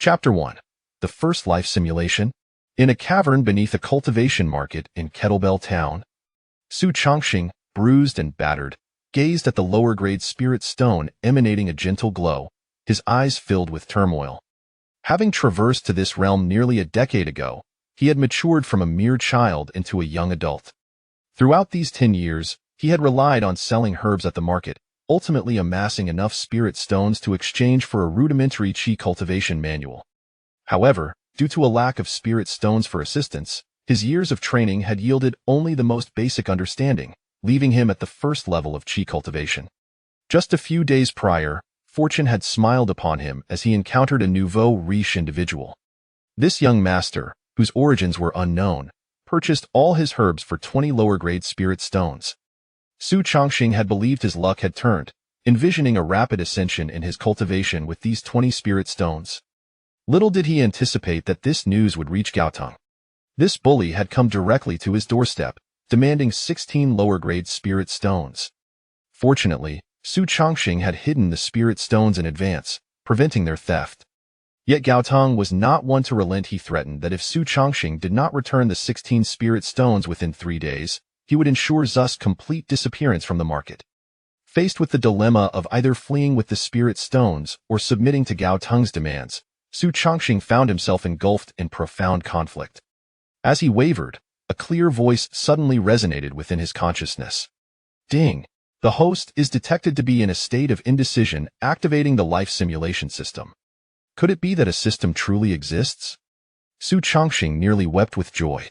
Chapter 1. The First Life Simulation. In a cavern beneath a cultivation market in Kettlebell Town, Su Chongqing, bruised and battered, gazed at the lower-grade spirit stone emanating a gentle glow, his eyes filled with turmoil. Having traversed to this realm nearly a decade ago, he had matured from a mere child into a young adult. Throughout these 10 years, he had relied on selling herbs at the market, ultimately amassing enough spirit stones to exchange for a rudimentary qi cultivation manual. However, due to a lack of spirit stones for assistance, his years of training had yielded only the most basic understanding, leaving him at the first level of qi cultivation. Just a few days prior, fortune had smiled upon him as he encountered a nouveau riche individual. This young master, whose origins were unknown, purchased all his herbs for 20 lower-grade spirit stones. Su Chongqing had believed his luck had turned, envisioning a rapid ascension in his cultivation with these 20 spirit stones. Little did he anticipate that this news would reach Gaotong. This bully had come directly to his doorstep, demanding 16 lower-grade spirit stones. Fortunately, Su Chongqing had hidden the spirit stones in advance, preventing their theft. Yet Gaotong was not one to relent. He threatened that if Su Chongqing did not return the 16 spirit stones within 3 days, he would ensure Zu's complete disappearance from the market. Faced with the dilemma of either fleeing with the spirit stones or submitting to Gaotong's demands, Su Chongqing found himself engulfed in profound conflict. As he wavered, a clear voice suddenly resonated within his consciousness. Ding! The host is detected to be in a state of indecision, activating the life simulation system. Could it be that a system truly exists? Su Chongqing nearly wept with joy.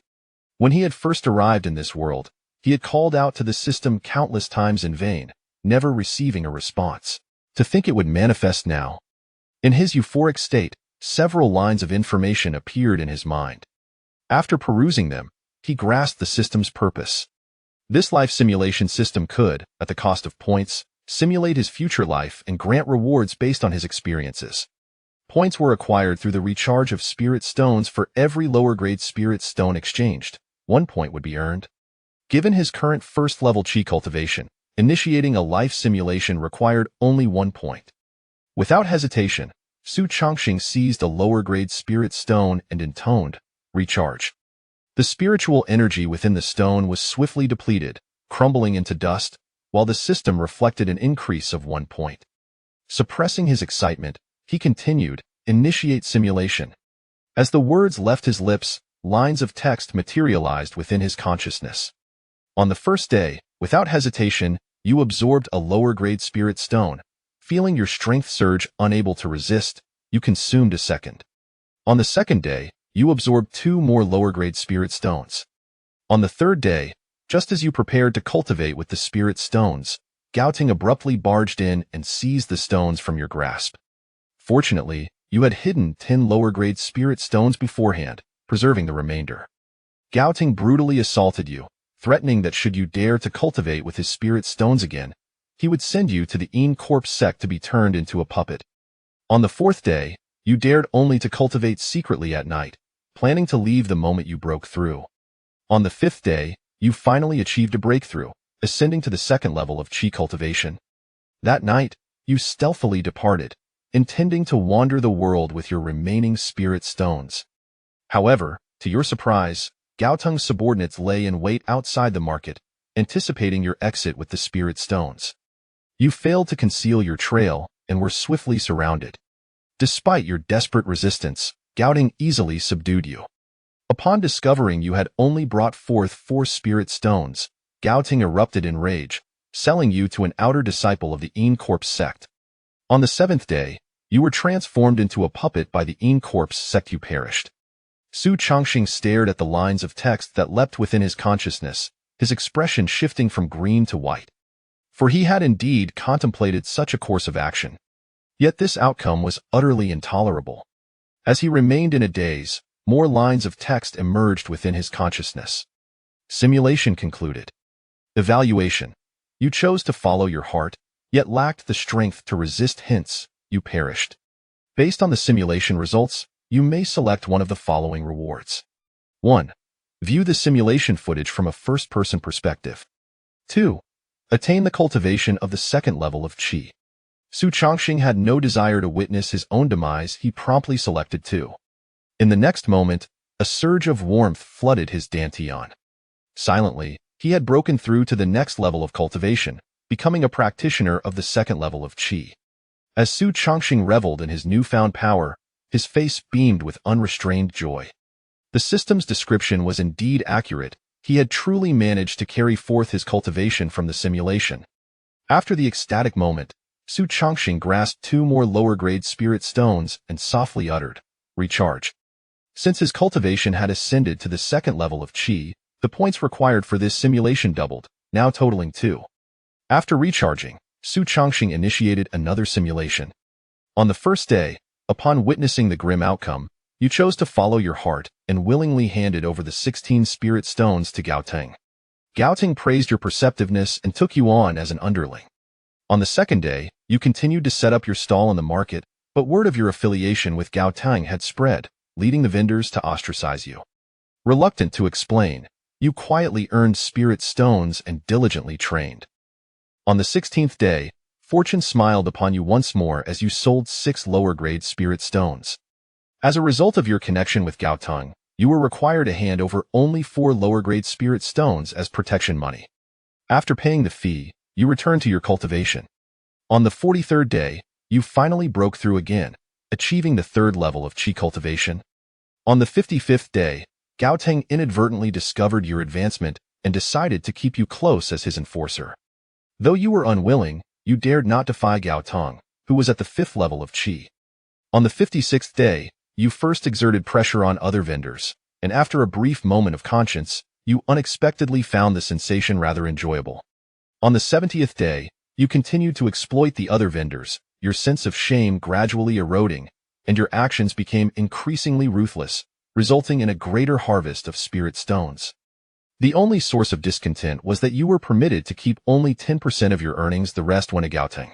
When he had first arrived in this world, he had called out to the system countless times in vain, never receiving a response. To think it would manifest now. In his euphoric state, several lines of information appeared in his mind. After perusing them, he grasped the system's purpose. This life simulation system could, at the cost of points, simulate his future life and grant rewards based on his experiences. Points were acquired through the recharge of spirit stones. For every lower-grade spirit stone exchanged, 1 point would be earned. Given his current first-level qi cultivation, initiating a life simulation required only 1 point. Without hesitation, Su Chongqing seized a lower-grade spirit stone and intoned, "Recharge." The spiritual energy within the stone was swiftly depleted, crumbling into dust, while the system reflected an increase of 1 point. Suppressing his excitement, he continued, "Initiate simulation." As the words left his lips, lines of text materialized within his consciousness. On the first day, without hesitation, you absorbed a lower-grade spirit stone. Feeling your strength surge, unable to resist, you consumed a second. On the second day, you absorbed 2 more lower-grade spirit stones. On the third day, just as you prepared to cultivate with the spirit stones, Gaoting abruptly barged in and seized the stones from your grasp. Fortunately, you had hidden 10 lower-grade spirit stones beforehand, preserving the remainder. Gaoting brutally assaulted you, threatening that should you dare to cultivate with his spirit stones again, he would send you to the Immortal sect to be turned into a puppet. On the 4th day, you dared only to cultivate secretly at night, planning to leave the moment you broke through. On the 5th day, you finally achieved a breakthrough, ascending to the 2nd level of qi cultivation. That night, you stealthily departed, intending to wander the world with your remaining spirit stones. However, to your surprise, Gaotong's subordinates lay in wait outside the market, anticipating your exit with the spirit stones. You failed to conceal your trail and were swiftly surrounded. Despite your desperate resistance, Gaoting easily subdued you. Upon discovering you had only brought forth 4 spirit stones, Gaoting erupted in rage, selling you to an outer disciple of the Immortal sect. On the 7th day, you were transformed into a puppet by the Immortal sect. You perished. Su Chongqing stared at the lines of text that leapt within his consciousness, his expression shifting from green to white. For he had indeed contemplated such a course of action. Yet this outcome was utterly intolerable. As he remained in a daze, more lines of text emerged within his consciousness. Simulation concluded. Evaluation. You chose to follow your heart, yet lacked the strength to resist hints. You perished. Based on the simulation results, you may select one of the following rewards. 1. View the simulation footage from a first-person perspective. 2. Attain the cultivation of the 2nd level of qi. Su Chongqing had no desire to witness his own demise. He promptly selected two. In the next moment, a surge of warmth flooded his dantian. Silently, he had broken through to the next level of cultivation, becoming a practitioner of the second level of qi. As Su Chongqing reveled in his newfound power, his face beamed with unrestrained joy. The system's description was indeed accurate. He had truly managed to carry forth his cultivation from the simulation. After the ecstatic moment, Su Chongqing grasped two more lower-grade spirit stones and softly uttered, "Recharge." Since his cultivation had ascended to the second level of qi, the points required for this simulation doubled, now totaling 2. After recharging, Su Chongqing initiated another simulation. On the first day, upon witnessing the grim outcome, you chose to follow your heart and willingly handed over the 16 spirit stones to Gao Teng. Gao Teng praised your perceptiveness and took you on as an underling. On the second day, you continued to set up your stall in the market, but word of your affiliation with Gao Teng had spread, leading the vendors to ostracize you. Reluctant to explain, you quietly earned spirit stones and diligently trained. On the 16th day, fortune smiled upon you once more as you sold 6 lower-grade spirit stones. As a result of your connection with Gao Teng, you were required to hand over only 4 lower-grade spirit stones as protection money. After paying the fee, you returned to your cultivation. On the 43rd day, you finally broke through again, achieving the 3rd level of qi cultivation. On the 55th day, Gao Teng inadvertently discovered your advancement and decided to keep you close as his enforcer. Though you were unwilling, you dared not defy Gao Teng, who was at the 5th level of qi. On the 56th day, you first exerted pressure on other vendors, and after a brief moment of conscience, you unexpectedly found the sensation rather enjoyable. On the 70th day, you continued to exploit the other vendors, your sense of shame gradually eroding, and your actions became increasingly ruthless, resulting in a greater harvest of spirit stones. The only source of discontent was that you were permitted to keep only 10% of your earnings, the rest went to Gao Teng.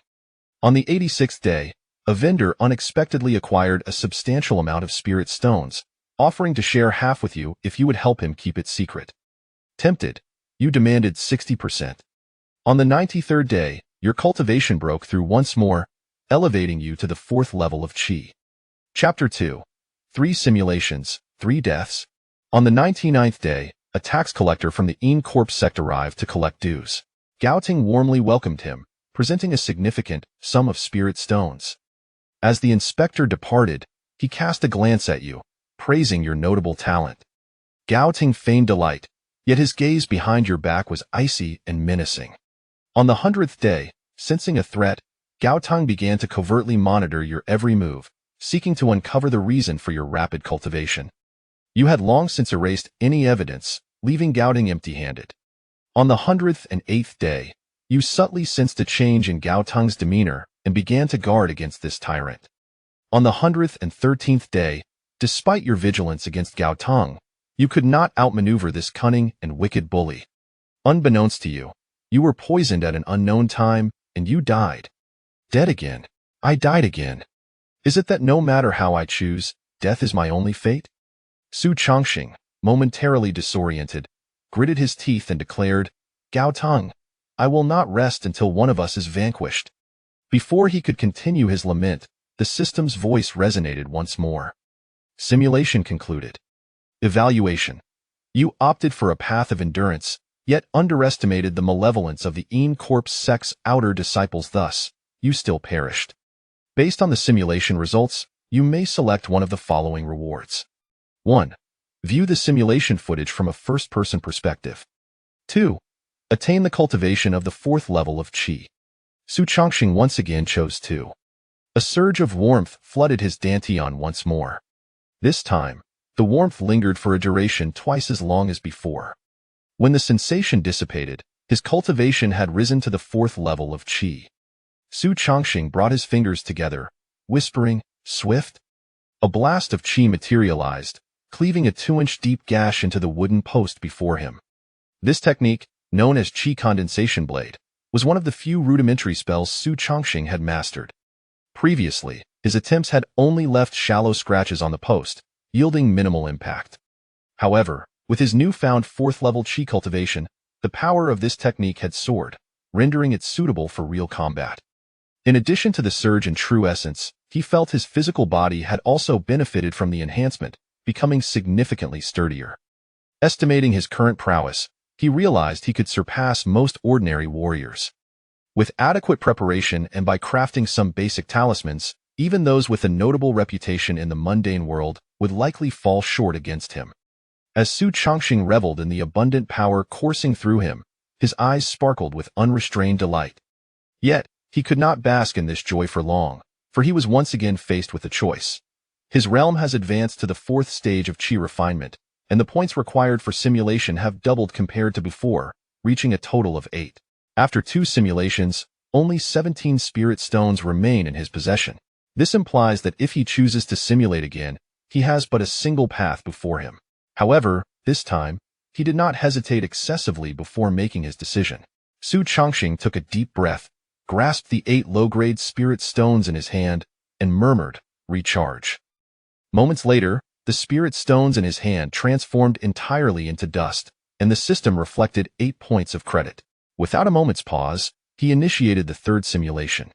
On the 86th day, a vendor unexpectedly acquired a substantial amount of spirit stones, offering to share half with you if you would help him keep it secret. Tempted, you demanded 60%. On the 93rd day, your cultivation broke through once more, elevating you to the 4th level of qi. Chapter 2. 3 Simulations, 3 Deaths. On the 99th day, a tax collector from the Ein Corp sect arrived to collect dues. Gao Teng warmly welcomed him, presenting a significant sum of spirit stones. As the inspector departed, he cast a glance at you, praising your notable talent. Gao Teng feigned delight, yet his gaze behind your back was icy and menacing. On the 100th day, sensing a threat, Gao Teng began to covertly monitor your every move, seeking to uncover the reason for your rapid cultivation. You had long since erased any evidence, leaving Gao Teng empty-handed. On the 108th day, you subtly sensed a change in Gao Teng's demeanor and began to guard against this tyrant. On the 113th day, despite your vigilance against Gao Teng, you could not outmaneuver this cunning and wicked bully. Unbeknownst to you, you were poisoned at an unknown time, and you died. Dead again. I died again. Is it that no matter how I choose, death is my only fate? Su Chongqing, momentarily disoriented, gritted his teeth and declared, "Gao Teng, I will not rest until one of us is vanquished." Before he could continue his lament, the system's voice resonated once more. Simulation concluded. Evaluation. You opted for a path of endurance, yet underestimated the malevolence of the Ein Corp sect's outer disciples. Thus, you still perished. Based on the simulation results, you may select one of the following rewards. 1. View the simulation footage from a first-person perspective. 2. Attain the cultivation of the 4th level of qi. Su Chongqing once again chose 2. A surge of warmth flooded his dantian once more. This time, the warmth lingered for a duration twice as long as before. When the sensation dissipated, his cultivation had risen to the 4th level of qi. Su Chongqing brought his fingers together, whispering, "Swift?" A blast of qi materialized, cleaving a 2-inch deep gash into the wooden post before him. This technique, known as qi condensation blade, was one of the few rudimentary spells Su Chongqing had mastered. Previously, his attempts had only left shallow scratches on the post, yielding minimal impact. However, with his newfound 4th level qi cultivation, the power of this technique had soared, rendering it suitable for real combat. In addition to the surge in true essence, he felt his physical body had also benefited from the enhancement, becoming significantly sturdier. Estimating his current prowess, he realized he could surpass most ordinary warriors. With adequate preparation and by crafting some basic talismans, even those with a notable reputation in the mundane world would likely fall short against him. As Su Chongqing reveled in the abundant power coursing through him, his eyes sparkled with unrestrained delight. Yet, he could not bask in this joy for long, for he was once again faced with a choice. His realm has advanced to the 4th stage of qi refinement, and the points required for simulation have doubled compared to before, reaching a total of 8. After 2 simulations, only 17 spirit stones remain in his possession. This implies that if he chooses to simulate again, he has but a single path before him. However, this time, he did not hesitate excessively before making his decision. Su Chongqing took a deep breath, grasped the 8 low-grade spirit stones in his hand, and murmured, "Recharge." Moments later, the spirit stones in his hand transformed entirely into dust, and the system reflected 8 points of credit. Without a moment's pause, he initiated the 3rd simulation.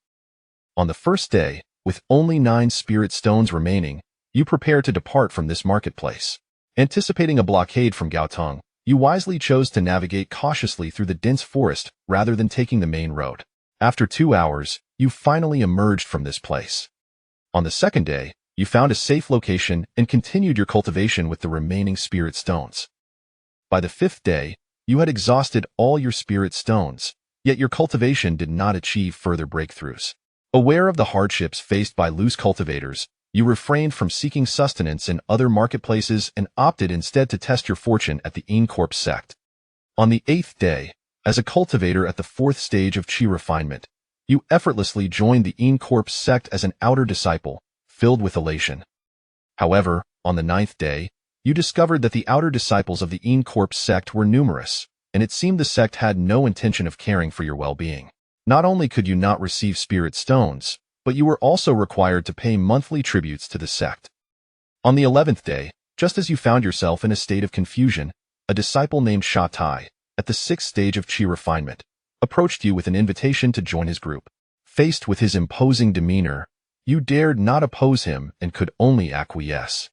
On the first day, with only 9 spirit stones remaining, you prepare to depart from this marketplace. Anticipating a blockade from Gaotong, you wisely chose to navigate cautiously through the dense forest rather than taking the main road. After 2 hours, you finally emerged from this place. On the second day, you found a safe location and continued your cultivation with the remaining spirit stones. By the 5th day, you had exhausted all your spirit stones, yet your cultivation did not achieve further breakthroughs. Aware of the hardships faced by loose cultivators, you refrained from seeking sustenance in other marketplaces and opted instead to test your fortune at the Immortal sect. On the 8th day, as a cultivator at the 4th stage of qi refinement, you effortlessly joined the Immortal sect as an outer disciple, filled with elation. However, on the 9th day, you discovered that the outer disciples of the Immortal sect were numerous, and it seemed the sect had no intention of caring for your well-being. Not only could you not receive spirit stones, but you were also required to pay monthly tributes to the sect. On the 11th day, just as you found yourself in a state of confusion, a disciple named Sha Tai, at the 6th stage of qi refinement, approached you with an invitation to join his group. Faced with his imposing demeanor, you dared not oppose him and could only acquiesce.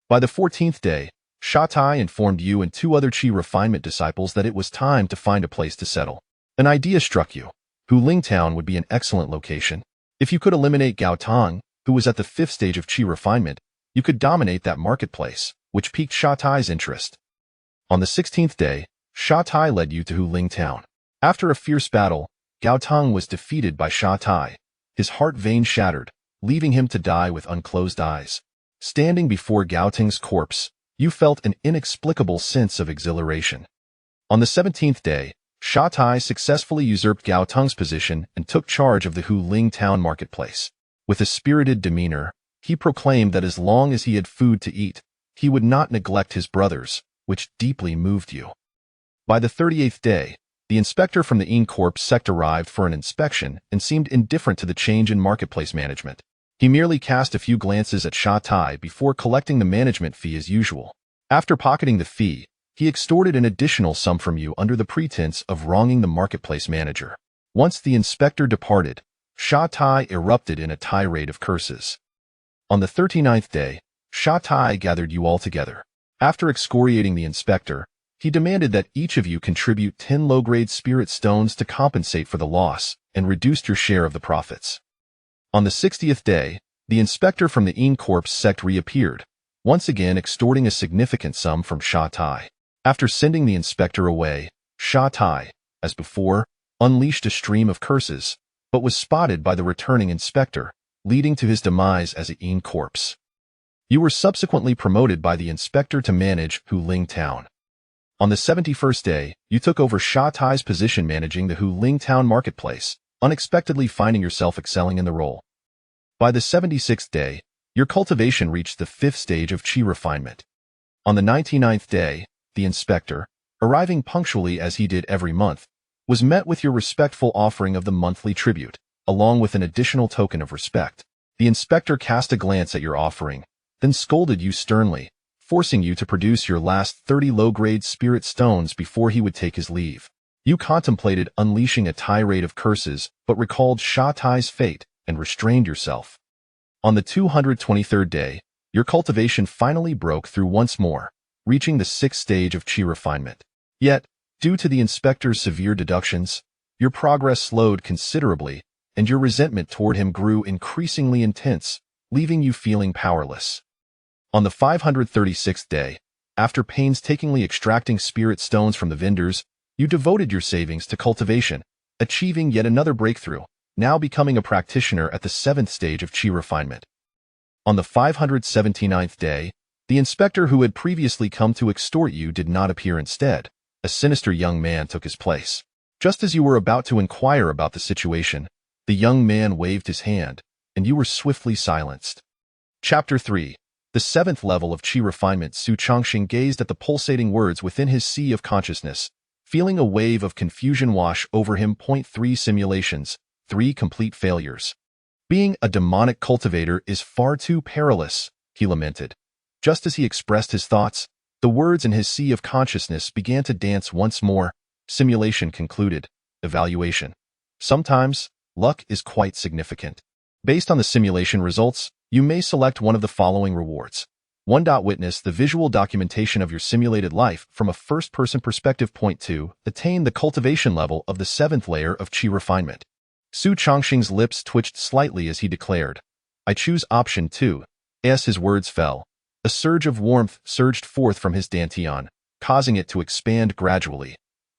By the 14th day, Sha Tai informed you and 2 other qi refinement disciples that it was time to find a place to settle. An idea struck you. Huling Town would be an excellent location. If you could eliminate Gaotong, who was at the 5th stage of qi refinement, you could dominate that marketplace, which piqued Sha Tai's interest. On the 16th day, Sha Tai led you to Huling Town. After a fierce battle, Gaotong was defeated by Sha Tai, his heart vein shattered, leaving him to die with unclosed eyes. Standing before Gaotong's corpse, you felt an inexplicable sense of exhilaration. On the 17th day, Sha Tai successfully usurped Gaotong's position and took charge of the Huling Town marketplace. With a spirited demeanor, he proclaimed that as long as he had food to eat, he would not neglect his brothers, which deeply moved you. By the 38th day, the inspector from the Immortal sect arrived for an inspection and seemed indifferent to the change in marketplace management. He merely cast a few glances at Sha Tai before collecting the management fee as usual. After pocketing the fee, he extorted an additional sum from you under the pretense of wronging the marketplace manager. Once the inspector departed, Sha Tai erupted in a tirade of curses. On the 39th day, Sha Tai gathered you all together. After excoriating the inspector, he demanded that each of you contribute 10 low-grade spirit stones to compensate for the loss and reduced your share of the profits. On the 60th day, the inspector from the Immortal sect reappeared, once again extorting a significant sum from Sha Tai. After sending the inspector away, Sha Tai, as before, unleashed a stream of curses, but was spotted by the returning inspector, leading to his demise as an Immortal. You were subsequently promoted by the inspector to manage Huling Town. On the 71st day, you took over Sha Tai's position managing the Huling Town marketplace, unexpectedly finding yourself excelling in the role. By the 76th day, your cultivation reached the 5th stage of qi refinement. On the 99th day, the inspector, arriving punctually as he did every month, was met with your respectful offering of the monthly tribute, along with an additional token of respect. The inspector cast a glance at your offering, then scolded you sternly, forcing you to produce your last 30 low-grade spirit stones before he would take his leave. You contemplated unleashing a tirade of curses, but recalled Sha Tai's fate and restrained yourself. On the 223rd day, your cultivation finally broke through once more, reaching the 6th stage of Qi refinement. Yet, due to the inspector's severe deductions, your progress slowed considerably, and your resentment toward him grew increasingly intense, leaving you feeling powerless. On the 536th day, after painstakingly extracting spirit stones from the vendors, you devoted your savings to cultivation, achieving yet another breakthrough, now becoming a practitioner at the 7th stage of Qi refinement. On the 579th day, the inspector who had previously come to extort you did not appear. Instead, a sinister young man took his place. Just as you were about to inquire about the situation, the young man waved his hand, and you were swiftly silenced. Chapter 3. The 7th level of Qi refinement. Su Chongqing gazed at the pulsating words within his sea of consciousness, feeling a wave of confusion wash over him. 3 simulations, 3 complete failures. Being a demonic cultivator is far too perilous, he lamented. Just as he expressed his thoughts, the words in his sea of consciousness began to dance once more. Simulation concluded. Evaluation. Sometimes, luck is quite significant. Based on the simulation results, you may select one of the following rewards. 1. Witness the visual documentation of your simulated life from a first-person perspective. 2. Attain the cultivation level of the 7th layer of Qi refinement. Su Chongqing's lips twitched slightly as he declared, I choose option 2. As his words fell, a surge of warmth surged forth from his dantian, causing it to expand gradually.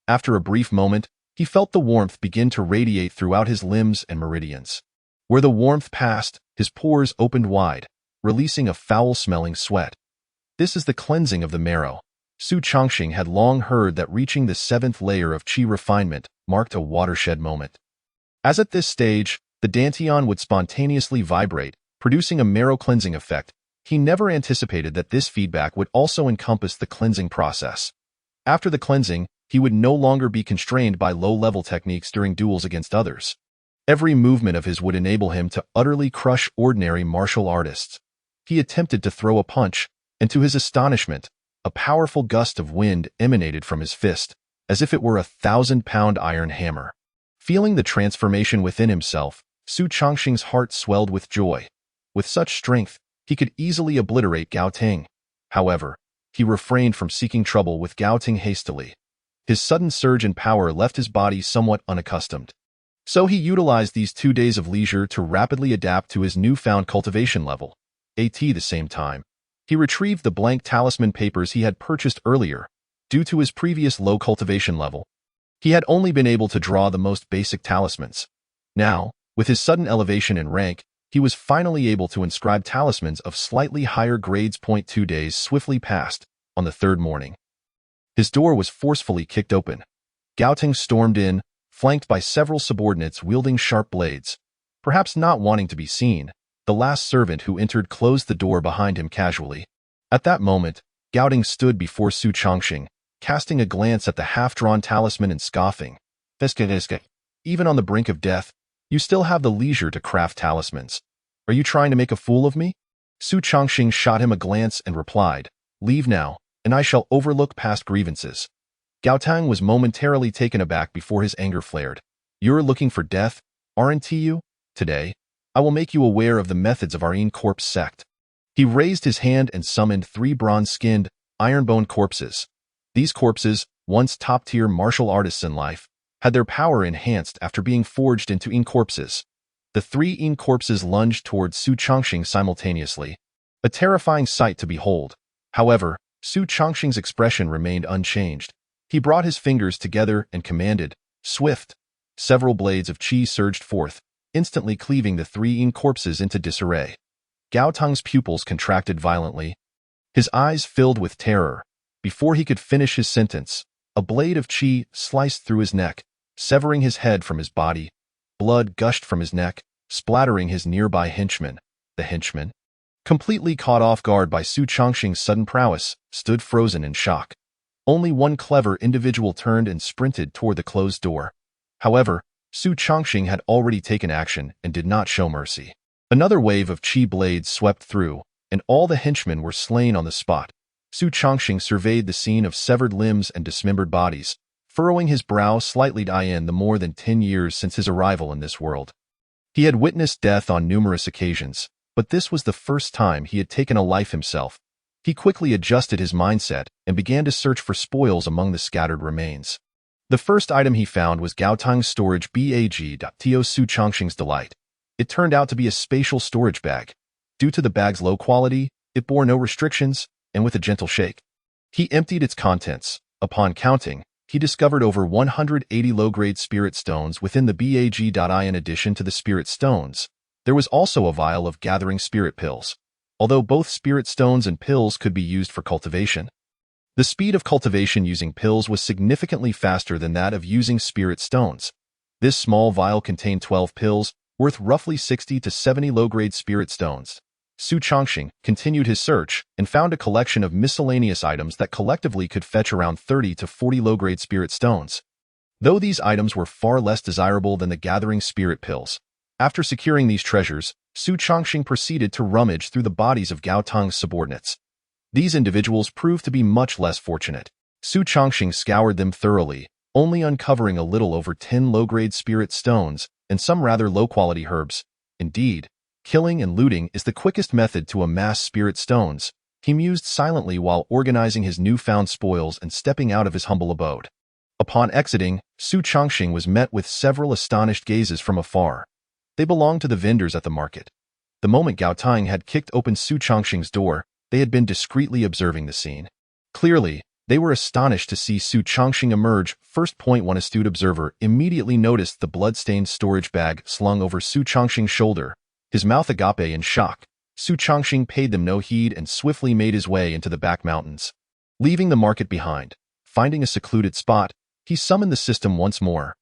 After a brief moment, he felt the warmth begin to radiate throughout his limbs and meridians. Where the warmth passed, his pores opened wide, releasing a foul-smelling sweat. This is the cleansing of the marrow. Su Chongqing had long heard that reaching the 7th layer of Qi refinement marked a watershed moment. As at this stage, the dantian would spontaneously vibrate, producing a marrow-cleansing effect. He never anticipated that this feedback would also encompass the cleansing process. After the cleansing, he would no longer be constrained by low-level techniques during duels against others. Every movement of his would enable him to utterly crush ordinary martial artists. He attempted to throw a punch, and to his astonishment, a powerful gust of wind emanated from his fist, as if it were a 1,000-pound iron hammer. Feeling the transformation within himself, Su Chongqing's heart swelled with joy. With such strength, he could easily obliterate Gao Ting. However, he refrained from seeking trouble with Gao Ting hastily. His sudden surge in power left his body somewhat unaccustomed. So he utilized these 2 days of leisure to rapidly adapt to his newfound cultivation level. At the same time, he retrieved the blank talisman papers he had purchased earlier. Due to his previous low cultivation level, he had only been able to draw the most basic talismans. Now, with his sudden elevation in rank, he was finally able to inscribe talismans of slightly higher grades. 2 days swiftly passed. On the 3rd morning, his door was forcefully kicked open. Gao Ting stormed in, flanked by several subordinates wielding sharp blades. Perhaps not wanting to be seen, the last servant who entered closed the door behind him casually. At that moment, Gao Ting stood before Su Chongqing, casting a glance at the half-drawn talisman and scoffing. Even on the brink of death, you still have the leisure to craft talismans. Are you trying to make a fool of me? Su Chongqing shot him a glance and replied, Leave now, and I shall overlook past grievances. Gao Tang was momentarily taken aback before his anger flared. You're looking for death, aren't you? Today, I will make you aware of the methods of our corpse sect. He raised his hand and summoned 3 bronze-skinned, iron-boned corpses. These corpses, once top-tier martial artists in life, had their power enhanced after being forged into corpses. The 3 corpses lunged towards Su Chongqing simultaneously, a terrifying sight to behold. However, Su Chongqing's expression remained unchanged. He brought his fingers together and commanded, Swift! Several blades of qi surged forth, instantly cleaving the 3 corpses into disarray. Gao Tang's pupils contracted violently. His eyes filled with terror. Before he could finish his sentence, a blade of qi sliced through his neck, severing his head from his body. Blood gushed from his neck, splattering his nearby henchman. The henchman, completely caught off guard by Su Chongqing's sudden prowess, stood frozen in shock. Only one clever individual turned and sprinted toward the closed door. However, Su Chongqing had already taken action and did not show mercy. Another wave of qi blades swept through, and all the henchmen were slain on the spot. Su Chongqing surveyed the scene of severed limbs and dismembered bodies, furrowing his brow slightly in the more than 10 years since his arrival in this world. He had witnessed death on numerous occasions, but this was the first time he had taken a life himself. He quickly adjusted his mindset and began to search for spoils among the scattered remains. The first item he found was Gaotang's storage bag. To Su Chongqing's delight, it turned out to be a spatial storage bag. Due to the bag's low quality, it bore no restrictions, and with a gentle shake, he emptied its contents. Upon counting, he discovered over 180 low-grade spirit stones within the bag. In addition to the spirit stones, there was also a vial of gathering spirit pills. Although both spirit stones and pills could be used for cultivation, the speed of cultivation using pills was significantly faster than that of using spirit stones. This small vial contained 12 pills, worth roughly 60 to 70 low-grade spirit stones. Su Chongqing continued his search and found a collection of miscellaneous items that collectively could fetch around 30 to 40 low-grade spirit stones. Though these items were far less desirable than the gathering spirit pills, after securing these treasures, Su Chongqing proceeded to rummage through the bodies of Gaotang's subordinates. These individuals proved to be much less fortunate. Su Chongqing scoured them thoroughly, only uncovering a little over 10 low-grade spirit stones and some rather low-quality herbs. Indeed, killing and looting is the quickest method to amass spirit stones. He mused silently while organizing his newfound spoils and stepping out of his humble abode. Upon exiting, Su Chongqing was met with several astonished gazes from afar. They belonged to the vendors at the market. The moment Gaotang had kicked open Su Chongqing's door, they had been discreetly observing the scene. Clearly, they were astonished to see Su Chongqing emerge. One astute observer immediately noticed the blood-stained storage bag slung over Su Chongqing's shoulder, his mouth agape in shock. Su Chongqing paid them no heed and swiftly made his way into the back mountains. Leaving the market behind, finding a secluded spot, he summoned the system once more.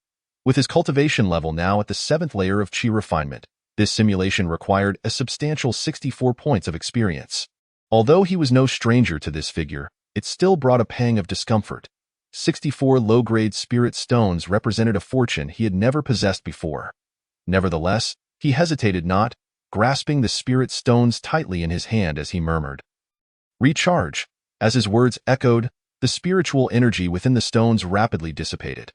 With his cultivation level now at the 7th layer of Qi refinement, this simulation required a substantial 64 points of experience. Although he was no stranger to this figure, it still brought a pang of discomfort. 64 low-grade spirit stones represented a fortune he had never possessed before. Nevertheless, he hesitated not, grasping the spirit stones tightly in his hand as he murmured, "Recharge." As his words echoed, the spiritual energy within the stones rapidly dissipated.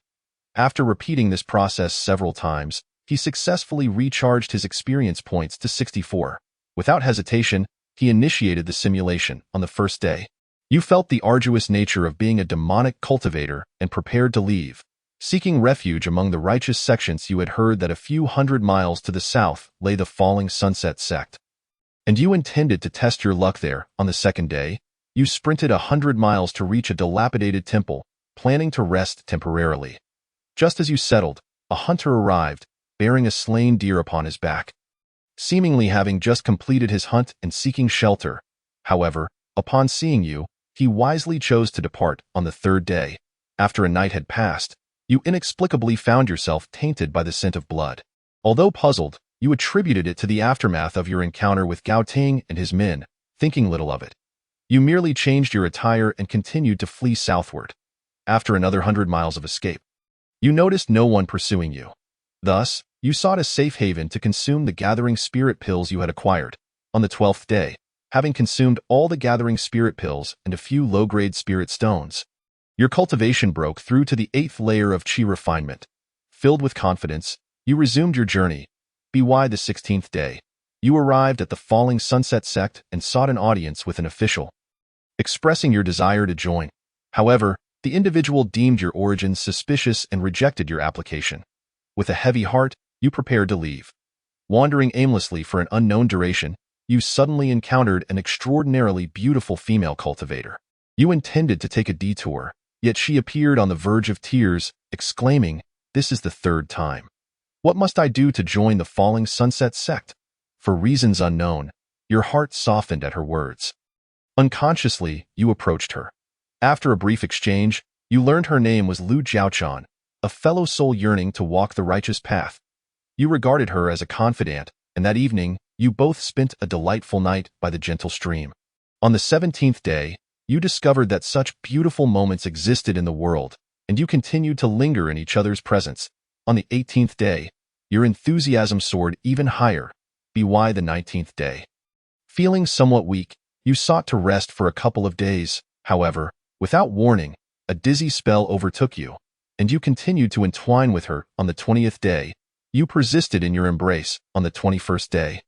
After repeating this process several times, he successfully recharged his experience points to 64. Without hesitation, he initiated the simulation on the first day. You felt the arduous nature of being a demonic cultivator and prepared to leave. Seeking refuge among the righteous sections, you had heard that a few hundred miles to the south lay the falling sunset sect. And you intended to test your luck there. On the second day, you sprinted 100 miles to reach a dilapidated temple, planning to rest temporarily. Just as you settled, a hunter arrived, bearing a slain deer upon his back. Seemingly having just completed his hunt and seeking shelter. However, upon seeing you, he wisely chose to depart on the third day. After a night had passed, you inexplicably found yourself tainted by the scent of blood. Although puzzled, you attributed it to the aftermath of your encounter with Gaoting and his men, thinking little of it. You merely changed your attire and continued to flee southward. After another 100 miles of escape, you noticed no one pursuing you. Thus, you sought a safe haven to consume the gathering spirit pills you had acquired. On the 12th day, having consumed all the gathering spirit pills and a few low-grade spirit stones, your cultivation broke through to the 8th layer of Qi refinement. Filled with confidence, you resumed your journey. By the 16th day, you arrived at the falling sunset sect and sought an audience with an official, expressing your desire to join. However, the individual deemed your origins suspicious and rejected your application. With a heavy heart, you prepared to leave. Wandering aimlessly for an unknown duration, you suddenly encountered an extraordinarily beautiful female cultivator. You intended to take a detour, yet she appeared on the verge of tears, exclaiming, "This is the third time. What must I do to join the falling sunset sect?" For reasons unknown, your heart softened at her words. Unconsciously, you approached her. After a brief exchange, you learned her name was Lu Jiaochan, a fellow soul yearning to walk the righteous path. You regarded her as a confidant, and that evening, you both spent a delightful night by the gentle stream. On the 17th day, you discovered that such beautiful moments existed in the world, and you continued to linger in each other's presence. On the 18th day, your enthusiasm soared even higher. By the 19th day, feeling somewhat weak, you sought to rest for a couple of days. However, without warning, a dizzy spell overtook you. and you continued to entwine with her on the 20th day. You persisted in your embrace on the 21st day.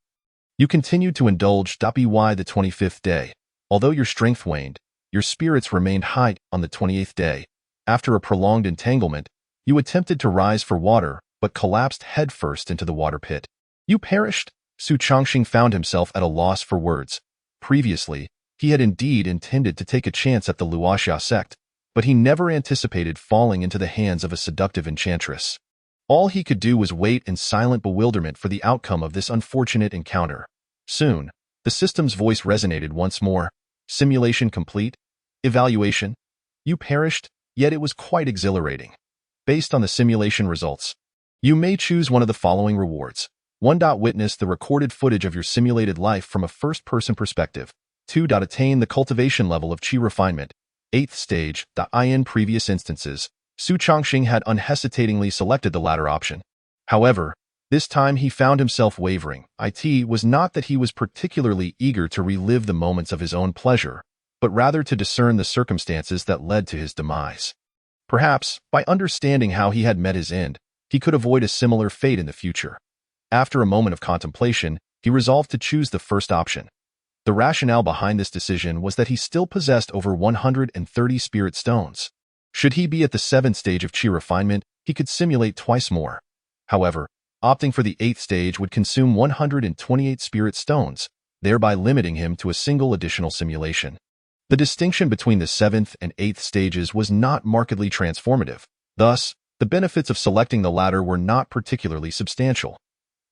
You continued to indulge by the 25th day. Although your strength waned, your spirits remained high on the 28th day. After a prolonged entanglement, you attempted to rise for water, but collapsed headfirst into the water pit. You perished. Su Chongxing found himself at a loss for words. Previously, he had indeed intended to take a chance at the Luoxia sect, but he never anticipated falling into the hands of a seductive enchantress. All he could do was wait in silent bewilderment for the outcome of this unfortunate encounter. Soon, the system's voice resonated once more. Simulation complete. Evaluation. You perished, yet it was quite exhilarating. Based on the simulation results, you may choose one of the following rewards. 1. Witness the recorded footage of your simulated life from a first-person perspective. 2. Attain the cultivation level of Qi refinement. 8th stage. In previous instances, Su Chongxing had unhesitatingly selected the latter option. However, this time he found himself wavering. It was not that he was particularly eager to relive the moments of his own pleasure, but rather to discern the circumstances that led to his demise. Perhaps, by understanding how he had met his end, he could avoid a similar fate in the future. After a moment of contemplation, he resolved to choose the first option. The rationale behind this decision was that he still possessed over 130 spirit stones. Should he be at the 7th stage of Qi refinement, he could simulate twice more. However, opting for the 8th stage would consume 128 spirit stones, thereby limiting him to a single additional simulation. The distinction between the 7th and 8th stages was not markedly transformative. Thus, the benefits of selecting the latter were not particularly substantial.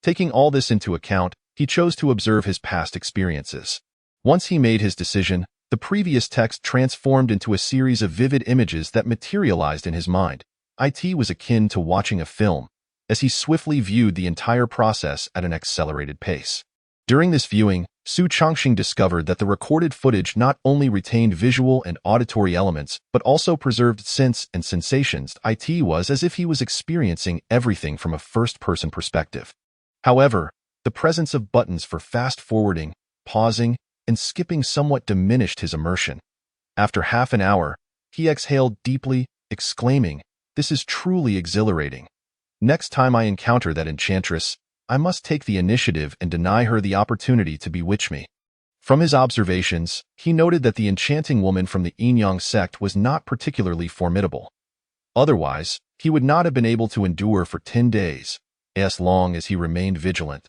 Taking all this into account, he chose to observe his past experiences. Once he made his decision, the previous text transformed into a series of vivid images that materialized in his mind. It was akin to watching a film, as he swiftly viewed the entire process at an accelerated pace. During this viewing, Su Chongxing discovered that the recorded footage not only retained visual and auditory elements, but also preserved sense and sensations. It was as if he was experiencing everything from a first-person perspective. However, the presence of buttons for fast-forwarding, pausing, and skipping somewhat diminished his immersion. After half an hour, he exhaled deeply, exclaiming, "This is truly exhilarating. Next time I encounter that enchantress, I must take the initiative and deny her the opportunity to bewitch me." From his observations, he noted that the enchanting woman from the Yin-Yang sect was not particularly formidable. Otherwise, he would not have been able to endure for 10 days, as long as he remained vigilant.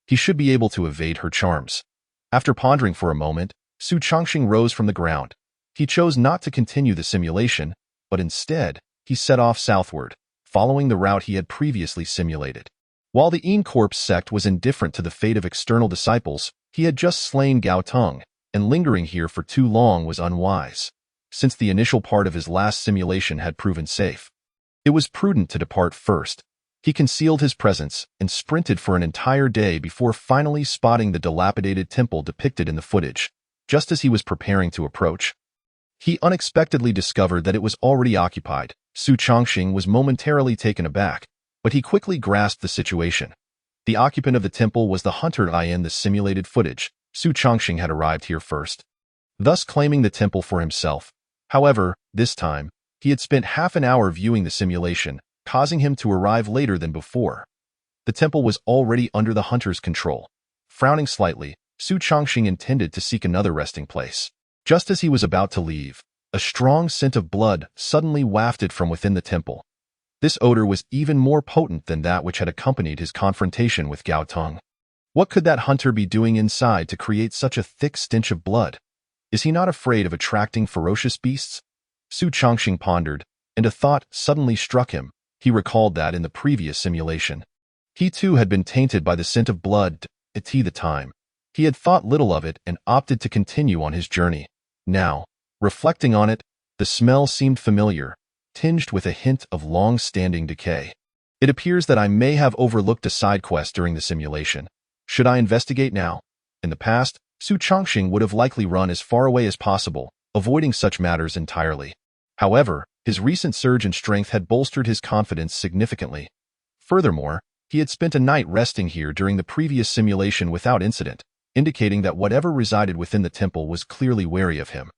He should be able to evade her charms. After pondering for a moment, Su Chongxing rose from the ground. He chose not to continue the simulation, but instead, he set off southward, following the route he had previously simulated. While the Yin Corpse sect was indifferent to the fate of external disciples, he had just slain Gao Teng, and lingering here for too long was unwise, since the initial part of his last simulation had proven safe. It was prudent to depart first. He concealed his presence and sprinted for an entire day before finally spotting the dilapidated temple depicted in the footage. Just as he was preparing to approach, he unexpectedly discovered that it was already occupied. Su Chongxing was momentarily taken aback, but he quickly grasped the situation. The occupant of the temple was the hunter in the simulated footage. Su Chongxing had arrived here first, thus claiming the temple for himself. However, this time, he had spent half an hour viewing the simulation, causing him to arrive later than before. The temple was already under the hunter's control. Frowning slightly, Su Chongxing intended to seek another resting place. Just as he was about to leave, a strong scent of blood suddenly wafted from within the temple. This odor was even more potent than that which had accompanied his confrontation with Gao Teng. What could that hunter be doing inside to create such a thick stench of blood? Is he not afraid of attracting ferocious beasts? Su Chongxing pondered, and a thought suddenly struck him. He recalled that in the previous simulation, he too had been tainted by the scent of blood. At the time, he had thought little of it and opted to continue on his journey. Now, reflecting on it, the smell seemed familiar, tinged with a hint of long-standing decay. It appears that I may have overlooked a side quest during the simulation. Should I investigate now? In the past, Su Chongxing would have likely run as far away as possible, avoiding such matters entirely. However, his recent surge in strength had bolstered his confidence significantly. Furthermore, he had spent a night resting here during the previous simulation without incident, indicating that whatever resided within the temple was clearly wary of him.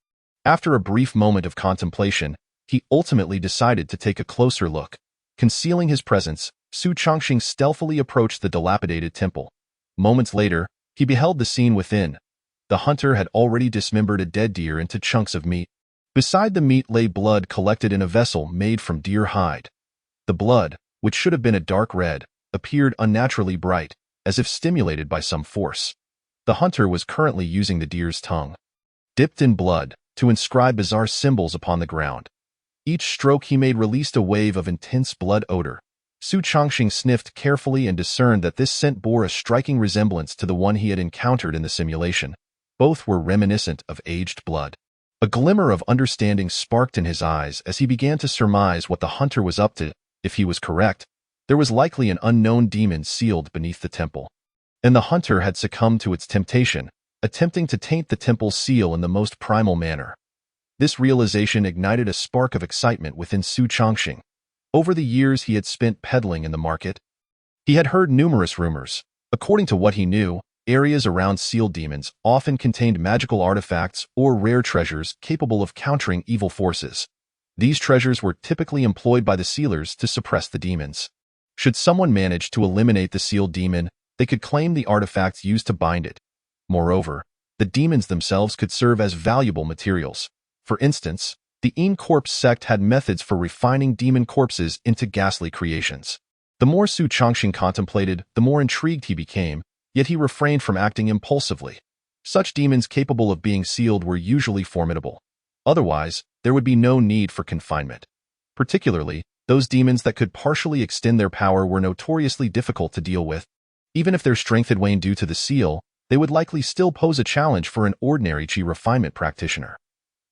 After a brief moment of contemplation, he ultimately decided to take a closer look. Concealing his presence, Su Chongqing stealthily approached the dilapidated temple. Moments later, he beheld the scene within. The hunter had already dismembered a dead deer into chunks of meat. Beside the meat lay blood collected in a vessel made from deer hide. The blood, which should have been a dark red, appeared unnaturally bright, as if stimulated by some force. The hunter was currently using the deer's tongue, dipped in blood, to inscribe bizarre symbols upon the ground. Each stroke he made released a wave of intense blood odor. Su Chongqing sniffed carefully and discerned that this scent bore a striking resemblance to the one he had encountered in the simulation. Both were reminiscent of aged blood. A glimmer of understanding sparked in his eyes as he began to surmise what the hunter was up to. If he was correct, there was likely an unknown demon sealed beneath the temple. And the hunter had succumbed to its temptation, attempting to taint the temple's seal in the most primal manner. This realization ignited a spark of excitement within Su Chongqing. Over the years he had spent peddling in the market, he had heard numerous rumors. According to what he knew, areas around sealed demons often contained magical artifacts or rare treasures capable of countering evil forces. These treasures were typically employed by the sealers to suppress the demons. Should someone manage to eliminate the sealed demon, they could claim the artifacts used to bind it. Moreover, the demons themselves could serve as valuable materials. For instance, the Corpse sect had methods for refining demon corpses into ghastly creations. The more Su Chongqing contemplated, the more intrigued he became, yet he refrained from acting impulsively. Such demons capable of being sealed were usually formidable. Otherwise, there would be no need for confinement. Particularly, those demons that could partially extend their power were notoriously difficult to deal with. Even if their strength had waned due to the seal, they would likely still pose a challenge for an ordinary chi refinement practitioner.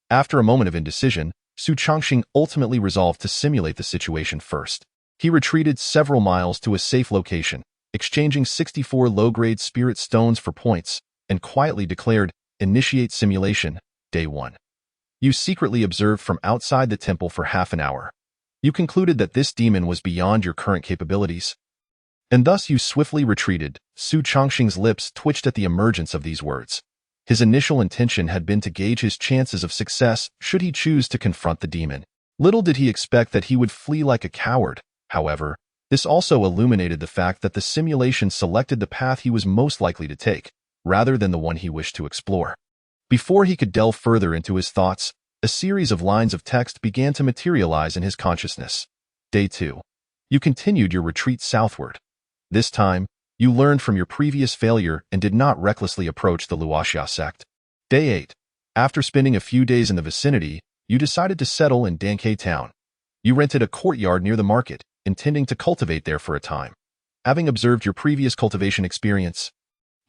After a moment of indecision, Su Chongqing ultimately resolved to simulate the situation first. He retreated several miles to a safe location, exchanging 64 low-grade spirit stones for points, and quietly declared, "Initiate simulation, day 1. You secretly observed from outside the temple for half an hour. You concluded that this demon was beyond your current capabilities, and thus you swiftly retreated." Su Chongqing's lips twitched at the emergence of these words. His initial intention had been to gauge his chances of success should he choose to confront the demon. Little did he expect that he would flee like a coward. However, this also illuminated the fact that the simulation selected the path he was most likely to take, rather than the one he wished to explore. Before he could delve further into his thoughts, a series of lines of text began to materialize in his consciousness. Day 2. You continued your retreat southward. This time, you learned from your previous failure and did not recklessly approach the Luoxia sect. Day 8. After spending a few days in the vicinity, you decided to settle in Dankei town. You rented a courtyard near the market, intending to cultivate there for a time. Having observed your previous cultivation experience,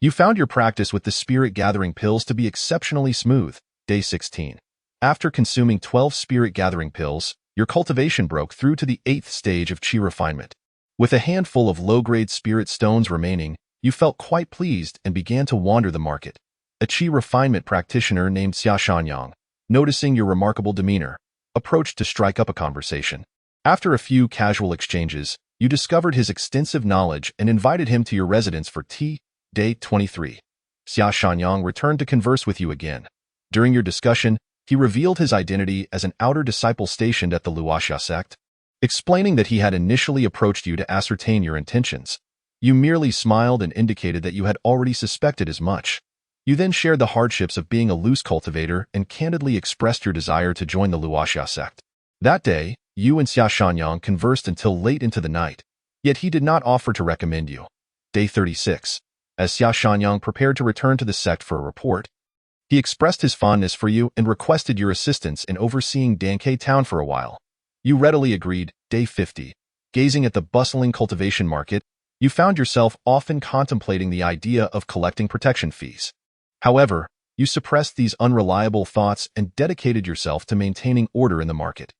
you found your practice with the spirit-gathering pills to be exceptionally smooth. Day 16. After consuming 12 spirit-gathering pills, your cultivation broke through to the 8th stage of chi refinement. With a handful of low-grade spirit stones remaining, you felt quite pleased and began to wander the market. A chi refinement practitioner named Xia Shanyang, noticing your remarkable demeanor, approached to strike up a conversation. After a few casual exchanges, you discovered his extensive knowledge and invited him to your residence for tea. Day 23. Xia Shanyang returned to converse with you again. During your discussion, he revealed his identity as an outer disciple stationed at the Luoxia sect. Explaining that he had initially approached you to ascertain your intentions. You merely smiled and indicated that you had already suspected as much. You then shared the hardships of being a loose cultivator and candidly expressed your desire to join the Luoxia sect. That day, you and Xia Shanyang conversed until late into the night, yet he did not offer to recommend you. Day 36. As Xia Shanyang prepared to return to the sect for a report, he expressed his fondness for you and requested your assistance in overseeing Dankei town for a while. You readily agreed. Day 50. Gazing at the bustling cultivation market, you found yourself often contemplating the idea of collecting protection fees. However, you suppressed these unreliable thoughts and dedicated yourself to maintaining order in the market.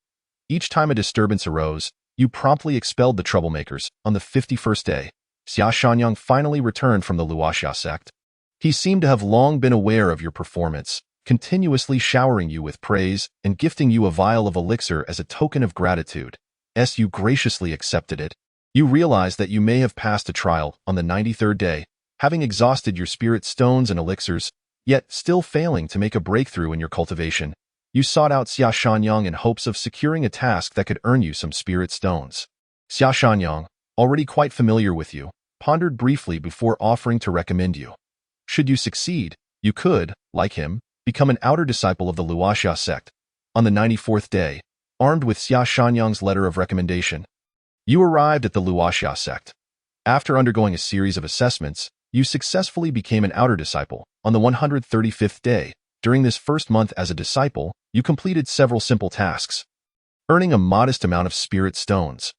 Each time a disturbance arose, you promptly expelled the troublemakers. On the 51st day, Xia Shanyang finally returned from the Luoxia sect. He seemed to have long been aware of your performance, continuously showering you with praise and gifting you a vial of elixir as a token of gratitude. As you graciously accepted it, you realized that you may have passed a trial on the 93rd day, having exhausted your spirit stones and elixirs, yet still failing to make a breakthrough in your cultivation. You sought out Xia Shanyang in hopes of securing a task that could earn you some spirit stones. Xia Shanyang, already quite familiar with you, pondered briefly before offering to recommend you. Should you succeed, you could, like him, become an outer disciple of the Luoxia sect. On the 94th day, armed with Xia Shanyang's letter of recommendation, you arrived at the Luoxia sect. After undergoing a series of assessments, you successfully became an outer disciple. On the 135th day, during this first month as a disciple, you completed several simple tasks, earning a modest amount of spirit stones.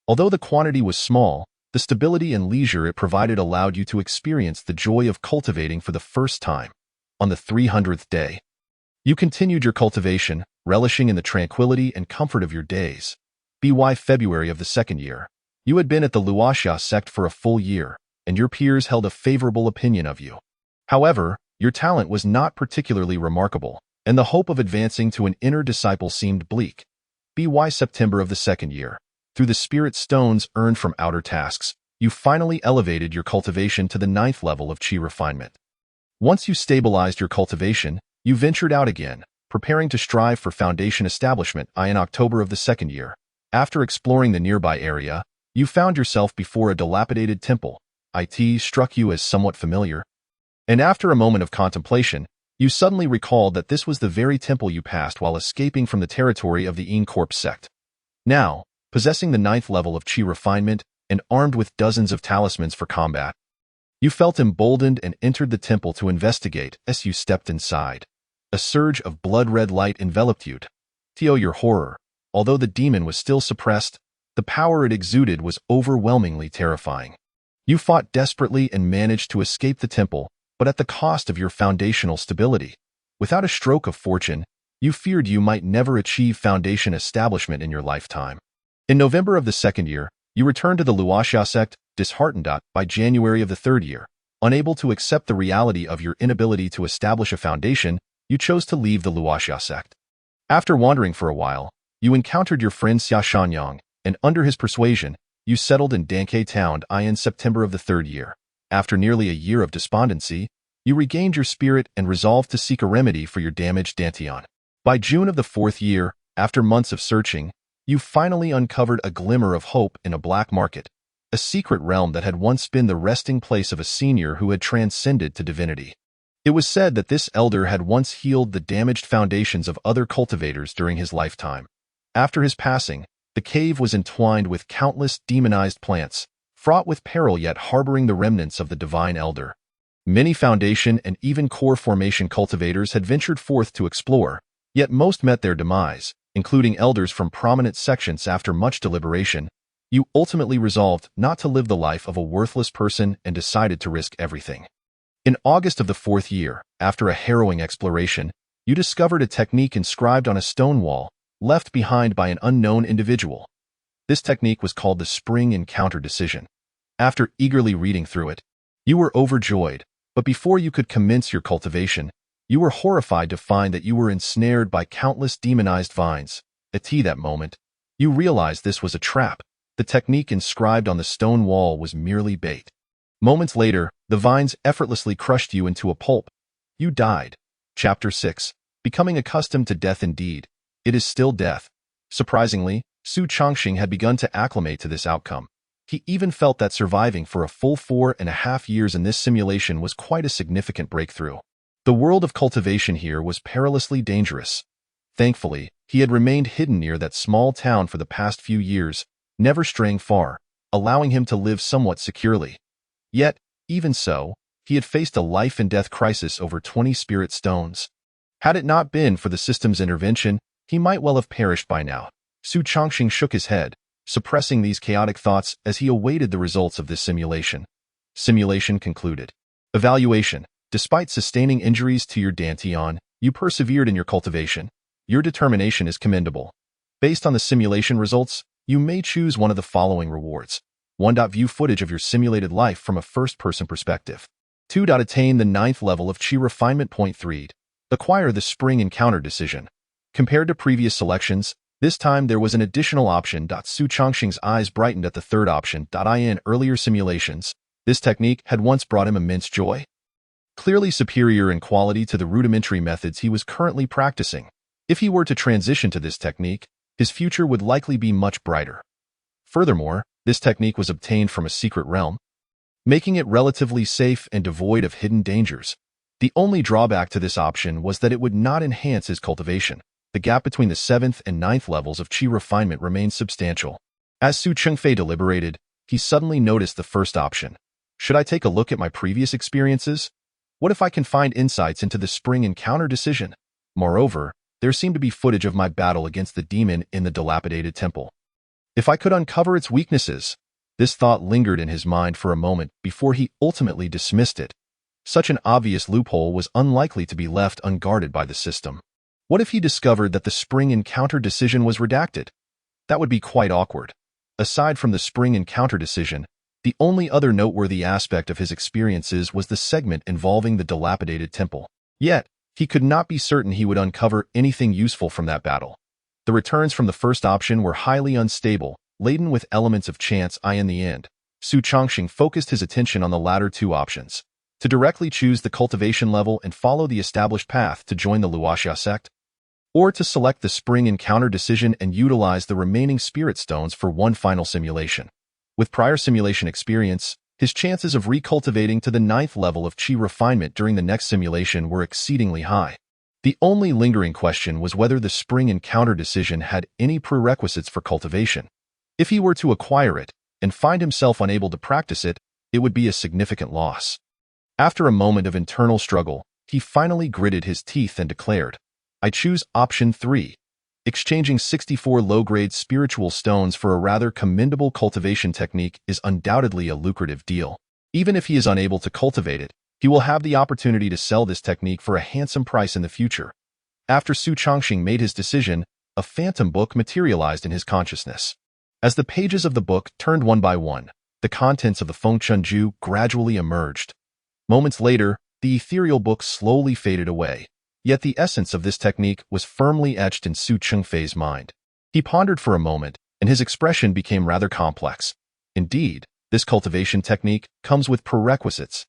Although the quantity was small, the stability and leisure it provided allowed you to experience the joy of cultivating for the first time. On the 300th day, you continued your cultivation, relishing in the tranquility and comfort of your days. By February of the second year, you had been at the Luoxia sect for a full year, and your peers held a favorable opinion of you. However, your talent was not particularly remarkable, and the hope of advancing to an inner disciple seemed bleak. By September of the second year, through the spirit stones earned from outer tasks, you finally elevated your cultivation to the 9th level of Qi refinement. Once you stabilized your cultivation, you ventured out again, preparing to strive for foundation establishment. In October of the second year, after exploring the nearby area, you found yourself before a dilapidated temple. It struck you as somewhat familiar. And after a moment of contemplation, you suddenly recalled that this was the very temple you passed while escaping from the territory of the Corp sect. Now, possessing the 9th level of Qi refinement and armed with dozens of talismans for combat, you felt emboldened and entered the temple to investigate. As you stepped inside, a surge of blood-red light enveloped you. To your horror, although the demon was still suppressed, the power it exuded was overwhelmingly terrifying. You fought desperately and managed to escape the temple, but at the cost of your foundational stability. Without a stroke of fortune, you feared you might never achieve foundation establishment in your lifetime. In November of the second year, you returned to the Luoxia sect, disheartened. By January of the third year, unable to accept the reality of your inability to establish a foundation, you chose to leave the Luoxia sect. After wandering for a while, you encountered your friend Xia Shanyang, and under his persuasion, you settled in Danke town. In September of the third year, after nearly a year of despondency, you regained your spirit and resolved to seek a remedy for your damaged dantian. By June of the fourth year, after months of searching, you finally uncovered a glimmer of hope in a black market, a secret realm that had once been the resting place of a senior who had transcended to divinity. It was said that this elder had once healed the damaged foundations of other cultivators during his lifetime. After his passing, the cave was entwined with countless demonized plants, fraught with peril yet harboring the remnants of the divine elder. Many foundation and even core formation cultivators had ventured forth to explore, yet most met their demise, including elders from prominent sections. After much deliberation, you ultimately resolved not to live the life of a worthless person and decided to risk everything. In August of the fourth year, after a harrowing exploration, you discovered a technique inscribed on a stone wall, left behind by an unknown individual. This technique was called the Spring Encounter Decision. After eagerly reading through it, you were overjoyed, but before you could commence your cultivation, you were horrified to find that you were ensnared by countless demonized vines. At that moment, you realized this was a trap. The technique inscribed on the stone wall was merely bait. Moments later, the vines effortlessly crushed you into a pulp. You died. Chapter 6. Becoming accustomed to death. Indeed, it is still death. Surprisingly, Su Chongqing had begun to acclimate to this outcome. He even felt that surviving for a full 4.5 years in this simulation was quite a significant breakthrough. The world of cultivation here was perilously dangerous. Thankfully, he had remained hidden near that small town for the past few years, never straying far, allowing him to live somewhat securely. Yet, even so, he had faced a life-and-death crisis over 20 spirit stones. Had it not been for the system's intervention, he might well have perished by now. Su Chongqing shook his head, suppressing these chaotic thoughts as he awaited the results of this simulation. Simulation concluded. Evaluation. Despite sustaining injuries to your dantian, you persevered in your cultivation. Your determination is commendable. Based on the simulation results, you may choose one of the following rewards. 1. View footage of your simulated life from a first-person perspective. 2. Attain the 9th level of Qi refinement. 3. Acquire the Spring Encounter Decision. Compared to previous selections, this time there was an additional option. Su Chongqing's eyes brightened at the third option. In earlier simulations, this technique had once brought him immense joy. Clearly superior in quality to the rudimentary methods he was currently practicing. If he were to transition to this technique, his future would likely be much brighter. Furthermore, this technique was obtained from a secret realm, making it relatively safe and devoid of hidden dangers. The only drawback to this option was that it would not enhance his cultivation. The gap between the 7th and 9th levels of qi refinement remained substantial. As Su Chengfei deliberated, he suddenly noticed the first option. Should I take a look at my previous experiences? What if I can find insights into the spring encounter decision? Moreover, there seemed to be footage of my battle against the demon in the dilapidated temple. If I could uncover its weaknesses, this thought lingered in his mind for a moment before he ultimately dismissed it. Such an obvious loophole was unlikely to be left unguarded by the system. What if he discovered that the spring encounter decision was redacted? That would be quite awkward. Aside from the spring encounter decision, the only other noteworthy aspect of his experiences was the segment involving the dilapidated temple. Yet, he could not be certain he would uncover anything useful from that battle. The returns from the first option were highly unstable, laden with elements of chance. In the end, Su Changxing focused his attention on the latter two options. To directly choose the cultivation level and follow the established path to join the Luoxia sect, or to select the spring encounter decision and utilize the remaining spirit stones for one final simulation. With prior simulation experience, his chances of recultivating to the 9th level of qi refinement during the next simulation were exceedingly high. The only lingering question was whether the spring encounter decision had any prerequisites for cultivation. If he were to acquire it and find himself unable to practice it, it would be a significant loss. After a moment of internal struggle, he finally gritted his teeth and declared, I choose option 3. Exchanging 64 low-grade spiritual stones for a rather commendable cultivation technique is undoubtedly a lucrative deal. Even if he is unable to cultivate it, he will have the opportunity to sell this technique for a handsome price in the future. After Su Changxing made his decision, a phantom book materialized in his consciousness. As the pages of the book turned one by one, the contents of the Fengchun Ju gradually emerged. Moments later, the ethereal book slowly faded away. Yet the essence of this technique was firmly etched in Su Chengfei's mind. He pondered for a moment, and his expression became rather complex. Indeed, this cultivation technique comes with prerequisites.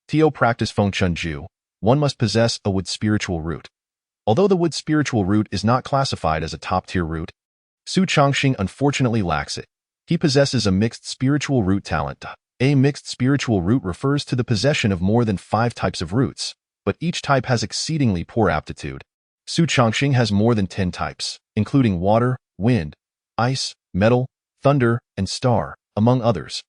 To practice Fengchun Ju, one must possess a wood spiritual root. Although the wood spiritual root is not classified as a top-tier root, Su Changxing unfortunately lacks it. He possesses a mixed spiritual root talent. A mixed spiritual root refers to the possession of more than 5 types of roots, but each type has exceedingly poor aptitude. Su Changxing has more than 10 types, including water, wind, ice, metal, thunder, and star, among others.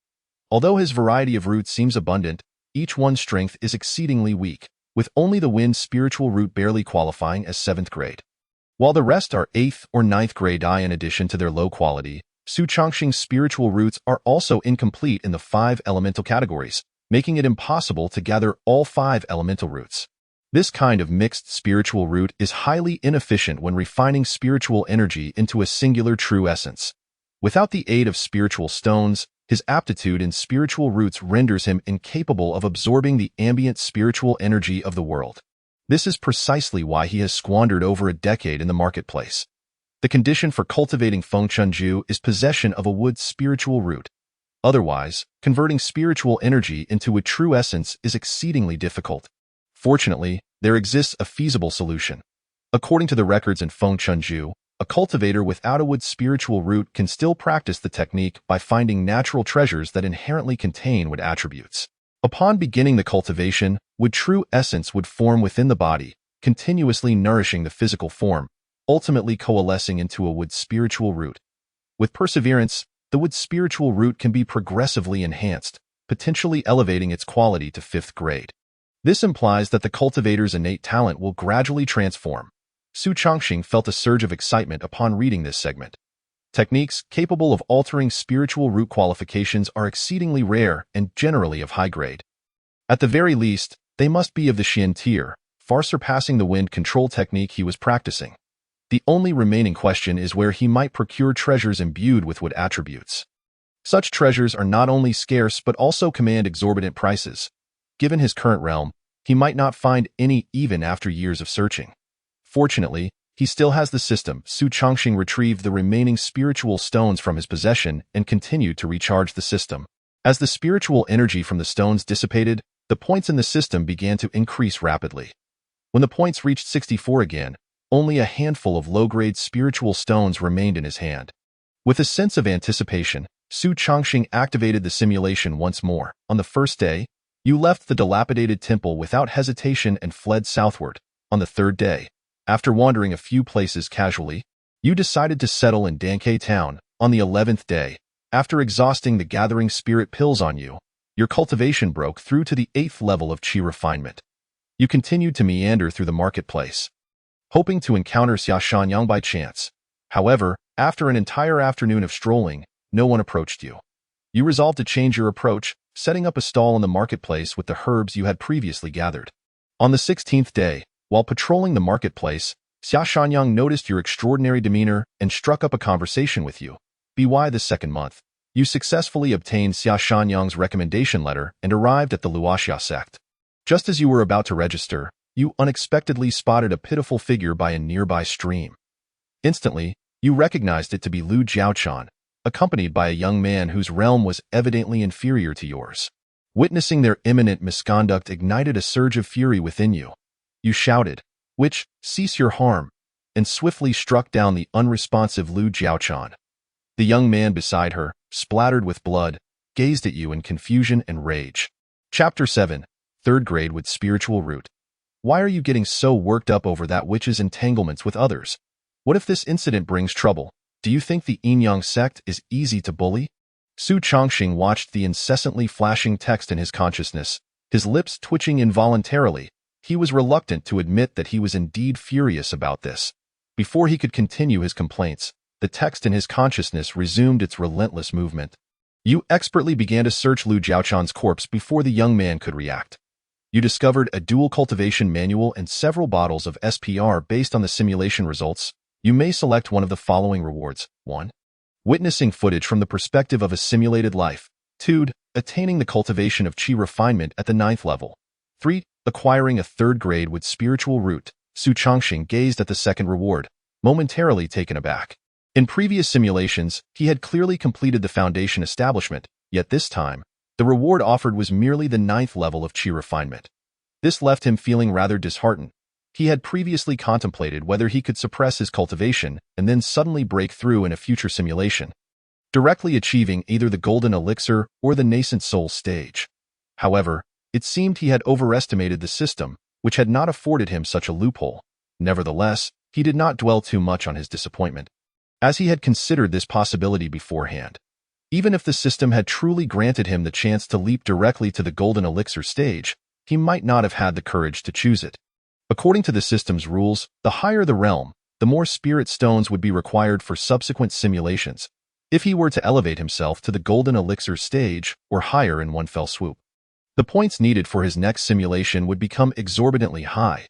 Although his variety of roots seems abundant, each one's strength is exceedingly weak, with only the wind spiritual root barely qualifying as 7th grade. While the rest are 8th or 9th grade. In addition to their low quality, Su Changxing's spiritual roots are also incomplete in the 5 elemental categories, making it impossible to gather all 5 elemental roots. This kind of mixed spiritual root is highly inefficient when refining spiritual energy into a singular true essence. Without the aid of spiritual stones, his aptitude in spiritual roots renders him incapable of absorbing the ambient spiritual energy of the world. This is precisely why he has squandered over a decade in the marketplace. The condition for cultivating Fengchun Ju is possession of a wood spiritual root. Otherwise, converting spiritual energy into a true essence is exceedingly difficult. Fortunately, there exists a feasible solution. According to the records in Fengchun Ju, a cultivator without a wood spiritual root can still practice the technique by finding natural treasures that inherently contain wood attributes. Upon beginning the cultivation, wood true essence would form within the body, continuously nourishing the physical form, ultimately coalescing into a wood spiritual root. With perseverance, the wood spiritual root can be progressively enhanced, potentially elevating its quality to 5th grade. This implies that the cultivator's innate talent will gradually transform. Su Changxing felt a surge of excitement upon reading this segment. Techniques capable of altering spiritual root qualifications are exceedingly rare and generally of high grade. At the very least, they must be of the Xian tier, far surpassing the wind control technique he was practicing. The only remaining question is where he might procure treasures imbued with wood attributes. Such treasures are not only scarce but also command exorbitant prices. Given his current realm, he might not find any even after years of searching. Fortunately, he still has the system. Su Changxing retrieved the remaining spiritual stones from his possession and continued to recharge the system. As the spiritual energy from the stones dissipated, the points in the system began to increase rapidly. When the points reached 64 again, only a handful of low-grade spiritual stones remained in his hand. With a sense of anticipation, Su Changxing activated the simulation once more. On the first day, you left the dilapidated temple without hesitation and fled southward. On the third day, after wandering a few places casually, you decided to settle in Dankei town. On the 11th day, after exhausting the gathering spirit pills on you, your cultivation broke through to the 8th level of qi refinement. You continued to meander through the marketplace, hoping to encounter Xia Shanyang by chance. However, after an entire afternoon of strolling, no one approached you. You resolved to change your approach, setting up a stall in the marketplace with the herbs you had previously gathered. On the 16th day, while patrolling the marketplace, Xia Shanyang noticed your extraordinary demeanor and struck up a conversation with you. By the second month, you successfully obtained Xia Shanyang's recommendation letter and arrived at the Luoxia sect. Just as you were about to register, you unexpectedly spotted a pitiful figure by a nearby stream. Instantly, you recognized it to be Lu Jiaochan, accompanied by a young man whose realm was evidently inferior to yours. Witnessing their imminent misconduct ignited a surge of fury within you. You shouted, "Witch, cease your harm," and swiftly struck down the unresponsive Lu Jiaochan. The young man beside her, splattered with blood, gazed at you in confusion and rage. Chapter 7. Third Grade with Spiritual Root. Why are you getting so worked up over that witch's entanglements with others? What if this incident brings trouble? Do you think the Yin-Yang sect is easy to bully? Su Changxing watched the incessantly flashing text in his consciousness, his lips twitching involuntarily. He was reluctant to admit that he was indeed furious about this. Before he could continue his complaints, the text in his consciousness resumed its relentless movement. You expertly began to search Lu Jiaochan's corpse before the young man could react. You discovered a dual cultivation manual and several bottles of SPR based on the simulation results. You may select one of the following rewards. 1. Witnessing footage from the perspective of a simulated life. 2. Attaining the cultivation of qi refinement at the 9th level. 3. Acquiring a third grade with spiritual root. Su Changxing gazed at the second reward, momentarily taken aback. In previous simulations, he had clearly completed the foundation establishment, yet this time, the reward offered was merely the 9th level of qi refinement. This left him feeling rather disheartened. He had previously contemplated whether he could suppress his cultivation and then suddenly break through in a future simulation, directly achieving either the golden elixir or the nascent soul stage. However, it seemed he had overestimated the system, which had not afforded him such a loophole. Nevertheless, he did not dwell too much on his disappointment, as he had considered this possibility beforehand. Even if the system had truly granted him the chance to leap directly to the golden elixir stage, he might not have had the courage to choose it. According to the system's rules, the higher the realm, the more spirit stones would be required for subsequent simulations, if he were to elevate himself to the golden elixir stage or higher in one fell swoop. The points needed for his next simulation would become exorbitantly high.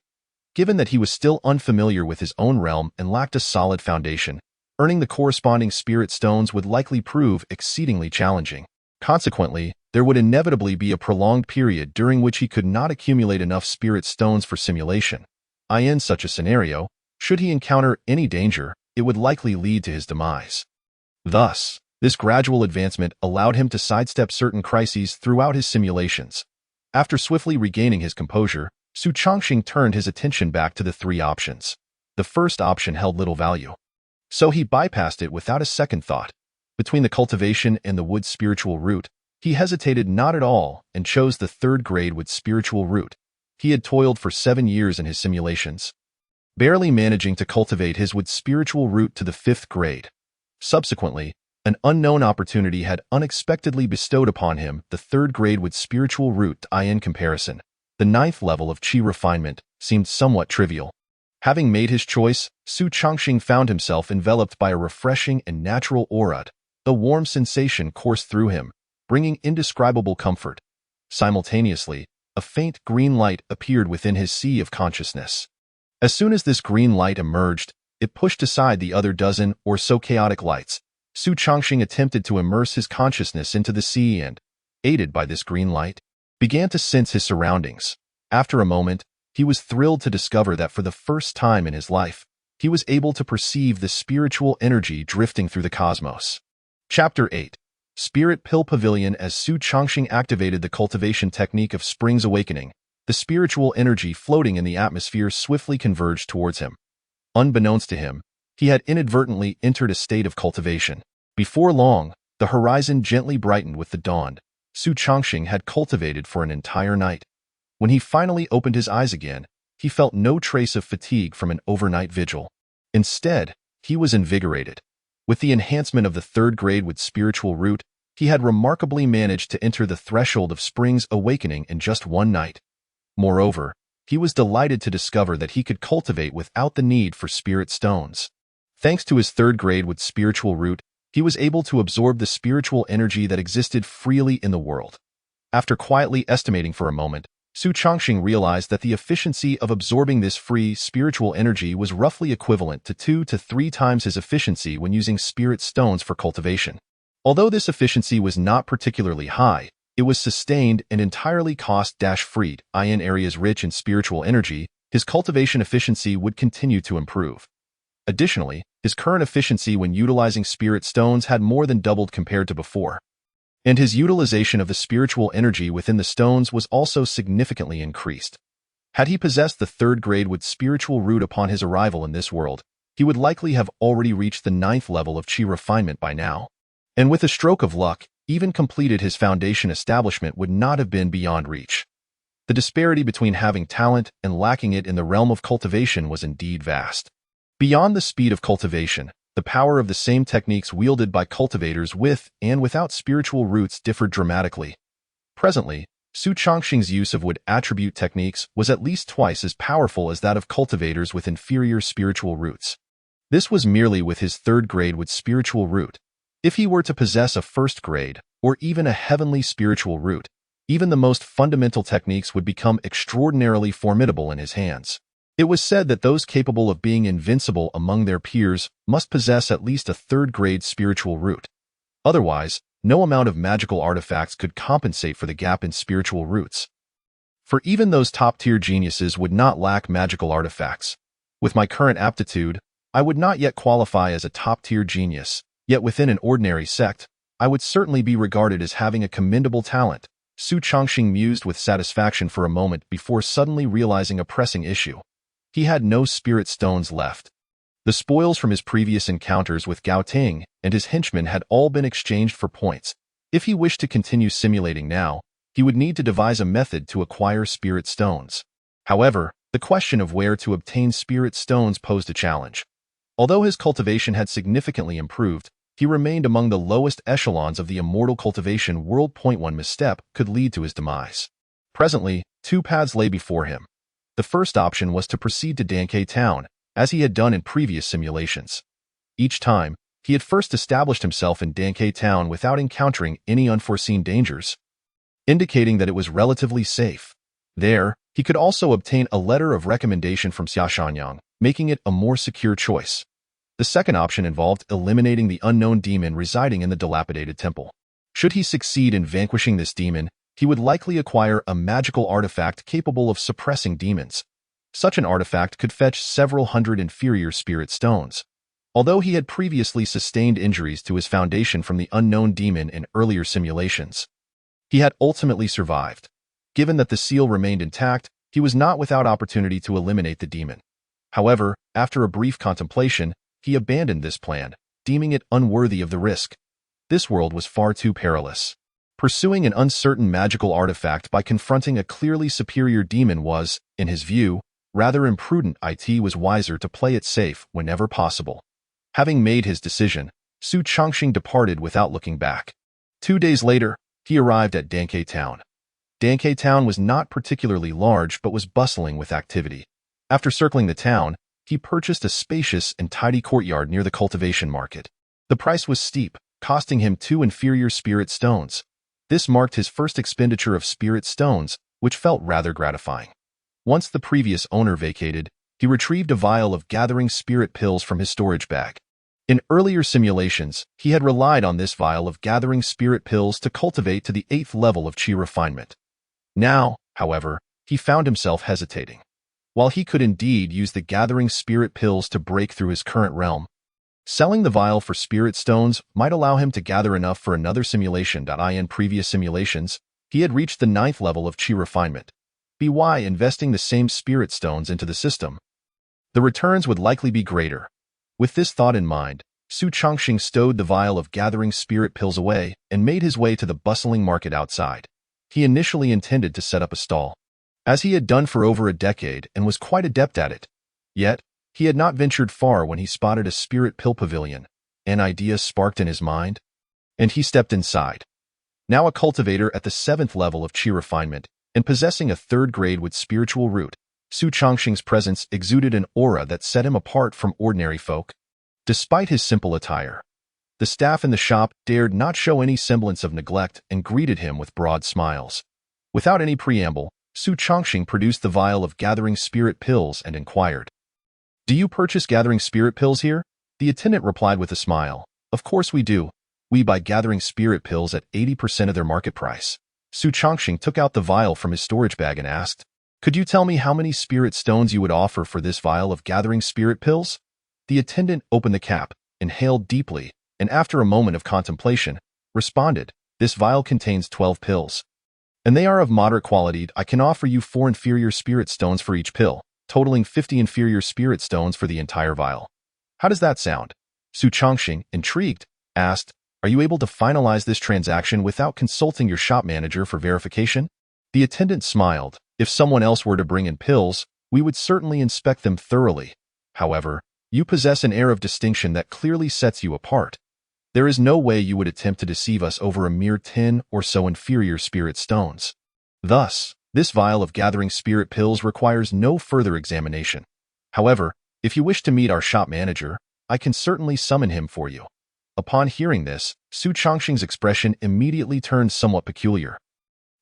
Given that he was still unfamiliar with his own realm and lacked a solid foundation, earning the corresponding spirit stones would likely prove exceedingly challenging. Consequently, there would inevitably be a prolonged period during which he could not accumulate enough spirit stones for simulation. In such a scenario, should he encounter any danger, it would likely lead to his demise. Thus, this gradual advancement allowed him to sidestep certain crises throughout his simulations. After swiftly regaining his composure, Su Changxing turned his attention back to the three options. The first option held little value, so he bypassed it without a second thought. Between the cultivation and the wood spiritual root, he hesitated not at all and chose the third grade with spiritual root. He had toiled for 7 years in his simulations, barely managing to cultivate his wood spiritual root to the 5th grade. Subsequently, an unknown opportunity had unexpectedly bestowed upon him the third grade with spiritual root. In comparison, the 9th level of qi refinement seemed somewhat trivial. Having made his choice, Su Changxing found himself enveloped by a refreshing and natural aura. A warm sensation coursed through him, bringing indescribable comfort. Simultaneously, a faint green light appeared within his sea of consciousness. As soon as this green light emerged, it pushed aside the other dozen or so chaotic lights. Su Changxing attempted to immerse his consciousness into the sea and, aided by this green light, began to sense his surroundings. After a moment, he was thrilled to discover that for the first time in his life, he was able to perceive the spiritual energy drifting through the cosmos. Chapter 8. Spirit Pill Pavilion. As Su Changxing activated the cultivation technique of Spring's Awakening, the spiritual energy floating in the atmosphere swiftly converged towards him. Unbeknownst to him, he had inadvertently entered a state of cultivation. Before long, the horizon gently brightened with the dawn. Su Chongqing had cultivated for an entire night. When he finally opened his eyes again, he felt no trace of fatigue from an overnight vigil. Instead, he was invigorated. With the enhancement of the third grade with spiritual root, he had remarkably managed to enter the threshold of spring's awakening in just one night. Moreover, he was delighted to discover that he could cultivate without the need for spirit stones. Thanks to his third grade with spiritual root, he was able to absorb the spiritual energy that existed freely in the world. After quietly estimating for a moment, Su Chongqing realized that the efficiency of absorbing this free spiritual energy was roughly equivalent to 2 to 3 times his efficiency when using spirit stones for cultivation. Although this efficiency was not particularly high, it was sustained and entirely cost-free. In areas rich in spiritual energy, his cultivation efficiency would continue to improve. Additionally, his current efficiency when utilizing spirit stones had more than doubled compared to before. And his utilization of the spiritual energy within the stones was also significantly increased. Had he possessed the third grade with spiritual root upon his arrival in this world, he would likely have already reached the 9th level of chi refinement by now. And with a stroke of luck, even completed his foundation establishment would not have been beyond reach. The disparity between having talent and lacking it in the realm of cultivation was indeed vast. Beyond the speed of cultivation, the power of the same techniques wielded by cultivators with and without spiritual roots differed dramatically. Presently, Su Chongqing's use of wood attribute techniques was at least twice as powerful as that of cultivators with inferior spiritual roots. This was merely with his third grade with spiritual root. If he were to possess a first grade, or even a heavenly spiritual root, even the most fundamental techniques would become extraordinarily formidable in his hands. It was said that those capable of being invincible among their peers must possess at least a third-grade spiritual root. Otherwise, no amount of magical artifacts could compensate for the gap in spiritual roots. For even those top-tier geniuses would not lack magical artifacts. With my current aptitude, I would not yet qualify as a top-tier genius, yet within an ordinary sect, I would certainly be regarded as having a commendable talent. Su Chongqing mused with satisfaction for a moment before suddenly realizing a pressing issue. He had no spirit stones left. The spoils from his previous encounters with Gao Ting and his henchmen had all been exchanged for points. If he wished to continue simulating now, he would need to devise a method to acquire spirit stones. However, the question of where to obtain spirit stones posed a challenge. Although his cultivation had significantly improved, he remained among the lowest echelons of the immortal cultivation world. One misstep could lead to his demise. Presently, 2 paths lay before him. The first option was to proceed to Dankei Town, as he had done in previous simulations. Each time, he had first established himself in Dankei Town without encountering any unforeseen dangers, indicating that it was relatively safe. There, he could also obtain a letter of recommendation from Xia Shanyang, making it a more secure choice. The second option involved eliminating the unknown demon residing in the dilapidated temple. Should he succeed in vanquishing this demon, he would likely acquire a magical artifact capable of suppressing demons. Such an artifact could fetch several hundred inferior spirit stones. Although he had previously sustained injuries to his foundation from the unknown demon in earlier simulations, he had ultimately survived. Given that the seal remained intact, he was not without opportunity to eliminate the demon. However, after a brief contemplation, he abandoned this plan, deeming it unworthy of the risk. This world was far too perilous. Pursuing an uncertain magical artifact by confronting a clearly superior demon was, in his view, rather imprudent. It was wiser to play it safe whenever possible. Having made his decision, Su Chongqing departed without looking back. 2 days later, he arrived at Dankei Town. Dankei Town was not particularly large but was bustling with activity. After circling the town, he purchased a spacious and tidy courtyard near the cultivation market. The price was steep, costing him 2 inferior spirit stones. This marked his first expenditure of spirit stones, which felt rather gratifying. Once the previous owner vacated, he retrieved a vial of gathering spirit pills from his storage bag. In earlier simulations, he had relied on this vial of gathering spirit pills to cultivate to the 8th level of chi refinement. Now, however, he found himself hesitating. While he could indeed use the gathering spirit pills to break through his current realm, selling the vial for spirit stones might allow him to gather enough for another simulation. In previous simulations, he had reached the 9th level of chi refinement. By investing the same spirit stones into the system, The returns would likely be greater. With this thought in mind, Su Chongqing stowed the vial of gathering spirit pills away and made his way to the bustling market outside. He initially intended to set up a stall, as he had done for over a decade and was quite adept at it. Yet, he had not ventured far when he spotted a spirit pill pavilion. An idea sparked in his mind, and he stepped inside. Now a cultivator at the 7th level of Qi refinement and possessing a 3rd grade with spiritual root, Su Chongqing's presence exuded an aura that set him apart from ordinary folk. Despite his simple attire, the staff in the shop dared not show any semblance of neglect and greeted him with broad smiles. Without any preamble, Su Chongqing produced the vial of gathering spirit pills and inquired, "Do you purchase gathering spirit pills here?" The attendant replied with a smile, "Of course we do. We buy gathering spirit pills at 80% of their market price." Su Chongqing took out the vial from his storage bag and asked, "Could you tell me how many spirit stones you would offer for this vial of gathering spirit pills?" The attendant opened the cap, inhaled deeply, and after a moment of contemplation, responded, "This vial contains 12 pills, and they are of moderate quality. I can offer you 4 inferior spirit stones for each pill, totaling 50 inferior spirit stones for the entire vial. How does that sound?" Su Chongqing, intrigued, asked, "Are you able to finalize this transaction without consulting your shop manager for verification?" The attendant smiled. "If someone else were to bring in pills, we would certainly inspect them thoroughly. However, you possess an air of distinction that clearly sets you apart. There is no way you would attempt to deceive us over a mere 10 or so inferior spirit stones. Thus, this vial of gathering spirit pills requires no further examination. However, if you wish to meet our shop manager, I can certainly summon him for you." Upon hearing this, Su Chongqing's expression immediately turned somewhat peculiar.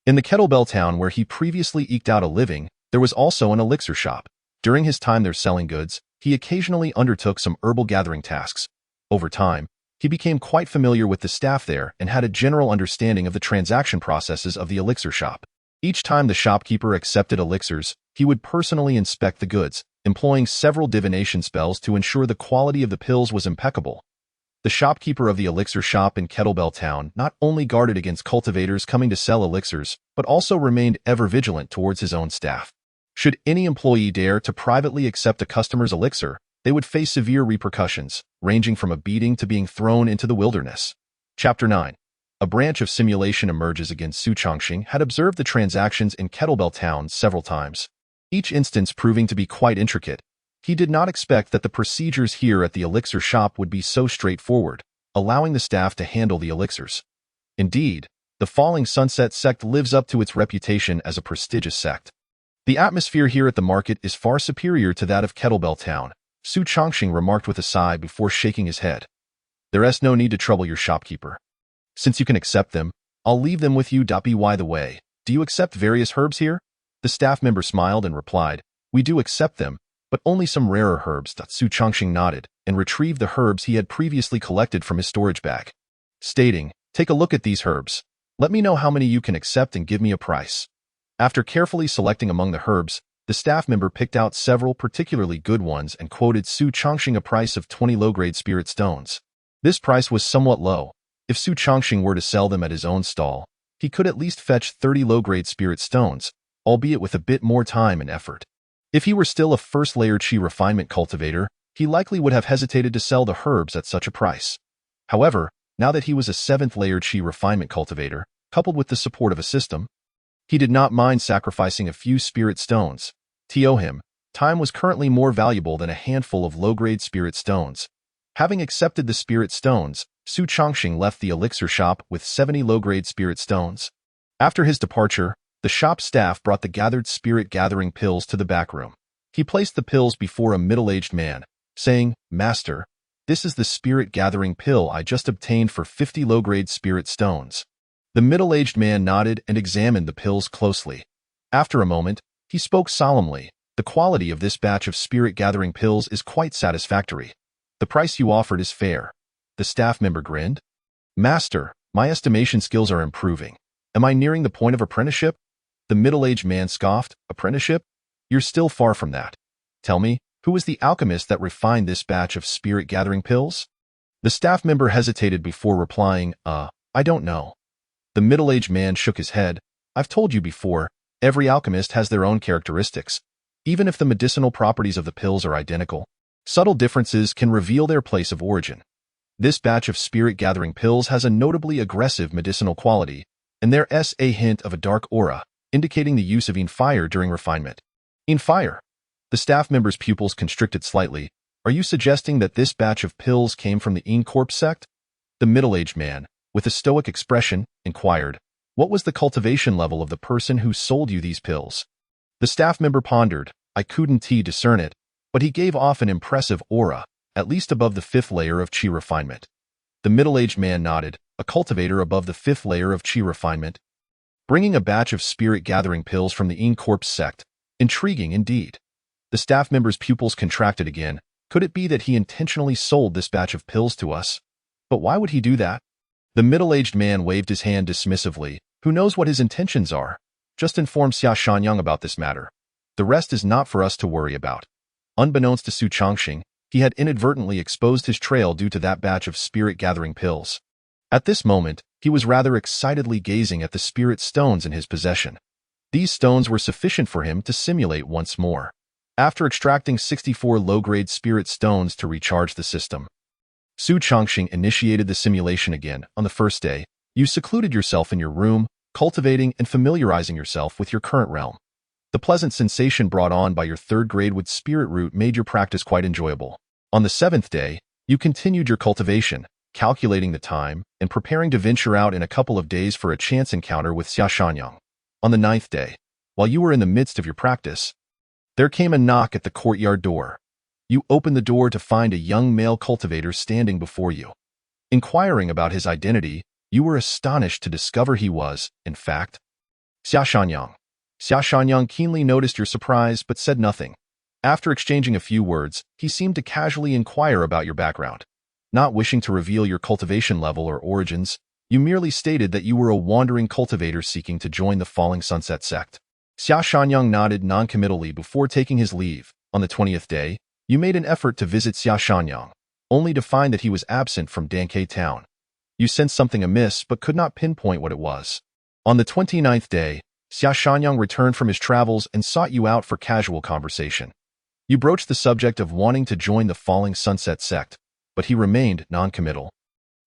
In the Kettlebell town where he previously eked out a living, there was also an elixir shop. During his time there selling goods, he occasionally undertook some herbal gathering tasks. Over time, he became quite familiar with the staff there and had a general understanding of the transaction processes of the elixir shop. Each time the shopkeeper accepted elixirs, he would personally inspect the goods, employing several divination spells to ensure the quality of the pills was impeccable. The shopkeeper of the elixir shop in Kettlebell Town not only guarded against cultivators coming to sell elixirs, but also remained ever vigilant towards his own staff. Should any employee dare to privately accept a customer's elixir, they would face severe repercussions, ranging from a beating to being thrown into the wilderness. Chapter 9. A branch of simulation emerges against Su Chongqing had observed the transactions in Kettlebell Town several times, each instance proving to be quite intricate. He did not expect that the procedures here at the elixir shop would be so straightforward, allowing the staff to handle the elixirs. Indeed, the Falling Sunset sect lives up to its reputation as a prestigious sect. The atmosphere here at the market is far superior to that of Kettlebell Town, Su Chongqing remarked with a sigh before shaking his head. "There's no need to trouble your shopkeeper. Since you can accept them, I'll leave them with you. By the way, do you accept various herbs here?" The staff member smiled and replied, "We do accept them, but only some rarer herbs." Su Chongqing nodded and retrieved the herbs he had previously collected from his storage bag, stating, "Take a look at these herbs. Let me know how many you can accept and give me a price." After carefully selecting among the herbs, the staff member picked out several particularly good ones and quoted Su Chongqing a price of 20 low-grade spirit stones. This price was somewhat low. If Su Chongqing were to sell them at his own stall, he could at least fetch 30 low-grade spirit stones, albeit with a bit more time and effort. If he were still a first-layer Qi refinement cultivator, he likely would have hesitated to sell the herbs at such a price. However, now that he was a 7th-layer Qi refinement cultivator, coupled with the support of a system, he did not mind sacrificing a few spirit stones. To him, time was currently more valuable than a handful of low-grade spirit stones. Having accepted the spirit stones, Su Chongqing left the elixir shop with 70 low-grade spirit stones. After his departure, the shop staff brought the gathered spirit gathering pills to the back room. He placed the pills before a middle-aged man, saying, "Master, this is the spirit gathering pill I just obtained for 50 low-grade spirit stones." The middle-aged man nodded and examined the pills closely. After a moment, he spoke solemnly, "The quality of this batch of spirit-gathering pills is quite satisfactory. The price you offered is fair." The staff member grinned. "Master, my estimation skills are improving. Am I nearing the point of apprenticeship?" The middle-aged man scoffed. "Apprenticeship? You're still far from that. Tell me, who was the alchemist that refined this batch of spirit-gathering pills?" The staff member hesitated before replying, I don't know." The middle-aged man shook his head. "I've told you before, every alchemist has their own characteristics. Even if the medicinal properties of the pills are identical, subtle differences can reveal their place of origin. This batch of spirit-gathering pills has a notably aggressive medicinal quality, and there's a hint of a dark aura, indicating the use of fire during refinement. Fire. The staff member's pupils constricted slightly. Are you suggesting that this batch of pills came from the Immortal sect? The middle-aged man, with a stoic expression, inquired, what was the cultivation level of the person who sold you these pills? The staff member pondered. I couldn't discern it, but he gave off an impressive aura, at least above the 5th layer of chi refinement. The middle-aged man nodded, a cultivator above the 5th layer of chi refinement. Bringing a batch of spirit-gathering pills from the Immortal sect. Intriguing indeed. The staff member's pupils contracted again. Could it be that he intentionally sold this batch of pills to us? But why would he do that? The middle-aged man waved his hand dismissively. Who knows what his intentions are? Just inform Xia Shanyang about this matter. The rest is not for us to worry about. Unbeknownst to Su Changxing, he had inadvertently exposed his trail due to that batch of spirit-gathering pills. At this moment, he was rather excitedly gazing at the spirit stones in his possession. These stones were sufficient for him to simulate once more. After extracting 64 low-grade spirit stones to recharge the system, Su Changxing initiated the simulation again. On the first day, you secluded yourself in your room, cultivating and familiarizing yourself with your current realm. The pleasant sensation brought on by your 3rd grade wood spirit root made your practice quite enjoyable. On the 7th day, you continued your cultivation, calculating the time and preparing to venture out in a couple of days for a chance encounter with Xia Shanyang. On the 9th day, while you were in the midst of your practice, there came a knock at the courtyard door. You opened the door to find a young male cultivator standing before you. Inquiring about his identity, you were astonished to discover he was, in fact, Xia Shanyang. Xia Shanyang keenly noticed your surprise but said nothing. After exchanging a few words, he seemed to casually inquire about your background. Not wishing to reveal your cultivation level or origins, you merely stated that you were a wandering cultivator seeking to join the Falling Sunset sect. Xia Shanyang nodded noncommittally before taking his leave. On the 20th day, you made an effort to visit Xia Shanyang, only to find that he was absent from Dankei town. You sensed something amiss but could not pinpoint what it was. On the 29th day, Xia Shanyang returned from his travels and sought you out for casual conversation. You broached the subject of wanting to join the Falling Sunset sect, but he remained noncommittal.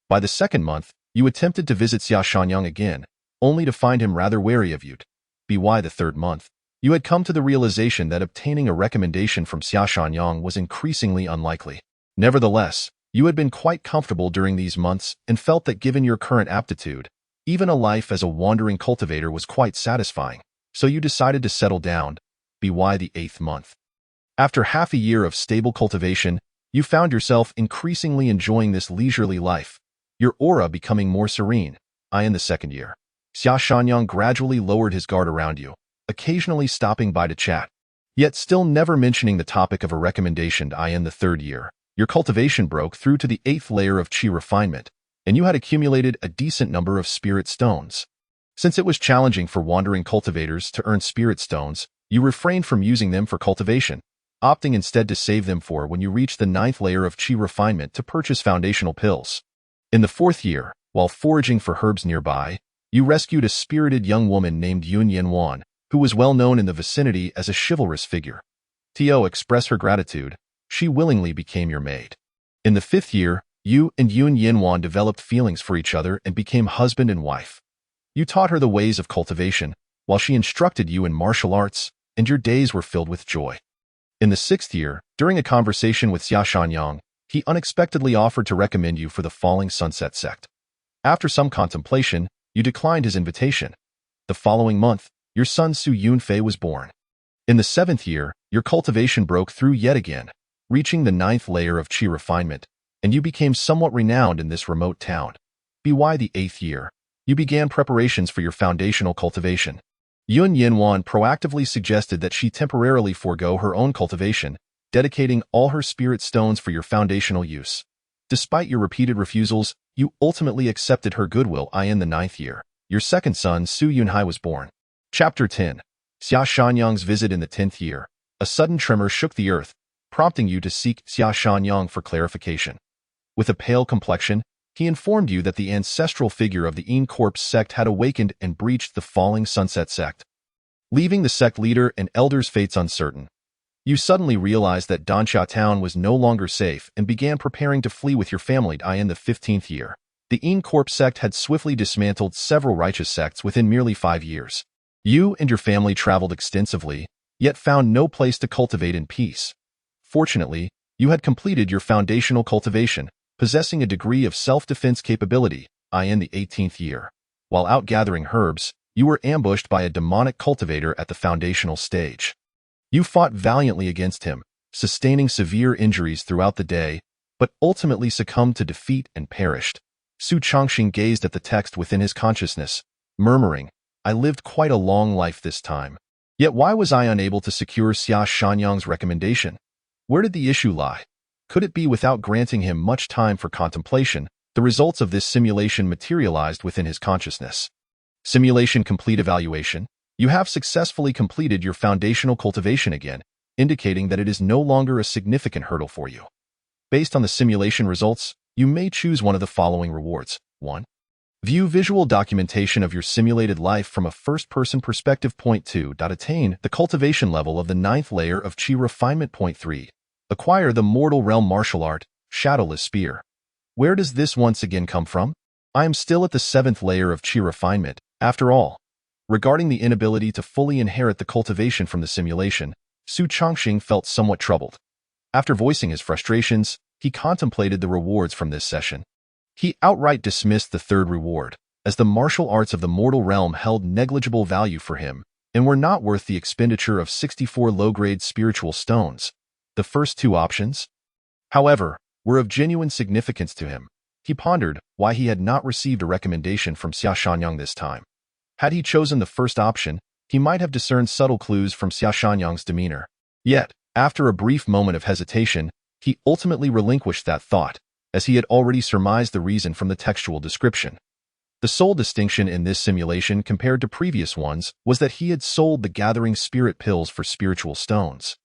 By the 2nd month, you attempted to visit Xia Shanyang again, only to find him rather wary of you. By the 3rd month, you had come to the realization that obtaining a recommendation from Xia Shanyang was increasingly unlikely. Nevertheless, you had been quite comfortable during these months and felt that given your current aptitude, even a life as a wandering cultivator was quite satisfying, so you decided to settle down. By the 8th month, after half a year of stable cultivation, you found yourself increasingly enjoying this leisurely life, your aura becoming more serene. In the 2nd year, Xia Shanyang gradually lowered his guard around you, occasionally stopping by to chat, yet still never mentioning the topic of a recommendation. In the 3rd year, your cultivation broke through to the 8th layer of chi refinement, and you had accumulated a decent number of spirit stones. Since it was challenging for wandering cultivators to earn spirit stones, you refrained from using them for cultivation, opting instead to save them for when you reach the 9th layer of chi refinement to purchase foundational pills. In the 4th year, while foraging for herbs nearby, you rescued a spirited young woman named Yun Yanwan, who was well known in the vicinity as a chivalrous figure. To express her gratitude, she willingly became your maid. In the 5th year, you and Yun Yanwan developed feelings for each other and became husband and wife. You taught her the ways of cultivation, while she instructed you in martial arts, and your days were filled with joy. In the 6th year, during a conversation with Xia Shanyang, he unexpectedly offered to recommend you for the Falling Sunset sect. After some contemplation, you declined his invitation. The following month, your son Su Yunfei was born. In the 7th year, your cultivation broke through yet again, reaching the 9th layer of chi refinement, and you became somewhat renowned in this remote town. By the 8th year, you began preparations for your foundational cultivation. Yun Yanwan proactively suggested that she temporarily forego her own cultivation, dedicating all her spirit stones for your foundational use. Despite your repeated refusals, you ultimately accepted her goodwill. In the 9th year, your second son Su Yunhai was born. Chapter 10. Xia Shanyang's visit. In the 10th year, a sudden tremor shook the earth, prompting you to seek Xia Shanyang for clarification. With a pale complexion, he informed you that the ancestral figure of the Immortal sect had awakened and breached the Falling Sunset sect. Leaving the sect leader and elders' fates uncertain, You suddenly realized that Danxia town was no longer safe and began preparing to flee with your family in the 15th year. The Een Corp sect had swiftly dismantled several righteous sects within merely 5 years. You and your family traveled extensively, yet found no place to cultivate in peace. Fortunately, you had completed your foundational cultivation, possessing a degree of self-defense capability, in the 18th year. While out gathering herbs, you were ambushed by a demonic cultivator at the foundational stage. You fought valiantly against him, sustaining severe injuries throughout the day, but ultimately succumbed to defeat and perished. Su Changxing gazed at the text within his consciousness, murmuring, "I lived quite a long life this time. Yet why was I unable to secure Xia Shanyang's recommendation? Where did the issue lie? Could it be without granting him much time for contemplation, the results of this simulation materialized within his consciousness? Simulation complete evaluation. You have successfully completed your foundational cultivation again, indicating that it is no longer a significant hurdle for you. Based on the simulation results, you may choose one of the following rewards. 1. View visual documentation of your simulated life from a first-person perspective. 2. Attain the cultivation level of the 9th layer of Qi refinement. 3. Acquire the mortal realm martial art, Shadowless Spear. Where does this once again come from? I am still at the 7th layer of Qi refinement, after all. Regarding the inability to fully inherit the cultivation from the simulation, Su Changxing felt somewhat troubled. After voicing his frustrations, he contemplated the rewards from this session. He outright dismissed the third reward, as the martial arts of the mortal realm held negligible value for him and were not worth the expenditure of 64 low-grade spiritual stones. The first two options, however, were of genuine significance to him. He pondered why he had not received a recommendation from Xia Shanyang this time. Had he chosen the first option, he might have discerned subtle clues from Xia Shanyang's demeanor. Yet, after a brief moment of hesitation, he ultimately relinquished that thought, as he had already surmised the reason from the textual description. The sole distinction in this simulation compared to previous ones was that he had sold the gathering spirit pills for spiritual stones.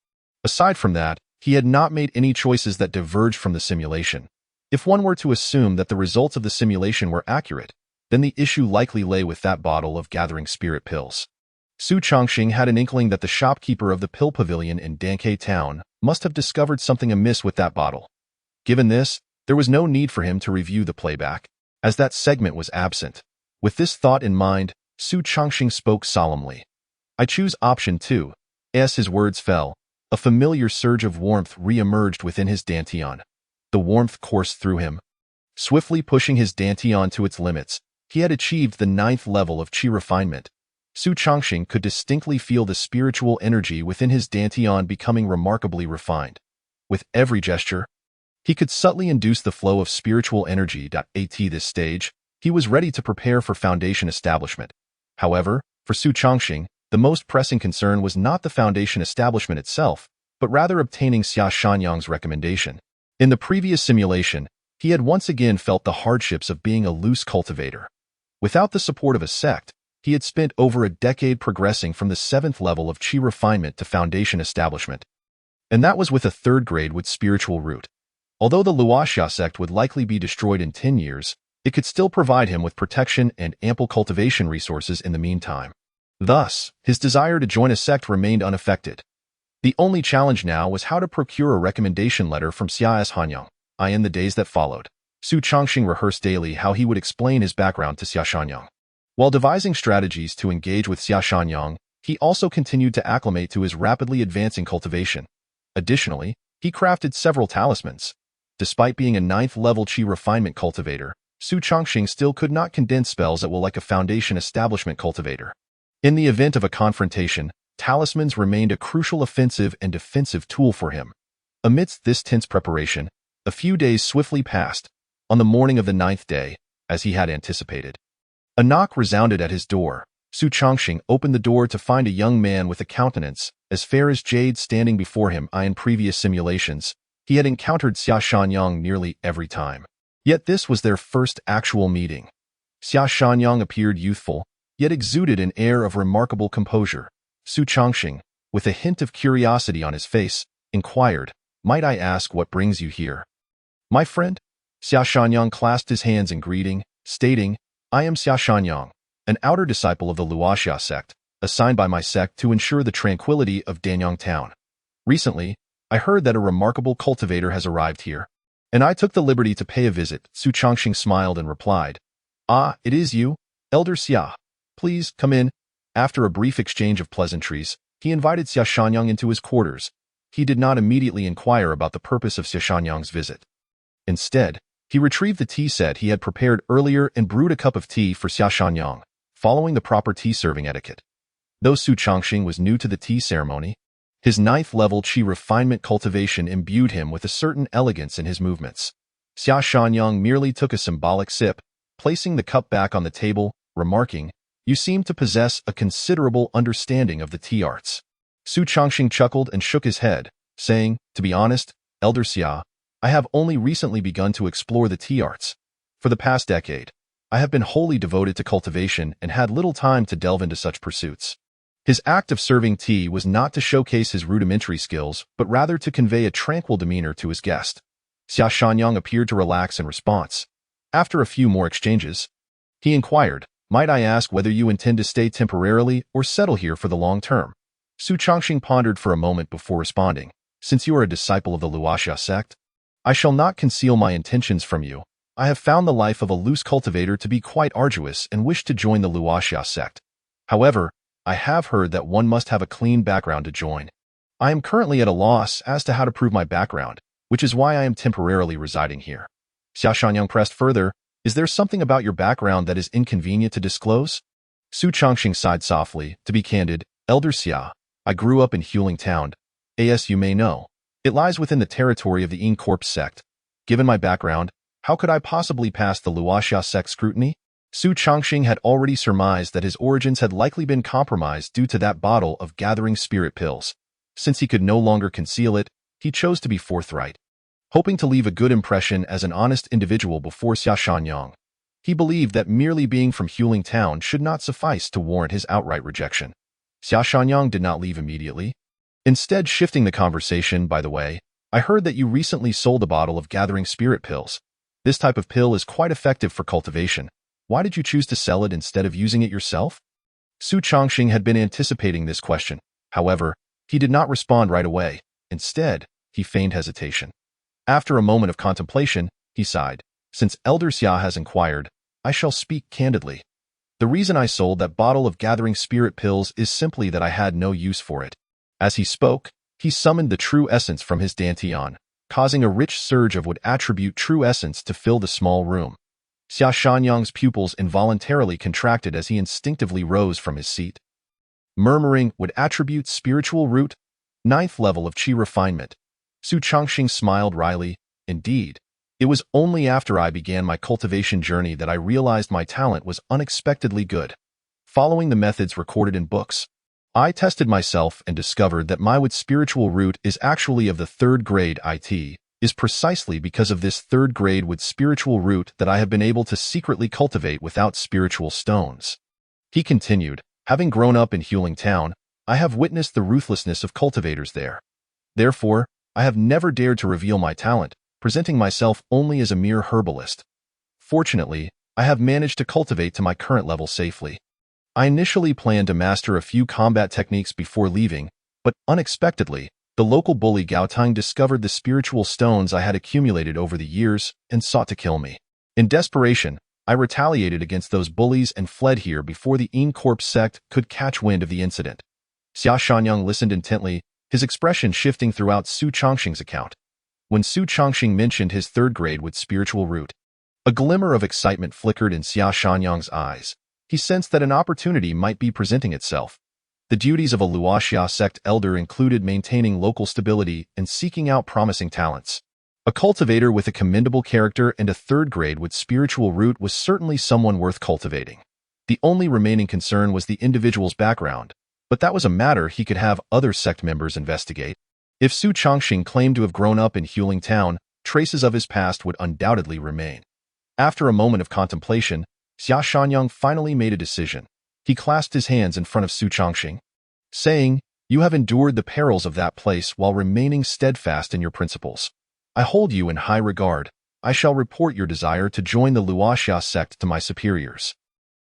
Aside from that, he had not made any choices that diverged from the simulation. If one were to assume that the results of the simulation were accurate, then the issue likely lay with that bottle of gathering spirit pills. Su Changxing had an inkling that the shopkeeper of the pill pavilion in Danke town must have discovered something amiss with that bottle. Given this, there was no need for him to review the playback, as that segment was absent. With this thought in mind, Su Changxing spoke solemnly. I choose option 2. As his words fell, a familiar surge of warmth re-emerged within his dantian. The warmth coursed through him. Swiftly pushing his dantian to its limits, he had achieved the 9th level of Qi refinement. Su Changxing could distinctly feel the spiritual energy within his dantian becoming remarkably refined. With every gesture, he could subtly induce the flow of spiritual energy. At this stage, he was ready to prepare for foundation establishment. However, for Su Changxing, the most pressing concern was not the foundation establishment itself, but rather obtaining Xia Shanyang's recommendation. In the previous simulation, he had once again felt the hardships of being a loose cultivator. Without the support of a sect, he had spent over a decade progressing from the 7th level of Qi refinement to foundation establishment. And that was with a 3rd grade with spiritual root. Although the Luoxia sect would likely be destroyed in 10 years, it could still provide him with protection and ample cultivation resources in the meantime. Thus, his desire to join a sect remained unaffected. The only challenge now was how to procure a recommendation letter from Xia Shanyang. In the days that followed, Su Changxing rehearsed daily how he would explain his background to Xia Shanyang. While devising strategies to engage with Xia Shanyang, he also continued to acclimate to his rapidly advancing cultivation. Additionally, he crafted several talismans. Despite being a 9th level Qi refinement cultivator, Su Changxing still could not condense spells at will like a foundation establishment cultivator. In the event of a confrontation, talismans remained a crucial offensive and defensive tool for him. Amidst this tense preparation, a few days swiftly passed. On the morning of the 9th day, as he had anticipated, a knock resounded at his door. Su Changxing opened the door to find a young man with a countenance as fair as jade standing before him. In previous simulations, he had encountered Xia Shanyang nearly every time. Yet this was their first actual meeting. Xia Shanyang appeared youthful, yet exuded an air of remarkable composure. Su Changxing, with a hint of curiosity on his face, inquired, "Might I ask what brings you here?" "My friend?" Xia Shanyang clasped his hands in greeting, stating, "I am Xia Shanyang, an outer disciple of the Luoxia sect, assigned by my sect to ensure the tranquility of Danyang town." Recently, I heard that a remarkable cultivator has arrived here, and I took the liberty to pay a visit. Su Chongxing smiled and replied, "Ah, it is you, Elder Xia. Please, come in." After a brief exchange of pleasantries, he invited Xia Shanyang into his quarters. He did not immediately inquire about the purpose of Xia Shanyang's visit. Instead, he retrieved the tea set he had prepared earlier and brewed a cup of tea for Xia Shanyang, following the proper tea-serving etiquette. Though Su Chongxing was new to the tea ceremony, his 9th-level qi refinement cultivation imbued him with a certain elegance in his movements. Xia Shanyang merely took a symbolic sip, placing the cup back on the table, remarking, "You seem to possess a considerable understanding of the tea arts." Su Chongxing chuckled and shook his head, saying, "To be honest, Elder Xia, I have only recently begun to explore the tea arts. For the past decade, I have been wholly devoted to cultivation and had little time to delve into such pursuits." His act of serving tea was not to showcase his rudimentary skills, but rather to convey a tranquil demeanor to his guest. Xia Shanyang appeared to relax in response. After a few more exchanges, he inquired, "Might I ask whether you intend to stay temporarily or settle here for the long term?" Su Chongxing pondered for a moment before responding, "Since you are a disciple of the Luoxia sect, I shall not conceal my intentions from you. I have found the life of a loose cultivator to be quite arduous and wish to join the Luoxia sect. However, I have heard that one must have a clean background to join. I am currently at a loss as to how to prove my background, which is why I am temporarily residing here." Xia Shanyang pressed further, "Is there something about your background that is inconvenient to disclose?" Su Chongxing sighed softly. "To be candid, Elder Xia, I grew up in Huling Town. As you may know, it lies within the territory of the Immortal sect. Given my background, how could I possibly pass the Luoxia sect scrutiny?" Su Chongxing had already surmised that his origins had likely been compromised due to that bottle of gathering spirit pills. Since he could no longer conceal it, he chose to be forthright. Hoping to leave a good impression as an honest individual before Xia Shanyang, he believed that merely being from Huling Town should not suffice to warrant his outright rejection. Xia Shanyang did not leave immediately. Instead, shifting the conversation, "By the way, I heard that you recently sold a bottle of gathering spirit pills. This type of pill is quite effective for cultivation. Why did you choose to sell it instead of using it yourself?" Su Chongxing had been anticipating this question. However, he did not respond right away. Instead, he feigned hesitation. After a moment of contemplation, he sighed. "Since Elder Xia has inquired, I shall speak candidly. The reason I sold that bottle of gathering spirit pills is simply that I had no use for it." As he spoke, he summoned the true essence from his dantian, causing a rich surge of would attribute true essence to fill the small room. Xia Shanyang's pupils involuntarily contracted as he instinctively rose from his seat. Murmuring, "Would attribute spiritual root? 9th level of qi refinement." Su Chongxing smiled wryly. "Indeed, it was only after I began my cultivation journey that I realized my talent was unexpectedly good. Following the methods recorded in books, I tested myself and discovered that my wood spiritual root is actually of the 3rd grade IT. Is precisely because of this 3rd grade with spiritual root that I have been able to secretly cultivate without spiritual stones." He continued, "Having grown up in Huling Town, I have witnessed the ruthlessness of cultivators there. Therefore, I have never dared to reveal my talent, presenting myself only as a mere herbalist. Fortunately, I have managed to cultivate to my current level safely. I initially planned to master a few combat techniques before leaving, but unexpectedly, the local bully Gaotang discovered the spiritual stones I had accumulated over the years and sought to kill me. In desperation, I retaliated against those bullies and fled here before the Immortal sect could catch wind of the incident." Xia Shanyang listened intently, his expression shifting throughout Su Chongxing's account. When Su Chongxing mentioned his 3rd grade with spiritual root, a glimmer of excitement flickered in Xia Shanyang's eyes. He sensed that an opportunity might be presenting itself. The duties of a Luoxia sect elder included maintaining local stability and seeking out promising talents. A cultivator with a commendable character and a 3rd grade with spiritual root was certainly someone worth cultivating. The only remaining concern was the individual's background, but that was a matter he could have other sect members investigate. If Su Chongxing claimed to have grown up in Huling Town, traces of his past would undoubtedly remain. After a moment of contemplation, Xia Shanyang finally made a decision. He clasped his hands in front of Su Chongxing, saying, "You have endured the perils of that place while remaining steadfast in your principles. I hold you in high regard. I shall report your desire to join the Luoxia sect to my superiors.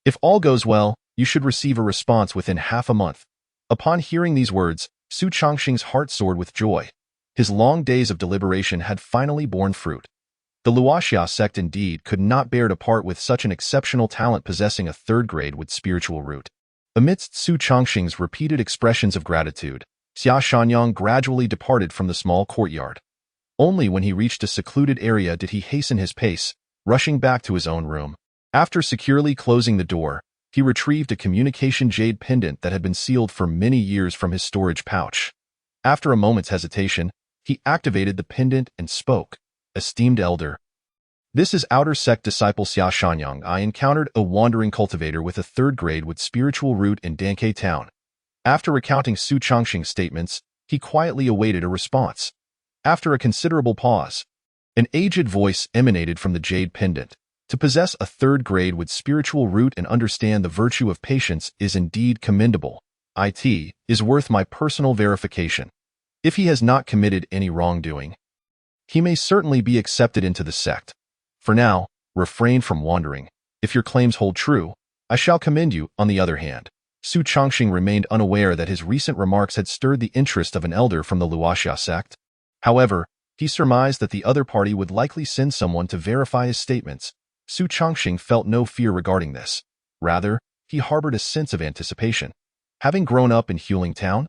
If all goes well, you should receive a response within half a month." Upon hearing these words, Su Chongxing's heart soared with joy. His long days of deliberation had finally borne fruit. The Luoxia sect indeed could not bear to part with such an exceptional talent possessing a third grade with spiritual root. Amidst Su Chongxing's repeated expressions of gratitude, Xia Shanyang gradually departed from the small courtyard. Only when he reached a secluded area did he hasten his pace, rushing back to his own room. After securely closing the door, he retrieved a communication jade pendant that had been sealed for many years from his storage pouch. After a moment's hesitation, he activated the pendant and spoke. Esteemed elder, this is outer sect disciple Xia Shanyang. I encountered a wandering cultivator with a third grade with spiritual root in Dankei town. After recounting Su Chongxing's statements, he quietly awaited a response. After a considerable pause, an aged voice emanated from the jade pendant. To possess a third grade with spiritual root and understand the virtue of patience is indeed commendable. It is worth my personal verification. If he has not committed any wrongdoing, he may certainly be accepted into the sect. For now, refrain from wandering. If your claims hold true, I shall commend you. On the other hand, Su Chongxing remained unaware that his recent remarks had stirred the interest of an elder from the Luoxia sect. However, he surmised that the other party would likely send someone to verify his statements. Su Chongxing felt no fear regarding this. Rather, he harbored a sense of anticipation. Having grown up in Huling Town,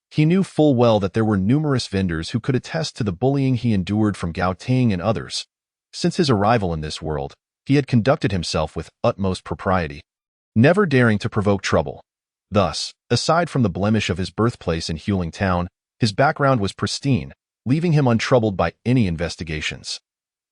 he knew full well that there were numerous vendors who could attest to the bullying he endured from Gao Ting and others. Since his arrival in this world, he had conducted himself with utmost propriety, never daring to provoke trouble. Thus, aside from the blemish of his birthplace in Huling Town, his background was pristine, leaving him untroubled by any investigations.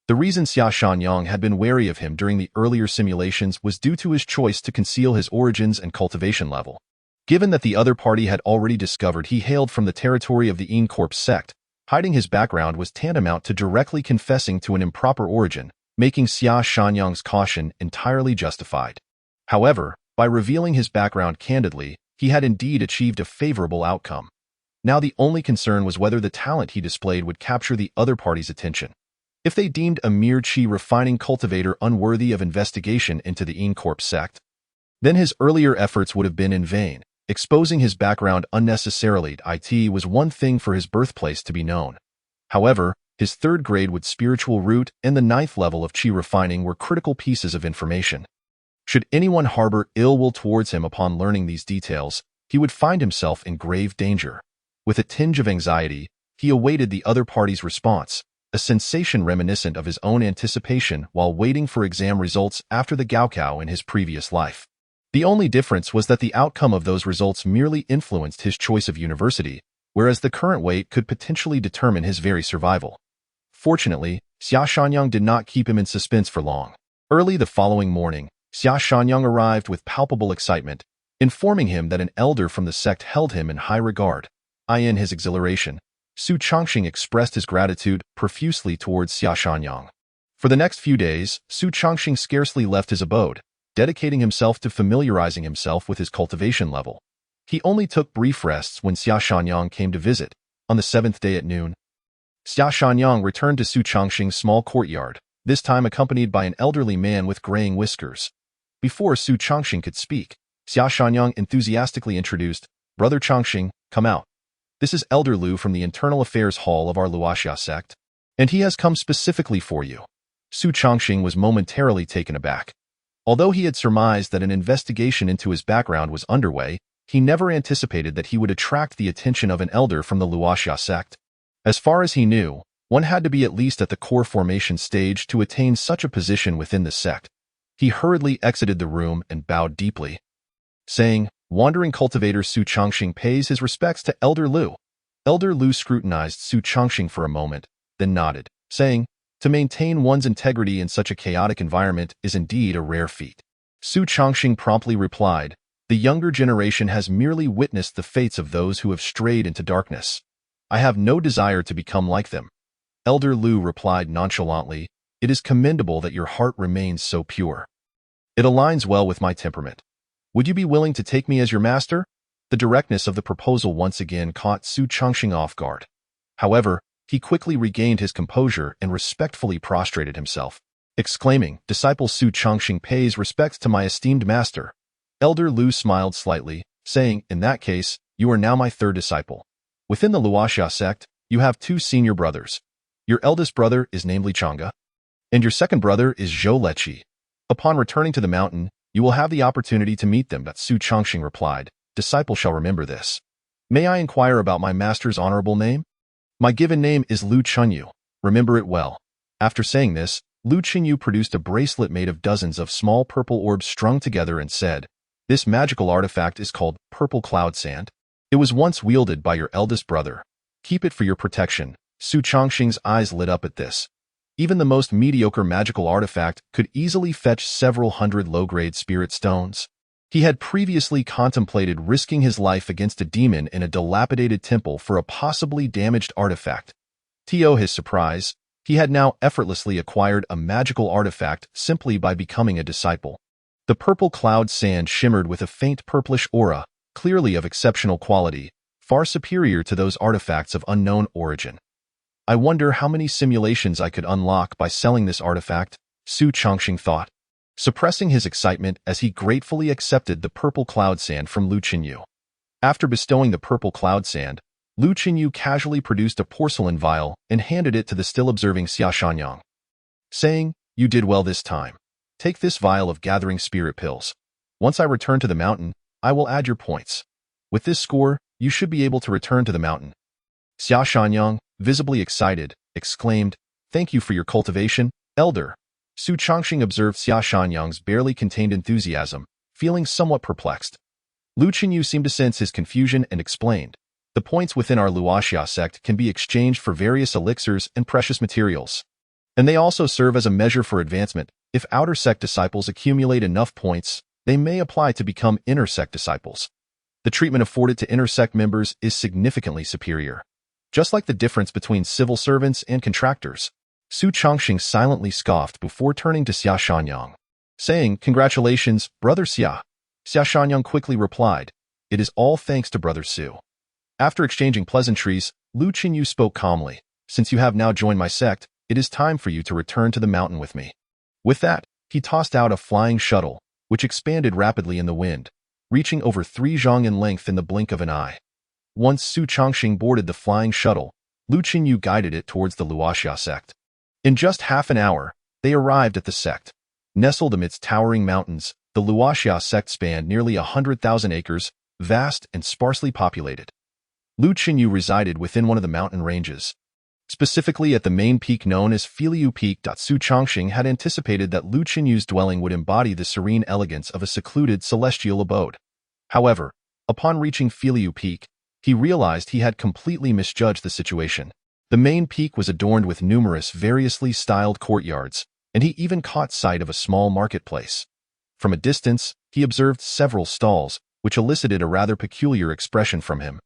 The reason Xia Shanyang had been wary of him during the earlier simulations was due to his choice to conceal his origins and cultivation level. Given that the other party had already discovered he hailed from the territory of the Immortal sect, hiding his background was tantamount to directly confessing to an improper origin, making Xia Shanyang's caution entirely justified. However, by revealing his background candidly, he had indeed achieved a favorable outcome. Now the only concern was whether the talent he displayed would capture the other party's attention. If they deemed a mere chi-refining cultivator unworthy of investigation into the Immortal sect, then his earlier efforts would have been in vain. Exposing his background unnecessarily, it was one thing for his birthplace to be known. However, his third grade with spiritual root and the 9th level of chi refining were critical pieces of information. Should anyone harbor ill will towards him upon learning these details, he would find himself in grave danger. With a tinge of anxiety, he awaited the other party's response, a sensation reminiscent of his own anticipation while waiting for exam results after the Gaokao in his previous life. The only difference was that the outcome of those results merely influenced his choice of university, whereas the current wait could potentially determine his very survival. Fortunately, Xia Shanyang did not keep him in suspense for long. Early the following morning, Xia Shanyang arrived with palpable excitement, informing him that an elder from the sect held him in high regard. In his exhilaration, Su Chongxing expressed his gratitude profusely towards Xia Shanyang. For the next few days, Su Chongxing scarcely left his abode, dedicating himself to familiarizing himself with his cultivation level. He only took brief rests when Xia Shanyang came to visit. On the 7th day at noon, Xia Shanyang returned to Su Chongxing's small courtyard, this time accompanied by an elderly man with graying whiskers. Before Su Chongxing could speak, Xia Shanyang enthusiastically introduced, "Brother Chongxing, come out. This is Elder Lu from the Internal Affairs Hall of our Luoxia sect, and he has come specifically for you." Su Chongxing was momentarily taken aback. Although he had surmised that an investigation into his background was underway, he never anticipated that he would attract the attention of an elder from the Luoxia sect. As far as he knew, one had to be at least at the core formation stage to attain such a position within the sect. He hurriedly exited the room and bowed deeply, saying, "Wandering cultivator Su Chongxing pays his respects to Elder Lu." Elder Lu scrutinized Su Chongxing for a moment, then nodded, saying, "To maintain one's integrity in such a chaotic environment is indeed a rare feat." Su Chongxing promptly replied, "The younger generation has merely witnessed the fates of those who have strayed into darkness. I have no desire to become like them." Elder Lu replied nonchalantly, "It is commendable that your heart remains so pure. It aligns well with my temperament. Would you be willing to take me as your master?" The directness of the proposal once again caught Su Chongxing off guard. However, he quickly regained his composure and respectfully prostrated himself, exclaiming, "Disciple Su Chongxing pays respects to my esteemed master." Elder Lu smiled slightly, saying, "In that case, you are now my third disciple." Within the Luoxia sect, you have two senior brothers. Your eldest brother is namely Chang'e, and your second brother is Zhou Leqi. Upon returning to the mountain, you will have the opportunity to meet them. Su Chongxing replied, disciple shall remember this. May I inquire about my master's honorable name? My given name is Lu Chunyu. Remember it well. After saying this, Lu Chunyu produced a bracelet made of dozens of small purple orbs strung together and said, this magical artifact is called purple cloud sand. It was once wielded by your eldest brother. Keep it for your protection. Su Chongxing's eyes lit up at this. Even the most mediocre magical artifact could easily fetch several hundred low-grade spirit stones. He had previously contemplated risking his life against a demon in a dilapidated temple for a possibly damaged artifact. To his surprise, he had now effortlessly acquired a magical artifact simply by becoming a disciple. The purple cloud sand shimmered with a faint purplish aura, clearly of exceptional quality, far superior to those artifacts of unknown origin. I wonder how many simulations I could unlock by selling this artifact, Su Chongxing thought, suppressing his excitement as he gratefully accepted the purple cloud sand from Lu Chunyu. After bestowing the purple cloud sand, Lu Chunyu casually produced a porcelain vial and handed it to the still-observing Xia Shanyang, saying, you did well this time. Take this vial of gathering spirit pills. Once I return to the mountain, I will add your points. With this score, you should be able to return to the mountain. Xia Shanyang, visibly excited, exclaimed, thank you for your cultivation, elder. Su Chongxing observed Xia Shanyang's barely contained enthusiasm, feeling somewhat perplexed. Lu Chunyu seemed to sense his confusion and explained, the points within our Luoxia sect can be exchanged for various elixirs and precious materials. And they also serve as a measure for advancement. If outer sect disciples accumulate enough points, they may apply to become inner sect disciples. The treatment afforded to inner sect members is significantly superior. Just like the difference between civil servants and contractors, Su Chongxing silently scoffed before turning to Xia Shanyang, saying, congratulations, Brother Xia. Xia Shanyang quickly replied, it is all thanks to Brother Su. After exchanging pleasantries, Lu Chunyu spoke calmly, since you have now joined my sect, it is time for you to return to the mountain with me. With that, he tossed out a flying shuttle, which expanded rapidly in the wind, reaching over 3 zhang in length in the blink of an eye. Once Su Chongxing boarded the flying shuttle, Lu Chunyu guided it towards the Luoxia sect. In just half an hour, they arrived at the sect. Nestled amidst towering mountains, the Luoxia sect spanned nearly 100,000 acres, vast and sparsely populated. Lu Chunyu resided within one of the mountain ranges, specifically at the main peak known as Filiu Peak. Su Chongxing had anticipated that Lu Chunyu's dwelling would embody the serene elegance of a secluded celestial abode. However, upon reaching Filiu Peak, he realized he had completely misjudged the situation. The main peak was adorned with numerous variously styled courtyards, and he even caught sight of a small marketplace. From a distance, he observed several stalls, which elicited a rather peculiar expression from him.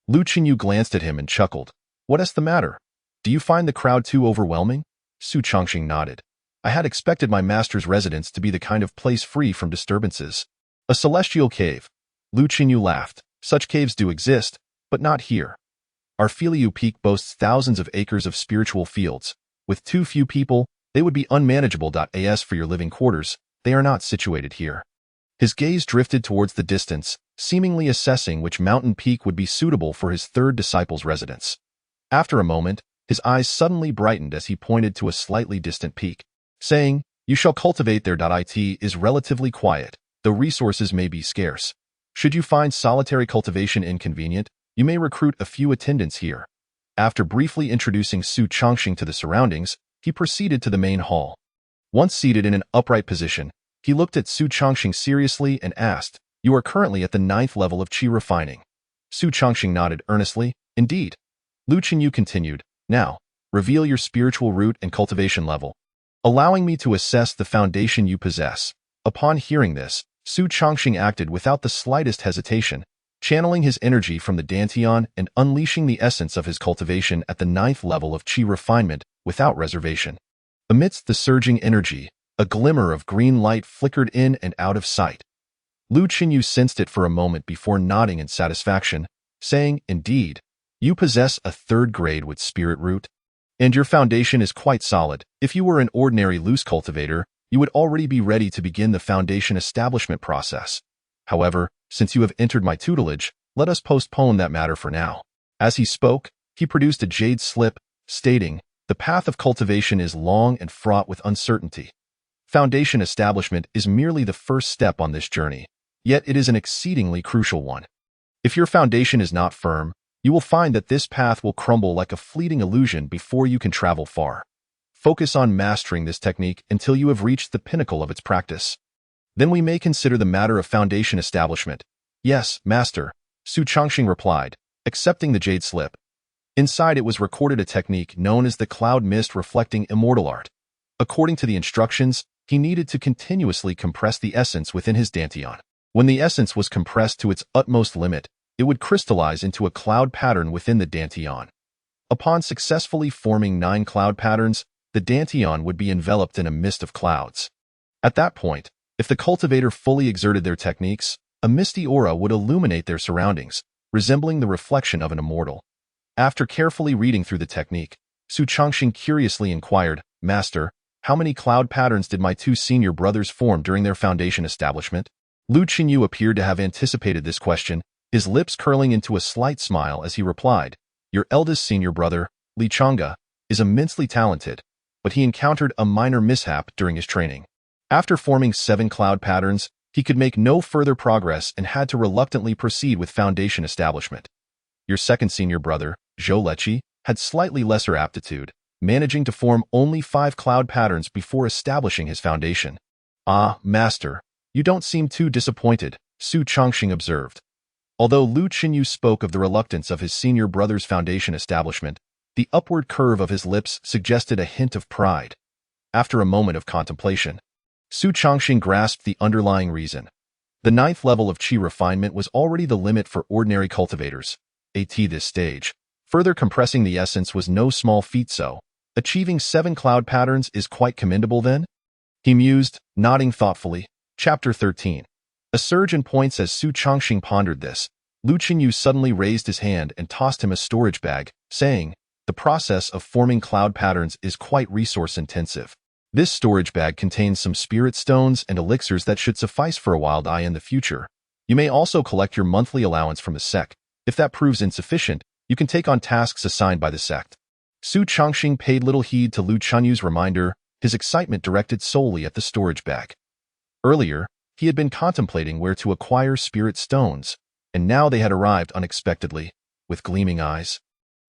Lu Chunyu glanced at him and chuckled. What's the matter? Do you find the crowd too overwhelming? Su Chongxing nodded. I had expected my master's residence to be the kind of place free from disturbances. A celestial cave. Lu Chunyu laughed. Such caves do exist, but not here. Our Filiu Peak boasts thousands of acres of spiritual fields. With too few people, they would be unmanageable. As for your living quarters, they are not situated here. His gaze drifted towards the distance, seemingly assessing which mountain peak would be suitable for his third disciple's residence. After a moment, his eyes suddenly brightened as he pointed to a slightly distant peak, saying, you shall cultivate there. It is relatively quiet, though resources may be scarce. Should you find solitary cultivation inconvenient, you may recruit a few attendants here. After briefly introducing Su Chongxing to the surroundings, he proceeded to the main hall. Once seated in an upright position, he looked at Su Chongxing seriously and asked, you are currently at the 9th level of qi refining. Su Chongxing nodded earnestly, indeed. Lu Chunyu continued, now, reveal your spiritual root and cultivation level, allowing me to assess the foundation you possess. Upon hearing this, Su Chongxing acted without the slightest hesitation, channeling his energy from the Dantian and unleashing the essence of his cultivation at the 9th level of qi refinement without reservation. Amidst the surging energy, a glimmer of green light flickered in and out of sight. Lu Chunyu sensed it for a moment before nodding in satisfaction, saying, indeed, you possess a 3rd grade with spirit root, and your foundation is quite solid. If you were an ordinary loose cultivator, you would already be ready to begin the foundation establishment process. However, since you have entered my tutelage, let us postpone that matter for now. As he spoke, he produced a jade slip, stating, "The path of cultivation is long and fraught with uncertainty. Foundation establishment is merely the first step on this journey, yet it is an exceedingly crucial one. If your foundation is not firm, you will find that this path will crumble like a fleeting illusion before you can travel far. Focus on mastering this technique until you have reached the pinnacle of its practice. Then we may consider the matter of foundation establishment." "Yes, master," Su Chongxing replied, accepting the jade slip. Inside it was recorded a technique known as the cloud mist reflecting immortal art. According to the instructions, he needed to continuously compress the essence within his dantian. When the essence was compressed to its utmost limit, it would crystallize into a cloud pattern within the dantian. Upon successfully forming 9 cloud patterns, the dantian would be enveloped in a mist of clouds. At that point, if the cultivator fully exerted their techniques, a misty aura would illuminate their surroundings, resembling the reflection of an immortal. After carefully reading through the technique, Su Chongxing curiously inquired, "Master, how many cloud patterns did my 2 senior brothers form during their foundation establishment?" Lu Qinyu appeared to have anticipated this question, his lips curling into a slight smile as he replied, "Your eldest senior brother, Li Changge, is immensely talented, but he encountered a minor mishap during his training. After forming 7 cloud patterns, he could make no further progress and had to reluctantly proceed with foundation establishment. Your second senior brother, Zhou Leqi, had slightly lesser aptitude, managing to form only 5 cloud patterns before establishing his foundation." "Ah, master, you don't seem too disappointed," Su Chongxing observed. Although Lu Qinyu spoke of the reluctance of his senior brother's foundation establishment, the upward curve of his lips suggested a hint of pride. After a moment of contemplation, Su Chongxing grasped the underlying reason. The 9th level of qi refinement was already the limit for ordinary cultivators. At this stage, further compressing the essence was no small feat, so achieving 7 cloud patterns is quite commendable then? He mused, nodding thoughtfully. Chapter 13. A surge in points. As Su Chongxing pondered this, Lu Qinyu suddenly raised his hand and tossed him a storage bag, saying, "The process of forming cloud patterns is quite resource-intensive. This storage bag contains some spirit stones and elixirs that should suffice for a while in the future. You may also collect your monthly allowance from the sect. If that proves insufficient, you can take on tasks assigned by the sect." Su Chongxing paid little heed to Lu Qinyu's reminder, his excitement directed solely at the storage bag. Earlier, he had been contemplating where to acquire spirit stones, and now they had arrived unexpectedly. With gleaming eyes,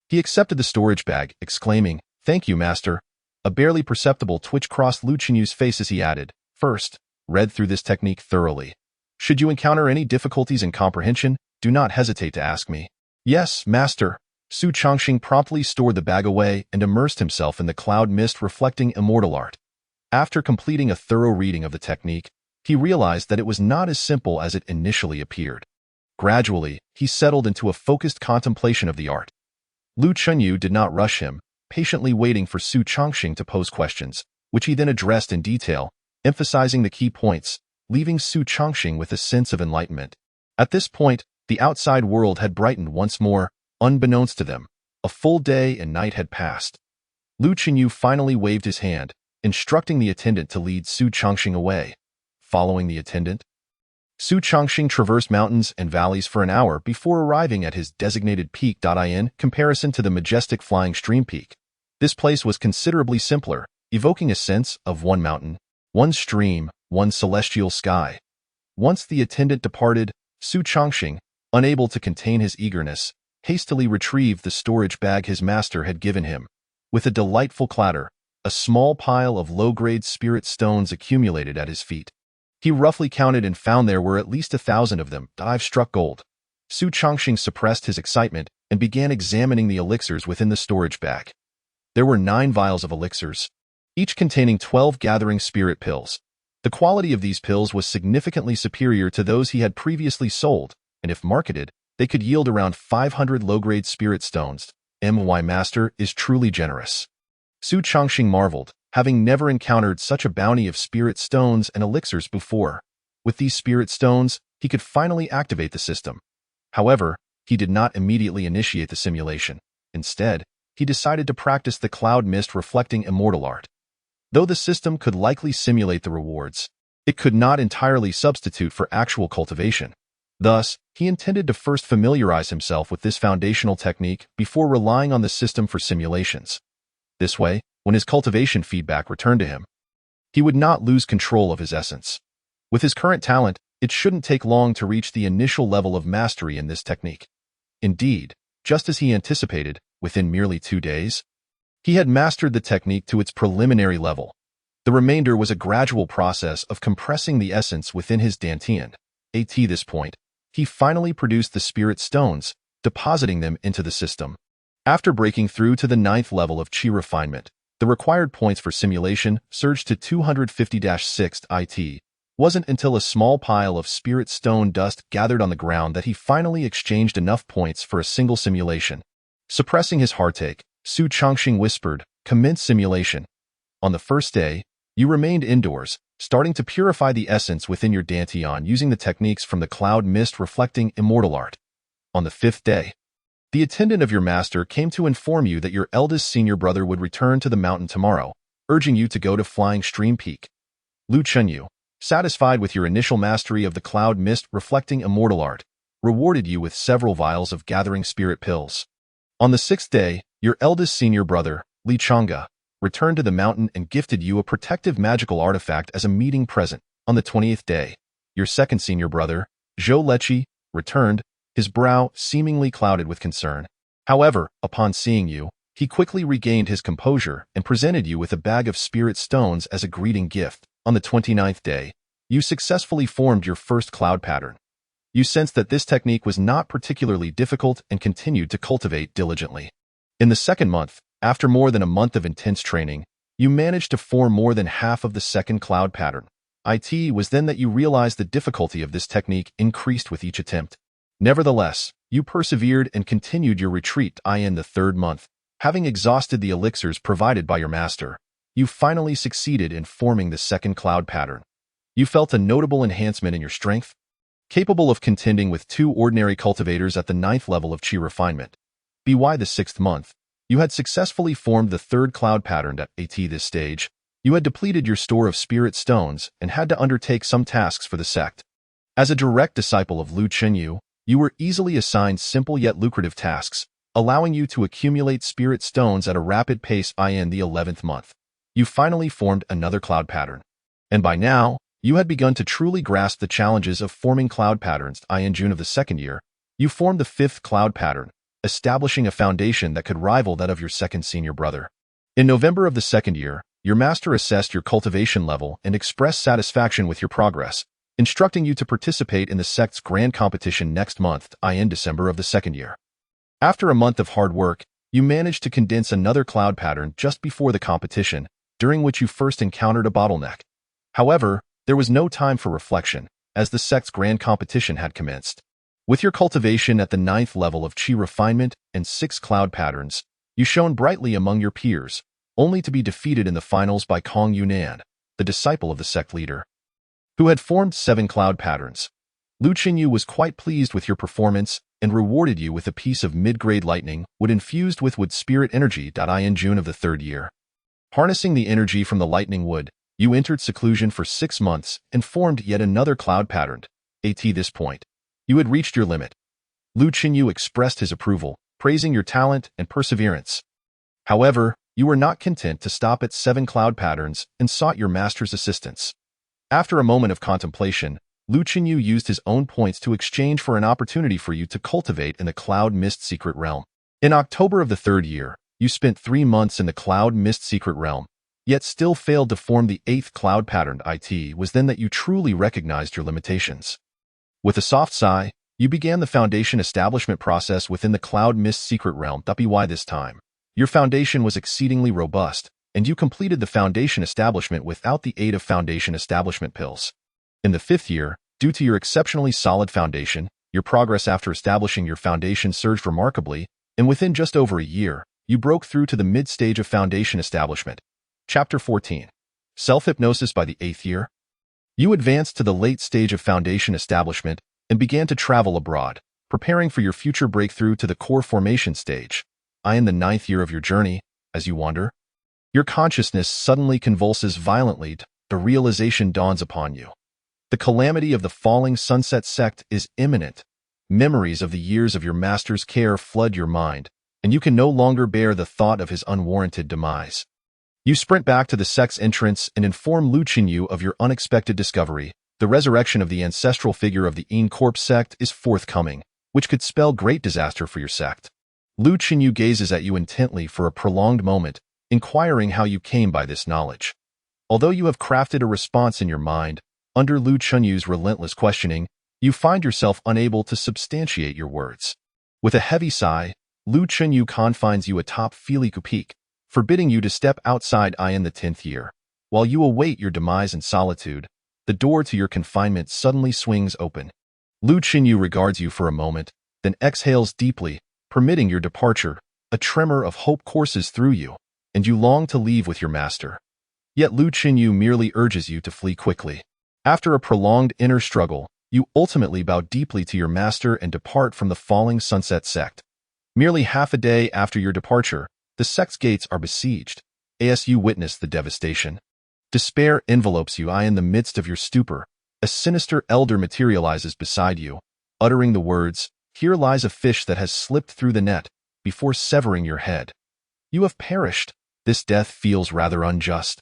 he accepted the storage bag, exclaiming, "Thank you, master." A barely perceptible twitch crossed Lu Qinyu's face as he added, "First, read through this technique thoroughly. Should you encounter any difficulties in comprehension, do not hesitate to ask me." "Yes, master." Su Chongxing promptly stored the bag away and immersed himself in the cloud mist reflecting immortal art. After completing a thorough reading of the technique, he realized that it was not as simple as it initially appeared. Gradually, he settled into a focused contemplation of the art. Lu Qinyu did not rush him, patiently waiting for Su Chongxing to pose questions, which he then addressed in detail, emphasizing the key points, leaving Su Chongxing with a sense of enlightenment. At this point, the outside world had brightened once more, unbeknownst to them. A full day and night had passed. Lu Qinyu finally waved his hand, instructing the attendant to lead Su Chongxing away. Following the attendant, Su Chongxing traversed mountains and valleys for an hour before arriving at his designated peak. In comparison to the majestic flying stream peak, this place was considerably simpler, evoking a sense of one mountain, one stream, one celestial sky. Once the attendant departed, Su Chongxing, unable to contain his eagerness, hastily retrieved the storage bag his master had given him. With a delightful clatter, a small pile of low-grade spirit stones accumulated at his feet. He roughly counted and found there were at least 1,000 of them. Dive struck gold. Su Chongxing suppressed his excitement and began examining the elixirs within the storage bag. There were 9 vials of elixirs, each containing 12 gathering spirit pills. The quality of these pills was significantly superior to those he had previously sold, and if marketed, they could yield around 500 low-grade spirit stones. My master is truly generous. Su Chongxing marveled, having never encountered such a bounty of spirit stones and elixirs before. With these spirit stones, he could finally activate the system. However, he did not immediately initiate the simulation. Instead, he decided to practice the cloud mist reflecting immortal art. Though the system could likely simulate the rewards, it could not entirely substitute for actual cultivation. Thus, he intended to first familiarize himself with this foundational technique before relying on the system for simulations. This way, when his cultivation feedback returned to him, he would not lose control of his essence. With his current talent, it shouldn't take long to reach the initial level of mastery in this technique. Indeed, just as he anticipated, within merely 2 days, he had mastered the technique to its preliminary level. The remainder was a gradual process of compressing the essence within his dantian. At this point, he finally produced the spirit stones, depositing them into the system. After breaking through to the 9th level of chi refinement, the required points for simulation surged to 250-6. It wasn't until a small pile of spirit stone dust gathered on the ground that he finally exchanged enough points for a single simulation. Suppressing his heartache, Su Chongqing whispered, "Commence simulation." On the first day, you remained indoors, starting to purify the essence within your dantian using the techniques from the cloud mist reflecting immortal art. On the 5th day, the attendant of your master came to inform you that your eldest senior brother would return to the mountain tomorrow, urging you to go to Flying Stream Peak. Lu Chenyu, satisfied with your initial mastery of the cloud mist reflecting immortal art, rewarded you with several vials of gathering spirit pills. On the 6th day, your eldest senior brother, Li Changge, returned to the mountain and gifted you a protective magical artifact as a meeting present. On the 20th day, your second senior brother, Zhou Lechi, returned, his brow seemingly clouded with concern. However, upon seeing you, he quickly regained his composure and presented you with a bag of spirit stones as a greeting gift. On the 29th day, you successfully formed your first cloud pattern. You sensed that this technique was not particularly difficult and continued to cultivate diligently. In the 2nd month, after more than a month of intense training, you managed to form more than half of the second cloud pattern. It was then that you realized the difficulty of this technique increased with each attempt. Nevertheless, you persevered and continued your retreat. In the 3rd month, having exhausted the elixirs provided by your master, you finally succeeded in forming the second cloud pattern. You felt a notable enhancement in your strength, capable of contending with 2 ordinary cultivators at the 9th level of chi refinement. By the 6th month, you had successfully formed the 3rd cloud pattern. At this stage, you had depleted your store of spirit stones and had to undertake some tasks for the sect. As a direct disciple of Lu Chenyu, you were easily assigned simple yet lucrative tasks, allowing you to accumulate spirit stones at a rapid pace. In the 11th month, you finally formed another cloud pattern. And by now, you had begun to truly grasp the challenges of forming cloud patterns. In June of the 2nd year, you formed the 5th cloud pattern, establishing a foundation that could rival that of your second senior brother. In November of the 2nd year, your master assessed your cultivation level and expressed satisfaction with your progress, instructing you to participate in the sect's grand competition next month. In December of the 2nd year, after a month of hard work, you managed to condense another cloud pattern just before the competition, during which you first encountered a bottleneck. However, there was no time for reflection, as the sect's grand competition had commenced. With your cultivation at the 9th level of chi refinement and 6 cloud patterns, you shone brightly among your peers, only to be defeated in the finals by Kong Yunan, the disciple of the sect leader, who had formed 7 cloud patterns. Lu Chenyu was quite pleased with your performance and rewarded you with a piece of mid-grade lightning wood infused with wood spirit energy. In June of the 3rd year, harnessing the energy from the lightning wood, you entered seclusion for 6 months and formed yet another cloud pattern. At this point, you had reached your limit. Lu Chenyu expressed his approval, praising your talent and perseverance. However, you were not content to stop at 7 cloud patterns and sought your master's assistance. After a moment of contemplation, Lu Chenyu used his own points to exchange for an opportunity for you to cultivate in the Cloud Mist Secret Realm. In October of the 3rd year, you spent 3 months in the Cloud Mist Secret Realm, yet still failed to form the 8th cloud pattern. It was then that you truly recognized your limitations. With a soft sigh, you began the foundation establishment process within the Cloud Mist Secret Realm. By this time, your foundation was exceedingly robust, and you completed the foundation establishment without the aid of foundation establishment pills. In the 5th year, due to your exceptionally solid foundation, your progress after establishing your foundation surged remarkably, and within just over a year, you broke through to the mid-stage of foundation establishment. Chapter 14. Self-hypnosis. By the 8th year, you advanced to the late stage of foundation establishment and began to travel abroad, preparing for your future breakthrough to the core formation stage. In the 9th year of your journey, as you wander, your consciousness suddenly convulses violently. The realization dawns upon you. The calamity of the falling sunset sect is imminent. Memories of the years of your master's care flood your mind, and you can no longer bear the thought of his unwarranted demise. You sprint back to the sect's entrance and inform Lu Qinyu of your unexpected discovery. The resurrection of the ancestral figure of the Immortal sect is forthcoming, which could spell great disaster for your sect. Lu Qinyu gazes at you intently for a prolonged moment, inquiring how you came by this knowledge. Although you have crafted a response in your mind, under Lu Qinyu's relentless questioning, you find yourself unable to substantiate your words. With a heavy sigh, Lu Qinyu confines you atop Feliku Peak, forbidding you to step outside in the 10th year. While you await your demise in solitude, the door to your confinement suddenly swings open. Lu Qinyu regards you for a moment, then exhales deeply, permitting your departure. A tremor of hope courses through you, and you long to leave with your master. Yet Lu Qinyu merely urges you to flee quickly. After a prolonged inner struggle, you ultimately bow deeply to your master and depart from the falling sunset sect. Merely half a day after your departure, the sect's gates are besieged. As you witness the devastation, despair envelopes you in the midst of your stupor. A sinister elder materializes beside you, uttering the words, "Here lies a fish that has slipped through the net," before severing your head. You have perished. This death feels rather unjust.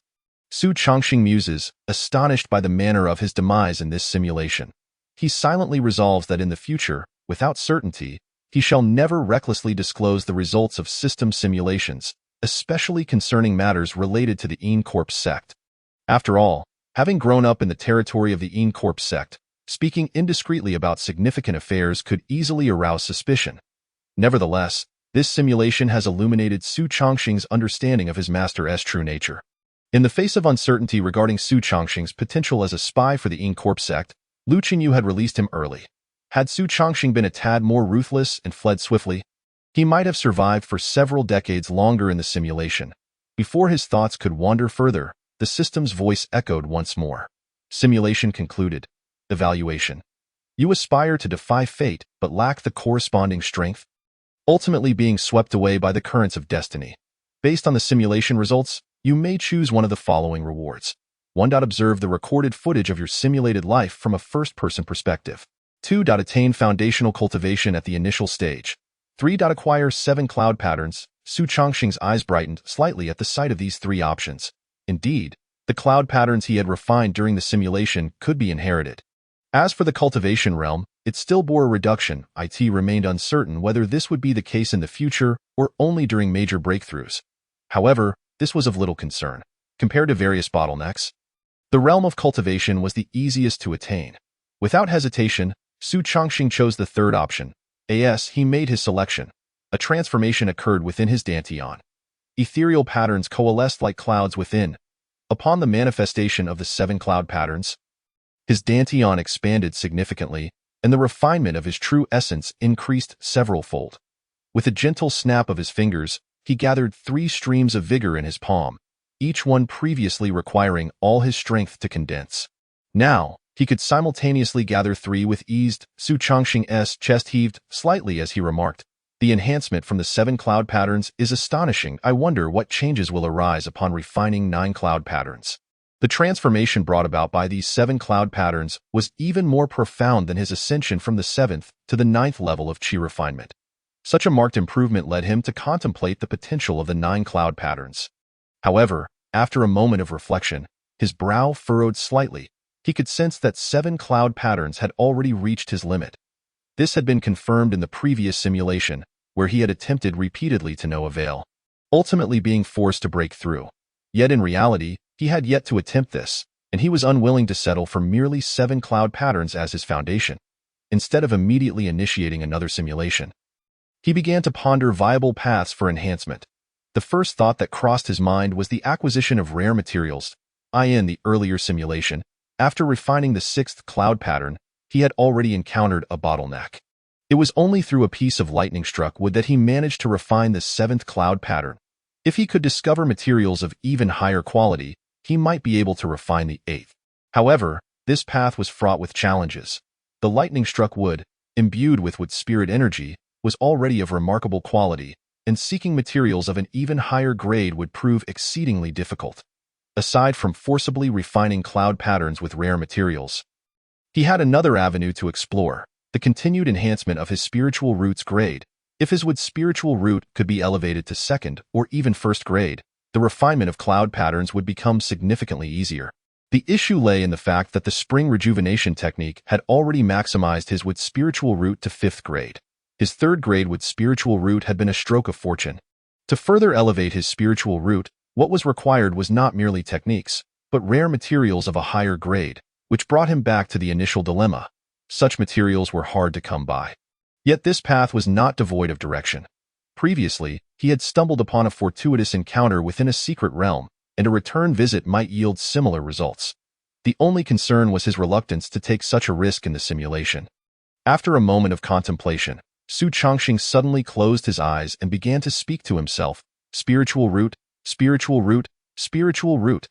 Su Chongqing muses, astonished by the manner of his demise in this simulation. He silently resolves that in the future, without certainty, he shall never recklessly disclose the results of system simulations, especially concerning matters related to the Immortal sect. After all, having grown up in the territory of the Immortal sect, speaking indiscreetly about significant affairs could easily arouse suspicion. Nevertheless, this simulation has illuminated Su Chongqing's understanding of his master's true nature. In the face of uncertainty regarding Su Chongqing's potential as a spy for the Immortal sect, Lu Qinyu had released him early. Had Su Chongqing been a tad more ruthless and fled swiftly, he might have survived for several decades longer in the simulation. Before his thoughts could wander further, the system's voice echoed once more. Simulation concluded. Evaluation. You aspire to defy fate, but lack the corresponding strength, ultimately being swept away by the currents of destiny. Based on the simulation results, you may choose one of the following rewards. 1. Observe the recorded footage of your simulated life from a first-person perspective. 2. Attain foundational cultivation at the initial stage. 3. Acquire 7 cloud patterns. Su Chongqing's eyes brightened slightly at the sight of these 3 options. Indeed, the cloud patterns he had refined during the simulation could be inherited. As for the cultivation realm, it still bore a reduction. It remained uncertain whether this would be the case in the future or only during major breakthroughs. However, this was of little concern. Compared to various bottlenecks, the realm of cultivation was the easiest to attain. Without hesitation, Su Chongqing chose the third option. As he made his selection, a transformation occurred within his dantian. Ethereal patterns coalesced like clouds within. Upon the manifestation of the 7 cloud patterns, his dantian expanded significantly, and the refinement of his true essence increased several-fold. With a gentle snap of his fingers, he gathered 3 streams of vigor in his palm, each one previously requiring all his strength to condense. Now, he could simultaneously gather 3 with ease. Su Chongqing's chest heaved slightly as he remarked, "The enhancement from the 7 cloud patterns is astonishing. I wonder what changes will arise upon refining 9 cloud patterns." The transformation brought about by these 7 cloud patterns was even more profound than his ascension from the 7th to the 9th level of Qi refinement. Such a marked improvement led him to contemplate the potential of the 9 cloud patterns. However, after a moment of reflection, his brow furrowed slightly. He could sense that 7 cloud patterns had already reached his limit. This had been confirmed in the previous simulation, where he had attempted repeatedly to no avail, ultimately being forced to break through. Yet in reality, he had yet to attempt this, and he was unwilling to settle for merely 7 cloud patterns as his foundation. Instead of immediately initiating another simulation, he began to ponder viable paths for enhancement. The first thought that crossed his mind was the acquisition of rare materials. In the earlier simulation, after refining the 6th cloud pattern, he had already encountered a bottleneck. It was only through a piece of lightning-struck wood that he managed to refine the 7th cloud pattern. If he could discover materials of even higher quality, he might be able to refine the 8th. However, this path was fraught with challenges. The lightning-struck wood, imbued with wood spirit energy, was already of remarkable quality, and seeking materials of an even higher grade would prove exceedingly difficult. Aside from forcibly refining cloud patterns with rare materials, He had another avenue to explore, the continued enhancement of his spiritual root's grade. If his wood spiritual root could be elevated to second or even first grade, the refinement of cloud patterns would become significantly easier. The issue lay in the fact that the spring rejuvenation technique had already maximized his wood spiritual root to 5th grade. His 3rd grade wood spiritual root had been a stroke of fortune. To further elevate his spiritual root, what was required was not merely techniques, but rare materials of a higher grade, which brought him back to the initial dilemma. Such materials were hard to come by. Yet this path was not devoid of direction. Previously, he had stumbled upon a fortuitous encounter within a secret realm, and a return visit might yield similar results. The only concern was his reluctance to take such a risk in the simulation. After a moment of contemplation, Su Chongqing suddenly closed his eyes and began to speak to himself, spiritual root, spiritual root, spiritual root.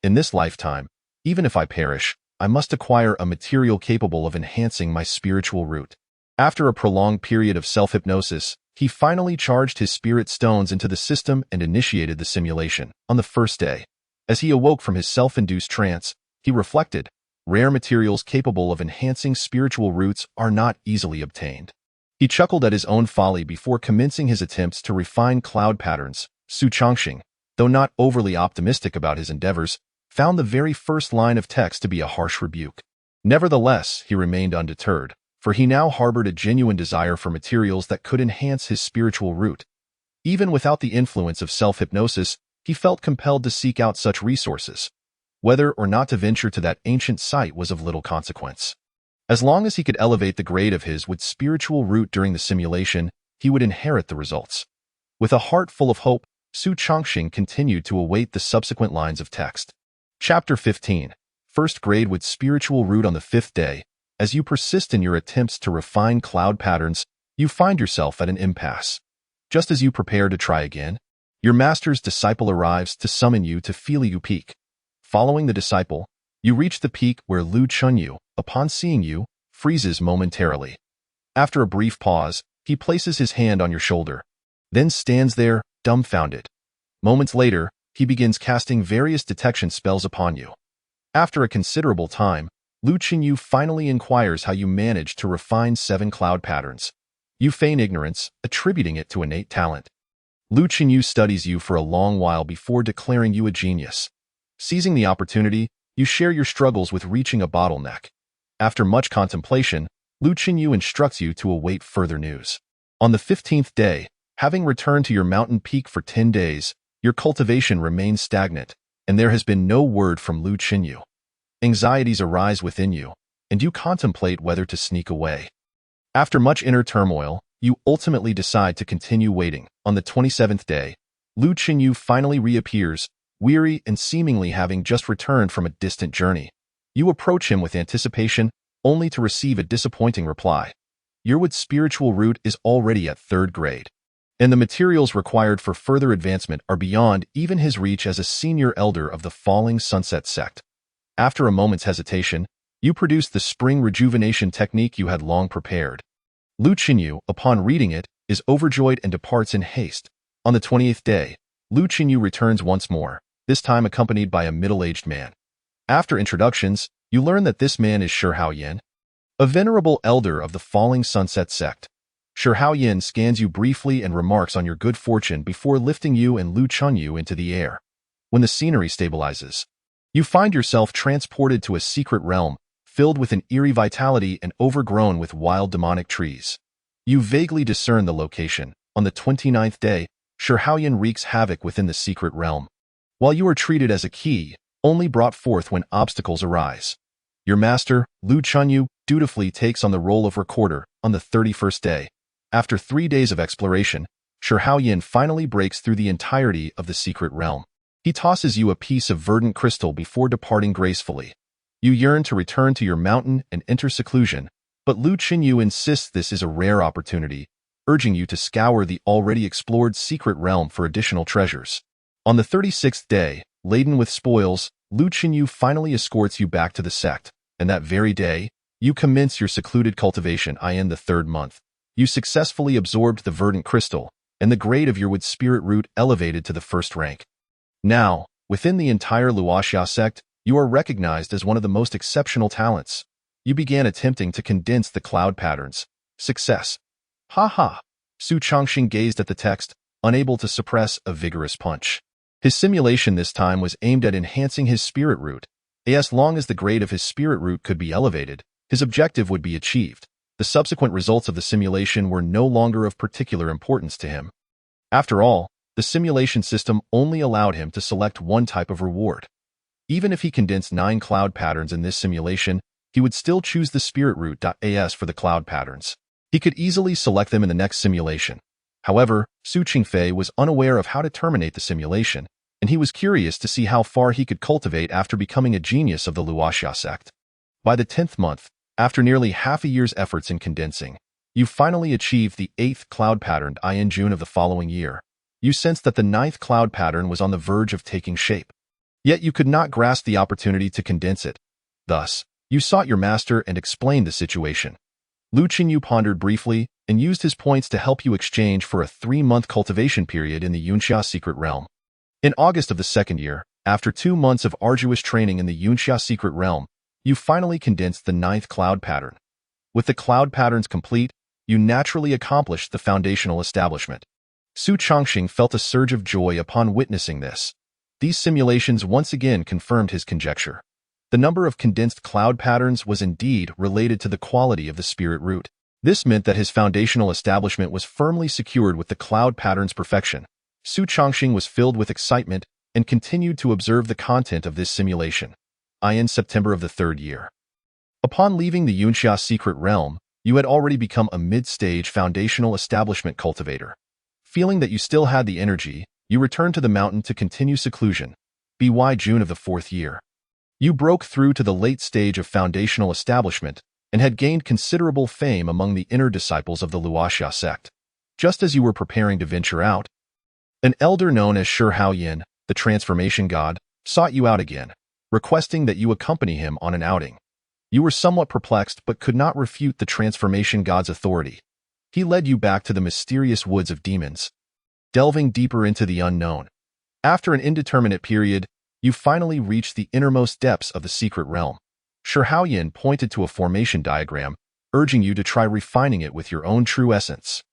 In this lifetime, even if I perish, I must acquire a material capable of enhancing my spiritual root. After a prolonged period of self-hypnosis, he finally charged his spirit stones into the system and initiated the simulation. On the first day, as he awoke from his self-induced trance, he reflected, rare materials capable of enhancing spiritual roots are not easily obtained. He chuckled at his own folly before commencing his attempts to refine cloud patterns. Su Chongqing, though not overly optimistic about his endeavors, found the very first line of text to be a harsh rebuke. Nevertheless, he remained undeterred, for he now harbored a genuine desire for materials that could enhance his spiritual root. Even without the influence of self-hypnosis, he felt compelled to seek out such resources. Whether or not to venture to that ancient site was of little consequence. As long as he could elevate the grade of his wood spiritual root during the simulation, he would inherit the results. With a heart full of hope, Su Chongqing continued to await the subsequent lines of text. Chapter 15. First grade wood spiritual root. On the 5th day, as you persist in your attempts to refine cloud patterns, you find yourself at an impasse. Just as you prepare to try again, your master's disciple arrives to summon you to Filiu Peak. Following the disciple, you reach the peak where Lu Chunyu, upon seeing you, freezes momentarily. After a brief pause, he places his hand on your shoulder, then stands there, dumbfounded. Moments later, he begins casting various detection spells upon you. After a considerable time, Lu Chunyu finally inquires how you manage to refine 7 cloud patterns. You feign ignorance, attributing it to innate talent. Lu Chunyu studies you for a long while before declaring you a genius. Seizing the opportunity, you share your struggles with reaching a bottleneck. After much contemplation, Lu Chunyu instructs you to await further news. On the 15th day, having returned to your mountain peak for 10 days, your cultivation remains stagnant, and there has been no word from Lu Chunyu. Anxieties arise within you, and you contemplate whether to sneak away. After much inner turmoil, you ultimately decide to continue waiting. On the 27th day, Lu Chunyu finally reappears, weary and seemingly having just returned from a distant journey. You approach him with anticipation, only to receive a disappointing reply. Your wood spiritual root is already at 3rd grade, and the materials required for further advancement are beyond even his reach as a senior elder of the Falling Sunset sect. After a moment's hesitation, you produce the spring rejuvenation technique you had long prepared. Lu Chunyu, upon reading it, is overjoyed and departs in haste. On the 20th day, Lu Chunyu returns once more, this time accompanied by a middle-aged man. After introductions, you learn that this man is Shihao Yin, a venerable elder of the Falling Sunset sect. Shihao Yin scans you briefly and remarks on your good fortune before lifting you and Lu Chunyu into the air. When the scenery stabilizes, you find yourself transported to a secret realm, filled with an eerie vitality and overgrown with wild demonic trees. You vaguely discern the location. On the 29th day, Shihao Yin wreaks havoc within the secret realm. While you are treated as a key, only brought forth when obstacles arise. Your master, Lu Chunyu, dutifully takes on the role of recorder. On the 31st day, after 3 days of exploration, Shihao Yin finally breaks through the entirety of the secret realm. He tosses you a piece of verdant crystal before departing gracefully. You yearn to return to your mountain and enter seclusion, but Lu Chunyu insists this is a rare opportunity, urging you to scour the already explored secret realm for additional treasures. On the 36th day, laden with spoils, Lu Chunyu finally escorts you back to the sect, and that very day, you commence your secluded cultivation in the 3rd month. You successfully absorbed the verdant crystal, and the grade of your wood spirit root elevated to the 1st rank. Now, within the entire Luoxia sect, you are recognized as one of the most exceptional talents. You began attempting to condense the cloud patterns. Success. Ha ha. Su Chongxing gazed at the text, unable to suppress a vigorous punch. His simulation this time was aimed at enhancing his spirit root. As long as the grade of his spirit root could be elevated, his objective would be achieved. The subsequent results of the simulation were no longer of particular importance to him. After all, the simulation system only allowed him to select one type of reward. Even if he condensed 9 cloud patterns in this simulation, he would still choose the spirit root.as for the cloud patterns. He could easily select them in the next simulation. However, Su Qingfei was unaware of how to terminate the simulation, and he was curious to see how far he could cultivate after becoming a genius of the Luoxia sect. By the 10th month, after nearly half a year's efforts in condensing, you finally achieved the 8th cloud pattern in June of the following year. You sensed that the 9th cloud pattern was on the verge of taking shape. Yet you could not grasp the opportunity to condense it. Thus, you sought your master and explained the situation. Lu Qingyu pondered briefly and used his points to help you exchange for a 3-month cultivation period in the Yunxia secret realm. In August of the 2nd year, after 2 months of arduous training in the Yunxia secret realm, you finally condensed the 9th cloud pattern. With the cloud patterns complete, you naturally accomplished the foundational establishment. Su Chongxing felt a surge of joy upon witnessing this. These simulations once again confirmed his conjecture. The number of condensed cloud patterns was indeed related to the quality of the spirit root. This meant that his foundational establishment was firmly secured with the cloud pattern's perfection. Su Chongxing was filled with excitement and continued to observe the content of this simulation. In September of the 3rd year. Upon leaving the Yunxia secret realm, you had already become a mid-stage foundational establishment cultivator. Feeling that you still had the energy, you returned to the mountain to continue seclusion. By June of the 4th year. You broke through to the late stage of foundational establishment and had gained considerable fame among the inner disciples of the Luoxia sect. Just as you were preparing to venture out, an elder known as Shi Haoyin, the transformation god, sought you out again, requesting that you accompany him on an outing. You were somewhat perplexed but could not refute the transformation god's authority. He led you back to the mysterious woods of demons, delving deeper into the unknown. After an indeterminate period, you finally reached the innermost depths of the secret realm. Shi Haoyin pointed to a formation diagram, urging you to try refining it with your own true essence.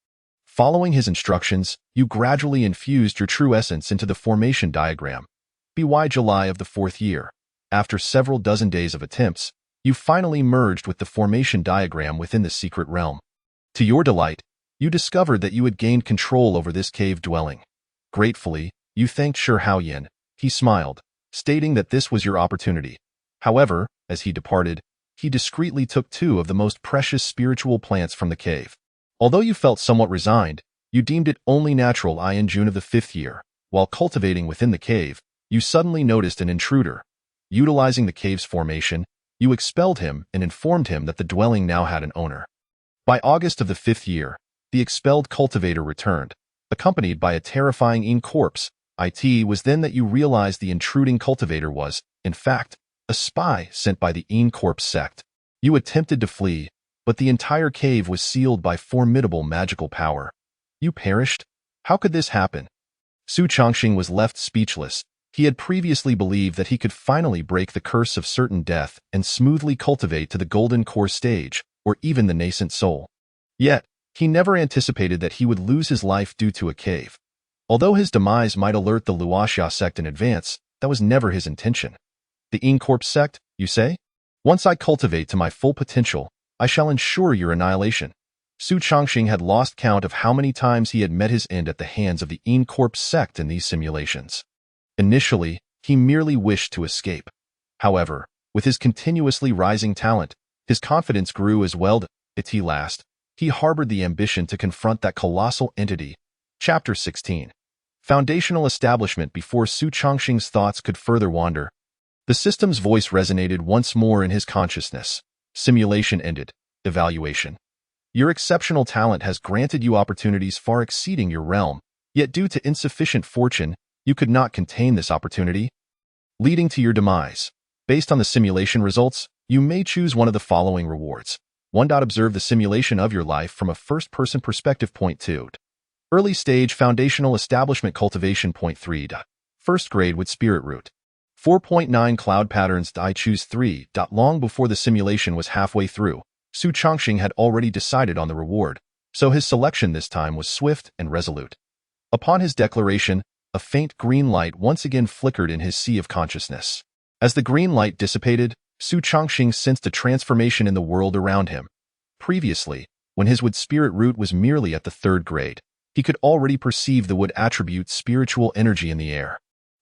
Following his instructions, you gradually infused your true essence into the formation diagram. By July of the 4th year, after several dozen days of attempts, you finally merged with the formation diagram within the secret realm. To your delight, you discovered that you had gained control over this cave dwelling. Gratefully, you thanked Shi Haoyin. He smiled, stating that this was your opportunity. However, as he departed, he discreetly took 2 of the most precious spiritual plants from the cave. Although you felt somewhat resigned, you deemed it only natural in June of the 5th year. While cultivating within the cave, you suddenly noticed an intruder. Utilizing the cave's formation, you expelled him and informed him that the dwelling now had an owner. By August of the 5th year, the expelled cultivator returned, accompanied by a terrifying corpse. It was then that you realized the intruding cultivator was, in fact, a spy sent by the corpse sect. You attempted to flee, but the entire cave was sealed by formidable magical power. You perished? How could this happen? Su Chongxing was left speechless. He had previously believed that he could finally break the curse of certain death and smoothly cultivate to the golden core stage, or even the nascent soul. Yet, he never anticipated that he would lose his life due to a cave. Although his demise might alert the Luoxia sect in advance, that was never his intention. The corpse sect, you say? Once I cultivate to my full potential, I shall ensure your annihilation. Su Chongxing had lost count of how many times he had met his end at the hands of the corpse sect in these simulations. Initially, he merely wished to escape. However, with his continuously rising talent, his confidence grew as well. At last, he harbored the ambition to confront that colossal entity. Chapter 16. Foundational establishment. Before Su Chongxing's thoughts could further wander, the system's voice resonated once more in his consciousness. Simulation ended. Evaluation. Your exceptional talent has granted you opportunities far exceeding your realm, yet due to insufficient fortune, you could not contain this opportunity, leading to your demise. Based on the simulation results, you may choose one of the following rewards. 1. Observe the simulation of your life from a first-person perspective. Point 2. Early stage foundational establishment cultivation. Point 3. First grade with spirit root. 4.9 cloud patterns. I choose 3. Long before the simulation was halfway through, Su Chongqing had already decided on the reward, so his selection this time was swift and resolute. Upon his declaration, a faint green light once again flickered in his sea of consciousness. As the green light dissipated, Su Chongqing sensed a transformation in the world around him. Previously, when his wood spirit root was merely at the 3rd grade, he could already perceive the wood attribute spiritual energy in the air.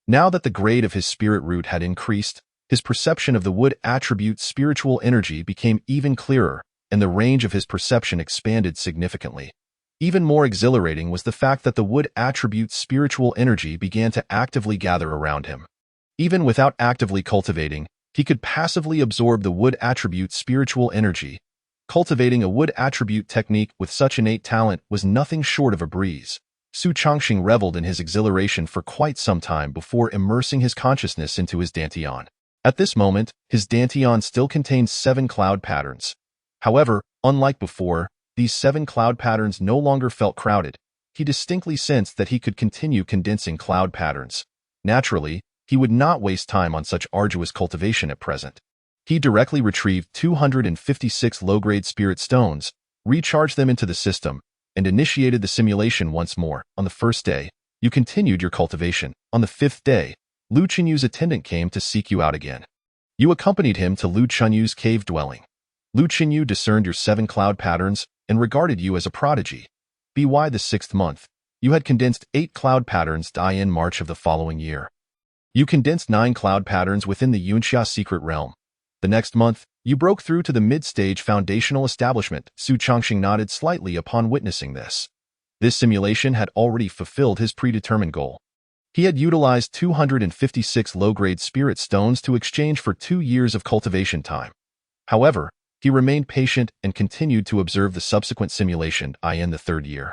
Now that the grade of his spirit root had increased, his perception of the wood attribute spiritual energy became even clearer, and the range of his perception expanded significantly. Even more exhilarating was the fact that the wood attribute spiritual energy began to actively gather around him. Even without actively cultivating, he could passively absorb the wood attribute spiritual energy. Cultivating a wood attribute technique with such innate talent was nothing short of a breeze. Su Chongqing reveled in his exhilaration for quite some time before immersing his consciousness into his dantian. At this moment, his dantian still contained 7 cloud patterns. However, unlike before, these 7 cloud patterns no longer felt crowded. He distinctly sensed that he could continue condensing cloud patterns. Naturally, he would not waste time on such arduous cultivation at present. He directly retrieved 256 low-grade spirit stones, recharged them into the system, and initiated the simulation once more. On the 1st day, you continued your cultivation. On the 5th day, Lu Chunyu's attendant came to seek you out again. You accompanied him to Lu Chunyu's cave dwelling. Lu Chunyu discerned your 7 cloud patterns and regarded you as a prodigy. By the 6th month, you had condensed 8 cloud patterns. In March of the following year, you condensed 9 cloud patterns within the Yunxia secret realm. The next month, you broke through to the mid-stage foundational establishment. Su Chongqing nodded slightly upon witnessing this. This simulation had already fulfilled his predetermined goal. He had utilized 256 low-grade spirit stones to exchange for 2 years of cultivation time. However, he remained patient and continued to observe the subsequent simulation. In the 3rd year,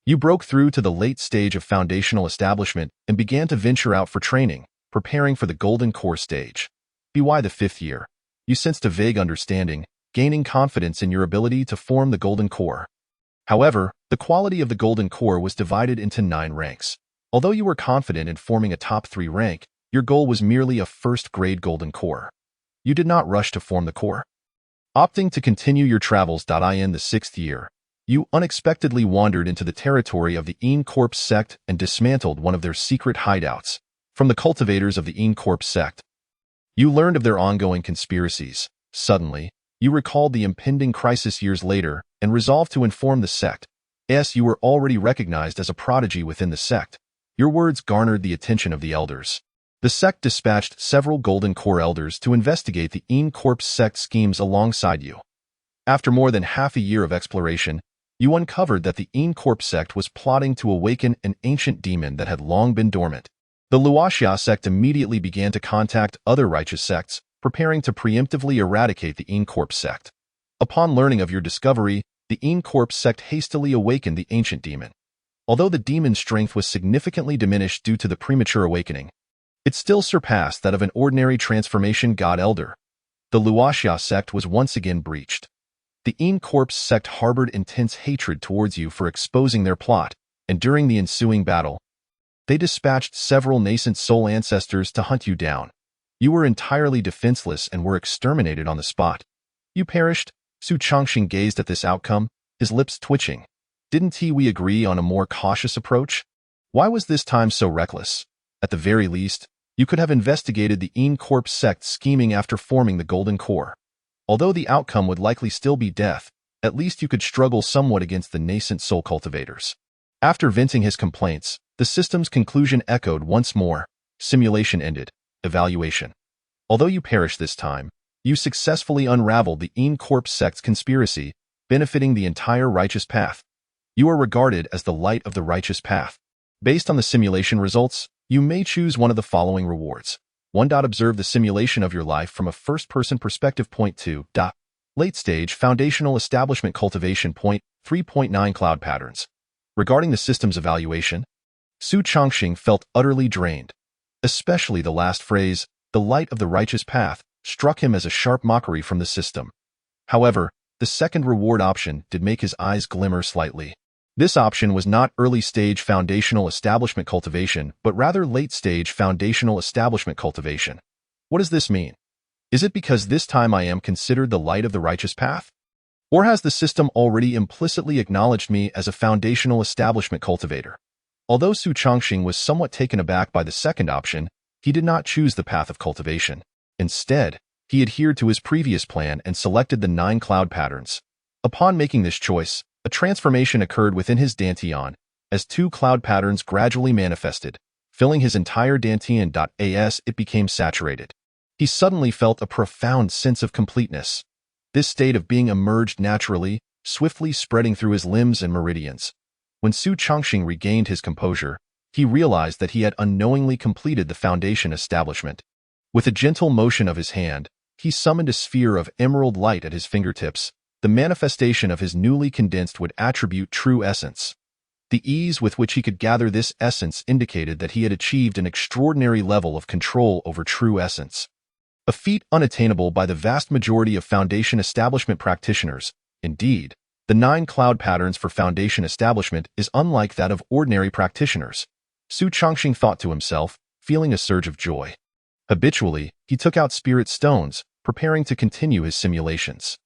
you broke through to the late stage of foundational establishment and began to venture out for training, preparing for the golden core stage. By the 5th year, you sensed a vague understanding, gaining confidence in your ability to form the golden core. However, the quality of the golden core was divided into 9 ranks. Although you were confident in forming a top 3 rank, your goal was merely a 1st-grade golden core. You did not rush to form the core. Opting to continue your travels. In the 6th year, you unexpectedly wandered into the territory of the Een Corpse sect and dismantled one of their secret hideouts. From the cultivators of the Een Corpse sect, you learned of their ongoing conspiracies. Suddenly, you recalled the impending crisis years later and resolved to inform the sect. You were already recognized as a prodigy within the sect. Your words garnered the attention of the elders. The sect dispatched several Golden Core elders to investigate the Een Corpse sect schemes alongside you. After more than half a year of exploration, you uncovered that the Een Corpse sect was plotting to awaken an ancient demon that had long been dormant. The Luoxia sect immediately began to contact other righteous sects, preparing to preemptively eradicate the Een Corpse sect. Upon learning of your discovery, the Een Corpse sect hastily awakened the ancient demon. Although the demon's strength was significantly diminished due to the premature awakening, it still surpassed that of an ordinary transformation god elder. The Luoxia sect was once again breached. The Een Corpse sect harbored intense hatred towards you for exposing their plot, and during the ensuing battle, they dispatched several nascent soul ancestors to hunt you down. You were entirely defenseless and were exterminated on the spot. You perished. Su Chongqing gazed at this outcome, his lips twitching. Didn't we agree on a more cautious approach? Why was this time so reckless? At the very least, you could have investigated the Een Corpse sect scheming after forming the Golden Core. Although the outcome would likely still be death, at least you could struggle somewhat against the nascent soul cultivators. After venting his complaints, the system's conclusion echoed once more. Simulation ended. Evaluation. Although you perished this time, you successfully unraveled the Een Corpse sect's conspiracy, benefiting the entire righteous path. You are regarded as the light of the righteous path. Based on the simulation results, you may choose one of the following rewards. 1. Observe the simulation of your life from a first-person perspective. 2. Late-stage foundational establishment cultivation. 3.9 Cloud patterns. Regarding the system's evaluation, Su Chongqing felt utterly drained. Especially the last phrase, the light of the righteous path, struck him as a sharp mockery from the system. However, the second reward option did make his eyes glimmer slightly. This option was not early-stage foundational establishment cultivation, but rather late-stage foundational establishment cultivation. What does this mean? Is it because this time I am considered the light of the righteous path? Or has the system already implicitly acknowledged me as a foundational establishment cultivator? Although Su Chongqing was somewhat taken aback by the second option, he did not choose the path of cultivation. Instead, he adhered to his previous plan and selected the 9 cloud patterns. Upon making this choice, a transformation occurred within his dantian, as 2 cloud patterns gradually manifested, filling his entire dantian. As it became saturated, he suddenly felt a profound sense of completeness. This state of being emerged naturally, swiftly spreading through his limbs and meridians. When Su Chongqing regained his composure, he realized that he had unknowingly completed the foundation establishment. With a gentle motion of his hand, he summoned a sphere of emerald light at his fingertips, the manifestation of his newly condensed would attribute true essence. The ease with which he could gather this essence indicated that he had achieved an extraordinary level of control over true essence. A feat unattainable by the vast majority of foundation establishment practitioners. Indeed, the 9 cloud patterns for foundation establishment is unlike that of ordinary practitioners. Su Chongqing thought to himself, feeling a surge of joy. Habitually, he took out spirit stones, preparing to continue his simulations.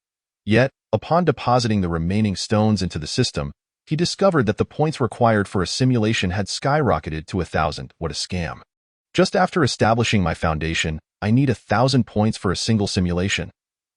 Yet, upon depositing the remaining stones into the system, he discovered that the points required for a simulation had skyrocketed to 1,000. What a scam. Just after establishing my foundation, I need 1,000 points for a single simulation.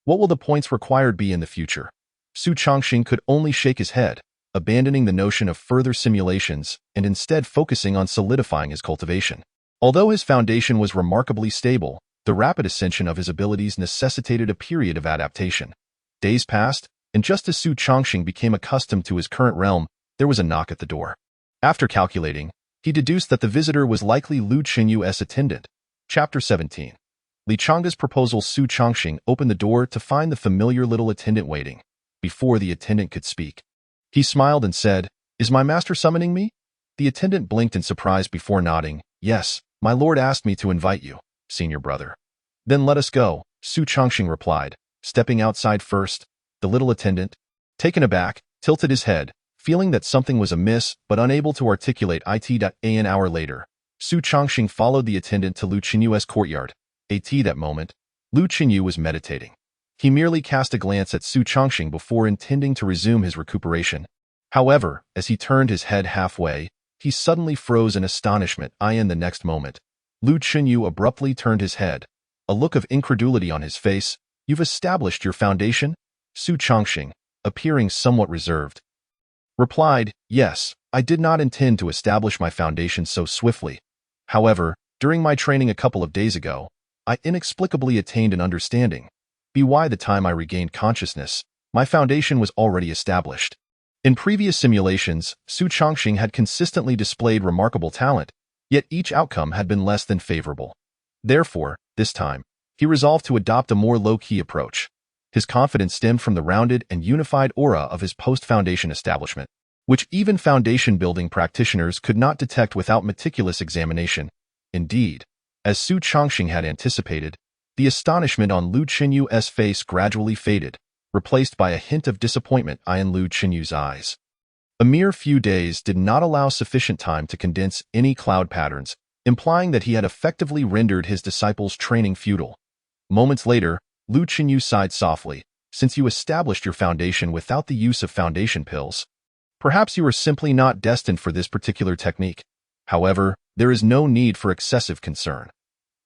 What will the points required be in the future? Su Chongqing could only shake his head, abandoning the notion of further simulations and instead focusing on solidifying his cultivation. Although his foundation was remarkably stable, the rapid ascension of his abilities necessitated a period of adaptation. Days passed, and just as Su Chongqing became accustomed to his current realm, there was a knock at the door. After calculating, he deduced that the visitor was likely Lu Qinyu's attendant. Chapter 17. Li Chang's proposal. Su Chongqing opened the door to find the familiar little attendant waiting. Before the attendant could speak, he smiled and said, "Is my master summoning me?" The attendant blinked in surprise before nodding. "Yes, my lord asked me to invite you, senior brother." "Then let us go," Su Chongqing replied, stepping outside first. The little attendant, taken aback, tilted his head, feeling that something was amiss but unable to articulate it. An hour later, Su Chongqing followed the attendant to Lu Qinyu's courtyard. That moment, Lu Qinyu was meditating. He merely cast a glance at Su Chongqing before intending to resume his recuperation. However, as he turned his head halfway, he suddenly froze in astonishment. In the next moment, Lu Qinyu abruptly turned his head, a look of incredulity on his face. "You've established your foundation?" Su Chongqing, appearing somewhat reserved, replied, "Yes, I did not intend to establish my foundation so swiftly. However, during my training a couple of days ago, I inexplicably attained an understanding. By the time I regained consciousness, my foundation was already established." In previous simulations, Su Chongqing had consistently displayed remarkable talent, yet each outcome had been less than favorable. Therefore, this time, he resolved to adopt a more low-key approach. His confidence stemmed from the rounded and unified aura of his post-foundation establishment, which even foundation-building practitioners could not detect without meticulous examination. Indeed, as Su Chongqing had anticipated, the astonishment on Lu Qinyu's face gradually faded, replaced by a hint of disappointment in Lu Qinyu's eyes. A mere few days did not allow sufficient time to condense any cloud patterns, implying that he had effectively rendered his disciples' training futile. Moments later, Lu Qinyu sighed softly. "Since you established your foundation without the use of foundation pills, perhaps you are simply not destined for this particular technique. However, there is no need for excessive concern.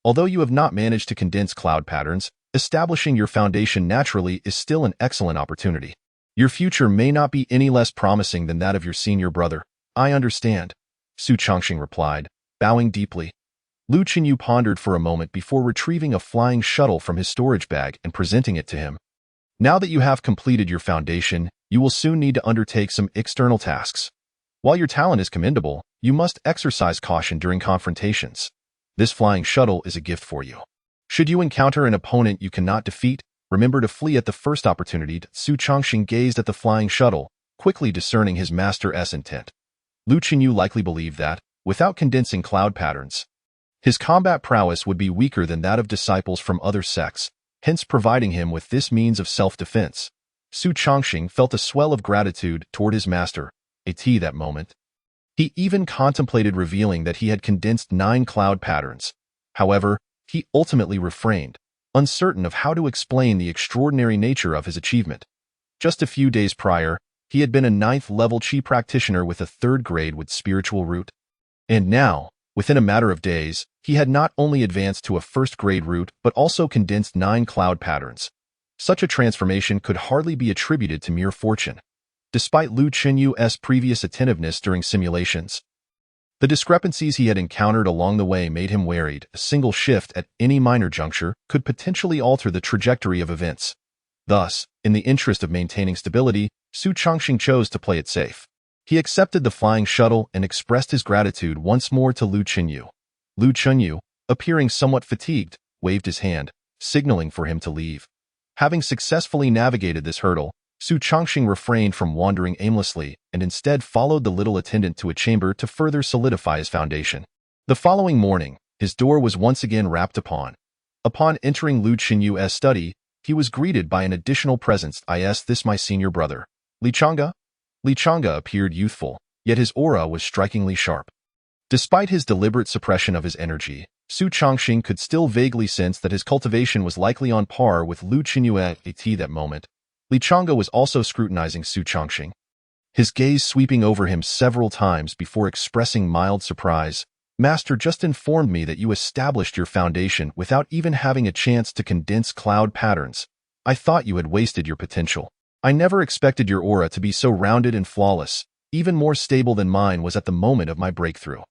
Although you have not managed to condense cloud patterns, establishing your foundation naturally is still an excellent opportunity. Your future may not be any less promising than that of your senior brother." "I understand," Su Chongqing replied, bowing deeply. Lu Qinyu pondered for a moment before retrieving a flying shuttle from his storage bag and presenting it to him. "Now that you have completed your foundation, you will soon need to undertake some external tasks. While your talent is commendable, you must exercise caution during confrontations. This flying shuttle is a gift for you. Should you encounter an opponent you cannot defeat, remember to flee at the first opportunity." Su Chongqing gazed at the flying shuttle, quickly discerning his master's intent. Lu Qinyu likely believed that, without condensing cloud patterns, his combat prowess would be weaker than that of disciples from other sects, hence providing him with this means of self-defense. Su Chongqing felt a swell of gratitude toward his master, that moment. He even contemplated revealing that he had condensed 9 cloud patterns. However, he ultimately refrained, uncertain of how to explain the extraordinary nature of his achievement. Just a few days prior, he had been a 9th-level Qi practitioner with a 3rd grade with spiritual root. And now, within a matter of days, he had not only advanced to a 1st grade root but also condensed 9 cloud patterns. Such a transformation could hardly be attributed to mere fortune. Despite Lu Qinyu's previous attentiveness during simulations, the discrepancies he had encountered along the way made him worried. A single shift at any minor juncture could potentially alter the trajectory of events. Thus, in the interest of maintaining stability, Su Chongqing chose to play it safe. He accepted the flying shuttle and expressed his gratitude once more to Lu Qinyu. Lu Qinyu, appearing somewhat fatigued, waved his hand, signaling for him to leave. Having successfully navigated this hurdle, Su Chongqing refrained from wandering aimlessly and instead followed the little attendant to a chamber to further solidify his foundation. The following morning, his door was once again rapped upon. Upon entering Lu Qinyu's study, he was greeted by an additional presence. "Is this my senior brother, Li Chang'e?" Li Chang'e appeared youthful, yet his aura was strikingly sharp. Despite his deliberate suppression of his energy, Su Chongqing could still vaguely sense that his cultivation was likely on par with Lu Qinyue at that moment. Li Chang'e was also scrutinizing Su Chongqing, his gaze sweeping over him several times before expressing mild surprise. "Master just informed me that you established your foundation without even having a chance to condense cloud patterns. I thought you had wasted your potential. I never expected your aura to be so rounded and flawless. Even more stable than mine was at the moment of my breakthrough."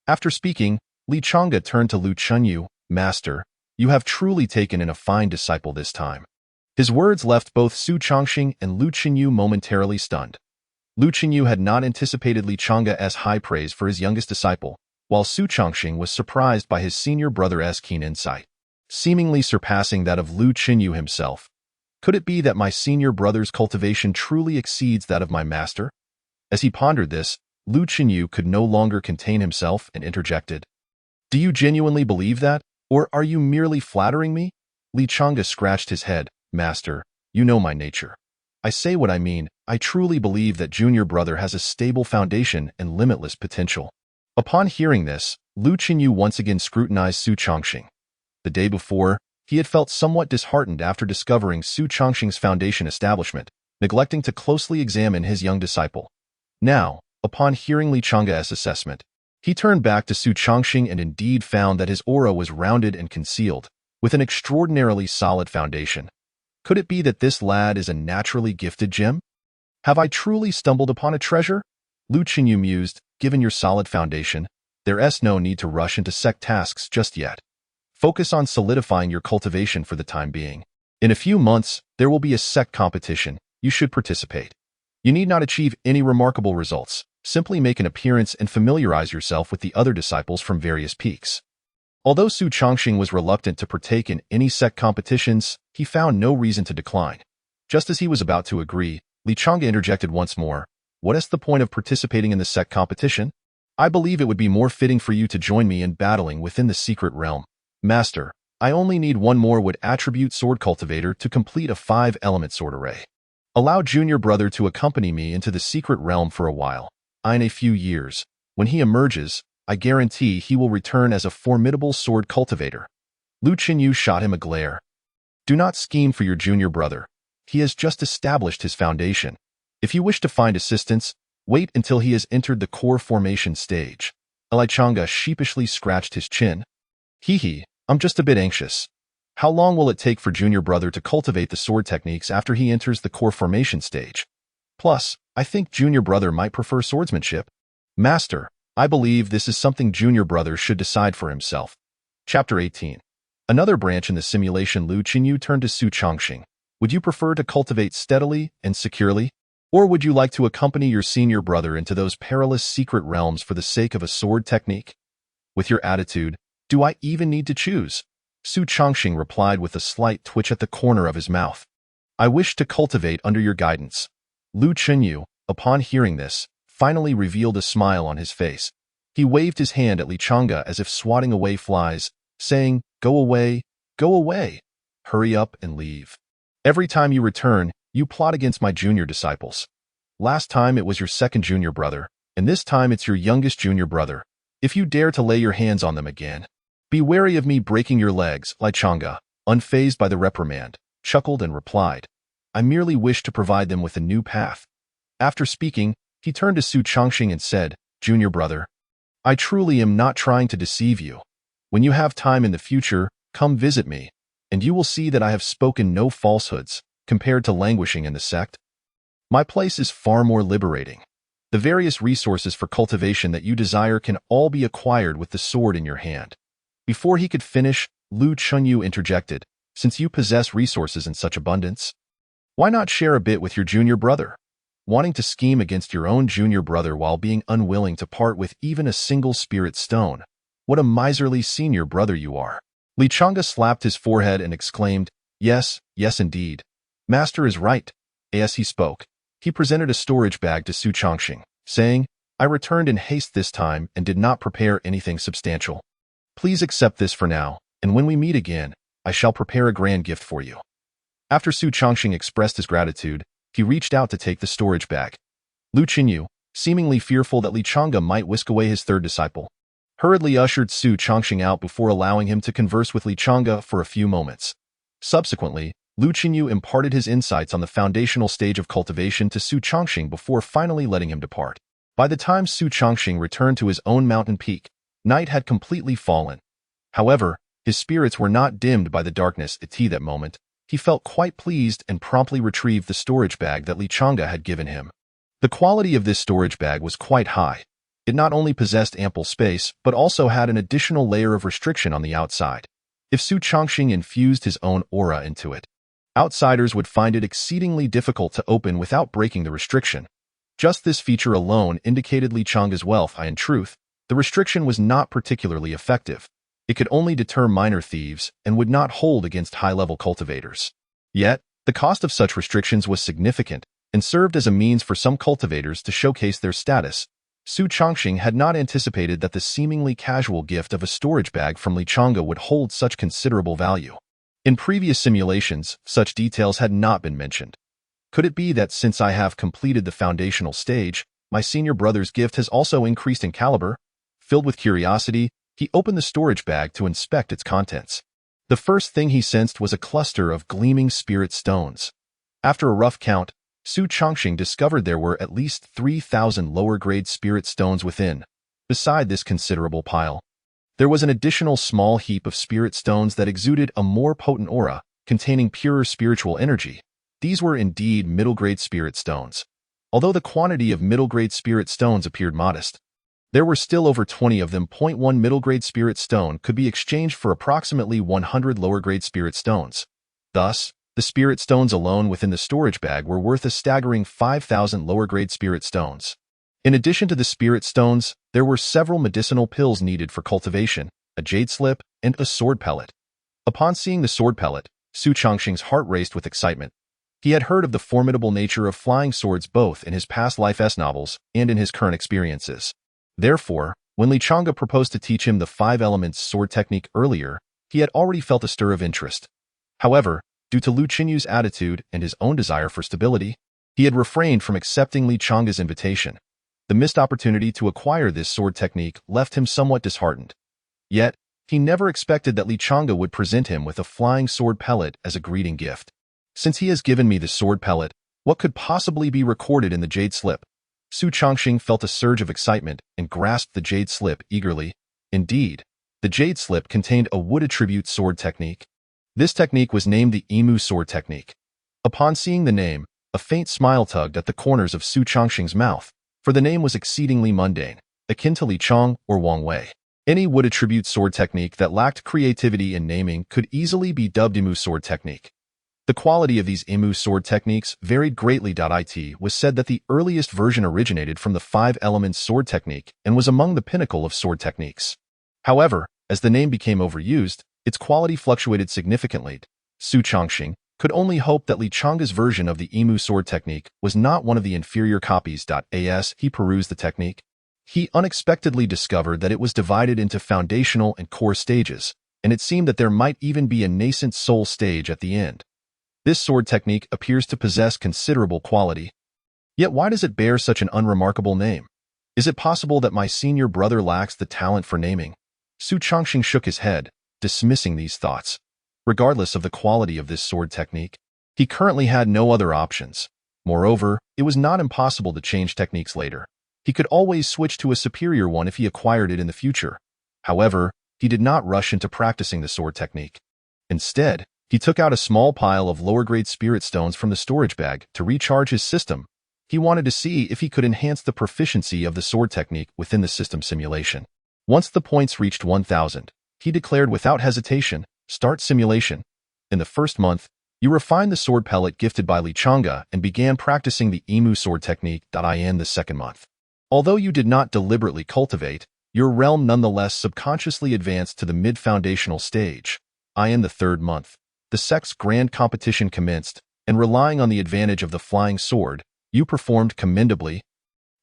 After speaking, Li Chang'e turned to Lu Qinyu. "Master, you have truly taken in a fine disciple this time." His words left both Su Chongqing and Lu Qinyu momentarily stunned. Lu Qinyu had not anticipated Li Chang'e's high praise for his youngest disciple, while Su Chongqing was surprised by his senior brother's keen insight, seemingly surpassing that of Lu Qinyu himself. Could it be that my senior brother's cultivation truly exceeds that of my master? As he pondered this, Lu Qinyu could no longer contain himself and interjected. "Do you genuinely believe that, or are you merely flattering me?" Li Chang'e scratched his head. "Master, you know my nature. I say what I mean. I truly believe that junior brother has a stable foundation and limitless potential." Upon hearing this, Lu Qinyu once again scrutinized Su Chongqing. The day before, he had felt somewhat disheartened after discovering Su Chongqing's foundation establishment, neglecting to closely examine his young disciple. Now, upon hearing Li Chang'e's assessment, he turned back to Su Chongqing and indeed found that his aura was rounded and concealed, with an extraordinarily solid foundation. Could it be that this lad is a naturally gifted gem? Have I truly stumbled upon a treasure? Lu Qinyu mused. Given your solid foundation, there's no need to rush into sect tasks just yet. Focus on solidifying your cultivation for the time being. In a few months, there will be a sect competition. You should participate. You need not achieve any remarkable results. Simply make an appearance and familiarize yourself with the other disciples from various peaks. Although Su Chongqing was reluctant to partake in any sect competitions, he found no reason to decline. Just as he was about to agree, Li Chang'e interjected once more. "What is the point of participating in the sect competition? I believe it would be more fitting for you to join me in battling within the secret realm. Master, I only need one more wood attribute sword cultivator to complete a 5-element sword array. Allow junior brother to accompany me into the secret realm for a while. In a few years, when he emerges, I guarantee he will return as a formidable sword cultivator." Lu Qinyu shot him a glare. "Do not scheme for your junior brother. He has just established his foundation. If you wish to find assistance, wait until he has entered the core formation stage." Li Chang'e sheepishly scratched his chin. "Hee, I'm just a bit anxious. How long will it take for junior brother to cultivate the sword techniques after he enters the core formation stage? Plus, I think junior brother might prefer swordsmanship. Master, I believe this is something junior brother should decide for himself." Chapter 18. Another branch in the simulation. Lu Qinyu turned to Su Chongqing. "Would you prefer to cultivate steadily and securely? Or would you like to accompany your senior brother into those perilous secret realms for the sake of a sword technique? With your attitude, do I even need to choose?" Su Chongqing replied with a slight twitch at the corner of his mouth. "I wish to cultivate under your guidance." Lu Qinyu, upon hearing this, finally revealed a smile on his face. He waved his hand at Li Chang'e as if swatting away flies, saying, go away, hurry up and leave. Every time you return, you plot against my junior disciples." Last time it was your second junior brother, and this time it's your youngest junior brother. If you dare to lay your hands on them again, be wary of me breaking your legs." Li Changge, unfazed by the reprimand, chuckled and replied, "I merely wish to provide them with a new path." After speaking, he turned to Su Chongqing and said, "Junior brother, I truly am not trying to deceive you. When you have time in the future, come visit me, and you will see that I have spoken no falsehoods. Compared to languishing in the sect, my place is far more liberating. The various resources for cultivation that you desire can all be acquired with the sword in your hand." Before he could finish, Lu Chunyu interjected, "Since you possess resources in such abundance, why not share a bit with your junior brother? Wanting to scheme against your own junior brother while being unwilling to part with even a single spirit stone. What a miserly senior brother you are." Li Changge slapped his forehead and exclaimed, "Yes, yes indeed. Master is right." As he spoke, he presented a storage bag to Su Chongqing, saying, "I returned in haste this time and did not prepare anything substantial. Please accept this for now, and when we meet again, I shall prepare a grand gift for you." After Su Chongqing expressed his gratitude, he reached out to take the storage bag. Lu Qinyu, seemingly fearful that Li Changge might whisk away his third disciple, hurriedly ushered Su Chongqing out before allowing him to converse with Li Changge for a few moments. Subsequently, Lu Qinyu imparted his insights on the foundational stage of cultivation to Su Chongqing before finally letting him depart. By the time Su Chongqing returned to his own mountain peak, night had completely fallen. However, his spirits were not dimmed by the darkness at that moment. He felt quite pleased and promptly retrieved the storage bag that Li Changge had given him. The quality of this storage bag was quite high. It not only possessed ample space, but also had an additional layer of restriction on the outside. If Su Chongqing infused his own aura into it, outsiders would find it exceedingly difficult to open without breaking the restriction. Just this feature alone indicated Li Changge's wealth. In truth, the restriction was not particularly effective. It could only deter minor thieves and would not hold against high-level cultivators. Yet, the cost of such restrictions was significant and served as a means for some cultivators to showcase their status. Su Chongqing had not anticipated that the seemingly casual gift of a storage bag from Li Changge would hold such considerable value. In previous simulations, such details had not been mentioned. Could it be that since I have completed the foundational stage, my senior brother's gift has also increased in caliber? Filled with curiosity, he opened the storage bag to inspect its contents. The first thing he sensed was a cluster of gleaming spirit stones. After a rough count, Su Chongqing discovered there were at least 3,000 lower-grade spirit stones within. Beside this considerable pile, there was an additional small heap of spirit stones that exuded a more potent aura, containing purer spiritual energy. These were indeed middle-grade spirit stones. Although the quantity of middle-grade spirit stones appeared modest, there were still over 20 of them. 1 middle-grade spirit stone could be exchanged for approximately 100 lower-grade spirit stones. Thus, the spirit stones alone within the storage bag were worth a staggering 5,000 lower-grade spirit stones. In addition to the spirit stones, there were several medicinal pills needed for cultivation, a jade slip, and a sword pellet. Upon seeing the sword pellet, Su Chongqing's heart raced with excitement. He had heard of the formidable nature of flying swords both in his past life novels and in his current experiences. Therefore, when Li Changge proposed to teach him the 5 elements sword technique earlier, he had already felt a stir of interest. However, due to Lu Qinyu's attitude and his own desire for stability, he had refrained from accepting Li Changge's invitation. The missed opportunity to acquire this sword technique left him somewhat disheartened. Yet, he never expected that Li Changge would present him with a flying sword pellet as a greeting gift. Since he has given me the sword pellet, what could possibly be recorded in the jade slip? Su Chongqing felt a surge of excitement and grasped the jade slip eagerly. Indeed, the jade slip contained a wood attribute sword technique. This technique was named the Emu sword technique. Upon seeing the name, a faint smile tugged at the corners of Su Chongqing's mouth, for the name was exceedingly mundane, akin to Li Chong or Wang Wei. Any wood attribute sword technique that lacked creativity in naming could easily be dubbed Emu sword technique. The quality of these Emu sword techniques varied greatly. It was said that the earliest version originated from the 5 elements sword technique and was among the pinnacle of sword techniques. However, as the name became overused, its quality fluctuated significantly. Su Chongqing could only hope that Li Changge's version of the Emu sword technique was not one of the inferior copies. As he perused the technique, he unexpectedly discovered that it was divided into foundational and core stages, and it seemed that there might even be a nascent soul stage at the end. This sword technique appears to possess considerable quality. Yet why does it bear such an unremarkable name? Is it possible that my senior brother lacks the talent for naming? Su Chongqing shook his head, dismissing these thoughts. Regardless of the quality of this sword technique, he currently had no other options. Moreover, it was not impossible to change techniques later. He could always switch to a superior one if he acquired it in the future. However, he did not rush into practicing the sword technique. Instead, he took out a small pile of lower-grade spirit stones from the storage bag to recharge his system. He wanted to see if he could enhance the proficiency of the sword technique within the system simulation. Once the points reached 1,000, he declared without hesitation, "Start simulation." In the first month, you refined the sword pellet gifted by Li Chang'e and began practicing the Imu sword technique. In the second month, although you did not deliberately cultivate, your realm nonetheless subconsciously advanced to the mid-foundational stage. In the third month, the sect's grand competition commenced, and relying on the advantage of the flying sword, you performed commendably,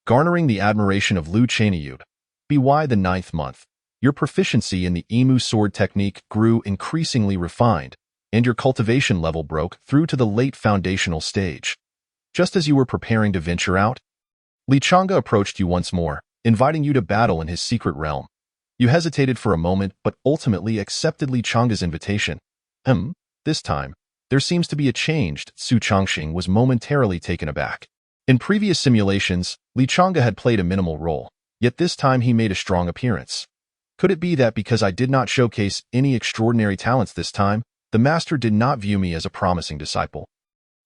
garnering the admiration of Liu Cheniyud. By the ninth month, your proficiency in the Imu sword technique grew increasingly refined, and your cultivation level broke through to the late foundational stage. Just as you were preparing to venture out, Li Chang'e approached you once more, inviting you to battle in his secret realm. You hesitated for a moment but ultimately accepted Li Chang'e's invitation. This time, there seems to be a change. Su Chongqing was momentarily taken aback. In previous simulations, Li Chang'e had played a minimal role, yet this time he made a strong appearance. Could it be that because I did not showcase any extraordinary talents this time, the master did not view me as a promising disciple?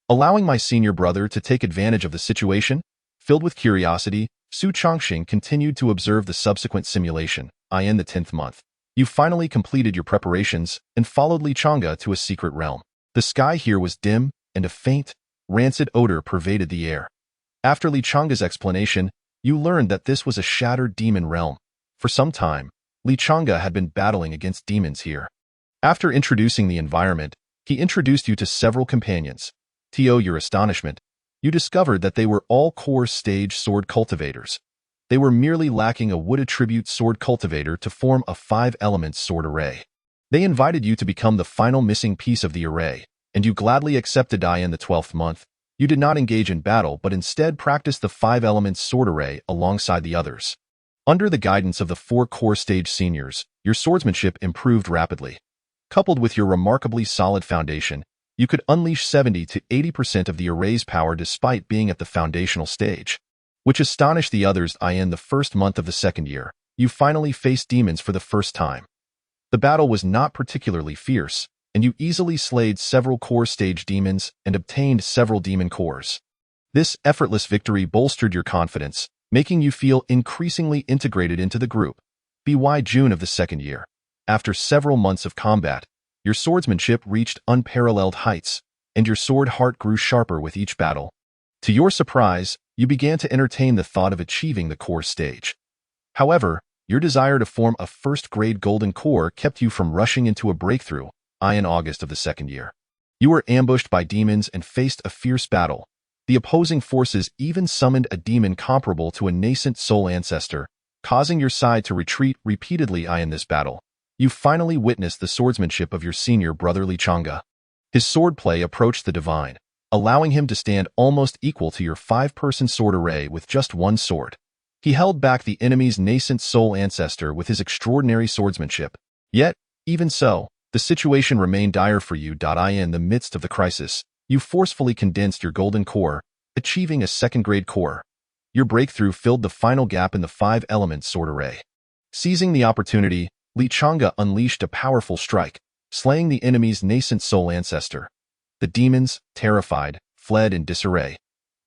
Allowing my senior brother to take advantage of the situation, filled with curiosity, Su Chongqing continued to observe the subsequent simulation. In the 10th month, you finally completed your preparations and followed Li Chang'e to a secret realm. The sky here was dim, and a faint, rancid odor pervaded the air. After Li Chang'e's explanation, you learned that this was a shattered demon realm. For some time, Li Chang'e had been battling against demons here. After introducing the environment, he introduced you to several companions. To your astonishment, you discovered that they were all core stage sword cultivators. They were merely lacking a wood attribute sword cultivator to form a 5-element sword array. They invited you to become the final missing piece of the array, and you gladly accepted. In the 12th month, you did not engage in battle but instead practiced the 5-element sword array alongside the others. Under the guidance of the 4 core stage seniors, your swordsmanship improved rapidly. Coupled with your remarkably solid foundation, you could unleash 70 to 80% of the array's power despite being at the foundational stage, which astonished the others. In the first month of the second year, you finally faced demons for the first time. The battle was not particularly fierce, and you easily slayed several core stage demons and obtained several demon cores. This effortless victory bolstered your confidence, making you feel increasingly integrated into the group. By June of the second year, after several months of combat, your swordsmanship reached unparalleled heights, and your sword heart grew sharper with each battle. To your surprise, you began to entertain the thought of achieving the core stage. However, your desire to form a first-grade golden core kept you from rushing into a breakthrough. In August of the second year, you were ambushed by demons and faced a fierce battle. The opposing forces even summoned a demon comparable to a nascent soul ancestor, causing your side to retreat repeatedly. In this battle, you finally witnessed the swordsmanship of your senior brother Li Chang'e. His swordplay approached the divine, allowing him to stand almost equal to your 5-person sword array with just one sword. He held back the enemy's nascent soul ancestor with his extraordinary swordsmanship. Yet, even so, the situation remained dire for you. In the midst of the crisis, you forcefully condensed your golden core, achieving a second-grade core. Your breakthrough filled the final gap in the 5-element sword array. Seizing the opportunity, Li Chang'e unleashed a powerful strike, slaying the enemy's nascent soul ancestor. The demons, terrified, fled in disarray.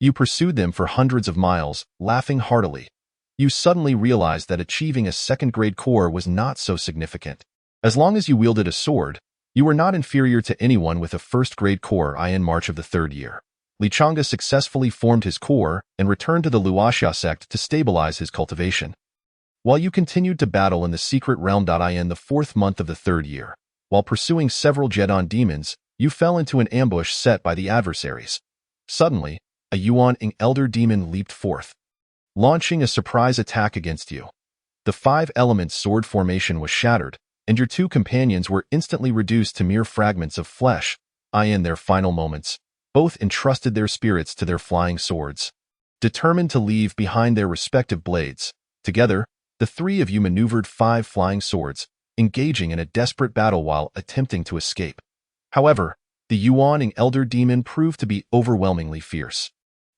You pursued them for hundreds of miles, laughing heartily. You suddenly realized that achieving a second-grade core was not so significant. As long as you wielded a sword, you were not inferior to anyone with a first-grade core. In March of the third year, Li Chang'e successfully formed his core and returned to the Luoxia sect to stabilize his cultivation. While you continued to battle in the secret realm. In the 4th month of the third year, while pursuing several Jedon demons, you fell into an ambush set by the adversaries. Suddenly, a Yuan-ing elder demon leaped forth, launching a surprise attack against you. The 5-element sword formation was shattered, and your 2 companions were instantly reduced to mere fragments of flesh. In their final moments, both entrusted their spirits to their flying swords. determined to leave behind their respective blades. Together, the three of you maneuvered 5 flying swords, engaging in a desperate battle while attempting to escape. However, the Yuaning Elder Demon proved to be overwhelmingly fierce,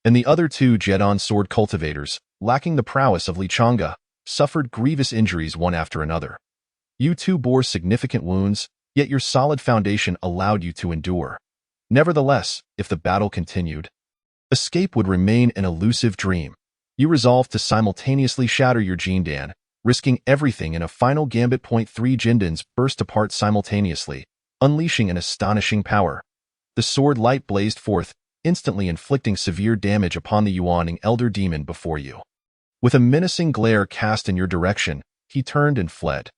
and the other 2 Jedon sword cultivators, lacking the prowess of Lichanga, suffered grievous injuries one after another. You two bore significant wounds, yet your solid foundation allowed you to endure. Nevertheless, if the battle continued, escape would remain an elusive dream. You resolved to simultaneously shatter your Jindan, risking everything in a final gambit. 3 Jindans burst apart simultaneously, unleashing an astonishing power. The sword light blazed forth, instantly inflicting severe damage upon the Yuaning Elder Demon before you. With a menacing glare cast in your direction, he turned and fled.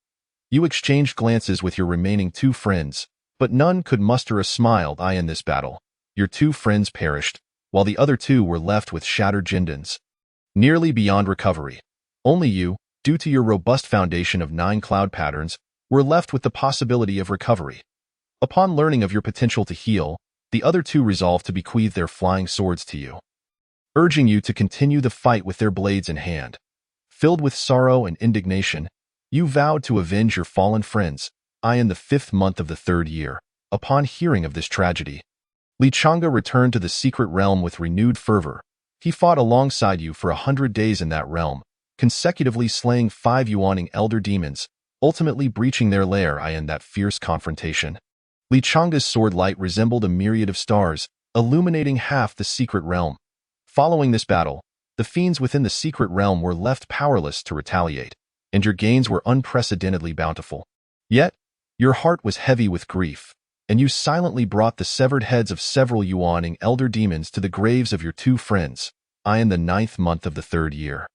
You exchanged glances with your remaining 2 friends, but none could muster a smiled eye in this battle. Your 2 friends perished, while the other 2 were left with shattered Jindans, nearly beyond recovery. Only you, due to your robust foundation of 9 cloud patterns, were left with the possibility of recovery. Upon learning of your potential to heal, the other 2 resolved to bequeath their flying swords to you, urging you to continue the fight with their blades in hand. Filled with sorrow and indignation, you vowed to avenge your fallen friends, in the 5th month of the 3rd year. Upon hearing of this tragedy, Lichanga returned to the secret realm with renewed fervor. He fought alongside you for 100 days in that realm, consecutively slaying 5 Yuaning Elder Demons, ultimately breaching their lair in that fierce confrontation. Lichanga's sword light resembled a myriad of stars, illuminating half the secret realm. Following this battle, the fiends within the secret realm were left powerless to retaliate, and your gains were unprecedentedly bountiful. Yet, your heart was heavy with grief, and you silently brought the severed heads of several Yuaning Elder Demons to the graves of your 2 friends, in the 9th month of the 3rd year.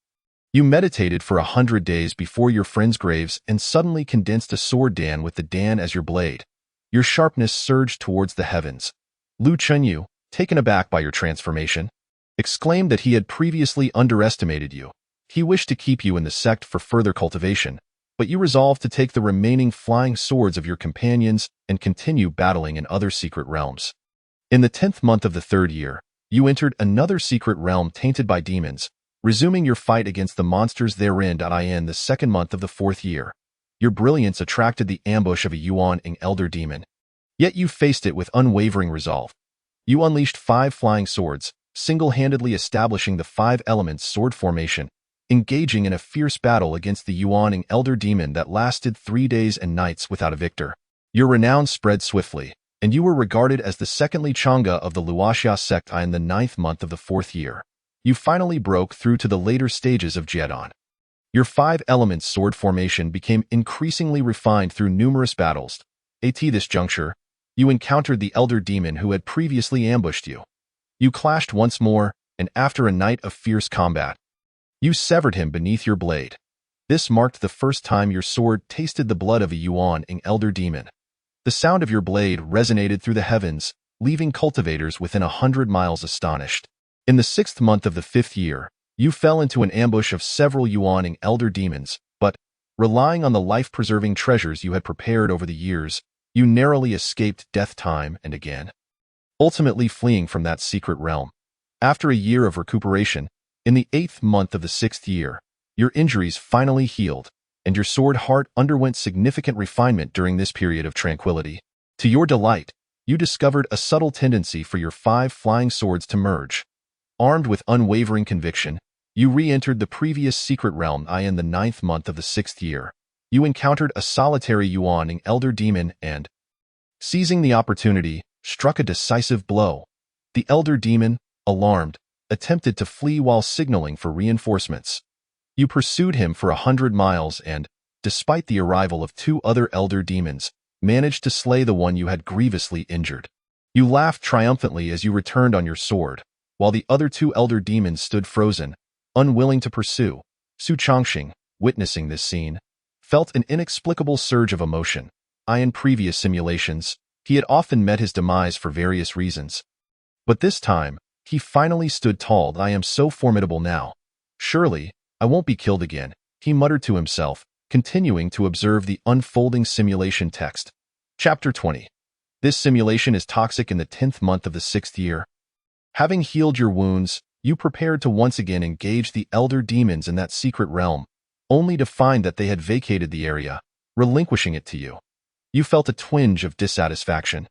You meditated for 100 days before your friends' graves and suddenly condensed a sword Dan with the Dan as your blade. Your sharpness surged towards the heavens. Lu Chunyu, taken aback by your transformation, exclaimed that he had previously underestimated you. He wished to keep you in the sect for further cultivation, but you resolved to take the remaining flying swords of your companions and continue battling in other secret realms. In the 10th month of the 3rd year, you entered another secret realm tainted by demons, resuming your fight against the monsters therein. In the 2nd month of the 4th year, your brilliance attracted the ambush of a Yuaning Elder Demon. Yet you faced it with unwavering resolve. You unleashed 5 flying swords, single-handedly establishing the 5 elements sword formation, engaging in a fierce battle against the Yuaning Elder Demon that lasted 3 days and nights without a victor. Your renown spread swiftly, and you were regarded as the second Lichanga of the Luoxia sect in the 9th month of the 4th year. You finally broke through to the later stages of Jedon. Your 5 elements sword formation became increasingly refined through numerous battles. At this juncture, you encountered the Elder Demon who had previously ambushed you. You clashed once more, and after a night of fierce combat, you severed him beneath your blade. This marked the first time your sword tasted the blood of a Yuaning Elder Demon. The sound of your blade resonated through the heavens, leaving cultivators within 100 miles astonished. In the 6th month of the 5th year, you fell into an ambush of several Yuaning Elder Demons, but, relying on the life-preserving treasures you had prepared over the years, you narrowly escaped death time and again, ultimately fleeing from that secret realm. After a year of recuperation, in the 8th month of the 6th year, your injuries finally healed, and your sword heart underwent significant refinement during this period of tranquility. To your delight, you discovered a subtle tendency for your 5 flying swords to merge. Armed with unwavering conviction, you re-entered the previous secret realm in the 9th month of the 6th year. You encountered a solitary Yuaning Elder Demon and, seizing the opportunity, struck a decisive blow. The Elder Demon, alarmed, attempted to flee while signaling for reinforcements. You pursued him for 100 miles and, despite the arrival of 2 other Elder Demons, managed to slay the one you had grievously injured. You laughed triumphantly as you returned on your sword, while the other 2 Elder Demons stood frozen, unwilling to pursue. Su Chongqing, witnessing this scene, felt an inexplicable surge of emotion. In previous simulations, he had often met his demise for various reasons. But this time, he finally stood tall. I am so formidable now. Surely, I won't be killed again, he muttered to himself, continuing to observe the unfolding simulation text. Chapter 20. This simulation is toxic in the 10th month of the 6th year. Having healed your wounds, you prepared to once again engage the elder demons in that secret realm, only to find that they had vacated the area, relinquishing it to you. You felt a twinge of dissatisfaction.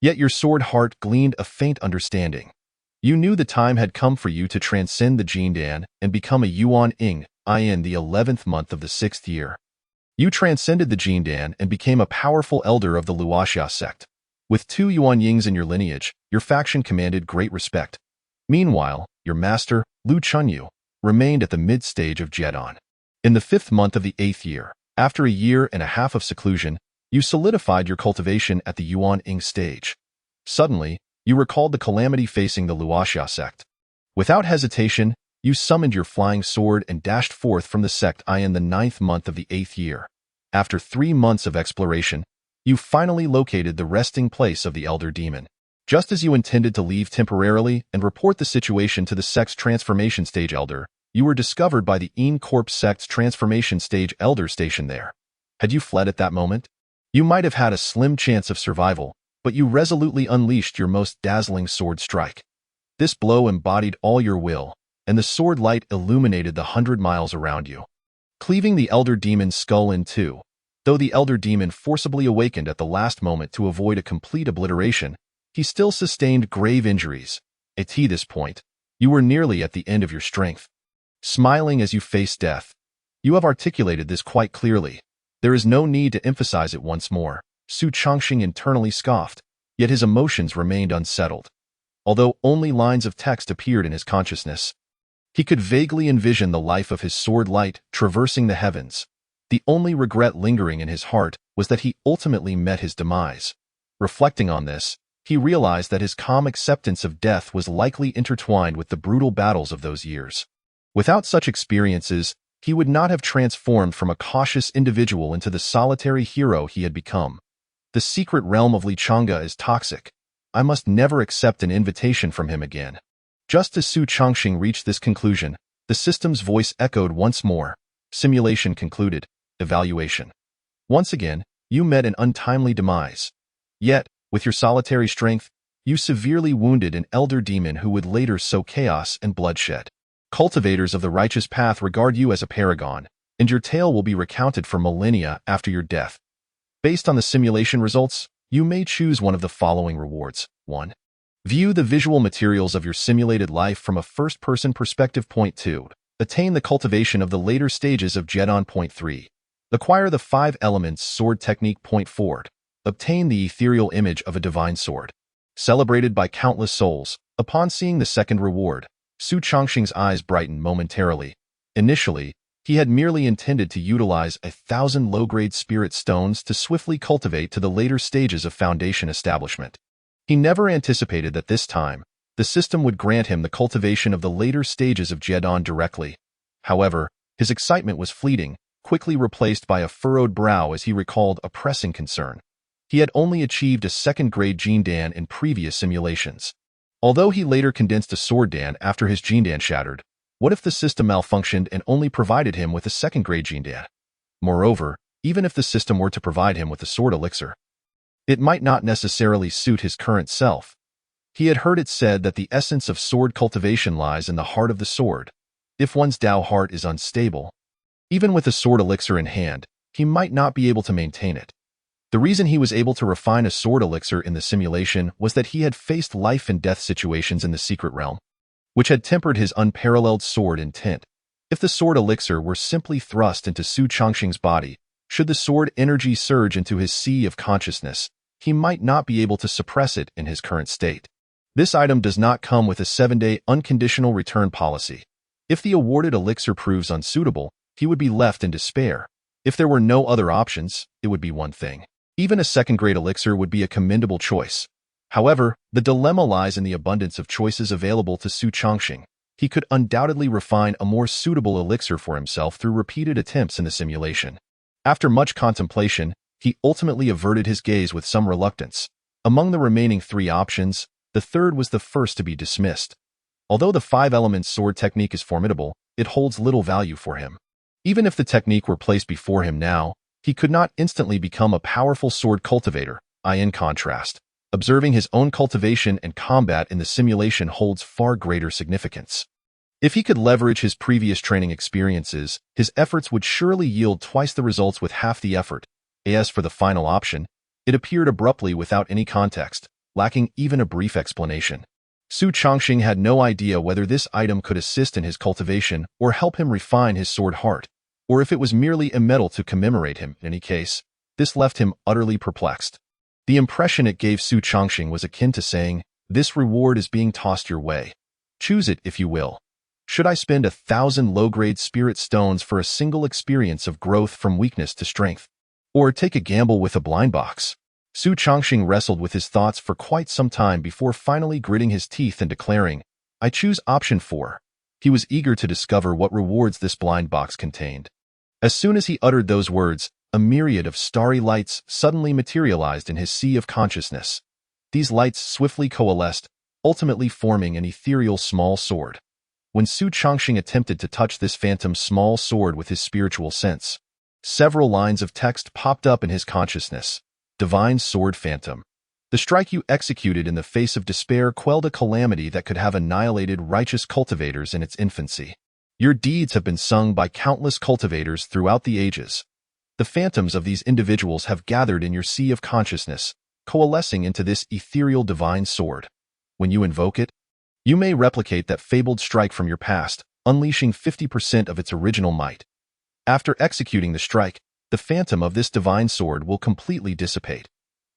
Yet your sword heart gleaned a faint understanding. You knew the time had come for you to transcend the Jindan and become a Yuan Ing, in the 11th month of the 6th year. You transcended the Jindan and became a powerful elder of the Luoxia sect. With 2 Yuan Yings in your lineage, your faction commanded great respect. Meanwhile, your master, Lu Chunyu, remained at the mid-stage of Jedon. In the 5th month of the 8th year, after a year and a half of seclusion, you solidified your cultivation at the Yuan Ing stage. Suddenly, you recalled the calamity facing the Luoxia sect. Without hesitation, you summoned your flying sword and dashed forth from the sect in the 9th month of the 8th year. After 3 months of exploration, you finally located the resting place of the elder demon. Just as you intended to leave temporarily and report the situation to the sect's transformation stage elder, you were discovered by the Een Corp sect's transformation stage elder stationed there. Had you fled at that moment? You might have had a slim chance of survival, but you resolutely unleashed your most dazzling sword strike. This blow embodied all your will, and the sword light illuminated the 100 miles around you, cleaving the elder demon's skull in two. Though the elder demon forcibly awakened at the last moment to avoid a complete obliteration, he still sustained grave injuries. At this point, you were nearly at the end of your strength. Smiling as you faced death, you have articulated this quite clearly. There is no need to emphasize it once more. Su Chongqing internally scoffed, yet his emotions remained unsettled. Although only lines of text appeared in his consciousness, he could vaguely envision the life of his sword light traversing the heavens. The only regret lingering in his heart was that he ultimately met his demise. Reflecting on this, he realized that his calm acceptance of death was likely intertwined with the brutal battles of those years. Without such experiences, he would not have transformed from a cautious individual into the solitary hero he had become. The secret realm of Lichanga is toxic. I must never accept an invitation from him again. Just as Su Chongqing reached this conclusion, the system's voice echoed once more. Simulation concluded. Evaluation. Once again, you met an untimely demise. Yet, with your solitary strength, you severely wounded an elder demon who would later sow chaos and bloodshed. Cultivators of the righteous path regard you as a paragon, and your tale will be recounted for millennia after your death. Based on the simulation results, you may choose one of the following rewards. 1. View the visual materials of your simulated life from a first-person perspective. 2. Attain the cultivation of the later stages of Jedon. 3. Acquire the 5 elements sword technique. 4. Obtain the ethereal image of a divine sword. Celebrated by countless souls, upon seeing the second reward, Su Chongqing's eyes brightened momentarily. Initially, he had merely intended to utilize 1,000 low-grade spirit stones to swiftly cultivate to the later stages of foundation establishment. He never anticipated that this time, the system would grant him the cultivation of the later stages of Jedon directly. However, his excitement was fleeting, quickly replaced by a furrowed brow as he recalled a pressing concern. He had only achieved a second-grade Jindan in previous simulations. Although he later condensed a sword dan after his Jindan shattered, what if the system malfunctioned and only provided him with a second-grade Jindan? Moreover, even if the system were to provide him with a sword elixir, it might not necessarily suit his current self. He had heard it said that the essence of sword cultivation lies in the heart of the sword. If one's Dao heart is unstable, even with a sword elixir in hand, he might not be able to maintain it. The reason he was able to refine a sword elixir in the simulation was that he had faced life and death situations in the secret realm, which had tempered his unparalleled sword intent. If the sword elixir were simply thrust into Su Chongqing's body, should the sword energy surge into his sea of consciousness, he might not be able to suppress it in his current state. This item does not come with a 7-day unconditional return policy. If the awarded elixir proves unsuitable, he would be left in despair. If there were no other options, it would be one thing. Even a second-grade elixir would be a commendable choice. However, the dilemma lies in the abundance of choices available to Su Chongqing. He could undoubtedly refine a more suitable elixir for himself through repeated attempts in the simulation. After much contemplation, he ultimately averted his gaze with some reluctance. Among the remaining 3 options, the third was the first to be dismissed. Although the 5-element sword technique is formidable, it holds little value for him. Even if the technique were placed before him now, he could not instantly become a powerful sword cultivator. In contrast, observing his own cultivation and combat in the simulation holds far greater significance. If he could leverage his previous training experiences, his efforts would surely yield twice the results with half the effort. As for the final option, it appeared abruptly without any context, lacking even a brief explanation. Su Chongqing had no idea whether this item could assist in his cultivation or help him refine his sword heart, or if it was merely a medal to commemorate him. In any case, this left him utterly perplexed. The impression it gave Su Chongqing was akin to saying, "This reward is being tossed your way. Choose it if you will. Should I spend 1,000 low-grade spirit stones for a single experience of growth from weakness to strength? Or take a gamble with a blind box?" Su Chongqing wrestled with his thoughts for quite some time before finally gritting his teeth and declaring, "I choose option 4. He was eager to discover what rewards this blind box contained. As soon as he uttered those words, a myriad of starry lights suddenly materialized in his sea of consciousness. These lights swiftly coalesced, ultimately forming an ethereal small sword. When Su Chongqing attempted to touch this phantom small sword with his spiritual sense, several lines of text popped up in his consciousness. Divine Sword Phantom. The strike you executed in the face of despair quelled a calamity that could have annihilated righteous cultivators in its infancy. Your deeds have been sung by countless cultivators throughout the ages. The phantoms of these individuals have gathered in your sea of consciousness, coalescing into this ethereal divine sword. When you invoke it, you may replicate that fabled strike from your past, unleashing 50% of its original might. After executing the strike, the phantom of this divine sword will completely dissipate.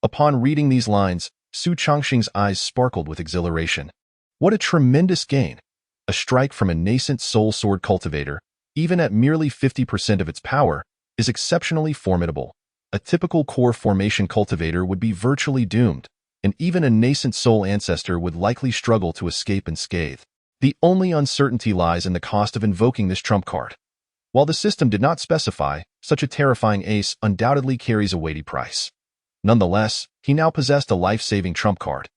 Upon reading these lines, Su Chongqing's eyes sparkled with exhilaration. What a tremendous gain! A strike from a nascent soul sword cultivator, even at merely 50% of its power, is exceptionally formidable. A typical core formation cultivator would be virtually doomed, and even a nascent soul ancestor would likely struggle to escape unscathed. The only uncertainty lies in the cost of invoking this trump card. While the system did not specify, such a terrifying ace undoubtedly carries a weighty price. Nonetheless, he now possessed a life-saving trump card.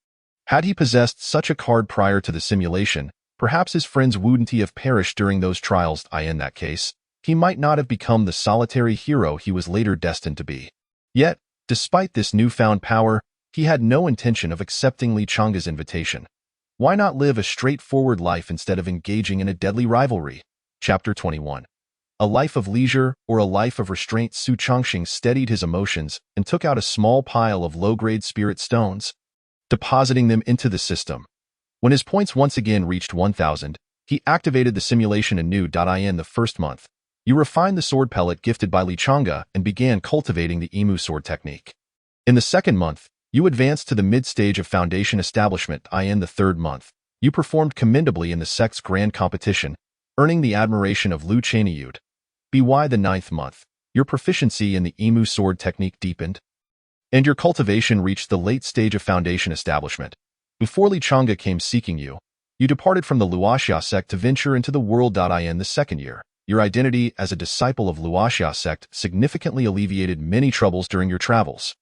Had he possessed such a card prior to the simulation, perhaps his friends wouldn't have perished during those trials. In that case, he might not have become the solitary hero he was later destined to be. Yet, despite this newfound power, he had no intention of accepting Li Chang's invitation. Why not live a straightforward life instead of engaging in a deadly rivalry? Chapter 21. A life of leisure or a life of restraint? Su Chongqing steadied his emotions and took out a small pile of low-grade spirit stones, depositing them into the system. When his points once again reached 1,000, he activated the simulation anew. In the first month, you refined the sword pellet gifted by Li Chang'e and began cultivating the Imu sword technique. In the second month, you advanced to the mid-stage of foundation establishment. In the third month, you performed commendably in the sect's grand competition, earning the admiration of Liu Chaniyud. By the ninth month, your proficiency in the Imu sword technique deepened, and your cultivation reached the late stage of foundation establishment. Before Li Chang'e came seeking you, you departed from the Luoxia sect to venture into the world. In the second year, your identity as a disciple of Luoxia sect significantly alleviated many troubles during your travels.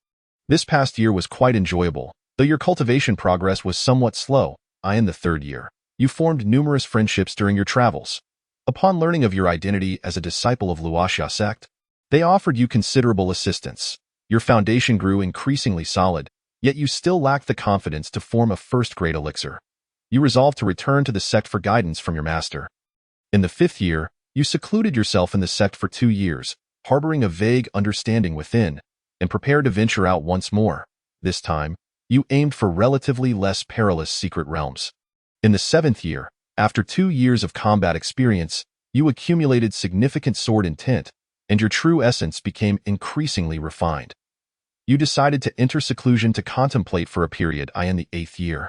This past year was quite enjoyable, though your cultivation progress was somewhat slow. In the third year, you formed numerous friendships during your travels. Upon learning of your identity as a disciple of Luoxia sect, they offered you considerable assistance. Your foundation grew increasingly solid, yet you still lacked the confidence to form a first-grade elixir. You resolved to return to the sect for guidance from your master. In the fifth year, you secluded yourself in the sect for 2 years, harboring a vague understanding within, and prepared to venture out once more. This time, you aimed for relatively less perilous secret realms. In the seventh year, after 2 years of combat experience, you accumulated significant sword intent, and your true essence became increasingly refined. You decided to enter seclusion to contemplate for a period. In the 8th year,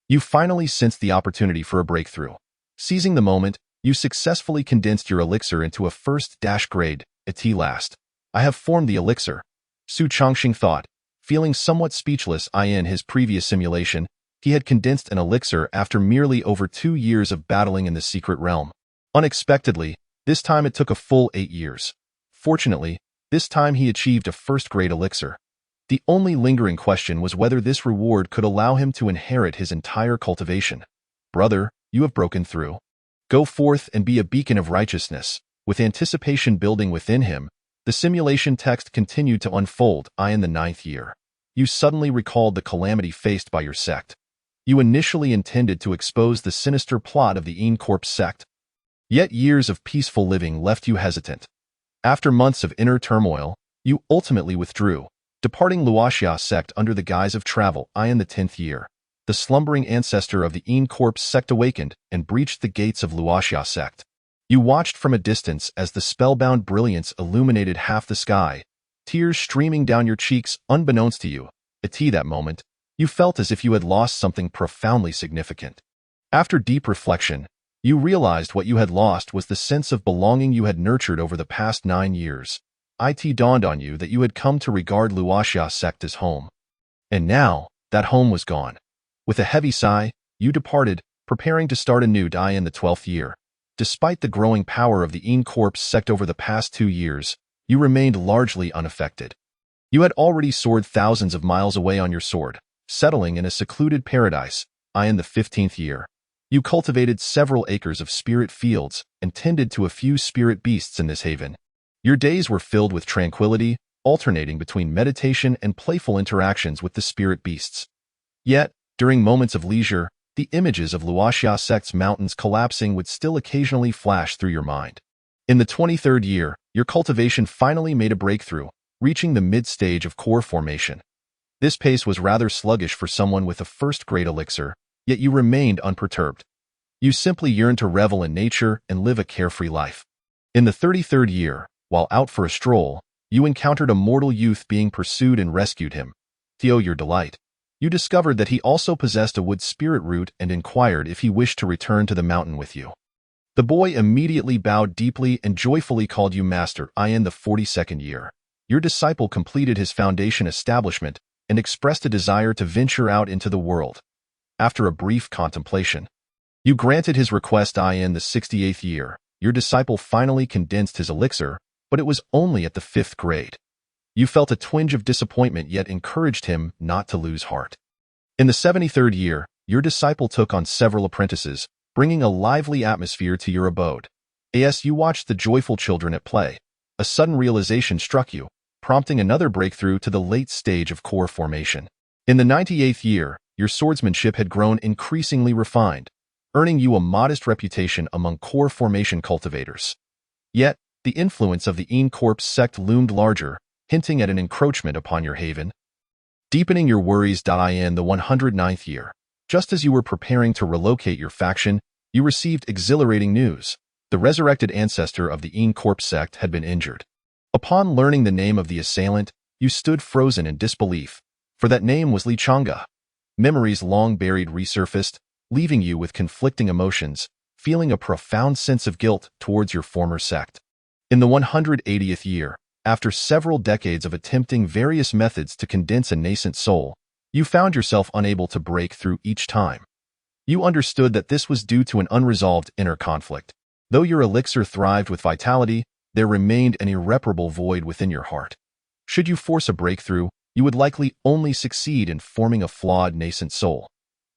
you finally sensed the opportunity for a breakthrough. Seizing the moment, you successfully condensed your elixir into a first-grade. At last, I have formed the elixir, Su Chongqing thought. Feeling somewhat speechless in his previous simulation, he had condensed an elixir after merely over 2 years of battling in the secret realm. Unexpectedly, this time it took a full 8 years. Fortunately, this time he achieved a first-grade elixir. The only lingering question was whether this reward could allow him to inherit his entire cultivation. Brother, you have broken through. Go forth and be a beacon of righteousness. With anticipation building within him, the simulation text continued to unfold. In the 9th year, you suddenly recalled the calamity faced by your sect. You initially intended to expose the sinister plot of the Immortal sect, yet years of peaceful living left you hesitant. After months of inner turmoil, you ultimately withdrew, departing Luoxia sect under the guise of travel. In the 10th year, the slumbering ancestor of the Immortal sect awakened and breached the gates of Luoxia sect. You watched from a distance as the spellbound brilliance illuminated half the sky, tears streaming down your cheeks unbeknownst to you. At that moment, you felt as if you had lost something profoundly significant. After deep reflection, you realized what you had lost was the sense of belonging you had nurtured over the past 9 years. It dawned on you that you had come to regard Luoxia sect as home. And now, that home was gone. With a heavy sigh, you departed, preparing to start anew. In the 12th year, despite the growing power of the Immortal sect over the past 2 years, you remained largely unaffected. You had already soared thousands of miles away on your sword, settling in a secluded paradise. In the 15th year, you cultivated several acres of spirit fields and tended to a few spirit beasts in this haven. Your days were filled with tranquility, alternating between meditation and playful interactions with the spirit beasts. Yet, during moments of leisure, the images of Luoxia sect's mountains collapsing would still occasionally flash through your mind. In the 23rd year, your cultivation finally made a breakthrough, reaching the mid-stage of core formation. This pace was rather sluggish for someone with a first-grade elixir, yet you remained unperturbed. You simply yearned to revel in nature and live a carefree life. In the 33rd year, while out for a stroll, you encountered a mortal youth being pursued and rescued him. To your delight, you discovered that he also possessed a wood spirit root and inquired if he wished to return to the mountain with you. The boy immediately bowed deeply and joyfully called you master. In the 42nd year, your disciple completed his foundation establishment and expressed a desire to venture out into the world. After a brief contemplation, you granted his request. In the 68th year, your disciple finally condensed his elixir, but it was only at the 5th grade. You felt a twinge of disappointment yet encouraged him not to lose heart. In the 73rd year, your disciple took on several apprentices, bringing a lively atmosphere to your abode. As you watched the joyful children at play, a sudden realization struck you, prompting another breakthrough to the late stage of core formation. In the 98th year, your swordsmanship had grown increasingly refined, earning you a modest reputation among core formation cultivators. Yet, the influence of the Immortal sect loomed larger, hinting at an encroachment upon your haven, deepening your worries. In the 109th year, just as you were preparing to relocate your faction, you received exhilarating news. The resurrected ancestor of the Immortal sect had been injured. Upon learning the name of the assailant, you stood frozen in disbelief, for that name was Li Chang'e. Memories long buried resurfaced, leaving you with conflicting emotions, feeling a profound sense of guilt towards your former sect. In the 180th year, after several decades of attempting various methods to condense a nascent soul, you found yourself unable to break through each time. You understood that this was due to an unresolved inner conflict. Though your elixir thrived with vitality, there remained an irreparable void within your heart. Should you force a breakthrough, you would likely only succeed in forming a flawed nascent soul.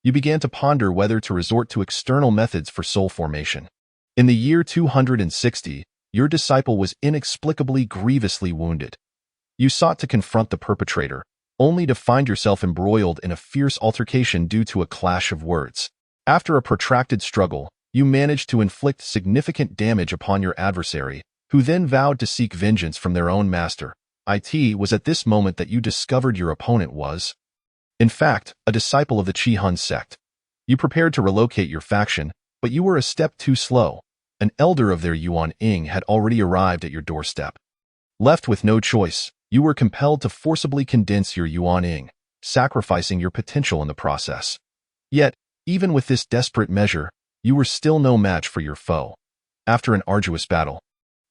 You began to ponder whether to resort to external methods for soul formation. In the year 260, your disciple was inexplicably grievously wounded. You sought to confront the perpetrator, only to find yourself embroiled in a fierce altercation due to a clash of words. After a protracted struggle, you managed to inflict significant damage upon your adversary, who then vowed to seek vengeance from their own master. It was at this moment that you discovered your opponent was, in fact, a disciple of the Qihun sect. You prepared to relocate your faction, but you were a step too slow. An elder of their Yuan Ing had already arrived at your doorstep. Left with no choice, you were compelled to forcibly condense your Yuan Ing, sacrificing your potential in the process. Yet, even with this desperate measure, you were still no match for your foe. After an arduous battle,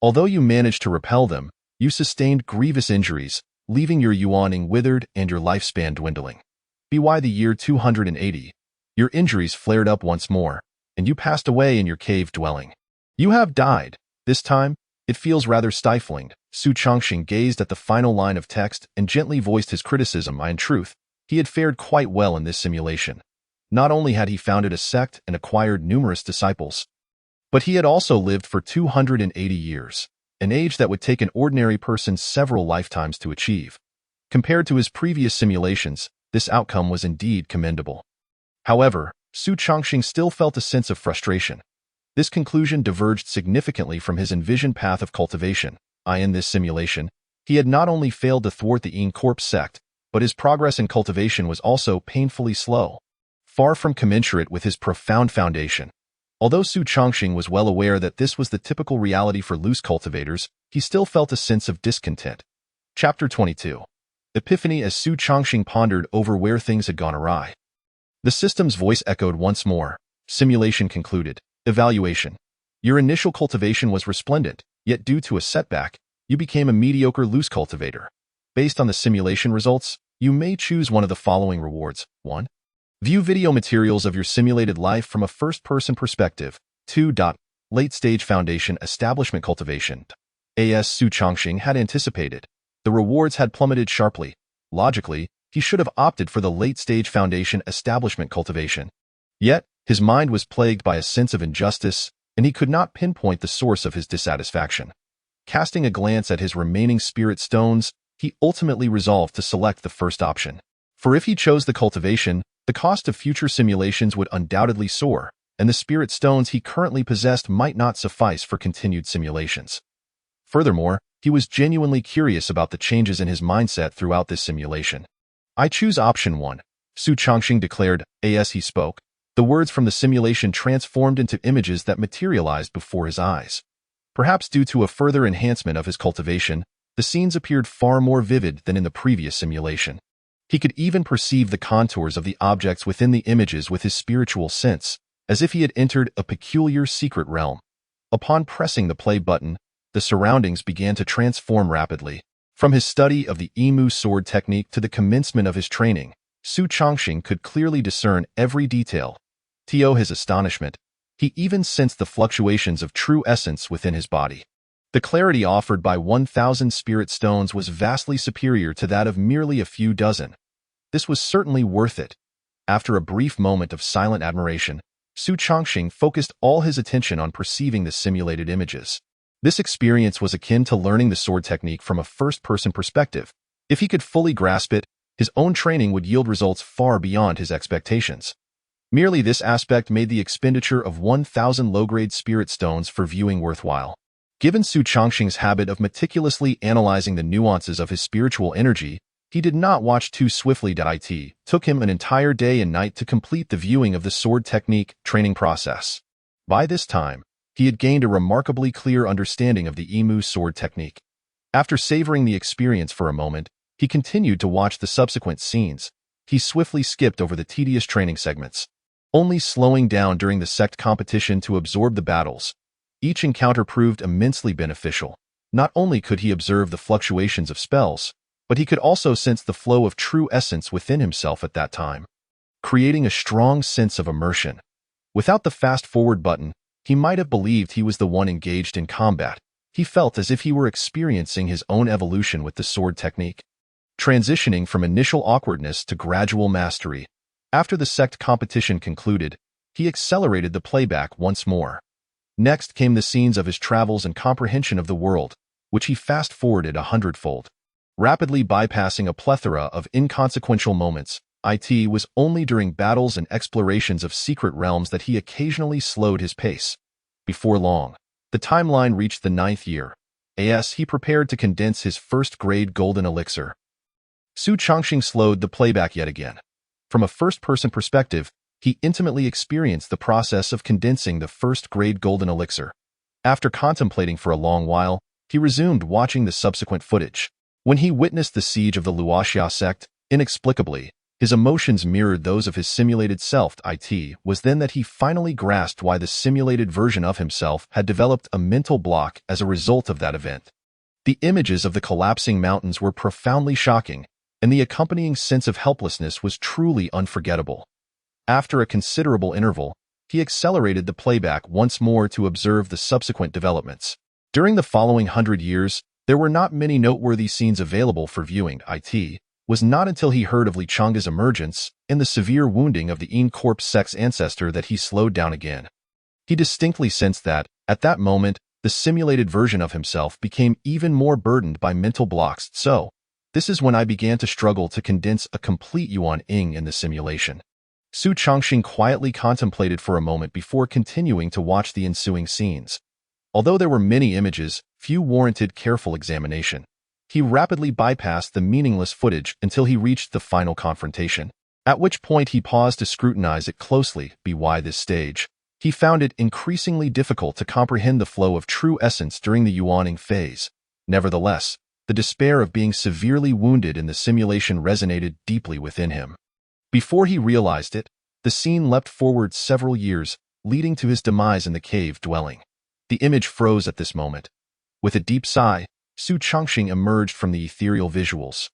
although you managed to repel them, you sustained grievous injuries, leaving your Yuan Ing withered and your lifespan dwindling. By the year 280, your injuries flared up once more, and you passed away in your cave dwelling. You have died. This time, it feels rather stifling. Su Changxing gazed at the final line of text and gently voiced his criticism. In truth, he had fared quite well in this simulation. Not only had he founded a sect and acquired numerous disciples, but he had also lived for 280 years, an age that would take an ordinary person several lifetimes to achieve. Compared to his previous simulations, this outcome was indeed commendable. However, Su Chongqing still felt a sense of frustration. This conclusion diverged significantly from his envisioned path of cultivation. In this simulation, he had not only failed to thwart the Immortal sect, but his progress in cultivation was also painfully slow, far from commensurate with his profound foundation. Although Su Chongqing was well aware that this was the typical reality for loose cultivators, he still felt a sense of discontent. Chapter 22. Epiphany. As Su Chongqing pondered over where things had gone awry, the system's voice echoed once more. Simulation concluded. Evaluation. Your initial cultivation was resplendent, yet due to a setback, you became a mediocre loose cultivator. Based on the simulation results, you may choose one of the following rewards. 1. View video materials of your simulated life from a first-person perspective. 2. Late-stage foundation establishment cultivation. As Su Chongqing had anticipated, the rewards had plummeted sharply. Logically, he should have opted for the late-stage foundation establishment cultivation. Yet, his mind was plagued by a sense of injustice, and he could not pinpoint the source of his dissatisfaction. Casting a glance at his remaining spirit stones, he ultimately resolved to select the first option. For if he chose the cultivation, the cost of future simulations would undoubtedly soar, and the spirit stones he currently possessed might not suffice for continued simulations. Furthermore, he was genuinely curious about the changes in his mindset throughout this simulation. I choose option 1, Su Chongqing declared. As he spoke, the words from the simulation transformed into images that materialized before his eyes. Perhaps due to a further enhancement of his cultivation, the scenes appeared far more vivid than in the previous simulation. He could even perceive the contours of the objects within the images with his spiritual sense, as if he had entered a peculiar secret realm. Upon pressing the play button, the surroundings began to transform rapidly. From his study of the Imu sword technique to the commencement of his training, Su Chongqing could clearly discern every detail. To his astonishment, he even sensed the fluctuations of true essence within his body. The clarity offered by 1,000 spirit stones was vastly superior to that of merely a few dozen. This was certainly worth it. After a brief moment of silent admiration, Su Chongqing focused all his attention on perceiving the simulated images. This experience was akin to learning the sword technique from a first-person perspective. If he could fully grasp it, his own training would yield results far beyond his expectations. Merely this aspect made the expenditure of 1,000 low-grade spirit stones for viewing worthwhile. Given Su Chongqing's habit of meticulously analyzing the nuances of his spiritual energy, he did not watch too swiftly. It took him an entire day and night to complete the viewing of the sword technique training process. By this time, he had gained a remarkably clear understanding of the Imu sword technique. After savoring the experience for a moment, he continued to watch the subsequent scenes. He swiftly skipped over the tedious training segments, only slowing down during the sect competition to absorb the battles. Each encounter proved immensely beneficial. Not only could he observe the fluctuations of spells, but he could also sense the flow of true essence within himself at that time, creating a strong sense of immersion. Without the fast-forward button, he might have believed he was the one engaged in combat. He felt as if he were experiencing his own evolution with the sword technique, transitioning from initial awkwardness to gradual mastery. After the sect competition concluded, he accelerated the playback once more. Next came the scenes of his travels and comprehension of the world, which he fast-forwarded 100-fold. Rapidly bypassing a plethora of inconsequential moments, it was only during battles and explorations of secret realms that he occasionally slowed his pace. Before long, the timeline reached the 9th year. As he prepared to condense his first-grade golden elixir, Su Chongqing slowed the playback yet again. From a first-person perspective, he intimately experienced the process of condensing the first-grade golden elixir. After contemplating for a long while, he resumed watching the subsequent footage. When he witnessed the siege of the Luoxia sect, inexplicably, his emotions mirrored those of his simulated self. It was then that he finally grasped why the simulated version of himself had developed a mental block as a result of that event. The images of the collapsing mountains were profoundly shocking, and the accompanying sense of helplessness was truly unforgettable. After a considerable interval, he accelerated the playback once more to observe the subsequent developments. During the following 100 years, there were not many noteworthy scenes available for viewing. It was not until he heard of Li Chang's emergence and the severe wounding of the Immortal sect's ancestor that he slowed down again. He distinctly sensed that, at that moment, the simulated version of himself became even more burdened by mental blocks. So, this is when I began to struggle to condense a complete Yuan Ying in the simulation. Su Chongxing quietly contemplated for a moment before continuing to watch the ensuing scenes. Although there were many images, few warranted careful examination. He rapidly bypassed the meaningless footage until he reached the final confrontation, at which point he paused to scrutinize it closely. By this stage, he found it increasingly difficult to comprehend the flow of true essence during the yuaning phase. Nevertheless, the despair of being severely wounded in the simulation resonated deeply within him. Before he realized it, the scene leapt forward several years, leading to his demise in the cave dwelling. The image froze at this moment. With a deep sigh, Su Chongxing emerged from the ethereal visuals.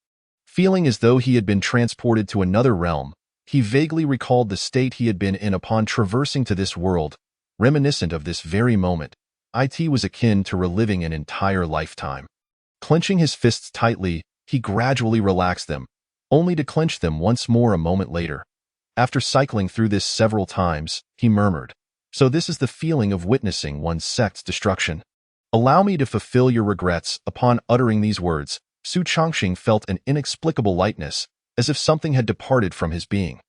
Feeling as though he had been transported to another realm, he vaguely recalled the state he had been in upon traversing to this world. Reminiscent of this very moment, it was akin to reliving an entire lifetime. Clenching his fists tightly, he gradually relaxed them, only to clench them once more a moment later. After cycling through this several times, he murmured, "So this is the feeling of witnessing one's sect's destruction. Allow me to fulfill your regrets." Upon uttering these words, Su Chongxing felt an inexplicable lightness, as if something had departed from his being.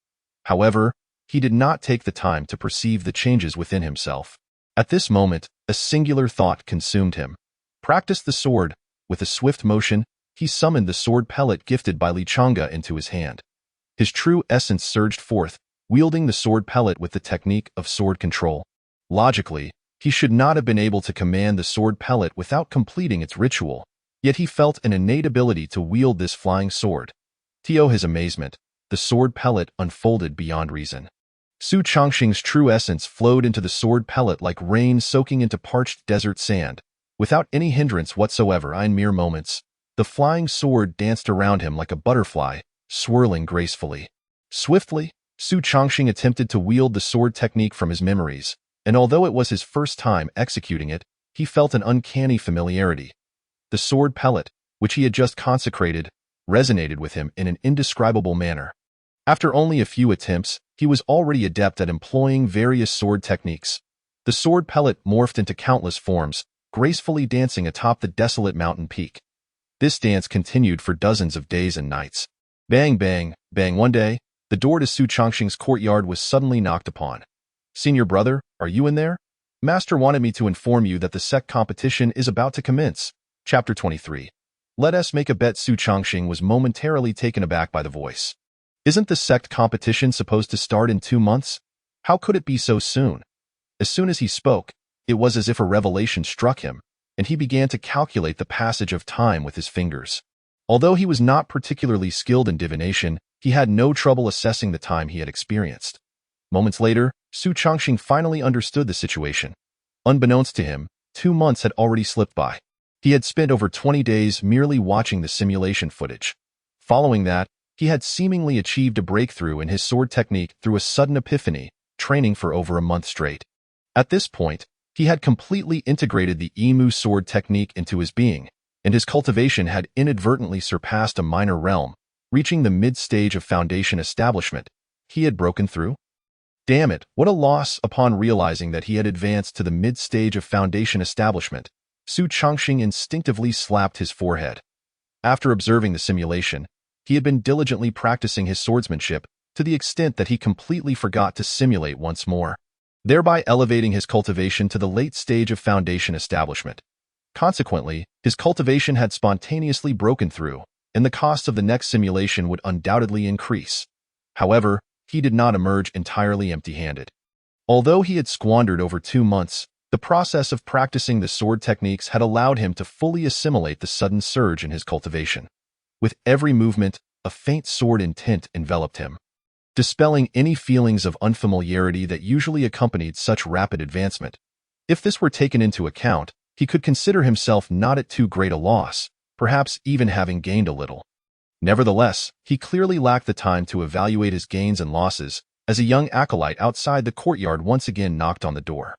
However, he did not take the time to perceive the changes within himself. At this moment, a singular thought consumed him. Practice the sword. With a swift motion, he summoned the sword pellet gifted by Li Changge into his hand. His true essence surged forth, wielding the sword pellet with the technique of sword control. Logically, he should not have been able to command the sword pellet without completing its ritual, yet he felt an innate ability to wield this flying sword. To his amazement, the sword pellet unfolded beyond reason. Su Chongxing's true essence flowed into the sword pellet like rain soaking into parched desert sand. Without any hindrance whatsoever, in mere moments, the flying sword danced around him like a butterfly, swirling gracefully. Swiftly, Su Chongxing attempted to wield the sword technique from his memories, and although it was his first time executing it, he felt an uncanny familiarity. The sword pellet, which he had just consecrated, resonated with him in an indescribable manner. After only a few attempts, he was already adept at employing various sword techniques. The sword pellet morphed into countless forms, gracefully dancing atop the desolate mountain peak. This dance continued for dozens of days and nights. Bang, bang, bang. One day, the door to Su Chongxing's courtyard was suddenly knocked upon. "Senior brother, are you in there? Master wanted me to inform you that the sect competition is about to commence." Chapter 23. Let us make a bet. Su Chongxing was momentarily taken aback by the voice. Isn't the sect competition supposed to start in 2 months? How could it be so soon? As soon as he spoke, it was as if a revelation struck him, and he began to calculate the passage of time with his fingers. Although he was not particularly skilled in divination, he had no trouble assessing the time he had experienced. Moments later, Su Chongxing finally understood the situation. Unbeknownst to him, 2 months had already slipped by. He had spent over 20 days merely watching the simulation footage. Following that, he had seemingly achieved a breakthrough in his sword technique through a sudden epiphany, training for over a month straight. At this point, he had completely integrated the Emu sword technique into his being, and his cultivation had inadvertently surpassed a minor realm, reaching the mid-stage of foundation establishment. He had broken through? Damn it, what a loss! Upon realizing that he had advanced to the mid-stage of foundation establishment, Su Chongxing instinctively slapped his forehead. After observing the simulation, he had been diligently practicing his swordsmanship to the extent that he completely forgot to simulate once more, thereby elevating his cultivation to the late stage of foundation establishment. Consequently, his cultivation had spontaneously broken through, and the cost of the next simulation would undoubtedly increase. However, he did not emerge entirely empty-handed. Although he had squandered over 2 months, the process of practicing the sword techniques had allowed him to fully assimilate the sudden surge in his cultivation. With every movement, a faint sword intent enveloped him, dispelling any feelings of unfamiliarity that usually accompanied such rapid advancement. If this were taken into account, he could consider himself not at too great a loss, perhaps even having gained a little. Nevertheless, he clearly lacked the time to evaluate his gains and losses, as a young acolyte outside the courtyard once again knocked on the door.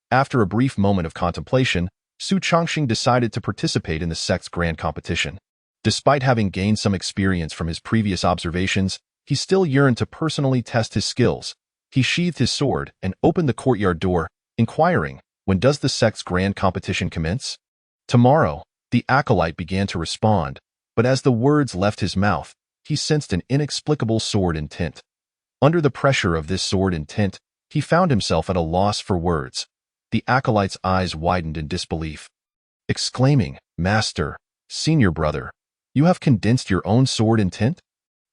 After a brief moment of contemplation, Su Chongxing decided to participate in the sect's grand competition. Despite having gained some experience from his previous observations, he still yearned to personally test his skills. He sheathed his sword and opened the courtyard door, inquiring, "When does the sect's grand competition commence?" "Tomorrow," the acolyte began to respond, but as the words left his mouth, he sensed an inexplicable sword intent. Under the pressure of this sword intent, he found himself at a loss for words. The acolyte's eyes widened in disbelief, exclaiming, "Master, senior brother, you have condensed your own sword intent?"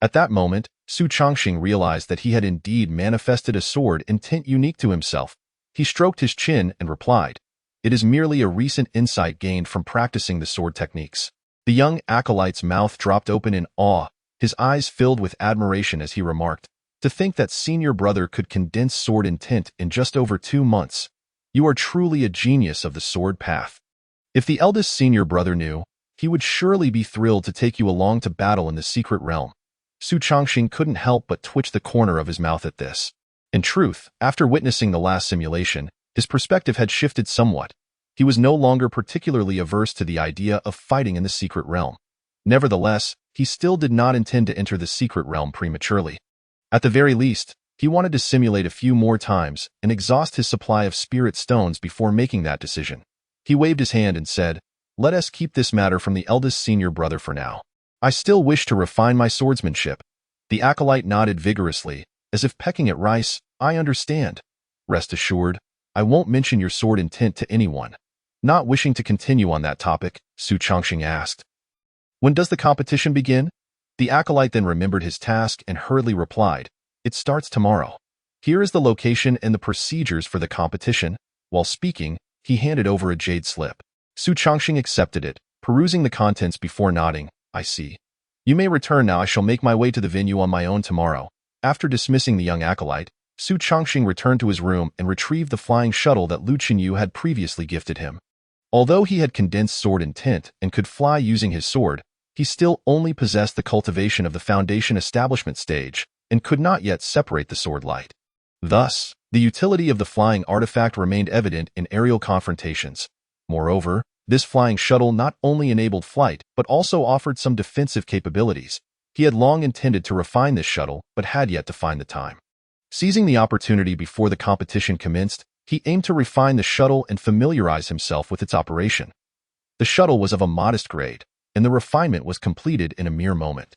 At that moment, Su Chongqing realized that he had indeed manifested a sword intent unique to himself. He stroked his chin and replied, "It is merely a recent insight gained from practicing the sword techniques." The young acolyte's mouth dropped open in awe, his eyes filled with admiration as he remarked, "To think that senior brother could condense sword intent in just over 2 months. You are truly a genius of the sword path. If the eldest senior brother knew, he would surely be thrilled to take you along to battle in the secret realm." Su Chongqing couldn't help but twitch the corner of his mouth at this. In truth, after witnessing the last simulation, his perspective had shifted somewhat. He was no longer particularly averse to the idea of fighting in the secret realm. Nevertheless, he still did not intend to enter the secret realm prematurely. At the very least, he wanted to simulate a few more times and exhaust his supply of spirit stones before making that decision. He waved his hand and said, "Let us keep this matter from the eldest senior brother for now. I still wish to refine my swordsmanship." The acolyte nodded vigorously, as if pecking at rice. "I understand. Rest assured, I won't mention your sword intent to anyone." Not wishing to continue on that topic, Su Chongqing asked, "When does the competition begin?" The acolyte then remembered his task and hurriedly replied, "It starts tomorrow. Here is the location and the procedures for the competition." While speaking, he handed over a jade slip. Su Chongqing accepted it, perusing the contents before nodding. "I see. You may return now. I shall make my way to the venue on my own tomorrow." After dismissing the young acolyte, Su Chongqing returned to his room and retrieved the flying shuttle that Lu Qinyu had previously gifted him. Although he had condensed sword intent and could fly using his sword, he still only possessed the cultivation of the foundation establishment stage and could not yet separate the sword light. Thus, the utility of the flying artifact remained evident in aerial confrontations. Moreover, this flying shuttle not only enabled flight but also offered some defensive capabilities. He had long intended to refine this shuttle but had yet to find the time. Seizing the opportunity before the competition commenced, he aimed to refine the shuttle and familiarize himself with its operation. The shuttle was of a modest grade, and the refinement was completed in a mere moment.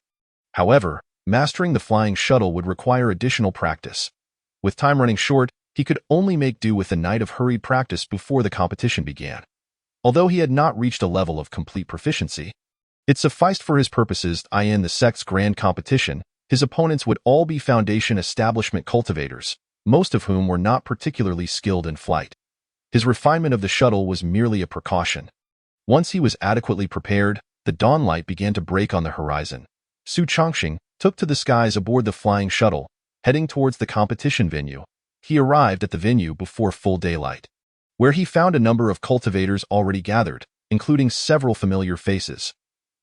However, mastering the flying shuttle would require additional practice. With time running short, he could only make do with a night of hurried practice before the competition began. Although he had not reached a level of complete proficiency, it sufficed for his purposes. In the sect's grand competition, his opponents would all be foundation establishment cultivators, most of whom were not particularly skilled in flight. His refinement of the shuttle was merely a precaution. Once he was adequately prepared, the dawnlight began to break on the horizon. Su Chongqing took to the skies aboard the flying shuttle, heading towards the competition venue. He arrived at the venue before full daylight, where he found a number of cultivators already gathered, including several familiar faces.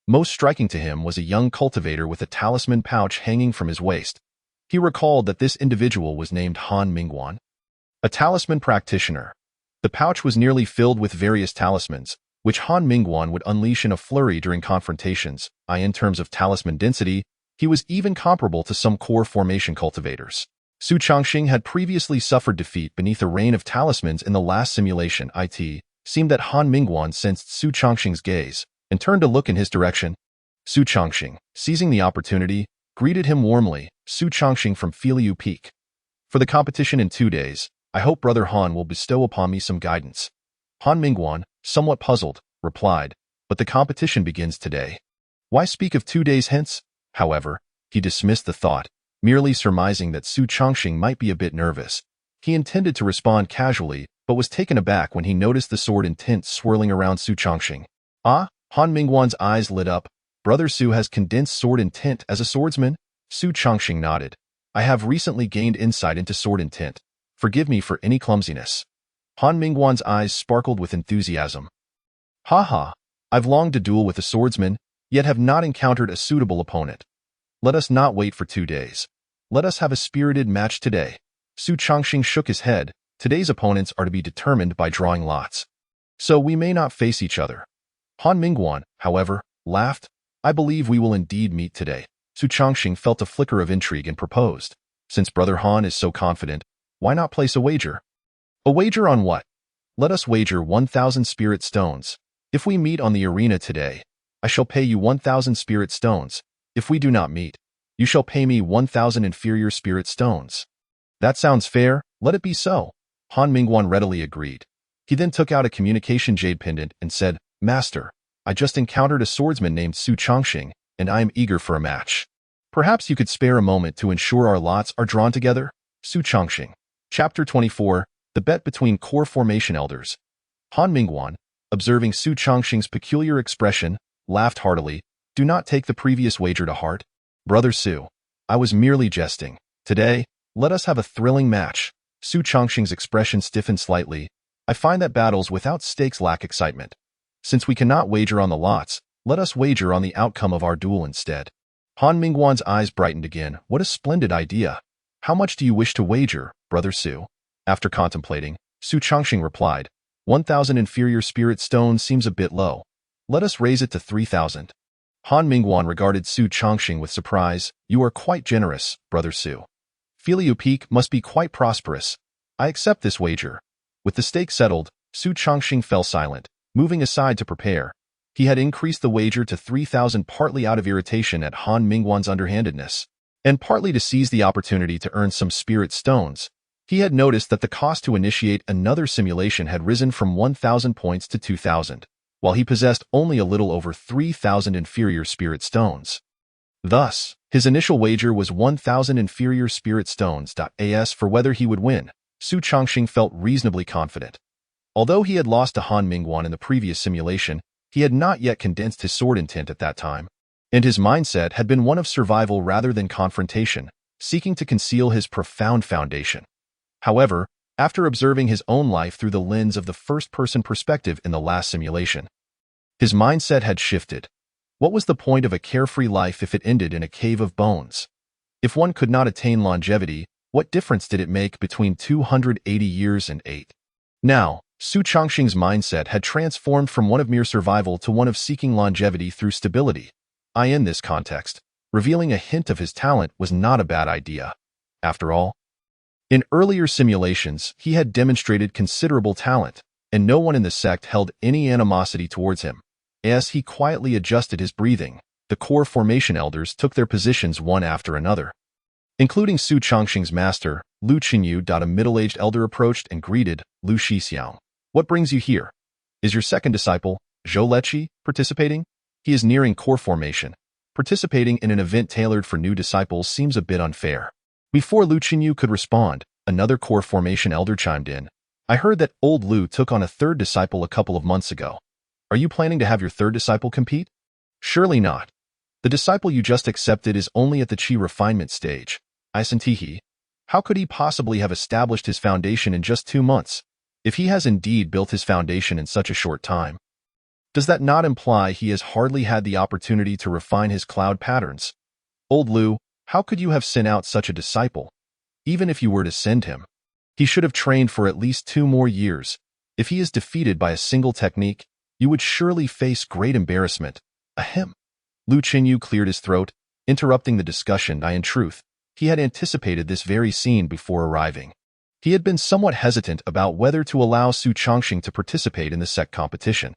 Most striking to him was a young cultivator with a talisman pouch hanging from his waist. He recalled that this individual was named Han Mingguan, a talisman practitioner. The pouch was nearly filled with various talismans, which Han Mingguan would unleash in a flurry during confrontations. In terms of talisman density, he was even comparable to some core formation cultivators. Su Chongqing had previously suffered defeat beneath a rain of talismans in the last simulation. It seemed that Han Mingguan sensed Su Chongqing's gaze and turned to look in his direction. Su Chongqing, seizing the opportunity, greeted him warmly. "Su Chongqing from Filiu Peak. For the competition in 2 days, I hope Brother Han will bestow upon me some guidance." Han Mingguan, somewhat puzzled, replied, "But the competition begins today. Why speak of 2 days hence?" However, he dismissed the thought, merely surmising that Su Chongqing might be a bit nervous. He intended to respond casually, but was taken aback when he noticed the sword intent swirling around Su Chongqing. "Ah?" Han Mingguan's eyes lit up. "Brother Su has condensed sword intent as a swordsman?" Su Chongqing nodded. "I have recently gained insight into sword intent. Forgive me for any clumsiness." Han Mingguan's eyes sparkled with enthusiasm. "Ha! I've longed to duel with a swordsman, yet have not encountered a suitable opponent. Let us not wait for 2 days. Let us have a spirited match today." Su Chongqing shook his head. "Today's opponents are to be determined by drawing lots, so we may not face each other." Han Mingguan, however, laughed. "I believe we will indeed meet today." Su Chongqing felt a flicker of intrigue and proposed, "Since Brother Han is so confident, why not place a wager?" "A wager on what?" "Let us wager 1,000 spirit stones. If we meet on the arena today, I shall pay you 1,000 spirit stones. If we do not meet, You shall pay me 1,000 inferior spirit stones. That sounds fair, let it be so. Han Mingguan readily agreed. He then took out a communication jade pendant and said, Master, I just encountered a swordsman named Su Chongqing, and I am eager for a match. Perhaps you could spare a moment to ensure our lots are drawn together? Su Chongqing. Chapter 24, The Bet Between Core Formation Elders. Han Mingguan, observing Su Chongqing's peculiar expression, laughed heartily. Do not take the previous wager to heart. Brother Su, I was merely jesting. Today, let us have a thrilling match. Su Chongqing's expression stiffened slightly. I find that battles without stakes lack excitement. Since we cannot wager on the lots, let us wager on the outcome of our duel instead. Han Mingguan's eyes brightened again. What a splendid idea. How much do you wish to wager, Brother Su? After contemplating, Su Chongqing replied, 1,000 inferior spirit stones seems a bit low. Let us raise it to 3,000. Han Mingguan regarded Su Chongqing with surprise. You are quite generous, Brother Su. Filio Peak must be quite prosperous. I accept this wager. With the stake settled, Su Chongqing fell silent, moving aside to prepare. He had increased the wager to 3,000 partly out of irritation at Han Mingguan's underhandedness, and partly to seize the opportunity to earn some spirit stones. He had noticed that the cost to initiate another simulation had risen from 1,000 points to 2,000, while he possessed only a little over 3,000 inferior spirit stones. Thus, his initial wager was 1,000 inferior spirit stones. As for whether he would win, Su Chongqing felt reasonably confident. Although he had lost to Han Mingguan in the previous simulation, he had not yet condensed his sword intent at that time, and his mindset had been one of survival rather than confrontation, seeking to conceal his profound foundation. However, after observing his own life through the lens of the first-person perspective in the last simulation, his mindset had shifted. What was the point of a carefree life if it ended in a cave of bones? If one could not attain longevity, what difference did it make between 280 years and 8? Now, Su Chongqing's mindset had transformed from one of mere survival to one of seeking longevity through stability. In this context, revealing a hint of his talent was not a bad idea. After all, in earlier simulations, he had demonstrated considerable talent, and no one in the sect held any animosity towards him. As he quietly adjusted his breathing, the core formation elders took their positions one after another, including Su Chongqing's master, Lu Qinyu. A middle-aged elder approached and greeted Lu Shixiang. What brings you here? Is your second disciple, Zhou Leqi, participating? He is nearing core formation. Participating in an event tailored for new disciples seems a bit unfair. Before Lu Qinyu could respond, another core formation elder chimed in. I heard that old Lu took on a third disciple a couple of months ago. Are you planning to have your third disciple compete? Surely not. The disciple you just accepted is only at the Qi refinement stage. Isantihi. How could he possibly have established his foundation in just 2 months? If he has indeed built his foundation in such a short time, does that not imply he has hardly had the opportunity to refine his cloud patterns? Old Lu, how could you have sent out such a disciple? Even if you were to send him, he should have trained for at least 2 more years. If he is defeated by a single technique, you would surely face great embarrassment. Ahem. Lu Qinyu cleared his throat, interrupting the discussion. In truth, he had anticipated this very scene before arriving. He had been somewhat hesitant about whether to allow Su Chongqing to participate in the sect competition.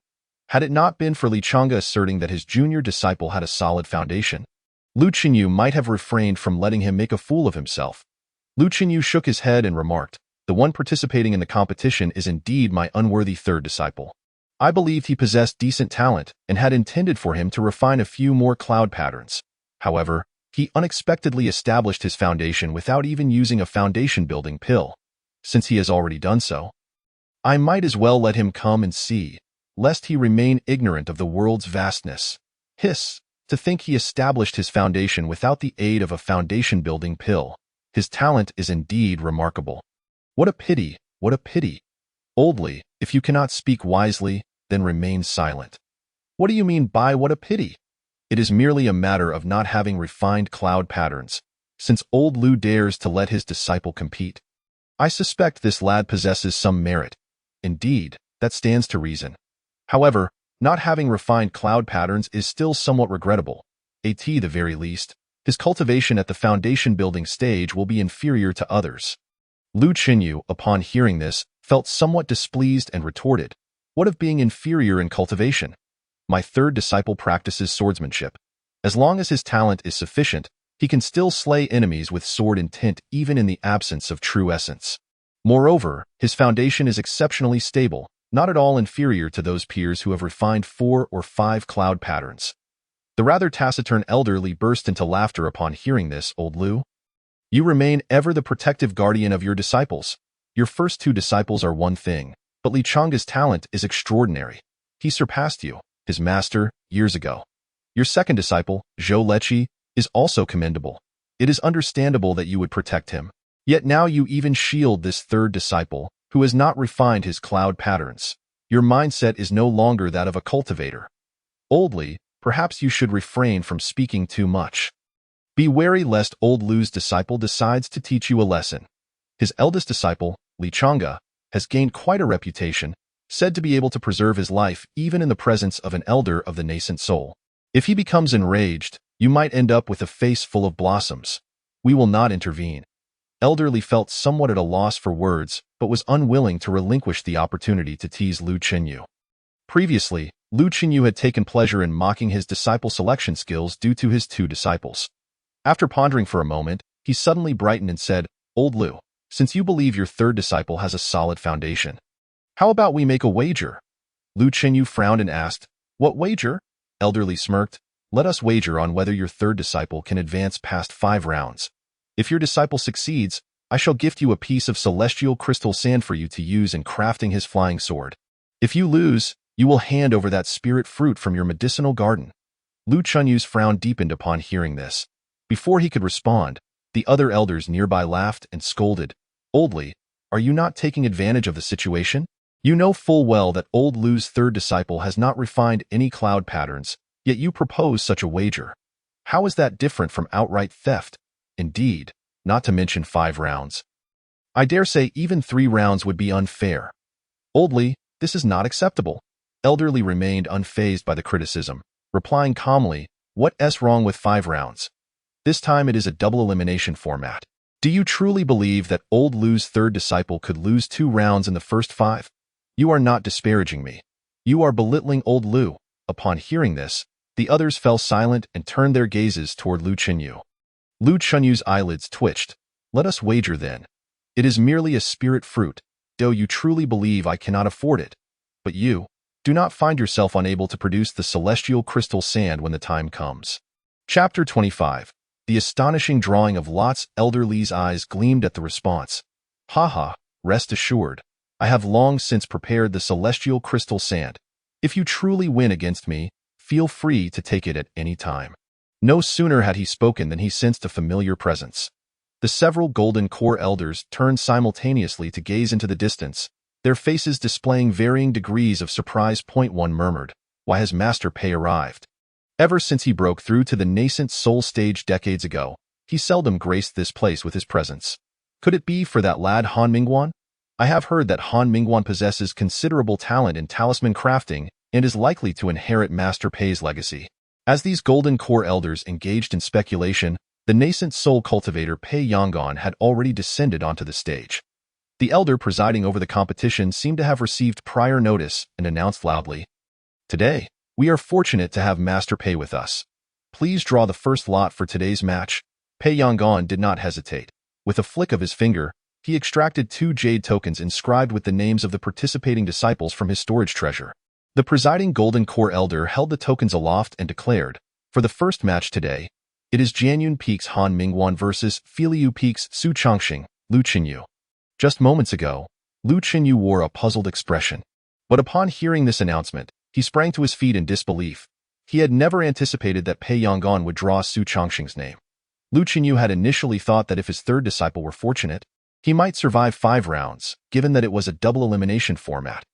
Had it not been for Li Chang'e asserting that his junior disciple had a solid foundation, Lu Qinyu might have refrained from letting him make a fool of himself. Lu Qinyu shook his head and remarked, the one participating in the competition is indeed my unworthy third disciple. I believed he possessed decent talent and had intended for him to refine a few more cloud patterns. However, he unexpectedly established his foundation without even using a foundation-building pill. Since he has already done so, I might as well let him come and see, lest he remain ignorant of the world's vastness. Hiss, to think he established his foundation without the aid of a foundation-building pill. His talent is indeed remarkable. What a pity, what a pity. Oldly, if you cannot speak wisely, then remain silent. What do you mean by what a pity? It is merely a matter of not having refined cloud patterns, since old Lu dares to let his disciple compete. I suspect this lad possesses some merit. Indeed, that stands to reason. However, not having refined cloud patterns is still somewhat regrettable. At the very least, his cultivation at the foundation-building stage will be inferior to others. Lu Qinyu, upon hearing this, felt somewhat displeased and retorted, what of being inferior in cultivation? My third disciple practices swordsmanship. As long as his talent is sufficient, He can still slay enemies with sword intent even in the absence of true essence. Moreover, his foundation is exceptionally stable, not at all inferior to those peers who have refined 4 or 5 cloud patterns. The rather taciturn elderly burst into laughter upon hearing this, old Lu. You remain ever the protective guardian of your disciples. Your first 2 disciples are one thing, but Li Chang's talent is extraordinary. He surpassed you, his master, years ago. Your second disciple, Zhou Leqi, is also commendable. It is understandable that you would protect him. Yet now you even shield this third disciple, who has not refined his cloud patterns. Your mindset is no longer that of a cultivator. Old Li, perhaps you should refrain from speaking too much. Be wary lest old Lu's disciple decides to teach you a lesson. His eldest disciple, Li Changge, has gained quite a reputation, said to be able to preserve his life even in the presence of an elder of the nascent soul. If he becomes enraged, you might end up with a face full of blossoms. We will not intervene. Elder Li felt somewhat at a loss for words, but was unwilling to relinquish the opportunity to tease Lu Qinyu. Previously, Lu Qinyu had taken pleasure in mocking his disciple selection skills due to his 2 disciples. After pondering for a moment, he suddenly brightened and said, Old Lu, since you believe your third disciple has a solid foundation, how about we make a wager? Lu Qinyu frowned and asked, What wager? Elder Li smirked, Let us wager on whether your third disciple can advance past 5 rounds. If your disciple succeeds, I shall gift you a piece of celestial crystal sand for you to use in crafting his flying sword. If you lose, you will hand over that spirit fruit from your medicinal garden. Lu Qinyu's frown deepened upon hearing this. Before he could respond, the other elders nearby laughed and scolded. Old Li, are you not taking advantage of the situation? You know full well that old Lu's third disciple has not refined any cloud patterns, yet you propose such a wager. How is that different from outright theft? Indeed, not to mention 5 rounds. I dare say even 3 rounds would be unfair. Old Li, this is not acceptable. Elder Li remained unfazed by the criticism, replying calmly, What's wrong with 5 rounds? This time it is a double elimination format. Do you truly believe that old Lu's third disciple could lose 2 rounds in the first 5? You are not disparaging me. You are belittling old Lu. Upon hearing this, the others fell silent and turned their gazes toward Lu Qinyu. Lu Qinyu's eyelids twitched. Let us wager then. It is merely a spirit fruit, though you truly believe I cannot afford it. But you, do not find yourself unable to produce the celestial crystal sand when the time comes. Chapter 25. The astonishing drawing of Lot's elder Li's eyes gleamed at the response. Haha, rest assured. I have long since prepared the celestial crystal sand. If you truly win against me, feel free to take it at any time. No sooner had he spoken than he sensed a familiar presence. The several golden core elders turned simultaneously to gaze into the distance, their faces displaying varying degrees of surprise. One murmured, Why has Master Pei arrived? Ever since he broke through to the nascent soul stage decades ago, he seldom graced this place with his presence. Could it be for that lad Han Mingguan? I have heard that Han Mingguan possesses considerable talent in talisman crafting and is likely to inherit Master Pei's legacy. As these golden core elders engaged in speculation, the nascent soul cultivator Pei Yong'an had already descended onto the stage. The elder presiding over the competition seemed to have received prior notice and announced loudly, Today, we are fortunate to have Master Pei with us. Please draw the first lot for today's match. Pei Yong'an did not hesitate. With a flick of his finger, he extracted 2 jade tokens inscribed with the names of the participating disciples from his storage treasure. The presiding golden core elder held the tokens aloft and declared, For the first match today, it is Jianyun Peak's Han Mingguan versus Filiu Peak's Su Changxing, Lu Qinyu. Just moments ago, Lu Qinyu wore a puzzled expression. But upon hearing this announcement, he sprang to his feet in disbelief. He had never anticipated that Pei Yong'an would draw Su Changxing's name. Lu Qinyu had initially thought that if his third disciple were fortunate, he might survive 5 rounds, given that it was a double elimination format.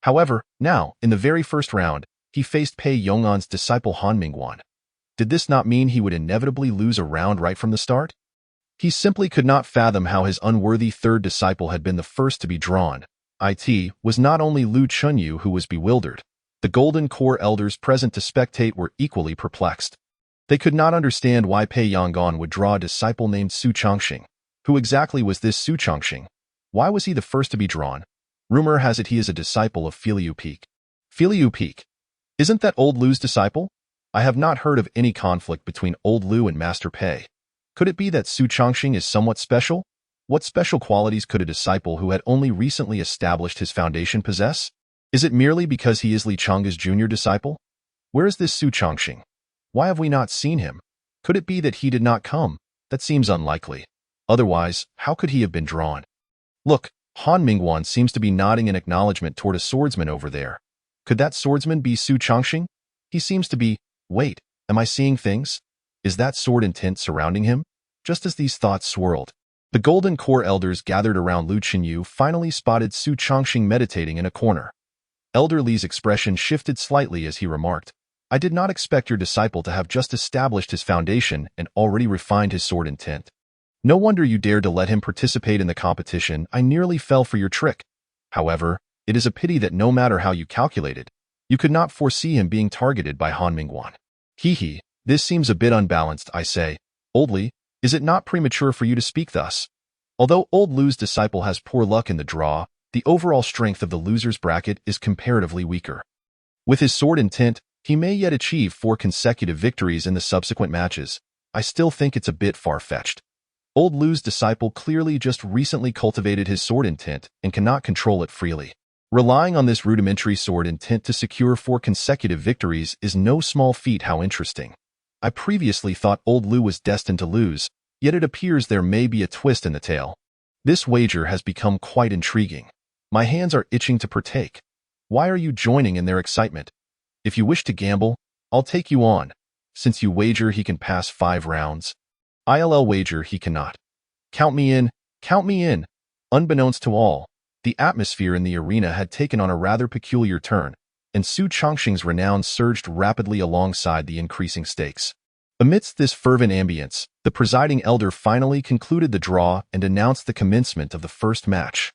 However, now, in the very first round, he faced Pei Yong'an's disciple Han Mingguan. Did this not mean he would inevitably lose a round right from the start? He simply could not fathom how his unworthy third disciple had been the first to be drawn. It was not only Lu Qinyu who was bewildered. The golden core elders present to spectate were equally perplexed. They could not understand why Pei Yong'an would draw a disciple named Su Changxing. Who exactly was this Su Changxing? Why was he the first to be drawn? Rumor has it he is a disciple of Filiu Peak. Filiu Peak? Isn't that old Lu's disciple? I have not heard of any conflict between old Lu and Master Pei. Could it be that Su Chongqing is somewhat special? What special qualities could a disciple who had only recently established his foundation possess? Is it merely because he is Li Changge's junior disciple? Where is this Su Chongqing? Why have we not seen him? Could it be that he did not come? That seems unlikely. Otherwise, how could he have been drawn? Look, Han Mingguan seems to be nodding in acknowledgement toward a swordsman over there. Could that swordsman be Su Chongqing? He seems to be… Wait, am I seeing things? Is that sword in tint surrounding him? Just as these thoughts swirled, the Golden Core elders gathered around Lu Chenyu finally spotted Su Chongqing meditating in a corner. Elder Li's expression shifted slightly as he remarked, I did not expect your disciple to have just established his foundation and already refined his sword intent. No wonder you dared to let him participate in the competition. I nearly fell for your trick. However, it is a pity that no matter how you calculated, you could not foresee him being targeted by Han Mingguan. Hee, this seems a bit unbalanced, I say. Old Li, is it not premature for you to speak thus? Although Old Lu's disciple has poor luck in the draw, the overall strength of the loser's bracket is comparatively weaker. With his sword intent, he may yet achieve 4 consecutive victories in the subsequent matches. I still think it's a bit far-fetched. Old Lu's disciple clearly just recently cultivated his sword intent and cannot control it freely. Relying on this rudimentary sword intent to secure 4 consecutive victories is no small feat. How interesting. I previously thought Old Lu was destined to lose, yet it appears there may be a twist in the tale. This wager has become quite intriguing. My hands are itching to partake. Why are you joining in their excitement? If you wish to gamble, I'll take you on. Since you wager he can pass 5 rounds. ILL wager he cannot. Count me in, count me in. Unbeknownst to all, the atmosphere in the arena had taken on a rather peculiar turn, and Su Chongqing's renown surged rapidly alongside the increasing stakes. Amidst this fervent ambience, the presiding elder finally concluded the draw and announced the commencement of the first match.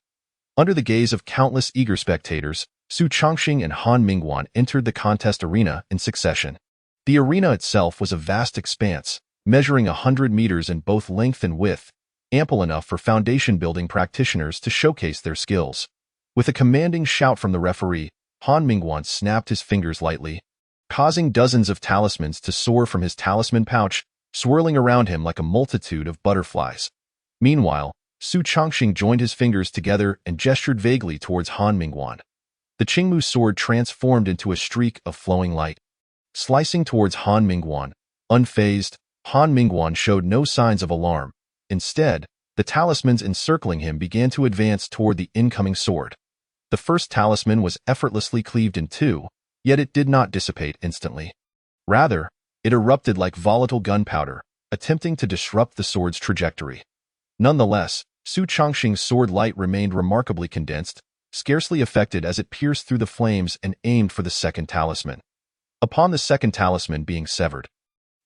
Under the gaze of countless eager spectators, Su Chongqing and Han Mingguan entered the contest arena in succession. The arena itself was a vast expanse, measuring 100 meters in both length and width, ample enough for foundation-building practitioners to showcase their skills. With a commanding shout from the referee, Han Mingguan snapped his fingers lightly, causing dozens of talismans to soar from his talisman pouch, swirling around him like a multitude of butterflies. Meanwhile, Su Chongqing joined his fingers together and gestured vaguely towards Han Mingguan. The Qingmu sword transformed into a streak of flowing light. Slicing towards Han Mingguan, unfazed, Han Mingguan showed no signs of alarm. Instead, the talismans encircling him began to advance toward the incoming sword. The first talisman was effortlessly cleaved in 2, yet it did not dissipate instantly. Rather, it erupted like volatile gunpowder, attempting to disrupt the sword's trajectory. Nonetheless, Su Chongqing's sword light remained remarkably condensed, scarcely affected as it pierced through the flames and aimed for the second talisman. Upon the second talisman being severed,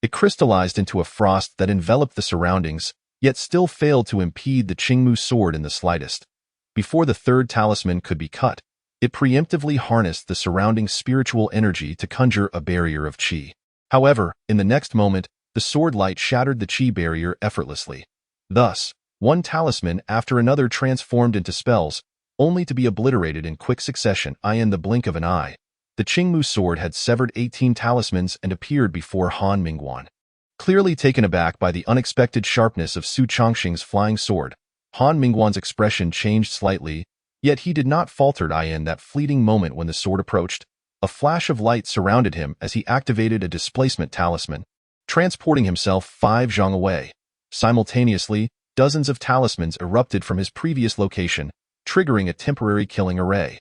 it crystallized into a frost that enveloped the surroundings, yet still failed to impede the Qingmu sword in the slightest. Before the third talisman could be cut, it preemptively harnessed the surrounding spiritual energy to conjure a barrier of qi. However, in the next moment, the sword light shattered the qi barrier effortlessly. Thus, one talisman after another transformed into spells, only to be obliterated in quick succession. In the blink of an eye, the Qingmu sword had severed 18 talismans and appeared before Han Mingguan. Clearly taken aback by the unexpected sharpness of Su Chongqing's flying sword, Han Mingguan's expression changed slightly, yet he did not falter. In that fleeting moment when the sword approached, a flash of light surrounded him as he activated a displacement talisman, transporting himself 5 zhang away. Simultaneously, dozens of talismans erupted from his previous location, triggering a temporary killing array.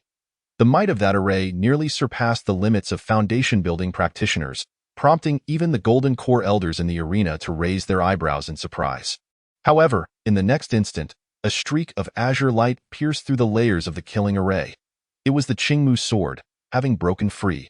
The might of that array nearly surpassed the limits of foundation-building practitioners, prompting even the Golden Core elders in the arena to raise their eyebrows in surprise. However, in the next instant, a streak of azure light pierced through the layers of the killing array. It was the Qingmu sword, having broken free.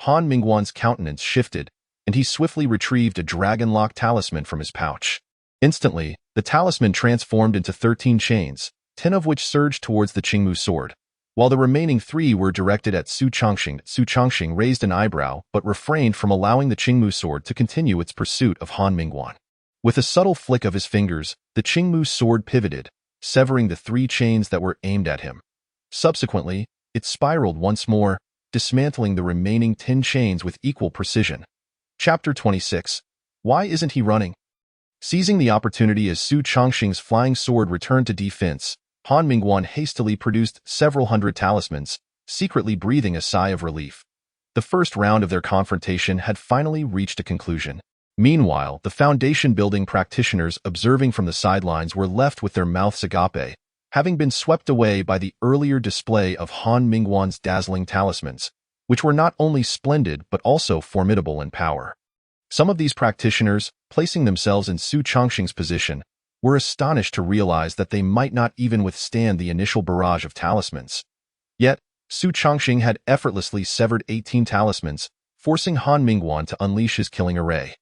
Han Mingguan's countenance shifted, and he swiftly retrieved a dragon-lock talisman from his pouch. Instantly, the talisman transformed into 13 chains, 10 of which surged towards the Qingmu sword, while the remaining 3 were directed at Su Chongqing. Su Chongqing raised an eyebrow but refrained from allowing the Qingmu sword to continue its pursuit of Han Mingguan. With a subtle flick of his fingers, the Qingmu sword pivoted, severing the 3 chains that were aimed at him. Subsequently, it spiraled once more, dismantling the remaining 10 chains with equal precision. Chapter 26. Why isn't he running? Seizing the opportunity as Su Chongqing's flying sword returned to defense, Han Mingguan hastily produced several hundred talismans, secretly breathing a sigh of relief. The first round of their confrontation had finally reached a conclusion. Meanwhile, the foundation-building practitioners observing from the sidelines were left with their mouths agape, having been swept away by the earlier display of Han Mingguan's dazzling talismans, which were not only splendid but also formidable in power. Some of these practitioners, placing themselves in Su Chongqing's position, were astonished to realize that they might not even withstand the initial barrage of talismans. Yet, Su Chongqing had effortlessly severed 18 talismans, forcing Han Mingguan to unleash his killing array.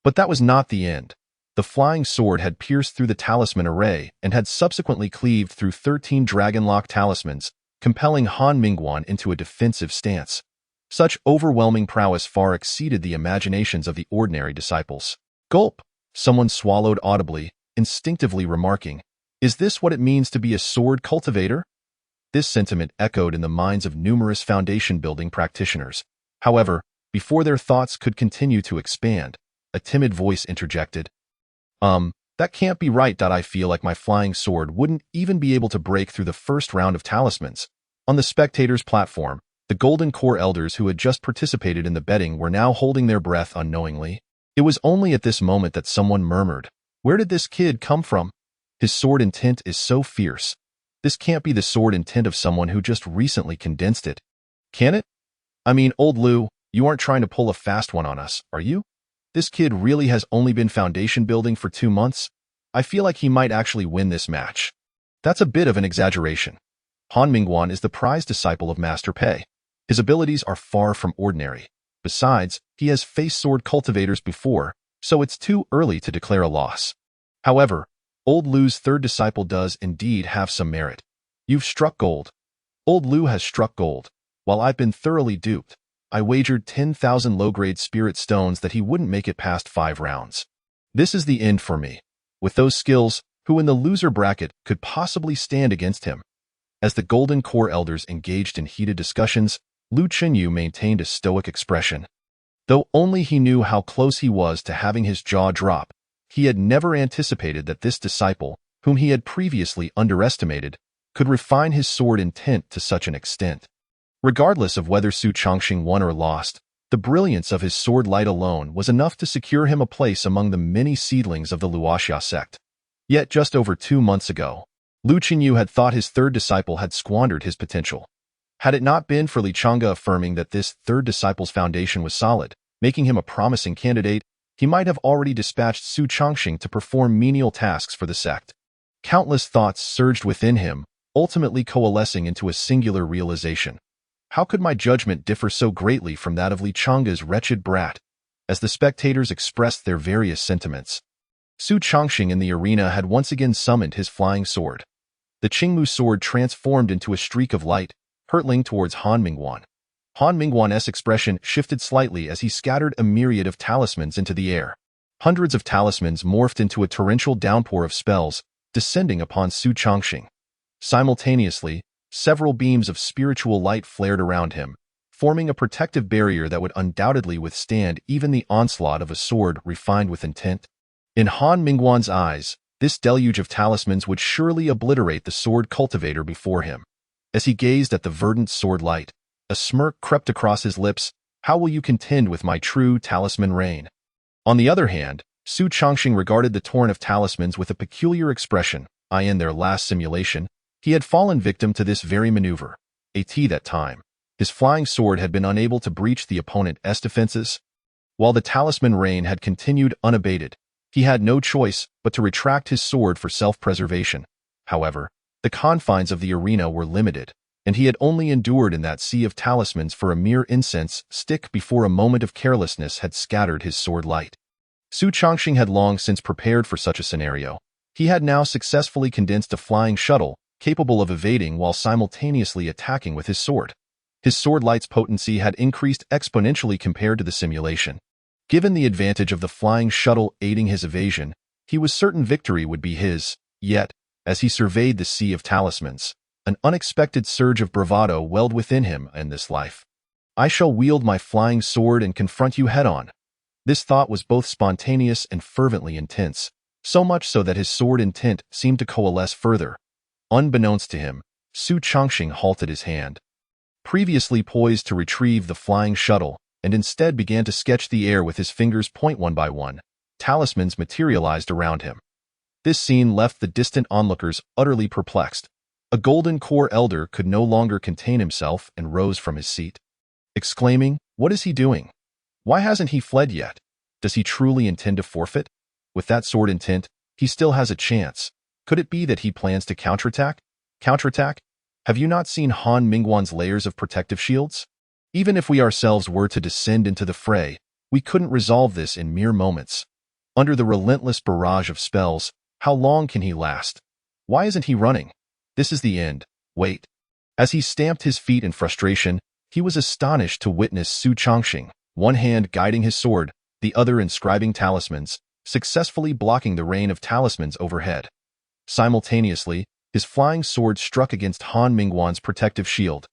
But that was not the end. The flying sword had pierced through the talisman array and had subsequently cleaved through 13 dragon-lock talismans, compelling Han Mingguan into a defensive stance. Such overwhelming prowess far exceeded the imaginations of the ordinary disciples. Gulp! Someone swallowed audibly, instinctively remarking, "Is this what it means to be a sword cultivator?" This sentiment echoed in the minds of numerous foundation-building practitioners. However, before their thoughts could continue to expand, a timid voice interjected, that can't be right. I feel like my flying sword wouldn't even be able to break through the first round of talismans." On the spectators' platform, the Golden Core elders who had just participated in the betting were now holding their breath unknowingly. It was only at this moment that someone murmured, "Where did this kid come from? His sword intent is so fierce. This can't be the sword intent of someone who just recently condensed it. Can it? I mean, old Liu, you aren't trying to pull a fast one on us, are you? This kid really has only been foundation building for 2 months. I feel like he might actually win this match." That's a bit of an exaggeration. Han Mingguan is the prized disciple of Master Pei. His abilities are far from ordinary. Besides, he has faced sword cultivators before, so it's too early to declare a loss. However, old Liu's third disciple does indeed have some merit. You've struck gold. Old Liu has struck gold. While I've been thoroughly duped, I wagered 10,000 low-grade spirit stones that he wouldn't make it past 5 rounds. This is the end for me. With those skills, who in the loser bracket could possibly stand against him? As the Golden Core elders engaged in heated discussions, Lu Chenyu maintained a stoic expression. Though only he knew how close he was to having his jaw drop, he had never anticipated that this disciple, whom he had previously underestimated, could refine his sword intent to such an extent. Regardless of whether Su Chongqing won or lost, the brilliance of his sword light alone was enough to secure him a place among the many seedlings of the Luoxia sect. Yet just over 2 months ago, Lu Chenyu had thought his third disciple had squandered his potential. Had it not been for Li Changge affirming that this third disciple's foundation was solid, making him a promising candidate, he might have already dispatched Su Chongqing to perform menial tasks for the sect. Countless thoughts surged within him, ultimately coalescing into a singular realization. How could my judgment differ so greatly from that of Li Changge's wretched brat? As the spectators expressed their various sentiments, Su Chongqing in the arena had once again summoned his flying sword. The Qingmu sword transformed into a streak of light, hurtling towards Han Mingguan. Han Mingguan's expression shifted slightly as he scattered a myriad of talismans into the air. Hundreds of talismans morphed into a torrential downpour of spells, descending upon Su Chongqing. Simultaneously, several beams of spiritual light flared around him, forming a protective barrier that would undoubtedly withstand even the onslaught of a sword refined with intent. In Han Mingguan's eyes, this deluge of talismans would surely obliterate the sword cultivator before him. As he gazed at the verdant sword light, a smirk crept across his lips. How will you contend with my true talisman rain? On the other hand, Su Chongqing regarded the torrent of talismans with a peculiar expression. In their last simulation, he had fallen victim to this very maneuver. That time, his flying sword had been unable to breach the opponent's defenses. While the talisman rain had continued unabated, he had no choice but to retract his sword for self-preservation. However, the confines of the arena were limited, and he had only endured in that sea of talismans for a mere incense stick before a moment of carelessness had scattered his sword light. Su Chongqing had long since prepared for such a scenario. He had now successfully condensed a flying shuttle, capable of evading while simultaneously attacking with his sword. His sword light's potency had increased exponentially compared to the simulation. Given the advantage of the flying shuttle aiding his evasion, he was certain victory would be his. Yet, as he surveyed the sea of talismans, an unexpected surge of bravado welled within him in this life. I shall wield my flying sword and confront you head-on. This thought was both spontaneous and fervently intense. so much so that his sword intent seemed to coalesce further. Unbeknownst to him, Su Chongqing halted his hand, previously poised to retrieve the flying shuttle, and instead began to sketch the air with his fingers. One by one, talismans materialized around him. This scene left the distant onlookers utterly perplexed. A golden core elder could no longer contain himself and rose from his seat, exclaiming, "What is he doing? Why hasn't he fled yet? Does he truly intend to forfeit? With that sword intent, he still has a chance. Could it be that he plans to counterattack? Counterattack? Have you not seen Han Mingguan's layers of protective shields? Even if we ourselves were to descend into the fray, we couldn't resolve this in mere moments. Under the relentless barrage of spells, how long can he last? Why isn't he running? This is the end. Wait." As he stamped his feet in frustration, he was astonished to witness Su Chongqing, one hand guiding his sword, the other inscribing talismans, successfully blocking the rain of talismans overhead. Simultaneously, his flying sword struck against Han Mingguan's protective shield,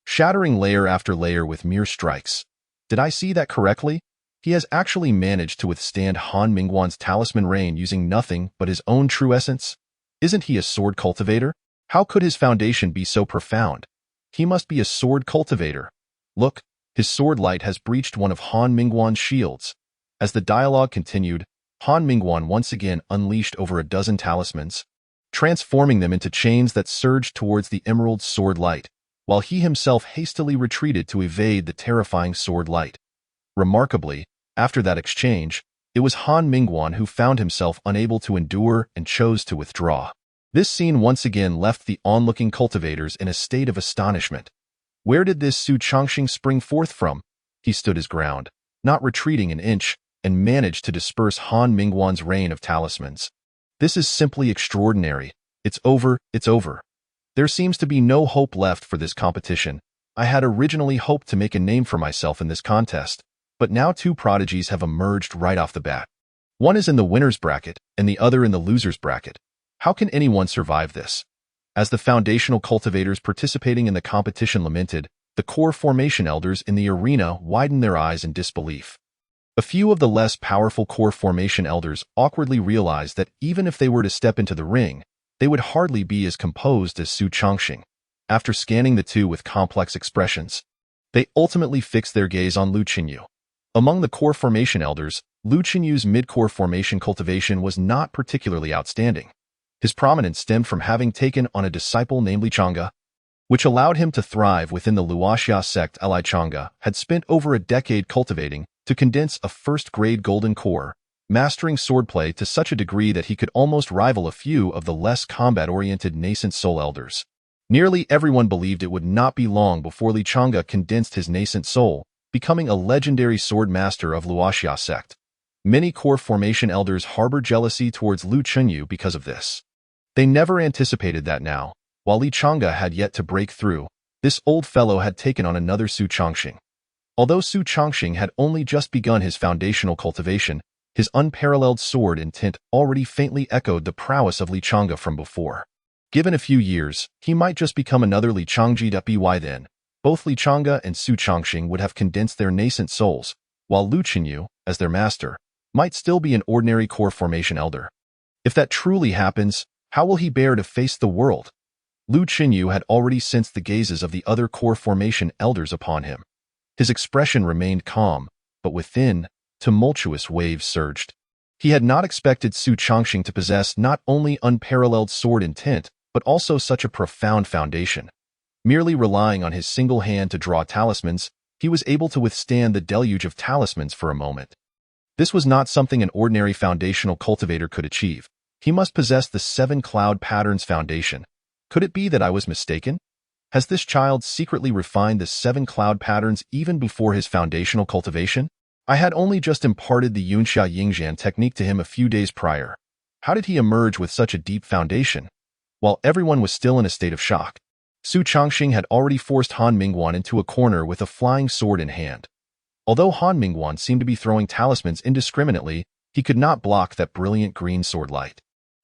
shattering layer after layer with mere strikes. Did I see that correctly? He has actually managed to withstand Han Mingguan's talisman rain using nothing but his own true essence? Isn't he a sword cultivator? How could his foundation be so profound? He must be a sword cultivator. Look, his sword light has breached one of Han Mingguan's shields. As the dialogue continued, Han Mingguan once again unleashed over a dozen talismans, transforming them into chains that surged towards the emerald sword light, while he himself hastily retreated to evade the terrifying sword light. Remarkably, after that exchange, it was Han Mingguan who found himself unable to endure and chose to withdraw. This scene once again left the onlooking cultivators in a state of astonishment. Where did this Su Chongqing spring forth from? He stood his ground, not retreating an inch, and managed to disperse Han Mingguan's rain of talismans. This is simply extraordinary. It's over, it's over. There seems to be no hope left for this competition. I had originally hoped to make a name for myself in this contest, but now two prodigies have emerged right off the bat. One is in the winner's bracket, and the other in the loser's bracket. How can anyone survive this? As the foundational cultivators participating in the competition lamented, the core formation elders in the arena widened their eyes in disbelief. A few of the less powerful core formation elders awkwardly realized that even if they were to step into the ring, they would hardly be as composed as Su Chongqing. After scanning the two with complex expressions, they ultimately fixed their gaze on Lu Qinyu. Among the core formation elders, Lu Qinyu's mid-core formation cultivation was not particularly outstanding. His prominence stemmed from having taken on a disciple named Lichanga, which allowed him to thrive within the Luoxia sect. Lichanga had spent over a decade cultivating to condense a first-grade golden core, mastering swordplay to such a degree that he could almost rival a few of the less combat-oriented nascent soul elders. Nearly everyone believed it would not be long before Lichanga condensed his nascent soul, becoming a legendary sword master of Luoxia sect. Many core formation elders harbor jealousy towards Lu Qinyu because of this. They never anticipated that now, while Lichanga had yet to break through, this old fellow had taken on another Su Chongqing. Although Su Chongqing had only just begun his foundational cultivation, his unparalleled sword intent already faintly echoed the prowess of Lichanga from before. Given a few years, he might just become another Lichangji. By then, both Lichanga and Su Chongqing would have condensed their nascent souls, while Lu Qinyu, as their master, might still be an ordinary core formation elder. If that truly happens, how will he bear to face the world? Lu Qinyu had already sensed the gazes of the other core formation elders upon him. His expression remained calm, but within, tumultuous waves surged. He had not expected Su Chongqing to possess not only unparalleled sword intent, but also such a profound foundation. Merely relying on his single hand to draw talismans, he was able to withstand the deluge of talismans for a moment. This was not something an ordinary foundational cultivator could achieve. He must possess the 7 cloud patterns foundation. Could it be that I was mistaken? Has this child secretly refined the 7 cloud patterns even before his foundational cultivation? I had only just imparted the Yunxia Yingxian technique to him a few days prior. How did he emerge with such a deep foundation? While everyone was still in a state of shock, Su Chongqing had already forced Han Mingguan into a corner with a flying sword in hand. Although Han Mingguan seemed to be throwing talismans indiscriminately, he could not block that brilliant green sword light.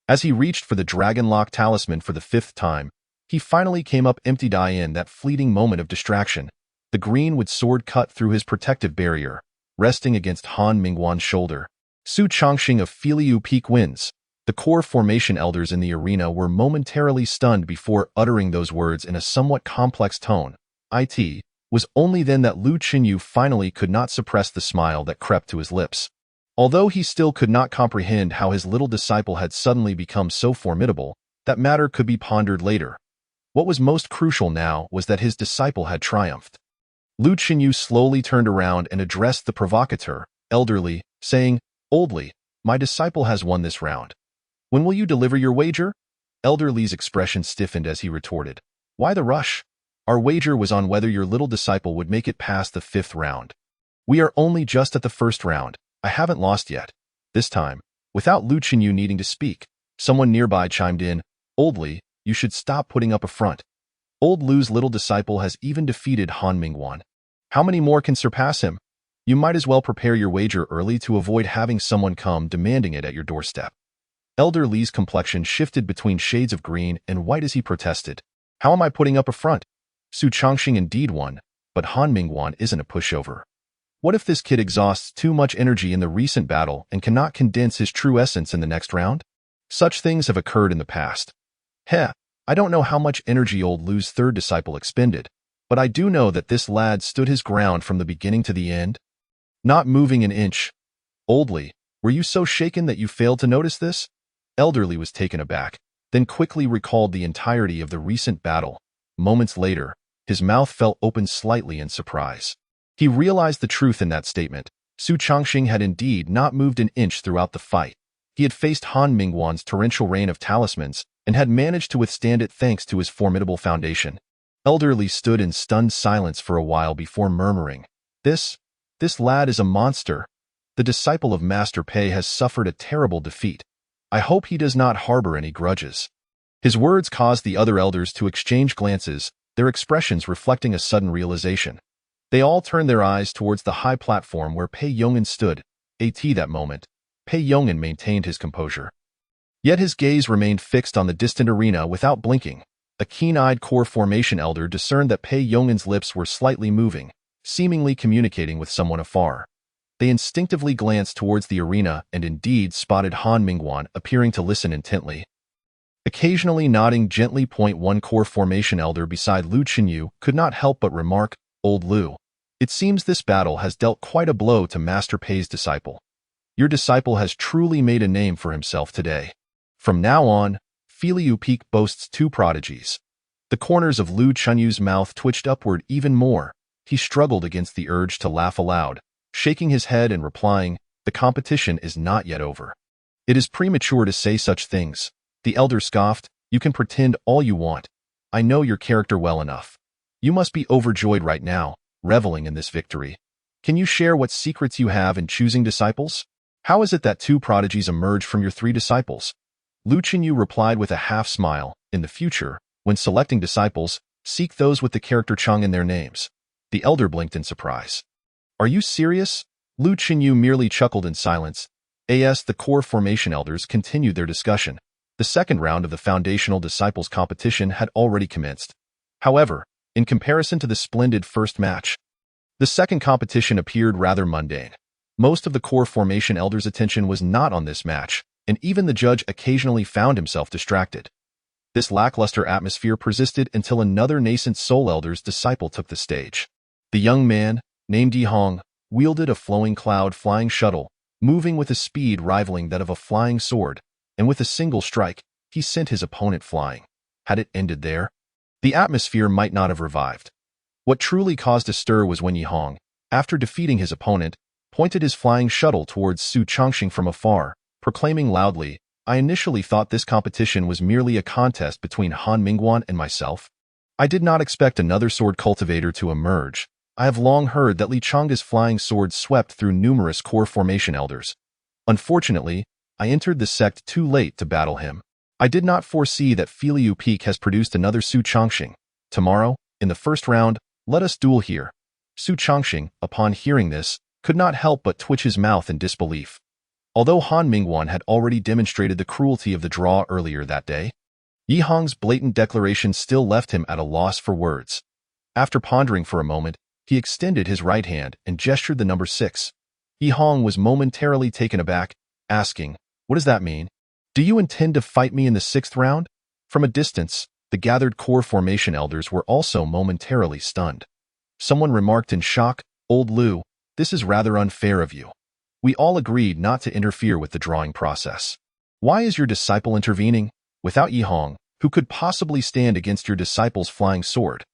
As he reached for the Dragon Lock talisman for the 5th time, he finally came up empty. In that fleeting moment of distraction, the greenwood sword cut through his protective barrier, resting against Han Mingguan's shoulder. Su Chongqing of Filiu Peak wins. The core formation elders in the arena were momentarily stunned before uttering those words in a somewhat complex tone. It was only then that Lu Qinyu finally could not suppress the smile that crept to his lips. Although he still could not comprehend how his little disciple had suddenly become so formidable, that matter could be pondered later. What was most crucial now was that his disciple had triumphed. Lu Qinyu slowly turned around and addressed the provocateur, elderly, saying, "Oldly, my disciple has won this round. When will you deliver your wager?" Elder Li's expression stiffened as he retorted, "Why the rush? Our wager was on whether your little disciple would make it past the 5th round. We are only just at the 1st round. I haven't lost yet." This time, without Lu Qinyu needing to speak, someone nearby chimed in, "Oldly, you should stop putting up a front. Old Lu's little disciple has even defeated Han Mingguan. How many more can surpass him? You might as well prepare your wager early to avoid having someone come demanding it at your doorstep." Elder Li's complexion shifted between shades of green and white as he protested. "How am I putting up a front? Su Chongqing indeed won, but Han Mingguan isn't a pushover. What if this kid exhausts too much energy in the recent battle and cannot condense his true essence in the next round? Such things have occurred in the past. Heh, I don't know how much energy old Lu's 3rd disciple expended, but I do know that this lad stood his ground from the beginning to the end, not moving an inch. Oldly, were you so shaken that you failed to notice this?" Elderly was taken aback, then quickly recalled the entirety of the recent battle. Moments later, his mouth fell open slightly in surprise. He realized the truth in that statement. Su Chongqing had indeed not moved an inch throughout the fight. He had faced Han Mingguan's torrential rain of talismans and had managed to withstand it thanks to his formidable foundation. Elderly stood in stunned silence for a while before murmuring, This lad is a monster. The disciple of Master Pei has suffered a terrible defeat. I hope he does not harbor any grudges." His words caused the other elders to exchange glances, their expressions reflecting a sudden realization. They all turned their eyes towards the high platform where Pei Yong'an stood. That moment, Pei Yong'an maintained his composure. Yet his gaze remained fixed on the distant arena without blinking. A keen-eyed core formation elder discerned that Pei Yong'an's lips were slightly moving, seemingly communicating with someone afar. They instinctively glanced towards the arena and indeed spotted Han Mingguan appearing to listen intently. Occasionally nodding gently. One core formation elder beside Lu Qinyu could not help but remark, "Old Lu, it seems this battle has dealt quite a blow to Master Pei's disciple. Your disciple has truly made a name for himself today. From now on, Filiu Peak boasts 2 prodigies." The corners of Lu Qinyu's mouth twitched upward even more. He struggled against the urge to laugh aloud, shaking his head and replying, "The competition is not yet over." "It is premature to say such things," the elder scoffed. "You can pretend all you want. I know your character well enough. You must be overjoyed right now, reveling in this victory. Can you share what secrets you have in choosing disciples? How is it that 2 prodigies emerge from your 3 disciples?" Lu Qinyu replied with a half-smile, "In the future, when selecting disciples, seek those with the character Chang in their names." The elder blinked in surprise. "Are you serious?" Lu Qinyu merely chuckled in silence. The core formation elders continued their discussion. The 2nd round of the foundational disciples competition had already commenced. However, in comparison to the splendid first match, the 2nd competition appeared rather mundane. Most of the core formation elders' attention was not on this match, and even the judge occasionally found himself distracted. This lackluster atmosphere persisted until another nascent soul elder's disciple took the stage. The young man, named Yihong, wielded a flowing cloud flying shuttle, moving with a speed rivaling that of a flying sword, and with a single strike, he sent his opponent flying. Had it ended there, the atmosphere might not have revived. What truly caused a stir was when Yihong, after defeating his opponent, pointed his flying shuttle towards Su Chongqing from afar, proclaiming loudly, "I initially thought this competition was merely a contest between Han Mingguan and myself. I did not expect another sword cultivator to emerge. I have long heard that Li Chang's flying sword swept through numerous core formation elders. Unfortunately, I entered the sect too late to battle him. I did not foresee that Filiu Peak has produced another Su Chongqing. Tomorrow, in the 1st round, let us duel here." Su Chongqing, upon hearing this, could not help but twitch his mouth in disbelief. Although Han Mingguan had already demonstrated the cruelty of the draw earlier that day, Yihong's blatant declaration still left him at a loss for words. After pondering for a moment, he extended his right hand and gestured the number 6. Yihong was momentarily taken aback, asking, "What does that mean?" Do you intend to fight me in the 6th round? From a distance, the gathered core formation elders were also momentarily stunned. Someone remarked in shock, "Old Lu, this is rather unfair of you. We all agreed not to interfere with the drawing process. Why is your disciple intervening? Without Yihong, who could possibly stand against your disciple's flying sword?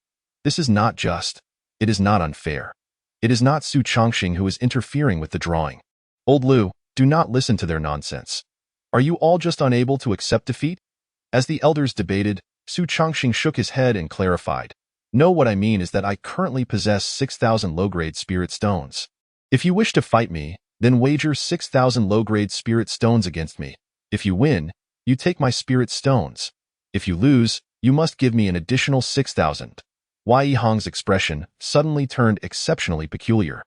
This is not just. It is not unfair. It is not Su Chongqing who is interfering with the drawing. Old Lu, do not listen to their nonsense. Are you all just unable to accept defeat?" As the elders debated, Su Chongqing shook his head and clarified. "No, what I mean is that I currently possess 6,000 low-grade spirit stones. If you wish to fight me, then wager 6,000 low-grade spirit stones against me. If you win, you take my spirit stones. If you lose, you must give me an additional 6,000. Wei Yihong's expression suddenly turned exceptionally peculiar.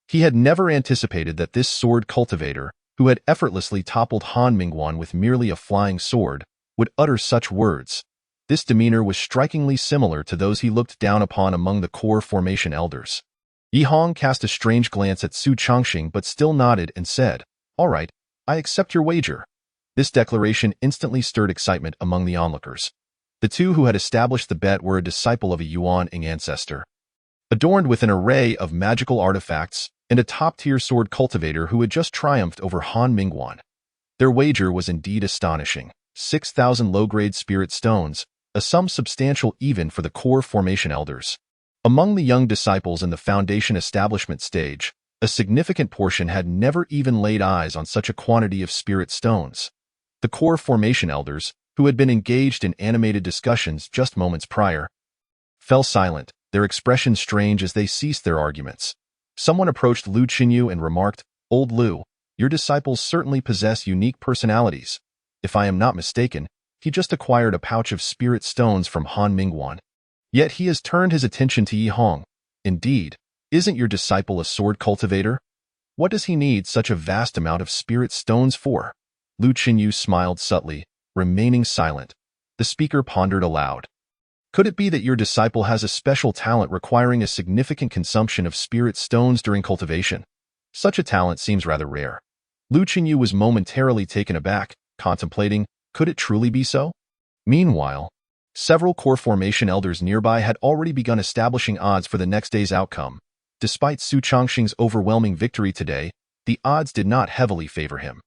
He had never anticipated that this sword cultivator, who had effortlessly toppled Han Mingguan with merely a flying sword, would utter such words. This demeanor was strikingly similar to those he looked down upon among the core formation elders. Yihong cast a strange glance at Su Chongqing but still nodded and said, "All right, I accept your wager." This declaration instantly stirred excitement among the onlookers. The two who had established the bet were a disciple of a Yuan-ing ancestor, adorned with an array of magical artifacts, and a top-tier sword cultivator who had just triumphed over Han Mingguan. Their wager was indeed astonishing. 6,000 low-grade spirit stones, a sum substantial even for the core formation elders. Among the young disciples in the foundation establishment stage, a significant portion had never even laid eyes on such a quantity of spirit stones. The core formation elders, who had been engaged in animated discussions just moments prior, fell silent, their expressions strange as they ceased their arguments. Someone approached Lu Qinyu and remarked, "Old Lu, your disciples certainly possess unique personalities. If I am not mistaken, he just acquired a pouch of spirit stones from Han Mingguan. Yet he has turned his attention to Yihong. Indeed, isn't your disciple a sword cultivator? What does he need such a vast amount of spirit stones for?" Lu Qinyu smiled subtly, remaining silent. The speaker pondered aloud. "Could it be that your disciple has a special talent requiring a significant consumption of spirit stones during cultivation? Such a talent seems rather rare." Lu Qinyu was momentarily taken aback, contemplating, could it truly be so? Meanwhile, several core formation elders nearby had already begun establishing odds for the next day's outcome. Despite Su Chongqing's overwhelming victory today, the odds did not heavily favor him.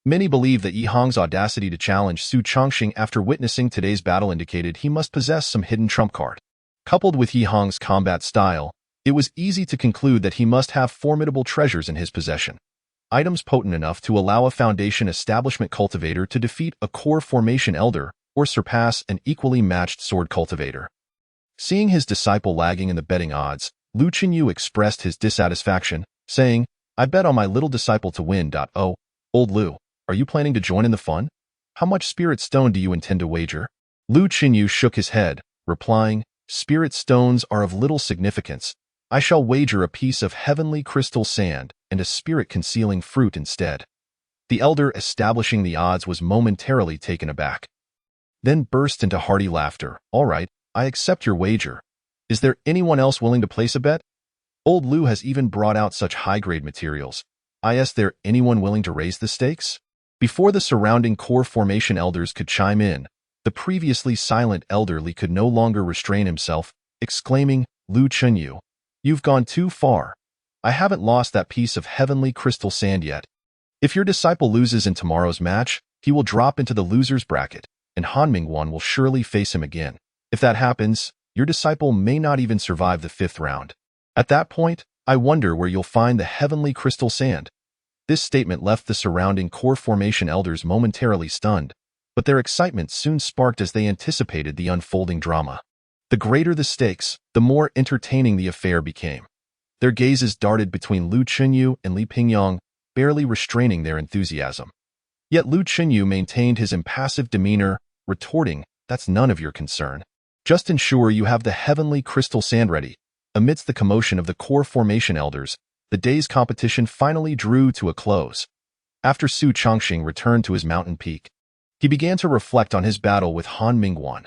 Many believed that Yihong's audacity to challenge Su Chongqing after witnessing today's battle indicated he must possess some hidden trump card. Coupled with Yihong's combat style, it was easy to conclude that he must have formidable treasures in his possession. Items potent enough to allow a foundation establishment cultivator to defeat a core formation elder or surpass an equally matched sword cultivator. Seeing his disciple lagging in the betting odds, Lu Qinyu expressed his dissatisfaction, saying, "I bet on my little disciple to win. Oh, Old Lu, are you planning to join in the fun? How much spirit stone do you intend to wager?" Lu Qinyu shook his head, replying, "Spirit stones are of little significance. I shall wager a piece of heavenly crystal sand and a spirit-concealing fruit instead." The elder establishing the odds was momentarily taken aback, then burst into hearty laughter. "All right, I accept your wager. Is there anyone else willing to place a bet? Old Lu has even brought out such high-grade materials. Is there anyone willing to raise the stakes?" Before the surrounding core formation elders could chime in, the previously silent elderly could no longer restrain himself, exclaiming, "Lu Qinyu, you've gone too far. I haven't lost that piece of heavenly crystal sand yet. If your disciple loses in tomorrow's match, he will drop into the loser's bracket, and Han Mingguan will surely face him again. If that happens, your disciple may not even survive the 5th round. At that point, I wonder where you'll find the heavenly crystal sand." This statement left the surrounding core formation elders momentarily stunned, but their excitement soon sparked as they anticipated the unfolding drama. The greater the stakes, the more entertaining the affair became. Their gazes darted between Lu Qinyu and Li Pingyang, barely restraining their enthusiasm. Yet Lu Qinyu maintained his impassive demeanor, retorting, "That's none of your concern. Just ensure you have the heavenly crystal sand ready." Amidst the commotion of the core formation elders, the day's competition finally drew to a close. After Su Chongqing returned to his mountain peak, he began to reflect on his battle with Han Mingguan.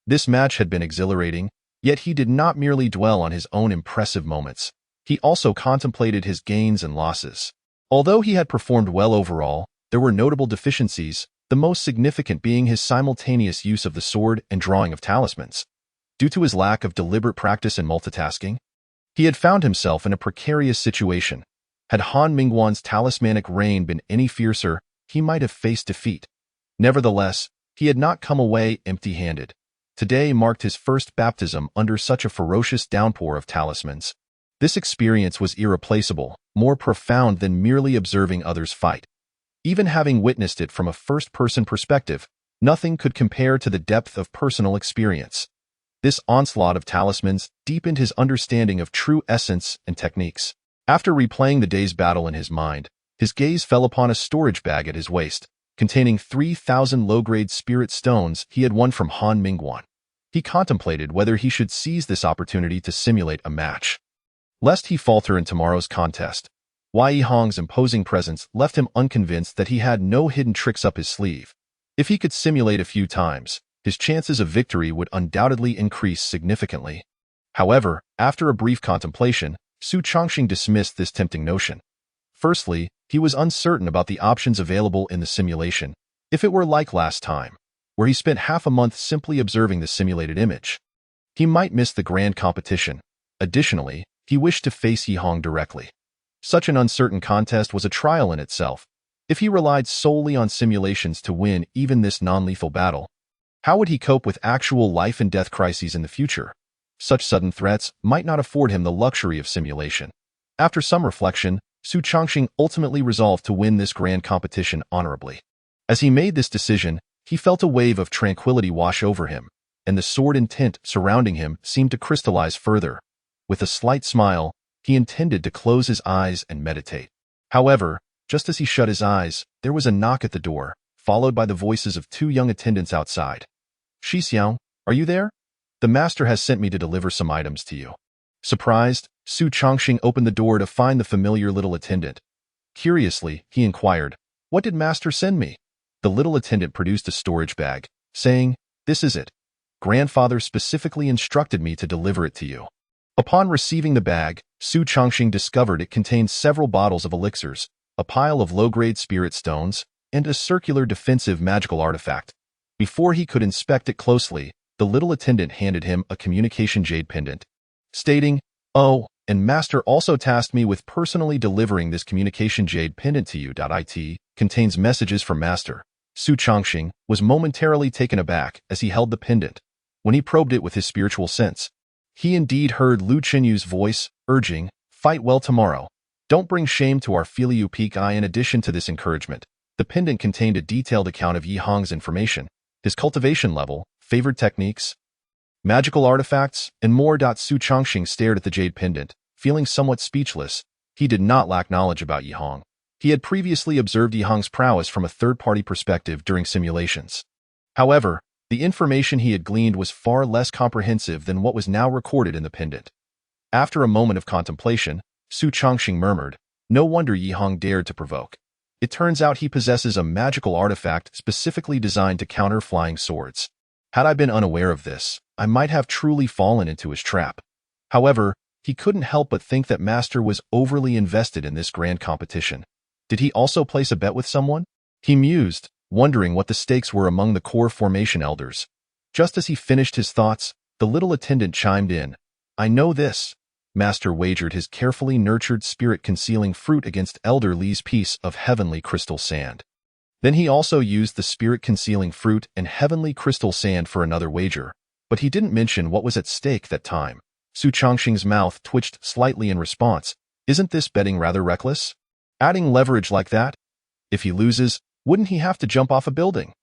This match had been exhilarating, yet he did not merely dwell on his own impressive moments. He also contemplated his gains and losses. Although he had performed well overall, there were notable deficiencies, the most significant being his simultaneous use of the sword and drawing of talismans. Due to his lack of deliberate practice and multitasking, he had found himself in a precarious situation. Had Han Mingguan's talismanic reign been any fiercer, he might have faced defeat. Nevertheless, he had not come away empty-handed. Today marked his first baptism under such a ferocious downpour of talismans. This experience was irreplaceable, more profound than merely observing others fight. Even having witnessed it from a first-person perspective, nothing could compare to the depth of personal experience. This onslaught of talismans deepened his understanding of true essence and techniques. After replaying the day's battle in his mind, his gaze fell upon a storage bag at his waist, containing 3,000 low-grade spirit stones he had won from Han Mingguan. He contemplated whether he should seize this opportunity to simulate a match. Lest he falter in tomorrow's contest, Yi Hong's imposing presence left him unconvinced that he had no hidden tricks up his sleeve. If he could simulate a few times, his chances of victory would undoubtedly increase significantly. However, after a brief contemplation, Su Chongqing dismissed this tempting notion. Firstly, he was uncertain about the options available in the simulation. If it were like last time, where he spent half a month simply observing the simulated image, he might miss the grand competition. Additionally, he wished to face Yi Hong directly. Such an uncertain contest was a trial in itself. If he relied solely on simulations to win even this non-lethal battle, how would he cope with actual life and death crises in the future? Such sudden threats might not afford him the luxury of simulation. After some reflection, Su Chongqing ultimately resolved to win this grand competition honorably. As he made this decision, he felt a wave of tranquility wash over him, and the sword and tint surrounding him seemed to crystallize further. With a slight smile, he intended to close his eyes and meditate. However, just as he shut his eyes, there was a knock at the door, followed by the voices of two young attendants outside. "Shi Xiao, are you there? The master has sent me to deliver some items to you." Surprised, Su Chongqing opened the door to find the familiar little attendant. Curiously, he inquired, "What did master send me?" The little attendant produced a storage bag, saying, "This is it. Grandfather specifically instructed me to deliver it to you." Upon receiving the bag, Su Chongqing discovered it contained several bottles of elixirs, a pile of low-grade spirit stones, and a circular defensive magical artifact. Before he could inspect it closely, the little attendant handed him a communication jade pendant, stating, "Oh, and master also tasked me with personally delivering this communication jade pendant to you. It contains messages from master." Su Chongqing was momentarily taken aback as he held the pendant. When he probed it with his spiritual sense, he indeed heard Lu Qinyu's voice, urging, "Fight well tomorrow. Don't bring shame to our Filiu Peak Eye." In addition to this encouragement, the pendant contained a detailed account of Yi Hong's information, his cultivation level, favored techniques, magical artifacts, and more. Su Chongqing stared at the jade pendant, feeling somewhat speechless. He did not lack knowledge about Yi Hong. He had previously observed Yi Hong's prowess from a third-party perspective during simulations. However, the information he had gleaned was far less comprehensive than what was now recorded in the pendant. After a moment of contemplation, Su Chongqing murmured, "No wonder Yi Hong dared to provoke. It turns out he possesses a magical artifact specifically designed to counter flying swords. Had I been unaware of this, I might have truly fallen into his trap." However, he couldn't help but think that master was overly invested in this grand competition. Did he also place a bet with someone? He mused, wondering what the stakes were among the core formation elders. Just as he finished his thoughts, the little attendant chimed in. "I know this." Master wagered his carefully nurtured spirit-concealing fruit against Elder Li's piece of heavenly crystal sand. Then he also used the spirit-concealing fruit and heavenly crystal sand for another wager, but he didn't mention what was at stake that time. Su Chongqing's mouth twitched slightly in response. Isn't this betting rather reckless? Adding leverage like that? If he loses, wouldn't he have to jump off a building?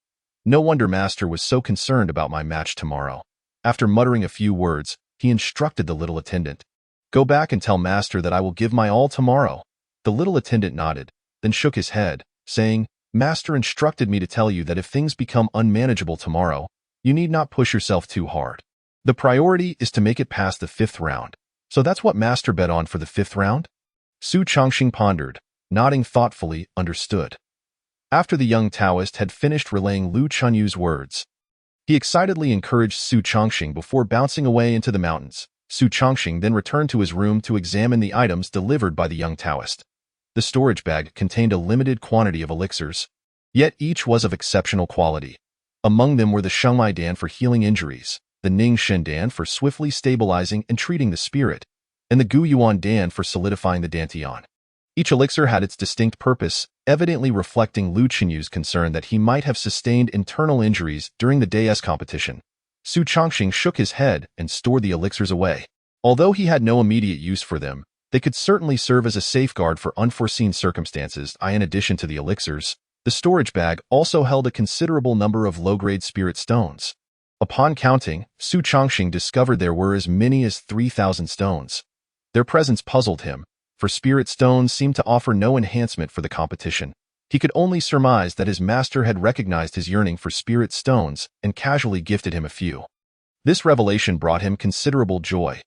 No wonder master was so concerned about my match tomorrow. After muttering a few words, he instructed the little attendant. "Go back and tell master that I will give my all tomorrow." The little attendant nodded, then shook his head, saying, "Master instructed me to tell you that if things become unmanageable tomorrow, you need not push yourself too hard. The priority is to make it past the 5th round. So that's what master bet on for the 5th round?" Su Chongqing pondered, nodding thoughtfully, understood. After the young Taoist had finished relaying Lu Chunyu's words, he excitedly encouraged Su Chongqing before bouncing away into the mountains. Su Chongqing then returned to his room to examine the items delivered by the young Taoist. The storage bag contained a limited quantity of elixirs. Yet each was of exceptional quality. Among them were the Shengmai Dan for healing injuries, the Ning Shen Dan for swiftly stabilizing and treating the spirit, and the Gu Yuan Dan for solidifying the Dantian. Each elixir had its distinct purpose, evidently reflecting Lu Qinyu's concern that he might have sustained internal injuries during the day's competition. Su Chongqing shook his head and stored the elixirs away. Although he had no immediate use for them, they could certainly serve as a safeguard for unforeseen circumstances. In addition to the elixirs, the storage bag also held a considerable number of low-grade spirit stones. Upon counting, Su Chongqing discovered there were as many as 3,000 stones. Their presence puzzled him, for spirit stones seemed to offer no enhancement for the competition. He could only surmise that his master had recognized his yearning for spirit stones and casually gifted him a few. This revelation brought him considerable joy.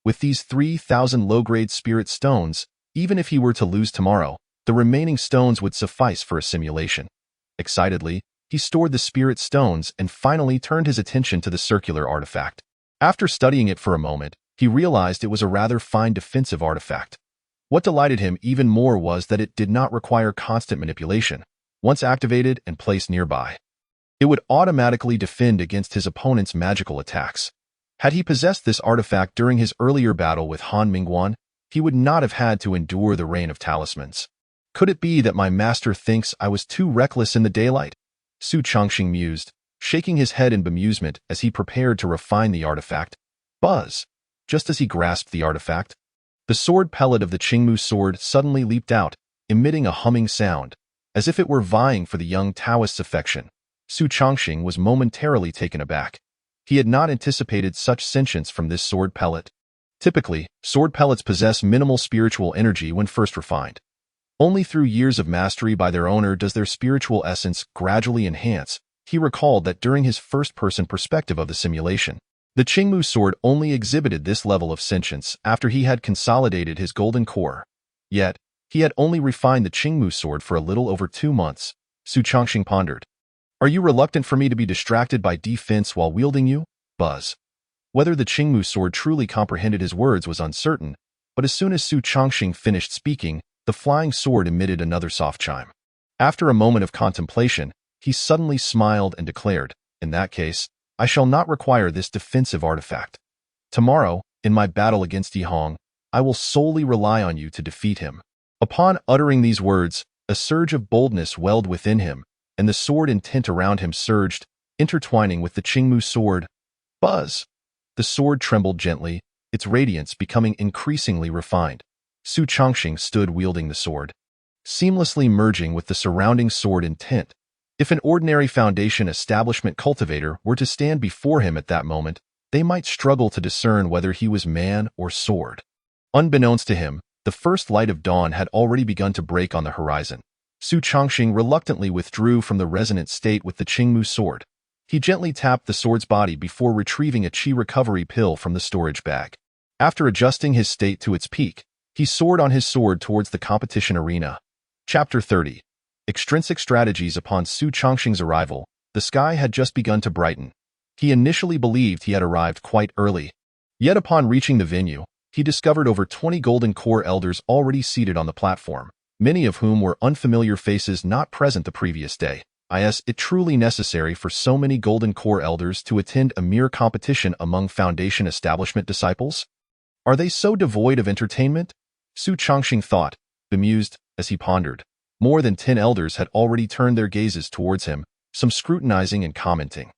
With these 3,000 low-grade spirit stones, even if he were to lose tomorrow, the remaining stones would suffice for a simulation. Excitedly, he stored the spirit stones and finally turned his attention to the circular artifact. After studying it for a moment, he realized it was a rather fine defensive artifact. What delighted him even more was that it did not require constant manipulation. Once activated and placed nearby, it would automatically defend against his opponent's magical attacks. Had he possessed this artifact during his earlier battle with Han Mingguan, he would not have had to endure the rain of talismans. Could it be that my master thinks I was too reckless in the daylight? Su Chongqing mused, shaking his head in bemusement as he prepared to refine the artifact. Buzz! Just as he grasped the artifact, the sword pellet of the Qingmu sword suddenly leaped out, emitting a humming sound, as if it were vying for the young Taoist's affection. Su Chongqing was momentarily taken aback. He had not anticipated such sentience from this sword pellet. Typically, sword pellets possess minimal spiritual energy when first refined. Only through years of mastery by their owner does their spiritual essence gradually enhance. He recalled that during his first-person perspective of the simulation, the Qingmu sword only exhibited this level of sentience after he had consolidated his golden core. Yet, he had only refined the Qingmu sword for a little over 2 months. Su Chongqing pondered. Are you reluctant for me to be distracted by defense while wielding you? Buzz. Whether the Qingmu sword truly comprehended his words was uncertain, but as soon as Su Chongqing finished speaking, the flying sword emitted another soft chime. After a moment of contemplation, he suddenly smiled and declared, in that case, I shall not require this defensive artifact. Tomorrow, in my battle against Yihong, I will solely rely on you to defeat him. Upon uttering these words, a surge of boldness welled within him, and the sword intent around him surged, intertwining with the Qingmu sword. Buzz! The sword trembled gently, its radiance becoming increasingly refined. Su Chongqing stood wielding the sword, seamlessly merging with the surrounding sword intent. If an ordinary Foundation establishment cultivator were to stand before him at that moment, they might struggle to discern whether he was man or sword. Unbeknownst to him, the first light of dawn had already begun to break on the horizon. Su Chongqing reluctantly withdrew from the resonant state with the Qingmu sword. He gently tapped the sword's body before retrieving a qi recovery pill from the storage bag. After adjusting his state to its peak, he soared on his sword towards the competition arena. Chapter 30. Extrinsic strategies. Upon Su Chongqing's arrival, the sky had just begun to brighten. He initially believed he had arrived quite early. Yet upon reaching the venue, he discovered over 20 Golden Core elders already seated on the platform, many of whom were unfamiliar faces not present the previous day. Is it truly necessary for so many Golden Core elders to attend a mere competition among Foundation establishment disciples? Are they so devoid of entertainment? Su Chongqing thought, bemused, as he pondered. More than 10 elders had already turned their gazes towards him, some scrutinizing and commenting.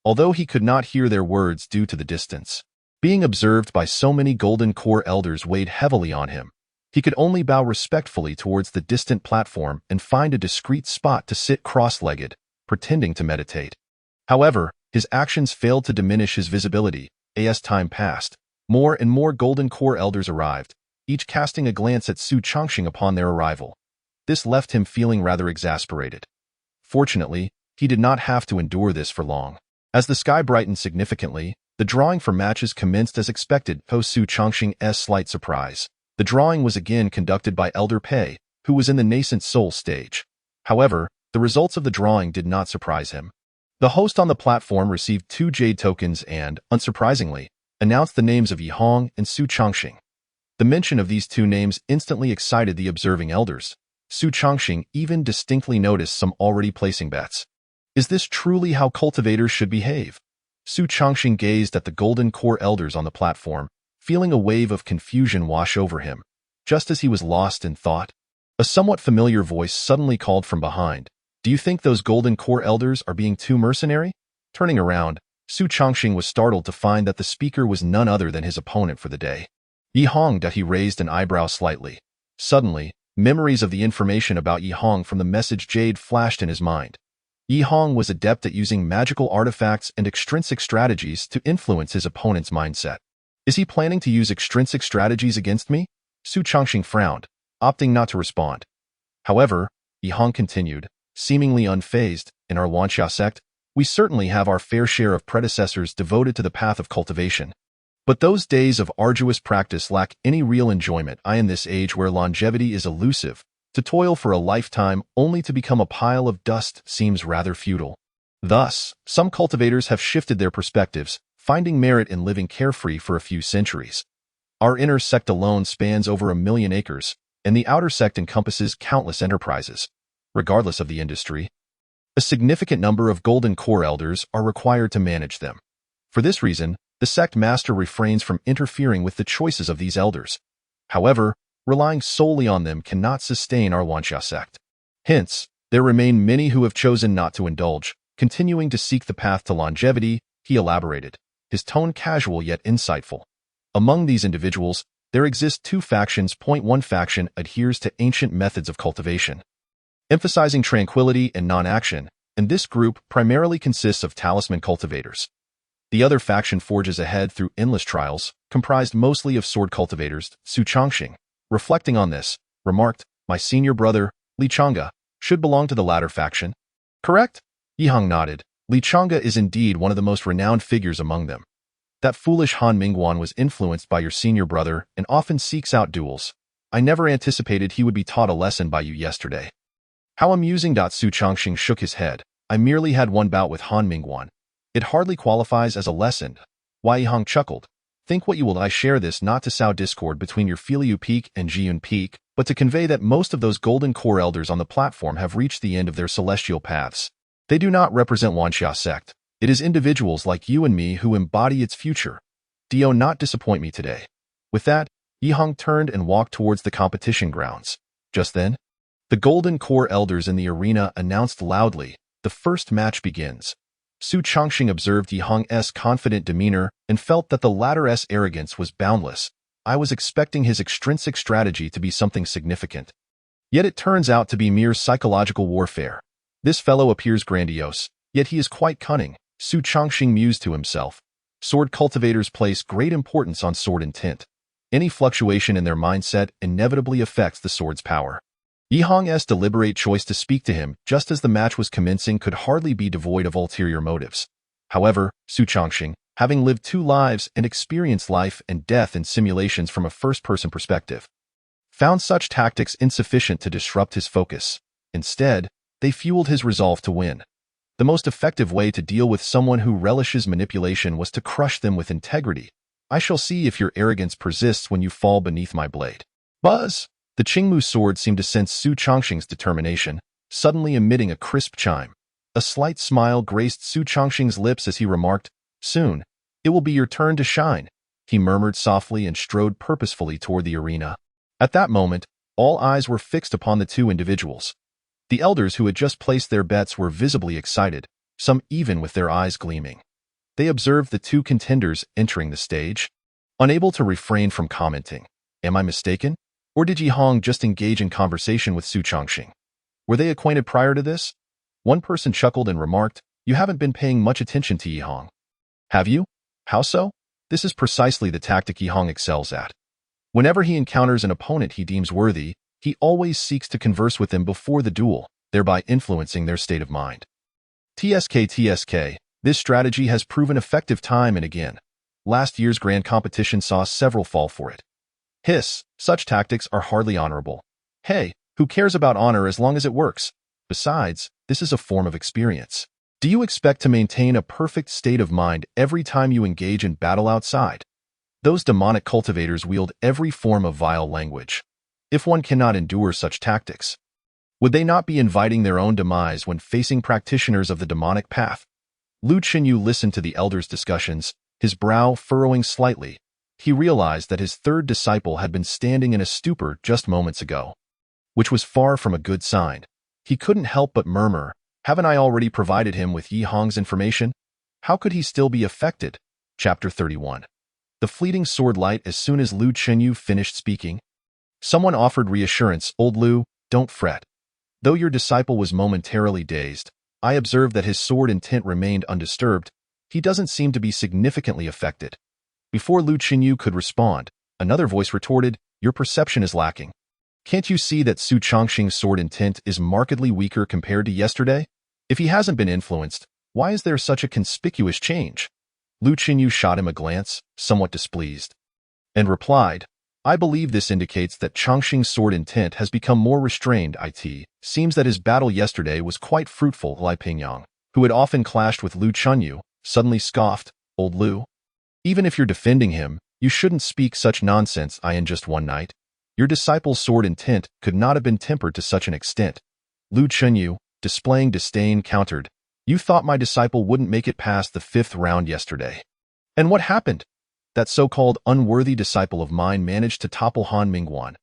Although he could not hear their words due to the distance, being observed by so many Golden Core elders weighed heavily on him. He could only bow respectfully towards the distant platform and find a discreet spot to sit cross-legged, pretending to meditate. However, his actions failed to diminish his visibility. As time passed, more and more Golden Core elders arrived, each casting a glance at Su Chongqing upon their arrival. This left him feeling rather exasperated. Fortunately, he did not have to endure this for long. As the sky brightened significantly, the drawing for matches commenced as expected. To Su Chongqing's slight surprise, the drawing was again conducted by Elder Pei, who was in the nascent soul stage. However, the results of the drawing did not surprise him. The host on the platform received 2 jade tokens and, unsurprisingly, announced the names of Yihong and Su Chongqing. The mention of these 2 names instantly excited the observing elders. Su Chongqing even distinctly noticed some already placing bets. Is this truly how cultivators should behave? Su Chongqing gazed at the golden core elders on the platform, feeling a wave of confusion wash over him. Just as he was lost in thought, a somewhat familiar voice suddenly called from behind. Do you think those golden core elders are being too mercenary? Turning around, Su Chongqing was startled to find that the speaker was none other than his opponent for the day. Yi Hong. He raised an eyebrow slightly. Suddenly, memories of the information about Yi Hong from the message jade flashed in his mind. Yi Hong was adept at using magical artifacts and extrinsic strategies to influence his opponent's mindset. Is he planning to use extrinsic strategies against me? Su Chongqing frowned, opting not to respond. However, Yi Hong continued, seemingly unfazed, in our Wanxia sect, we certainly have our fair share of predecessors devoted to the path of cultivation. But those days of arduous practice lack any real enjoyment. In this age where longevity is elusive, to toil for a lifetime only to become a pile of dust seems rather futile. Thus, some cultivators have shifted their perspectives, finding merit in living carefree for a few centuries. Our inner sect alone spans over 1 million acres, and the outer sect encompasses countless enterprises. Regardless of the industry, a significant number of golden core elders are required to manage them. For this reason, the sect master refrains from interfering with the choices of these elders. However, relying solely on them cannot sustain our Wanxia sect. Hence, there remain many who have chosen not to indulge, continuing to seek the path to longevity, he elaborated, his tone casual yet insightful. Among these individuals, there exist two factions. One faction adheres to ancient methods of cultivation, emphasizing tranquility and non-action, and this group primarily consists of talisman cultivators. The other faction forges ahead through endless trials, comprised mostly of sword cultivators. Su Chongqing, reflecting on this, remarked, my senior brother, Li Changge, should belong to the latter faction. Correct? Yi Hong nodded. Li Changge is indeed one of the most renowned figures among them. That foolish Han Mingguan was influenced by your senior brother and often seeks out duels. I never anticipated he would be taught a lesson by you yesterday. How amusing. Su Chongqing shook his head. I merely had one bout with Han Mingguan. It hardly qualifies as a lesson. Yi Hong chuckled. Think what you will. I share this not to sow discord between your Filiu Peak and Jiyun Peak, but to convey that most of those golden core elders on the platform have reached the end of their celestial paths. They do not represent Wanxia sect. It is individuals like you and me who embody its future. Do not disappoint me today. With that, Yi Hong turned and walked towards the competition grounds. Just then, the golden core elders in the arena announced loudly, the first match begins. Su Chongqing observed Yi Hong's confident demeanor and felt that the latter's arrogance was boundless. I was expecting his extrinsic strategy to be something significant. Yet it turns out to be mere psychological warfare. This fellow appears grandiose, yet he is quite cunning, Su Chongqing mused to himself. Sword cultivators place great importance on sword intent. Any fluctuation in their mindset inevitably affects the sword's power. Yi Hong's deliberate choice to speak to him just as the match was commencing could hardly be devoid of ulterior motives. However, Su Chongqing, having lived 2 lives and experienced life and death in simulations from a first-person perspective, found such tactics insufficient to disrupt his focus. Instead, they fueled his resolve to win. The most effective way to deal with someone who relishes manipulation was to crush them with integrity. I shall see if your arrogance persists when you fall beneath my blade. Buzz! The Qingmu sword seemed to sense Su Chongqing's determination, suddenly emitting a crisp chime. A slight smile graced Su Chongqing's lips as he remarked, soon, it will be your turn to shine. He murmured softly and strode purposefully toward the arena. At that moment, all eyes were fixed upon the two individuals. The elders who had just placed their bets were visibly excited, some even with their eyes gleaming. They observed the two contenders entering the stage, unable to refrain from commenting, am I mistaken? Or did Yi Hong just engage in conversation with Su Chongqing? Were they acquainted prior to this? One person chuckled and remarked, you haven't been paying much attention to Yi Hong. Have you? How so? This is precisely the tactic Yi Hong excels at. Whenever he encounters an opponent he deems worthy, he always seeks to converse with them before the duel, thereby influencing their state of mind. TSK, this strategy has proven effective time and again. Last year's grand competition saw several fall for it. Hiss, such tactics are hardly honorable. Hey, who cares about honor as long as it works? Besides, this is a form of experience. Do you expect to maintain a perfect state of mind every time you engage in battle outside? Those demonic cultivators wield every form of vile language. If one cannot endure such tactics, Would they not be inviting their own demise when facing practitioners of the demonic path? Lu Chenyu listened to the elders' discussions, his brow furrowing slightly. He realized that his third disciple had been standing in a stupor just moments ago, which was far from a good sign. He couldn't help but murmur, "Haven't I already provided him with Yi Hong's information? How could he still be affected?" Chapter 31. The fleeting sword light. As soon as Lu Chenyu finished speaking, someone offered reassurance. "Old Lu, don't fret. Though your disciple was momentarily dazed, I observed that his sword intent remained undisturbed. He doesn't seem to be significantly affected." Before Lu Chenyu could respond, another voice retorted, "Your perception is lacking. Can't you see that Su Chongqing's sword intent is markedly weaker compared to yesterday? If he hasn't been influenced, why is there such a conspicuous change?" Lu Chenyu shot him a glance, somewhat displeased, and replied, "I believe this indicates that Chongqing's sword intent has become more restrained. It seems that his battle yesterday was quite fruitful." Lai Pingyang, who had often clashed with Lu Chenyu, suddenly scoffed, "Old Lu, even if you're defending him, you shouldn't speak such nonsense. In just one night, your disciple's sword intent could not have been tempered to such an extent." Lu Chenyu, displaying disdain, countered, "You thought my disciple wouldn't make it past the 5th round yesterday. And what happened? That so-called unworthy disciple of mine managed to topple Han Mingguan."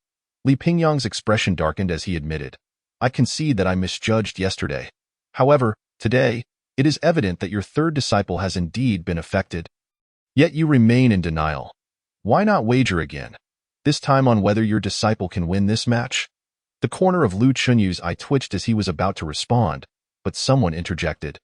Li Pingyang's expression darkened as he admitted, "I concede that I misjudged yesterday. However, today, it is evident that your third disciple has indeed been affected. Yet you remain in denial. Why not wager again? This time on whether your disciple can win this match?" The corner of Lu Chenyu's eye twitched as he was about to respond, but someone interjected,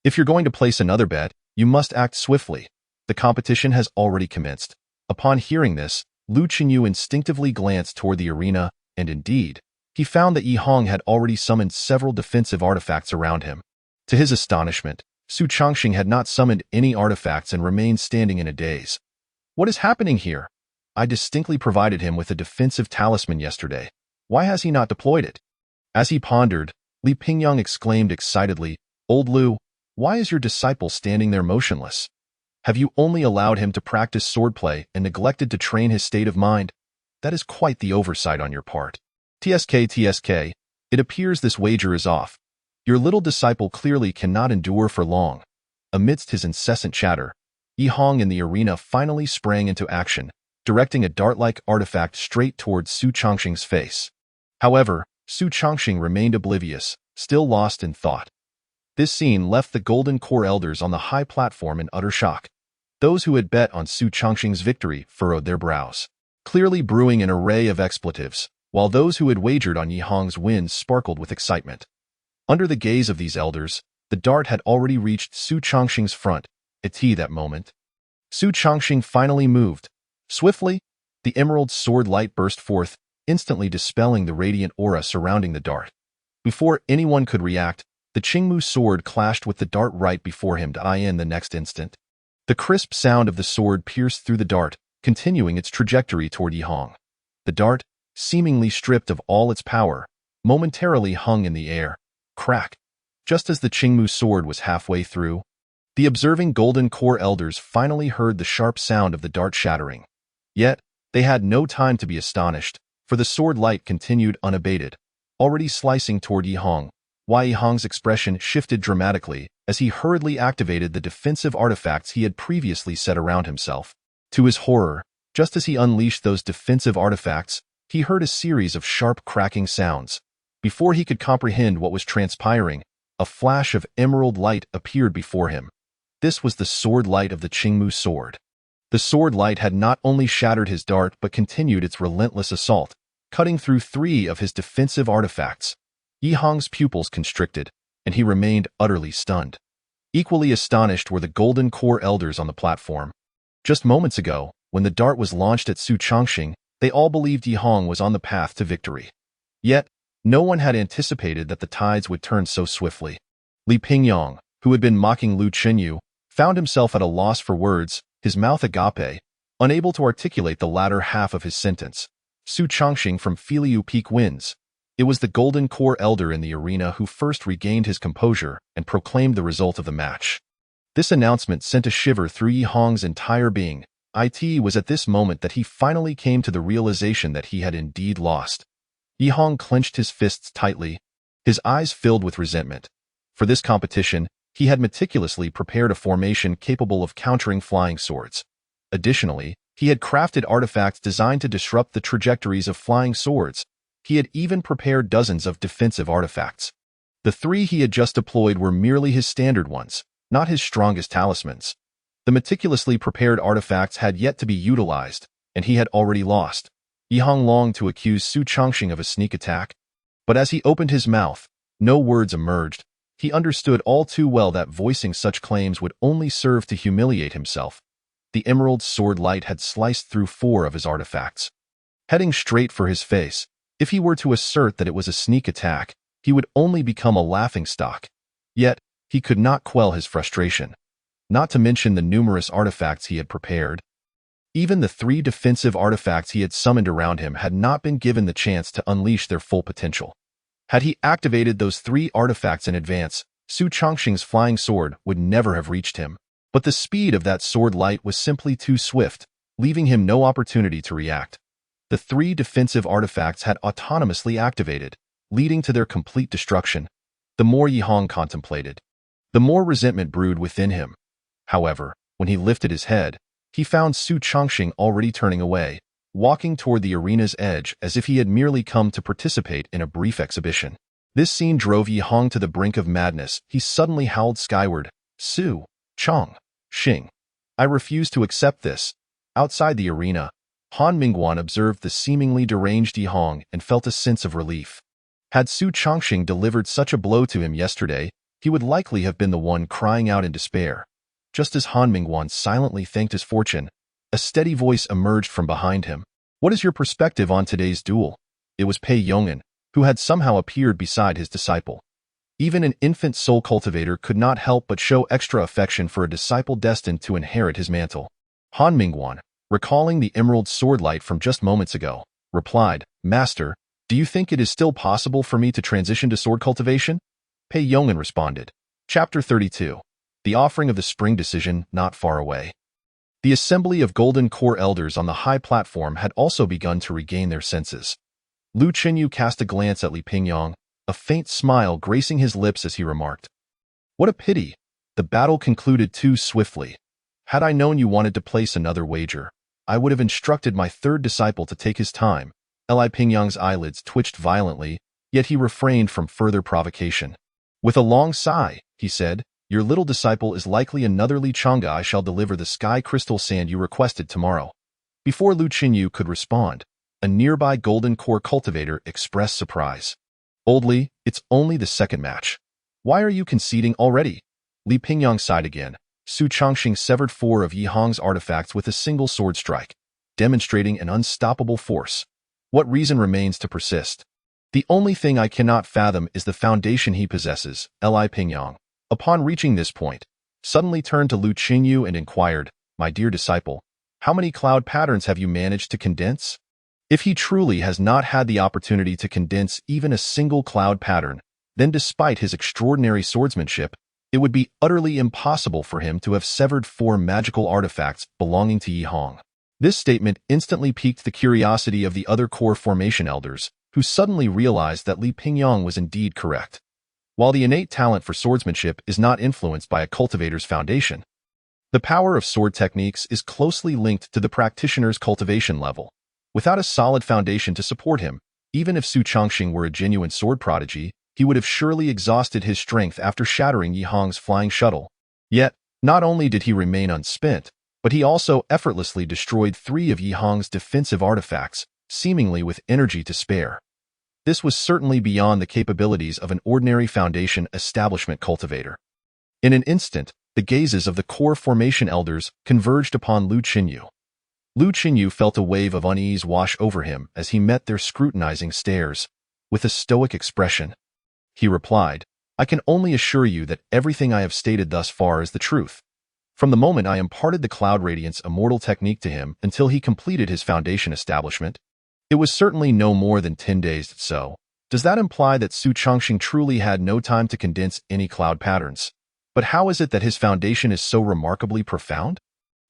"If you're going to place another bet, you must act swiftly. The competition has already commenced." Upon hearing this, Lu Chenyu instinctively glanced toward the arena, and indeed, he found that Yi Hong had already summoned several defensive artifacts around him. To his astonishment, Su Chongqing had not summoned any artifacts and remained standing in a daze. "What is happening here? I distinctly provided him with a defensive talisman yesterday. Why has he not deployed it?" As he pondered, Li Pingyang exclaimed excitedly, "Old Lu, why is your disciple standing there motionless? Have you only allowed him to practice swordplay and neglected to train his state of mind? That is quite the oversight on your part. TSK, it appears this wager is off. Your little disciple clearly cannot endure for long." Amidst his incessant chatter, Yi Hong in the arena finally sprang into action, directing a dart-like artifact straight towards Su Chongqing's face. However, Su Chongqing remained oblivious, still lost in thought. This scene left the Golden Core elders on the high platform in utter shock. Those who had bet on Su Chongqing's victory furrowed their brows, clearly brewing an array of expletives, while those who had wagered on Yi Hong's win sparkled with excitement. Under the gaze of these elders, the dart had already reached Su Chongqing's front. At that moment, Su Chongqing finally moved. Swiftly, the emerald sword light burst forth, instantly dispelling the radiant aura surrounding the dart. Before anyone could react, the Qingmu sword clashed with the dart right before him. In the next instant, the crisp sound of the sword pierced through the dart, continuing its trajectory toward Yi Hong. The dart, seemingly stripped of all its power, momentarily hung in the air. Crack! Just as the Qingmu sword was halfway through, the observing Golden Core elders finally heard the sharp sound of the dart shattering. Yet, they had no time to be astonished, for the sword light continued unabated, already slicing toward Yi Hong. Yi Hong's expression shifted dramatically as he hurriedly activated the defensive artifacts he had previously set around himself. To his horror, just as he unleashed those defensive artifacts, he heard a series of sharp cracking sounds. Before he could comprehend what was transpiring, a flash of emerald light appeared before him. This was the sword light of the Qingmu sword. The sword light had not only shattered his dart but continued its relentless assault, cutting through 3 of his defensive artifacts. Yi Hong's pupils constricted, and he remained utterly stunned. Equally astonished were the Golden Core elders on the platform. Just moments ago, when the dart was launched at Su Chongqing, they all believed Yi Hong was on the path to victory. Yet, no one had anticipated that the tides would turn so swiftly. Li Pingyang, who had been mocking Lu Chenyu, found himself at a loss for words, his mouth agape, unable to articulate the latter half of his sentence. Su Chongqing from Filiu Peak wins. It was the Golden Core elder in the arena who first regained his composure and proclaimed the result of the match. This announcement sent a shiver through Yi Hong's entire being. It was at this moment that he finally came to the realization that he had indeed lost. Yi Hong clenched his fists tightly, his eyes filled with resentment. For this competition, he had meticulously prepared a formation capable of countering flying swords. Additionally, he had crafted artifacts designed to disrupt the trajectories of flying swords. He had even prepared dozens of defensive artifacts. The three he had just deployed were merely his standard ones, not his strongest talismans. The meticulously prepared artifacts had yet to be utilized, and he had already lost. Yihang longed to accuse Su Chongqing of a sneak attack, but as he opened his mouth, no words emerged. He understood all too well that voicing such claims would only serve to humiliate himself. The emerald sword light had sliced through 4 of his artifacts. Heading straight for his face, if he were to assert that it was a sneak attack, he would only become a laughingstock. Yet, he could not quell his frustration. Not to mention the numerous artifacts he had prepared. Even the 3 defensive artifacts he had summoned around him had not been given the chance to unleash their full potential. Had he activated those 3 artifacts in advance, Su Chongqing's flying sword would never have reached him. But the speed of that sword light was simply too swift, leaving him no opportunity to react. The 3 defensive artifacts had autonomously activated, leading to their complete destruction. The more Yihang contemplated, the more resentment brewed within him. However, when he lifted his head, he found Su Chongqing already turning away, walking toward the arena's edge as if he had merely come to participate in a brief exhibition. This scene drove Yihang to the brink of madness. He suddenly howled skyward, "Su Chongqing, I refuse to accept this." Outside the arena, Han Mingguan observed the seemingly deranged Yihang and felt a sense of relief. Had Su Chongqing delivered such a blow to him yesterday, he would likely have been the one crying out in despair. Just as Han Mingguan silently thanked his fortune, a steady voice emerged from behind him. "What is your perspective on today's duel?" It was Pei Yong'an, who had somehow appeared beside his disciple. Even an infant soul cultivator could not help but show extra affection for a disciple destined to inherit his mantle. Han Mingguan, recalling the emerald sword light from just moments ago, replied, "Master, do you think it is still possible for me to transition to sword cultivation?" Pei Yong'an responded. Chapter 32. The offering of the spring decision not far away. The assembly of Golden Core elders on the high platform had also begun to regain their senses. Lu Chenyu cast a glance at Li Pingyang, a faint smile gracing his lips as he remarked, "What a pity. The battle concluded too swiftly. Had I known you wanted to place another wager, I would have instructed my 3rd disciple to take his time." Li Pingyang's eyelids twitched violently, yet he refrained from further provocation. With a long sigh, he said, "Your little disciple is likely another Li Chang'e. I shall deliver the sky crystal sand you requested tomorrow." Before Lu Chenyu could respond, a nearby Golden Core cultivator expressed surprise. "Old Li, it's only the 2nd match. Why are you conceding already?" Li Pingyang sighed again. Su Chongqing severed 4 of Yihang's artifacts with a single sword strike, demonstrating an unstoppable force. What reason remains to persist? "The only thing I cannot fathom is the foundation he possesses." Li Pingyang, upon reaching this point, suddenly turned to Lu Chenyu and inquired, "My dear disciple, how many cloud patterns have you managed to condense?" If he truly has not had the opportunity to condense even a single cloud pattern, then despite his extraordinary swordsmanship, it would be utterly impossible for him to have severed 4 magical artifacts belonging to Yihang. This statement instantly piqued the curiosity of the other core formation elders, who suddenly realized that Li Pingyang was indeed correct. While the innate talent for swordsmanship is not influenced by a cultivator's foundation, the power of sword techniques is closely linked to the practitioner's cultivation level. Without a solid foundation to support him, even if Su Chongqing were a genuine sword prodigy, he would have surely exhausted his strength after shattering Yihang's flying shuttle. Yet, not only did he remain unspent, but he also effortlessly destroyed 3 of Yihang's defensive artifacts, seemingly with energy to spare. This was certainly beyond the capabilities of an ordinary foundation establishment cultivator. In an instant, the gazes of the core formation elders converged upon Lu Chenyu. Lu Chenyu felt a wave of unease wash over him as he met their scrutinizing stares. With a stoic expression, he replied, "I can only assure you that everything I have stated thus far is the truth. From the moment I imparted the Cloud Radiance Immortal technique to him until he completed his foundation establishment, it was certainly no more than 10 days. So, does that imply that Su Chongqing truly had no time to condense any cloud patterns? But how is it that his foundation is so remarkably profound?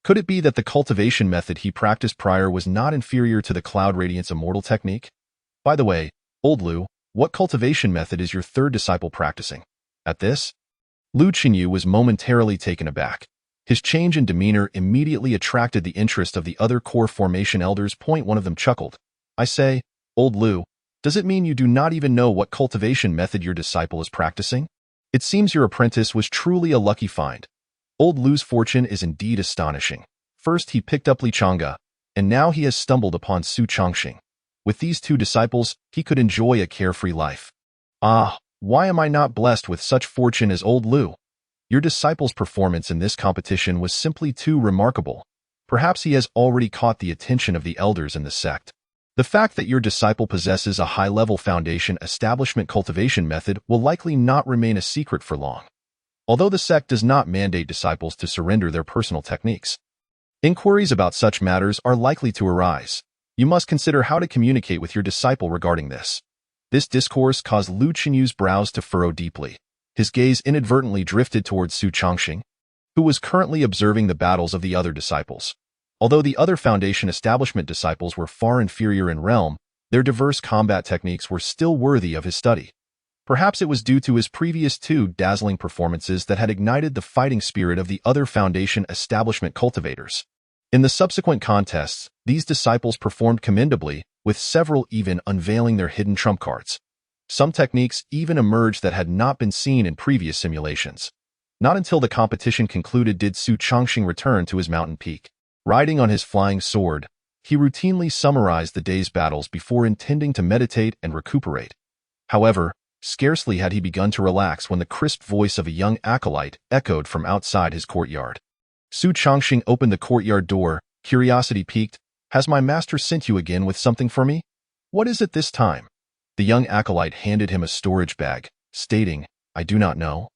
Could it be that the cultivation method he practiced prior was not inferior to the Cloud Radiance Immortal technique? By the way, old Lu, What cultivation method is your third disciple practicing? At this, Lu Qinyu was momentarily taken aback. His change in demeanor immediately attracted the interest of the other core formation elders. One of them chuckled. I say, Old Lu, does it mean you do not even know what cultivation method your disciple is practicing? It seems your apprentice was truly a lucky find. Old Lu's fortune is indeed astonishing. First he picked up Li Changge, and now he has stumbled upon Su Chongqing. With these two disciples, he could enjoy a carefree life. Ah, why am I not blessed with such fortune as Old Lu? Your disciple's performance in this competition was simply too remarkable. Perhaps he has already caught the attention of the elders in the sect. The fact that your disciple possesses a high-level foundation establishment cultivation method will likely not remain a secret for long. Although the sect does not mandate disciples to surrender their personal techniques, inquiries about such matters are likely to arise. You must consider how to communicate with your disciple regarding this. This discourse caused Lu Qinyu's brows to furrow deeply. His gaze inadvertently drifted towards Su Chongqing, who was currently observing the battles of the other disciples. Although the other Foundation establishment disciples were far inferior in realm, their diverse combat techniques were still worthy of his study. Perhaps it was due to his previous two dazzling performances that had ignited the fighting spirit of the other Foundation establishment cultivators. In the subsequent contests, these disciples performed commendably, with several even unveiling their hidden trump cards. Some techniques even emerged that had not been seen in previous simulations. Not until the competition concluded did Su Chongqing return to his mountain peak. Riding on his flying sword, he routinely summarized the day's battles before intending to meditate and recuperate. However, scarcely had he begun to relax when the crisp voice of a young acolyte echoed from outside his courtyard. Su Chongqing opened the courtyard door, curiosity piqued. Has my master sent you again with something for me? What is it this time? The young acolyte handed him a storage bag, stating, I do not know.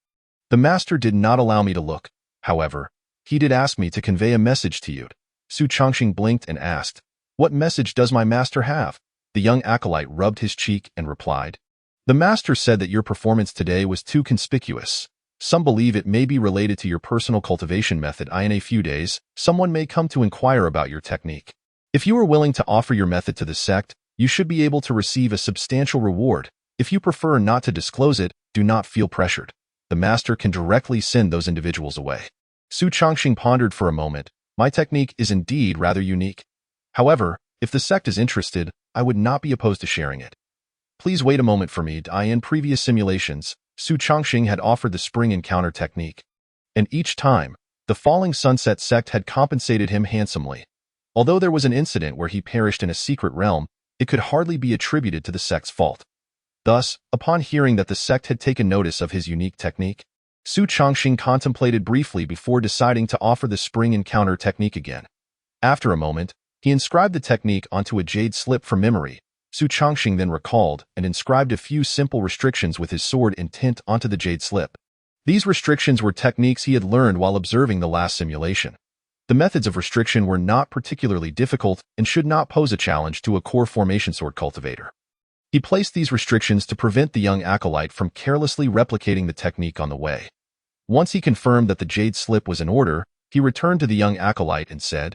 The master did not allow me to look. However, he did ask me to convey a message to you. Su Chongqing blinked and asked, What message does my master have? The young acolyte rubbed his cheek and replied, The master said that your performance today was too conspicuous. Some believe it may be related to your personal cultivation method. In a few days, someone may come to inquire about your technique. If you are willing to offer your method to the sect, you should be able to receive a substantial reward. If you prefer not to disclose it, do not feel pressured. The master can directly send those individuals away. Su Chongqing pondered for a moment. My technique is indeed rather unique. However, if the sect is interested, I would not be opposed to sharing it. Please wait a moment for me. In previous simulations, Su Chongqing had offered the spring encounter technique. And each time, the falling sunset sect had compensated him handsomely. Although there was an incident where he perished in a secret realm, it could hardly be attributed to the sect's fault. Thus, upon hearing that the sect had taken notice of his unique technique, Su Chongqing contemplated briefly before deciding to offer the spring encounter technique again. After a moment, he inscribed the technique onto a jade slip from memory. Su Chongqing then recalled and inscribed a few simple restrictions with his sword intent onto the jade slip. These restrictions were techniques he had learned while observing the last simulation. The methods of restriction were not particularly difficult and should not pose a challenge to a core formation sword cultivator. He placed these restrictions to prevent the young acolyte from carelessly replicating the technique on the way. Once he confirmed that the jade slip was in order, he returned to the young acolyte and said,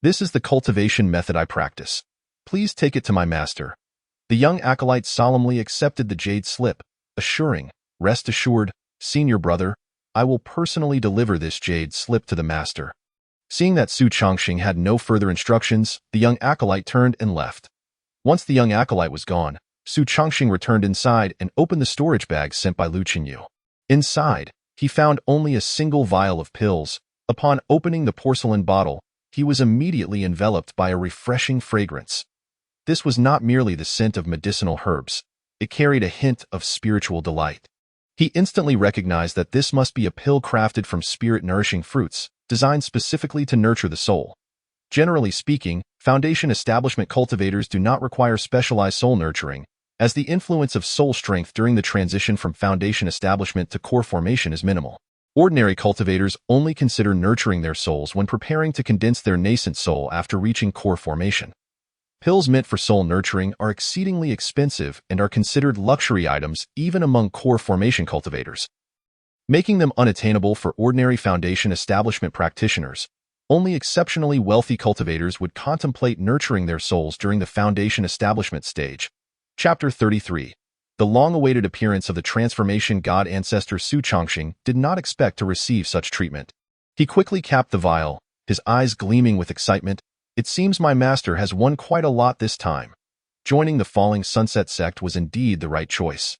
This is the cultivation method I practice. Please take it to my master. The young acolyte solemnly accepted the jade slip, assuring, Rest assured, senior brother, I will personally deliver this jade slip to the master. Seeing that Su Chongqing had no further instructions, the young acolyte turned and left. Once the young acolyte was gone, Su Chongqing returned inside and opened the storage bag sent by Lu Qinyu. Inside, he found only a single vial of pills. Upon opening the porcelain bottle, he was immediately enveloped by a refreshing fragrance. This was not merely the scent of medicinal herbs. It carried a hint of spiritual delight. He instantly recognized that this must be a pill crafted from spirit-nourishing fruits, designed specifically to nurture the soul. Generally speaking, Foundation establishment cultivators do not require specialized soul nurturing, as the influence of soul strength during the transition from Foundation establishment to core formation is minimal. Ordinary cultivators only consider nurturing their souls when preparing to condense their nascent soul after reaching core formation. Pills meant for soul nurturing are exceedingly expensive and are considered luxury items even among core formation cultivators, making them unattainable for ordinary Foundation establishment practitioners. Only exceptionally wealthy cultivators would contemplate nurturing their souls during the Foundation establishment stage. Chapter 33. The long-awaited appearance of the transformation god ancestor Su Chongqing did not expect to receive such treatment. He quickly capped the vial, his eyes gleaming with excitement. It seems my master has won quite a lot this time. Joining the Falling Sunset sect was indeed the right choice.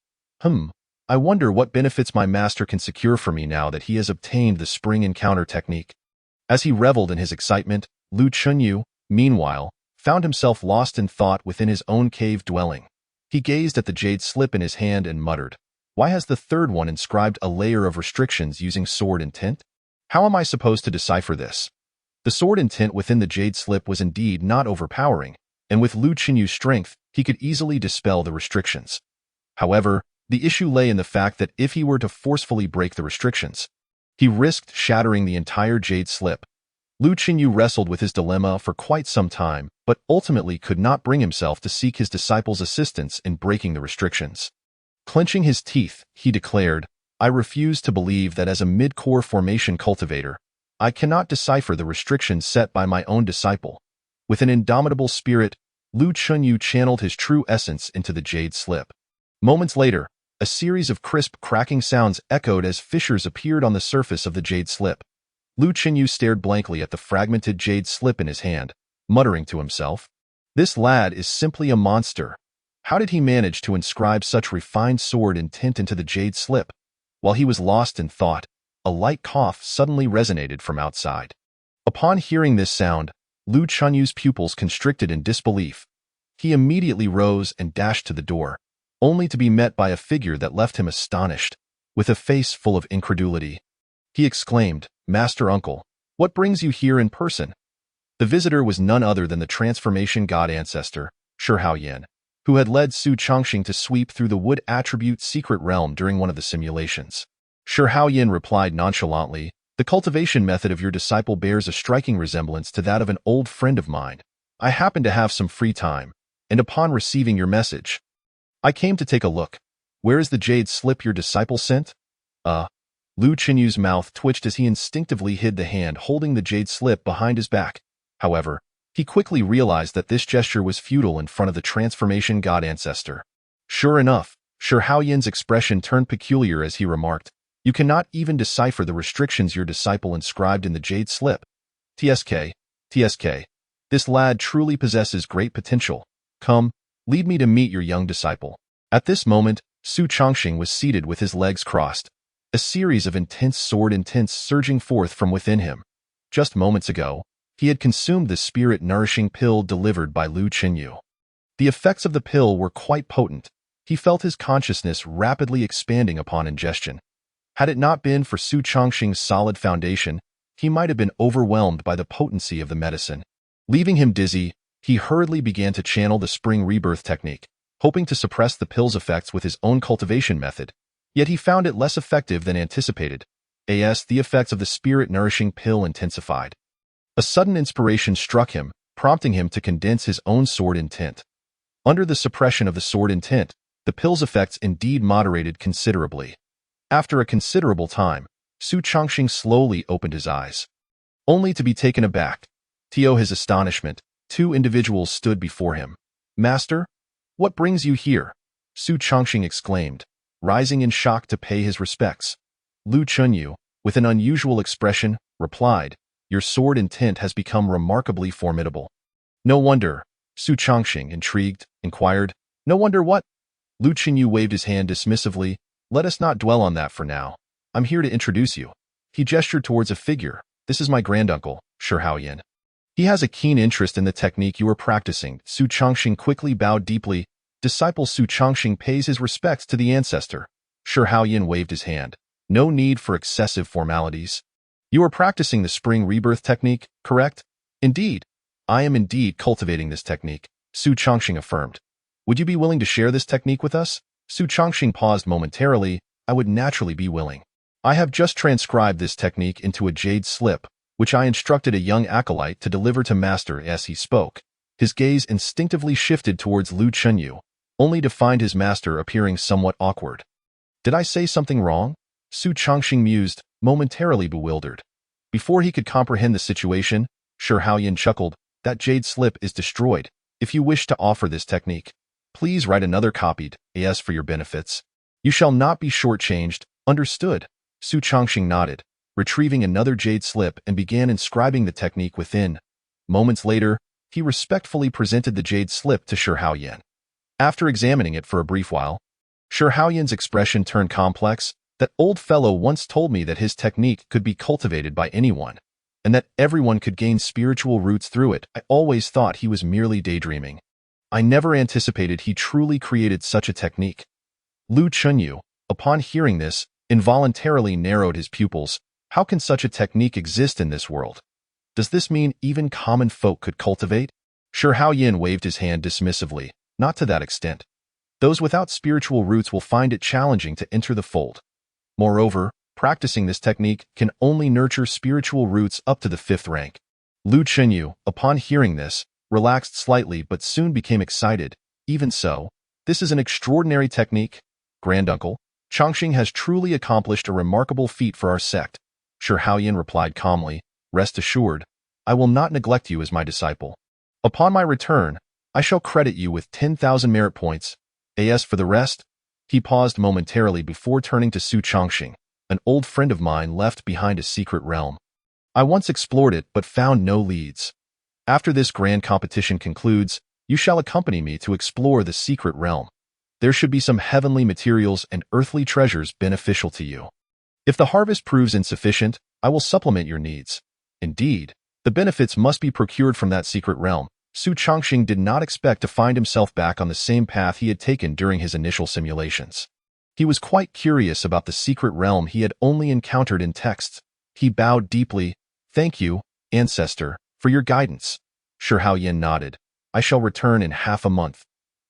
I wonder what benefits my master can secure for me now that he has obtained the spring encounter technique. As he reveled in his excitement, Lu Chunyu, meanwhile, found himself lost in thought within his own cave dwelling. He gazed at the jade slip in his hand and muttered, "Why has the third one inscribed a layer of restrictions using sword intent? How am I supposed to decipher this?" The sword intent within the jade slip was indeed not overpowering, and with Lu Chunyu's strength, he could easily dispel the restrictions. However, the issue lay in the fact that if he were to forcefully break the restrictions, he risked shattering the entire jade slip. Lu Chunyu wrestled with his dilemma for quite some time, but ultimately could not bring himself to seek his disciple's assistance in breaking the restrictions. Clenching his teeth, he declared, "I refuse to believe that as a mid-core formation cultivator, I cannot decipher the restrictions set by my own disciple." With an indomitable spirit, Lu Chunyu channeled his true essence into the jade slip. Moments later, a series of crisp, cracking sounds echoed as fissures appeared on the surface of the jade slip. Lu Chunyu stared blankly at the fragmented jade slip in his hand, muttering to himself, "This lad is simply a monster. How did he manage to inscribe such refined sword intent into the jade slip?" While he was lost in thought, a light cough suddenly resonated from outside. Upon hearing this sound, Lu Chunyu's pupils constricted in disbelief. He immediately rose and dashed to the door, only to be met by a figure that left him astonished. With a face full of incredulity, he exclaimed, "Master Uncle, what brings you here in person?" The visitor was none other than the transformation god ancestor, Shi Haoyan, who had led Su Chongqing to sweep through the wood attribute secret realm during one of the simulations. Shi Haoyan replied nonchalantly, "The cultivation method of your disciple bears a striking resemblance to that of an old friend of mine. I happen to have some free time, and upon receiving your message, I came to take a look. Where is the jade slip your disciple sent?" Lu Chunyu's mouth twitched as he instinctively hid the hand holding the jade slip behind his back. However, he quickly realized that this gesture was futile in front of the transformation god ancestor. Sure enough, Shi Haoyan's expression turned peculiar as he remarked, "You cannot even decipher the restrictions your disciple inscribed in the jade slip. TSK, this lad truly possesses great potential. Come, lead me to meet your young disciple." At this moment, Su Chongqing was seated with his legs crossed, a series of intense sword intents surging forth from within him. Just moments ago, he had consumed the spirit-nourishing pill delivered by Lu Chunyu. The effects of the pill were quite potent. He felt his consciousness rapidly expanding upon ingestion. Had it not been for Su Chongqing's solid foundation, he might have been overwhelmed by the potency of the medicine. Leaving him dizzy, he hurriedly began to channel the spring rebirth technique, hoping to suppress the pill's effects with his own cultivation method. Yet he found it less effective than anticipated. The effects of the spirit-nourishing pill intensified. A sudden inspiration struck him, prompting him to condense his own sword intent. Under the suppression of the sword intent, the pill's effects indeed moderated considerably. After a considerable time, Su Chongqing slowly opened his eyes, only to be taken aback. To his astonishment, two individuals stood before him. "Master, what brings you here?" Su Chongqing exclaimed, rising in shock to pay his respects. Lu Chunyu, with an unusual expression, replied, "Your sword intent has become remarkably formidable." "No wonder," Su Chongqing, intrigued, inquired. "No wonder what?" Lu Chunyu waved his hand dismissively. "Let us not dwell on that for now. I'm here to introduce you." He gestured towards a figure. "This is my granduncle, Shi Haoyan. He has a keen interest in the technique you are practicing." Su Chongqing quickly bowed deeply. Disciple Su Chongqing pays his respects to the ancestor. Shi Haoyan waved his hand. "No need for excessive formalities. You are practicing the spring rebirth technique, correct?" "Indeed. I am indeed cultivating this technique," Su Chongqing affirmed. "Would you be willing to share this technique with us?" Su Chongqing paused momentarily. "I would naturally be willing. I have just transcribed this technique into a jade slip, which I instructed a young acolyte to deliver to master." As he spoke, his gaze instinctively shifted towards Lu Chunyu, only to find his master appearing somewhat awkward. "Did I say something wrong?" Su Chongqing mused, momentarily bewildered. Before he could comprehend the situation, Shi Haoyan chuckled, "That jade slip is destroyed. If you wish to offer this technique, Please write another copied AS for your benefits. You shall not be shortchanged, understood? Su Chongqing nodded, retrieving another jade slip and began inscribing the technique within. Moments later, he respectfully presented the jade slip to Shi Haoyan. After examining it for a brief while, Shi Haoyan's expression turned complex. That old fellow once told me that his technique could be cultivated by anyone, and that everyone could gain spiritual roots through it. I always thought he was merely daydreaming. I never anticipated he truly created such a technique. Lu Chunyu, upon hearing this, involuntarily narrowed his pupils. How can such a technique exist in this world? Does this mean even common folk could cultivate? Shi Haoyan waved his hand dismissively. Not to that extent. Those without spiritual roots will find it challenging to enter the fold. Moreover, practicing this technique can only nurture spiritual roots up to the 5th rank. Lu Chunyu, upon hearing this, relaxed slightly but soon became excited. Even so, this is an extraordinary technique. Granduncle, Chongqing has truly accomplished a remarkable feat for our sect. Shi Haoyan replied calmly, rest assured, I will not neglect you as my disciple. Upon my return, I shall credit you with 10,000 merit points. As for the rest, he paused momentarily before turning to Su Chongqing, an old friend of mine left behind a secret realm. I once explored it but found no leads. After this grand competition concludes, you shall accompany me to explore the secret realm. There should be some heavenly materials and earthly treasures beneficial to you. If the harvest proves insufficient, I will supplement your needs. Indeed, the benefits must be procured from that secret realm. Su Chongqing did not expect to find himself back on the same path he had taken during his initial simulations. He was quite curious about the secret realm he had only encountered in texts. He bowed deeply. Thank you, ancestor, for your guidance. Shi Haoyan nodded. I shall return in half a month.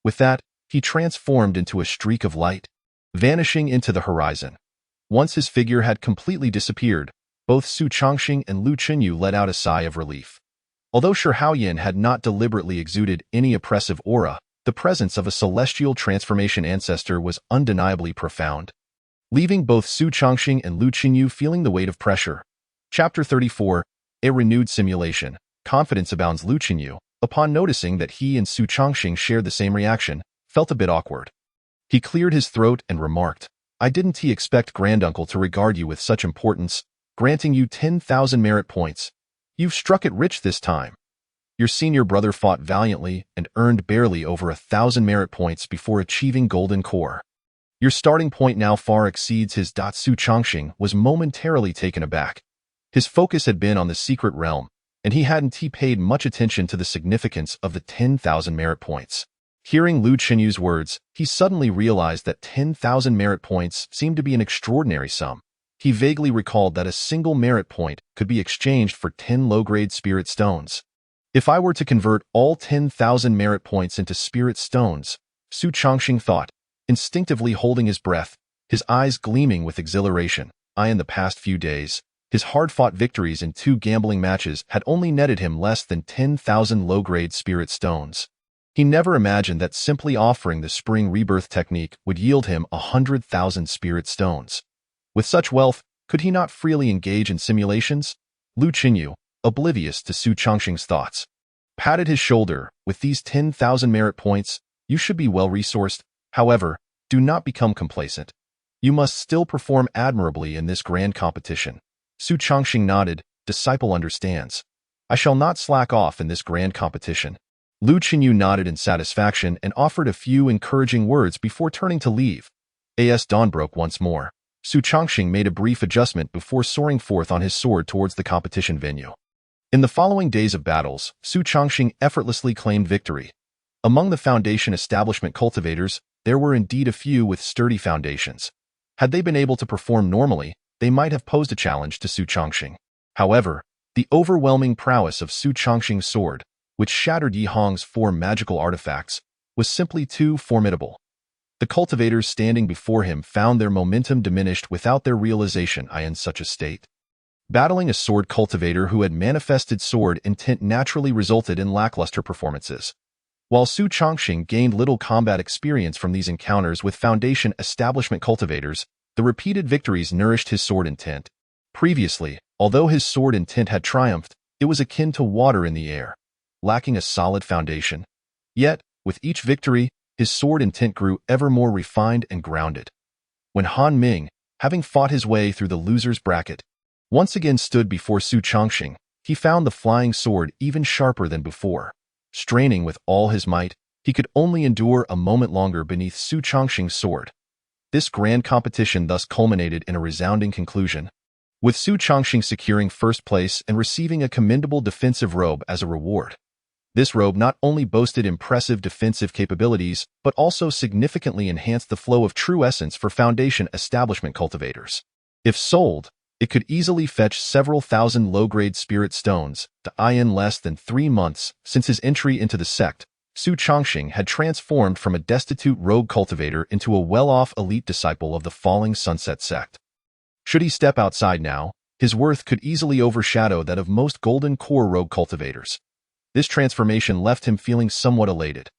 With that, he transformed into a streak of light, vanishing into the horizon. Once his figure had completely disappeared, both Su Chongqing and Lu Chunyu let out a sigh of relief. Although Shi Haoyan had not deliberately exuded any oppressive aura, the presence of a celestial transformation ancestor was undeniably profound, leaving both Su Chongqing and Lu Chunyu feeling the weight of pressure. Chapter 34, A Renewed Simulation. Confidence abounds. Lu Chunyu, upon noticing that he and Su Chongqing shared the same reaction, felt a bit awkward. He cleared his throat and remarked, I didn't expect Granduncle to regard you with such importance, granting you 10,000 merit points. You've struck it rich this time. Your senior brother fought valiantly and earned barely over 1,000 merit points before achieving Golden Core. Your starting point now far exceeds his. Su Chongqing was momentarily taken aback. His focus had been on the secret realm, and he hadn't paid much attention to the significance of the 10,000 merit points. Hearing Lu Chunyu's words, he suddenly realized that 10,000 merit points seemed to be an extraordinary sum. He vaguely recalled that a single merit point could be exchanged for 10 low-grade spirit stones. If I were to convert all 10,000 merit points into spirit stones, Su Chongqing thought, instinctively holding his breath, his eyes gleaming with exhilaration. In the past few days, his hard-fought victories in 2 gambling matches had only netted him less than 10,000 low-grade spirit stones. He never imagined that simply offering the spring rebirth technique would yield him 100,000 spirit stones. With such wealth, could he not freely engage in simulations? Lu Chunyu, oblivious to Su Chongqing's thoughts, patted his shoulder. With these 10,000 merit points, you should be well-resourced. However, do not become complacent. You must still perform admirably in this grand competition. Su Chongqing nodded. Disciple understands. I shall not slack off in this grand competition. Lu Chunyu nodded in satisfaction and offered a few encouraging words before turning to leave. As dawn broke once more, Su Chongqing made a brief adjustment before soaring forth on his sword towards the competition venue. In the following days of battles, Su Chongqing effortlessly claimed victory. Among the Foundation establishment cultivators, there were indeed a few with sturdy foundations. Had they been able to perform normally, they might have posed a challenge to Su Chongqing. However, the overwhelming prowess of Su Chongqing's sword, which shattered Yi Hong's 4 magical artifacts, was simply too formidable. The cultivators standing before him found their momentum diminished without their realization. In such a state, battling a sword cultivator who had manifested sword intent naturally resulted in lackluster performances. While Su Chongqing gained little combat experience from these encounters with Foundation establishment cultivators, the repeated victories nourished his sword intent. Previously, although his sword intent had triumphed, it was akin to water in the air, lacking a solid foundation. Yet, with each victory, his sword intent grew ever more refined and grounded. When Han Ming, having fought his way through the loser's bracket, once again stood before Su Chongqing, he found the flying sword even sharper than before. Straining with all his might, he could only endure a moment longer beneath Su Chongqing's sword. This grand competition thus culminated in a resounding conclusion, with Su Chongqing securing first place and receiving a commendable defensive robe as a reward. This robe not only boasted impressive defensive capabilities, but also significantly enhanced the flow of true essence for Foundation establishment cultivators. If sold, it could easily fetch several thousand low-grade spirit stones. In less than 3 months since his entry into the sect, Su Chongqing had transformed from a destitute rogue cultivator into a well-off elite disciple of the Falling Sunset sect. Should he step outside now, his worth could easily overshadow that of most Golden Core rogue cultivators. This transformation left him feeling somewhat elated.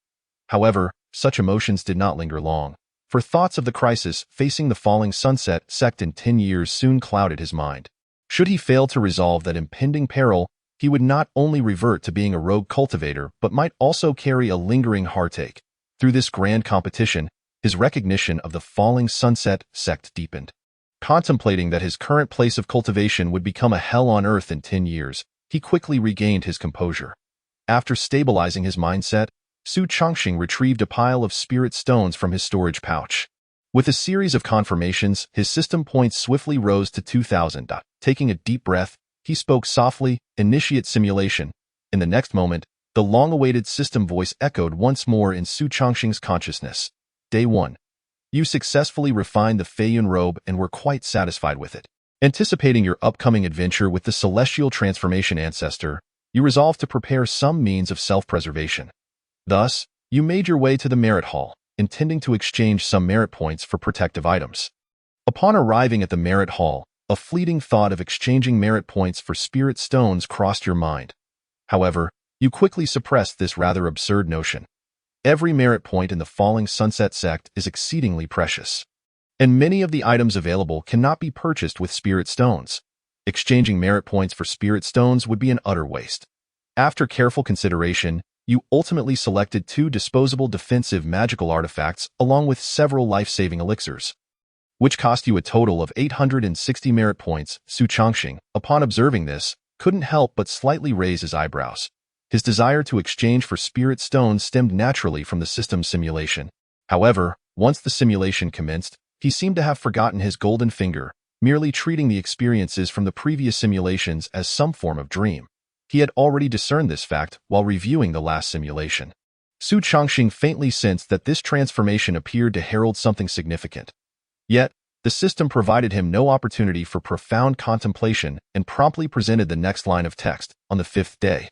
However, such emotions did not linger long, for thoughts of the crisis facing the Falling Sunset sect in 10 years soon clouded his mind. Should he fail to resolve that impending peril, he would not only revert to being a rogue cultivator but might also carry a lingering heartache. Through this grand competition, his recognition of the Falling Sunset sect deepened. Contemplating that his current place of cultivation would become a hell on earth in 10 years, he quickly regained his composure. After stabilizing his mindset, Su Chongqing retrieved a pile of spirit stones from his storage pouch. With a series of confirmations, his system points swiftly rose to 2,000. Taking a deep breath, he spoke softly, "Initiate simulation." In the next moment, the long-awaited system voice echoed once more in Su Chongqing's consciousness. Day 1. You successfully refined the Feiyun robe and were quite satisfied with it. Anticipating your upcoming adventure with the celestial transformation ancestor, you resolved to prepare some means of self-preservation. Thus, you made your way to the merit hall, intending to exchange some merit points for protective items. Upon arriving at the merit hall, a fleeting thought of exchanging merit points for spirit stones crossed your mind. However, you quickly suppressed this rather absurd notion. Every merit point in the Falling Sunset sect is exceedingly precious, and many of the items available cannot be purchased with spirit stones. Exchanging merit points for spirit stones would be an utter waste. After careful consideration, you ultimately selected 2 disposable defensive magical artifacts along with several life-saving elixirs, which cost you a total of 860 merit points. Su Chongqing, upon observing this, couldn't help but slightly raise his eyebrows. His desire to exchange for spirit stones stemmed naturally from the system's simulation. However, once the simulation commenced, he seemed to have forgotten his golden finger, merely treating the experiences from the previous simulations as some form of dream. He had already discerned this fact while reviewing the last simulation. Su Chongqing faintly sensed that this transformation appeared to herald something significant. Yet, the system provided him no opportunity for profound contemplation and promptly presented the next line of text. On the 5th day,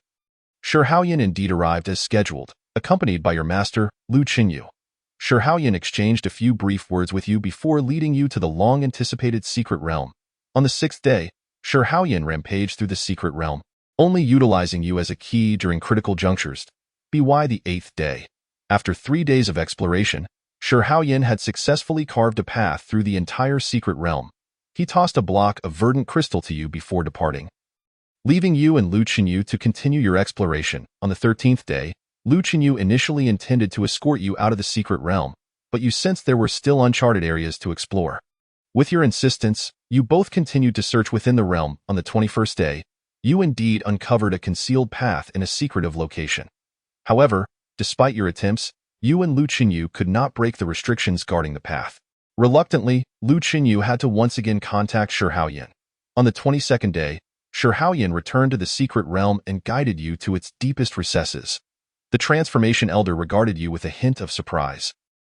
Shi Haoyan indeed arrived as scheduled, accompanied by your master, Lu Qinyu. Shi Haoyan exchanged a few brief words with you before leading you to the long-anticipated secret realm. On the 6th day, Shi Haoyan rampaged through the secret realm, only utilizing you as a key during critical junctures. By the 8th day, after 3 days of exploration, Shi Haoyan had successfully carved a path through the entire secret realm. He tossed a block of verdant crystal to you before departing, leaving you and Lu Qinyu to continue your exploration. On the 13th day, Lu Qinyu initially intended to escort you out of the secret realm, but you sensed there were still uncharted areas to explore. With your insistence, you both continued to search within the realm. On the 21st day, you indeed uncovered a concealed path in a secretive location. However, despite your attempts, you and Lu Qinyu could not break the restrictions guarding the path. Reluctantly, Lu Qinyu had to once again contact Shi Haoyan. On the 22nd day, Shi Haoyan returned to the secret realm and guided you to its deepest recesses. The transformation elder regarded you with a hint of surprise,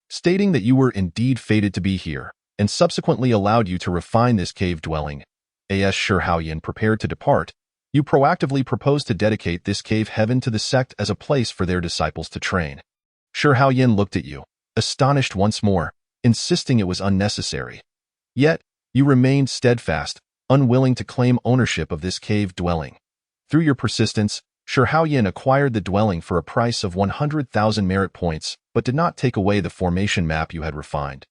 stating that you were indeed fated to be here, and subsequently allowed you to refine this cave dwelling. As Shi Haoyan prepared to depart, you proactively proposed to dedicate this cave heaven to the sect as a place for their disciples to train. Shi Haoyan looked at you, astonished once more, insisting it was unnecessary. Yet, you remained steadfast, unwilling to claim ownership of this cave dwelling. Through your persistence, Shi Haoyan acquired the dwelling for a price of 100,000 merit points, but did not take away the formation map you had refined.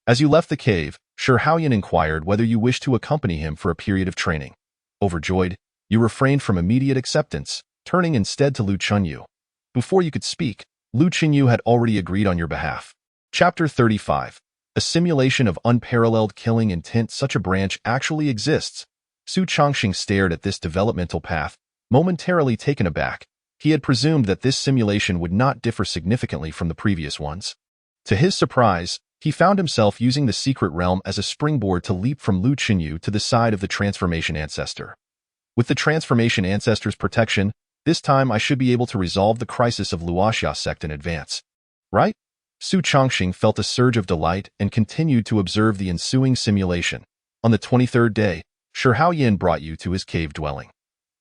As you left the cave, Shi Haoyan inquired whether you wished to accompany him for a period of training. Overjoyed, you refrained from immediate acceptance, turning instead to Lu Qinyu. Before you could speak, Lu Qingyu had already agreed on your behalf. Chapter 35. A simulation of unparalleled killing intent. Such a branch actually exists. Su Chongqing stared at this developmental path, momentarily taken aback. He had presumed that this simulation would not differ significantly from the previous ones. To his surprise, he found himself using the secret realm as a springboard to leap from Lu Qingyu to the side of the transformation ancestor. With the transformation ancestor's protection, this time I should be able to resolve the crisis of Luoxia sect in advance. Right? Su Chongqing felt a surge of delight and continued to observe the ensuing simulation. On the 23rd day, Shi Haoyan brought you to his cave dwelling.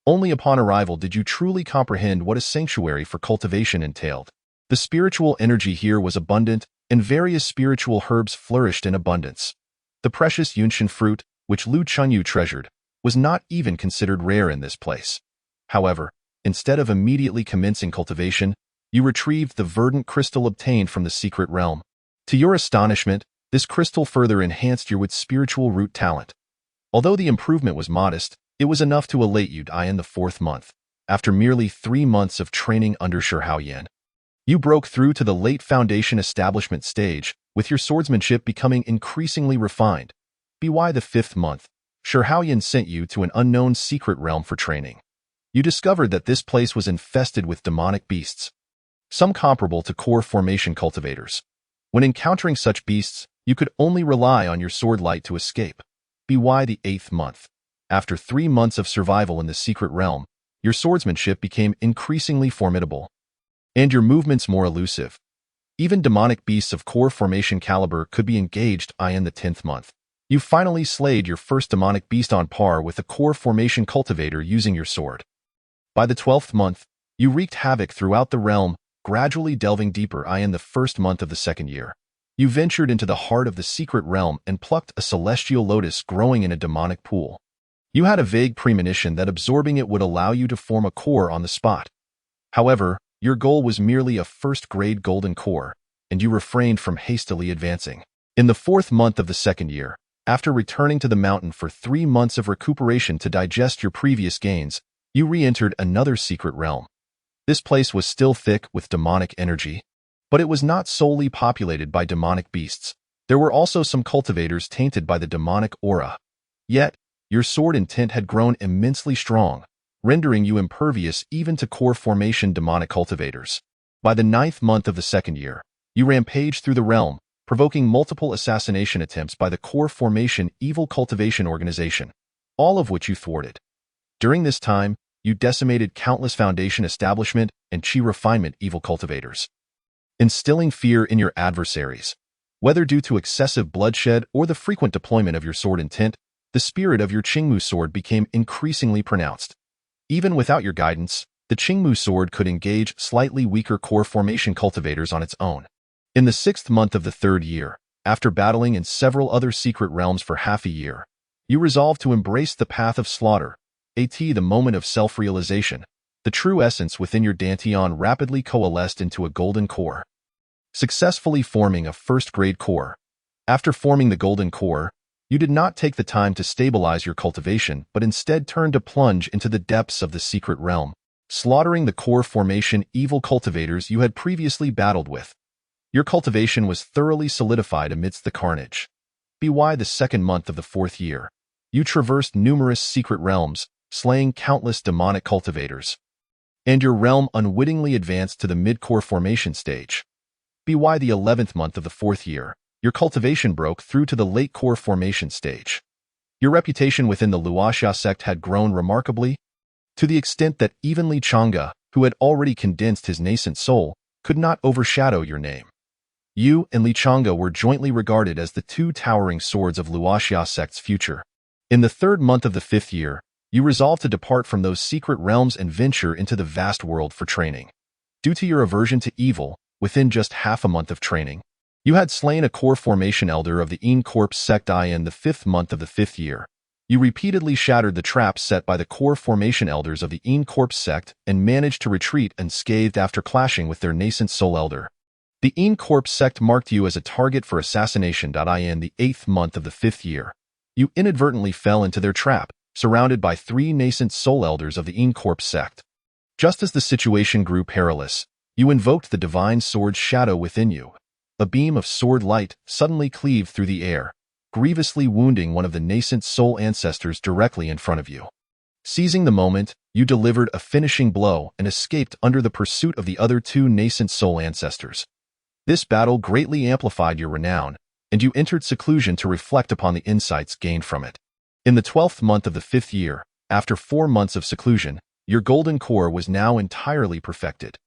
Only upon arrival did you truly comprehend what a sanctuary for cultivation entailed. The spiritual energy here was abundant, and various spiritual herbs flourished in abundance. The precious Yunshan fruit, which Lu Qingyu treasured, was not even considered rare in this place. However, instead of immediately commencing cultivation, you retrieved the verdant crystal obtained from the secret realm. To your astonishment, this crystal further enhanced your spiritual root talent. Although the improvement was modest, it was enough to elate you in the 4th month. After merely 3 months of training under Shi Haoyan, you broke through to the late foundation establishment stage, with your swordsmanship becoming increasingly refined. By the 5th month, Shi Haoyan sent you to an unknown secret realm for training. You discovered that this place was infested with demonic beasts, some comparable to core formation cultivators. When encountering such beasts, you could only rely on your sword light to escape. By the 8th month, after 3 months of survival in the secret realm, your swordsmanship became increasingly formidable, and your movements more elusive. Even demonic beasts of core formation caliber could be engaged. In the 10th month, you finally slayed your first demonic beast on par with a core formation cultivator using your sword. By the 12th month, you wreaked havoc throughout the realm, gradually delving deeper. In the 1st month of the 2nd year, you ventured into the heart of the secret realm and plucked a celestial lotus growing in a demonic pool. You had a vague premonition that absorbing it would allow you to form a core on the spot. However, your goal was merely a first-grade golden core, and you refrained from hastily advancing. In the 4th month of the 2nd year, after returning to the mountain for 3 months of recuperation to digest your previous gains, you re-entered another secret realm. This place was still thick with demonic energy, but it was not solely populated by demonic beasts. There were also some cultivators tainted by the demonic aura. Yet, your sword intent had grown immensely strong, rendering you impervious even to core formation demonic cultivators. By the 9th month of the 2nd year, you rampaged through the realm, provoking multiple assassination attempts by the core formation evil cultivation organization, all of which you thwarted. During this time, you decimated countless foundation establishment and chi refinement evil cultivators, instilling fear in your adversaries. Whether due to excessive bloodshed or the frequent deployment of your sword intent, the spirit of your Qingmu sword became increasingly pronounced. Even without your guidance, the Qingmu sword could engage slightly weaker core formation cultivators on its own. In the 6th month of the 3rd year, after battling in several other secret realms for half a year, you resolved to embrace the path of slaughter. The moment of self-realization, the true essence within your dantian rapidly coalesced into a golden core, successfully forming a first-grade core. After forming the golden core, you did not take the time to stabilize your cultivation, but instead turned to plunge into the depths of the secret realm, slaughtering the core formation evil cultivators you had previously battled with. Your cultivation was thoroughly solidified amidst the carnage. By the 2nd month of the 4th year, you traversed numerous secret realms, slaying countless demonic cultivators, and your realm unwittingly advanced to the mid-core formation stage. By the 11th month of the 4th year, your cultivation broke through to the late core formation stage. Your reputation within the Luoxia sect had grown remarkably, to the extent that even Li Changge, who had already condensed his nascent soul, could not overshadow your name. You and Li Changge were jointly regarded as the 2 towering swords of Luoxia sect's future. In the 3rd month of the 5th year, you resolved to depart from those secret realms and venture into the vast world for training. Due to your aversion to evil, within just half a month of training, you had slain a core formation elder of the Corpse sect. In the 5th month of the 5th year, you repeatedly shattered the traps set by the core formation elders of the Corpse sect and managed to retreat unscathed after clashing with their nascent soul elder. The Corpse sect marked you as a target for assassination. In the 8th month of the 5th year, you inadvertently fell into their trap, surrounded by 3 nascent soul elders of the Corpse sect. Just as the situation grew perilous, You invoked the divine sword's shadow within you. A beam of sword light suddenly cleaved through the air, grievously wounding one of the nascent soul ancestors directly in front of you. Seizing the moment, you delivered a finishing blow and escaped under the pursuit of the other two nascent soul ancestors. This battle greatly amplified your renown, and you entered seclusion to reflect upon the insights gained from it. In the 12th month of the 5th year, after 4 months of seclusion, your golden core was now entirely perfected.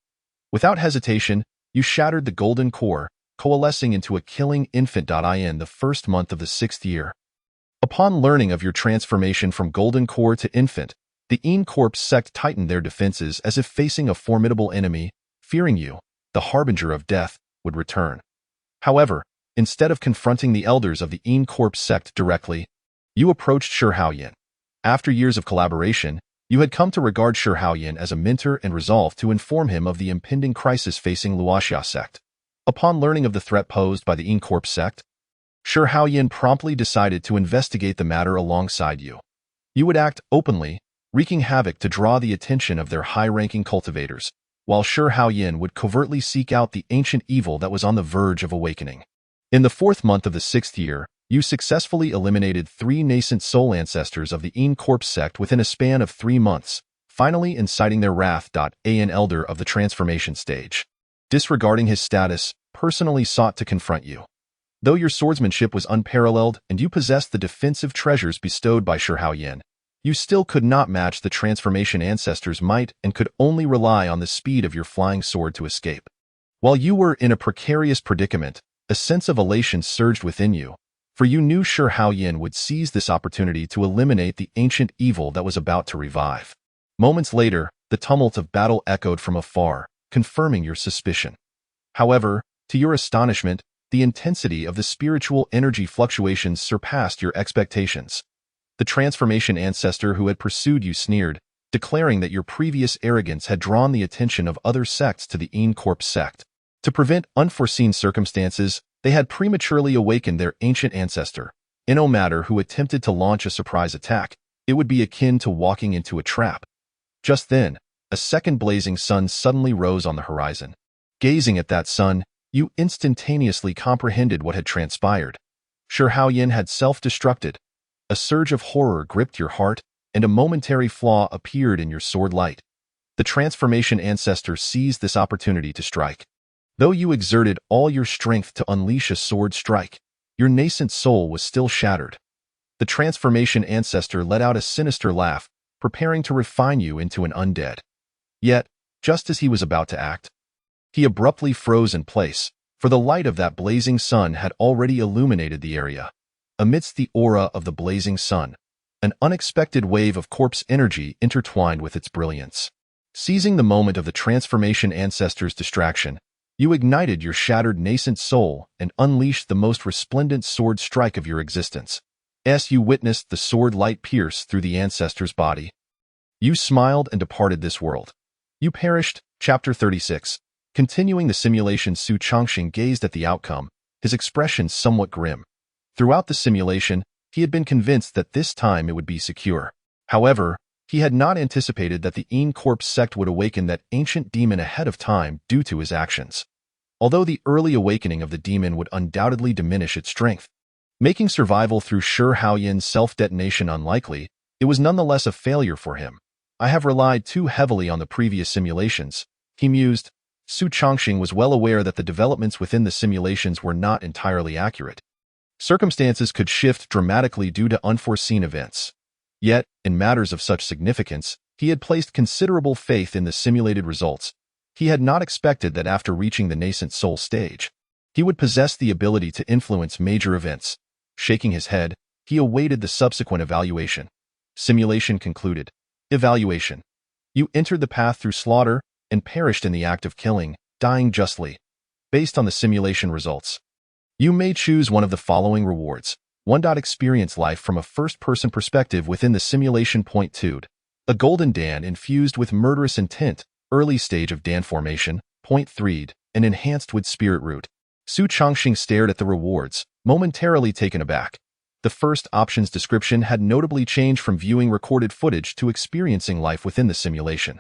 Without hesitation, you shattered the golden core, coalescing into a killing infant. In the 1st month of the 6th year. Upon learning of your transformation from golden core to infant, the Corpse sect tightened their defenses as if facing a formidable enemy, fearing you, the harbinger of death, would return. However, instead of confronting the elders of the Corpse sect directly, you approached Shi Haoyan. After years of collaboration, you had come to regard Shi Haoyan as a mentor and resolved to inform him of the impending crisis facing Luoxia sect. Upon learning of the threat posed by the Corpse sect, Shi Haoyan promptly decided to investigate the matter alongside you. You would act openly, wreaking havoc to draw the attention of their high-ranking cultivators, while Shi Haoyan would covertly seek out the ancient evil that was on the verge of awakening. In the 4th month of the 6th year, you successfully eliminated 3 nascent soul ancestors of the Corpse sect within a span of 3 months, finally inciting their wrath. An elder of the transformation stage, disregarding his status, personally sought to confront you. Though your swordsmanship was unparalleled and you possessed the defensive treasures bestowed by Shi Haoyan, you still could not match the transformation ancestors' might and could only rely on the speed of your flying sword to escape. While you were in a precarious predicament, a sense of elation surged within you, for you knew Shi Haoyan would seize this opportunity to eliminate the ancient evil that was about to revive. Moments later, the tumult of battle echoed from afar, confirming your suspicion. However, to your astonishment, the intensity of the spiritual energy fluctuations surpassed your expectations. The transformation ancestor who had pursued you sneered, declaring that your previous arrogance had drawn the attention of other sects to the Corpse sect. To prevent unforeseen circumstances, they had prematurely awakened their ancient ancestor. No matter who attempted to launch a surprise attack, it would be akin to walking into a trap. Just then, a second blazing sun suddenly rose on the horizon. Gazing at that sun, you instantaneously comprehended what had transpired. Shi Haoyan had self-destructed. A surge of horror gripped your heart, and a momentary flaw appeared in your sword light. The transformation ancestor seized this opportunity to strike. Though you exerted all your strength to unleash a sword strike, your nascent soul was still shattered. The transformation ancestor let out a sinister laugh, preparing to refine you into an undead. Yet, just as he was about to act, he abruptly froze in place, for the light of that blazing sun had already illuminated the area. Amidst the aura of the blazing sun, an unexpected wave of corpse energy intertwined with its brilliance. Seizing the moment of the transformation ancestor's distraction, you ignited your shattered nascent soul and unleashed the most resplendent sword strike of your existence. As you witnessed the sword light pierce through the ancestor's body, you smiled and departed this world. You perished. Chapter 36. Continuing the simulation, Su Chongqing gazed at the outcome, his expression somewhat grim. Throughout the simulation, he had been convinced that this time it would be secure. However, he had not anticipated that the Corpse sect would awaken that ancient demon ahead of time due to his actions. Although the early awakening of the demon would undoubtedly diminish its strength, making survival through Shi Haoyan's self-detonation unlikely, it was nonetheless a failure for him. I have relied too heavily on the previous simulations, he mused. Su Chongqing was well aware that the developments within the simulations were not entirely accurate. Circumstances could shift dramatically due to unforeseen events. Yet, in matters of such significance, he had placed considerable faith in the simulated results. He had not expected that after reaching the nascent soul stage, he would possess the ability to influence major events. Shaking his head, he awaited the subsequent evaluation. Simulation concluded. Evaluation. You entered the path through slaughter and perished in the act of killing, dying justly. Based on the simulation results, you may choose one of the following rewards. 1. Experience life from a first-person perspective within the simulation. 2. A golden Dan infused with murderous intent, early stage of Dan formation. 3. And enhanced with spirit root. Su Chongqing stared at the rewards, momentarily taken aback. The first option's description had notably changed from viewing recorded footage to experiencing life within the simulation.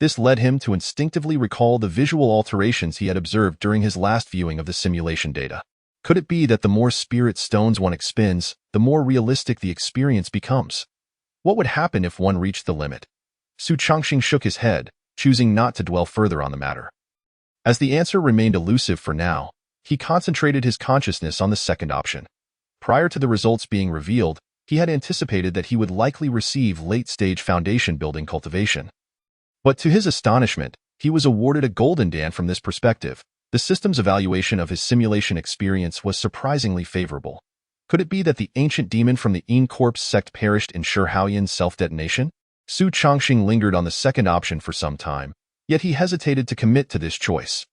This led him to instinctively recall the visual alterations he had observed during his last viewing of the simulation data. Could it be that the more spirit stones one expends, the more realistic the experience becomes? What would happen if one reached the limit? Su Changxing shook his head, choosing not to dwell further on the matter. As the answer remained elusive for now, he concentrated his consciousness on the second option. Prior to the results being revealed, he had anticipated that he would likely receive late-stage foundation building cultivation. But to his astonishment, he was awarded a golden Dan from this perspective. The system's evaluation of his simulation experience was surprisingly favorable. Could it be that the ancient demon from the Yin Corpse sect perished in Shi Haoyan's self-detonation? Su Changxing lingered on the second option for some time, yet he hesitated to commit to this choice.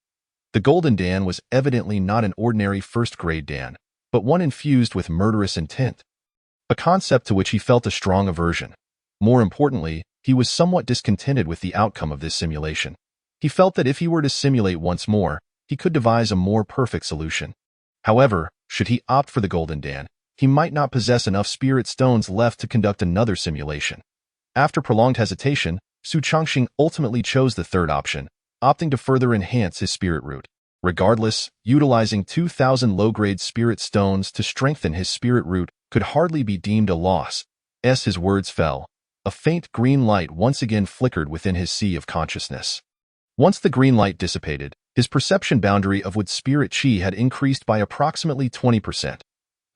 The golden Dan was evidently not an ordinary first-grade Dan, but one infused with murderous intent, a concept to which he felt a strong aversion. More importantly, he was somewhat discontented with the outcome of this simulation. He felt that if he were to simulate once more, he could devise a more perfect solution. However, should he opt for the golden Dan, he might not possess enough spirit stones left to conduct another simulation. After prolonged hesitation, Su Changxing ultimately chose the third option, opting to further enhance his spirit root. Regardless, utilizing 2,000 low-grade spirit stones to strengthen his spirit root could hardly be deemed a loss. As his words fell, a faint green light once again flickered within his sea of consciousness. Once the green light dissipated, his perception boundary of wood spirit chi had increased by approximately 20%.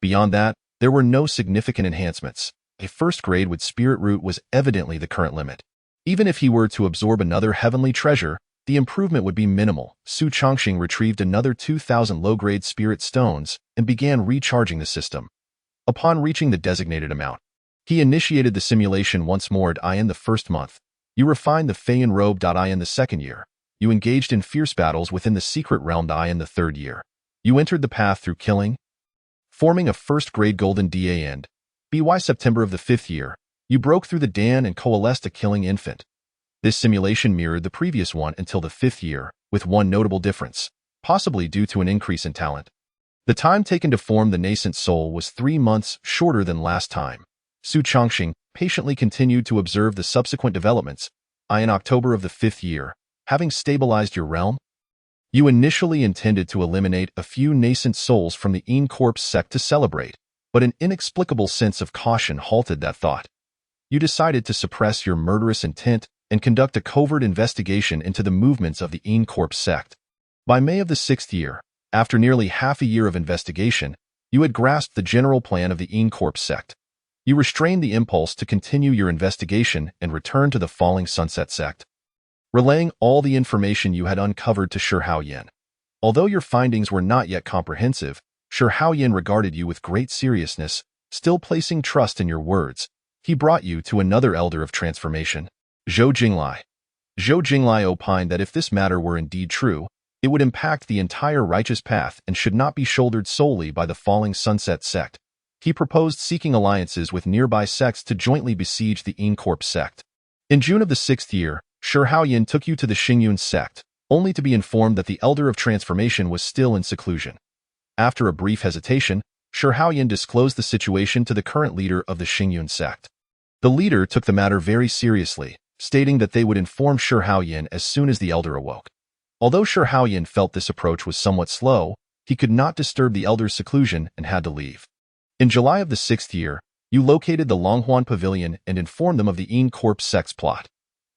Beyond that, there were no significant enhancements. A first-grade wood spirit root was evidently the current limit. Even if he were to absorb another heavenly treasure, the improvement would be minimal. Su Changxing retrieved another 2,000 low-grade spirit stones and began recharging the system. Upon reaching the designated amount, he initiated the simulation once more in the first month. You refined the Feiyan robe in the second year. You engaged in fierce battles within the secret realm in the third year. You entered the path through killing, forming a first-grade golden Dan. By September of the fifth year, you broke through the Dan and coalesced a killing infant. This simulation mirrored the previous one until the fifth year, with one notable difference, possibly due to an increase in talent. The time taken to form the nascent soul was 3 months shorter than last time. Su Changxing patiently continued to observe the subsequent developments. In October of the fifth year, having stabilized your realm, you initially intended to eliminate a few nascent souls from the Yin Corpse sect to celebrate, but an inexplicable sense of caution halted that thought. You decided to suppress your murderous intent and conduct a covert investigation into the movements of the Yin Corpse sect. By May of the sixth year, after nearly half a year of investigation, you had grasped the general plan of the Yin Corpse sect. You restrained the impulse to continue your investigation and returned to the Falling Sunset sect, relaying all the information you had uncovered to Shi Haoyan. Although your findings were not yet comprehensive, Shi Haoyan regarded you with great seriousness, still placing trust in your words. He brought you to another elder of transformation, Zhou Jinglai. Zhou Jinglai opined that if this matter were indeed true, it would impact the entire righteous path and should not be shouldered solely by the Falling Sunset sect. He proposed seeking alliances with nearby sects to jointly besiege the Yin Corpse sect. In June of the sixth year, Shi Haoyan took you to the Xingyun sect, only to be informed that the Elder of Transformation was still in seclusion. After a brief hesitation, Shi Haoyan disclosed the situation to the current leader of the Xingyun sect. The leader took the matter very seriously, stating that they would inform Shi Haoyan as soon as the elder awoke. Although Shi Haoyan felt this approach was somewhat slow, he could not disturb the elder's seclusion and had to leave. In July of the sixth year, you located the Longhuan Pavilion and informed them of the Yin Corpse sect's plot.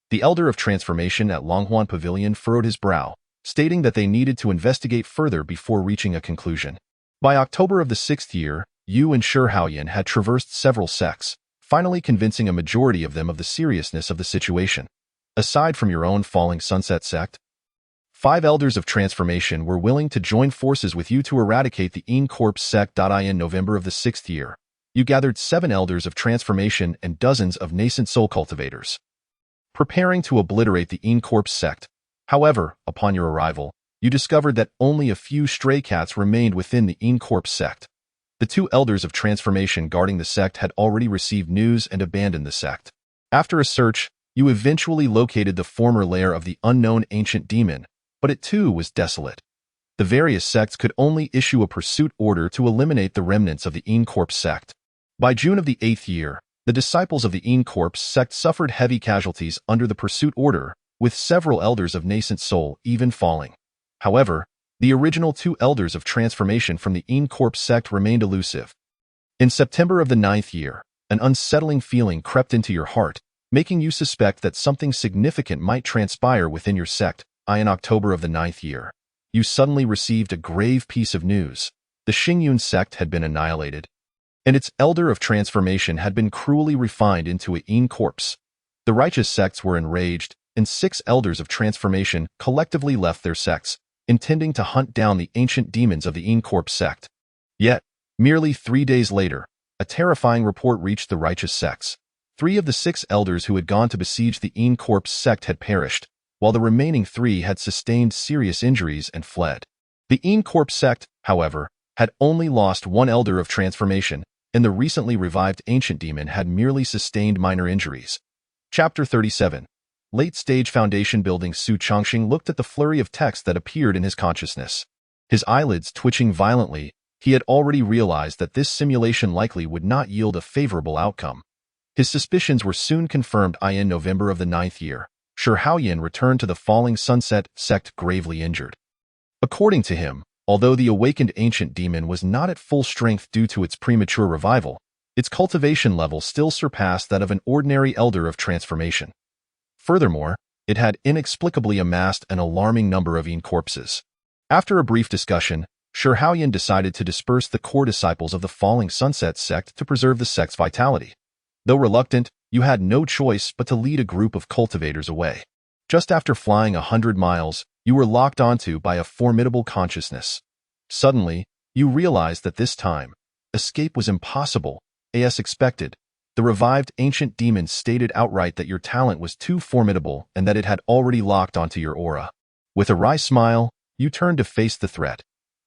The Elder of Transformation at Longhuan Pavilion furrowed his brow, stating that they needed to investigate further before reaching a conclusion. By October of the sixth year, you and Shi Haoyan had traversed several sects, finally convincing a majority of them of the seriousness of the situation. Aside from your own Falling Sunset sect, 5 Elders of Transformation were willing to join forces with you to eradicate the Yin Corpse sect. In November of the sixth year, you gathered 7 Elders of Transformation and dozens of nascent soul cultivators, preparing to obliterate the Yin Corpse sect. However, upon your arrival, you discovered that only a few stray cats remained within the Yin Corpse sect. The 2 Elders of Transformation guarding the sect had already received news and abandoned the sect. After a search, you eventually located the former lair of the unknown ancient demon, but it too was desolate. The various sects could only issue a pursuit order to eliminate the remnants of the Yin Corpse sect. By June of the 8th year, the disciples of the Yin Corpse sect suffered heavy casualties under the pursuit order, with several elders of nascent soul even falling. However, the original 2 elders of transformation from the Immortal sect remained elusive. In September of the 9th year, an unsettling feeling crept into your heart, making you suspect that something significant might transpire within your sect. In October of the 9th year, you suddenly received a grave piece of news. The Xingyun sect had been annihilated, and its elder of transformation had been cruelly refined into a Yin corpse. The righteous sects were enraged, and 6 elders of transformation collectively left their sects, intending to hunt down the ancient demons of the Yin corpse sect. Yet, merely 3 days later, a terrifying report reached the righteous sects. 3 of the 6 elders who had gone to besiege the Yin corpse sect had perished, while the remaining 3 had sustained serious injuries and fled. The Yin corpse sect, however, had only lost 1 elder of transformation, and the recently revived ancient demon had merely sustained minor injuries. Chapter 37. Late-stage foundation building. Su Chongqing looked at the flurry of text that appeared in his consciousness. His eyelids twitching violently, he had already realized that this simulation likely would not yield a favorable outcome. His suspicions were soon confirmed. In November of the 9th year, Shi Haoyan returned to the Falling Sunset sect gravely injured. According to him, although the awakened ancient demon was not at full strength due to its premature revival, its cultivation level still surpassed that of an ordinary elder of transformation. Furthermore, it had inexplicably amassed an alarming number of Yin corpses. After a brief discussion, Shi Haoyan decided to disperse the core disciples of the Falling Sunset sect to preserve the sect's vitality. Though reluctant, you had no choice but to lead a group of cultivators away. Just after flying 100 miles, you were locked onto by a formidable consciousness. Suddenly, you realized that this time, escape was impossible. As expected, the revived ancient demon stated outright that your talent was too formidable and that it had already locked onto your aura. With a wry smile, you turned to face the threat.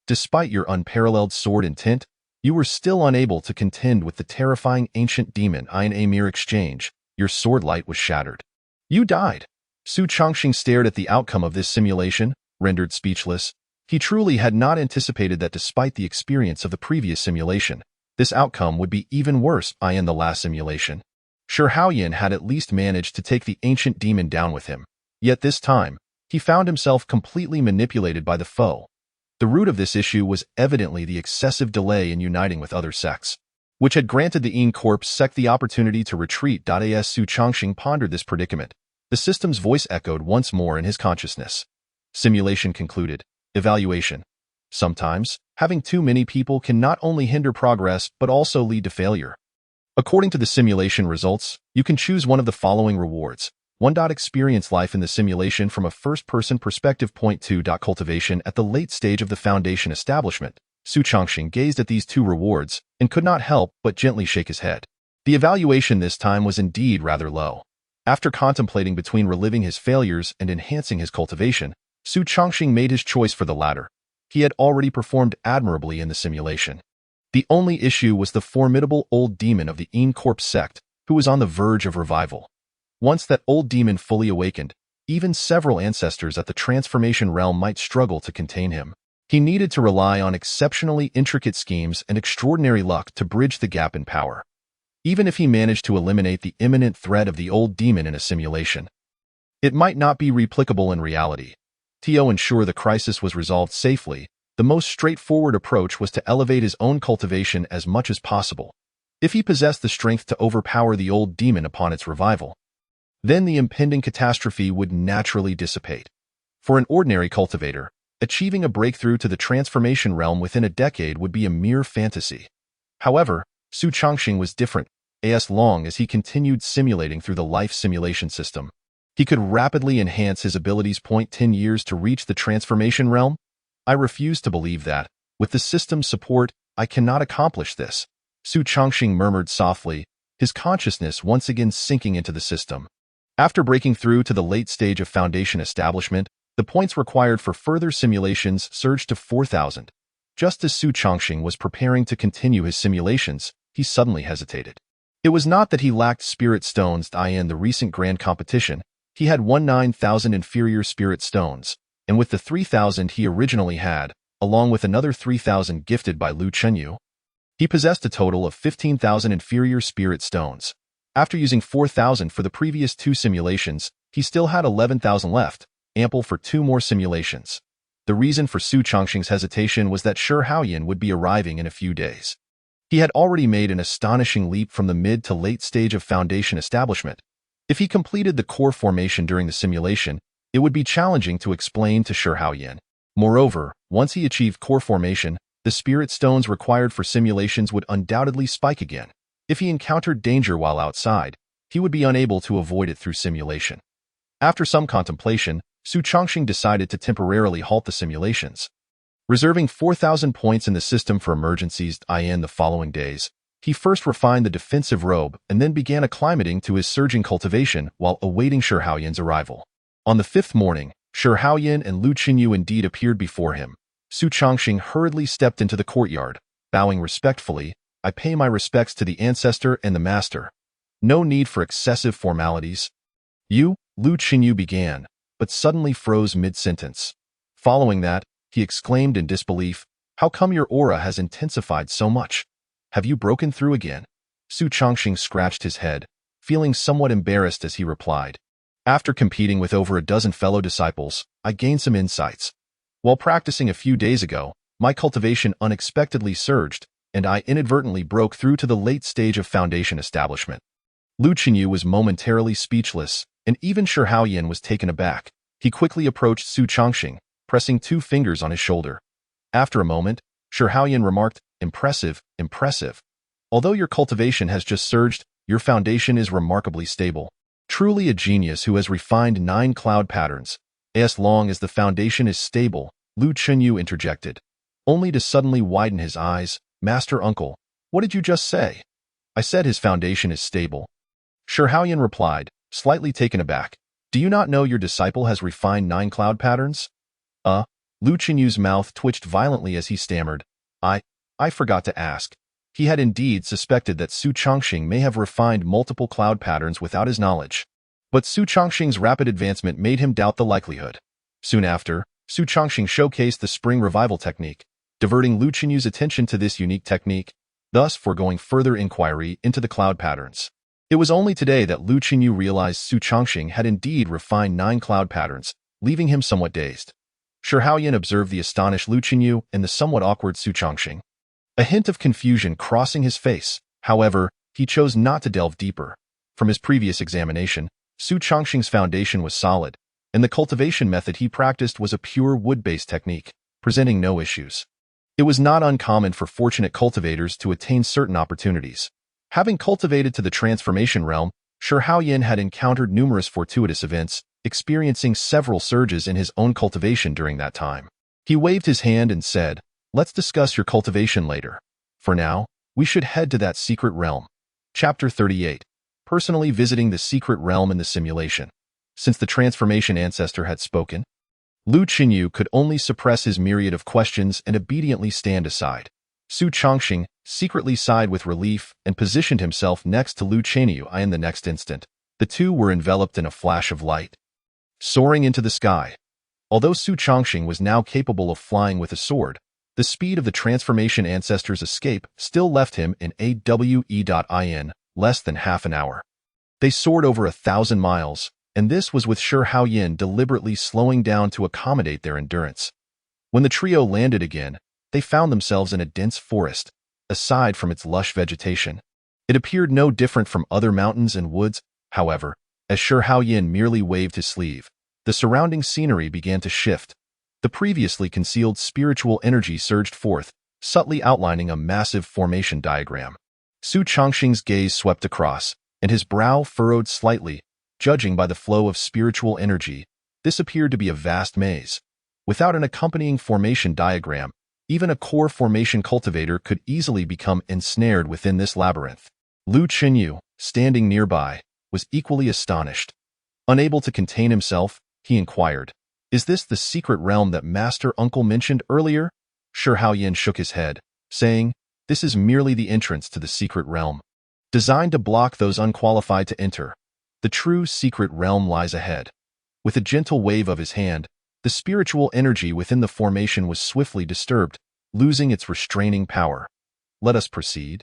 Despite your unparalleled sword intent, you were still unable to contend with the terrifying ancient demon. In a mere exchange, your sword light was shattered. You died. Su Chongqing stared at the outcome of this simulation, rendered speechless. He truly had not anticipated that despite the experience of the previous simulation, this outcome would be even worse. In the last simulation, Shi Haoyan had at least managed to take the ancient demon down with him. Yet this time, he found himself completely manipulated by the foe. The root of this issue was evidently the excessive delay in uniting with other sects, which had granted the Yin corpse sect the opportunity to retreat. As Su Chongqing pondered this predicament, the system's voice echoed once more in his consciousness. Simulation concluded. Evaluation. Sometimes, having too many people can not only hinder progress but also lead to failure. According to the simulation results, you can choose one of the following rewards. 1. Experience life in the simulation from a first-person perspective. 2. Cultivation at the late stage of the foundation establishment. Su Chongqing gazed at these 2 rewards and could not help but gently shake his head. The evaluation this time was indeed rather low. After contemplating between reliving his failures and enhancing his cultivation, Su Chongqing made his choice for the latter. He had already performed admirably in the simulation. The only issue was the formidable old demon of the Yin corpse sect, who was on the verge of revival. Once that old demon fully awakened, even several ancestors at the transformation realm might struggle to contain him. He needed to rely on exceptionally intricate schemes and extraordinary luck to bridge the gap in power. Even if he managed to eliminate the imminent threat of the old demon in a simulation, it might not be replicable in reality. To ensure the crisis was resolved safely, the most straightforward approach was to elevate his own cultivation as much as possible. If he possessed the strength to overpower the old demon upon its revival, then the impending catastrophe would naturally dissipate. For an ordinary cultivator, achieving a breakthrough to the transformation realm within a decade would be a mere fantasy. However, Su Chongqing was different. As long as he continued simulating through the life simulation system, he could rapidly enhance his abilities. 10 years to reach the transformation realm? I refuse to believe that, with the system's support, I cannot accomplish this. Su Chongqing murmured softly, his consciousness once again sinking into the system. After breaking through to the late stage of foundation establishment, the points required for further simulations surged to 4,000. Just as Su Chongqing was preparing to continue his simulations, he suddenly hesitated. It was not that he lacked spirit stones. In the recent grand competition, he had won 9,000 inferior spirit stones, and with the 3,000 he originally had, along with another 3,000 gifted by Lu Chenyu, he possessed a total of 15,000 inferior spirit stones. After using 4,000 for the previous 2 simulations, He still had 11,000 left, ample for 2 more simulations. The reason for Su Chongqing's hesitation was that Shi Haoyan would be arriving in a few days. He had already made an astonishing leap from the mid to late stage of foundation establishment. If he completed the core formation during the simulation, it would be challenging to explain to Shi Haoyan. Moreover, once he achieved core formation, the spirit stones required for simulations would undoubtedly spike again. If he encountered danger while outside, he would be unable to avoid it through simulation. After some contemplation, Su Chongqing decided to temporarily halt the simulations. Reserving 4,000 points in the system for emergencies in the following days, he first refined the defensive robe and then began acclimating to his surging cultivation while awaiting Shi Haoyan's arrival. On the 5th morning, Shi Haoyan and Lu Qinyu indeed appeared before him. Su Chongqing hurriedly stepped into the courtyard, bowing respectfully. "I pay my respects to the ancestor and the master. No need for excessive formalities." "You," Lu Qinyu began, but suddenly froze mid-sentence. Following that, he exclaimed in disbelief, "How come your aura has intensified so much? Have you broken through again?" Su Chongqing scratched his head, feeling somewhat embarrassed as he replied, "After competing with over a dozen fellow disciples, I gained some insights. While practicing a few days ago, my cultivation unexpectedly surged, and I inadvertently broke through to the late stage of foundation establishment." Lu Qinyu was momentarily speechless, and even Shi Haoyan was taken aback. He quickly approached Su Chongqing, pressing 2 fingers on his shoulder. After a moment, Shi Haoyan remarked, "Impressive, impressive. Although your cultivation has just surged, your foundation is remarkably stable. Truly a genius who has refined 9 cloud patterns. As long as the foundation is stable," Lu Qinyu interjected, only to suddenly widen his eyes. "Master Uncle, what did you just say?" "I said his foundation is stable." Shi Haoyan replied, slightly taken aback. "Do you not know your disciple has refined 9 cloud patterns?" Lu Qinyu's mouth twitched violently as he stammered, I forgot to ask." He had indeed suspected that Su Chongqing may have refined multiple cloud patterns without his knowledge. But Su Chongqing's rapid advancement made him doubt the likelihood. Soon after, Su Chongqing showcased the spring revival technique, diverting Lu Qinyu's attention to this unique technique, thus foregoing further inquiry into the cloud patterns. It was only today that Lu Qinyu realized Su Chongqing had indeed refined 9 cloud patterns, leaving him somewhat dazed. Shi Haoyan observed the astonished Lu Qinyu and the somewhat awkward Su Chongqing. A hint of confusion crossing his face. However, he chose not to delve deeper. From his previous examination, Su Chongqing's foundation was solid, and the cultivation method he practiced was a pure wood-based technique, presenting no issues. It was not uncommon for fortunate cultivators to attain certain opportunities. Having cultivated to the transformation realm, Shi Haoyan had encountered numerous fortuitous events, experiencing several surges in his own cultivation during that time. He waved his hand and said, "Let's discuss your cultivation later. For now, we should head to that secret realm." Chapter 38. Personally visiting the secret realm in the simulation. Since the transformation ancestor had spoken, Lu Qinyu could only suppress his myriad of questions and obediently stand aside. Su Chongqing secretly sighed with relief and positioned himself next to Lu Qinyu in the next instant. The two were enveloped in a flash of light, soaring into the sky. Although Su Chongqing was now capable of flying with a sword, the speed of the transformation ancestor's escape still left him in AWE.in less than half an hour. They soared over 1,000 miles, and this was with Shi Haoyan deliberately slowing down to accommodate their endurance. When the trio landed again, they found themselves in a dense forest. Aside from its lush vegetation, it appeared no different from other mountains and woods. However, as Shi Haoyan merely waved his sleeve, the surrounding scenery began to shift. The previously concealed spiritual energy surged forth, subtly outlining a massive formation diagram. Su Chongqing's gaze swept across, and his brow furrowed slightly. Judging by the flow of spiritual energy, this appeared to be a vast maze. Without an accompanying formation diagram, even a core formation cultivator could easily become ensnared within this labyrinth. Lu Qinyu, standing nearby, was equally astonished. Unable to contain himself, he inquired, "Is this the secret realm that Master Uncle mentioned earlier?" Shi Haoyan shook his head, saying, "This is merely the entrance to the secret realm, designed to block those unqualified to enter. The true secret realm lies ahead." With a gentle wave of his hand, the spiritual energy within the formation was swiftly disturbed, losing its restraining power. "Let us proceed,"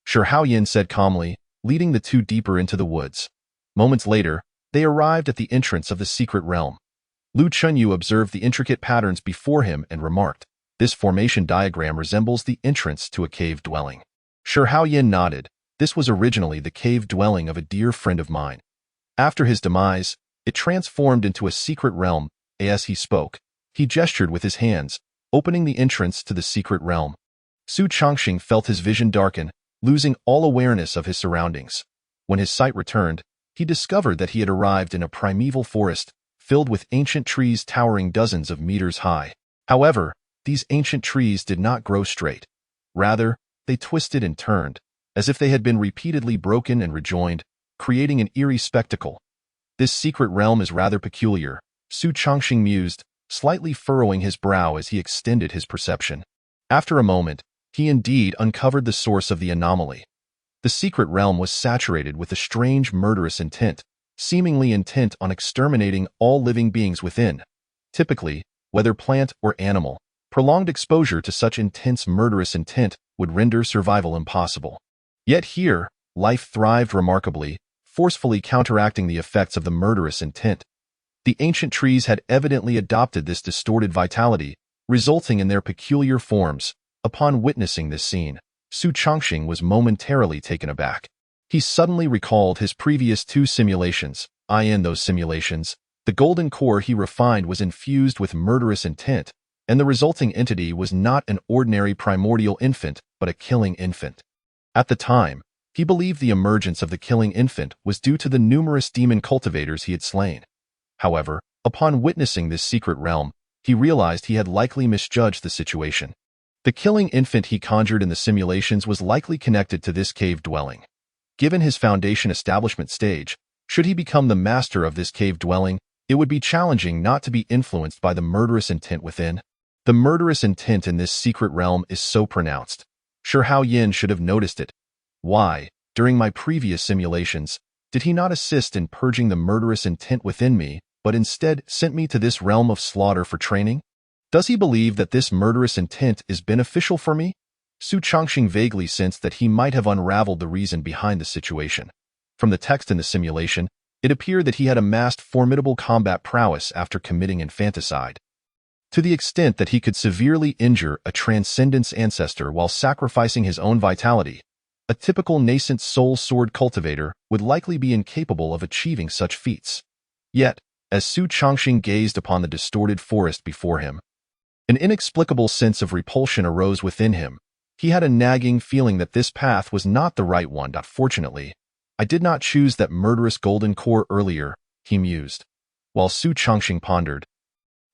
Shi Haoyan said calmly, leading the two deeper into the woods. Moments later, They arrived at the entrance of the secret realm. Lu Chunyu observed the intricate patterns before him and remarked, "This formation diagram resembles the entrance to a cave dwelling." Shi Haoyan nodded. This was originally the cave dwelling of a dear friend of mine. After his demise, it transformed into a secret realm. As he spoke, he gestured with his hands, opening the entrance to the secret realm. Su Chongqing felt his vision darken, losing all awareness of his surroundings. When his sight returned, he discovered that he had arrived in a primeval forest, filled with ancient trees towering dozens of meters high. However, these ancient trees did not grow straight. Rather, they twisted and turned, as if they had been repeatedly broken and rejoined, creating an eerie spectacle. This secret realm is rather peculiar, Su Chongqing mused, slightly furrowing his brow as he extended his perception. After a moment, he indeed uncovered the source of the anomaly. The secret realm was saturated with a strange murderous intent, seemingly intent on exterminating all living beings within. Typically, whether plant or animal, prolonged exposure to such intense murderous intent would render survival impossible. Yet here, life thrived remarkably, forcefully counteracting the effects of the murderous intent. The ancient trees had evidently adopted this distorted vitality, resulting in their peculiar forms. Upon witnessing this scene, Su Chongqing was momentarily taken aback. He suddenly recalled his previous two simulations. In those simulations, the golden core he refined was infused with murderous intent, and the resulting entity was not an ordinary primordial infant, but a killing infant. At the time, he believed the emergence of the killing infant was due to the numerous demon cultivators he had slain. However, upon witnessing this secret realm, he realized he had likely misjudged the situation. The killing infant he conjured in the simulations was likely connected to this cave dwelling. Given his foundation establishment stage, should he become the master of this cave dwelling, it would be challenging not to be influenced by the murderous intent within. The murderous intent in this secret realm is so pronounced. Shi Haoyan should have noticed it. Why, during my previous simulations, did he not assist in purging the murderous intent within me, but instead sent me to this realm of slaughter for training? Does he believe that this murderous intent is beneficial for me? Su Chongqing vaguely sensed that he might have unraveled the reason behind the situation. From the text in the simulation, it appeared that he had amassed formidable combat prowess after committing infanticide. To the extent that he could severely injure a transcendence ancestor while sacrificing his own vitality, a typical nascent soul sword cultivator would likely be incapable of achieving such feats. Yet, as Su Chongqing gazed upon the distorted forest before him, an inexplicable sense of repulsion arose within him. He had a nagging feeling that this path was not the right one. Fortunately, I did not choose that murderous golden core earlier, he mused. While Su Chongqing pondered,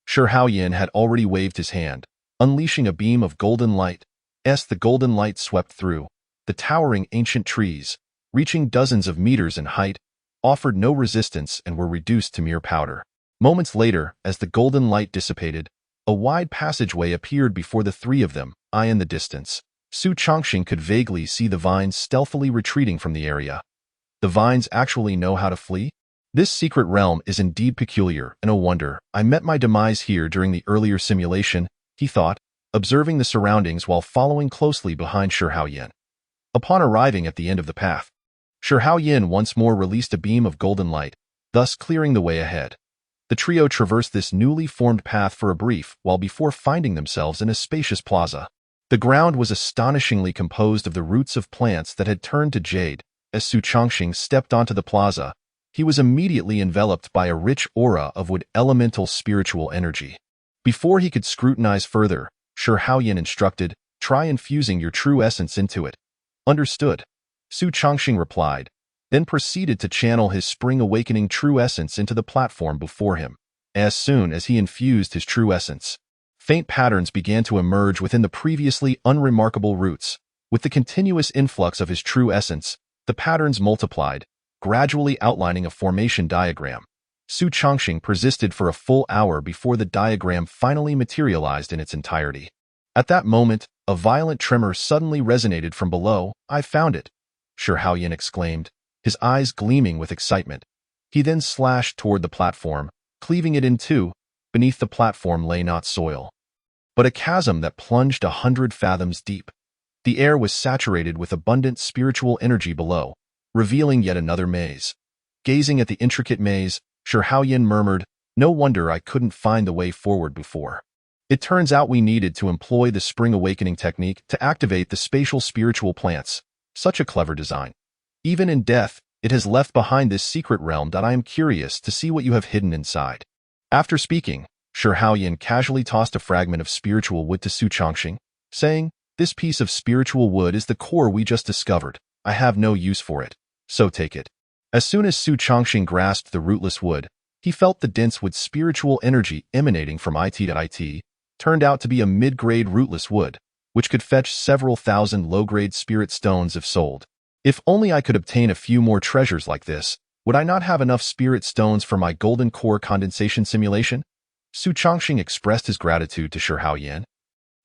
Shi Haoyan had already waved his hand, unleashing a beam of golden light. The golden light swept through. The towering ancient trees, reaching dozens of meters in height, offered no resistance and were reduced to mere powder. Moments later, as the golden light dissipated, a wide passageway appeared before the three of them. In the distance, Su Chongqing could vaguely see the vines stealthily retreating from the area. The vines actually know how to flee? This secret realm is indeed peculiar, and no wonder I met my demise here during the earlier simulation, he thought, observing the surroundings while following closely behind Shi Haoyan. Upon arriving at the end of the path, Shi Haoyan once more released a beam of golden light, thus clearing the way ahead. The trio traversed this newly formed path for a brief while before finding themselves in a spacious plaza. The ground was astonishingly composed of the roots of plants that had turned to jade. As Su Chongqing stepped onto the plaza, he was immediately enveloped by a rich aura of wood elemental spiritual energy. Before he could scrutinize further, Shi Haoyan instructed, "Try infusing your true essence into it." "Understood," Su Chongqing replied, then proceeded to channel his spring-awakening true essence into the platform before him. As soon as he infused his true essence, faint patterns began to emerge within the previously unremarkable roots. With the continuous influx of his true essence, the patterns multiplied, gradually outlining a formation diagram. Su Chongqing persisted for a full hour before the diagram finally materialized in its entirety. At that moment, a violent tremor suddenly resonated from below. "I found it," Shi Haoyan exclaimed, his eyes gleaming with excitement. He then slashed toward the platform, cleaving it in two. Beneath the platform lay not soil, but a chasm that plunged 100 fathoms deep. The air was saturated with abundant spiritual energy below, revealing yet another maze. Gazing at the intricate maze, Shi Haoyan murmured, "No wonder I couldn't find the way forward before. It turns out we needed to employ the spring awakening technique to activate the spatial spiritual plants. Such a clever design. Even in death, it has left behind this secret realm that I am curious to see what you have hidden inside." After speaking, Shi Haoyan casually tossed a fragment of spiritual wood to Su Chongqing, saying, "This piece of spiritual wood is the core we just discovered. I have no use for it, so take it." As soon as Su Chongqing grasped the rootless wood, he felt the dense with spiritual energy emanating from it turned out to be a mid-grade rootless wood, which could fetch several thousand low-grade spirit stones if sold. If only I could obtain a few more treasures like this, would I not have enough spirit stones for my golden core condensation simulation? Su Chongqing expressed his gratitude to Shi Haoyan,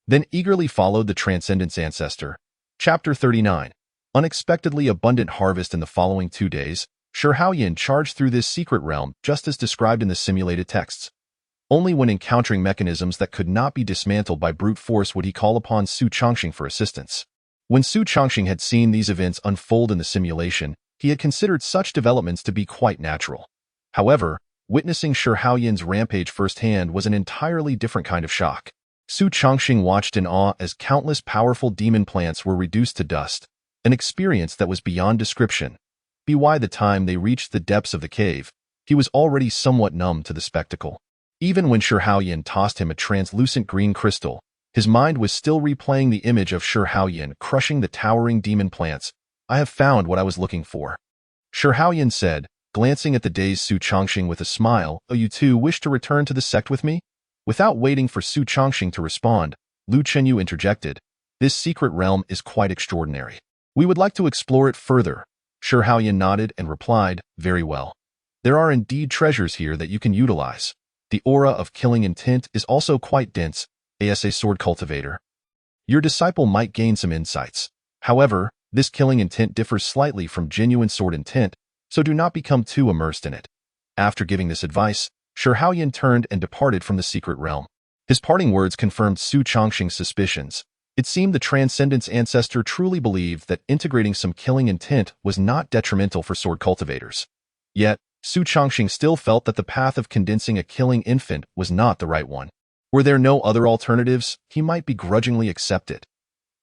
then eagerly followed the Transcendence Ancestor. Chapter 39. Unexpectedly abundant harvest. In the following 2 days, Shi Haoyan charged through this secret realm just as described in the simulated texts. Only when encountering mechanisms that could not be dismantled by brute force would he call upon Su Chongqing for assistance. When Su Chongqing had seen these events unfold in the simulation, he had considered such developments to be quite natural. However, witnessing Shi Haoyan's rampage firsthand was an entirely different kind of shock. Su Chongqing watched in awe as countless powerful demon plants were reduced to dust, an experience that was beyond description. By the time they reached the depths of the cave, he was already somewhat numb to the spectacle. Even when Shi Haoyan tossed him a translucent green crystal, his mind was still replaying the image of Shi Haoyan crushing the towering demon plants. "I have found what I was looking for," Shi Haoyan said, glancing at the dazed Su Chongqing with a smile. "Oh, you too wish to return to the sect with me?" Without waiting for Su Chongqing to respond, Lu Chenyu interjected, "This secret realm is quite extraordinary. We would like to explore it further." Shi Haoyan nodded and replied, "Very well. There are indeed treasures here that you can utilize. The aura of killing intent is also quite dense, as a sword cultivator. Your disciple might gain some insights. However, this killing intent differs slightly from genuine sword intent, so do not become too immersed in it." After giving this advice, Shi Haoyan turned and departed from the secret realm. His parting words confirmed Su Chongqing's suspicions. It seemed the Transcendence Ancestor truly believed that integrating some killing intent was not detrimental for sword cultivators. Yet, Su Chongqing still felt that the path of condensing a killing infant was not the right one. Were there no other alternatives, he might begrudgingly accept it.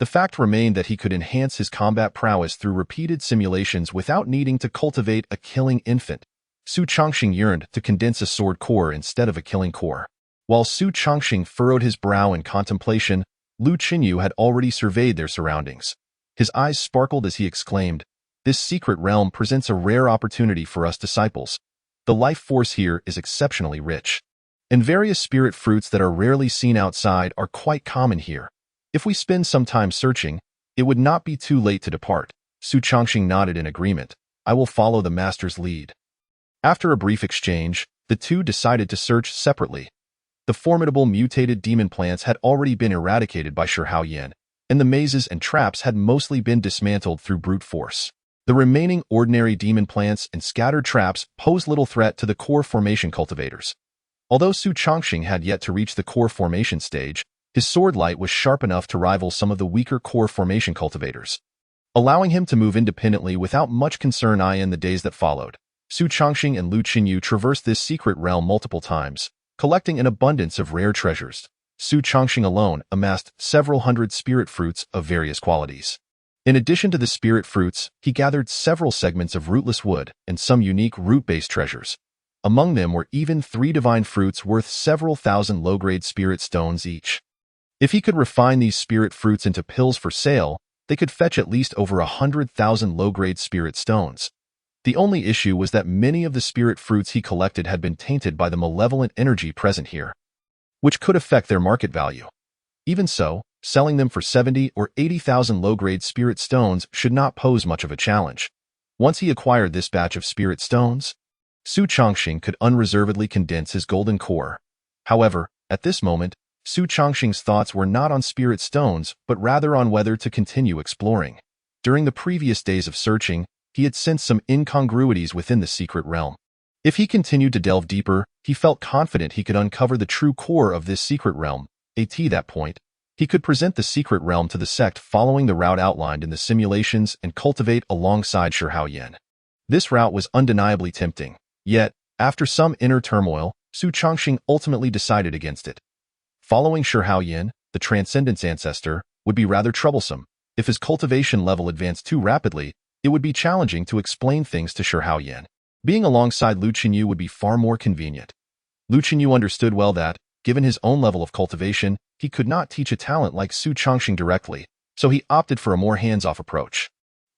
The fact remained that he could enhance his combat prowess through repeated simulations without needing to cultivate a killing infant. Su Chongqing yearned to condense a sword core instead of a killing core. While Su Chongqing furrowed his brow in contemplation, Lu Chenyu had already surveyed their surroundings. His eyes sparkled as he exclaimed, "This secret realm presents a rare opportunity for us disciples. The life force here is exceptionally rich, and various spirit fruits that are rarely seen outside are quite common here. If we spend some time searching, it would not be too late to depart." Su Chongqing nodded in agreement. "I will follow the master's lead." After a brief exchange, the two decided to search separately. The formidable mutated demon plants had already been eradicated by Shi Haoyan, and the mazes and traps had mostly been dismantled through brute force. The remaining ordinary demon plants and scattered traps posed little threat to the core formation cultivators. Although Su Chongqing had yet to reach the core formation stage, his sword light was sharp enough to rival some of the weaker core formation cultivators, allowing him to move independently without much concern. In the days that followed, Su Chongqing and Lu Chenyu traversed this secret realm multiple times, collecting an abundance of rare treasures. Su Chongqing alone amassed several hundred spirit fruits of various qualities. In addition to the spirit fruits, he gathered several segments of rootless wood and some unique root-based treasures. Among them were even 3 divine fruits worth several thousand low-grade spirit stones each. If he could refine these spirit fruits into pills for sale, they could fetch at least over 100,000 low-grade spirit stones. The only issue was that many of the spirit fruits he collected had been tainted by the malevolent energy present here, which could affect their market value. Even so, selling them for 70 or 80,000 low-grade spirit stones should not pose much of a challenge. Once he acquired this batch of spirit stones, Su Chongqing could unreservedly condense his golden core. However, at this moment, Su Chongqing's thoughts were not on spirit stones, but rather on whether to continue exploring. During the previous days of searching, he had sensed some incongruities within the secret realm. If he continued to delve deeper, he felt confident he could uncover the true core of this secret realm. At that point, he could present the secret realm to the sect following the route outlined in the simulations and cultivate alongside Shi Haoyan. This route was undeniably tempting. Yet, after some inner turmoil, Su Chongxing ultimately decided against it. Following Shi Haoyan, the Transcendence ancestor, would be rather troublesome. If his cultivation level advanced too rapidly, it would be challenging to explain things to Shi Haoyan. Being alongside Lu Qinyu would be far more convenient. Lu Qinyu understood well that, given his own level of cultivation, he could not teach a talent like Su Chongxing directly, so he opted for a more hands-off approach.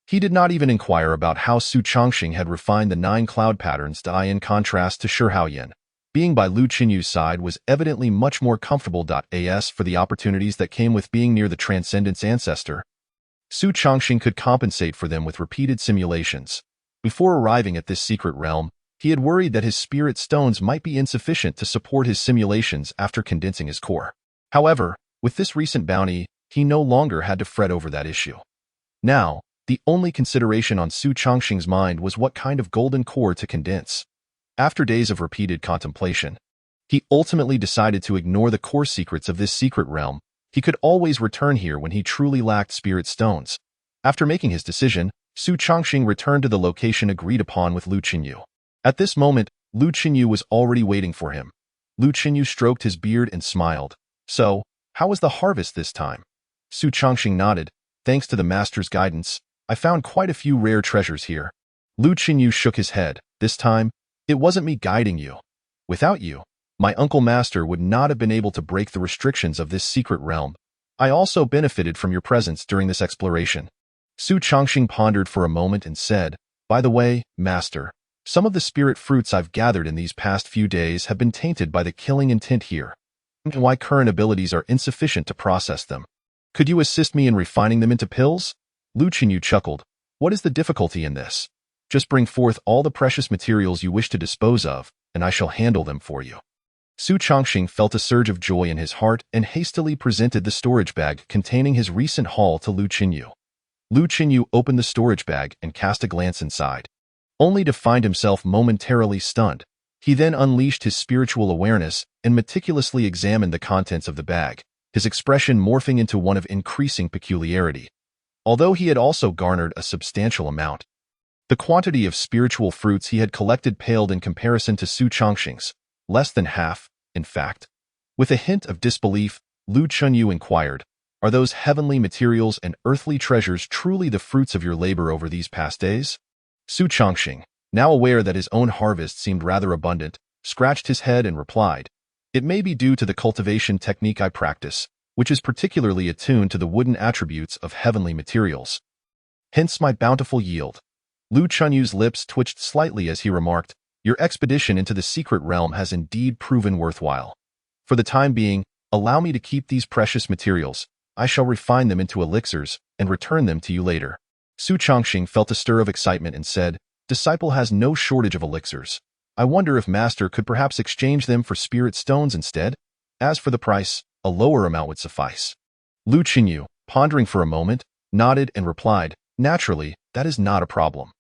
He did not even inquire about how Su Chongxing had refined the 9 cloud patterns in contrast to Shi Haoyan. Being by Lu Qinyu's side was evidently much more comfortable. As for the opportunities that came with being near the Transcendence ancestor, Su Chongxing could compensate for them with repeated simulations. Before arriving at this secret realm, he had worried that his spirit stones might be insufficient to support his simulations after condensing his core. However, with this recent bounty, he no longer had to fret over that issue. Now, the only consideration on Su Chongxing's mind was what kind of golden core to condense. After days of repeated contemplation, he ultimately decided to ignore the core secrets of this secret realm. He could always return here when he truly lacked spirit stones. After making his decision, Su Chongxing returned to the location agreed upon with Lu Qinyu. At this moment, Lu Qinyu was already waiting for him. Lu Qinyu stroked his beard and smiled. So, how was the harvest this time? Su Chongxing nodded. Thanks to the master's guidance, I found quite a few rare treasures here. Lu Qinyu shook his head. This time, it wasn't me guiding you. Without you, my uncle master would not have been able to break the restrictions of this secret realm. I also benefited from your presence during this exploration. Su Chongxing pondered for a moment and said, by the way, master, some of the spirit fruits I've gathered in these past few days have been tainted by the killing intent here, and why current abilities are insufficient to process them. Could you assist me in refining them into pills? Lu Qinyu chuckled. What is the difficulty in this? Just bring forth all the precious materials you wish to dispose of, and I shall handle them for you. Su Chongxing felt a surge of joy in his heart and hastily presented the storage bag containing his recent haul to Lu Qinyu. Lu Qinyu opened the storage bag and cast a glance inside, only to find himself momentarily stunned. He then unleashed his spiritual awareness and meticulously examined the contents of the bag, his expression morphing into one of increasing peculiarity. Although he had also garnered a substantial amount, the quantity of spiritual fruits he had collected paled in comparison to Su Chongxing's, less than half, in fact. With a hint of disbelief, Lu Qinyu inquired, are those heavenly materials and earthly treasures truly the fruits of your labor over these past days? Su Chongxing, now aware that his own harvest seemed rather abundant, scratched his head and replied, it may be due to the cultivation technique I practice, which is particularly attuned to the wooden attributes of heavenly materials. Hence my bountiful yield. Lu Qinyu's lips twitched slightly as he remarked, your expedition into the secret realm has indeed proven worthwhile. For the time being, allow me to keep these precious materials. I shall refine them into elixirs and return them to you later. Su Chongxing felt a stir of excitement and said, disciple has no shortage of elixirs. I wonder if master could perhaps exchange them for spirit stones instead? As for the price, a lower amount would suffice. Lu Qinyu, pondering for a moment, nodded and replied, naturally, that is not a problem.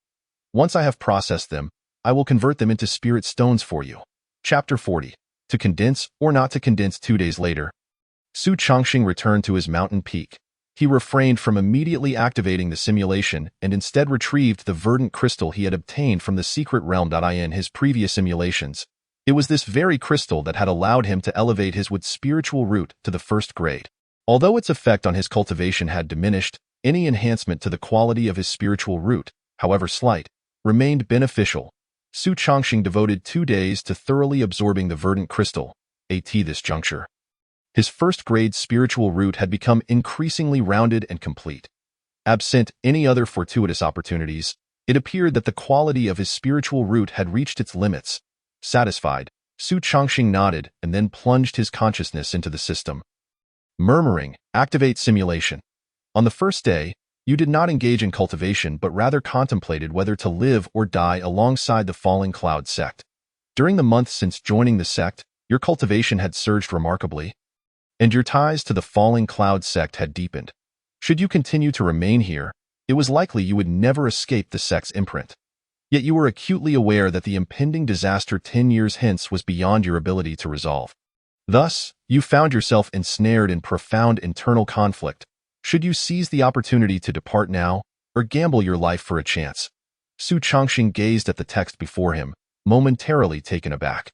Once I have processed them, I will convert them into spirit stones for you. Chapter 40. To condense or not to condense 2 days later. Su Chongxing returned to his mountain peak. He refrained from immediately activating the simulation and instead retrieved the verdant crystal he had obtained from the secret realm. In his previous simulations, it was this very crystal that had allowed him to elevate his wood spiritual root to the 1st grade. Although its effect on his cultivation had diminished, any enhancement to the quality of his spiritual root, however slight, remained beneficial. Su Chongxing devoted 2 days to thoroughly absorbing the verdant crystal. At this juncture, his 1st grade spiritual root had become increasingly rounded and complete. Absent any other fortuitous opportunities, it appeared that the quality of his spiritual root had reached its limits. Satisfied, Su Chongxing nodded and then plunged his consciousness into the system. Murmuring, activate simulation. On the 1st day, you did not engage in cultivation but rather contemplated whether to live or die alongside the Falling Cloud sect. During the months since joining the sect, your cultivation had surged remarkably, and your ties to the Falling Cloud sect had deepened. Should you continue to remain here, it was likely you would never escape the sect's imprint. Yet you were acutely aware that the impending disaster 10 years hence was beyond your ability to resolve. Thus, you found yourself ensnared in profound internal conflict. Should you seize the opportunity to depart now, or gamble your life for a chance? Su Chongqing gazed at the text before him, momentarily taken aback.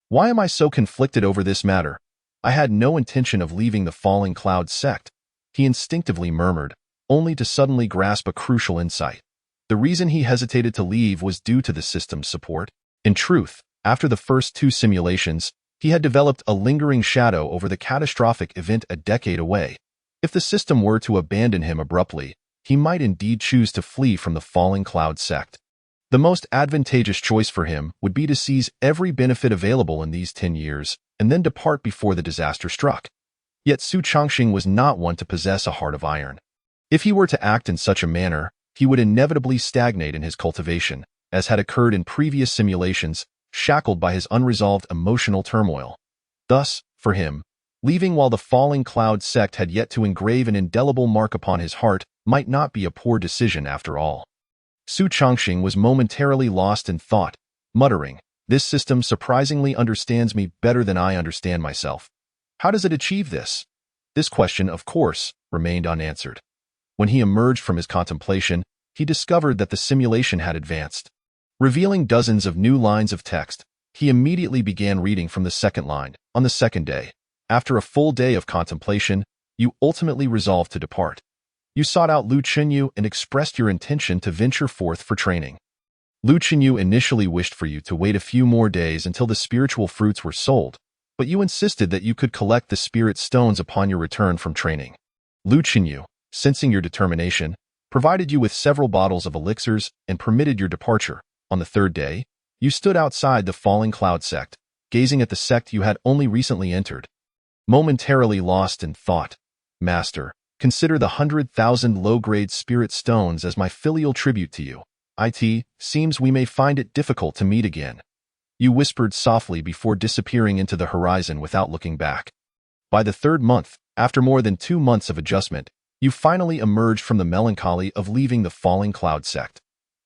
Why am I so conflicted over this matter? I had no intention of leaving the Falling Cloud sect, he instinctively murmured, only to suddenly grasp a crucial insight. The reason he hesitated to leave was due to the system's support. In truth, after the first 2 simulations, he had developed a lingering shadow over the catastrophic event a decade away. If the system were to abandon him abruptly, he might indeed choose to flee from the Falling Cloud sect. The most advantageous choice for him would be to seize every benefit available in these 10 years and then depart before the disaster struck. Yet Su Chongqing was not one to possess a heart of iron. If he were to act in such a manner, he would inevitably stagnate in his cultivation, as had occurred in previous simulations, shackled by his unresolved emotional turmoil. Thus, for him, leaving while the Falling Cloud sect had yet to engrave an indelible mark upon his heart might not be a poor decision after all. Su Chongqing was momentarily lost in thought, muttering, "This system surprisingly understands me better than I understand myself. How does it achieve this?" This question, of course, remained unanswered. When he emerged from his contemplation, he discovered that the simulation had advanced. Revealing dozens of new lines of text, he immediately began reading from the second line. On the second day, after a full day of contemplation, you ultimately resolved to depart. You sought out Lu Chenyu and expressed your intention to venture forth for training. Lu Chenyu initially wished for you to wait a few more days until the spiritual fruits were sold, but you insisted that you could collect the spirit stones upon your return from training. Lu Chenyu, sensing your determination, provided you with several bottles of elixirs and permitted your departure. On the third day, you stood outside the Falling Cloud sect, gazing at the sect you had only recently entered. Momentarily lost in thought, "Master, consider the 100,000 low-grade spirit stones as my filial tribute to you. It seems we may find it difficult to meet again." You whispered softly before disappearing into the horizon without looking back. By the third month, after more than 2 months of adjustment, you finally emerged from the melancholy of leaving the Falling Cloud sect.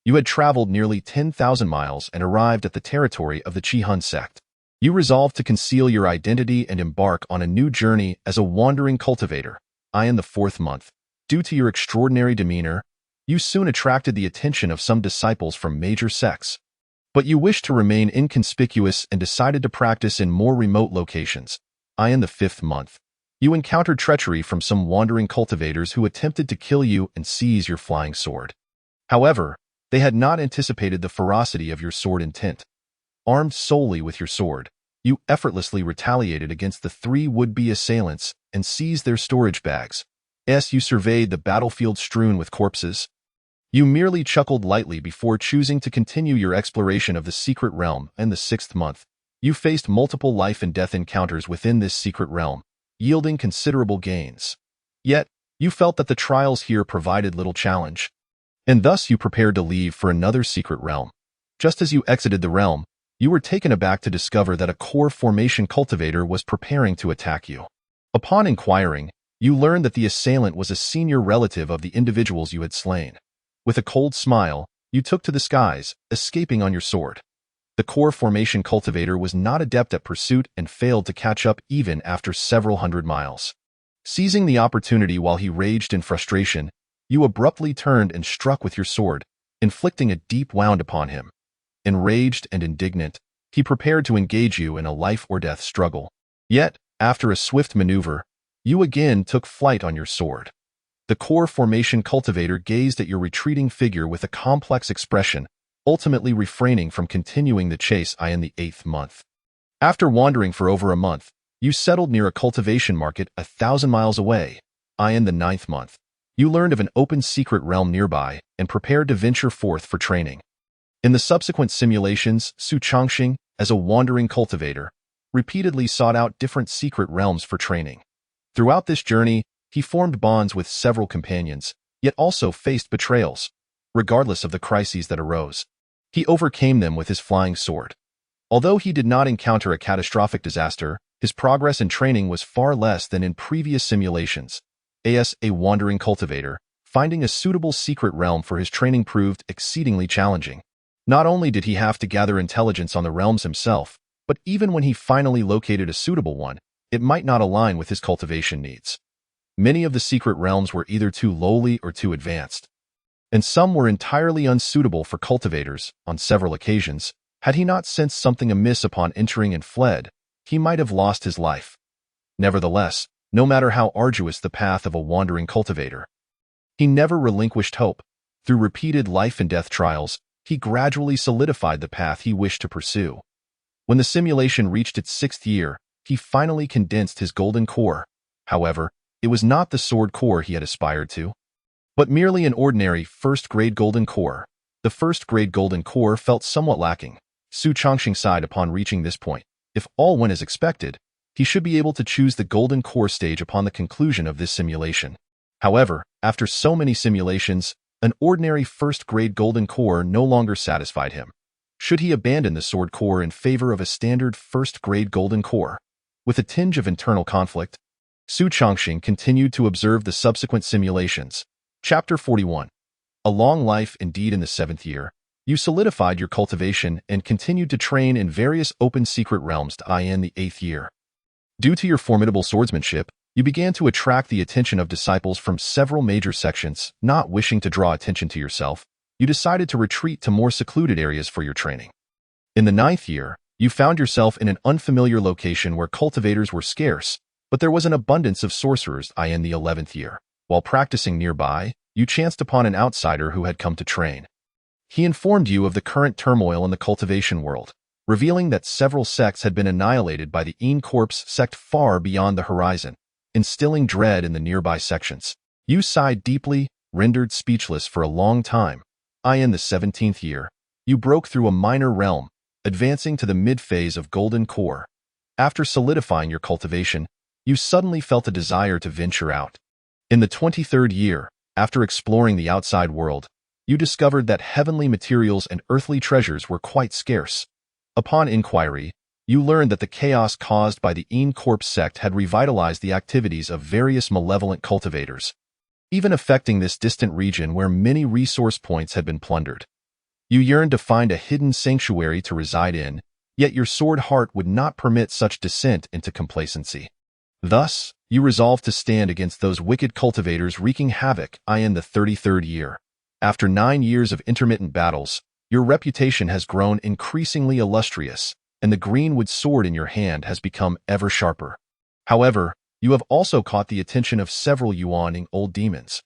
You had traveled nearly 10,000 miles and arrived at the territory of the Qihun sect. You resolved to conceal your identity and embark on a new journey as a wandering cultivator. In the 4th month, due to your extraordinary demeanor, you soon attracted the attention of some disciples from major sects. But you wished to remain inconspicuous and decided to practice in more remote locations. In the 5th month, you encountered treachery from some wandering cultivators who attempted to kill you and seize your flying sword. However, they had not anticipated the ferocity of your sword intent. Armed solely with your sword, you effortlessly retaliated against the 3 would-be assailants and seized their storage bags. You surveyed the battlefield strewn with corpses. You merely chuckled lightly before choosing to continue your exploration of the secret realm. In the 6th month, you faced multiple life and death encounters within this secret realm, yielding considerable gains. Yet, you felt that the trials here provided little challenge, and thus you prepared to leave for another secret realm. Just as you exited the realm, you were taken aback to discover that a core formation cultivator was preparing to attack you. Upon inquiring, you learned that the assailant was a senior relative of the individuals you had slain. With a cold smile, you took to the skies, escaping on your sword. The core formation cultivator was not adept at pursuit and failed to catch up even after several hundred miles. Seizing the opportunity while he raged in frustration, you abruptly turned and struck with your sword, inflicting a deep wound upon him. Enraged and indignant, he prepared to engage you in a life-or-death struggle. Yet, after a swift maneuver, you again took flight on your sword. The core formation cultivator gazed at your retreating figure with a complex expression, ultimately refraining from continuing the chase in the 8th month. After wandering for over a month, you settled near a cultivation market 1,000 miles away. In the 9th month, you learned of an open secret realm nearby and prepared to venture forth for training. In the subsequent simulations, Su Chongqing, as a wandering cultivator, repeatedly sought out different secret realms for training. Throughout this journey, he formed bonds with several companions, yet also faced betrayals. Regardless of the crises that arose, he overcame them with his flying sword. Although he did not encounter a catastrophic disaster, his progress in training was far less than in previous simulations. As a wandering cultivator, finding a suitable secret realm for his training proved exceedingly challenging. Not only did he have to gather intelligence on the realms himself, but even when he finally located a suitable one, it might not align with his cultivation needs. Many of the secret realms were either too lowly or too advanced. and some were entirely unsuitable for cultivators. On several occasions, had he not sensed something amiss upon entering and fled, he might have lost his life. Nevertheless, no matter how arduous the path of a wandering cultivator, he never relinquished hope. Through repeated life and death trials, he gradually solidified the path he wished to pursue. When the simulation reached its 6th year, he finally condensed his golden core. However, it was not the sword core he had aspired to, but merely an ordinary first-grade golden core. The first-grade golden core felt somewhat lacking. Su Chongqing sighed upon reaching this point. If all went as expected, he should be able to choose the golden core stage upon the conclusion of this simulation. However, after so many simulations, an ordinary first-grade golden core no longer satisfied him. Should he abandon the sword core in favor of a standard first-grade golden core? With a tinge of internal conflict, Su Chongqing continued to observe the subsequent simulations. Chapter 41. A long life indeed. In the 7th year, you solidified your cultivation and continued to train in various open secret realms. In the 8th year, due to your formidable swordsmanship, you began to attract the attention of disciples from several major sections. Not wishing to draw attention to yourself, you decided to retreat to more secluded areas for your training. In the 9th year, you found yourself in an unfamiliar location where cultivators were scarce, but there was an abundance of sorcerers. In the 11th year, while practicing nearby, you chanced upon an outsider who had come to train. He informed you of the current turmoil in the cultivation world, revealing that several sects had been annihilated by the Immortal sect far beyond the horizon, instilling dread in the nearby sections. You sighed deeply, rendered speechless for a long time. In the 17th year, you broke through a minor realm, advancing to the mid-phase of Golden Core. After solidifying your cultivation, you suddenly felt a desire to venture out. In the 23rd year, after exploring the outside world, you discovered that heavenly materials and earthly treasures were quite scarce. Upon inquiry, you learned that the chaos caused by the Immortal sect had revitalized the activities of various malevolent cultivators, even affecting this distant region where many resource points had been plundered. You yearned to find a hidden sanctuary to reside in, yet your sword heart would not permit such descent into complacency. Thus, you resolved to stand against those wicked cultivators wreaking havoc. In the 33rd year, after 9 years of intermittent battles, your reputation has grown increasingly illustrious, and the greenwood sword in your hand has become ever sharper. However, you have also caught the attention of several yawning old demons.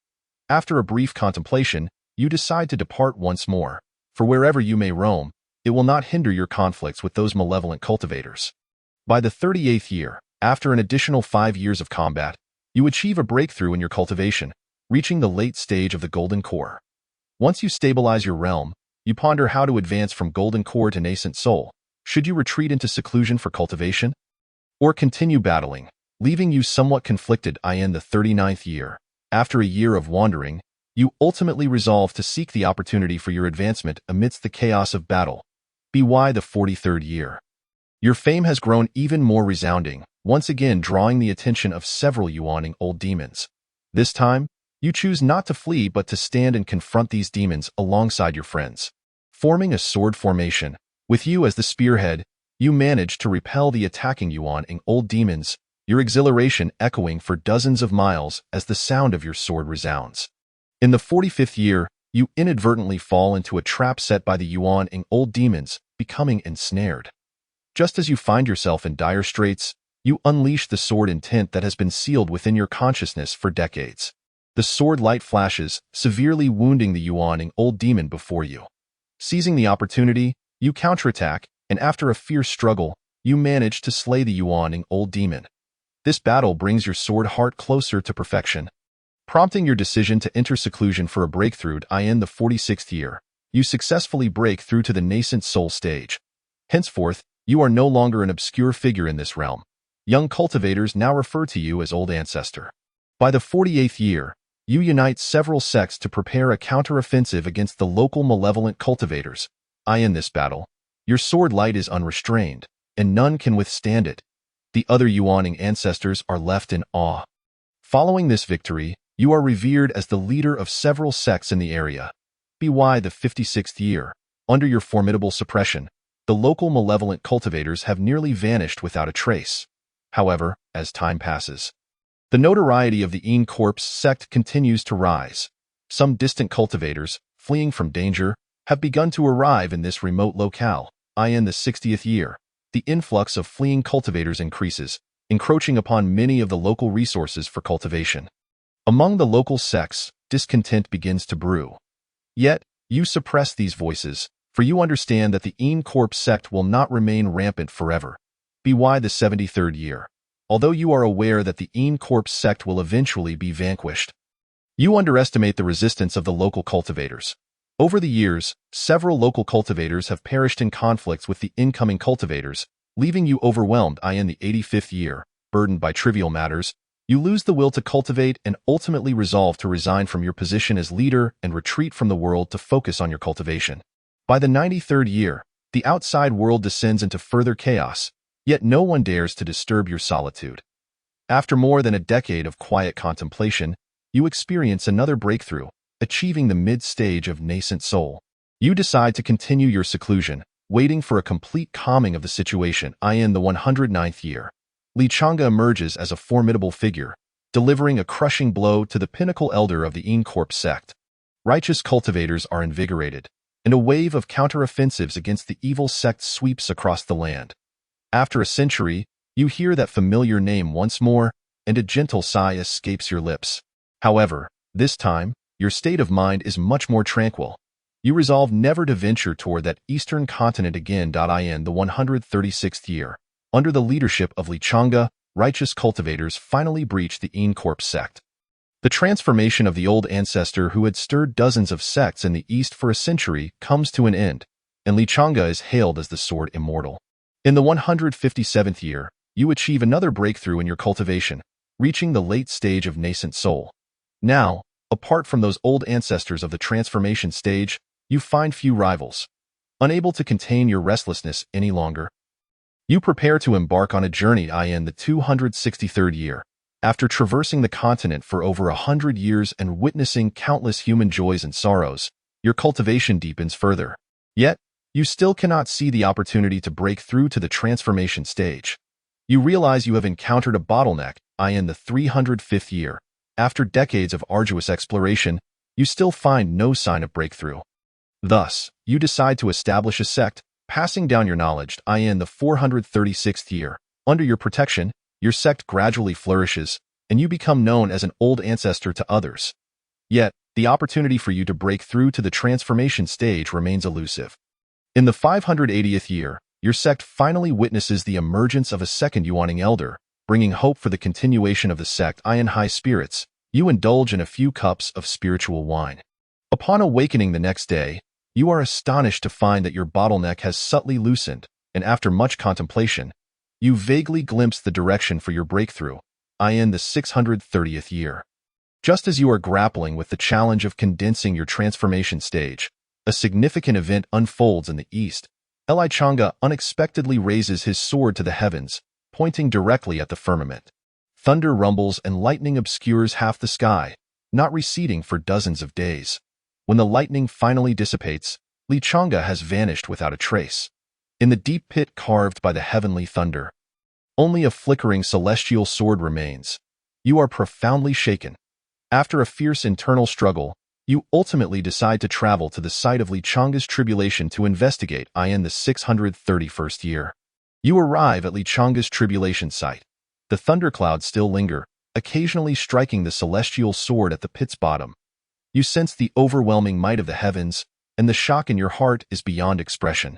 After a brief contemplation, you decide to depart once more, for wherever you may roam, it will not hinder your conflicts with those malevolent cultivators. By the 38th year, after an additional 5 years of combat, you achieve a breakthrough in your cultivation, reaching the late stage of the Golden Core. Once you stabilize your realm, you ponder how to advance from Golden Core to Nascent Soul. Should you retreat into seclusion for cultivation, or continue battling, leaving you somewhat conflicted? In the 39th year, after a year of wandering, you ultimately resolve to seek the opportunity for your advancement amidst the chaos of battle. By the 43rd year, your fame has grown even more resounding, once again drawing the attention of several yawning old demons. This time, you choose not to flee but to stand and confront these demons alongside your friends. Forming a sword formation, with you as the spearhead, you manage to repel the attacking yawning old demons, your exhilaration echoing for dozens of miles as the sound of your sword resounds. In the 45th year, you inadvertently fall into a trap set by the yawning old demons, becoming ensnared. Just as you find yourself in dire straits, you unleash the sword intent that has been sealed within your consciousness for decades. The sword light flashes, severely wounding the yawning old demon before you. Seizing the opportunity, you counterattack, and after a fierce struggle, you manage to slay the yawning old demon. This battle brings your sword heart closer to perfection, prompting your decision to enter seclusion for a breakthrough. In the 46th year, you successfully break through to the Nascent Soul stage. Henceforth, you are no longer an obscure figure in this realm. Young cultivators now refer to you as Old Ancestor. By the 48th year, you unite several sects to prepare a counter-offensive against the local malevolent cultivators. In this battle, your sword light is unrestrained, and none can withstand it. The other yawning ancestors are left in awe. Following this victory, you are revered as the leader of several sects in the area. By the 56th year, under your formidable suppression, the local malevolent cultivators have nearly vanished without a trace. However, as time passes, the notoriety of the Immortal sect continues to rise. Some distant cultivators, fleeing from danger, have begun to arrive in this remote locale. In the 60th year, the influx of fleeing cultivators increases, encroaching upon many of the local resources for cultivation. Among the local sects, discontent begins to brew. Yet, you suppress these voices, for you understand that the Immortal sect will not remain rampant forever. By the 73rd year, although you are aware that the Immortal sect will eventually be vanquished, you underestimate the resistance of the local cultivators. Over the years, several local cultivators have perished in conflicts with the incoming cultivators, leaving you overwhelmed. In the 85th year, burdened by trivial matters, you lose the will to cultivate and ultimately resolve to resign from your position as leader and retreat from the world to focus on your cultivation. By the 93rd year, the outside world descends into further chaos, yet no one dares to disturb your solitude. After more than a decade of quiet contemplation, you experience another breakthrough, achieving the mid-stage of nascent soul. You decide to continue your seclusion, waiting for a complete calming of the situation. In the 109th year, Lichanga emerges as a formidable figure, delivering a crushing blow to the pinnacle elder of the Immortal sect. Righteous cultivators are invigorated, and a wave of counter-offensives against the evil sect sweeps across the land. After a century, you hear that familiar name once more, and a gentle sigh escapes your lips. However, this time, your state of mind is much more tranquil. You resolve never to venture toward that eastern continent again. In the 136th year, under the leadership of Lichanga, righteous cultivators finally breach the Immortal sect. The transformation of the old ancestor who had stirred dozens of sects in the east for a century comes to an end, and Lichanga is hailed as the sword immortal. In the 157th year, you achieve another breakthrough in your cultivation, reaching the late stage of nascent soul. Now, apart from those old ancestors of the transformation stage, you find few rivals. Unable to contain your restlessness any longer, you prepare to embark on a journey. In the 263rd year, after traversing the continent for over 100 years and witnessing countless human joys and sorrows, your cultivation deepens further. Yet, you still cannot see the opportunity to break through to the transformation stage. You realize you have encountered a bottleneck. In the 305th year, after decades of arduous exploration, you still find no sign of breakthrough. Thus, you decide to establish a sect, passing down your knowledge. In the 436th year, under your protection, your sect gradually flourishes, and you become known as an old ancestor to others. Yet, the opportunity for you to break through to the transformation stage remains elusive. In the 580th year, your sect finally witnesses the emergence of a second Yuaning elder, bringing hope for the continuation of the sect. In high spirits, you indulge in a few cups of spiritual wine. Upon awakening the next day, you are astonished to find that your bottleneck has subtly loosened, and after much contemplation, you vaguely glimpse the direction for your breakthrough. In the 630th year, just as you are grappling with the challenge of condensing your transformation stage, a significant event unfolds in the east. Lichanga unexpectedly raises his sword to the heavens, pointing directly at the firmament. Thunder rumbles and lightning obscures half the sky, not receding for dozens of days. When the lightning finally dissipates, Lichanga has vanished without a trace. In the deep pit carved by the heavenly thunder, only a flickering celestial sword remains. You are profoundly shaken. After a fierce internal struggle, you ultimately decide to travel to the site of Lichanga's tribulation to investigate. In the 631st year, you arrive at Lichanga's tribulation site. The thunderclouds still linger, occasionally striking the celestial sword at the pit's bottom. You sense the overwhelming might of the heavens, and the shock in your heart is beyond expression.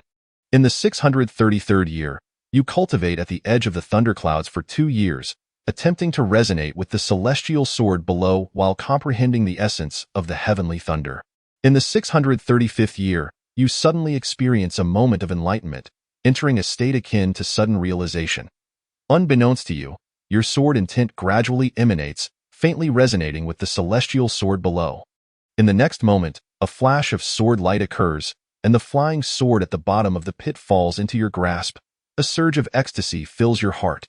In the 633rd year, you cultivate at the edge of the thunderclouds for 2 years, attempting to resonate with the celestial sword below while comprehending the essence of the heavenly thunder. In the 635th year, you suddenly experience a moment of enlightenment, entering a state akin to sudden realization. Unbeknownst to you, your sword intent gradually emanates, faintly resonating with the celestial sword below. In the next moment, a flash of sword light occurs, and the flying sword at the bottom of the pit falls into your grasp. A surge of ecstasy fills your heart.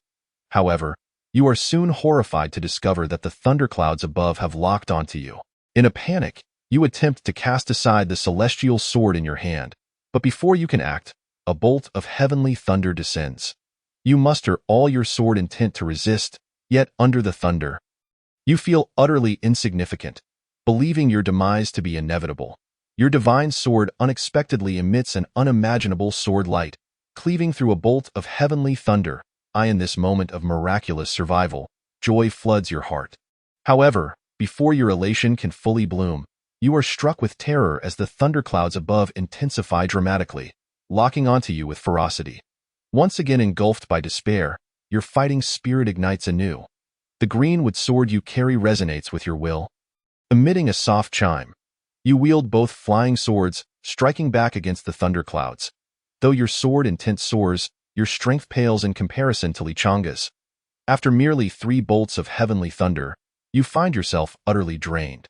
However, you are soon horrified to discover that the thunderclouds above have locked onto you. In a panic, you attempt to cast aside the celestial sword in your hand, but before you can act, a bolt of heavenly thunder descends. You muster all your sword intent to resist, yet under the thunder, you feel utterly insignificant. believing your demise to be inevitable. Your divine sword unexpectedly emits an unimaginable sword light, cleaving through a bolt of heavenly thunder. In this moment of miraculous survival, joy floods your heart. However, before your elation can fully bloom, you are struck with terror as the thunderclouds above intensify dramatically, locking onto you with ferocity. Once again engulfed by despair, your fighting spirit ignites anew. The greenwood sword you carry resonates with your will. Emitting a soft chime, you wield both flying swords, striking back against the thunderclouds. Though your sword intent soars, your strength pales in comparison to Lichanga's. After merely 3 bolts of heavenly thunder, you find yourself utterly drained.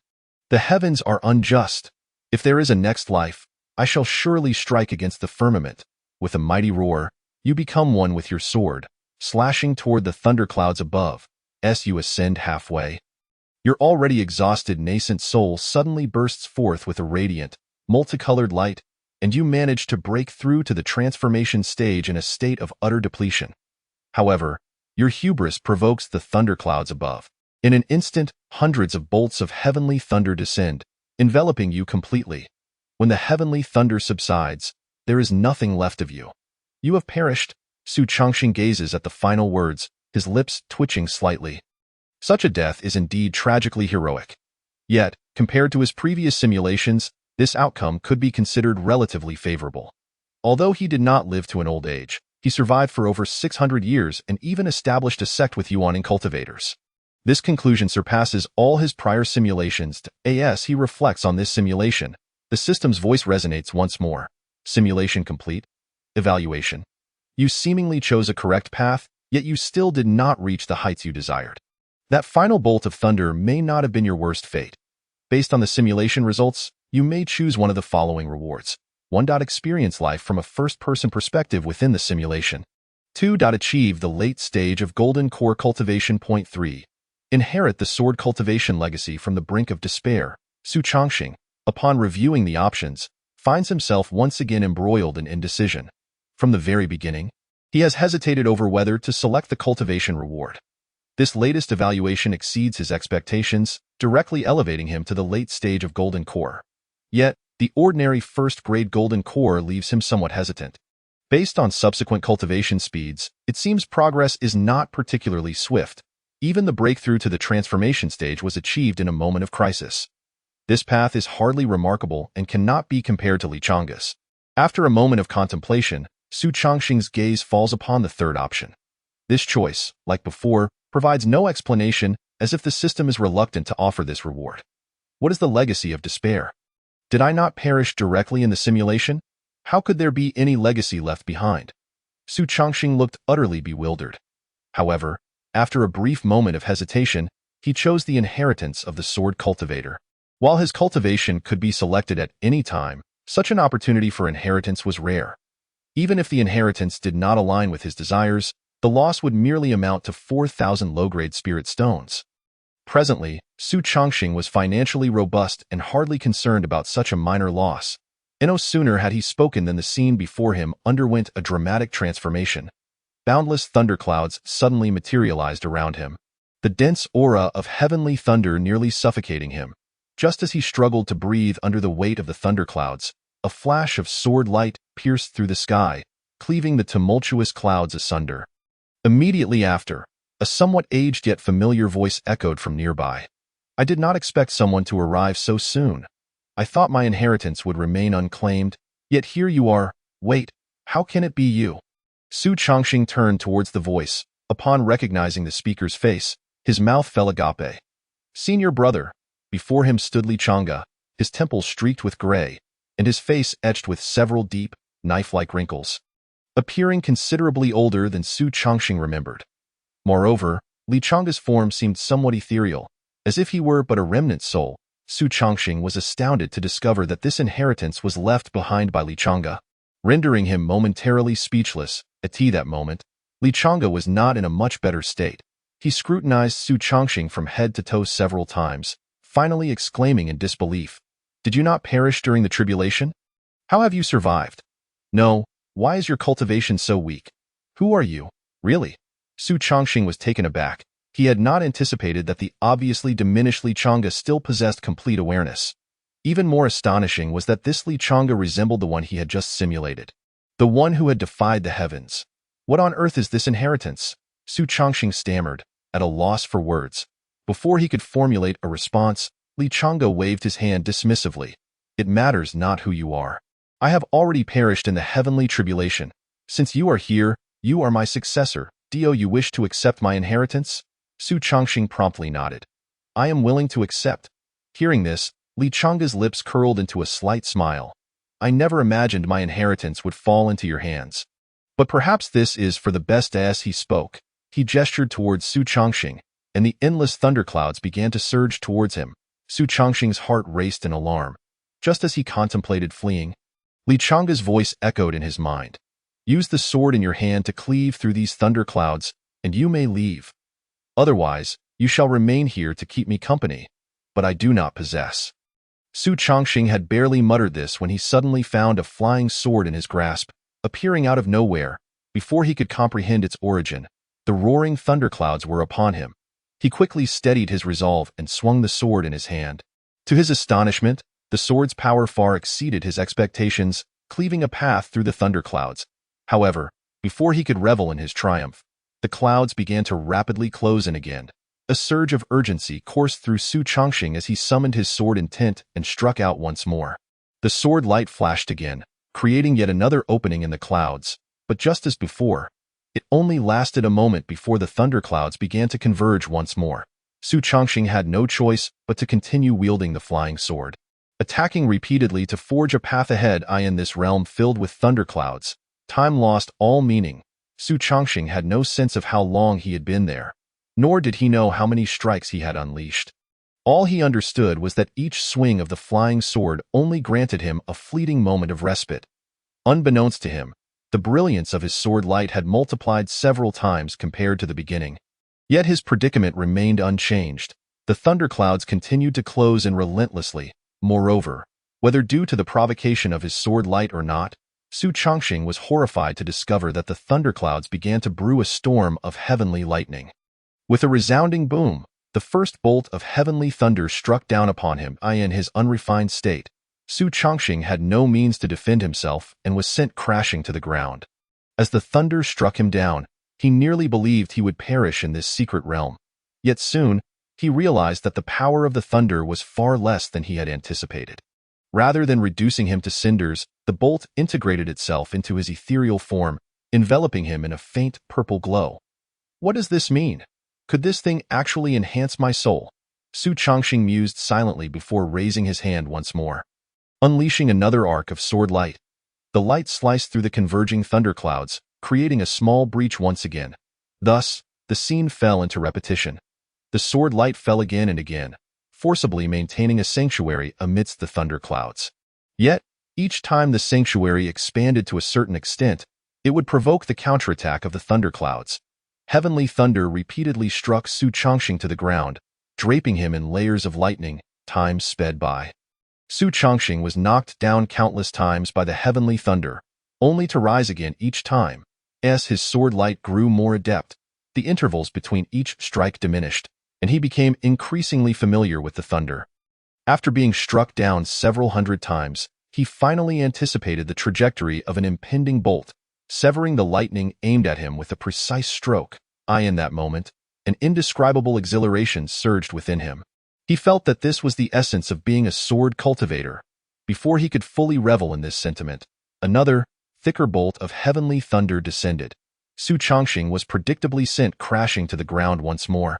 The heavens are unjust. If there is a next life, I shall surely strike against the firmament. With a mighty roar, you become one with your sword, slashing toward the thunderclouds above. As you ascend halfway, your already exhausted nascent soul suddenly bursts forth with a radiant, multicolored light, and you manage to break through to the transformation stage in a state of utter depletion. However, your hubris provokes the thunderclouds above. In an instant, hundreds of bolts of heavenly thunder descend, enveloping you completely. When the heavenly thunder subsides, there is nothing left of you. You have perished. Su Changxing gazes at the final words, his lips twitching slightly. Such a death is indeed tragically heroic. Yet, compared to his previous simulations, this outcome could be considered relatively favorable. Although he did not live to an old age, he survived for over 600 years and even established a sect with Yuan cultivators. This conclusion surpasses all his prior simulations. As he reflects on this simulation, the system's voice resonates once more. Simulation complete. Evaluation. You seemingly chose a correct path, yet you still did not reach the heights you desired. That final bolt of thunder may not have been your worst fate. Based on the simulation results, you may choose one of the following rewards. 1. Experience life from a first-person perspective within the simulation. 2. Achieve the late stage of Golden Core Cultivation. 3. Inherit the sword cultivation legacy from the brink of despair. Su Changxing, upon reviewing the options, finds himself once again embroiled in indecision. From the very beginning, he has hesitated over whether to select the cultivation reward. This latest evaluation exceeds his expectations, directly elevating him to the late stage of Golden Core. Yet, the ordinary first-grade Golden Core leaves him somewhat hesitant. Based on subsequent cultivation speeds, it seems progress is not particularly swift. Even the breakthrough to the transformation stage was achieved in a moment of crisis. This path is hardly remarkable and cannot be compared to Lichanga's. After a moment of contemplation, Su Changxing's gaze falls upon the third option. This choice, like before, provides no explanation, as if the system is reluctant to offer this reward. What is the legacy of despair? Did I not perish directly in the simulation? How could there be any legacy left behind? Su Changxing looked utterly bewildered. However, after a brief moment of hesitation, he chose the inheritance of the sword cultivator. While his cultivation could be selected at any time, such an opportunity for inheritance was rare. Even if the inheritance did not align with his desires, the loss would merely amount to 4,000 low-grade spirit stones. Presently, Su Changxing was financially robust and hardly concerned about such a minor loss. No sooner had he spoken than the scene before him underwent a dramatic transformation. Boundless thunderclouds suddenly materialized around him, the dense aura of heavenly thunder nearly suffocating him. Just as he struggled to breathe under the weight of the thunderclouds, a flash of sword light pierced through the sky, cleaving the tumultuous clouds asunder. Immediately after, a somewhat aged yet familiar voice echoed from nearby. I did not expect someone to arrive so soon. I thought my inheritance would remain unclaimed, yet here you are. Wait, how can it be you? Su Changxing turned towards the voice. Upon recognizing the speaker's face, his mouth fell agape. Senior brother. Before him stood Lichanga, his temples streaked with gray, and his face etched with several deep, knife-like wrinkles, appearing considerably older than Su Changxing remembered. Moreover, Lichanga's form seemed somewhat ethereal, as if he were but a remnant soul. Su Changxing was astounded to discover that this inheritance was left behind by Lichanga, rendering him momentarily speechless. At that moment, Lichanga was not in a much better state. He scrutinized Su Changxing from head to toe several times, finally exclaiming in disbelief, "Did you not perish during the tribulation? How have you survived? No, why is your cultivation so weak? Who are you, really?" Su Changxing was taken aback. He had not anticipated that the obviously diminished Li Chang'e still possessed complete awareness. Even more astonishing was that this Li Chang'e resembled the one he had just simulated, the one who had defied the heavens. What on earth is this inheritance? Su Changxing stammered, at a loss for words. Before he could formulate a response, Li Chang'e waved his hand dismissively. It matters not who you are. I have already perished in the heavenly tribulation. Since you are here, you are my successor. Do you wish to accept my inheritance? Su Changxing promptly nodded. I am willing to accept. Hearing this, Li Chang'e's lips curled into a slight smile. I never imagined my inheritance would fall into your hands. But perhaps this is for the best. As he spoke, he gestured towards Su Changxing, and the endless thunderclouds began to surge towards him. Su Changxing's heart raced in alarm. Just as he contemplated fleeing, Li Chang'e's voice echoed in his mind. Use the sword in your hand to cleave through these thunderclouds, and you may leave. Otherwise, you shall remain here to keep me company. But I do not possess. Su Changxing had barely muttered this when he suddenly found a flying sword in his grasp, appearing out of nowhere. Before he could comprehend its origin, the roaring thunderclouds were upon him. He quickly steadied his resolve and swung the sword in his hand. To his astonishment, the sword's power far exceeded his expectations, cleaving a path through the thunderclouds. However, before he could revel in his triumph, the clouds began to rapidly close in again. A surge of urgency coursed through Su Changxing as he summoned his sword intent and struck out once more. The sword light flashed again, creating yet another opening in the clouds, but just as before, it only lasted a moment before the thunderclouds began to converge once more. Su Changxing had no choice but to continue wielding the flying sword, attacking repeatedly to forge a path ahead. In this realm filled with thunderclouds, time lost all meaning. Su Changxing had no sense of how long he had been there, nor did he know how many strikes he had unleashed. All he understood was that each swing of the flying sword only granted him a fleeting moment of respite. Unbeknownst to him, the brilliance of his sword light had multiplied several times compared to the beginning. Yet his predicament remained unchanged. The thunderclouds continued to close in relentlessly. Moreover, whether due to the provocation of his sword light or not, Su Changxing was horrified to discover that the thunderclouds began to brew a storm of heavenly lightning. With a resounding boom, the first bolt of heavenly thunder struck down upon him. In his unrefined state, Su Changxing had no means to defend himself and was sent crashing to the ground. As the thunder struck him down, he nearly believed he would perish in this secret realm. Yet soon, he realized that the power of the thunder was far less than he had anticipated. Rather than reducing him to cinders, the bolt integrated itself into his ethereal form, enveloping him in a faint purple glow. What does this mean? Could this thing actually enhance my soul? Su Changxing mused silently before raising his hand once more. Unleashing another arc of sword light, the light sliced through the converging thunderclouds, creating a small breach once again. Thus, the scene fell into repetition. The sword light fell again and again, forcibly maintaining a sanctuary amidst the thunderclouds. Yet, each time the sanctuary expanded to a certain extent, it would provoke the counterattack of the thunderclouds. Heavenly thunder repeatedly struck Su Changxing to the ground, draping him in layers of lightning. Time sped by. Su Changxing was knocked down countless times by the heavenly thunder, only to rise again each time. As his sword light grew more adept, the intervals between each strike diminished, and he became increasingly familiar with the thunder. After being struck down several hundred times, he finally anticipated the trajectory of an impending bolt, severing the lightning aimed at him with a precise stroke. In that moment, an indescribable exhilaration surged within him. He felt that this was the essence of being a sword cultivator. Before he could fully revel in this sentiment, another, thicker bolt of heavenly thunder descended. Su Changxing was predictably sent crashing to the ground once more.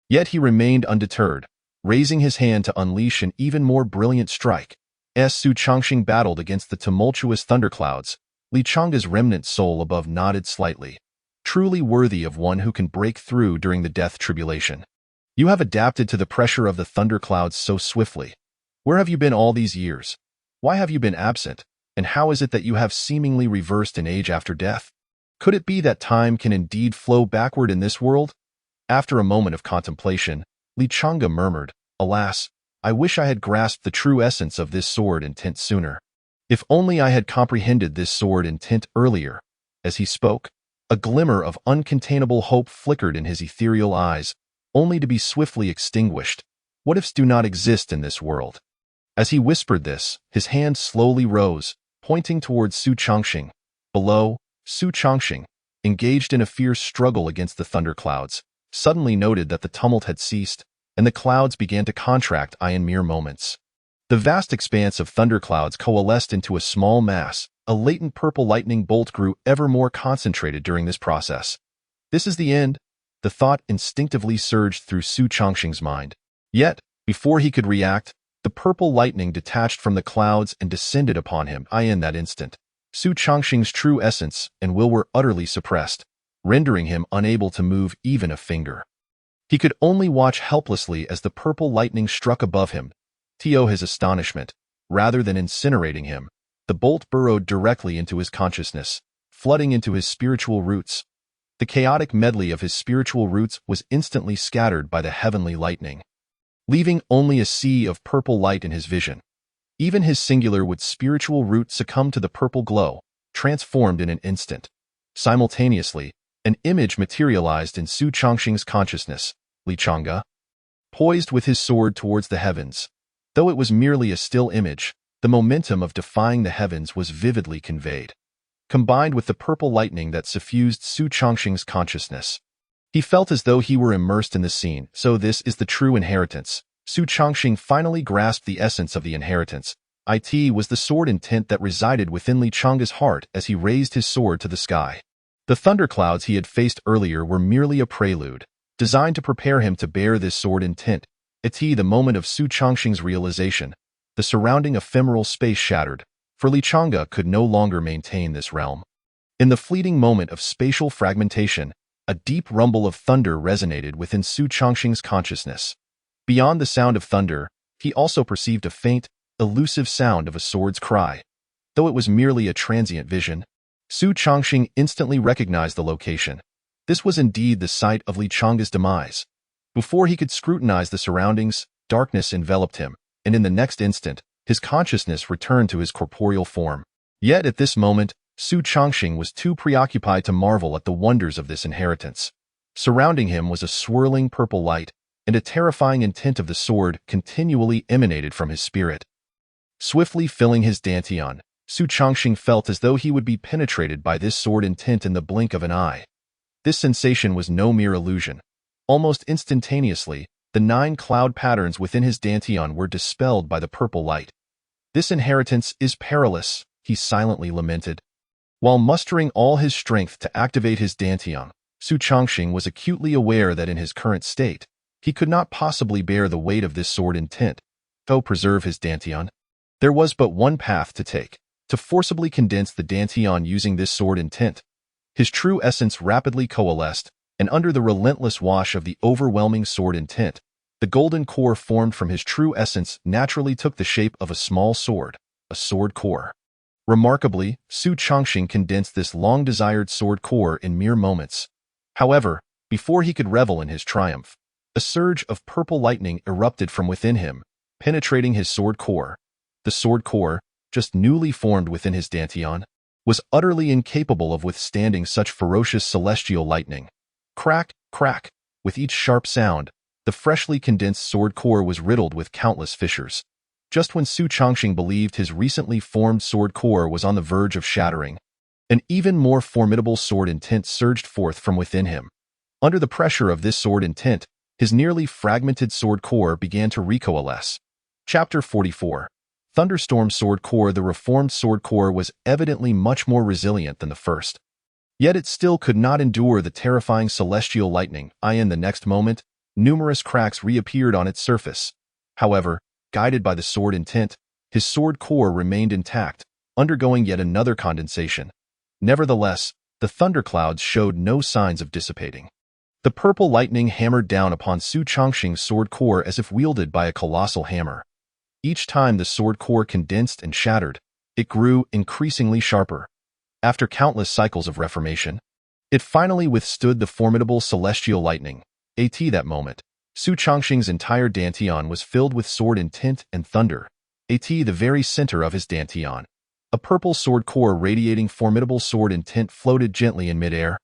Yet he remained undeterred, raising his hand to unleash an even more brilliant strike. As Su Changxing battled against the tumultuous thunderclouds, Li Chang'e's remnant soul above nodded slightly. Truly worthy of one who can break through during the death tribulation. You have adapted to the pressure of the thunderclouds so swiftly. Where have you been all these years? Why have you been absent? And how is it that you have seemingly reversed in age after death? Could it be that time can indeed flow backward in this world? After a moment of contemplation, Li Chang'e murmured, Alas, I wish I had grasped the true essence of this sword intent sooner. If only I had comprehended this sword intent earlier. As he spoke, a glimmer of uncontainable hope flickered in his ethereal eyes, only to be swiftly extinguished. What ifs do not exist in this world? As he whispered this, his hand slowly rose, pointing towards Su Chongqing. Below, Su Chongqing, engaged in a fierce struggle against the thunderclouds, suddenly noted that the tumult had ceased, and the clouds began to contract in mere moments. The vast expanse of thunderclouds coalesced into a small mass. A latent purple lightning bolt grew ever more concentrated during this process. This is the end, the thought instinctively surged through Su Chongqing's mind. Yet, before he could react, the purple lightning detached from the clouds and descended upon him. In that instant, Su Chongqing's true essence and will were utterly suppressed, rendering him unable to move even a finger. He could only watch helplessly as the purple lightning struck above him. To his astonishment, rather than incinerating him, the bolt burrowed directly into his consciousness, flooding into his spiritual roots. The chaotic medley of his spiritual roots was instantly scattered by the heavenly lightning, leaving only a sea of purple light in his vision. Even his singular would spiritual root succumbed to the purple glow, transformed in an instant. Simultaneously, an image materialized in Su Chongqing's consciousness, Li Changge, poised with his sword towards the heavens. Though it was merely a still image, the momentum of defying the heavens was vividly conveyed, combined with the purple lightning that suffused Su Chongqing's consciousness. He felt as though he were immersed in the scene. So this is the true inheritance. Su Chongqing finally grasped the essence of the inheritance. It was the sword intent that resided within Li Changge's heart as he raised his sword to the sky. The thunderclouds he had faced earlier were merely a prelude, designed to prepare him to bear this sword intent. The moment of Su Chongqing's realization, the surrounding ephemeral space shattered, for Li Changge could no longer maintain this realm. In the fleeting moment of spatial fragmentation, a deep rumble of thunder resonated within Su Chongqing's consciousness. Beyond the sound of thunder, he also perceived a faint, elusive sound of a sword's cry. Though it was merely a transient vision, Su Chongqing instantly recognized the location. This was indeed the site of Li Changge's demise. Before he could scrutinize the surroundings, darkness enveloped him, and in the next instant, his consciousness returned to his corporeal form. Yet at this moment, Su Chongqing was too preoccupied to marvel at the wonders of this inheritance. Surrounding him was a swirling purple light, and a terrifying intent of the sword continually emanated from his spirit. Swiftly filling his dantian, Su Chongqing felt as though he would be penetrated by this sword intent in the blink of an eye. This sensation was no mere illusion. Almost instantaneously, the 9 cloud patterns within his dantian were dispelled by the purple light. This inheritance is perilous, he silently lamented. While mustering all his strength to activate his dantian, Su Chongqing was acutely aware that in his current state, he could not possibly bear the weight of this sword intent. To preserve his dantian, there was but one path to take, to forcibly condense the dantian using this sword intent. His true essence rapidly coalesced, and under the relentless wash of the overwhelming sword intent, the golden core formed from his true essence naturally took the shape of a small sword, a sword core. Remarkably, Su Chongqing condensed this long-desired sword core in mere moments. However, before he could revel in his triumph, a surge of purple lightning erupted from within him, penetrating his sword core. The sword core, just newly formed within his dantian, was utterly incapable of withstanding such ferocious celestial lightning. Crack, crack, with each sharp sound, the freshly condensed sword core was riddled with countless fissures. Just when Su Chongqing believed his recently formed sword core was on the verge of shattering, an even more formidable sword intent surged forth from within him. Under the pressure of this sword intent, his nearly fragmented sword core began to recoalesce. Chapter 44. Thunderstorm Sword Core. The reformed sword core was evidently much more resilient than the first. Yet it still could not endure the terrifying celestial lightning. In the next moment, numerous cracks reappeared on its surface. However, guided by the sword intent, his sword core remained intact, undergoing yet another condensation. Nevertheless, the thunderclouds showed no signs of dissipating. The purple lightning hammered down upon Su Chongqing's sword core as if wielded by a colossal hammer. Each time the sword core condensed and shattered, it grew increasingly sharper. After countless cycles of reformation, it finally withstood the formidable celestial lightning. At that moment, Su Chongqing's entire dantian was filled with sword intent and thunder. At the very center of his dantian, a purple sword core radiating formidable sword intent floated gently in midair,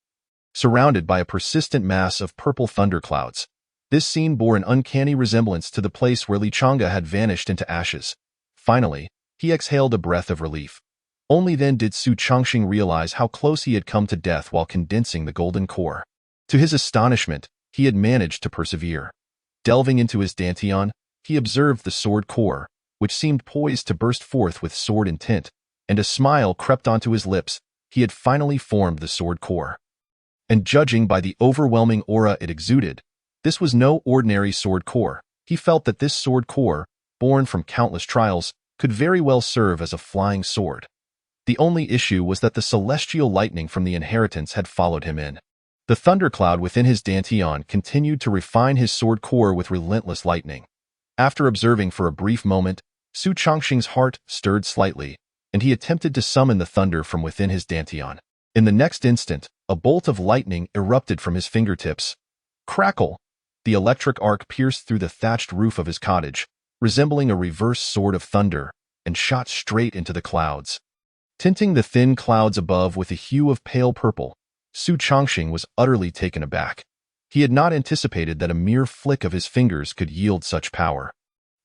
surrounded by a persistent mass of purple thunderclouds. This scene bore an uncanny resemblance to the place where Li Chang'e had vanished into ashes. Finally, he exhaled a breath of relief. Only then did Su Changxing realize how close he had come to death while condensing the golden core. To his astonishment, he had managed to persevere. Delving into his dantian, he observed the sword core, which seemed poised to burst forth with sword intent, and a smile crept onto his lips. He had finally formed the sword core. And judging by the overwhelming aura it exuded, this was no ordinary sword core. He felt that this sword core, born from countless trials, could very well serve as a flying sword. The only issue was that the celestial lightning from the inheritance had followed him in. The thundercloud within his dantian continued to refine his sword core with relentless lightning. After observing for a brief moment, Su Changxing's heart stirred slightly, and he attempted to summon the thunder from within his dantian. In the next instant, a bolt of lightning erupted from his fingertips. Crackle! The electric arc pierced through the thatched roof of his cottage, resembling a reverse sword of thunder, and shot straight into the clouds. Tinting the thin clouds above with a hue of pale purple, Su Changxing was utterly taken aback. He had not anticipated that a mere flick of his fingers could yield such power.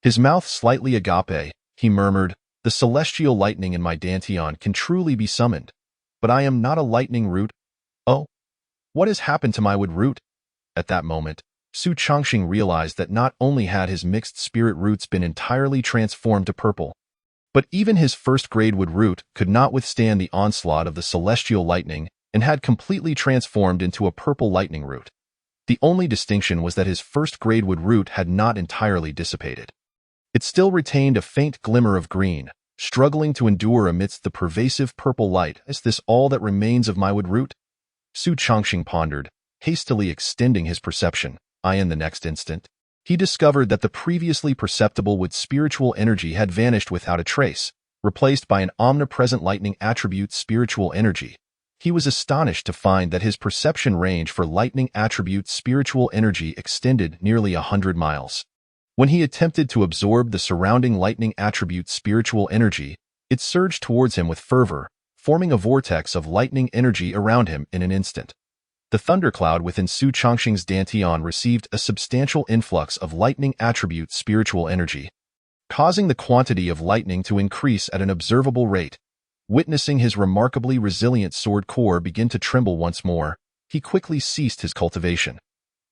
His mouth slightly agape, he murmured, "The celestial lightning in my dantian can truly be summoned. But I am not a lightning root. Oh, what has happened to my wood root?" At that moment, Su Changxing realized that not only had his mixed spirit roots been entirely transformed to purple, but even his first-grade wood root could not withstand the onslaught of the celestial lightning and had completely transformed into a purple lightning root. The only distinction was that his first-grade wood root had not entirely dissipated. It still retained a faint glimmer of green, struggling to endure amidst the pervasive purple light. Is this all that remains of my wood root? Su Changxing pondered, hastily extending his perception. In the next instant, he discovered that the previously perceptible wood spiritual energy had vanished without a trace, replaced by an omnipresent lightning attribute spiritual energy. He was astonished to find that his perception range for lightning attribute spiritual energy extended nearly 100 miles. When he attempted to absorb the surrounding lightning attribute spiritual energy, it surged towards him with fervor, forming a vortex of lightning energy around him in an instant. The thundercloud within Su Changxing's dantian received a substantial influx of lightning attribute spiritual energy, causing the quantity of lightning to increase at an observable rate. Witnessing his remarkably resilient sword core begin to tremble once more, he quickly ceased his cultivation.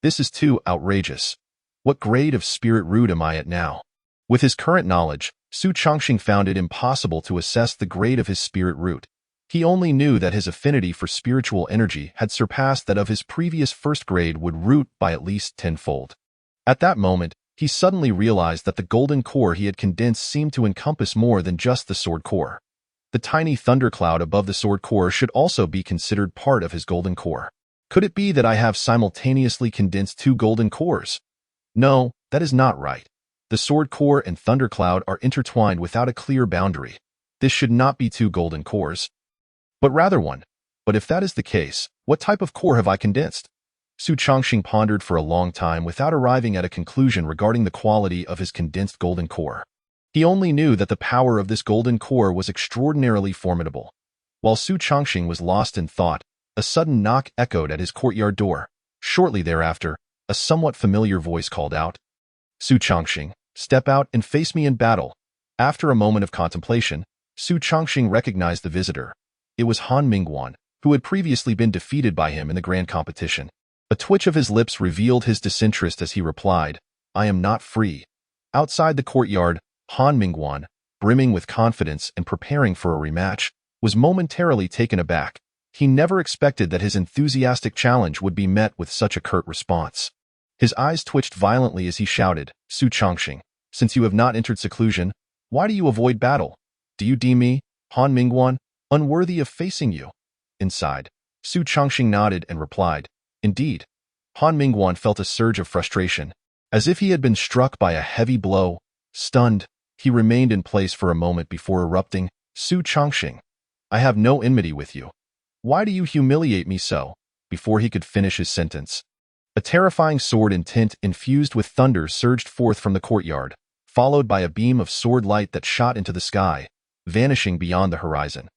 This is too outrageous. What grade of spirit root am I at now? With his current knowledge, Su Changxing found it impossible to assess the grade of his spirit root. He only knew that his affinity for spiritual energy had surpassed that of his previous first-grade wood root by at least tenfold. At that moment, he suddenly realized that the golden core he had condensed seemed to encompass more than just the sword core. The tiny thundercloud above the sword core should also be considered part of his golden core. Could it be that I have simultaneously condensed two golden cores? No, that is not right. The sword core and thundercloud are intertwined without a clear boundary. This should not be two golden cores, but rather one. But if that is the case, what type of core have I condensed? Su Changxing pondered for a long time without arriving at a conclusion regarding the quality of his condensed golden core. He only knew that the power of this golden core was extraordinarily formidable. While Su Changxing was lost in thought, a sudden knock echoed at his courtyard door. Shortly thereafter, a somewhat familiar voice called out, "Su Changxing, step out and face me in battle." After a moment of contemplation, Su Changxing recognized the visitor. It was Han Mingguan, who had previously been defeated by him in the grand competition. A twitch of his lips revealed his disinterest as he replied, "I am not free." Outside the courtyard, Han Mingguan, brimming with confidence and preparing for a rematch, was momentarily taken aback. He never expected that his enthusiastic challenge would be met with such a curt response. His eyes twitched violently as he shouted, "Su Changxing, since you have not entered seclusion, why do you avoid battle? Do you deem me, Han Mingguan, unworthy of facing you?" Inside, Su Changxing nodded and replied, "Indeed." Han Mingguan felt a surge of frustration. As if he had been struck by a heavy blow. Stunned, he remained in place for a moment before erupting, "Su Changxing, I have no enmity with you. Why do you humiliate me so?" Before he could finish his sentence, a terrifying sword intent infused with thunder surged forth from the courtyard, followed by a beam of sword light that shot into the sky, vanishing beyond the horizon.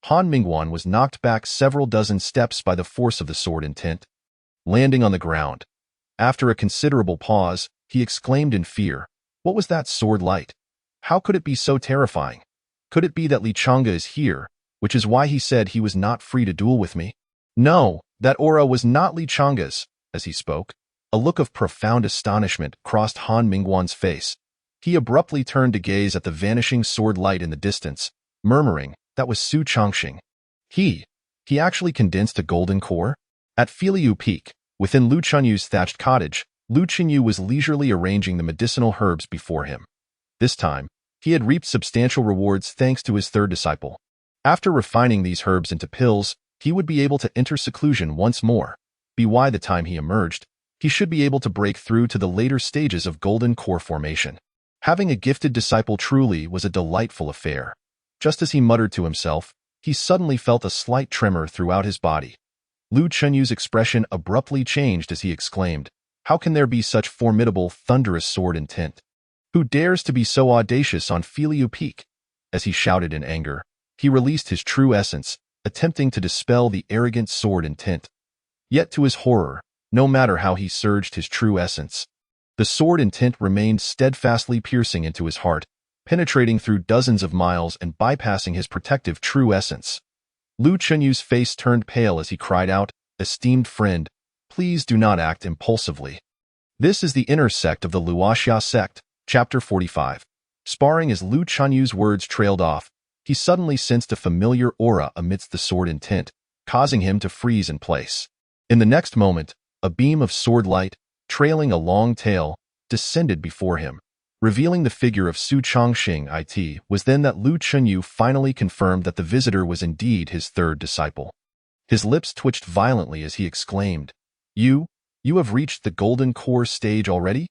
Han Mingguan was knocked back several dozen steps by the force of the sword intent. Landing on the ground, After a considerable pause, he exclaimed in fear, "What was that sword light? How could it be so terrifying? Could it be that Li Chang'e is here, which is why he said he was not free to duel with me?" No, that aura was not Li Chang'e's. As he spoke, a look of profound astonishment crossed Han Mingguan's face. He abruptly turned to gaze at the vanishing sword light in the distance, murmuring, "That was Su Changxing. He actually condensed a golden core?" At Filiu Peak, within Lu Chunyu's thatched cottage, Lu Chunyu was leisurely arranging the medicinal herbs before him. This time, he had reaped substantial rewards thanks to his third disciple. After refining these herbs into pills, he would be able to enter seclusion once more. By the time he emerged, he should be able to break through to the later stages of golden core formation. Having a gifted disciple truly was a delightful affair. Just as he muttered to himself, he suddenly felt a slight tremor throughout his body. Lu Chunyu's expression abruptly changed as he exclaimed, "How can there be such formidable, thunderous sword intent? Who dares to be so audacious on Filiu Peak?" As he shouted in anger, he released his true essence, attempting to dispel the arrogant sword intent. Yet to his horror, no matter how he surged his true essence, the sword intent remained steadfastly piercing into his heart, penetrating through dozens of miles and bypassing his protective true essence. Lu Chunyu's face turned pale as he cried out, "Esteemed friend, please do not act impulsively." This is the inner sect of the Luoxia sect, Chapter 45. Sparring as Lu Chunyu's words trailed off, he suddenly sensed a familiar aura amidst the sword intent, causing him to freeze in place. In the next moment, a beam of sword light, trailing a long tail, descended before him. Revealing the figure of Su Changxing, it was then that Lu Chunyu finally confirmed that the visitor was indeed his third disciple. His lips twitched violently as he exclaimed, You have reached the golden core stage already?"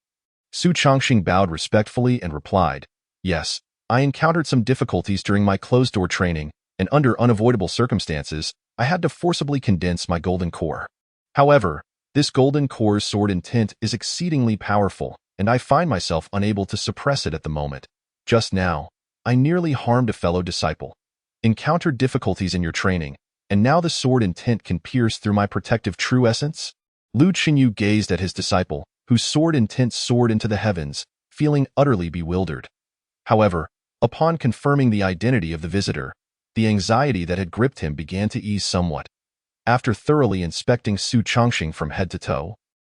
Su Changxing bowed respectfully and replied, "Yes, I encountered some difficulties during my closed-door training, and under unavoidable circumstances, I had to forcibly condense my golden core. However, this golden core's sword intent is exceedingly powerful, and I find myself unable to suppress it at the moment. Just now, I nearly harmed a fellow disciple. Encountered difficulties in your training, and now the sword intent can pierce through my protective true essence?" Lu Chunyu gazed at his disciple, whose sword intent soared into the heavens, feeling utterly bewildered. However, upon confirming the identity of the visitor, the anxiety that had gripped him began to ease somewhat. After thoroughly inspecting Su Changxing from head to toe,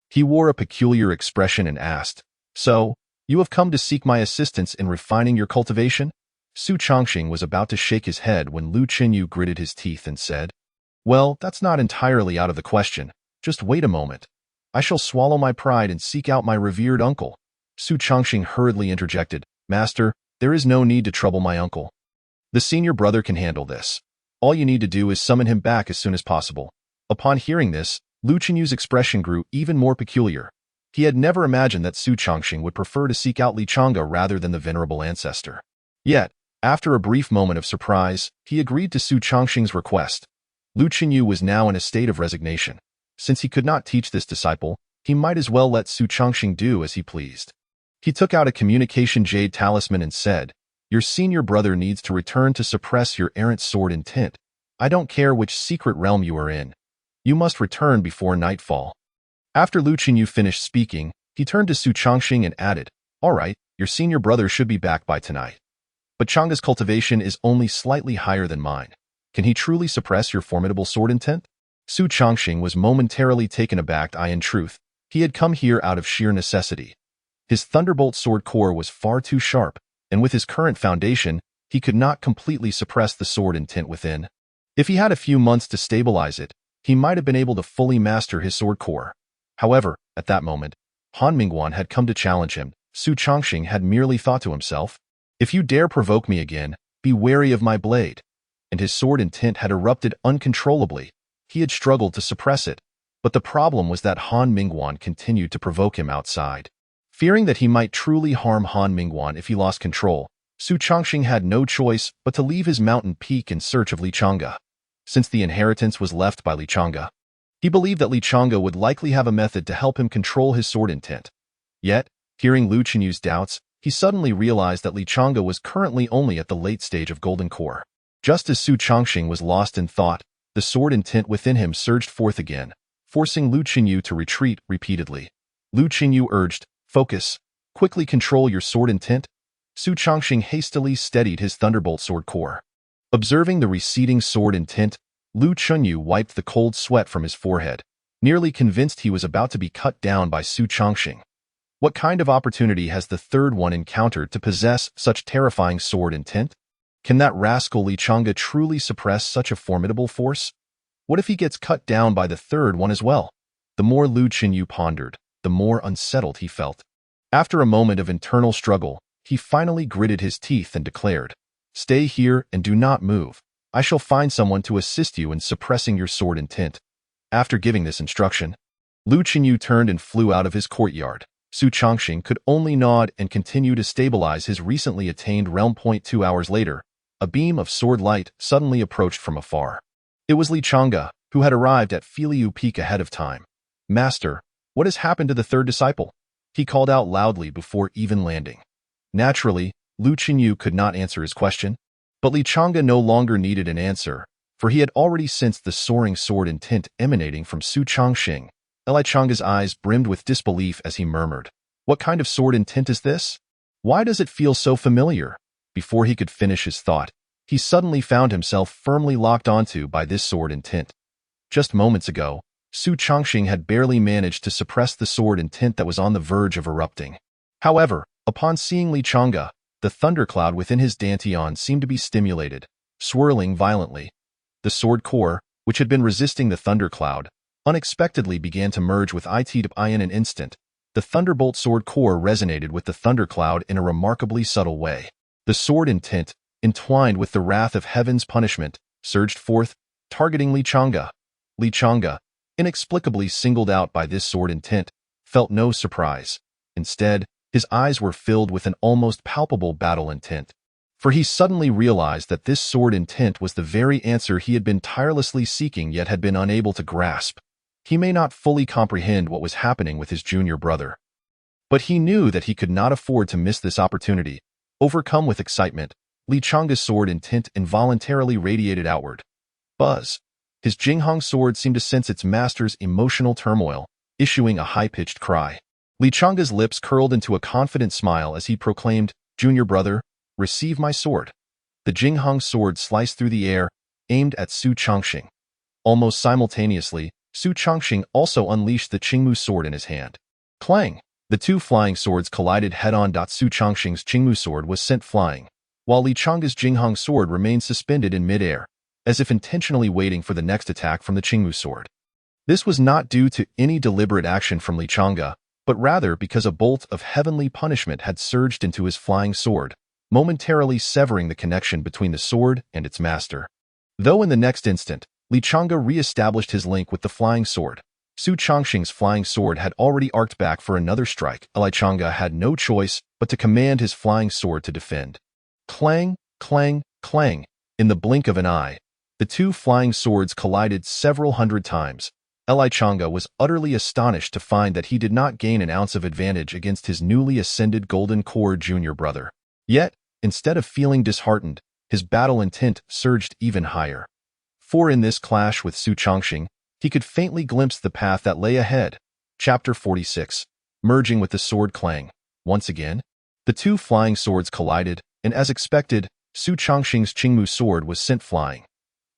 he wore a peculiar expression and asked, "So, you have come to seek my assistance in refining your cultivation?" Su Changxing was about to shake his head when Lu Chunyu gritted his teeth and said, "Well, that's not entirely out of the question. Just wait a moment. I shall swallow my pride and seek out my revered uncle." Su Changxing hurriedly interjected, "Master, there is no need to trouble my uncle. The senior brother can handle this. All you need to do is summon him back as soon as possible." Upon hearing this, Lu Chunyu's expression grew even more peculiar. He had never imagined that Su Changxing would prefer to seek out Li Chang'e rather than the venerable ancestor. Yet, after a brief moment of surprise, he agreed to Su Changxing's request. Lu Chunyu was now in a state of resignation. Since he could not teach this disciple, he might as well let Su Changxing do as he pleased. He took out a communication jade talisman and said, "Your senior brother needs to return to suppress your errant sword intent. I don't care which secret realm you are in. You must return before nightfall." After Lu Chunyu finished speaking, he turned to Su Changxing and added, "All right, your senior brother should be back by tonight. But Chang'e's cultivation is only slightly higher than mine. Can he truly suppress your formidable sword intent?" Su Changxing was momentarily taken aback. In truth, he had come here out of sheer necessity. His thunderbolt sword core was far too sharp, and with his current foundation, he could not completely suppress the sword intent within. If he had a few months to stabilize it, he might have been able to fully master his sword core. However, at that moment, Han Mingguan had come to challenge him. Su Changxing had merely thought to himself, "If you dare provoke me again, be wary of my blade." And his sword intent had erupted uncontrollably. He had struggled to suppress it, but the problem was that Han Mingguan continued to provoke him outside. Fearing that he might truly harm Han Mingguan if he lost control, Su Changxing had no choice but to leave his mountain peak in search of Li Chang'e. Since the inheritance was left by Li Chang'e, he believed that Li Chang'e would likely have a method to help him control his sword intent. Yet, hearing Lu Chunyu's doubts, he suddenly realized that Li Chang'e was currently only at the late stage of golden core. Just as Su Changxing was lost in thought, the sword intent within him surged forth again, forcing Lu Chunyu to retreat repeatedly. Lu Qingyu urged, "Focus. Quickly control your sword intent." Su Chongqing hastily steadied his thunderbolt sword core. Observing the receding sword intent, Lu Chunyu wiped the cold sweat from his forehead, nearly convinced he was about to be cut down by Su Chongqing. What kind of opportunity has the third one encountered to possess such terrifying sword intent? Can that rascal Li Changge truly suppress such a formidable force? What if he gets cut down by the third one as well? The more Lu Qingyu pondered, the more unsettled he felt. After a moment of internal struggle, he finally gritted his teeth and declared, "Stay here and do not move. I shall find someone to assist you in suppressing your sword intent." After giving this instruction, Lu Qingyu turned and flew out of his courtyard. Su Chongqing could only nod and continue to stabilize his recently attained realm point. 2 hours later, a beam of sword light suddenly approached from afar. It was Li Changge, who had arrived at Filiu Peak ahead of time. "Master, what has happened to the third disciple?" he called out loudly before even landing. Naturally, Lu Qingyu could not answer his question, but Li Changge no longer needed an answer, for he had already sensed the soaring sword intent emanating from Su Chongqing. Li Changge's eyes brimmed with disbelief as he murmured, "What kind of sword intent is this? Why does it feel so familiar?" Before he could finish his thought, he suddenly found himself firmly locked onto by this sword intent. Just moments ago, Su Chongqing had barely managed to suppress the sword intent that was on the verge of erupting. However, upon seeing Li Changge, the thundercloud within his dantian seemed to be stimulated, swirling violently. The sword core, which had been resisting the thundercloud, unexpectedly began to merge with it in an instant. The thunderbolt sword core resonated with the thundercloud in a remarkably subtle way. The sword intent, entwined with the wrath of heaven's punishment, surged forth, targeting Li Changge. Li Changge, inexplicably singled out by this sword intent, felt no surprise. Instead, his eyes were filled with an almost palpable battle intent. For he suddenly realized that this sword intent was the very answer he had been tirelessly seeking yet had been unable to grasp. He may not fully comprehend what was happening with his junior brother, but he knew that he could not afford to miss this opportunity. Overcome with excitement, Li Changge's sword intent involuntarily radiated outward. Buzz! His Jinghong sword seemed to sense its master's emotional turmoil, issuing a high-pitched cry. Li Changge's lips curled into a confident smile as he proclaimed, "Junior brother, receive my sword." The Jinghong sword sliced through the air, aimed at Su Chongqing. Almost simultaneously, Su Chongqing also unleashed the Qingmu sword in his hand. Clang! The two flying swords collided head-on. Su Chongqing's Qingmu sword was sent flying, while Li Changge's Jinghong sword remained suspended in mid-air, as if intentionally waiting for the next attack from the Qingmu sword. This was not due to any deliberate action from Li Changge, but rather because a bolt of heavenly punishment had surged into his flying sword, momentarily severing the connection between the sword and its master. Though in the next instant, Li Changge re-established his link with the flying sword. Su Chongqing's flying sword had already arced back for another strike. Li Changge had no choice but to command his flying sword to defend. Clang, clang, clang. In the blink of an eye, the two flying swords collided several hundred times. Li Changge was utterly astonished to find that he did not gain an ounce of advantage against his newly ascended Golden Core junior brother. Yet, instead of feeling disheartened, his battle intent surged even higher. For in this clash with Su Chongqing, he could faintly glimpse the path that lay ahead. Chapter 46. Merging with the sword clang. Once again, the two flying swords collided, and as expected, Su Chongqing's Qingmu sword was sent flying.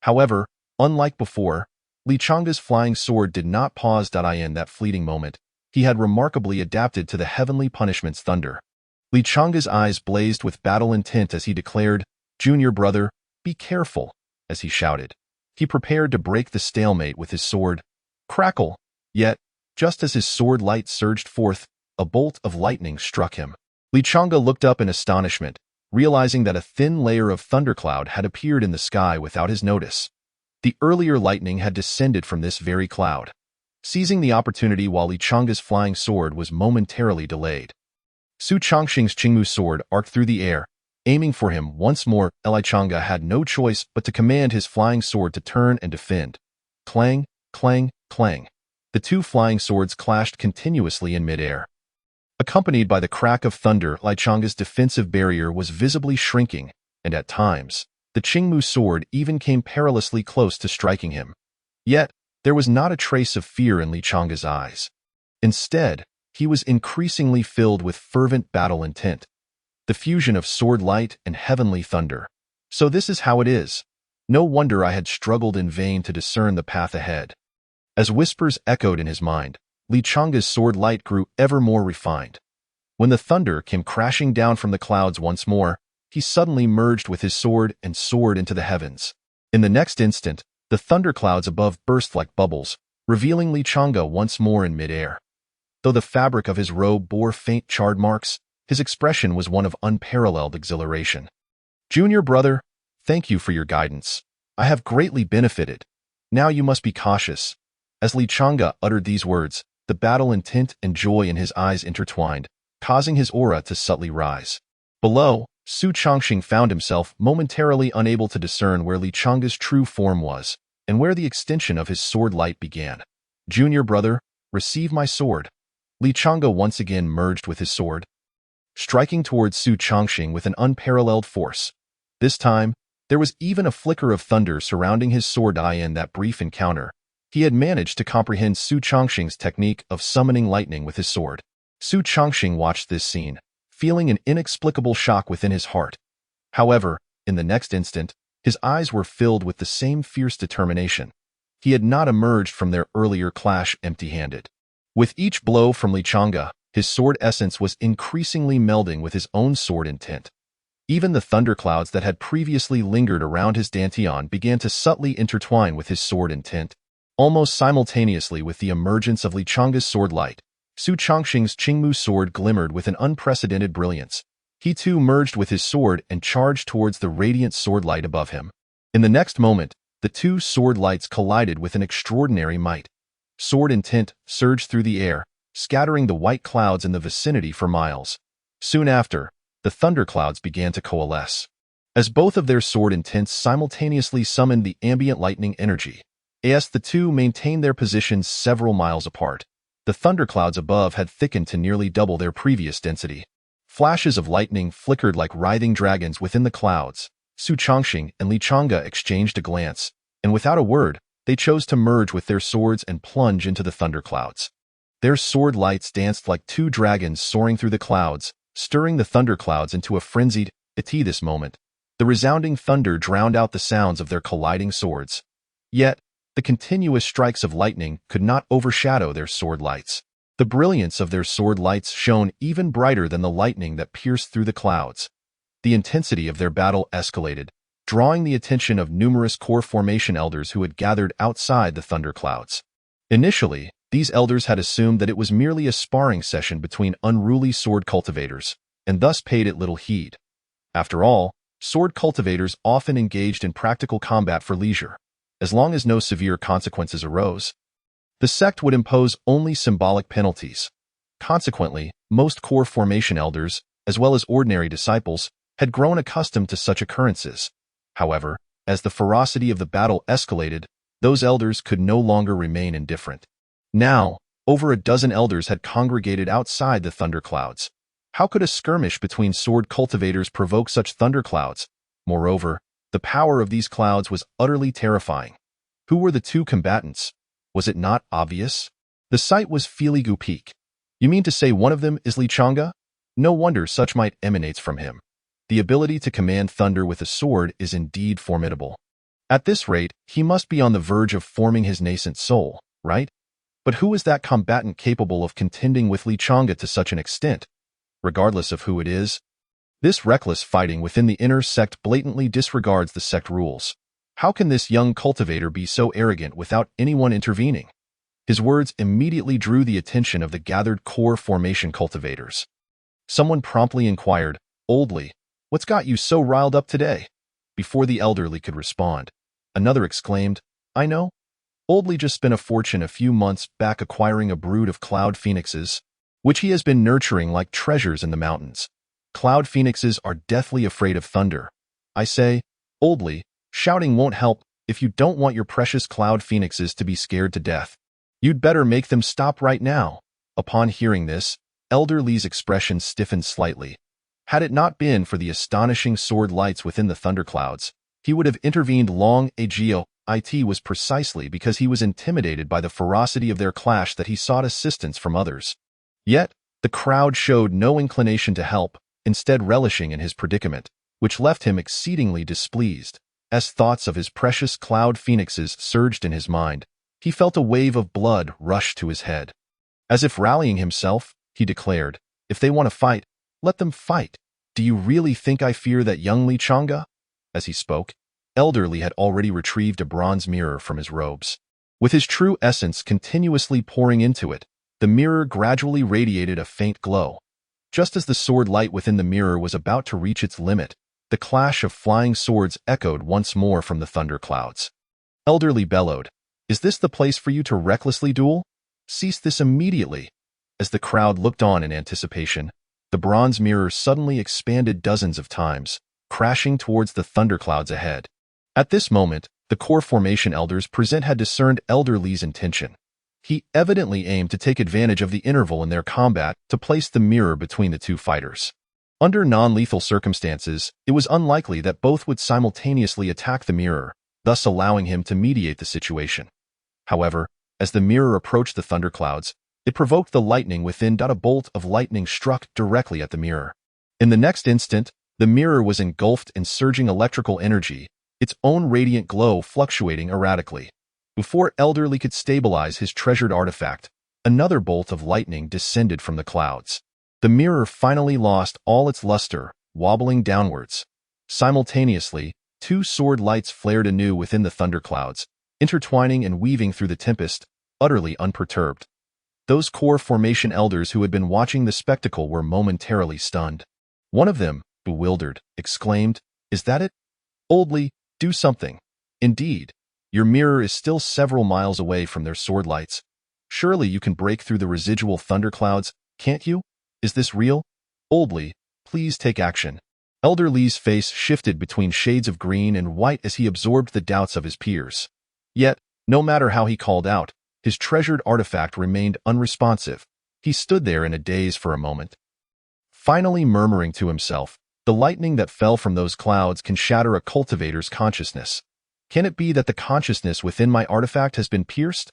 However, unlike before, Li Changge's flying sword did not pause. In that fleeting moment, he had remarkably adapted to the heavenly punishment's thunder. Li Changge's eyes blazed with battle intent as he declared, "Junior brother, be careful," as he shouted. He prepared to break the stalemate with his sword. Crackle! Yet, just as his sword light surged forth, a bolt of lightning struck him. Li Changge looked up in astonishment, realizing that a thin layer of thundercloud had appeared in the sky without his notice. The earlier lightning had descended from this very cloud, seizing the opportunity while Li Changge's flying sword was momentarily delayed. Su Chongqing's Qingmu sword arced through the air, aiming for him once more. Li Changge had no choice but to command his flying sword to turn and defend. Clang, clang, clang. The two flying swords clashed continuously in midair. Accompanied by the crack of thunder, Li Changge's defensive barrier was visibly shrinking, and at times, the Qingmu sword even came perilously close to striking him. Yet, there was not a trace of fear in Li Changge's eyes. Instead, he was increasingly filled with fervent battle intent, the fusion of sword light and heavenly thunder. So this is how it is. No wonder I had struggled in vain to discern the path ahead. As whispers echoed in his mind, Li Changa's sword light grew ever more refined. When the thunder came crashing down from the clouds once more, he suddenly merged with his sword and soared into the heavens. In the next instant, the thunderclouds above burst like bubbles, revealing Li Changa once more in midair. Though the fabric of his robe bore faint charred marks, his expression was one of unparalleled exhilaration. "Junior brother, thank you for your guidance. I have greatly benefited. Now you must be cautious." As Li Changa uttered these words, the battle intent and joy in his eyes intertwined, causing his aura to subtly rise. Below, Su Chongqing found himself momentarily unable to discern where Li Changa's true form was, and where the extension of his sword light began. "Junior brother, receive my sword." Li Changa once again merged with his sword, striking towards Su Chongqing with an unparalleled force. This time, there was even a flicker of thunder surrounding his sword eye. In that brief encounter, he had managed to comprehend Su Chongqing's technique of summoning lightning with his sword. Su Chongqing watched this scene, feeling an inexplicable shock within his heart. However, in the next instant, his eyes were filled with the same fierce determination. He had not emerged from their earlier clash empty-handed. With each blow from Li Changa, his sword essence was increasingly melding with his own sword intent. Even the thunderclouds that had previously lingered around his dantian began to subtly intertwine with his sword intent. Almost simultaneously with the emergence of Li Changa's sword light, Su Chongqing's Qingmu sword glimmered with an unprecedented brilliance. He too merged with his sword and charged towards the radiant sword light above him. In the next moment, the two sword lights collided with an extraordinary might. Sword intent surged through the air, scattering the white clouds in the vicinity for miles. Soon after, the thunderclouds began to coalesce. As both of their sword intents simultaneously summoned the ambient lightning energy, as the two maintained their positions several miles apart, the thunderclouds above had thickened to nearly double their previous density. Flashes of lightning flickered like writhing dragons within the clouds. Su Chongqing and Li Changa exchanged a glance, and without a word, they chose to merge with their swords and plunge into the thunderclouds. Their sword lights danced like two dragons soaring through the clouds, stirring the thunderclouds into a frenzied ati. This moment, the resounding thunder drowned out the sounds of their colliding swords. Yet, the continuous strikes of lightning could not overshadow their sword lights. The brilliance of their sword lights shone even brighter than the lightning that pierced through the clouds. The intensity of their battle escalated, drawing the attention of numerous core formation elders who had gathered outside the thunderclouds. Initially, these elders had assumed that it was merely a sparring session between unruly sword cultivators, and thus paid it little heed. After all, sword cultivators often engaged in practical combat for leisure. As long as no severe consequences arose, the sect would impose only symbolic penalties. Consequently, most core formation elders, as well as ordinary disciples, had grown accustomed to such occurrences. However, as the ferocity of the battle escalated, those elders could no longer remain indifferent. Now, over a dozen elders had congregated outside the thunderclouds. How could a skirmish between sword cultivators provoke such thunderclouds? Moreover, the power of these clouds was utterly terrifying. Who were the two combatants? Was it not obvious? The sight was Filigu Peak. You mean to say one of them is Li Changa? No wonder such might emanates from him. The ability to command thunder with a sword is indeed formidable. At this rate, he must be on the verge of forming his nascent soul, right? But who is that combatant capable of contending with Li Changa to such an extent? Regardless of who it is, this reckless fighting within the inner sect blatantly disregards the sect rules. How can this young cultivator be so arrogant without anyone intervening? His words immediately drew the attention of the gathered core formation cultivators. Someone promptly inquired, "Oldly, what's got you so riled up today?" Before the elderly could respond, another exclaimed, "I know. Oldly just spent a fortune a few months back acquiring a brood of cloud phoenixes, which he has been nurturing like treasures in the mountains. Cloud phoenixes are deathly afraid of thunder. I say, Oldly, shouting won't help if you don't want your precious cloud phoenixes to be scared to death. You'd better make them stop right now." Upon hearing this, Elder Li's expression stiffened slightly. Had it not been for the astonishing sword lights within the thunderclouds, he would have intervened long ago. It was precisely because he was intimidated by the ferocity of their clash that he sought assistance from others. Yet, the crowd showed no inclination to help, instead relishing in his predicament, which left him exceedingly displeased. As thoughts of his precious cloud phoenixes surged in his mind, he felt a wave of blood rush to his head. As if rallying himself, he declared, "If they want to fight, let them fight. Do you really think I fear that young Li Chang'e?" As he spoke, Elder Li had already retrieved a bronze mirror from his robes. With his true essence continuously pouring into it, the mirror gradually radiated a faint glow. Just as the sword light within the mirror was about to reach its limit, the clash of flying swords echoed once more from the thunderclouds. Elder Li bellowed, "Is this the place for you to recklessly duel? Cease this immediately." As the crowd looked on in anticipation, the bronze mirror suddenly expanded dozens of times, crashing towards the thunderclouds ahead. At this moment, the core formation elders present had discerned Elder Li's intention. He evidently aimed to take advantage of the interval in their combat to place the mirror between the two fighters. Under non-lethal circumstances, it was unlikely that both would simultaneously attack the mirror, thus allowing him to mediate the situation. However, as the mirror approached the thunderclouds, it provoked the lightning within. A bolt of lightning struck directly at the mirror. In the next instant, the mirror was engulfed in surging electrical energy, its own radiant glow fluctuating erratically. Before Elder Li could stabilize his treasured artifact, another bolt of lightning descended from the clouds. The mirror finally lost all its luster, wobbling downwards. Simultaneously, two sword lights flared anew within the thunderclouds, intertwining and weaving through the tempest, utterly unperturbed. Those core formation elders who had been watching the spectacle were momentarily stunned. One of them, bewildered, exclaimed, "Is that it? Old Li, do something. Indeed, your mirror is still several miles away from their sword lights. Surely you can break through the residual thunderclouds, can't you? Is this real? Old Li, please take action." Elder Li's face shifted between shades of green and white as he absorbed the doubts of his peers. Yet, no matter how he called out, his treasured artifact remained unresponsive. He stood there in a daze for a moment. Finally murmuring to himself, "The lightning that fell from those clouds can shatter a cultivator's consciousness. Can it be that the consciousness within my artifact has been pierced?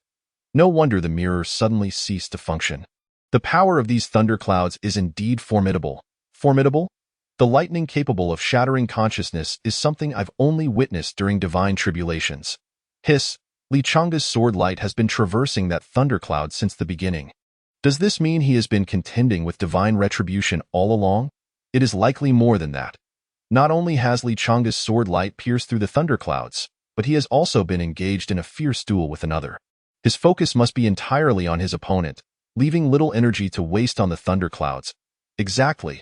No wonder the mirror suddenly ceased to function. The power of these thunderclouds is indeed formidable." Formidable? The lightning capable of shattering consciousness is something I've only witnessed during divine tribulations. Hiss, Li Chang'e's sword light has been traversing that thundercloud since the beginning. Does this mean he has been contending with divine retribution all along? It is likely more than that. Not only has Li Chang'e's sword light pierced through the thunderclouds, but he has also been engaged in a fierce duel with another. His focus must be entirely on his opponent, leaving little energy to waste on the thunderclouds. Exactly.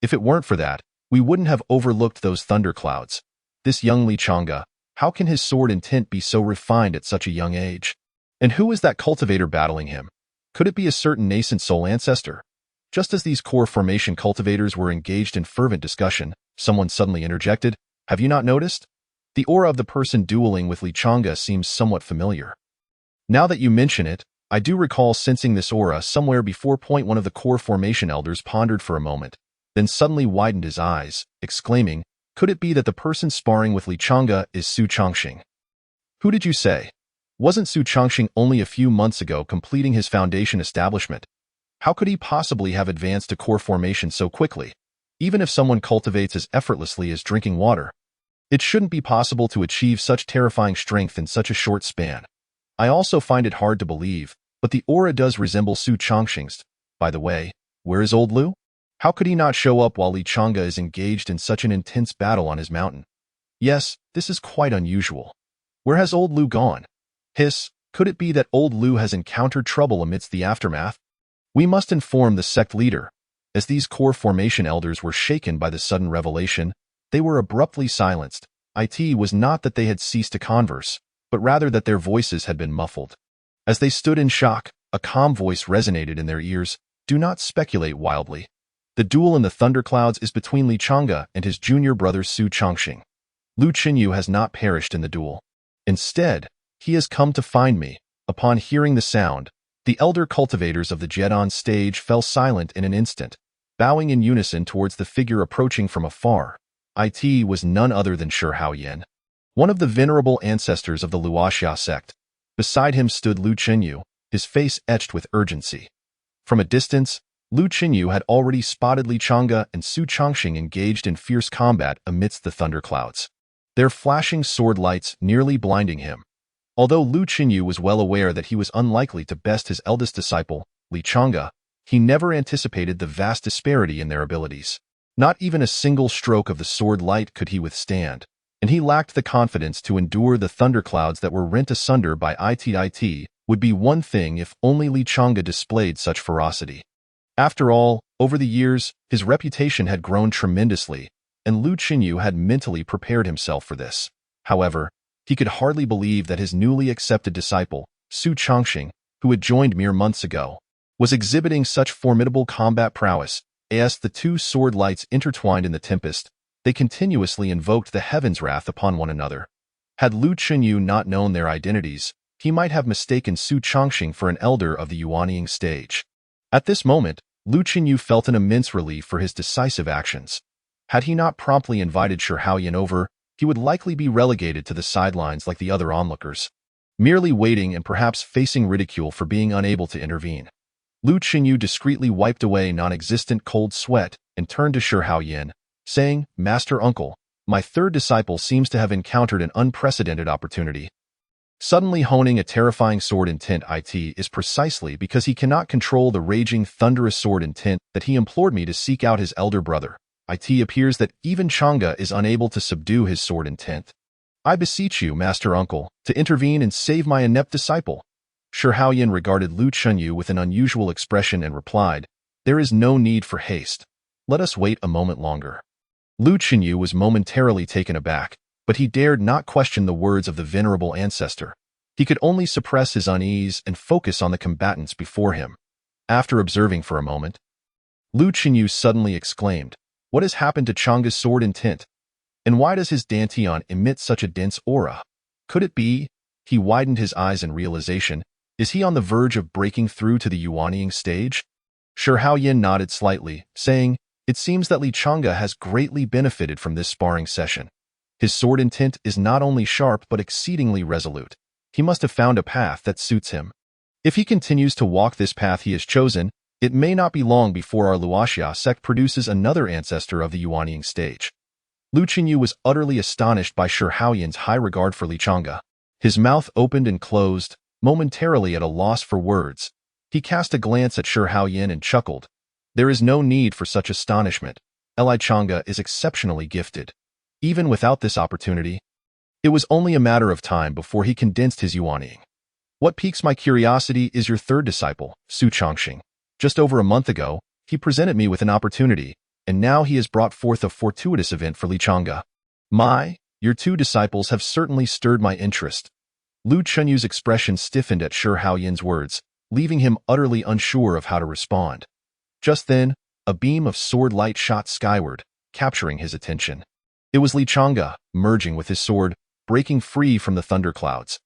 If it weren't for that, we wouldn't have overlooked those thunderclouds. This young Li Chang'e, how can his sword intent be so refined at such a young age? And who is that cultivator battling him? Could it be a certain nascent soul ancestor? Just as these core formation cultivators were engaged in fervent discussion, someone suddenly interjected, "Have you not noticed? The aura of the person dueling with Li Chang'e seems somewhat familiar." Now that you mention it, I do recall sensing this aura somewhere before. One of the core formation elders pondered for a moment, then suddenly widened his eyes, exclaiming, "Could it be that the person sparring with Li Chang'e is Su Changxing?" Who did you say? Wasn't Su Changxing only a few months ago completing his foundation establishment? How could he possibly have advanced to core formation so quickly? Even if someone cultivates as effortlessly as drinking water, it shouldn't be possible to achieve such terrifying strength in such a short span. I also find it hard to believe, but the aura does resemble Su Changxing's. By the way, where is old Lu? How could he not show up while Li Chang'e is engaged in such an intense battle on his mountain? Yes, this is quite unusual. Where has old Lu gone? Hiss, could it be that old Lu has encountered trouble amidst the aftermath? We must inform the sect leader. As these core formation elders were shaken by the sudden revelation, they were abruptly silenced. It was not that they had ceased to converse, but rather that their voices had been muffled. As they stood in shock, a calm voice resonated in their ears, "Do not speculate wildly. The duel in the thunderclouds is between Li Chang'e and his junior brother Su Changxing. Lu Qinyu has not perished in the duel. Instead, he has come to find me." Upon hearing the sound, the elder cultivators of the Jedon stage fell silent in an instant, bowing in unison towards the figure approaching from afar. It was none other than Shi Haoyan, one of the venerable ancestors of the Luoxia sect. Beside him stood Lu Qinyu, his face etched with urgency. From a distance, Lu Qinyu had already spotted Li Chang'e and Su Changxing engaged in fierce combat amidst the thunderclouds, their flashing sword lights nearly blinding him. Although Lu Qinyu was well aware that he was unlikely to best his eldest disciple, Li Chang'e, he never anticipated the vast disparity in their abilities. Not even a single stroke of the sword light could he withstand, and he lacked the confidence to endure the thunderclouds that were rent asunder by it would be one thing if only Li Chang'e displayed such ferocity. After all, over the years, his reputation had grown tremendously, and Lu Qinyu had mentally prepared himself for this. However, he could hardly believe that his newly accepted disciple, Su Changxing, who had joined mere months ago, was exhibiting such formidable combat prowess. As the two sword lights intertwined in the tempest, they continuously invoked the heaven's wrath upon one another. Had Lu Qinyu not known their identities, he might have mistaken Su Changxing for an elder of the Yuanying stage. At this moment, Lu Qinyu felt an immense relief for his decisive actions. Had he not promptly invited Shi Haoyan over, he would likely be relegated to the sidelines like the other onlookers, merely waiting and perhaps facing ridicule for being unable to intervene. Lu Qinyu discreetly wiped away non-existent cold sweat and turned to Shi Haoyan, saying, "Master Uncle, my third disciple seems to have encountered an unprecedented opportunity. Suddenly honing a terrifying sword intent is precisely because he cannot control the raging thunderous sword intent that he implored me to seek out his elder brother. It appears that even Chang'e is unable to subdue his sword intent. I beseech you, Master Uncle, to intervene and save my inept disciple." Shi Haoyan regarded Lu Qinyu with an unusual expression and replied, "There is no need for haste. Let us wait a moment longer." Lu Qinyu was momentarily taken aback, but he dared not question the words of the venerable ancestor. He could only suppress his unease and focus on the combatants before him. After observing for a moment, Lu Qinyu suddenly exclaimed, "What has happened to Chang'e's sword intent? And why does his dantian emit such a dense aura? Could it be?" He widened his eyes in realization. Is he on the verge of breaking through to the Yuanying stage? Shi Haoyan nodded slightly, saying, "It seems that Li Chang'e has greatly benefited from this sparring session. His sword intent is not only sharp but exceedingly resolute. He must have found a path that suits him. If he continues to walk this path he has chosen, it may not be long before our Luoxia sect produces another ancestor of the Yuanying stage." Lu Qinyu was utterly astonished by Shi Haoyan's high regard for Li Chang'e. His mouth opened and closed, momentarily at a loss for words. He cast a glance at Shi Haoyan and chuckled. There is no need for such astonishment. Li Chang'e is exceptionally gifted. Even without this opportunity, it was only a matter of time before he condensed his Yuanying. What piques my curiosity is your third disciple, Su Changxing. Just over a month ago, he presented me with an opportunity, and now he has brought forth a fortuitous event for Li Chang'e. Your two disciples have certainly stirred my interest. Lu Qinyu's expression stiffened at Shi Haoyan's words, leaving him utterly unsure of how to respond. Just then, a beam of sword light shot skyward, capturing his attention. It was Li Chang'e, merging with his sword, breaking free from the thunderclouds.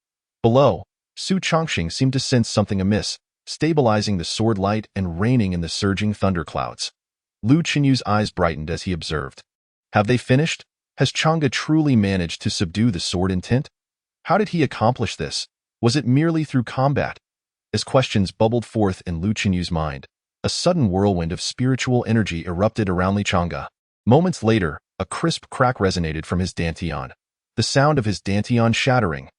Below, Su Changxing seemed to sense something amiss, stabilizing the sword light and reining in the surging thunderclouds. Lu Qinyu's eyes brightened as he observed. Have they finished? Has Chang'e truly managed to subdue the sword intent? How did he accomplish this? Was it merely through combat? As questions bubbled forth in Lu Qinyu's mind, a sudden whirlwind of spiritual energy erupted around Li Chang'e. Moments later, a crisp crack resonated from his dantian, the sound of his dantian shattering.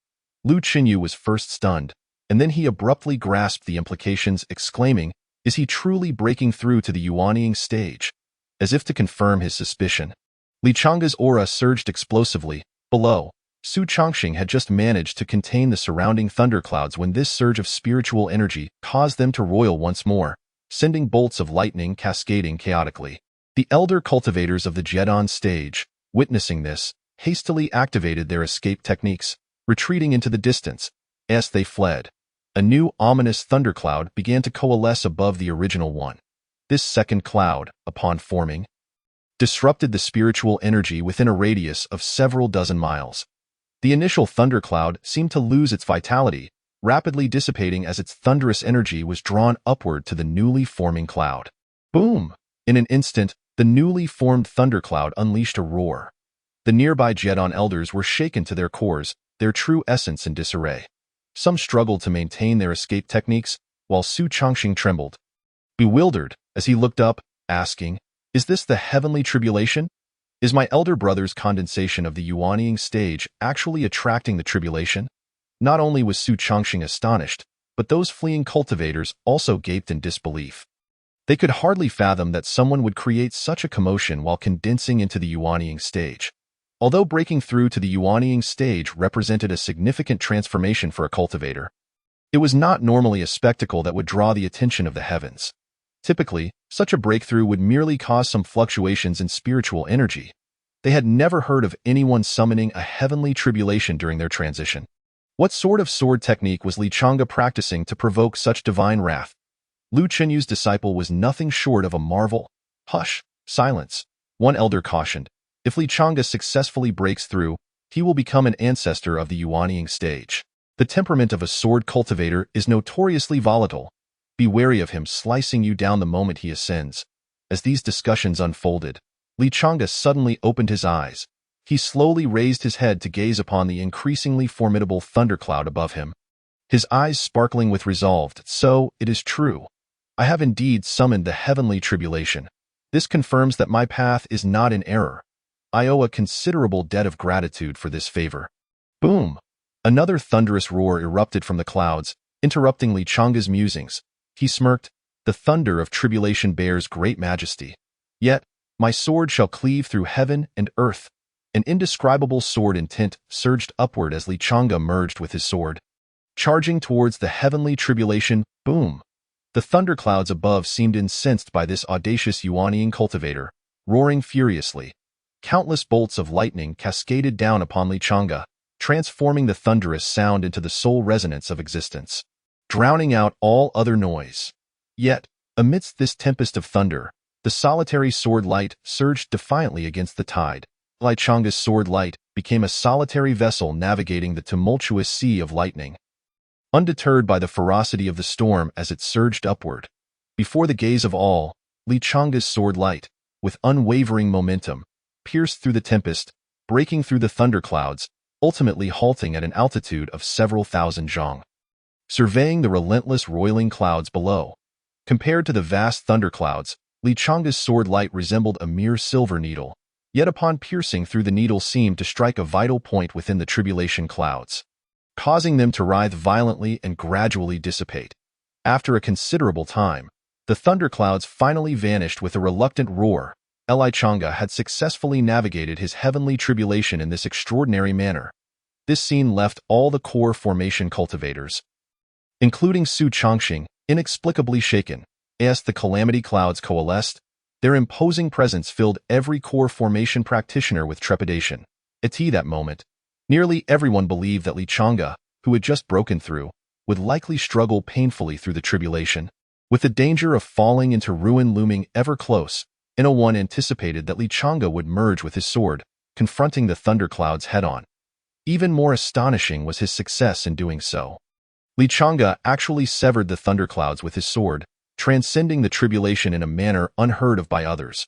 Lu Qinyu was first stunned, and then he abruptly grasped the implications, exclaiming, "Is he truly breaking through to the Yuanying stage?" As if to confirm his suspicion, Li Chang'e's aura surged explosively. Below, Su Changxing had just managed to contain the surrounding thunderclouds when this surge of spiritual energy caused them to roil once more, sending bolts of lightning cascading chaotically. The elder cultivators of the Jedon stage, witnessing this, hastily activated their escape techniques, retreating into the distance. As they fled, a new ominous thundercloud began to coalesce above the original one. This second cloud, upon forming, disrupted the spiritual energy within a radius of several dozen miles. The initial thundercloud seemed to lose its vitality, rapidly dissipating as its thunderous energy was drawn upward to the newly forming cloud. Boom! In an instant, the newly formed thundercloud unleashed a roar. The nearby Jedon elders were shaken to their cores, their true essence in disarray. Some struggled to maintain their escape techniques, while Su Changxing trembled. Bewildered, as he looked up, asking, "Is this the heavenly tribulation? Is my elder brother's condensation of the yuanying stage actually attracting the tribulation?" Not only was Su Chongxing astonished, but those fleeing cultivators also gaped in disbelief. They could hardly fathom that someone would create such a commotion while condensing into the yuanying stage. Although breaking through to the yuanying stage represented a significant transformation for a cultivator, it was not normally a spectacle that would draw the attention of the heavens. Typically, such a breakthrough would merely cause some fluctuations in spiritual energy. They had never heard of anyone summoning a heavenly tribulation during their transition. What sort of sword technique was Li Chang'e practicing to provoke such divine wrath? Lu Chenyu's disciple was nothing short of a marvel. "Hush, silence," one elder cautioned. "If Li Chang'e successfully breaks through, he will become an ancestor of the yuanying stage. The temperament of a sword cultivator is notoriously volatile. Be wary of him slicing you down the moment he ascends." As these discussions unfolded, Li Chang'e suddenly opened his eyes. He slowly raised his head to gaze upon the increasingly formidable thundercloud above him. His eyes sparkling with resolve. "So, it is true. I have indeed summoned the heavenly tribulation. This confirms that my path is not in error. I owe a considerable debt of gratitude for this favor." Boom! Another thunderous roar erupted from the clouds, interrupting Li Chang'e's musings. He smirked, "The thunder of tribulation bears great majesty. Yet, my sword shall cleave through heaven and earth." An indescribable sword intent surged upward as Li Chang'e merged with his sword, charging towards the heavenly tribulation. Boom! The thunderclouds above seemed incensed by this audacious yuanying cultivator, roaring furiously. Countless bolts of lightning cascaded down upon Li Chang'e, transforming the thunderous sound into the sole resonance of existence, drowning out all other noise. Yet, amidst this tempest of thunder, the solitary sword light surged defiantly against the tide. Li Chang'e's sword light became a solitary vessel navigating the tumultuous sea of lightning, undeterred by the ferocity of the storm as it surged upward. Before the gaze of all, Li Chang'e's sword light, with unwavering momentum, pierced through the tempest, breaking through the thunderclouds, ultimately halting at an altitude of several thousand zhang. Surveying the relentless roiling clouds below, compared to the vast thunderclouds, Li Chang'e's sword light resembled a mere silver needle, yet upon piercing through the needle seemed to strike a vital point within the tribulation clouds, causing them to writhe violently and gradually dissipate. After a considerable time, the thunderclouds finally vanished with a reluctant roar. Li Chang'e had successfully navigated his heavenly tribulation in this extraordinary manner. This scene left all the core formation cultivators, including Su Chongxing, inexplicably shaken. As the calamity clouds coalesced, their imposing presence filled every core formation practitioner with trepidation. At that moment, nearly everyone believed that Li Chang'e, who had just broken through, would likely struggle painfully through the tribulation. With the danger of falling into ruin looming ever close, no one anticipated that Li Chang'e would merge with his sword, confronting the thunderclouds head-on. Even more astonishing was his success in doing so. Li Chang'e actually severed the thunderclouds with his sword, transcending the tribulation in a manner unheard of by others.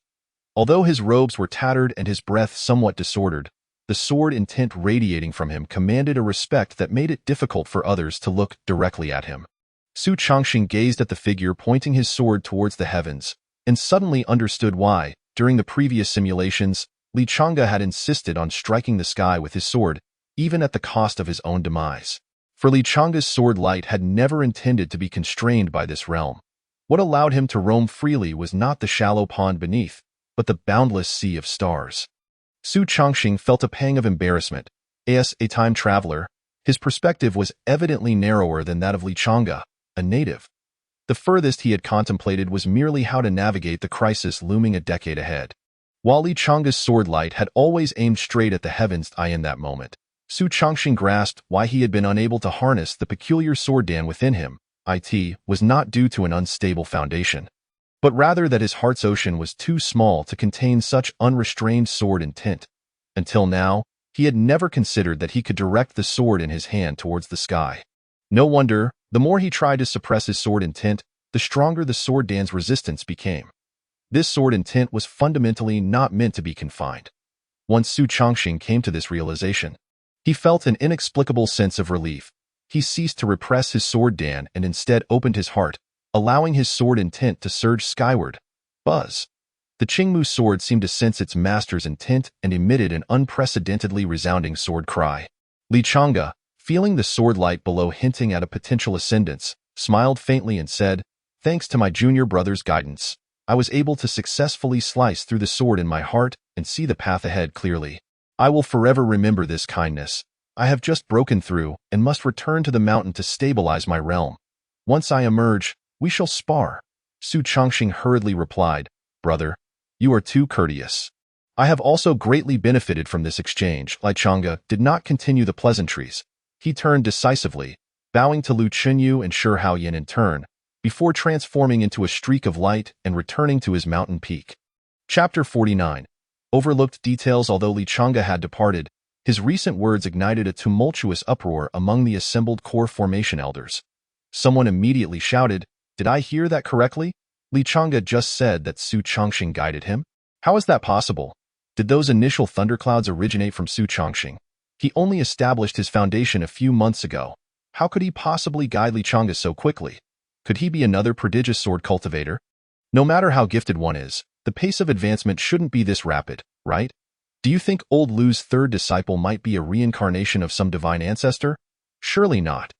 Although his robes were tattered and his breath somewhat disordered, the sword intent radiating from him commanded a respect that made it difficult for others to look directly at him. Su Chongxing gazed at the figure pointing his sword towards the heavens, and suddenly understood why, during the previous simulations, Li Chang'e had insisted on striking the sky with his sword, even at the cost of his own demise. For Li Chang'e's sword light had never intended to be constrained by this realm. What allowed him to roam freely was not the shallow pond beneath, but the boundless sea of stars. Su Chongxing felt a pang of embarrassment. As a time traveler, his perspective was evidently narrower than that of Li Chang'e, a native. The furthest he had contemplated was merely how to navigate the crisis looming a decade ahead. While Li Chang'e's sword light had always aimed straight at the heavens in that moment, Su Chongxing grasped why he had been unable to harness the peculiar sword dan within him. It was not due to an unstable foundation, but rather that his heart's ocean was too small to contain such unrestrained sword intent. Until now, he had never considered that he could direct the sword in his hand towards the sky. No wonder, the more he tried to suppress his sword intent, the stronger the sword dan's resistance became. This sword intent was fundamentally not meant to be confined. Once Su Chongxing came to this realization, he felt an inexplicable sense of relief. He ceased to repress his sword dan and instead opened his heart, allowing his sword intent to surge skyward. Buzz. The Qingmu sword seemed to sense its master's intent and emitted an unprecedentedly resounding sword cry. Li Chang'e, feeling the sword light below hinting at a potential ascendance, smiled faintly and said, "Thanks to my junior brother's guidance, I was able to successfully slice through the sword in my heart and see the path ahead clearly. I will forever remember this kindness. I have just broken through and must return to the mountain to stabilize my realm. Once I emerge, we shall spar." Su Changxing hurriedly replied, "Brother, you are too courteous. I have also greatly benefited from this exchange." Li Chang'e did not continue the pleasantries. He turned decisively, bowing to Lu Chenyu and Shi Haoyan in turn, before transforming into a streak of light and returning to his mountain peak. Chapter 49. Overlooked details. Although Li Chang'e had departed, his recent words ignited a tumultuous uproar among the assembled core formation elders. Someone immediately shouted, "Did I hear that correctly? Li Chang'e just said that Su Changxing guided him? How is that possible? Did those initial thunderclouds originate from Su Changxing? He only established his foundation a few months ago. How could he possibly guide Li Chang'e so quickly? Could he be another prodigious sword cultivator? No matter how gifted one is, the pace of advancement shouldn't be this rapid, right? Do you think old Lu's third disciple might be a reincarnation of some divine ancestor? Surely not.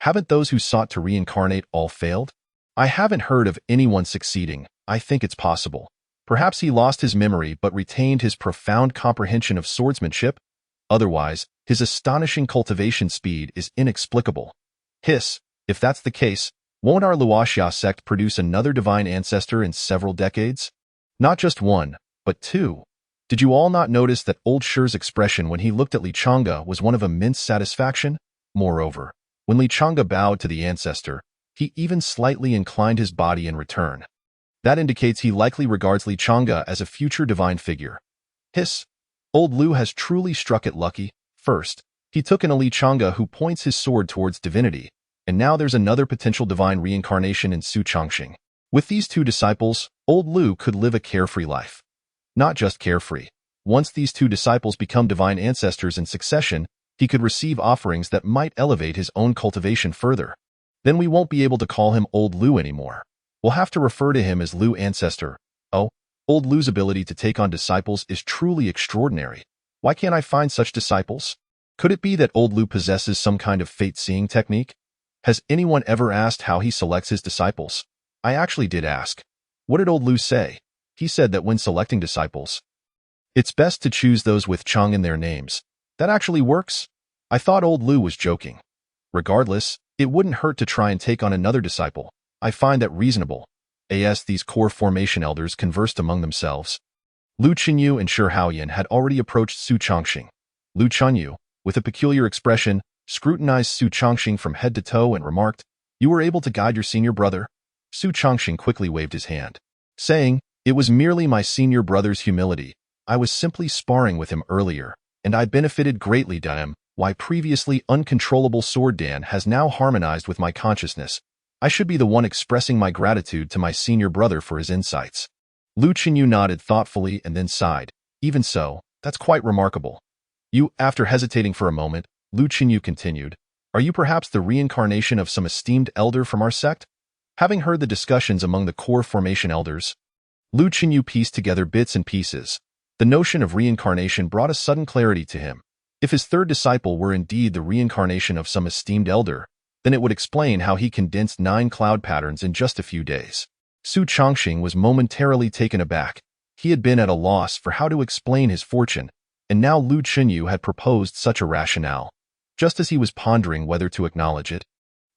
Haven't those who sought to reincarnate all failed? I haven't heard of anyone succeeding. I think it's possible. Perhaps he lost his memory but retained his profound comprehension of swordsmanship. Otherwise, his astonishing cultivation speed is inexplicable. Hiss, if that's the case, won't our Luoxia sect produce another divine ancestor in several decades? Not just one, but two. Did you all not notice that old Shi's expression when he looked at Li Chang'e was one of immense satisfaction? Moreover, when Li Chang'e bowed to the ancestor, he even slightly inclined his body in return. That indicates he likely regards Li Chang'e as a future divine figure. Hiss. Old Lu has truly struck it lucky. First, he took in a Li Chang'e who points his sword towards divinity, and now there's another potential divine reincarnation in Su Changxing. With these two disciples, old Lu could live a carefree life. Not just carefree. Once these two disciples become divine ancestors in succession, he could receive offerings that might elevate his own cultivation further. Then we won't be able to call him old Lu anymore. We'll have to refer to him as Lu Ancestor. Oh, old Lu's ability to take on disciples is truly extraordinary. Why can't I find such disciples? Could it be that old Lu possesses some kind of fate-seeing technique? Has anyone ever asked how he selects his disciples? I actually did ask. What did old Lu say? He said that when selecting disciples, it's best to choose those with Chang in their names. That actually works? I thought old Lu was joking. Regardless, it wouldn't hurt to try and take on another disciple. I find that reasonable. As these core formation elders conversed among themselves, Lu Chenyu and Shi Haoyan had already approached Su Changxing. Lu Chenyu, with a peculiar expression, scrutinized Su Changxing from head to toe and remarked, "You were able to guide your senior brother?" Su Changxing quickly waved his hand, saying, "It was merely my senior brother's humility. I was simply sparring with him earlier, and I benefited greatly to him. Why previously uncontrollable sword Dan has now harmonized with my consciousness. I should be the one expressing my gratitude to my senior brother for his insights." Lu Chenyu nodded thoughtfully and then sighed. "Even so, that's quite remarkable." After hesitating for a moment, Lu Chenyu continued, "Are you perhaps the reincarnation of some esteemed elder from our sect?" Having heard the discussions among the core formation elders, Lu Chenyu pieced together bits and pieces. The notion of reincarnation brought a sudden clarity to him. If his third disciple were indeed the reincarnation of some esteemed elder, then it would explain how he condensed 9 cloud patterns in just a few days. Su Changxing was momentarily taken aback. He had been at a loss for how to explain his fortune, and now Lu Chenyu had proposed such a rationale. Just as he was pondering whether to acknowledge it,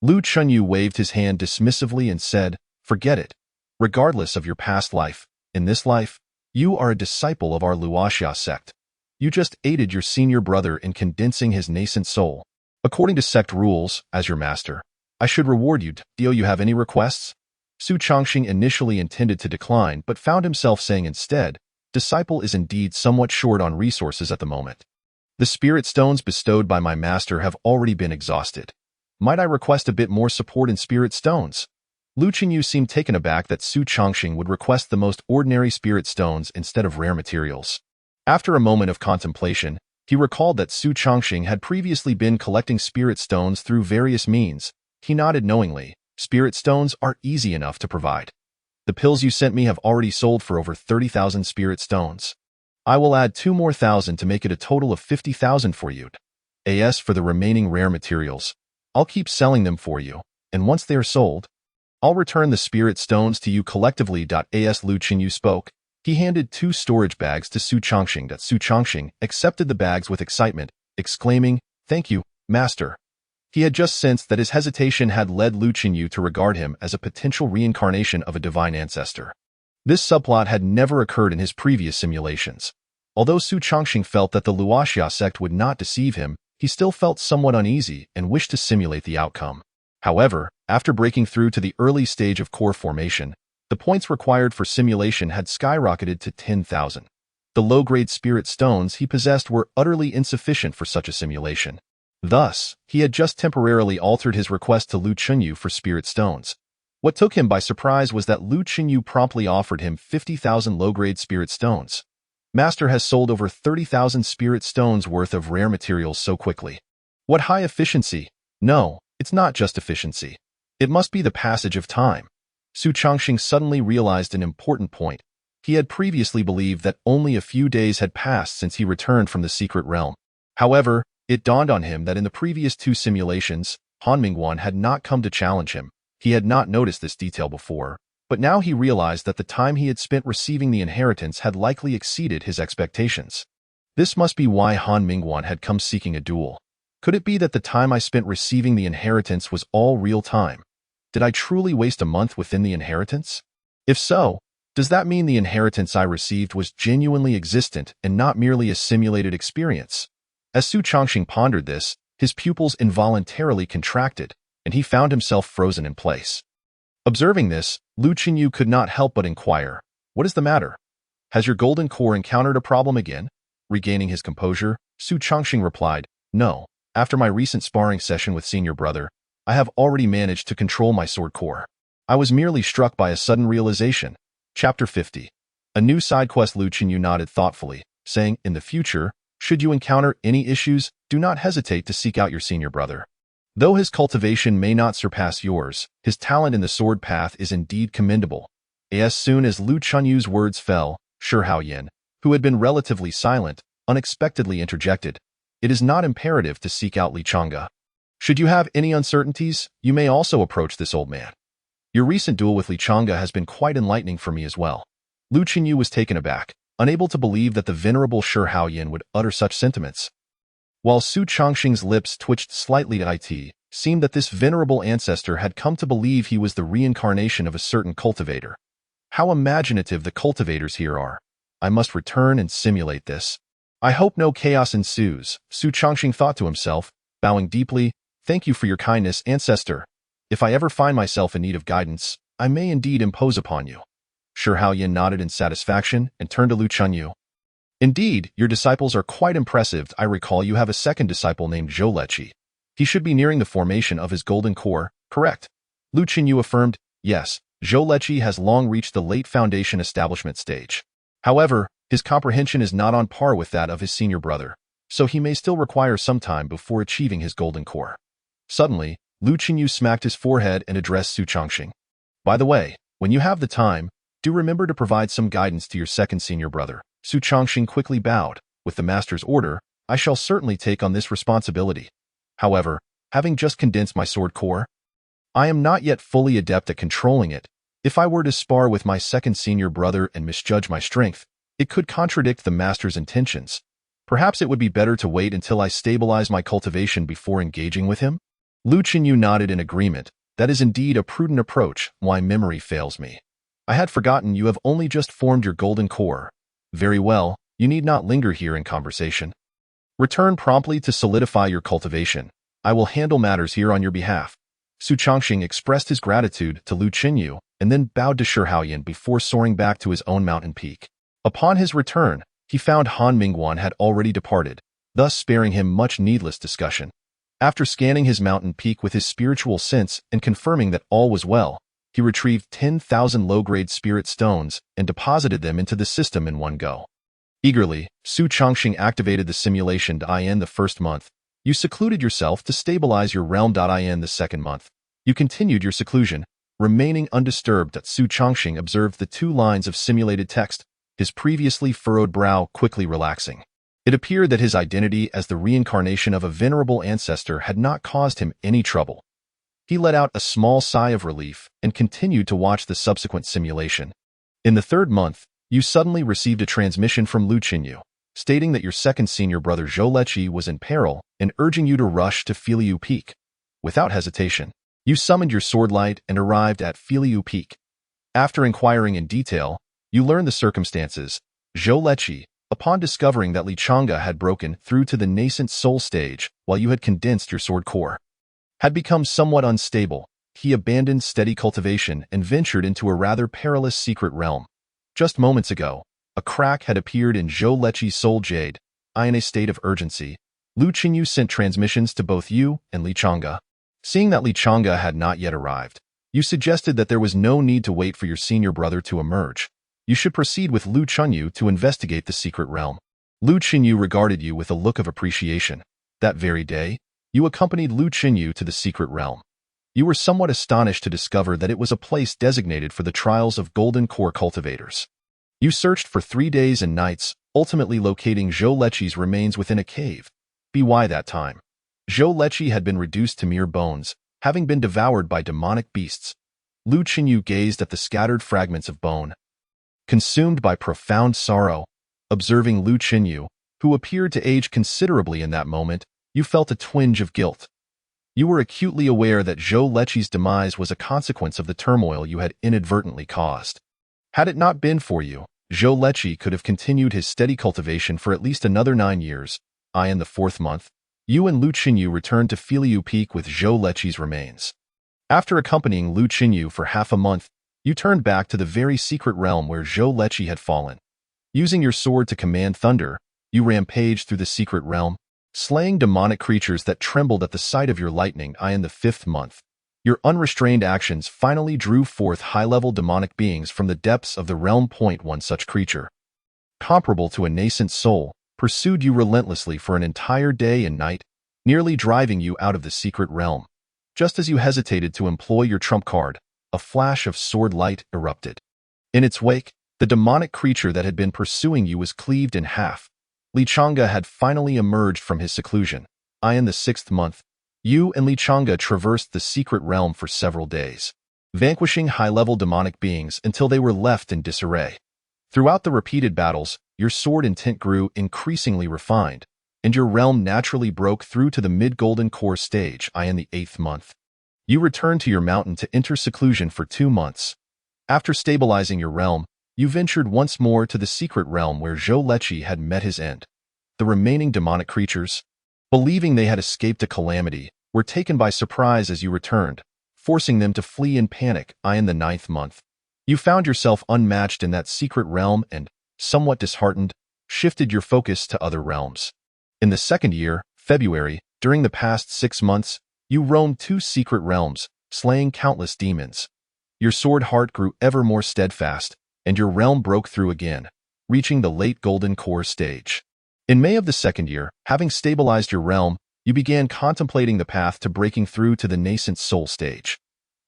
Lu Chenyu waved his hand dismissively and said, "Forget it. Regardless of your past life, in this life, you are a disciple of our Luoxia sect. You just aided your senior brother in condensing his nascent soul. According to sect rules, as your master, I should reward you. Do you have any requests?" Su Changxing initially intended to decline but found himself saying instead, "Disciple is indeed somewhat short on resources at the moment. The spirit stones bestowed by my master have already been exhausted. Might I request a bit more support in spirit stones?" Lu Chenyu seemed taken aback that Su Changxing would request the most ordinary spirit stones instead of rare materials. After a moment of contemplation, he recalled that Su Changxing had previously been collecting spirit stones through various means. He nodded knowingly. Spirit stones are easy enough to provide. The pills you sent me have already sold for over 30,000 spirit stones. I will add 2,000 more to make it a total of 50,000 for you. As for the remaining rare materials, I'll keep selling them for you, and once they are sold, I'll return the spirit stones to you collectively. As Lu Qinyu spoke, he handed 2 storage bags to Su Chongqing. Su Chongqing accepted the bags with excitement, exclaiming, "Thank you, master." He had just sensed that his hesitation had led Lu Qinyu to regard him as a potential reincarnation of a divine ancestor. This subplot had never occurred in his previous simulations. Although Su Chongqing felt that the Luoxia sect would not deceive him, he still felt somewhat uneasy and wished to simulate the outcome. However, after breaking through to the early stage of core formation, the points required for simulation had skyrocketed to 10,000. The low-grade spirit stones he possessed were utterly insufficient for such a simulation. Thus, he had just temporarily altered his request to Lu Qinyu for spirit stones. What took him by surprise was that Lu Qinyu promptly offered him 50,000 low-grade spirit stones. Master has sold over 30,000 spirit stones worth of rare materials so quickly. What high efficiency! No, it's not just efficiency. It must be the passage of time. Su Chongqing suddenly realized an important point. He had previously believed that only a few days had passed since he returned from the secret realm. However, it dawned on him that in the previous 2 simulations, Han Mingguan had not come to challenge him. He had not noticed this detail before, but now he realized that the time he had spent receiving the inheritance had likely exceeded his expectations. This must be why Han Mingguan had come seeking a duel. Could it be that the time I spent receiving the inheritance was all real time? Did I truly waste a month within the inheritance? If so, does that mean the inheritance I received was genuinely existent and not merely a simulated experience? As Su Chongqing pondered this, his pupils involuntarily contracted, and he found himself frozen in place. Observing this, Lu Qinyu could not help but inquire, "What is the matter? Has your golden core encountered a problem again?" Regaining his composure, Su Chongqing replied, "No. After my recent sparring session with senior brother, I have already managed to control my sword core. I was merely struck by a sudden realization." Chapter 50. A new side quest. Lu Qinyu nodded thoughtfully, saying, "In the future, should you encounter any issues, do not hesitate to seek out your senior brother. Though his cultivation may not surpass yours, his talent in the sword path is indeed commendable." As soon as Lu Qinyu's words fell, Shi Haoyan, who had been relatively silent, unexpectedly interjected, "It is not imperative to seek out Li Changge. Should you have any uncertainties, you may also approach this old man. Your recent duel with Li Changge has been quite enlightening for me as well." Lu Qinyu was taken aback, unable to believe that the venerable Shi Haoyan would utter such sentiments. While Su Chongqing's lips twitched slightly, it seemed that this venerable ancestor had come to believe he was the reincarnation of a certain cultivator. How imaginative the cultivators here are. I must return and simulate this. I hope no chaos ensues, Su Chongqing thought to himself, bowing deeply. "Thank you for your kindness, ancestor. If I ever find myself in need of guidance, I may indeed impose upon you." Shi Haoyan nodded in satisfaction and turned to Lu Qinyu. "Indeed, your disciples are quite impressive. I recall you have a second disciple named Zhou Leqi. He should be nearing the formation of his golden core, correct?" Lu Qinyu affirmed, "Yes, Zhou Leqi has long reached the late foundation establishment stage. However, his comprehension is not on par with that of his senior brother, so he may still require some time before achieving his golden core." Suddenly, Lu Qinyu smacked his forehead and addressed Su Chongqing. "By the way, when you have the time, do remember to provide some guidance to your second senior brother." Su Chongqing quickly bowed. "With the master's order, I shall certainly take on this responsibility. However, having just condensed my sword core, I am not yet fully adept at controlling it. If I were to spar with my second senior brother and misjudge my strength, it could contradict the master's intentions. Perhaps it would be better to wait until I stabilize my cultivation before engaging with him?" Lu Qinyu nodded in agreement. "That is indeed a prudent approach. Why memory fails me. I had forgotten you have only just formed your golden core. Very well, you need not linger here in conversation. Return promptly to solidify your cultivation. I will handle matters here on your behalf." Su Chongqing expressed his gratitude to Lu Qinyu and then bowed to Shi Haoyan before soaring back to his own mountain peak. Upon his return, he found Han Mingguan had already departed, thus sparing him much needless discussion. After scanning his mountain peak with his spiritual sense and confirming that all was well, he retrieved 10,000 low-grade spirit stones and deposited them into the system in one go. Eagerly, Su Chongqing activated the simulation. In the first month, you secluded yourself to stabilize your realm. In the second month, you You continued your seclusion, remaining undisturbed. Su Chongqing observed the 2 lines of simulated text, his previously furrowed brow quickly relaxing. It appeared that his identity as the reincarnation of a venerable ancestor had not caused him any trouble. He let out a small sigh of relief and continued to watch the subsequent simulation. In the 3rd month, you suddenly received a transmission from Lu Qinyu, stating that your second senior brother Zhou Leqi was in peril and urging you to rush to Filiu Peak. Without hesitation, you summoned your sword light and arrived at Filiu Peak. After inquiring in detail, you learned the circumstances. Zhou Leqi, upon discovering that Li Chang'e had broken through to the nascent soul stage while you had condensed your sword core, had become somewhat unstable. He abandoned steady cultivation and ventured into a rather perilous secret realm. Just moments ago, a crack had appeared in Zhou Leqi's soul jade. In a state of urgency, Lu Qinyu sent transmissions to both you and Li Chang'e. Seeing that Li Chang'e had not yet arrived, you suggested that there was no need to wait for your senior brother to emerge. You should proceed with Lu Qinyu to investigate the secret realm. Lu Qinyu regarded you with a look of appreciation. That very day, you accompanied Lu Qinyu to the secret realm. You were somewhat astonished to discover that it was a place designated for the trials of golden core cultivators. You searched for 3 days and nights, ultimately locating Zhou Leqi's remains within a cave. By that time, Zhou Leqi had been reduced to mere bones, having been devoured by demonic beasts. Lu Qinyu gazed at the scattered fragments of bone, consumed by profound sorrow. Observing Lu Qinyu, who appeared to age considerably in that moment, you felt a twinge of guilt. You were acutely aware that Zhou Leqi's demise was a consequence of the turmoil you had inadvertently caused. Had it not been for you, Zhou Leqi could have continued his steady cultivation for at least another 9 years. In the 4th month, you and Lu Qinyu returned to Filiu Peak with Zhou Leqi's remains. After accompanying Lu Qinyu for half a month, you turned back to the very secret realm where Zhou Leqi had fallen. Using your sword to command thunder, you rampaged through the secret realm, slaying demonic creatures that trembled at the sight of your lightning. In the 5th month, your unrestrained actions finally drew forth high-level demonic beings from the depths of the realm. One such creature, comparable to a nascent soul, pursued you relentlessly for an entire day and night, nearly driving you out of the secret realm. Just as you hesitated to employ your trump card, a flash of sword light erupted. In its wake, the demonic creature that had been pursuing you was cleaved in half. Li Chang'e had finally emerged from his seclusion. In the 6th month, you and Li Chang'e traversed the secret realm for several days, vanquishing high-level demonic beings until they were left in disarray. Throughout the repeated battles, your sword intent grew increasingly refined, and your realm naturally broke through to the mid-golden core stage. In the 8th month, you returned to your mountain to enter seclusion for 2 months. After stabilizing your realm, you ventured once more to the secret realm where Zhou Leqi had met his end. The remaining demonic creatures, believing they had escaped a calamity, were taken by surprise as you returned, forcing them to flee in panic. In the 9th month, you found yourself unmatched in that secret realm and, somewhat disheartened, shifted your focus to other realms. In the 2nd year, February, during the past 6 months, you roamed 2 secret realms, slaying countless demons. Your sword heart grew ever more steadfast, and your realm broke through again, reaching the late golden core stage. In May of the 2nd year, having stabilized your realm, you began contemplating the path to breaking through to the nascent soul stage.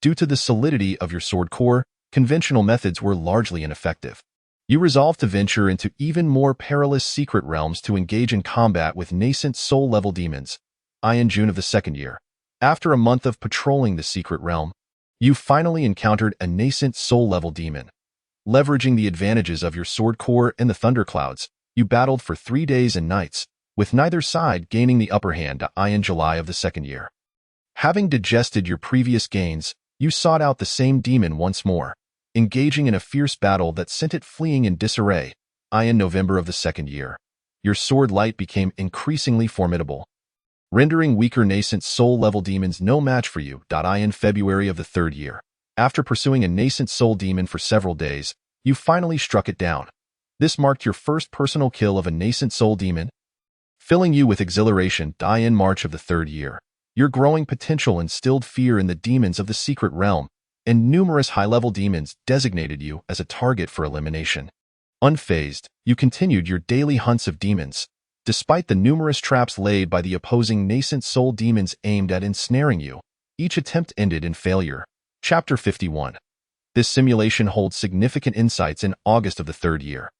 Due to the solidity of your sword core, conventional methods were largely ineffective. You resolved to venture into even more perilous secret realms to engage in combat with nascent soul-level demons. In June of the 2nd year, after a month of patrolling the secret realm, you finally encountered a nascent soul-level demon. Leveraging the advantages of your sword core and the thunderclouds, you battled for 3 days and nights, with neither side gaining the upper hand. In July of the 2nd year, having digested your previous gains, you sought out the same demon once more, engaging in a fierce battle that sent it fleeing in disarray. In November of the 2nd year, your sword light became increasingly formidable, rendering weaker nascent soul-level demons no match for you. In February of the 3rd year, after pursuing a nascent soul demon for several days, you finally struck it down. This marked your first personal kill of a nascent soul demon, filling you with exhilaration. In March of the 3rd year, your growing potential instilled fear in the demons of the secret realm, and numerous high-level demons designated you as a target for elimination. Unfazed, you continued your daily hunts of demons, despite the numerous traps laid by the opposing nascent soul demons aimed at ensnaring you. Each attempt ended in failure. Chapter 51. This simulation holds significant insights in August of the third year.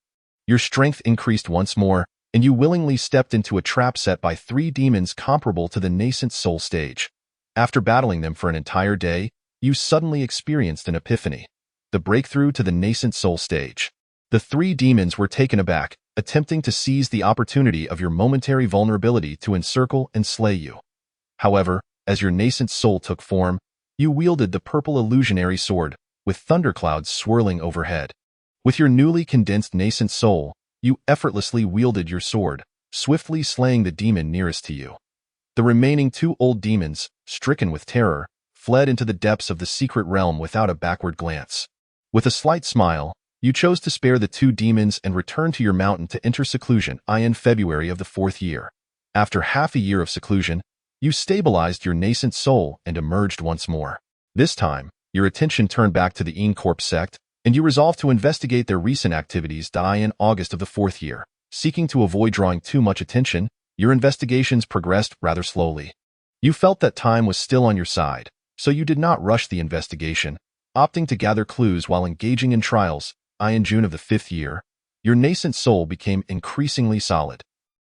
Your strength increased once more, and you willingly stepped into a trap set by 3 demons comparable to the nascent soul stage. After battling them for an entire day, you suddenly experienced an epiphany. The breakthrough to the nascent soul stage. The 3 demons were taken aback, attempting to seize the opportunity of your momentary vulnerability to encircle and slay you. However, as your nascent soul took form, you wielded the purple illusionary sword, with thunderclouds swirling overhead. With your newly condensed nascent soul, you effortlessly wielded your sword, swiftly slaying the demon nearest to you. The remaining 2 old demons, stricken with terror, fled into the depths of the secret realm without a backward glance. With a slight smile, you chose to spare the 2 demons and return to your mountain to enter seclusion in February of the 4th year. After half a year of seclusion, you stabilized your nascent soul and emerged once more. This time, your attention turned back to the Immortal sect, and you resolved to investigate their recent activities in August of the 4th year. Seeking to avoid drawing too much attention, your investigations progressed rather slowly. You felt that time was still on your side, so you did not rush the investigation, opting to gather clues while engaging in trials. In June of the 5th year, your nascent soul became increasingly solid,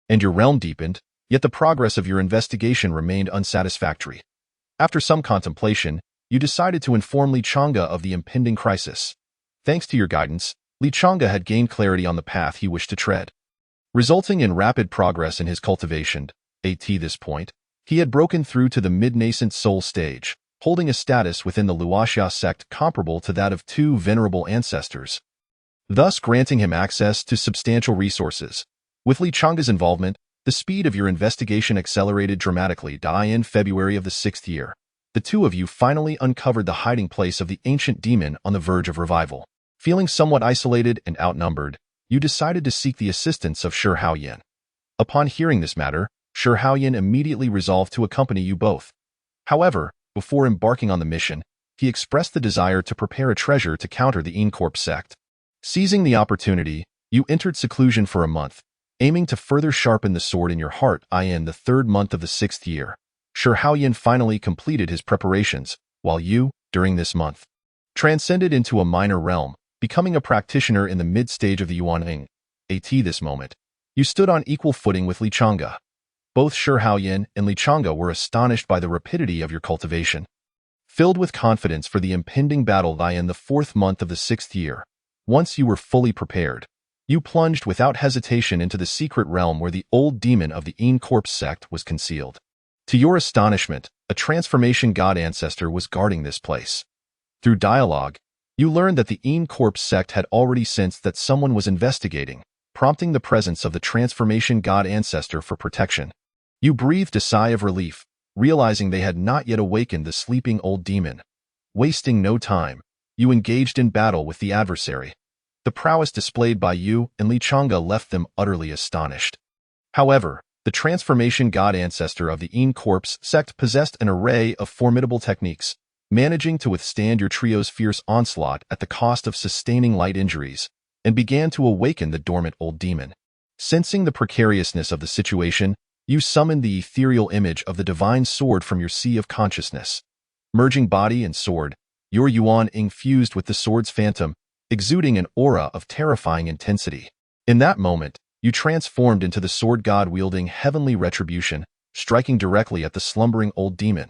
and your realm deepened, yet the progress of your investigation remained unsatisfactory. After some contemplation, you decided to inform Li Chang'e of the impending crisis. Thanks to your guidance, Li Chang'e had gained clarity on the path he wished to tread, resulting in rapid progress in his cultivation. At this point, he had broken through to the mid-nascent soul stage, holding a status within the Luoxia sect comparable to that of 2 venerable ancestors, thus granting him access to substantial resources. With Li Chang'e's involvement, the speed of your investigation accelerated dramatically. In February of the 6th year, the 2 of you finally uncovered the hiding place of the ancient demon on the verge of revival. Feeling somewhat isolated and outnumbered, you decided to seek the assistance of Shi Haoyan. Upon hearing this matter, Shi Haoyan immediately resolved to accompany you both. However, before embarking on the mission, he expressed the desire to prepare a treasure to counter the Immortal sect. Seizing the opportunity, you entered seclusion for a month, aiming to further sharpen the sword in your heart. In the 3rd month of the 6th year, Shi Haoyan finally completed his preparations, while you, during this month, transcended into a minor realm, becoming a practitioner in the mid-stage of the Yuan. At this moment, you stood on equal footing with Li Chang'e. Both Shi Haoyan and Li Chang'e were astonished by the rapidity of your cultivation. Filled with confidence for the impending battle in the 4th month of the 6th year, once you were fully prepared, you plunged without hesitation into the secret realm where the old demon of the Immortal sect was concealed. To your astonishment, a transformation god ancestor was guarding this place. Through dialogue, you learned that the Immortal sect had already sensed that someone was investigating, prompting the presence of the transformation god ancestor for protection. You breathed a sigh of relief, realizing they had not yet awakened the sleeping old demon. Wasting no time, you engaged in battle with the adversary. The prowess displayed by you and Li Chang'e left them utterly astonished. However, the transformation god ancestor of the Immortal sect possessed an array of formidable techniques, managing to withstand your trio's fierce onslaught at the cost of sustaining light injuries, and began to awaken the dormant old demon. Sensing the precariousness of the situation, you summoned the ethereal image of the divine sword from your sea of consciousness. Merging body and sword, your Yuan fused with the sword's phantom, exuding an aura of terrifying intensity. In that moment, you transformed into the sword god wielding heavenly retribution, striking directly at the slumbering old demon.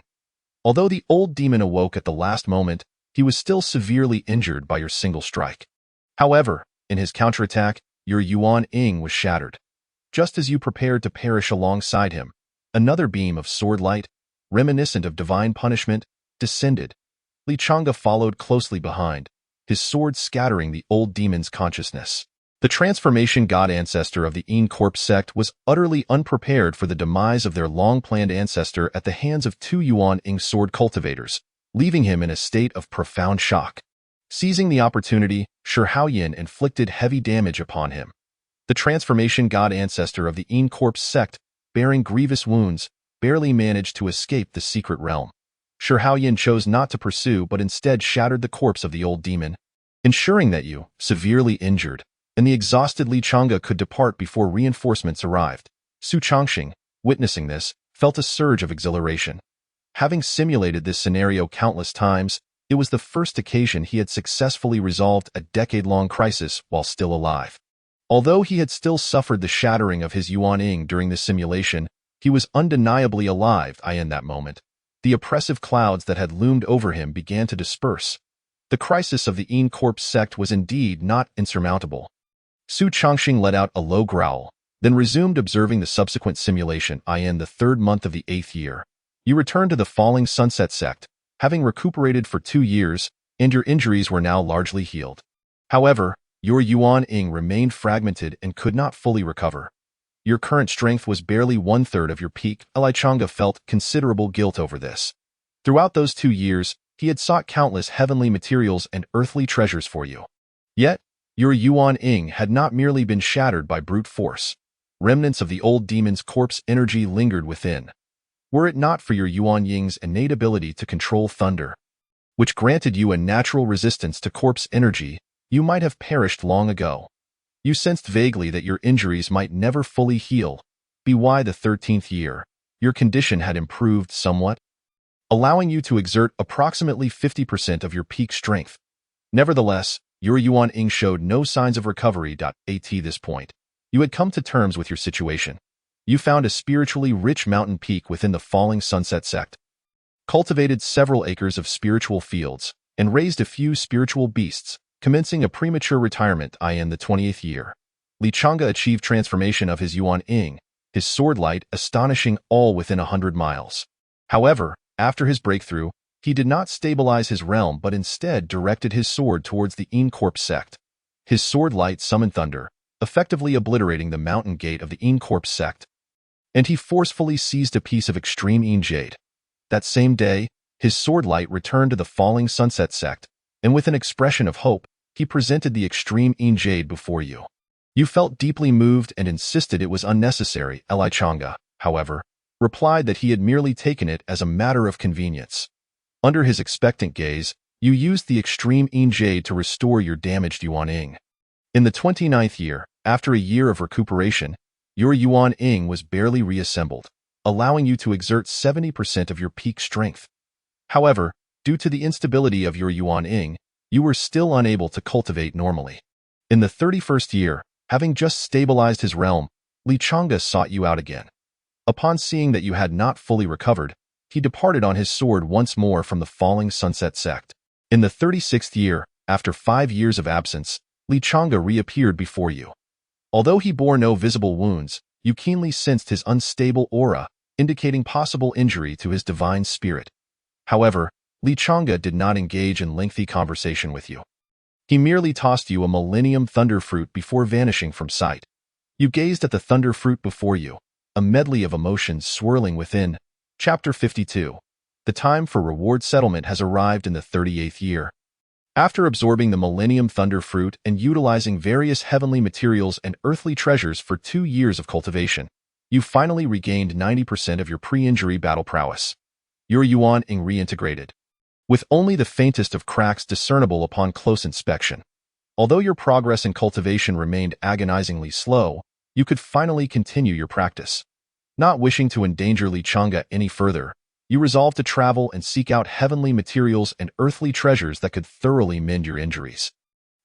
Although the old demon awoke at the last moment, he was still severely injured by your single strike. However, in his counterattack, your Yuan was shattered. Just as you prepared to perish alongside him, another beam of sword light, reminiscent of divine punishment, descended. Li Chang'e followed closely behind, his sword scattering the old demon's consciousness. The transformation god ancestor of the Immortal sect was utterly unprepared for the demise of their long-planned ancestor at the hands of 2 Yuan sword cultivators, leaving him in a state of profound shock. Seizing the opportunity, Shi Haoyan inflicted heavy damage upon him. The transformation god ancestor of the Immortal sect, bearing grievous wounds, barely managed to escape the secret realm. Shi Haoyan chose not to pursue but instead shattered the corpse of the old demon, ensuring that you, severely injured, and the exhausted Li Chang'e could depart before reinforcements arrived. Su Changxing, witnessing this, felt a surge of exhilaration. Having simulated this scenario countless times, it was the first occasion he had successfully resolved a decade-long crisis while still alive. Although he had still suffered the shattering of his Yuan-Ing during this simulation, he was undeniably alive in that moment. The oppressive clouds that had loomed over him began to disperse. The crisis of the Yin Corpse sect was indeed not insurmountable. Su Chongqing let out a low growl, then resumed observing the subsequent simulation in the third month of the 8th year. You returned to the Falling Sunset sect, having recuperated for 2 years, and your injuries were now largely healed. However, your Yuan-Ing remained fragmented and could not fully recover. Your current strength was barely 1/3 of your peak. Lichanga felt considerable guilt over this. Throughout those 2 years, he had sought countless heavenly materials and earthly treasures for you. Yet, your Yuan-Ing had not merely been shattered by brute force. Remnants of the old demon's corpse energy lingered within. Were it not for your Yuan-Ying's innate ability to control thunder, which granted you a natural resistance to corpse energy, you might have perished long ago. You sensed vaguely that your injuries might never fully heal. By the 13th year, your condition had improved somewhat, allowing you to exert approximately 50% of your peak strength. Nevertheless, your Yuan-Ing showed no signs of recovery. At this point, you had come to terms with your situation. You found a spiritually rich mountain peak within the Falling Sunset sect, cultivated several acres of spiritual fields, and raised a few spiritual beasts, commencing a premature retirement in the 20th year. Lichanga achieved transformation of his Yuan-Ing, his sword light astonishing all within 100 miles. However, after his breakthrough, he did not stabilize his realm but instead directed his sword towards the Yin Corpse sect. His sword light summoned thunder, effectively obliterating the mountain gate of the Yin Corpse sect, and he forcefully seized a piece of extreme Yin jade. That same day, his sword light returned to the Falling Sunset sect, and with an expression of hope, he presented the extreme Yin jade before you. You felt deeply moved and insisted it was unnecessary. Lichanga, however, replied that he had merely taken it as a matter of convenience. Under his expectant gaze, you used the extreme Yin jade to restore your damaged Yuan-Ing. In the 29th year, after a year of recuperation, your Yuan-Ing was barely reassembled, allowing you to exert 70% of your peak strength. However, due to the instability of your Yuan-Ing, you were still unable to cultivate normally. In the 31st year, having just stabilized his realm, Lichanga sought you out again. Upon seeing that you had not fully recovered, he departed on his sword once more from the Falling Sunset sect. In the 36th year, after 5 years of absence, Lichanga reappeared before you. Although he bore no visible wounds, you keenly sensed his unstable aura, indicating possible injury to his divine spirit. However, Lichanga did not engage in lengthy conversation with you. He merely tossed you a Millennium Thunder Fruit before vanishing from sight. You gazed at the Thunder Fruit before you, a medley of emotions swirling within. Chapter 52. The time for reward settlement has arrived in the 38th year. After absorbing the Millennium Thunder Fruit and utilizing various heavenly materials and earthly treasures for 2 years of cultivation, you finally regained 90% of your pre-injury battle prowess. Your Yuan-Ing reintegrated, with only the faintest of cracks discernible upon close inspection. Although your progress in cultivation remained agonizingly slow, you could finally continue your practice. Not wishing to endanger Lichanga any further, you resolved to travel and seek out heavenly materials and earthly treasures that could thoroughly mend your injuries.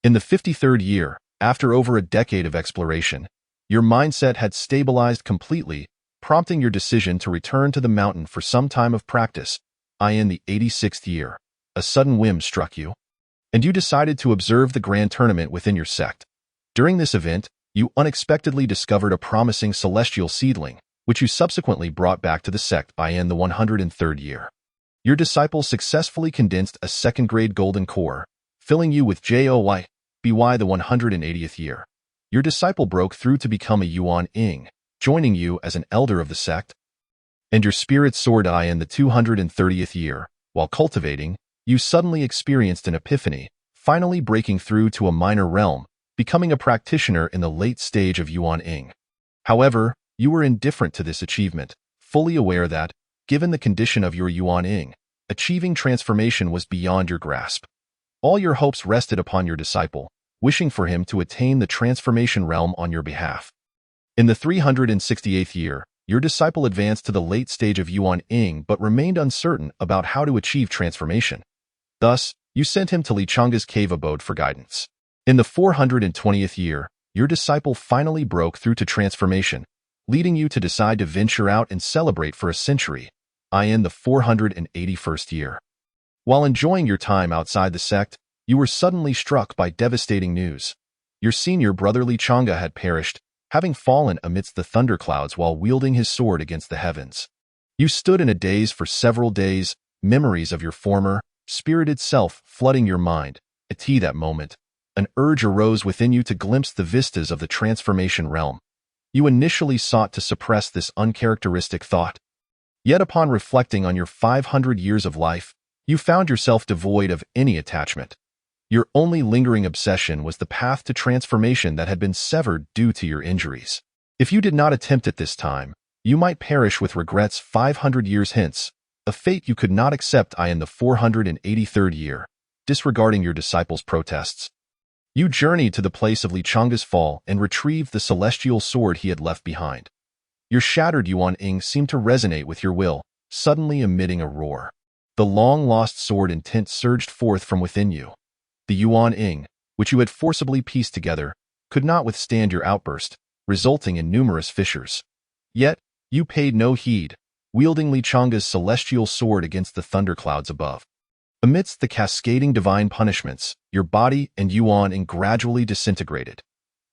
In the 53rd year, after over a decade of exploration, your mindset had stabilized completely, prompting your decision to return to the mountain for some time of practice. In the 86th year, a sudden whim struck you, and you decided to observe the grand tournament within your sect. During this event, you unexpectedly discovered a promising celestial seedling, which you subsequently brought back to the sect in the 103rd year. Your disciple successfully condensed a second-grade golden core, filling you with joy. By the 180th year, your disciple broke through to become a Yuan-Ing, joining you as an elder of the sect. And your spirit soared in the 230th year. While cultivating, you suddenly experienced an epiphany, finally breaking through to a minor realm, becoming a practitioner in the late stage of Yuan-Ing. However, you were indifferent to this achievement, fully aware that, given the condition of your Yuan-Ing, achieving transformation was beyond your grasp. All your hopes rested upon your disciple, wishing for him to attain the transformation realm on your behalf. In the 368th year, your disciple advanced to the late stage of Yuan Ying but remained uncertain about how to achieve transformation. Thus, you sent him to Li Chang's cave abode for guidance. In the 420th year, your disciple finally broke through to transformation, leading you to decide to venture out and celebrate for a century, in the 481st year. While enjoying your time outside the sect, you were suddenly struck by devastating news. Your senior brother Li Chang'a had perished, having fallen amidst the thunderclouds while wielding his sword against the heavens. You stood in a daze for several days, memories of your former, spirited self flooding your mind. At that moment, an urge arose within you to glimpse the vistas of the transformation realm. You initially sought to suppress this uncharacteristic thought. Yet upon reflecting on your 500 years of life, you found yourself devoid of any attachment. Your only lingering obsession was the path to transformation that had been severed due to your injuries. If you did not attempt it this time, you might perish with regrets 500 years hence, a fate you could not accept in the 483rd year. Disregarding your disciple's protests, you journeyed to the place of Li Chang's fall and retrieved the celestial sword he had left behind. Your shattered Yuan Ying seemed to resonate with your will, suddenly emitting a roar. The long-lost sword intent surged forth from within you. The Yuan Ying, which you had forcibly pieced together, could not withstand your outburst, resulting in numerous fissures. Yet, you paid no heed, wielding Li Chang's celestial sword against the thunderclouds above. Amidst the cascading divine punishments, your body and Yuan Ying gradually disintegrated.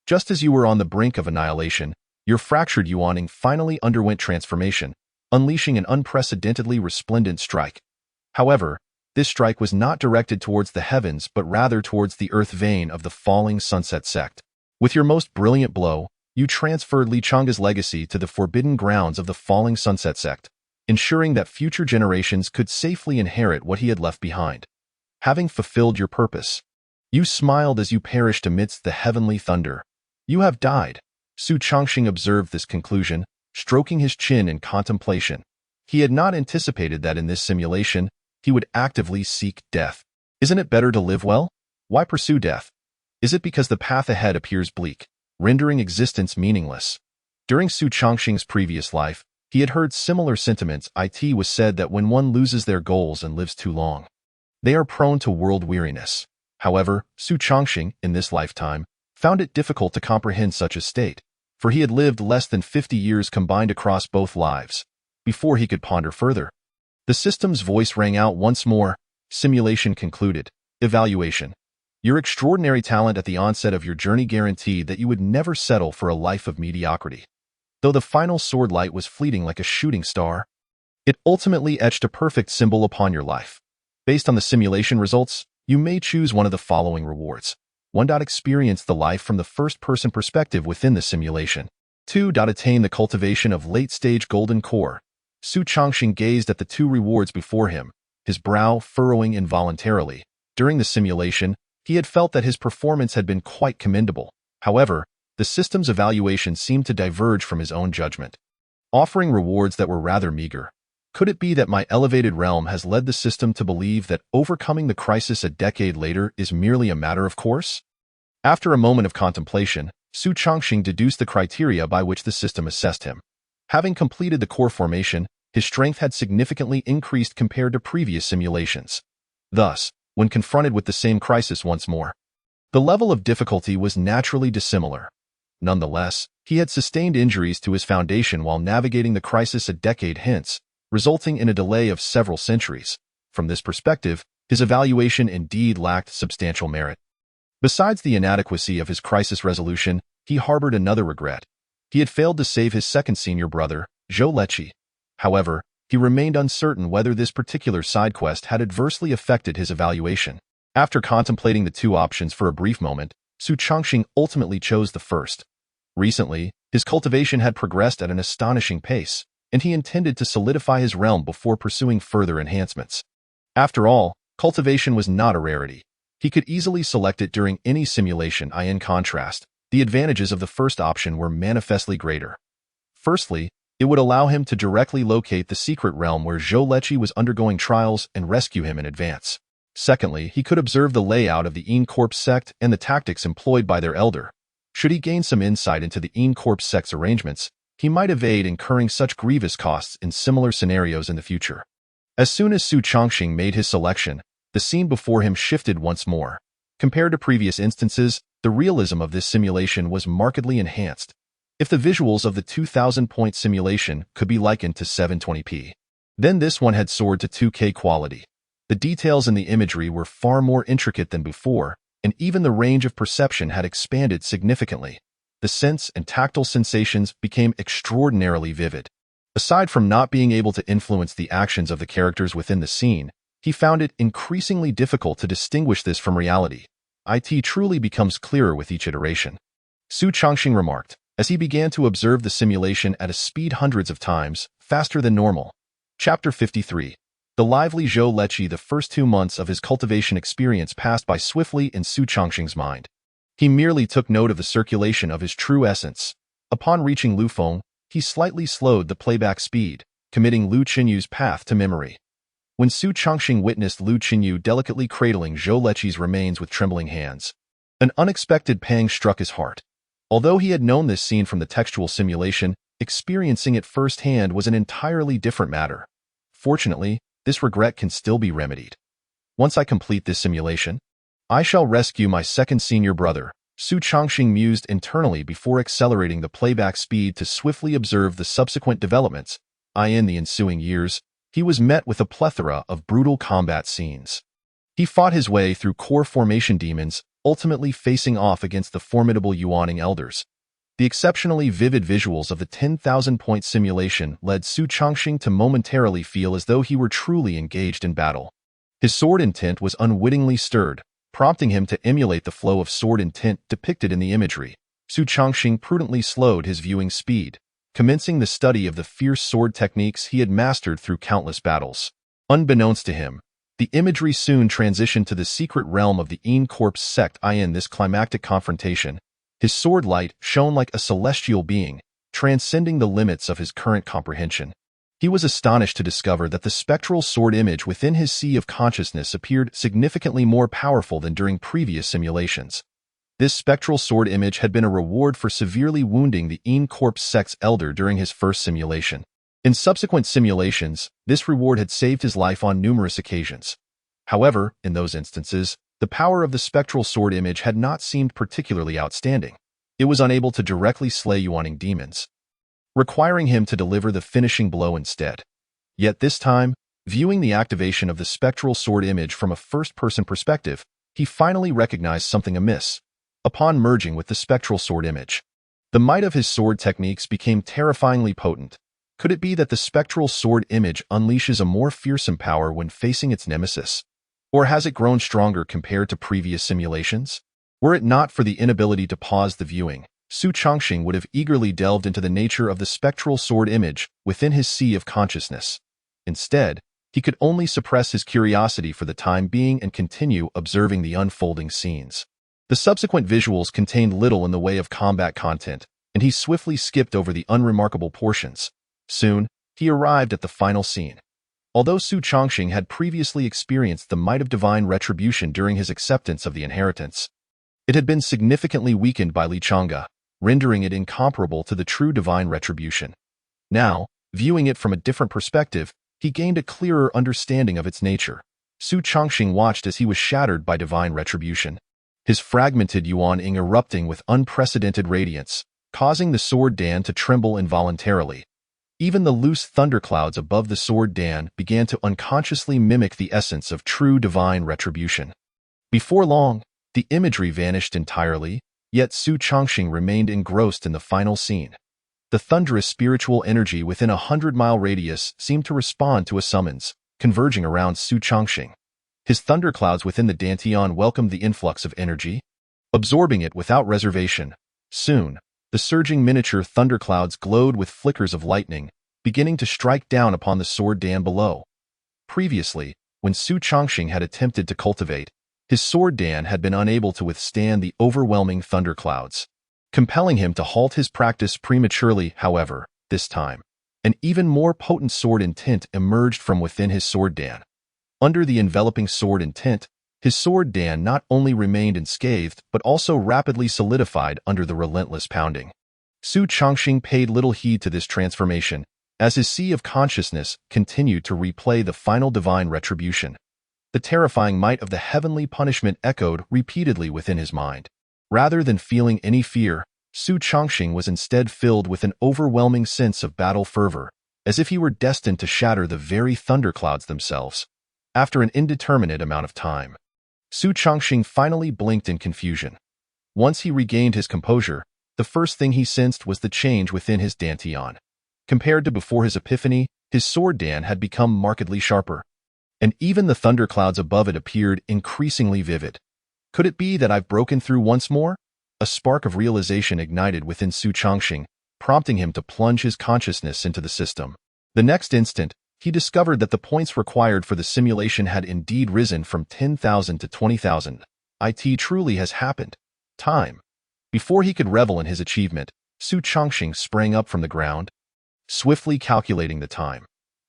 Just as you were on the brink of annihilation, your fractured Yuan Ying finally underwent transformation, unleashing an unprecedentedly resplendent strike. However, this strike was not directed towards the heavens but rather towards the earth vein of the falling sunset sect. With your most brilliant blow, you transferred Li Chang's legacy to the forbidden grounds of the falling sunset sect, ensuring that future generations could safely inherit what he had left behind. Having fulfilled your purpose, you smiled as you perished amidst the heavenly thunder. You have died. Su Changxing observed this conclusion, stroking his chin in contemplation. He had not anticipated that in this simulation, he would actively seek death. Isn't it better to live well? Why pursue death? Is it because the path ahead appears bleak, rendering existence meaningless? During Su Changxing's previous life, he had heard similar sentiments. It was said that when one loses their goals and lives too long, they are prone to world weariness. However, Su Changxing, in this lifetime, found it difficult to comprehend such a state, for he had lived less than 50 years combined across both lives, before he could ponder further. The system's voice rang out once more. Simulation concluded. Evaluation. Your extraordinary talent at the onset of your journey guaranteed that you would never settle for a life of mediocrity. Though the final sword light was fleeting like a shooting star, it ultimately etched a perfect symbol upon your life. Based on the simulation results, you may choose one of the following rewards. 1. Experience the life from the first-person perspective within the simulation. 2. Attain the cultivation of late-stage golden core. Su Changxing gazed at the two rewards before him, his brow furrowing involuntarily. During the simulation, he had felt that his performance had been quite commendable. However, the system's evaluation seemed to diverge from his own judgment, offering rewards that were rather meager. Could it be that my elevated realm has led the system to believe that overcoming the crisis a decade later is merely a matter of course? After a moment of contemplation, Su Changxing deduced the criteria by which the system assessed him. Having completed the core formation, his strength had significantly increased compared to previous simulations. Thus, when confronted with the same crisis once more, the level of difficulty was naturally dissimilar. Nonetheless, he had sustained injuries to his foundation while navigating the crisis a decade hence, resulting in a delay of several centuries. From this perspective, his evaluation indeed lacked substantial merit. Besides the inadequacy of his crisis resolution, he harbored another regret. He had failed to save his second senior brother, Zhou Leqi. However, he remained uncertain whether this particular side quest had adversely affected his evaluation. After contemplating the two options for a brief moment, Su Changxing ultimately chose the first. Recently, his cultivation had progressed at an astonishing pace, and he intended to solidify his realm before pursuing further enhancements. After all, cultivation was not a rarity. He could easily select it during any simulation. In contrast, the advantages of the first option were manifestly greater. Firstly, it would allow him to directly locate the secret realm where Zhou Leqi was undergoing trials and rescue him in advance. Secondly, he could observe the layout of the Yin Corp sect and the tactics employed by their elder. Should he gain some insight into the Yin Corp sect's arrangements, he might evade incurring such grievous costs in similar scenarios in the future. As soon as Su Chongqing made his selection, the scene before him shifted once more. Compared to previous instances, the realism of this simulation was markedly enhanced. If the visuals of the 2000-point simulation could be likened to 720p, then this one had soared to 2K quality. The details in the imagery were far more intricate than before, and even the range of perception had expanded significantly. The sense and tactile sensations became extraordinarily vivid. Aside from not being able to influence the actions of the characters within the scene, he found it increasingly difficult to distinguish this from reality. It truly becomes clearer with each iteration. Su Chongqing remarked, as he began to observe the simulation at a speed hundreds of times faster than normal. Chapter 53. The lively Zhou Leqi. The first 2 months of his cultivation experience passed by swiftly in Su Chongqing's mind. He merely took note of the circulation of his true essence. Upon reaching Lufeng, he slightly slowed the playback speed, committing Lu Qinyu's path to memory. When Su Chongqing witnessed Lu Qinyu delicately cradling Zhou Leqi's remains with trembling hands, an unexpected pang struck his heart. Although he had known this scene from the textual simulation, experiencing it firsthand was an entirely different matter. Fortunately, this regret can still be remedied. Once I complete this simulation, I shall rescue my second senior brother, Su Chongqing mused internally before accelerating the playback speed to swiftly observe the subsequent developments. In the ensuing years, he was met with a plethora of brutal combat scenes. He fought his way through core formation demons, ultimately facing off against the formidable Yuaning elders. The exceptionally vivid visuals of the 10,000-point simulation led Su Chongqing to momentarily feel as though he were truly engaged in battle. His sword intent was unwittingly stirred, prompting him to emulate the flow of sword intent depicted in the imagery. Su Chongqing prudently slowed his viewing speed, commencing the study of the fierce sword techniques he had mastered through countless battles. Unbeknownst to him, the imagery soon transitioned to the secret realm of the Yin Corpse sect. In this climactic confrontation, his sword light shone like a celestial being, transcending the limits of his current comprehension. He was astonished to discover that the spectral sword image within his sea of consciousness appeared significantly more powerful than during previous simulations. This spectral sword image had been a reward for severely wounding the Yin Corpse sect's elder during his first simulation. In subsequent simulations, this reward had saved his life on numerous occasions. However, in those instances, the power of the spectral sword image had not seemed particularly outstanding. It was unable to directly slay Yuaning demons, requiring him to deliver the finishing blow instead. Yet this time, viewing the activation of the spectral sword image from a first-person perspective, he finally recognized something amiss. Upon merging with the spectral sword image, the might of his sword techniques became terrifyingly potent. Could it be that the spectral sword image unleashes a more fearsome power when facing its nemesis? Or has it grown stronger compared to previous simulations? Were it not for the inability to pause the viewing, Su Chongqing would have eagerly delved into the nature of the spectral sword image within his sea of consciousness. Instead, he could only suppress his curiosity for the time being and continue observing the unfolding scenes. The subsequent visuals contained little in the way of combat content, and he swiftly skipped over the unremarkable portions. Soon, he arrived at the final scene. Although Su Chongqing had previously experienced the might of divine retribution during his acceptance of the inheritance, it had been significantly weakened by Li Chang'e, rendering it incomparable to the true divine retribution. Now, viewing it from a different perspective, he gained a clearer understanding of its nature. Su Chongqing watched as he was shattered by divine retribution, his fragmented Yuan-ing erupting with unprecedented radiance, causing the sword Dan to tremble involuntarily. Even the loose thunderclouds above the sword Dan began to unconsciously mimic the essence of true divine retribution. Before long, the imagery vanished entirely, yet Su Chongqing remained engrossed in the final scene. The thunderous spiritual energy within a 100-mile radius seemed to respond to a summons, converging around Su Chongqing. His thunderclouds within the Dantian welcomed the influx of energy, absorbing it without reservation. Soon, the surging miniature thunderclouds glowed with flickers of lightning, beginning to strike down upon the sword Dan below. Previously, when Su Chongqing had attempted to cultivate, his sword Dan had been unable to withstand the overwhelming thunderclouds, compelling him to halt his practice prematurely. However, this time, an even more potent sword intent emerged from within his sword Dan. Under the enveloping sword intent, his sword Dan not only remained unscathed but also rapidly solidified under the relentless pounding. Su Chongxing paid little heed to this transformation, as his sea of consciousness continued to replay the final divine retribution. The terrifying might of the heavenly punishment echoed repeatedly within his mind. Rather than feeling any fear, Su Chongxing was instead filled with an overwhelming sense of battle fervor, as if he were destined to shatter the very thunderclouds themselves. After an indeterminate amount of time, Su Chongxing finally blinked in confusion. Once he regained his composure, the first thing he sensed was the change within his dantian. Compared to before his epiphany, his sword dan had become markedly sharper, and even the thunderclouds above it appeared increasingly vivid. Could it be that I've broken through once more? A spark of realization ignited within Su Chongxing, prompting him to plunge his consciousness into the system. The next instant, he discovered that the points required for the simulation had indeed risen from 10,000 to 20,000. It truly has happened. Time. Before he could revel in his achievement, Su Chongxing sprang up from the ground, swiftly calculating the time.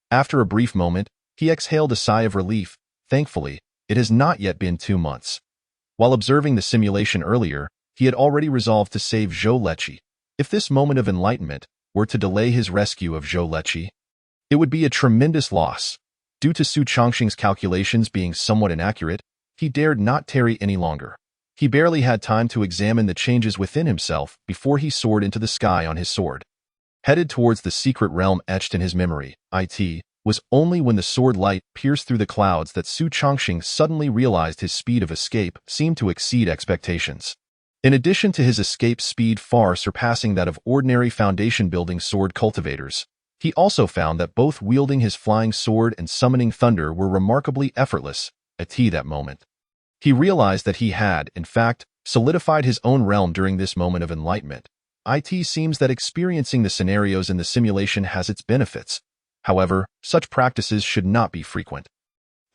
After a brief moment, he exhaled a sigh of relief. Thankfully, it has not yet been 2 months. While observing the simulation earlier, he had already resolved to save Zhou Leqi. If this moment of enlightenment were to delay his rescue of Zhou Leqi, it would be a tremendous loss. Due to Su Chongxing's calculations being somewhat inaccurate, he dared not tarry any longer. He barely had time to examine the changes within himself before he soared into the sky on his sword. Headed towards the secret realm etched in his memory, it was only when the sword light pierced through the clouds that Su Chongxing suddenly realized his speed of escape seemed to exceed expectations. In addition to his escape speed far surpassing that of ordinary foundation-building sword cultivators, he also found that both wielding his flying sword and summoning thunder were remarkably effortless at that moment. He realized that he had, in fact, solidified his own realm during this moment of enlightenment. It seems that experiencing the scenarios in the simulation has its benefits. However, such practices should not be frequent.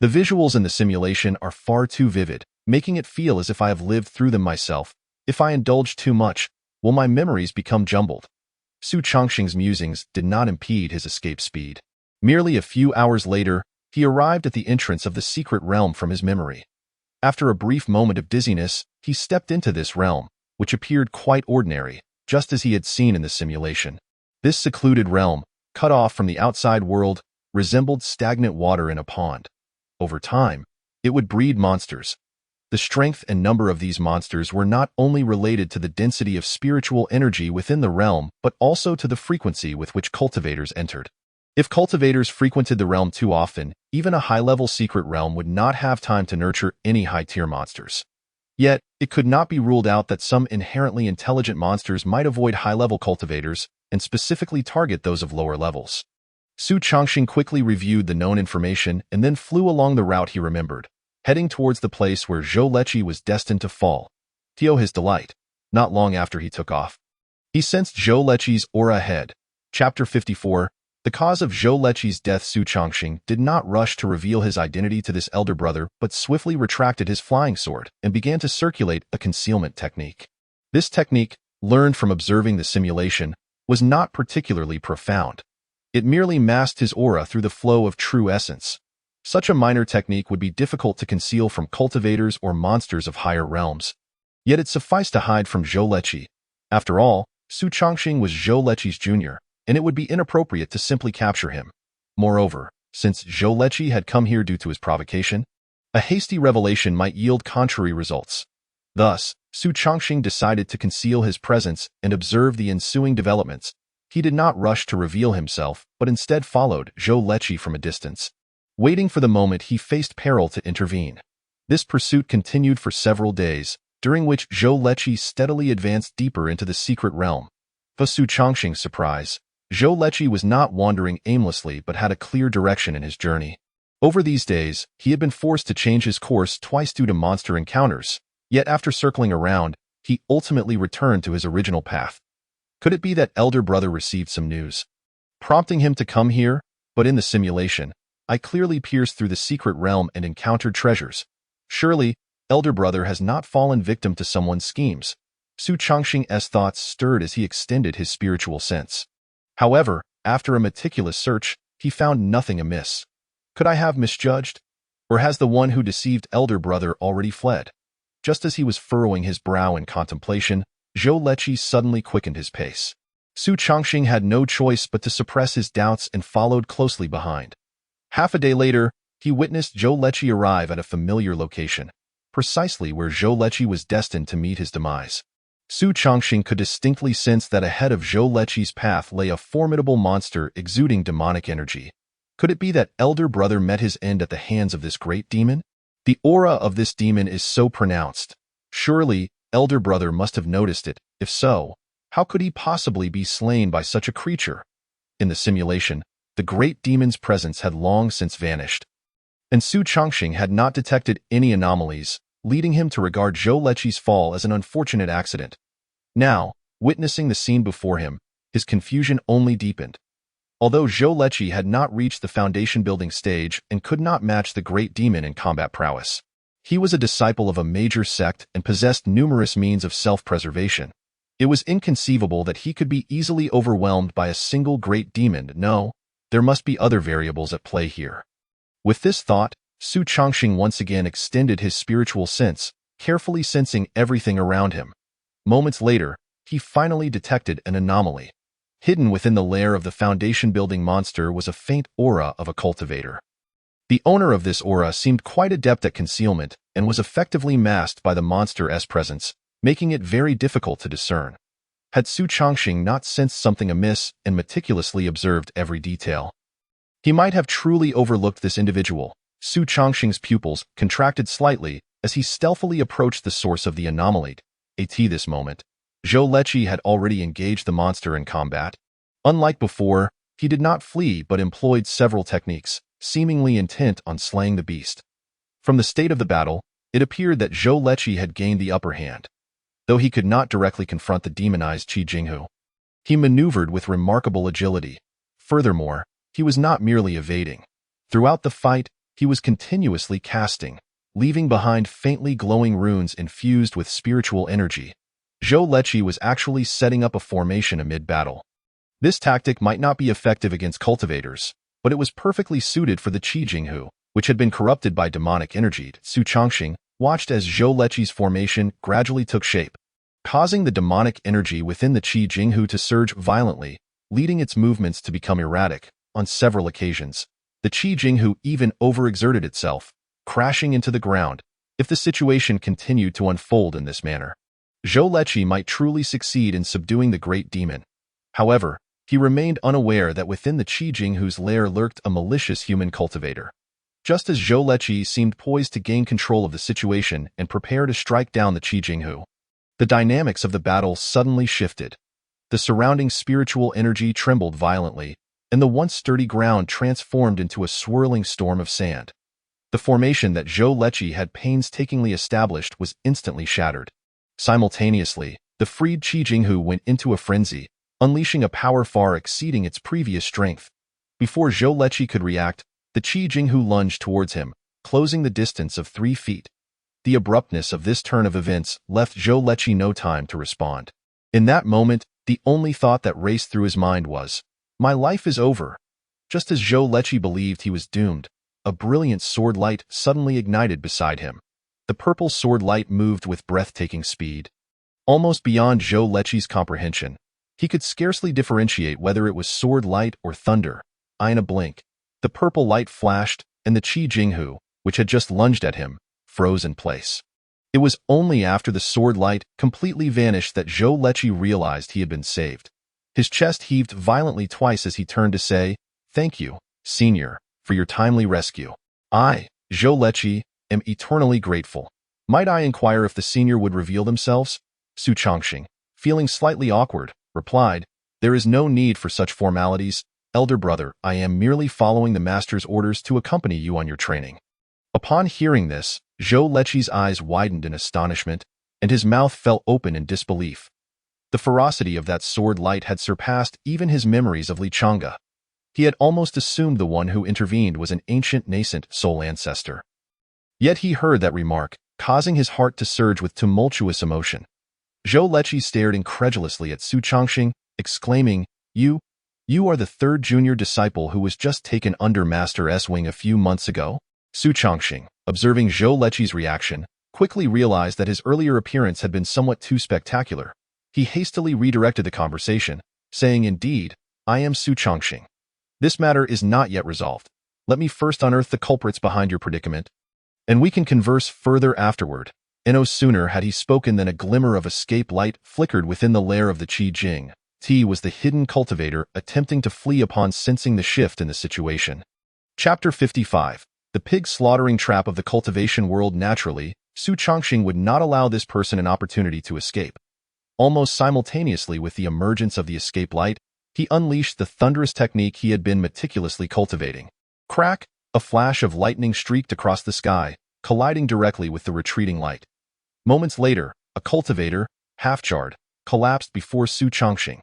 The visuals in the simulation are far too vivid, making it feel as if I have lived through them myself. If I indulge too much, will my memories become jumbled? Su Chongxing's musings did not impede his escape speed. Merely a few hours later, he arrived at the entrance of the secret realm from his memory. After a brief moment of dizziness, he stepped into this realm, which appeared quite ordinary, just as he had seen in the simulation. This secluded realm, cut off from the outside world, resembled stagnant water in a pond. Over time, it would breed monsters. The strength and number of these monsters were not only related to the density of spiritual energy within the realm, but also to the frequency with which cultivators entered. If cultivators frequented the realm too often, even a high-level secret realm would not have time to nurture any high-tier monsters. Yet, it could not be ruled out that some inherently intelligent monsters might avoid high-level cultivators and specifically target those of lower levels. Su Chongxing quickly reviewed the known information and then flew along the route he remembered, heading towards the place where Zhou Leqi was destined to fall. To his delight, not long after he took off, he sensed Zhou Leqi's aura ahead. Chapter 54. The cause of Zhou Leqi's death. Su Chongxing did not rush to reveal his identity to this elder brother, but swiftly retracted his flying sword and began to circulate a concealment technique. This technique, learned from observing the simulation, was not particularly profound. It merely masked his aura through the flow of true essence. Such a minor technique would be difficult to conceal from cultivators or monsters of higher realms. Yet it sufficed to hide from Zhou Leqi. After all, Su Chongxing was Zhou Leqi's junior, and it would be inappropriate to simply capture him. Moreover, since Zhou Leqi had come here due to his provocation, a hasty revelation might yield contrary results. Thus, Su Chongxing decided to conceal his presence and observe the ensuing developments. He did not rush to reveal himself, but instead followed Zhou Leqi from a distance, waiting for the moment he faced peril to intervene. This pursuit continued for several days, during which Zhou Leqi steadily advanced deeper into the secret realm. To Su Chongxing's surprise, Zhou Leqi was not wandering aimlessly but had a clear direction in his journey. Over these days, he had been forced to change his course twice due to monster encounters, yet after circling around, he ultimately returned to his original path. Could it be that elder brother received some news, prompting him to come here? But in the simulation, I clearly pierced through the secret realm and encountered treasures. Surely, elder brother has not fallen victim to someone's schemes. Su Chongxing's thoughts stirred as he extended his spiritual sense. However, after a meticulous search, he found nothing amiss. Could I have misjudged? Or has the one who deceived elder brother already fled? Just as he was furrowing his brow in contemplation, Zhou Leqi suddenly quickened his pace. Su Chongxing had no choice but to suppress his doubts and followed closely behind. Half a day later, he witnessed Zhou Leqi arrive at a familiar location, precisely where Zhou Leqi was destined to meet his demise. Su Chongxing could distinctly sense that ahead of Zhou Leqi's path lay a formidable monster exuding demonic energy. Could it be that elder brother met his end at the hands of this great demon? The aura of this demon is so pronounced. Surely, elder brother must have noticed it. If so, how could he possibly be slain by such a creature? In the simulation, the great demon's presence had long since vanished, and Su Chongxing had not detected any anomalies, leading him to regard Zhou Leqi's fall as an unfortunate accident. Now, witnessing the scene before him, his confusion only deepened. Although Zhou Leqi had not reached the foundation-building stage and could not match the great demon in combat prowess, he was a disciple of a major sect and possessed numerous means of self-preservation. It was inconceivable that he could be easily overwhelmed by a single great demon. No, there must be other variables at play here. With this thought, Su Chongxing once again extended his spiritual sense, carefully sensing everything around him. Moments later, he finally detected an anomaly. Hidden within the lair of the foundation-building monster was a faint aura of a cultivator. The owner of this aura seemed quite adept at concealment and was effectively masked by the monster's presence, making it very difficult to discern. Had Su Chongxing not sensed something amiss and meticulously observed every detail, he might have truly overlooked this individual. Su Chongxing's pupils contracted slightly as he stealthily approached the source of the anomaly. At this moment, Zhou Leqi had already engaged the monster in combat. Unlike before, he did not flee but employed several techniques, seemingly intent on slaying the beast. From the state of the battle, it appeared that Zhou Leqi had gained the upper hand. Though he could not directly confront the demonized Qi Jinghu, he maneuvered with remarkable agility. Furthermore, he was not merely evading. Throughout the fight, he was continuously casting, leaving behind faintly glowing runes infused with spiritual energy. Zhou Leqi was actually setting up a formation amid battle. This tactic might not be effective against cultivators, but it was perfectly suited for the Qi Jinghu, which had been corrupted by demonic energy. Su Chongxing watched as Zhou Leqi's formation gradually took shape, causing the demonic energy within the Qi Jinghu to surge violently, leading its movements to become erratic. On several occasions, the Qi Jinghu even overexerted itself, crashing into the ground. If the situation continued to unfold in this manner, Zhou Leqi might truly succeed in subduing the great demon. However, he remained unaware that within the Qi Jinghu's lair lurked a malicious human cultivator. Just as Zhou Leqi seemed poised to gain control of the situation and prepare to strike down the Qi Jinghu, the dynamics of the battle suddenly shifted. The surrounding spiritual energy trembled violently, and the once sturdy ground transformed into a swirling storm of sand. The formation that Zhou Leqi had painstakingly established was instantly shattered. Simultaneously, the freed Qi Jinghu went into a frenzy, unleashing a power far exceeding its previous strength. Before Zhou Leqi could react, the Qi Jinghu lunged towards him, closing the distance of 3 feet. The abruptness of this turn of events left Zhou Leqi no time to respond. In that moment, the only thought that raced through his mind was, "My life is over." Just as Zhou Leqi believed he was doomed, a brilliant sword light suddenly ignited beside him. The purple sword light moved with breathtaking speed. Almost beyond Zhou Leqi's comprehension, he could scarcely differentiate whether it was sword light or thunder. In a blink, the purple light flashed, and the Qi Jinghu, which had just lunged at him, froze in place. It was only after the sword light completely vanished that Zhou Leqi realized he had been saved. His chest heaved violently twice as he turned to say, "Thank you, Senior, for your timely rescue. I, Zhou Leqi, am eternally grateful." "Might I inquire if the Senior would reveal themselves?" Su Chongxing, feeling slightly awkward, replied, "There is no need for such formalities, elder brother. I am merely following the Master's orders to accompany you on your training." Upon hearing this, Zhou Leqi's eyes widened in astonishment, and his mouth fell open in disbelief. The ferocity of that sword light had surpassed even his memories of Li Chang'e. He had almost assumed the one who intervened was an ancient nascent soul ancestor. Yet he heard that remark, causing his heart to surge with tumultuous emotion. Zhou Leqi stared incredulously at Su Chongxing, exclaiming, You are the 3rd junior disciple who was just taken under Master S wing a few months ago?" Su Chongxing, observing Zhou Leqi's reaction, quickly realized that his earlier appearance had been somewhat too spectacular. He hastily redirected the conversation, saying, "Indeed, I am Su Chongqing. This matter is not yet resolved. Let me first unearth the culprits behind your predicament, and we can converse further afterward." And no sooner had he spoken than a glimmer of escape light flickered within the lair of the Qi Jing. T was the hidden cultivator attempting to flee upon sensing the shift in the situation. Chapter 55. The pig slaughtering trap of the cultivation world. Naturally, Su Chongqing would not allow this person an opportunity to escape. Almost simultaneously with the emergence of the escape light, he unleashed the thunderous technique he had been meticulously cultivating. Crack! A flash of lightning streaked across the sky, colliding directly with the retreating light. Moments later, a cultivator, half-charred, collapsed before Su Chongqing.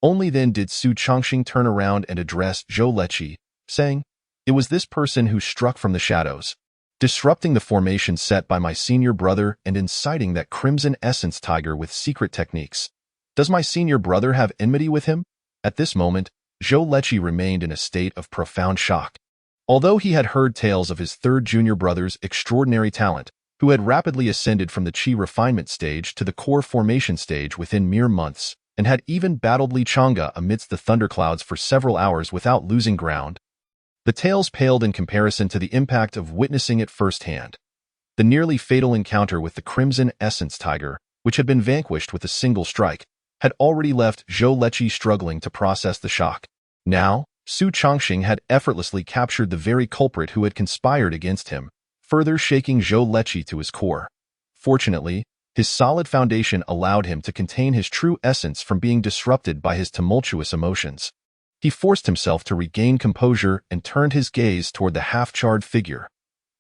Only then did Su Chongqing turn around and address Zhou Leqi, saying, "It was this person who struck from the shadows, disrupting the formation set by my senior brother and inciting that crimson essence tiger with secret techniques. Does my senior brother have enmity with him?" At this moment, Zhou Leqi remained in a state of profound shock. Although he had heard tales of his third junior brother's extraordinary talent, who had rapidly ascended from the Qi refinement stage to the core formation stage within mere months, and had even battled Li Chang'e amidst the thunderclouds for several hours without losing ground, the tales paled in comparison to the impact of witnessing it firsthand. The nearly fatal encounter with the Crimson Essence Tiger, which had been vanquished with a single strike, had already left Zhou Leqi struggling to process the shock. Now, Su Chongqing had effortlessly captured the very culprit who had conspired against him, further shaking Zhou Leqi to his core. Fortunately, his solid foundation allowed him to contain his true essence from being disrupted by his tumultuous emotions. He forced himself to regain composure and turned his gaze toward the half-charred figure.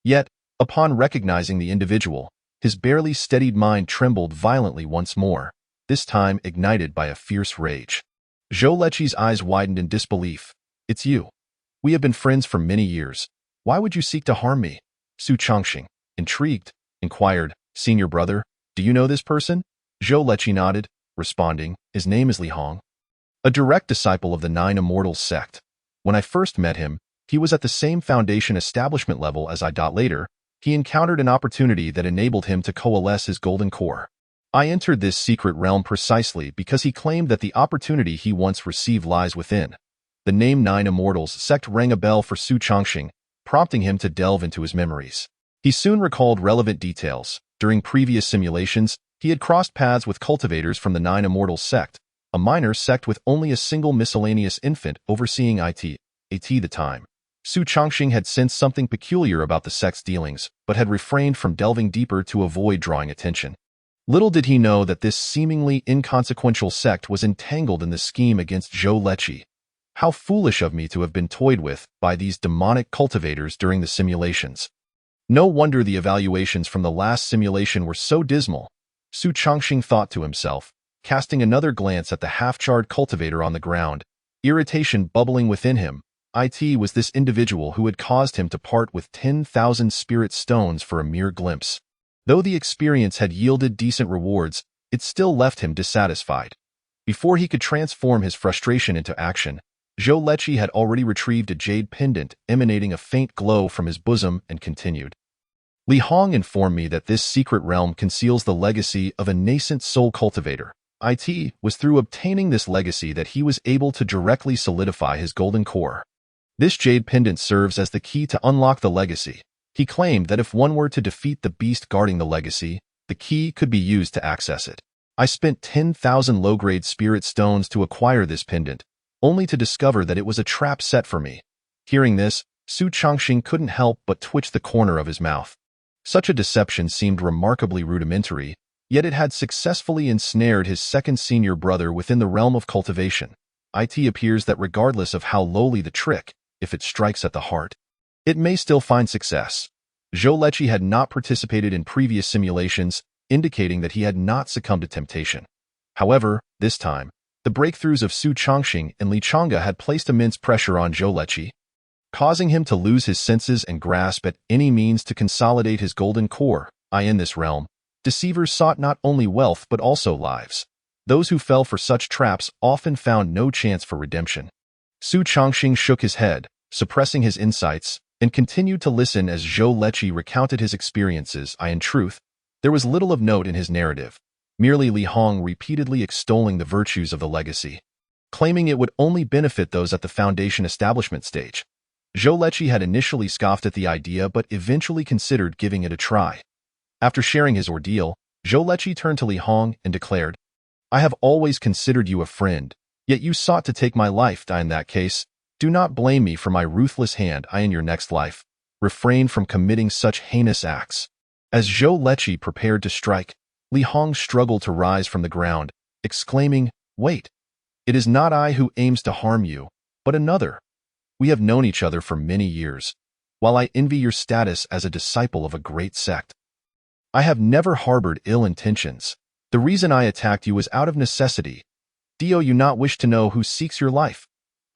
Yet, upon recognizing the individual, his barely steadied mind trembled violently once more, this time ignited by a fierce rage. Zhou Leqi's eyes widened in disbelief. "It's you. We have been friends for many years. Why would you seek to harm me?" Su Chongqing, intrigued, inquired, "Senior brother, do you know this person?" Zhou Leqi nodded, responding, "His name is Li Hong, a direct disciple of the Nine Immortals sect. When I first met him, he was at the same foundation establishment level as I. Later, he encountered an opportunity that enabled him to coalesce his golden core. I entered this secret realm precisely because he claimed that the opportunity he once received lies within." The name Nine Immortals sect rang a bell for Su Chongqing, prompting him to delve into his memories. He soon recalled relevant details. During previous simulations, he had crossed paths with cultivators from the Nine Immortals sect, a minor sect with only a single miscellaneous infant overseeing at the time. Su Chongqing had sensed something peculiar about the sect's dealings, but had refrained from delving deeper to avoid drawing attention. Little did he know that this seemingly inconsequential sect was entangled in the scheme against Zhou Leqi. How foolish of me to have been toyed with by these demonic cultivators during the simulations. No wonder the evaluations from the last simulation were so dismal, Su Chongqing thought to himself, casting another glance at the half-charred cultivator on the ground, irritation bubbling within him. It was this individual who had caused him to part with 10,000 spirit stones for a mere glimpse. Though the experience had yielded decent rewards, it still left him dissatisfied. Before he could transform his frustration into action, Zhou Leqi had already retrieved a jade pendant emanating a faint glow from his bosom and continued. "Li Hong informed me that this secret realm conceals the legacy of a nascent soul cultivator. It was through obtaining this legacy that he was able to directly solidify his golden core. This jade pendant serves as the key to unlock the legacy. He claimed that if one were to defeat the beast guarding the legacy, the key could be used to access it. I spent 10,000 low-grade spirit stones to acquire this pendant, only to discover that it was a trap set for me." Hearing this, Su Chongqing couldn't help but twitch the corner of his mouth. Such a deception seemed remarkably rudimentary, yet it had successfully ensnared his second senior brother within the realm of cultivation. It appears that regardless of how lowly the trick, if it strikes at the heart, it may still find success. Zhou Leqi had not participated in previous simulations, indicating that he had not succumbed to temptation. However, this time, the breakthroughs of Su Chongqing and Li Chang'e had placed immense pressure on Zhou Leqi, causing him to lose his senses and grasp at any means to consolidate his golden core. In this realm, deceivers sought not only wealth but also lives. Those who fell for such traps often found no chance for redemption. Su Chongqing shook his head, suppressing his insights, and continued to listen as Zhou Leqi recounted his experiences. In truth, there was little of note in his narrative, merely Li Hong repeatedly extolling the virtues of the legacy. claiming it would only benefit those at the foundation establishment stage. Zhou Leqi had initially scoffed at the idea but eventually considered giving it a try. After sharing his ordeal, Zhou Leqi turned to Li Hong and declared, "I have always considered you a friend, yet you sought to take my life. In that case, do not blame me for my ruthless hand. In your next life, refrain from committing such heinous acts." As Zhou Leqi prepared to strike, Li Hong struggled to rise from the ground, exclaiming, "Wait, it is not I who aims to harm you, but another. We have known each other for many years. While I envy your status as a disciple of a great sect, I have never harbored ill intentions. The reason I attacked you was out of necessity. Do you not wish to know who seeks your life?"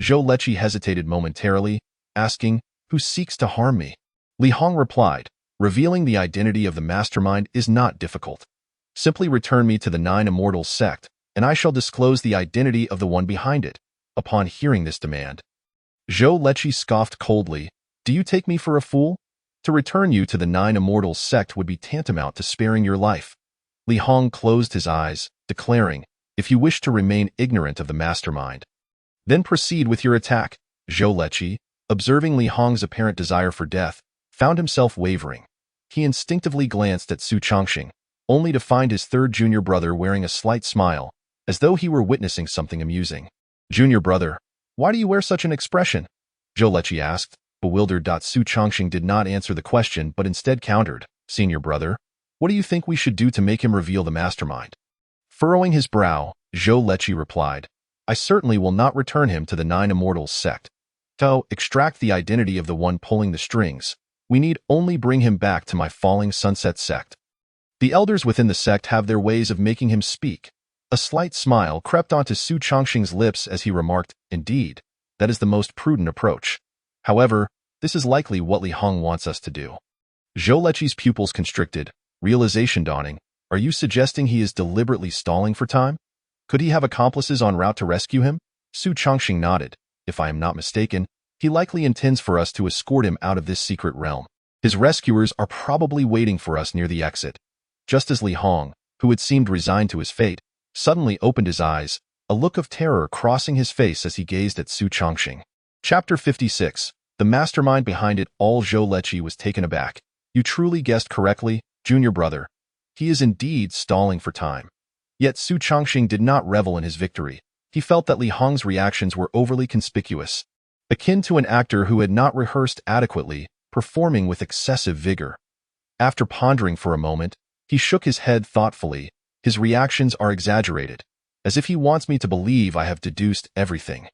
Zhou Leqi hesitated momentarily, asking, "Who seeks to harm me?" Li Hong replied, "Revealing the identity of the mastermind is not difficult. Simply return me to the 9 Immortals sect, and I shall disclose the identity of the one behind it." Upon hearing this demand, Zhou Leqi scoffed coldly, "Do you take me for a fool? To return you to the 9 Immortals sect would be tantamount to sparing your life." Li Hong closed his eyes, declaring, "If you wish to remain ignorant of the mastermind, then proceed with your attack." Zhou Leqi, observing Li Hong's apparent desire for death, found himself wavering. He instinctively glanced at Su Chongqing, only to find his third junior brother wearing a slight smile, as though he were witnessing something amusing. "Junior brother, why do you wear such an expression?" Zhou Leqi asked, bewildered. Su Chongqing did not answer the question but instead countered, "Senior brother, what do you think we should do to make him reveal the mastermind?" Furrowing his brow, Zhou Leqi replied, "I certainly will not return him to the 9 Immortals sect. To extract the identity of the one pulling the strings, we need only bring him back to my falling sunset sect. The elders within the sect have their ways of making him speak." A slight smile crept onto Su Chongqing's lips as he remarked, "Indeed, that is the most prudent approach. However, this is likely what Li Hong wants us to do." Zhou Leqi's pupils constricted, realization dawning. "Are you suggesting he is deliberately stalling for time? Could he have accomplices en route to rescue him?" Su Chongqing nodded. "If I am not mistaken, he likely intends for us to escort him out of this secret realm. His rescuers are probably waiting for us near the exit." Just as Li Hong, who had seemed resigned to his fate, suddenly opened his eyes, a look of terror crossing his face as he gazed at Su Chongqing. Chapter 56. The mastermind behind it all. Zhou Leqi was taken aback. "You truly guessed correctly, junior brother. He is indeed stalling for time." Yet Su Chongqing did not revel in his victory. He felt that Li Hong's reactions were overly conspicuous, akin to an actor who had not rehearsed adequately, performing with excessive vigor. After pondering for a moment, he shook his head thoughtfully. "His reactions are exaggerated, as if he wants me to believe I have deduced everything."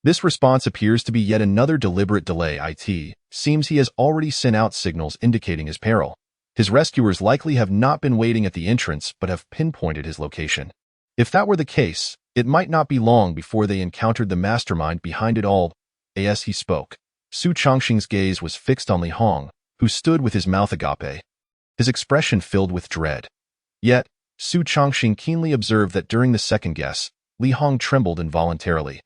This response appears to be yet another deliberate delay. It seems he has already sent out signals indicating his peril. His rescuers likely have not been waiting at the entrance but have pinpointed his location. If that were the case, it might not be long before they encountered the mastermind behind it all. As he spoke, Su Chongqing's gaze was fixed on Li Hong, who stood with his mouth agape, his expression filled with dread. Yet, Su Chongqing keenly observed that during the second guess, Li Hong trembled involuntarily.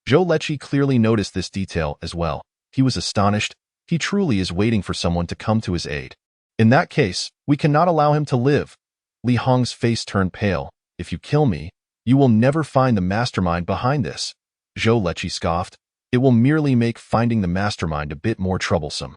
Zhou Leqi clearly noticed this detail as well. He was astonished. He truly is waiting for someone to come to his aid. In that case, we cannot allow him to live. Li Hong's face turned pale. "If you kill me, you will never find the mastermind behind this." Zhou Leqi scoffed. "It will merely make finding the mastermind a bit more troublesome.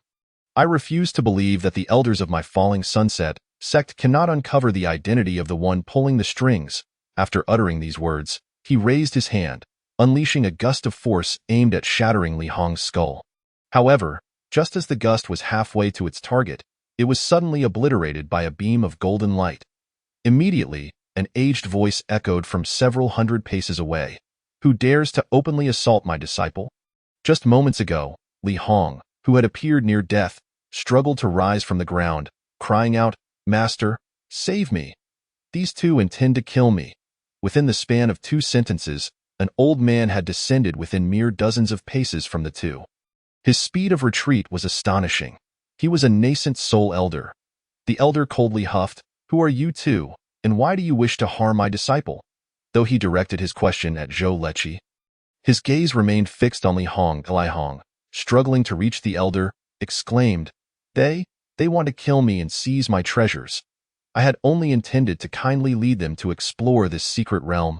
I refuse to believe that the elders of my falling sunset sect cannot uncover the identity of the one pulling the strings." After uttering these words, he raised his hand, unleashing a gust of force aimed at shattering Li Hong's skull. However, just as the gust was halfway to its target, it was suddenly obliterated by a beam of golden light. Immediately, an aged voice echoed from several hundred paces away. "Who dares to openly assault my disciple?" Just moments ago, Li Hong, who had appeared near death, struggled to rise from the ground, crying out, "Master, save me! These two intend to kill me." Within the span of 2 sentences, an old man had descended within mere dozens of paces from the two. His speed of retreat was astonishing. He was a nascent soul elder. The elder coldly huffed, "Who are you two, and why do you wish to harm my disciple?" Though he directed his question at Zhou Leqi, his gaze remained fixed on Li Hong. Li Hong, struggling to reach the elder, exclaimed, They want to kill me and seize my treasures. I had only intended to kindly lead them to explore this secret realm.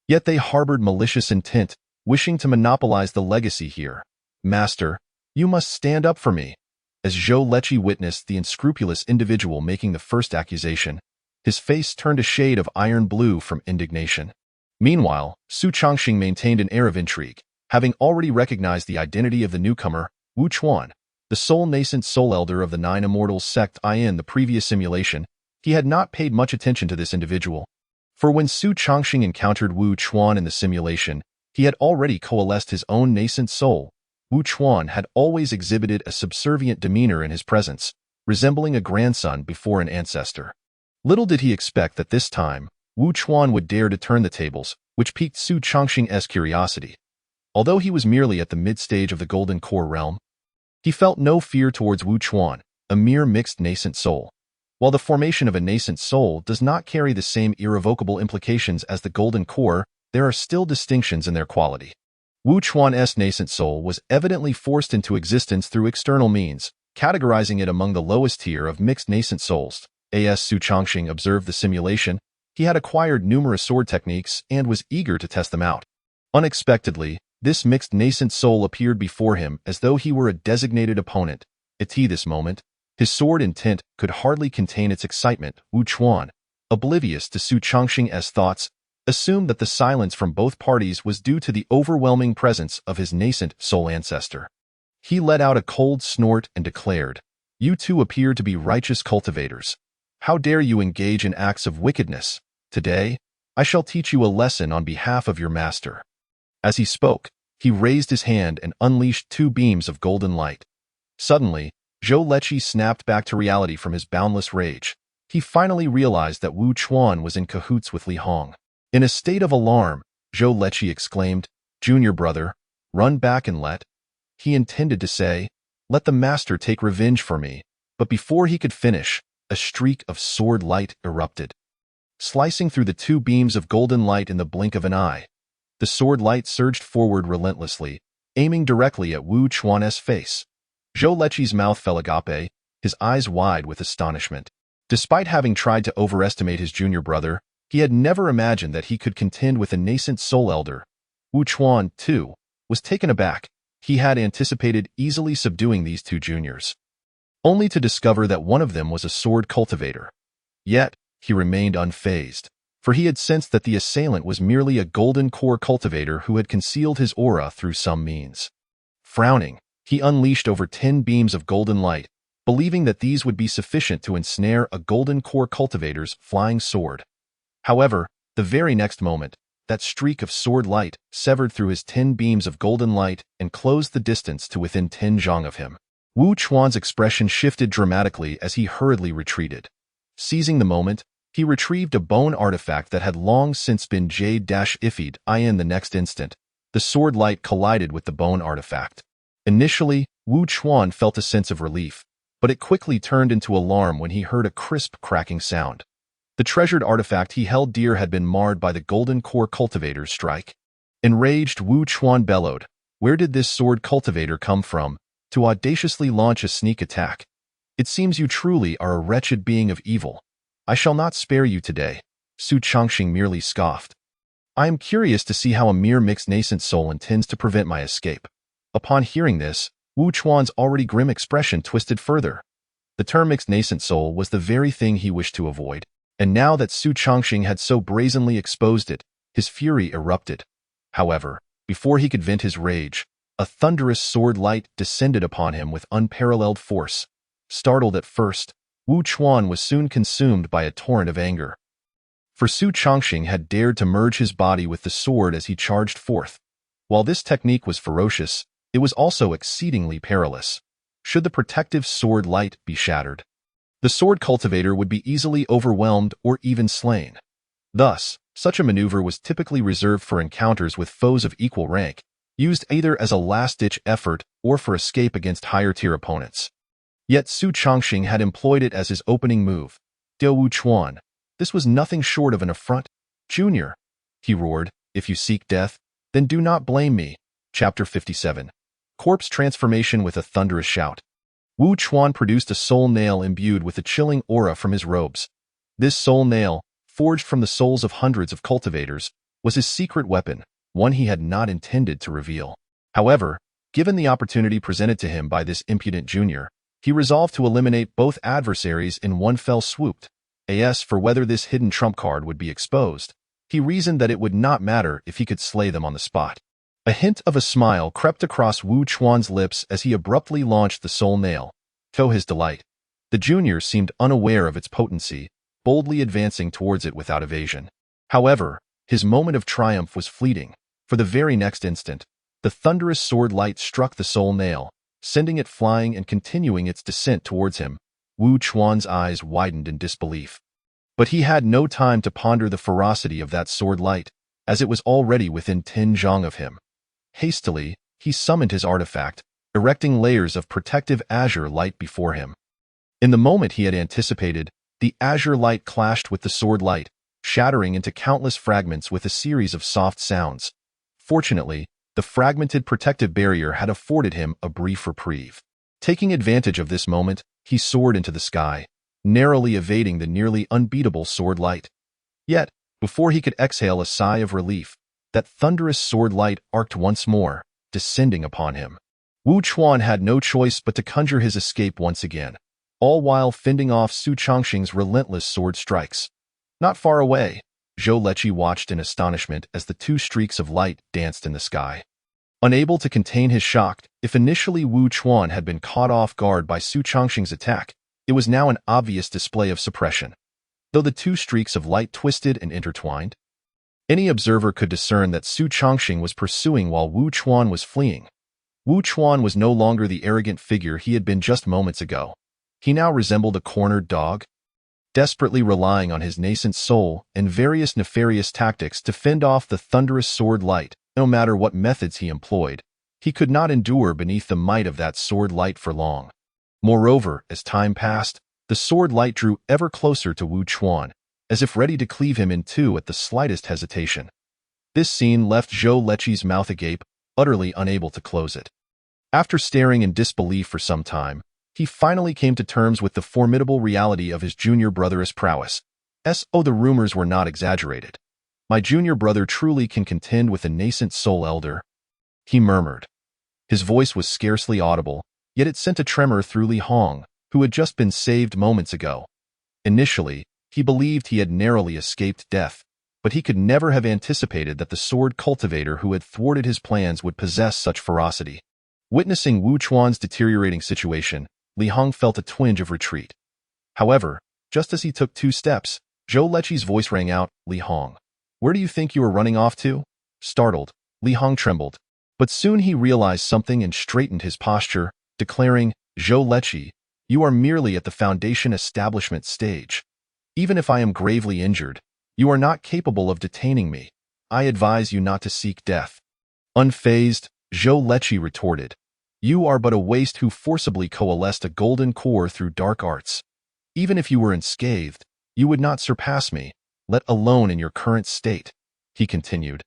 Yet they harbored malicious intent." wishing to monopolize the legacy here. Master, you must stand up for me. As Zhou Leqi witnessed the unscrupulous individual making the first accusation, his face turned a shade of iron blue from indignation. Meanwhile, Su Chongqing maintained an air of intrigue, having already recognized the identity of the newcomer, Wu Chuan, the sole nascent soul elder of the Nine Immortals sect in the previous simulation. He had not paid much attention to this individual. For when Su Chongqing encountered Wu Chuan in the simulation, he had already coalesced his own nascent soul. Wu Chuan had always exhibited a subservient demeanor in his presence, resembling a grandson before an ancestor. Little did he expect that this time, Wu Chuan would dare to turn the tables, which piqued Su Chongqing's curiosity. Although he was merely at the mid-stage of the Golden Core realm, he felt no fear towards Wu Chuan, a mere mixed nascent soul. While the formation of a nascent soul does not carry the same irrevocable implications as the Golden Core, there are still distinctions in their quality. Wu Chuan's nascent soul was evidently forced into existence through external means, categorizing it among the lowest tier of mixed nascent souls. As Su Chongqing observed the simulation, he had acquired numerous sword techniques and was eager to test them out. Unexpectedly, this mixed nascent soul appeared before him as though he were a designated opponent. At this moment, his sword intent could hardly contain its excitement. Wu Chuan, oblivious to Su Chongqing's thoughts, assumed that the silence from both parties was due to the overwhelming presence of his nascent soul ancestor. He let out a cold snort and declared, "You two appear to be righteous cultivators. How dare you engage in acts of wickedness? Today, I shall teach you a lesson on behalf of your master." As he spoke, he raised his hand and unleashed two beams of golden light. Suddenly, Zhou Leqi snapped back to reality from his boundless rage. He finally realized that Wu Chuan was in cahoots with Li Hong. In a state of alarm, Zhou Leqi exclaimed, "Junior brother, run back and let—" He intended to say, "Let the master take revenge for me," but before he could finish, a streak of sword light erupted. Slicing through the two beams of golden light in the blink of an eye, the sword light surged forward relentlessly, aiming directly at Wu Chuan's face. Zhou Leqi's mouth fell agape, his eyes wide with astonishment. Despite having tried to overestimate his junior brother, he had never imagined that he could contend with a nascent soul elder. Wu Chuan, too, was taken aback. He had anticipated easily subduing these two juniors, only to discover that one of them was a sword cultivator. Yet, he remained unfazed, for he had sensed that the assailant was merely a golden core cultivator who had concealed his aura through some means. Frowning, he unleashed over 10 beams of golden light, believing that these would be sufficient to ensnare a golden core cultivator's flying sword. However, the very next moment, that streak of sword light severed through his 10 beams of golden light and closed the distance to within 10 zhang of him. Wu Chuan's expression shifted dramatically as he hurriedly retreated. Seizing the moment, he retrieved a bone artifact that had long since been jade-ifed. In the next instant, the sword light collided with the bone artifact. Initially, Wu Chuan felt a sense of relief, but it quickly turned into alarm when he heard a crisp cracking sound. The treasured artifact he held dear had been marred by the golden core cultivator's strike. Enraged, Wu Chuan bellowed, "Where did this sword cultivator come from, to audaciously launch a sneak attack? It seems you truly are a wretched being of evil. I shall not spare you today." Su Chongqing merely scoffed. "I am curious to see how a mere mixed nascent soul intends to prevent my escape." Upon hearing this, Wu Chuan's already grim expression twisted further. The term mixed nascent soul was the very thing he wished to avoid. And now that Su Chongqing had so brazenly exposed it, his fury erupted. However, before he could vent his rage, a thunderous sword light descended upon him with unparalleled force. Startled at first, Wu Chuan was soon consumed by a torrent of anger. For Su Chongqing had dared to merge his body with the sword as he charged forth. While this technique was ferocious, it was also exceedingly perilous. Should the protective sword light be shattered, the sword cultivator would be easily overwhelmed or even slain. Thus, such a maneuver was typically reserved for encounters with foes of equal rank, used either as a last-ditch effort or for escape against higher-tier opponents. Yet Su Chongqing had employed it as his opening move. Wu Chuan, this was nothing short of an affront. "Junior," he roared, "if you seek death, then do not blame me." Chapter 57. Corpse Transformation. With a thunderous shout, Wu Chuan produced a soul nail imbued with a chilling aura from his robes. This soul nail, forged from the souls of hundreds of cultivators, was his secret weapon. one he had not intended to reveal. However, given the opportunity presented to him by this impudent junior, he resolved to eliminate both adversaries in one fell swoop. As for whether this hidden trump card would be exposed, he reasoned that it would not matter if he could slay them on the spot. A hint of a smile crept across Wu Chuan's lips as he abruptly launched the soul nail. To his delight, the junior seemed unaware of its potency, boldly advancing towards it without evasion. However, his moment of triumph was fleeting. For the very next instant, the thunderous sword light struck the soul nail, sending it flying and continuing its descent towards him. Wu Chuan's eyes widened in disbelief. But he had no time to ponder the ferocity of that sword light, as it was already within 10 zhang of him. Hastily, he summoned his artifact, erecting layers of protective azure light before him. In the moment he had anticipated, the azure light clashed with the sword light, shattering into countless fragments with a series of soft sounds. Fortunately, the fragmented protective barrier had afforded him a brief reprieve. Taking advantage of this moment, he soared into the sky, narrowly evading the nearly unbeatable sword light. Yet, before he could exhale a sigh of relief, that thunderous sword light arced once more, descending upon him. Wu Chuan had no choice but to conjure his escape once again, all while fending off Su Chongqing's relentless sword strikes. Not far away, Zhou Leqi watched in astonishment as the two streaks of light danced in the sky. Unable to contain his shock, if initially Wu Chuan had been caught off guard by Su Chongqing's attack, it was now an obvious display of suppression. Though the two streaks of light twisted and intertwined, any observer could discern that Su Chongqing was pursuing while Wu Chuan was fleeing. Wu Chuan was no longer the arrogant figure he had been just moments ago. He now resembled a cornered dog, desperately relying on his nascent soul and various nefarious tactics to fend off the thunderous sword light. No matter what methods he employed, he could not endure beneath the might of that sword light for long. Moreover, as time passed, the sword light drew ever closer to Wu Chuan, as if ready to cleave him in two at the slightest hesitation. This scene left Zhou Leqi's mouth agape, utterly unable to close it. After staring in disbelief for some time, he finally came to terms with the formidable reality of his junior brother's prowess. The rumors were not exaggerated. My junior brother truly can contend with a nascent soul elder, he murmured. His voice was scarcely audible, yet it sent a tremor through Li Hong, who had just been saved moments ago. Initially, he believed he had narrowly escaped death, but he could never have anticipated that the sword cultivator who had thwarted his plans would possess such ferocity. Witnessing Wu Chuan's deteriorating situation, Li Hong felt a twinge of retreat. However, just as he took 2 steps, Zhou Leqi's voice rang out, "Li Hong, where do you think you are running off to?" Startled, Li Hong trembled. But soon he realized something and straightened his posture, declaring, "Zhou Leqi, you are merely at the foundation establishment stage. Even if I am gravely injured, you are not capable of detaining me. I advise you not to seek death." Unfazed, Zhou Leqi retorted, "You are but a waste who forcibly coalesced a golden core through dark arts. Even if you were unscathed, you would not surpass me, let alone in your current state," he continued.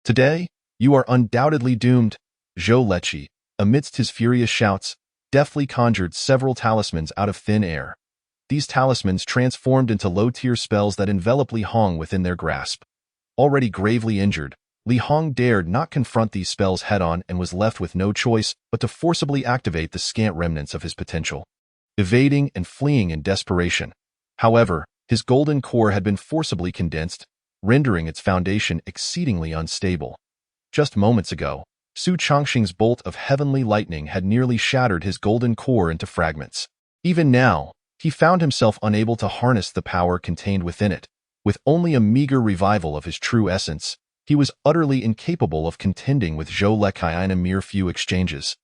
"Today, you are undoubtedly doomed." Zhou Leqi, amidst his furious shouts, deftly conjured several talismans out of thin air. These talismans transformed into low-tier spells that enveloped Li Hong within their grasp. Already gravely injured, Li Hong dared not confront these spells head-on and was left with no choice but to forcibly activate the scant remnants of his potential, evading and fleeing in desperation. However, his golden core had been forcibly condensed, rendering its foundation exceedingly unstable. Just moments ago, Su Chongqing's bolt of heavenly lightning had nearly shattered his golden core into fragments. Even now, he found himself unable to harness the power contained within it. With only a meager revival of his true essence, he was utterly incapable of contending with Zhou Leqi in a mere few exchanges.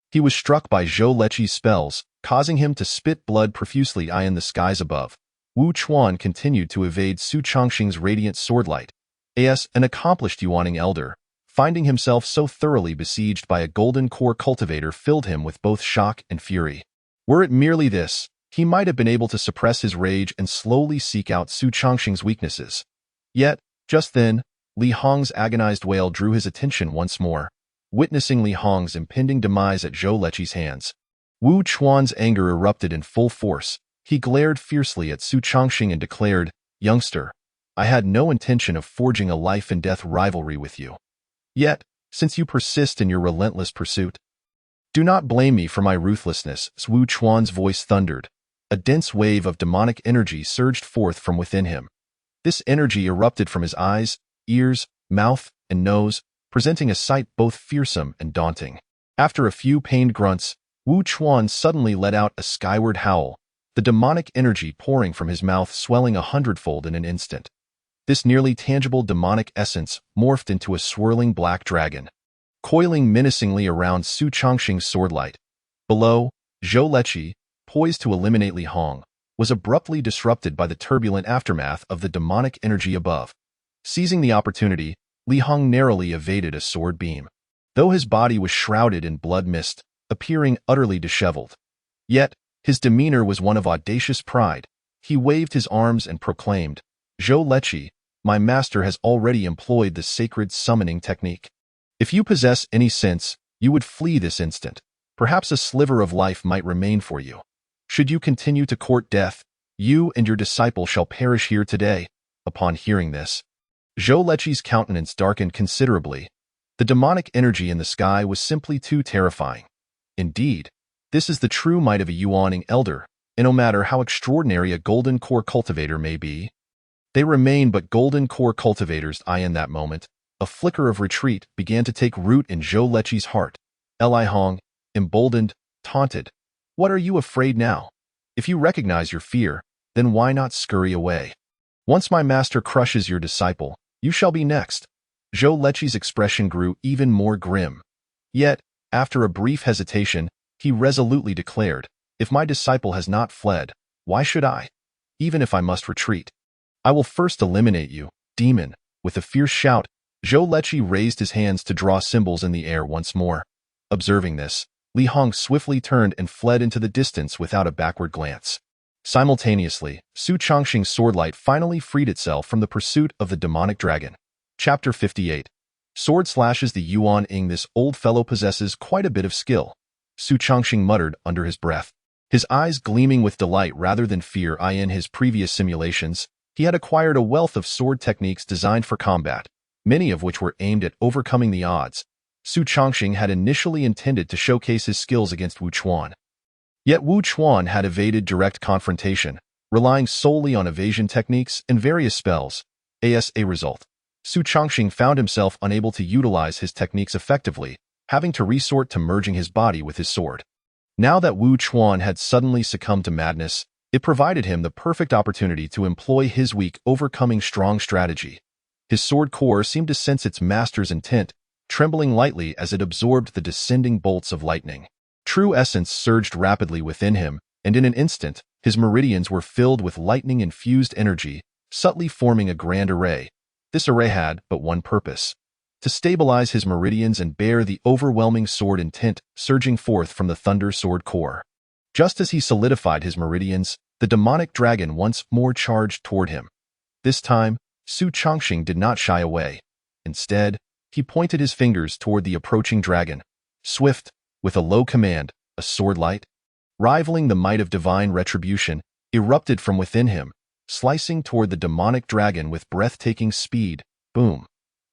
He was struck by Zhou Leqi's spells, causing him to spit blood profusely in the skies above. Wu Chuan continued to evade Su Chongqing's radiant swordlight. As an accomplished Yuaning elder, finding himself so thoroughly besieged by a golden core cultivator filled him with both shock and fury. Were it merely this, he might have been able to suppress his rage and slowly seek out Su Chongqing's weaknesses. Yet, just then, Li Hong's agonized wail drew his attention once more. Witnessing Li Hong's impending demise at Zhou Leqi's hands, Wu Chuan's anger erupted in full force. He glared fiercely at Su Chongqing and declared, "Youngster, I had no intention of forging a life-and-death rivalry with you. Yet, since you persist in your relentless pursuit, do not blame me for my ruthlessness, Wu Chuan's voice thundered. A dense wave of demonic energy surged forth from within him. This energy erupted from his eyes, ears, mouth, and nose, presenting a sight both fearsome and daunting. After a few pained grunts, Wu Chuan suddenly let out a skyward howl, the demonic energy pouring from his mouth swelling 100-fold in an instant. This nearly tangible demonic essence morphed into a swirling black dragon, coiling menacingly around Su Chongqing's swordlight. Below, Zhou Leqi, poised to eliminate Li Hong, was abruptly disrupted by the turbulent aftermath of the demonic energy above. Seizing the opportunity, Li Hong narrowly evaded a sword beam, though his body was shrouded in blood mist, appearing utterly disheveled. Yet, his demeanor was one of audacious pride. He waved his arms and proclaimed, "Zhou Leqi, my master has already employed the sacred summoning technique. If you possess any sense, you would flee this instant. Perhaps a sliver of life might remain for you. Should you continue to court death, you and your disciple shall perish here today." Upon hearing this, Zhou Leqi's countenance darkened considerably. The demonic energy in the sky was simply too terrifying. Indeed, this is the true might of a Yuaning elder, and no matter how extraordinary a golden core cultivator may be, they remain but golden core cultivators. In that moment, a flicker of retreat began to take root in Zhou Leqi's heart. Li Hong, emboldened, taunted, "What are you afraid now? If you recognize your fear, then why not scurry away? Once my master crushes your disciple, you shall be next." Zhou Leqi's expression grew even more grim. Yet, after a brief hesitation, he resolutely declared, "If my disciple has not fled, why should I? Even if I must retreat, I will first eliminate you, demon." With a fierce shout, Zhou Leqi raised his hands to draw symbols in the air once more. Observing this, Li Hong swiftly turned and fled into the distance without a backward glance. Simultaneously, Su Chongqing's swordlight finally freed itself from the pursuit of the demonic dragon. Chapter 58. Sword slashes the Yuan Ing. This old fellow possesses quite a bit of skill, Su Chongqing muttered under his breath, his eyes gleaming with delight rather than fear. In his previous simulations, he had acquired a wealth of sword techniques designed for combat, many of which were aimed at overcoming the odds. Su Chongqing had initially intended to showcase his skills against Wu Chuan. Yet Wu Chuan had evaded direct confrontation, relying solely on evasion techniques and various spells. As a result, Su Chongqing found himself unable to utilize his techniques effectively, having to resort to merging his body with his sword. Now that Wu Chuan had suddenly succumbed to madness, it provided him the perfect opportunity to employ his weak overcoming strong strategy. His sword core seemed to sense its master's intent, trembling lightly as it absorbed the descending bolts of lightning. True essence surged rapidly within him, and in an instant, his meridians were filled with lightning-infused energy, subtly forming a grand array. This array had but one purpose: to stabilize his meridians and bear the overwhelming sword intent surging forth from the thunder sword core. Just as he solidified his meridians, the demonic dragon once more charged toward him. This time, Su Chongqing did not shy away. Instead, he pointed his fingers toward the approaching dragon. Swift, with a low command, a sword light, rivaling the might of divine retribution, erupted from within him, slicing toward the demonic dragon with breathtaking speed. Boom!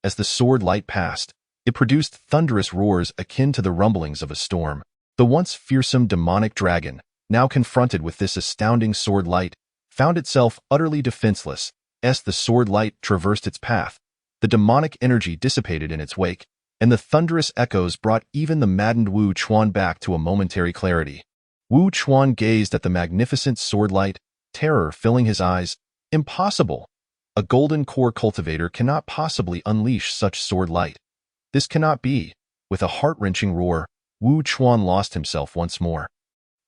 As the sword light passed, it produced thunderous roars akin to the rumblings of a storm. The once fearsome demonic dragon, now confronted with this astounding sword light, found itself utterly defenseless. As the sword light traversed its path, the demonic energy dissipated in its wake, and the thunderous echoes brought even the maddened Wu Chuan back to a momentary clarity. Wu Chuan gazed at the magnificent sword light, terror filling his eyes. Impossible! A golden core cultivator cannot possibly unleash such sword light. This cannot be. With a heart-wrenching roar, Wu Chuan lost himself once more.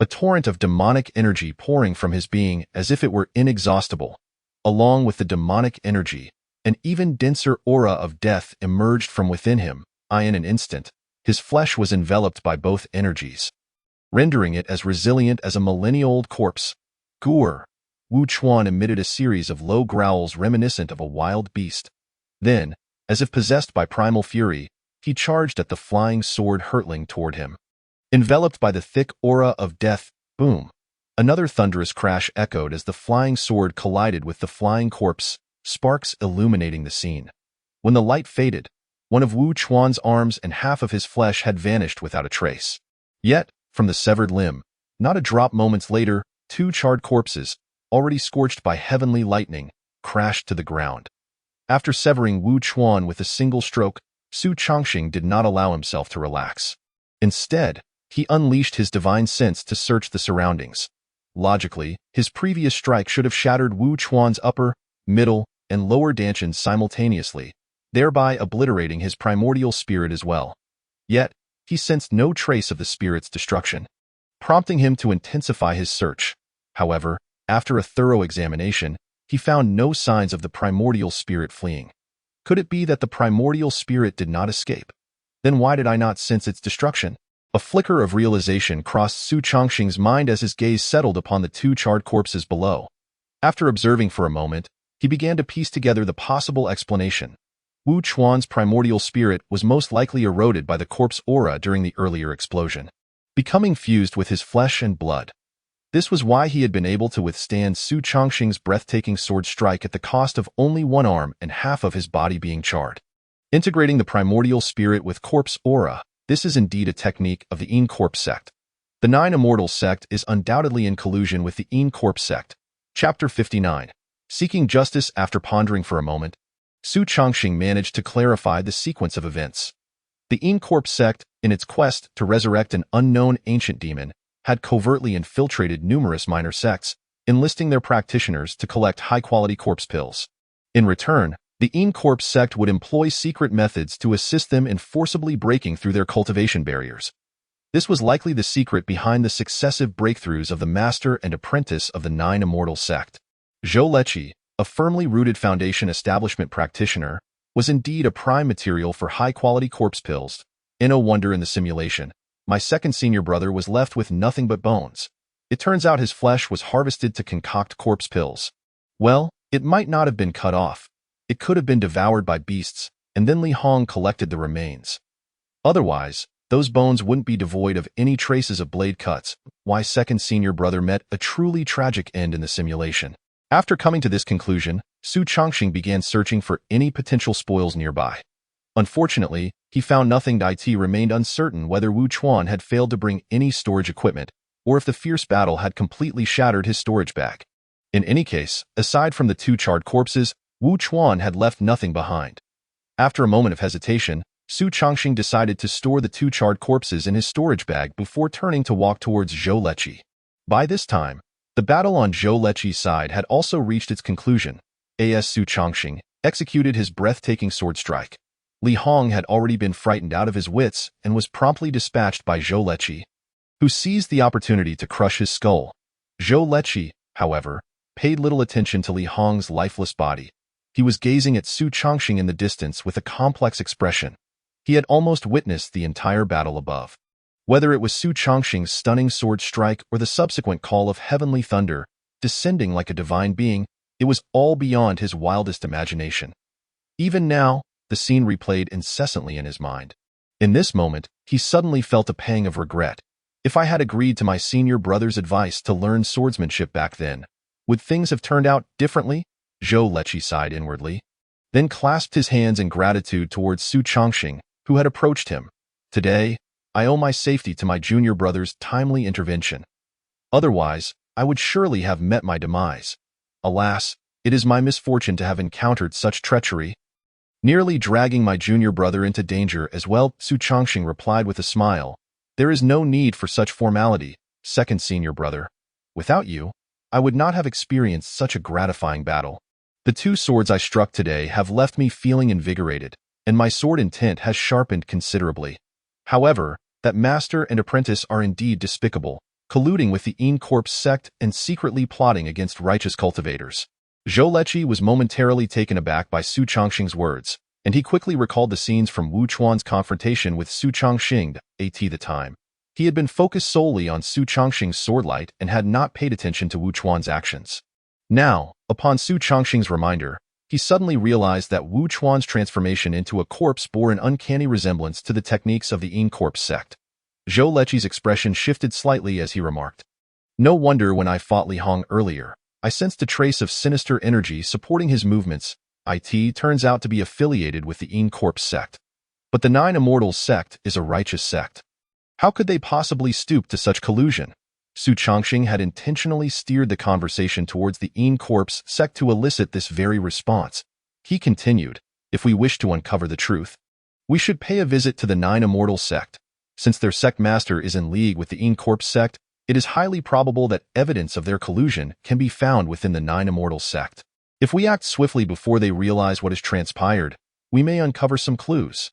A torrent of demonic energy pouring from his being as if it were inexhaustible. Along with the demonic energy, an even denser aura of death emerged from within him. In an instant, his flesh was enveloped by both energies, rendering it as resilient as a millennia-old corpse. Goor! Wu Chuan emitted a series of low growls reminiscent of a wild beast. Then, as if possessed by primal fury, he charged at the flying sword hurtling toward him. Enveloped by the thick aura of death, boom! Another thunderous crash echoed as the flying sword collided with the flying corpse, sparks illuminating the scene. When the light faded, One of Wu Chuan's arms and half of his flesh had vanished without a trace. Yet, from the severed limb, not a drop moments later, two charred corpses, already scorched by heavenly lightning, crashed to the ground. After severing Wu Chuan with a single stroke, Su Chongqing did not allow himself to relax. Instead, he unleashed his divine sense to search the surroundings. Logically, his previous strike should have shattered Wu Chuan's upper, middle, and lower dantians simultaneously, thereby obliterating his primordial spirit as well. Yet, he sensed no trace of the spirit's destruction, prompting him to intensify his search. However, after a thorough examination, he found no signs of the primordial spirit fleeing. Could it be that the primordial spirit did not escape? Then why did I not sense its destruction? A flicker of realization crossed Su Chongqing's mind as his gaze settled upon the two charred corpses below. After observing for a moment, he began to piece together the possible explanation. Wu Chuan's primordial spirit was most likely eroded by the corpse aura during the earlier explosion, becoming fused with his flesh and blood. This was why he had been able to withstand Su Chongqing's breathtaking sword strike at the cost of only one arm and half of his body being charred. Integrating the primordial spirit with corpse aura, this is indeed a technique of the Immortal sect. The Nine Immortal sect is undoubtedly in collusion with the Immortal sect. Chapter 59. Seeking justice. After pondering for a moment, Su Chongqing managed to clarify the sequence of events. The Immortal sect, in its quest to resurrect an unknown ancient demon, had covertly infiltrated numerous minor sects, enlisting their practitioners to collect high-quality corpse pills. In return, the Immortal sect would employ secret methods to assist them in forcibly breaking through their cultivation barriers. This was likely the secret behind the successive breakthroughs of the master and apprentice of the Nine Immortal sect. Zhou Leqi, a firmly rooted foundation establishment practitioner, was indeed a prime material for high-quality corpse pills. No wonder in the simulation, my second senior brother was left with nothing but bones. It turns out his flesh was harvested to concoct corpse pills. Well, it might not have been cut off. It could have been devoured by beasts, and then Li Hong collected the remains. Otherwise, those bones wouldn't be devoid of any traces of blade cuts. Why second senior brother met a truly tragic end in the simulation. After coming to this conclusion, Su Chongqing began searching for any potential spoils nearby. Unfortunately, he found nothing. It remained uncertain whether Wu Chuan had failed to bring any storage equipment, or if the fierce battle had completely shattered his storage bag. In any case, aside from the two charred corpses, Wu Chuan had left nothing behind. After a moment of hesitation, Su Chongqing decided to store the two charred corpses in his storage bag before turning to walk towards Zhou Leqi. By this time, the battle on Zhou Leqi's side had also reached its conclusion. As Su Chongqing executed his breathtaking sword strike, Li Hong had already been frightened out of his wits and was promptly dispatched by Zhou Leqi, who seized the opportunity to crush his skull. Zhou Leqi, however, paid little attention to Li Hong's lifeless body. He was gazing at Su Chongqing in the distance with a complex expression. He had almost witnessed the entire battle above. Whether it was Su Chongqing's stunning sword strike or the subsequent call of heavenly thunder, descending like a divine being, it was all beyond his wildest imagination. Even now, the scene replayed incessantly in his mind. In this moment, he suddenly felt a pang of regret. If I had agreed to my senior brother's advice to learn swordsmanship back then, would things have turned out differently? Zhou Leqi sighed inwardly, then clasped his hands in gratitude towards Su Chongqing, who had approached him. Today, I owe my safety to my junior brother's timely intervention. Otherwise, I would surely have met my demise. Alas, it is my misfortune to have encountered such treachery. Nearly dragging my junior brother into danger as well, Su Chongqing replied with a smile. There is no need for such formality, second senior brother. Without you, I would not have experienced such a gratifying battle. The two swords I struck today have left me feeling invigorated, and my sword intent has sharpened considerably. However, that master and apprentice are indeed despicable, colluding with the Immortal sect and secretly plotting against righteous cultivators. Zhou Leqi was momentarily taken aback by Su Chongqing's words, and he quickly recalled the scenes from Wu Chuan's confrontation with Su Chongqing at the time. He had been focused solely on Su Chongqing's swordlight and had not paid attention to Wu Chuan's actions. Now, upon Su Chongqing's reminder, he suddenly realized that Wu Chuan's transformation into a corpse bore an uncanny resemblance to the techniques of the Immortal sect. Zhou Leqi's expression shifted slightly as he remarked, "No wonder when I fought Li Hong earlier, I sensed a trace of sinister energy supporting his movements. It turns out to be affiliated with the Immortal sect." But the Nine Immortals sect is a righteous sect. How could they possibly stoop to such collusion? Su Chongqing had intentionally steered the conversation towards the Corp's sect to elicit this very response. He continued, if we wish to uncover the truth, we should pay a visit to the Nine Immortals sect. Since their sect master is in league with the Corp's sect, it is highly probable that evidence of their collusion can be found within the Nine Immortals sect. If we act swiftly before they realize what has transpired, we may uncover some clues.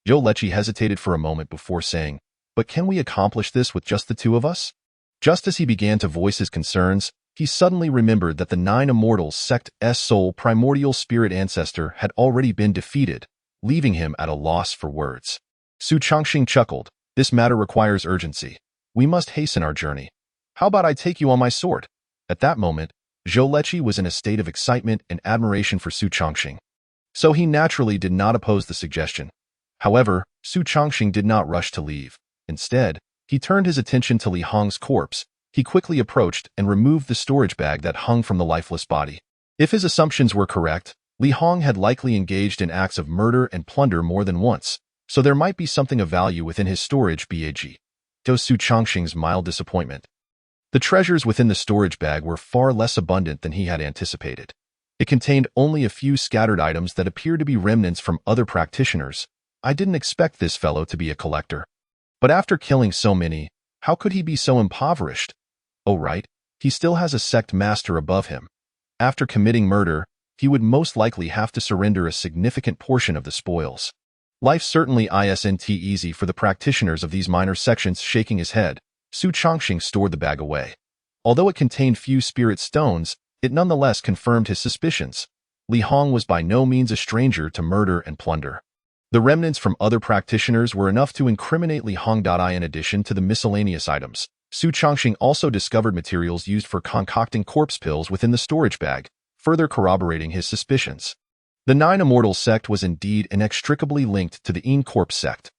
Zhou Leqi hesitated for a moment before saying, but can we accomplish this with just the two of us? Just as he began to voice his concerns, he suddenly remembered that the Nine Immortals sect's sole primordial spirit ancestor had already been defeated, leaving him at a loss for words. Su Chongqing chuckled, this matter requires urgency. We must hasten our journey. How about I take you on my sword? At that moment, Zhou Leqi was in a state of excitement and admiration for Su Chongqing. So he naturally did not oppose the suggestion. However, Su Chongqing did not rush to leave. Instead, he turned his attention to Li Hong's corpse. He quickly approached and removed the storage bag that hung from the lifeless body. If his assumptions were correct, Li Hong had likely engaged in acts of murder and plunder more than once, so there might be something of value within his storage bag. To Su Chongqing's mild disappointment, the treasures within the storage bag were far less abundant than he had anticipated. It contained only a few scattered items that appeared to be remnants from other practitioners. I didn't expect this fellow to be a collector. But after killing so many, how could he be so impoverished? Oh right, he still has a sect master above him. After committing murder, he would most likely have to surrender a significant portion of the spoils. Life certainly isn't easy for the practitioners of these minor sections. Shaking his head, Su Chongqing stored the bag away. Although it contained few spirit stones, it nonetheless confirmed his suspicions. Li Hong was by no means a stranger to murder and plunder. The remnants from other practitioners were enough to incriminate Li Hong. In addition to the miscellaneous items, Su Chongqing also discovered materials used for concocting corpse pills within the storage bag, further corroborating his suspicions. The Nine Immortals sect was indeed inextricably linked to the Corp's sect.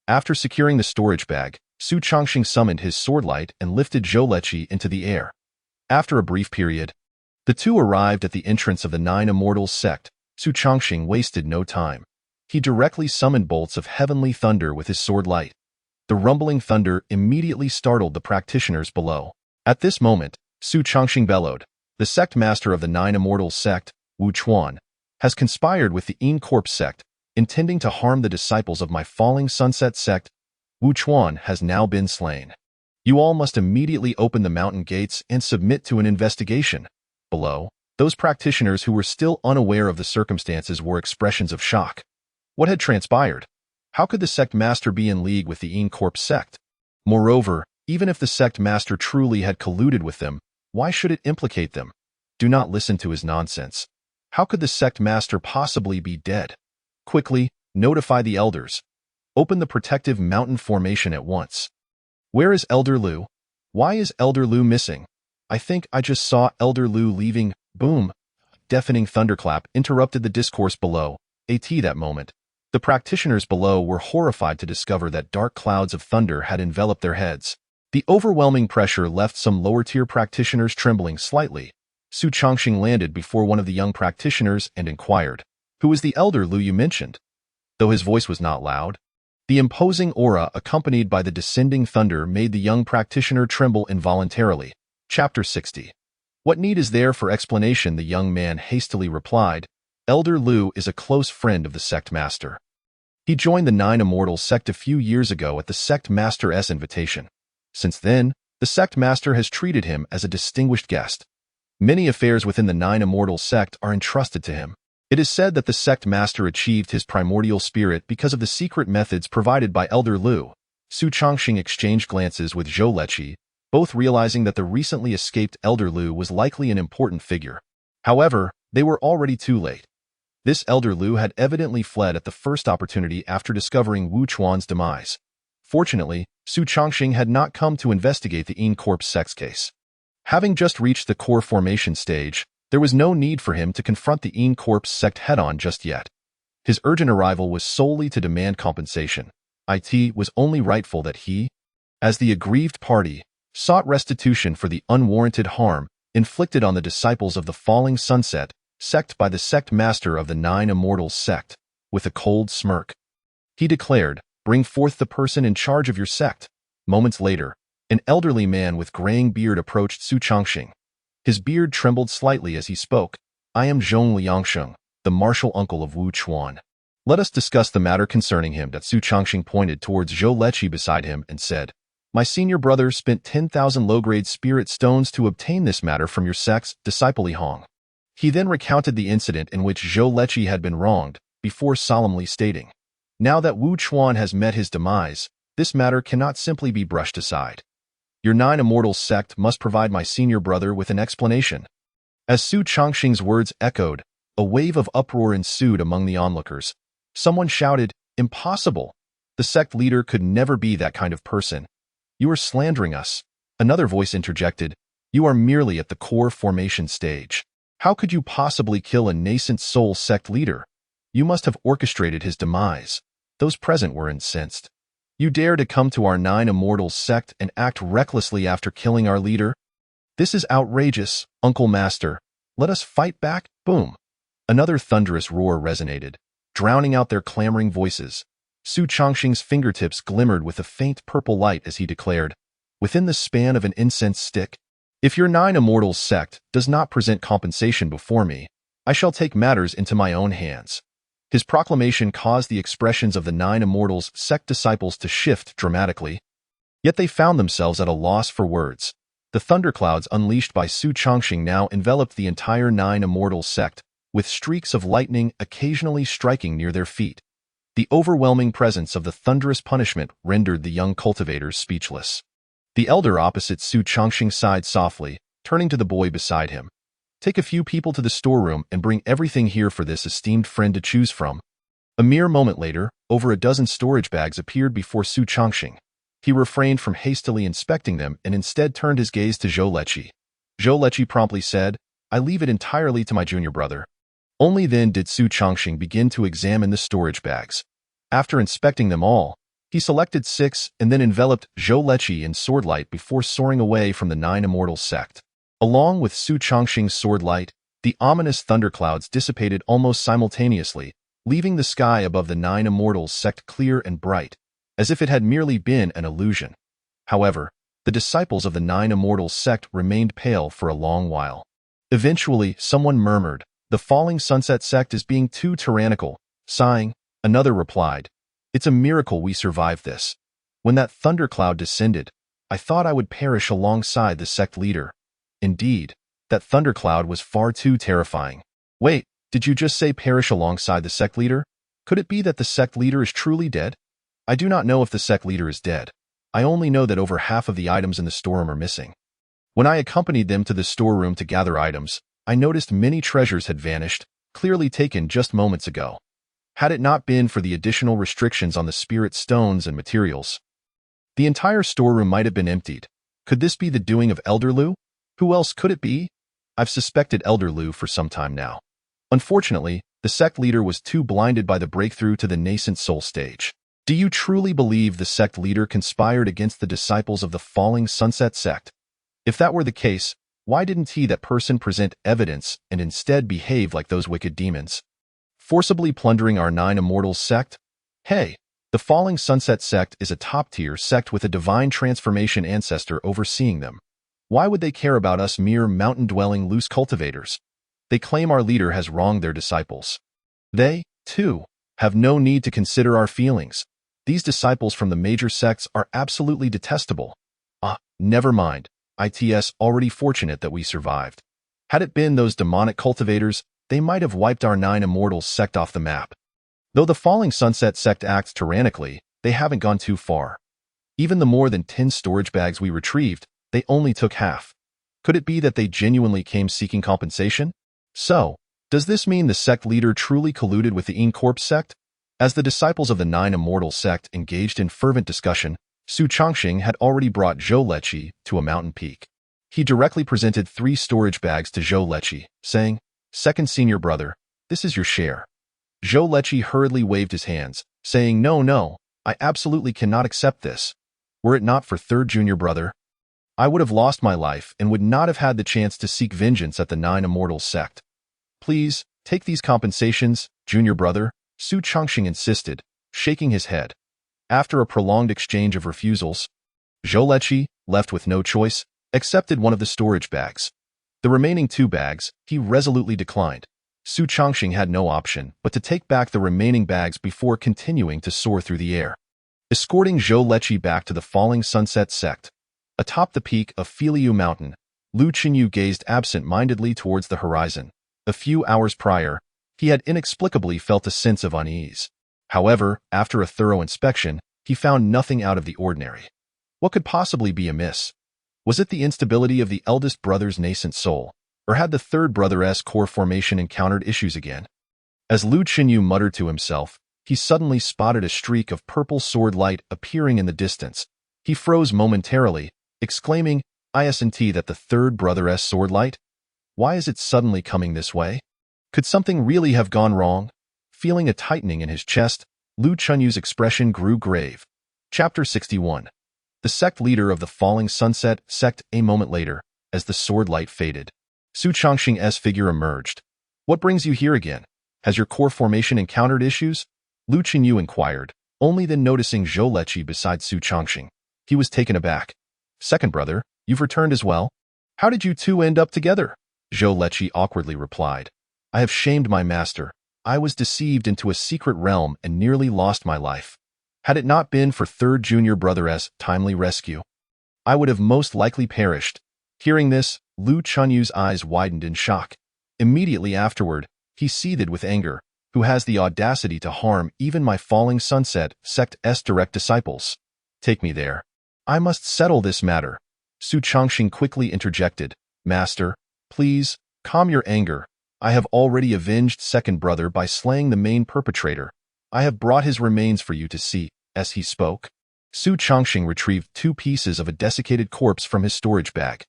After securing the storage bag, Su Chongqing summoned his swordlight and lifted Zhou Leqi into the air. After a brief period, the two arrived at the entrance of the Nine Immortals sect. Su Chongqing wasted no time. He directly summoned bolts of heavenly thunder with his sword light. The rumbling thunder immediately startled the practitioners below. At this moment, Su Chongqing bellowed, the sect master of the Nine Immortals sect, Wu Chuan, has conspired with the Corp's sect, intending to harm the disciples of my falling sunset sect. Wu Chuan has now been slain. You all must immediately open the mountain gates and submit to an investigation. Below, those practitioners who were still unaware of the circumstances wore expressions of shock. What had transpired? How could the sect master be in league with the Corp's sect? Moreover, even if the sect master truly had colluded with them, why should it implicate them? Do not listen to his nonsense. How could the sect master possibly be dead? Quickly, notify the elders. Open the protective mountain formation at once. Where is Elder Lu? Why is Elder Lu missing? I think I just saw Elder Lu leaving. Boom! Deafening thunderclap interrupted the discourse below. At that moment, the practitioners below were horrified to discover that dark clouds of thunder had enveloped their heads. The overwhelming pressure left some lower-tier practitioners trembling slightly. Su Chongqing landed before one of the young practitioners and inquired, who is the Elder Lu you mentioned? Though his voice was not loud, the imposing aura accompanied by the descending thunder made the young practitioner tremble involuntarily. Chapter 60. What need is there for explanation? The young man hastily replied, Elder Lu is a close friend of the sect master. He joined the Nine Immortals sect a few years ago at the sect master's invitation. Since then, the sect master has treated him as a distinguished guest. Many affairs within the Nine Immortals sect are entrusted to him. It is said that the sect master achieved his primordial spirit because of the secret methods provided by Elder Lu. Su Chongqing exchanged glances with Zhou Leqi, both realizing that the recently escaped Elder Lu was likely an important figure. However, they were already too late. This Elder Lu had evidently fled at the first opportunity after discovering Wu Chuan's demise. Fortunately, Su Chongqing had not come to investigate the Corp's sect's case. Having just reached the core formation stage, there was no need for him to confront the Corp's sect head-on just yet. His urgent arrival was solely to demand compensation. It was only rightful that he, as the aggrieved party, sought restitution for the unwarranted harm inflicted on the disciples of the falling sunset sect by the sect master of the Nine Immortals sect. With a cold smirk, He declared, "Bring forth the person in charge of your sect." Moments later, an elderly man with graying beard approached Su Changxing. His beard trembled slightly as he spoke. "I am Zhong Liangsheng, the martial uncle of Wu Chuan. Let us discuss the matter concerning him." That Su Changxing pointed towards Zhou Leqi beside him and said, "My senior brother spent 10,000 low-grade spirit stones to obtain this matter from your sect's disciple Li Hong." He then recounted the incident in which Zhou Leqi had been wronged, before solemnly stating, "Now that Wu Chuan has met his demise, this matter cannot simply be brushed aside. Your 9 Immortals sect must provide my senior brother with an explanation." As Su Changxing's words echoed, a wave of uproar ensued among the onlookers. Someone shouted, "Impossible! The sect leader could never be that kind of person. You are slandering us." Another voice interjected, "You are merely at the core formation stage. How could you possibly kill a nascent soul sect leader? You must have orchestrated his demise." Those present were incensed. "You dare to come to our 9 Immortals sect and act recklessly after killing our leader? This is outrageous, Uncle Master. Let us fight back." Boom! Another thunderous roar resonated, drowning out their clamoring voices. Su Changxing's fingertips glimmered with a faint purple light as he declared, "Within the span of an incense stick, if your 9 Immortals sect does not present compensation before me, I shall take matters into my own hands." His proclamation caused the expressions of the 9 Immortals sect disciples to shift dramatically. Yet they found themselves at a loss for words. The thunderclouds unleashed by Su Changxing now enveloped the entire 9 Immortals sect, with streaks of lightning occasionally striking near their feet. The overwhelming presence of the thunderous punishment rendered the young cultivators speechless. The elder opposite Su Changxing sighed softly, turning to the boy beside him. "Take a few people to the storeroom and bring everything here for this esteemed friend to choose from." A mere moment later, over a dozen storage bags appeared before Su Changxing. He refrained from hastily inspecting them and instead turned his gaze to Zhou Leqi. Zhou Leqi promptly said, "I leave it entirely to my junior brother." Only then did Su Changxing begin to examine the storage bags. After inspecting them all, he selected 6 and then enveloped Zhou Leqi in swordlight before soaring away from the 9 Immortals sect. Along with Su Changxing's swordlight, the ominous thunderclouds dissipated almost simultaneously, leaving the sky above the 9 Immortals sect clear and bright, as if it had merely been an illusion. However, the disciples of the 9 Immortals sect remained pale for a long while. Eventually, someone murmured, "The Falling Sunset sect is being too tyrannical." Sighing, another replied, "It's a miracle we survived this. When that thundercloud descended, I thought I would perish alongside the sect leader. Indeed, that thundercloud was far too terrifying." "Wait, did you just say perish alongside the sect leader? Could it be that the sect leader is truly dead?" "I do not know if the sect leader is dead. I only know that over half of the items in the storeroom are missing. When I accompanied them to the storeroom to gather items, I noticed many treasures had vanished, clearly taken just moments ago. Had it not been for the additional restrictions on the spirit stones and materials, the entire storeroom might have been emptied. Could this be the doing of Elder Lu? Who else could it be? I've suspected Elder Lu for some time now. Unfortunately, the sect leader was too blinded by the breakthrough to the nascent soul stage." "Do you truly believe the sect leader conspired against the disciples of the Falling Sunset sect? If that were the case, why didn't that person present evidence and instead behave like those wicked demons? Forcibly plundering our 9 Immortals sect? Hey, the Falling Sunset sect is a top-tier sect with a divine transformation ancestor overseeing them. Why would they care about us mere mountain-dwelling loose cultivators? They claim our leader has wronged their disciples. They, too, have no need to consider our feelings. These disciples from the major sects are absolutely detestable. Never mind. It's already fortunate that we survived. Had it been those demonic cultivators, they might have wiped our 9 Immortals sect off the map. Though the Falling Sunset sect acts tyrannically, they haven't gone too far. Even the more than 10 storage bags we retrieved, they only took half. Could it be that they genuinely came seeking compensation? So, does this mean the sect leader truly colluded with the Incorp sect?" As the disciples of the 9 Immortals sect engaged in fervent discussion, Su Changxing had already brought Zhou Leqi to a mountain peak. He directly presented 3 storage bags to Zhou Leqi, saying, "Second senior brother, this is your share." Zhou Leqi hurriedly waved his hands, saying, No, I absolutely cannot accept this. Were it not for third junior brother, I would have lost my life and would not have had the chance to seek vengeance at the 9 Immortals sect. Please, take these compensations, junior brother," Su Changxing insisted, shaking his head. After a prolonged exchange of refusals, Zhou Leqi, left with no choice, accepted one of the storage bags. The remaining 2 bags, he resolutely declined. Su Chongqing had no option but to take back the remaining bags before continuing to soar through the air. Escorting Zhou Leqi back to the falling sunset sect. Atop the peak of Filiu Mountain, Lu Qinyu gazed absent-mindedly towards the horizon. A few hours prior, he had inexplicably felt a sense of unease. However, after a thorough inspection, he found nothing out of the ordinary. What could possibly be amiss? Was it the instability of the eldest brother's nascent soul, or had the third brother's core formation encountered issues again? As Lu Qinyu muttered to himself, he suddenly spotted a streak of purple sword light appearing in the distance. He froze momentarily, exclaiming, "Isn't that the third brother's sword light? Why is it suddenly coming this way? Could something really have gone wrong?" Feeling a tightening in his chest, Lu Qinyu's expression grew grave. Chapter 61. The sect leader of the falling sunset sect. A moment later, as the sword light faded, Su Chongqing's figure emerged. "What brings you here again? Has your core formation encountered issues?" Lu Qinyu inquired, only then noticing Zhou Leqi beside Su Chongqing. He was taken aback. "Second brother, you've returned as well? How did you two end up together?" Zhou Leqi awkwardly replied. "I have shamed my master. I was deceived into a secret realm and nearly lost my life. Had it not been for third junior brother's timely rescue, I would have most likely perished." Hearing this, Lu Qinyu's eyes widened in shock. Immediately afterward, he seethed with anger. "Who has the audacity to harm even my falling sunset sect's direct disciples? Take me there. I must settle this matter." Su Chongqing quickly interjected. "Master, please, calm your anger. I have already avenged second brother by slaying the main perpetrator. I have brought his remains for you to see." As he spoke, Su Chongqing retrieved 2 pieces of a desiccated corpse from his storage bag.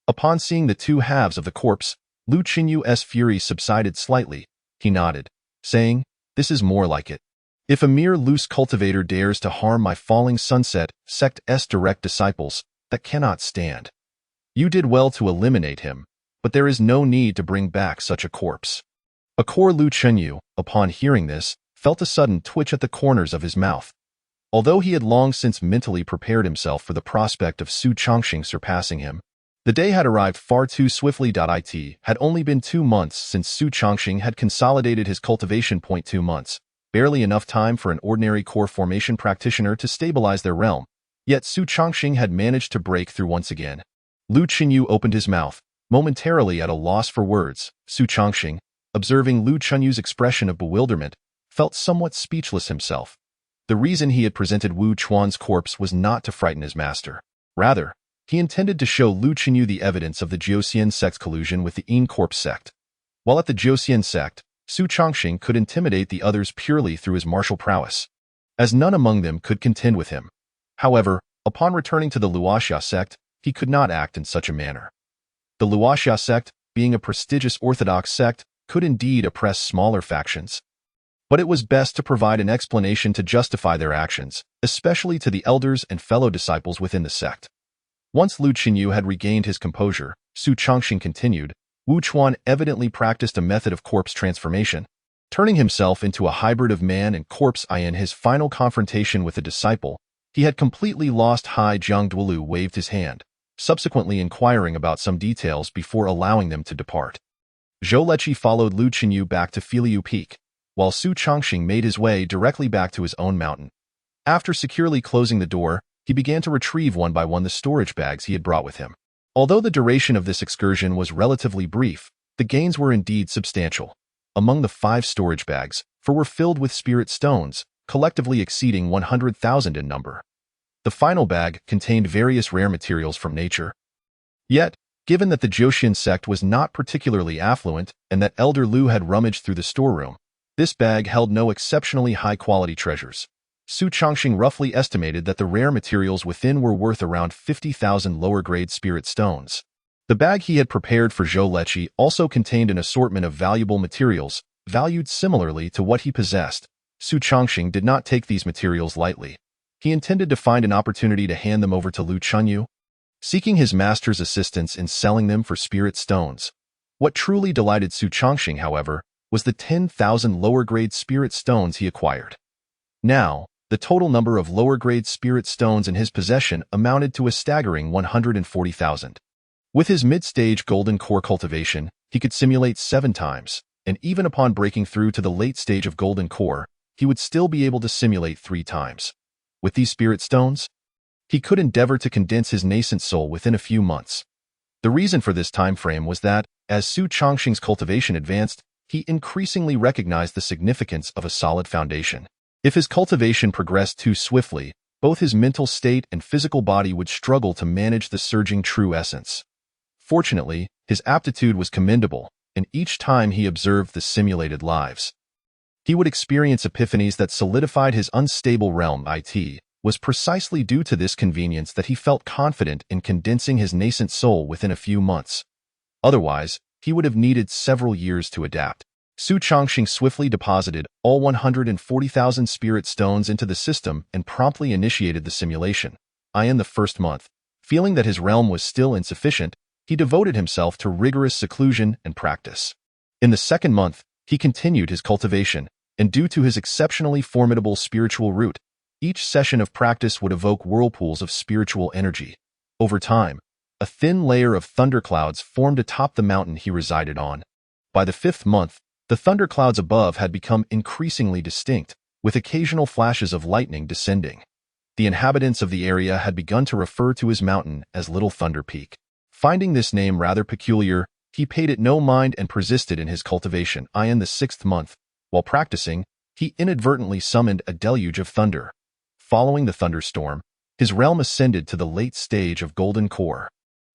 Upon seeing the 2 halves of the corpse, Lu Qinyu's fury subsided slightly. He nodded, saying, "This is more like it. If a mere loose cultivator dares to harm my falling sunset sect's direct disciples, that cannot stand. You did well to eliminate him, but there is no need to bring back such a corpse." Lu Qinyu, upon hearing this, felt a sudden twitch at the corners of his mouth. Although he had long since mentally prepared himself for the prospect of Su Chongqing surpassing him, the day had arrived far too swiftly. It had only been 2 months since Su Chongqing had consolidated his cultivation. 2 months, barely enough time for an ordinary core formation practitioner to stabilize their realm. Yet Su Chongqing had managed to break through once again. Lu Qinyu opened his mouth, momentarily at a loss for words. Su Chongqing, observing Lu Qinyu's expression of bewilderment, felt somewhat speechless himself. The reason he had presented Wu Chuan's corpse was not to frighten his master. Rather, he intended to show Lu Qinyu the evidence of the Jiuxian sect's collusion with the Yin corpse sect. While at the Jiuxian sect, Su Chongqing could intimidate the others purely through his martial prowess, as none among them could contend with him. However, upon returning to the Luoxia sect, he could not act in such a manner. The Luoxia sect, being a prestigious orthodox sect, could indeed oppress smaller factions. But it was best to provide an explanation to justify their actions, especially to the elders and fellow disciples within the sect. Once Lu Qinyu had regained his composure, Su Chongqing continued, Wu Chuan evidently practiced a method of corpse transformation, turning himself into a hybrid of man and corpse. In his final confrontation with a disciple, he had completely lost. Hai Jiang Duolu waved his hand, subsequently inquiring about some details before allowing them to depart. Zhou Leqi followed Lu Qinyu back to Filiu Peak, while Su Chongqing made his way directly back to his own mountain. After securely closing the door, he began to retrieve one by one the storage bags he had brought with him. Although the duration of this excursion was relatively brief, the gains were indeed substantial. Among the 5 storage bags, 4 were filled with spirit stones, collectively exceeding 100,000 in number. The final bag contained various rare materials from nature. Yet, given that the Jiuxian sect was not particularly affluent and that Elder Lu had rummaged through the storeroom, this bag held no exceptionally high-quality treasures. Su Chongqing roughly estimated that the rare materials within were worth around 50,000 lower-grade spirit stones. The bag he had prepared for Zhou Leqi also contained an assortment of valuable materials, valued similarly to what he possessed. Su Chongqing did not take these materials lightly. He intended to find an opportunity to hand them over to Lu Qinyu, seeking his master's assistance in selling them for spirit stones. What truly delighted Su Chongqing, however, was the 10,000 lower-grade spirit stones he acquired. Now, the total number of lower-grade spirit stones in his possession amounted to a staggering 140,000. With his mid-stage golden core cultivation, he could simulate 7 times, and even upon breaking through to the late stage of golden core, he would still be able to simulate 3 times. With these spirit stones, he could endeavor to condense his nascent soul within a few months. The reason for this time frame was that, as Su Chongxing's cultivation advanced, he increasingly recognized the significance of a solid foundation. If his cultivation progressed too swiftly, both his mental state and physical body would struggle to manage the surging true essence. Fortunately, his aptitude was commendable, and each time he observed the simulated lives, he would experience epiphanies that solidified his unstable realm. It was precisely due to this convenience that he felt confident in condensing his nascent soul within a few months. Otherwise, he would have needed several years to adapt. Su Chongxing swiftly deposited all 140,000 spirit stones into the system and promptly initiated the simulation. In the first month, feeling that his realm was still insufficient, he devoted himself to rigorous seclusion and practice. In the second month, he continued his cultivation, and due to his exceptionally formidable spiritual root, each session of practice would evoke whirlpools of spiritual energy. Over time, a thin layer of thunderclouds formed atop the mountain he resided on. By the 5th month, the thunderclouds above had become increasingly distinct, with occasional flashes of lightning descending. The inhabitants of the area had begun to refer to his mountain as Little Thunder Peak. Finding this name rather peculiar, he paid it no mind and persisted in his cultivation. In the 6th month, while practicing, he inadvertently summoned a deluge of thunder. Following the thunderstorm, his realm ascended to the late stage of golden core.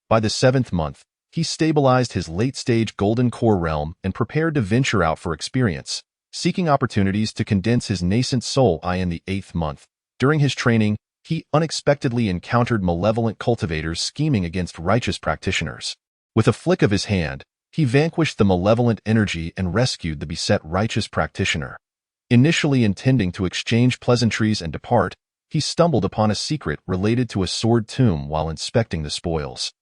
By the 7th month, he stabilized his late-stage golden core realm and prepared to venture out for experience, seeking opportunities to condense his nascent soul. In the 8th month, during his training, he unexpectedly encountered malevolent cultivators scheming against righteous practitioners. With a flick of his hand, he vanquished the malevolent energy and rescued the beset righteous practitioner. Initially intending to exchange pleasantries and depart, he stumbled upon a secret related to a sword tomb while inspecting the spoils.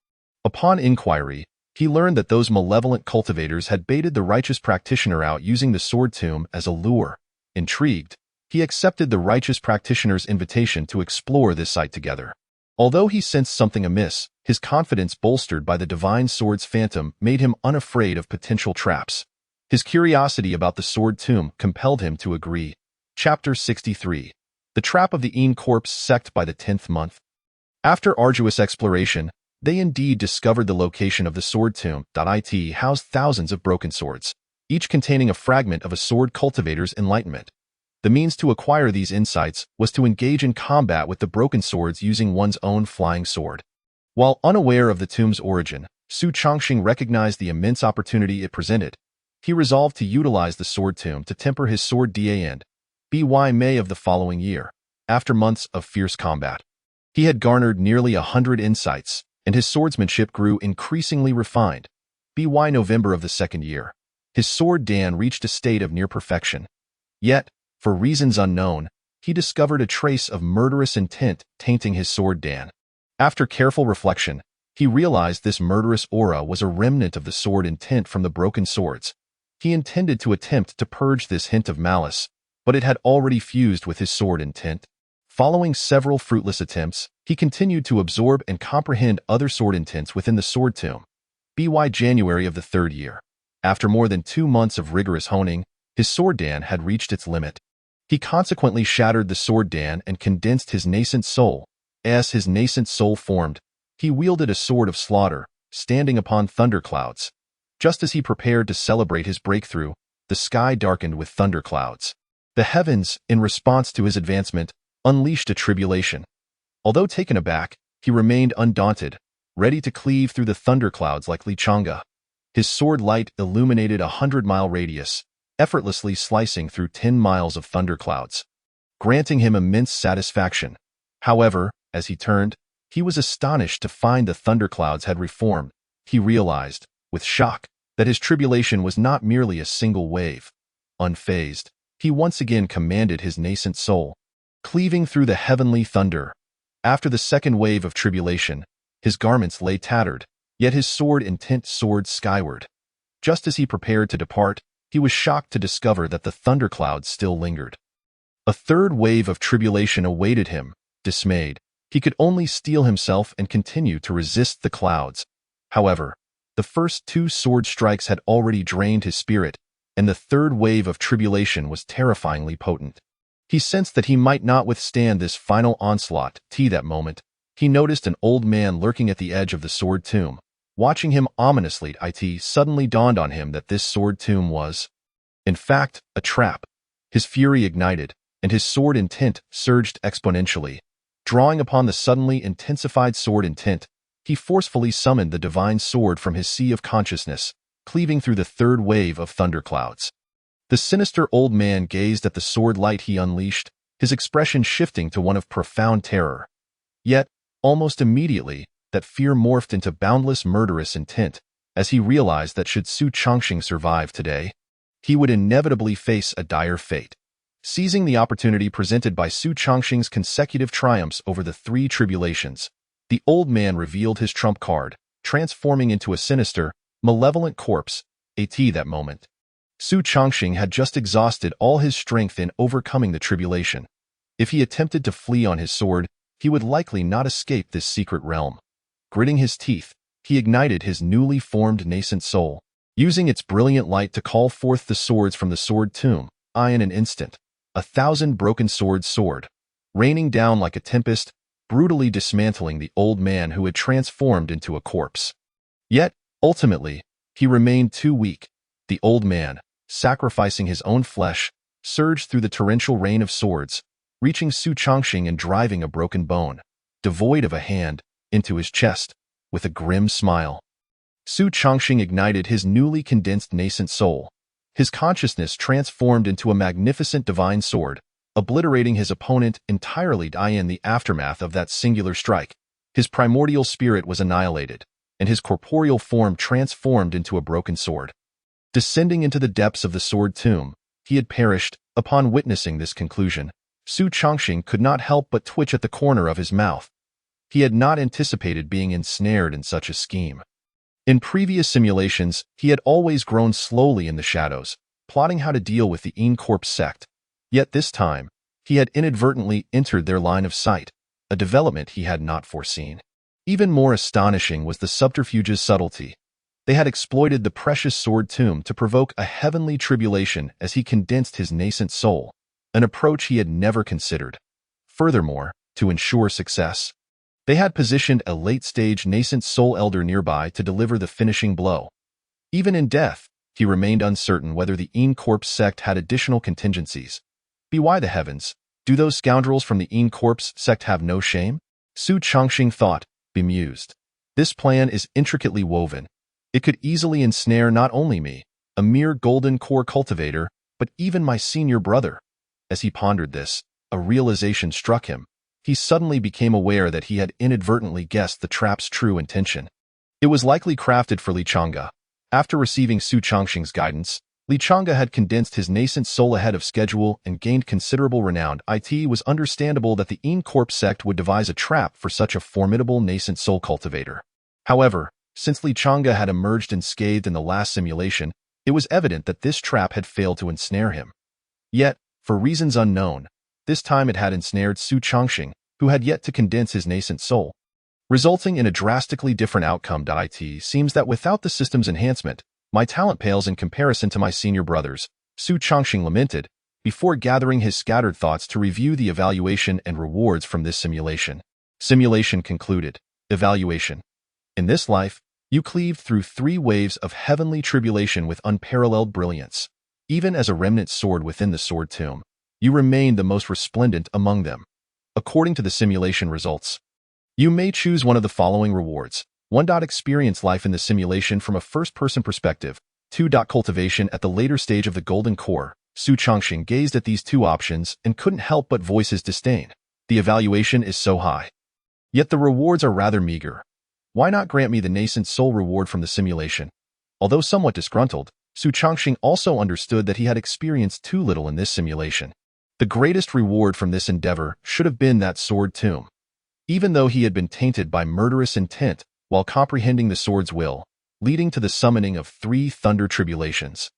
Upon inquiry, he learned that those malevolent cultivators had baited the righteous practitioner out using the sword tomb as a lure. Intrigued, he accepted the righteous practitioner's invitation to explore this site together. Although he sensed something amiss, his confidence bolstered by the divine sword's phantom made him unafraid of potential traps. His curiosity about the sword tomb compelled him to agree. Chapter 63. The Trap of the Een Corpse Sect. By the 10th month, after arduous exploration, they indeed discovered the location of the sword tomb. It housed thousands of broken swords, each containing a fragment of a sword cultivator's enlightenment. The means to acquire these insights was to engage in combat with the broken swords using one's own flying sword. While unaware of the tomb's origin, Su Chongxing recognized the immense opportunity it presented. He resolved to utilize the sword tomb to temper his sword and by May of the following year, after months of fierce combat, he had garnered nearly 100 insights, and his swordsmanship grew increasingly refined. By November of the second year, his sword Dan reached a state of near perfection. Yet, for reasons unknown, he discovered a trace of murderous intent tainting his sword Dan. After careful reflection, he realized this murderous aura was a remnant of the sword intent from the broken swords. He intended to attempt to purge this hint of malice, but it had already fused with his sword intent. Following several fruitless attempts, he continued to absorb and comprehend other sword intents within the sword tomb. By January of the third year, after more than 2 months of rigorous honing, his sword Dan had reached its limit. He consequently shattered the sword Dan and condensed his nascent soul. As his nascent soul formed, he wielded a sword of slaughter, standing upon thunderclouds. Just as he prepared to celebrate his breakthrough, the sky darkened with thunderclouds. The heavens, in response to his advancement, unleashed a tribulation. Although taken aback, he remained undaunted, ready to cleave through the thunderclouds like Li Chang'e. His sword light illuminated a 100-mile radius, effortlessly slicing through 10 miles of thunderclouds, granting him immense satisfaction. However, as he turned, he was astonished to find the thunderclouds had reformed. He realized, with shock, that his tribulation was not merely a single wave. Unfazed, he once again commanded his nascent soul, cleaving through the heavenly thunder. After the second wave of tribulation, his garments lay tattered, yet his sword intent soared skyward. Just as he prepared to depart, he was shocked to discover that the thunderclouds still lingered. A third wave of tribulation awaited him. Dismayed, he could only steel himself and continue to resist the clouds. However, the first two sword strikes had already drained his spirit, and the third wave of tribulation was terrifyingly potent. He sensed that he might not withstand this final onslaught. That moment, he noticed an old man lurking at the edge of the sword tomb. Watching him ominously, it suddenly dawned on him that this sword tomb was, in fact, a trap. His fury ignited, and his sword intent surged exponentially. Drawing upon the suddenly intensified sword intent, he forcefully summoned the divine sword from his sea of consciousness, cleaving through the third wave of thunderclouds. The sinister old man gazed at the sword light he unleashed, his expression shifting to one of profound terror. Yet, almost immediately, that fear morphed into boundless murderous intent, as he realized that should Su Chongqing survive today, he would inevitably face a dire fate. Seizing the opportunity presented by Su Chongqing's consecutive triumphs over the three tribulations, the old man revealed his trump card, transforming into a sinister, malevolent corpse. That moment, Su Chongqing had just exhausted all his strength in overcoming the tribulation. If he attempted to flee on his sword, he would likely not escape this secret realm. Gritting his teeth, he ignited his newly formed nascent soul, using its brilliant light to call forth the swords from the sword tomb. In an instant, 1,000 broken swords soared, raining down like a tempest, brutally dismantling the old man who had transformed into a corpse. Yet, ultimately, he remained too weak. The old man, sacrificing his own flesh, surged through the torrential rain of swords, reaching Su Chongqing and driving a broken bone, devoid of a hand, into his chest, with a grim smile. Su Chongqing ignited his newly condensed nascent soul. His consciousness transformed into a magnificent divine sword, obliterating his opponent entirely. In the aftermath of that singular strike, his primordial spirit was annihilated, and his corporeal form transformed into a broken sword. Descending into the depths of the sword tomb, he had perished. Upon witnessing this conclusion, Su Chongqing could not help but twitch at the corner of his mouth. He had not anticipated being ensnared in such a scheme. In previous simulations, he had always grown slowly in the shadows, plotting how to deal with the Corp sect. Yet this time, he had inadvertently entered their line of sight, a development he had not foreseen. Even more astonishing was the subterfuge's subtlety. They had exploited the precious sword tomb to provoke a heavenly tribulation as he condensed his nascent soul, an approach he had never considered. Furthermore, to ensure success, they had positioned a late-stage nascent soul elder nearby to deliver the finishing blow. Even in death, he remained uncertain whether the Corp sect had additional contingencies. Why the heavens, do those scoundrels from the Corp sect have no shame? Su Chongqing thought, bemused. This plan is intricately woven. It could easily ensnare not only me, a mere golden core cultivator, but even my senior brother. As he pondered this, a realization struck him. He suddenly became aware that he had inadvertently guessed the trap's true intention. It was likely crafted for Li Chang'e. After receiving Su Chongqing's guidance, Li Chang'e had condensed his nascent soul ahead of schedule and gained considerable renown. It was understandable that the Corp sect would devise a trap for such a formidable nascent soul cultivator. However, since Li Chang'e had emerged unscathed in the last simulation, it was evident that this trap had failed to ensnare him. Yet, for reasons unknown, this time it had ensnared Su Chongqing, who had yet to condense his nascent soul, resulting in a drastically different outcome. It seems that without the system's enhancement, my talent pales in comparison to my senior brothers, Su Chongqing lamented, before gathering his scattered thoughts to review the evaluation and rewards from this simulation. Simulation concluded. Evaluation. In this life, you cleaved through 3 waves of heavenly tribulation with unparalleled brilliance. Even as a remnant sword within the sword tomb, you remained the most resplendent among them. According to the simulation results, you may choose one of the following rewards. 1. Experience life in the simulation from a first-person perspective. 2. Cultivation at the later stage of the Golden Core. Su Chongqing gazed at these 2 options and couldn't help but voice his disdain. The evaluation is so high, yet the rewards are rather meager. Why not grant me the nascent soul reward from the simulation? Although somewhat disgruntled, Su Chongqing also understood that he had experienced too little in this simulation. The greatest reward from this endeavor should have been that sword tomb. Even though he had been tainted by murderous intent while comprehending the sword's will, leading to the summoning of 3 thunder tribulations,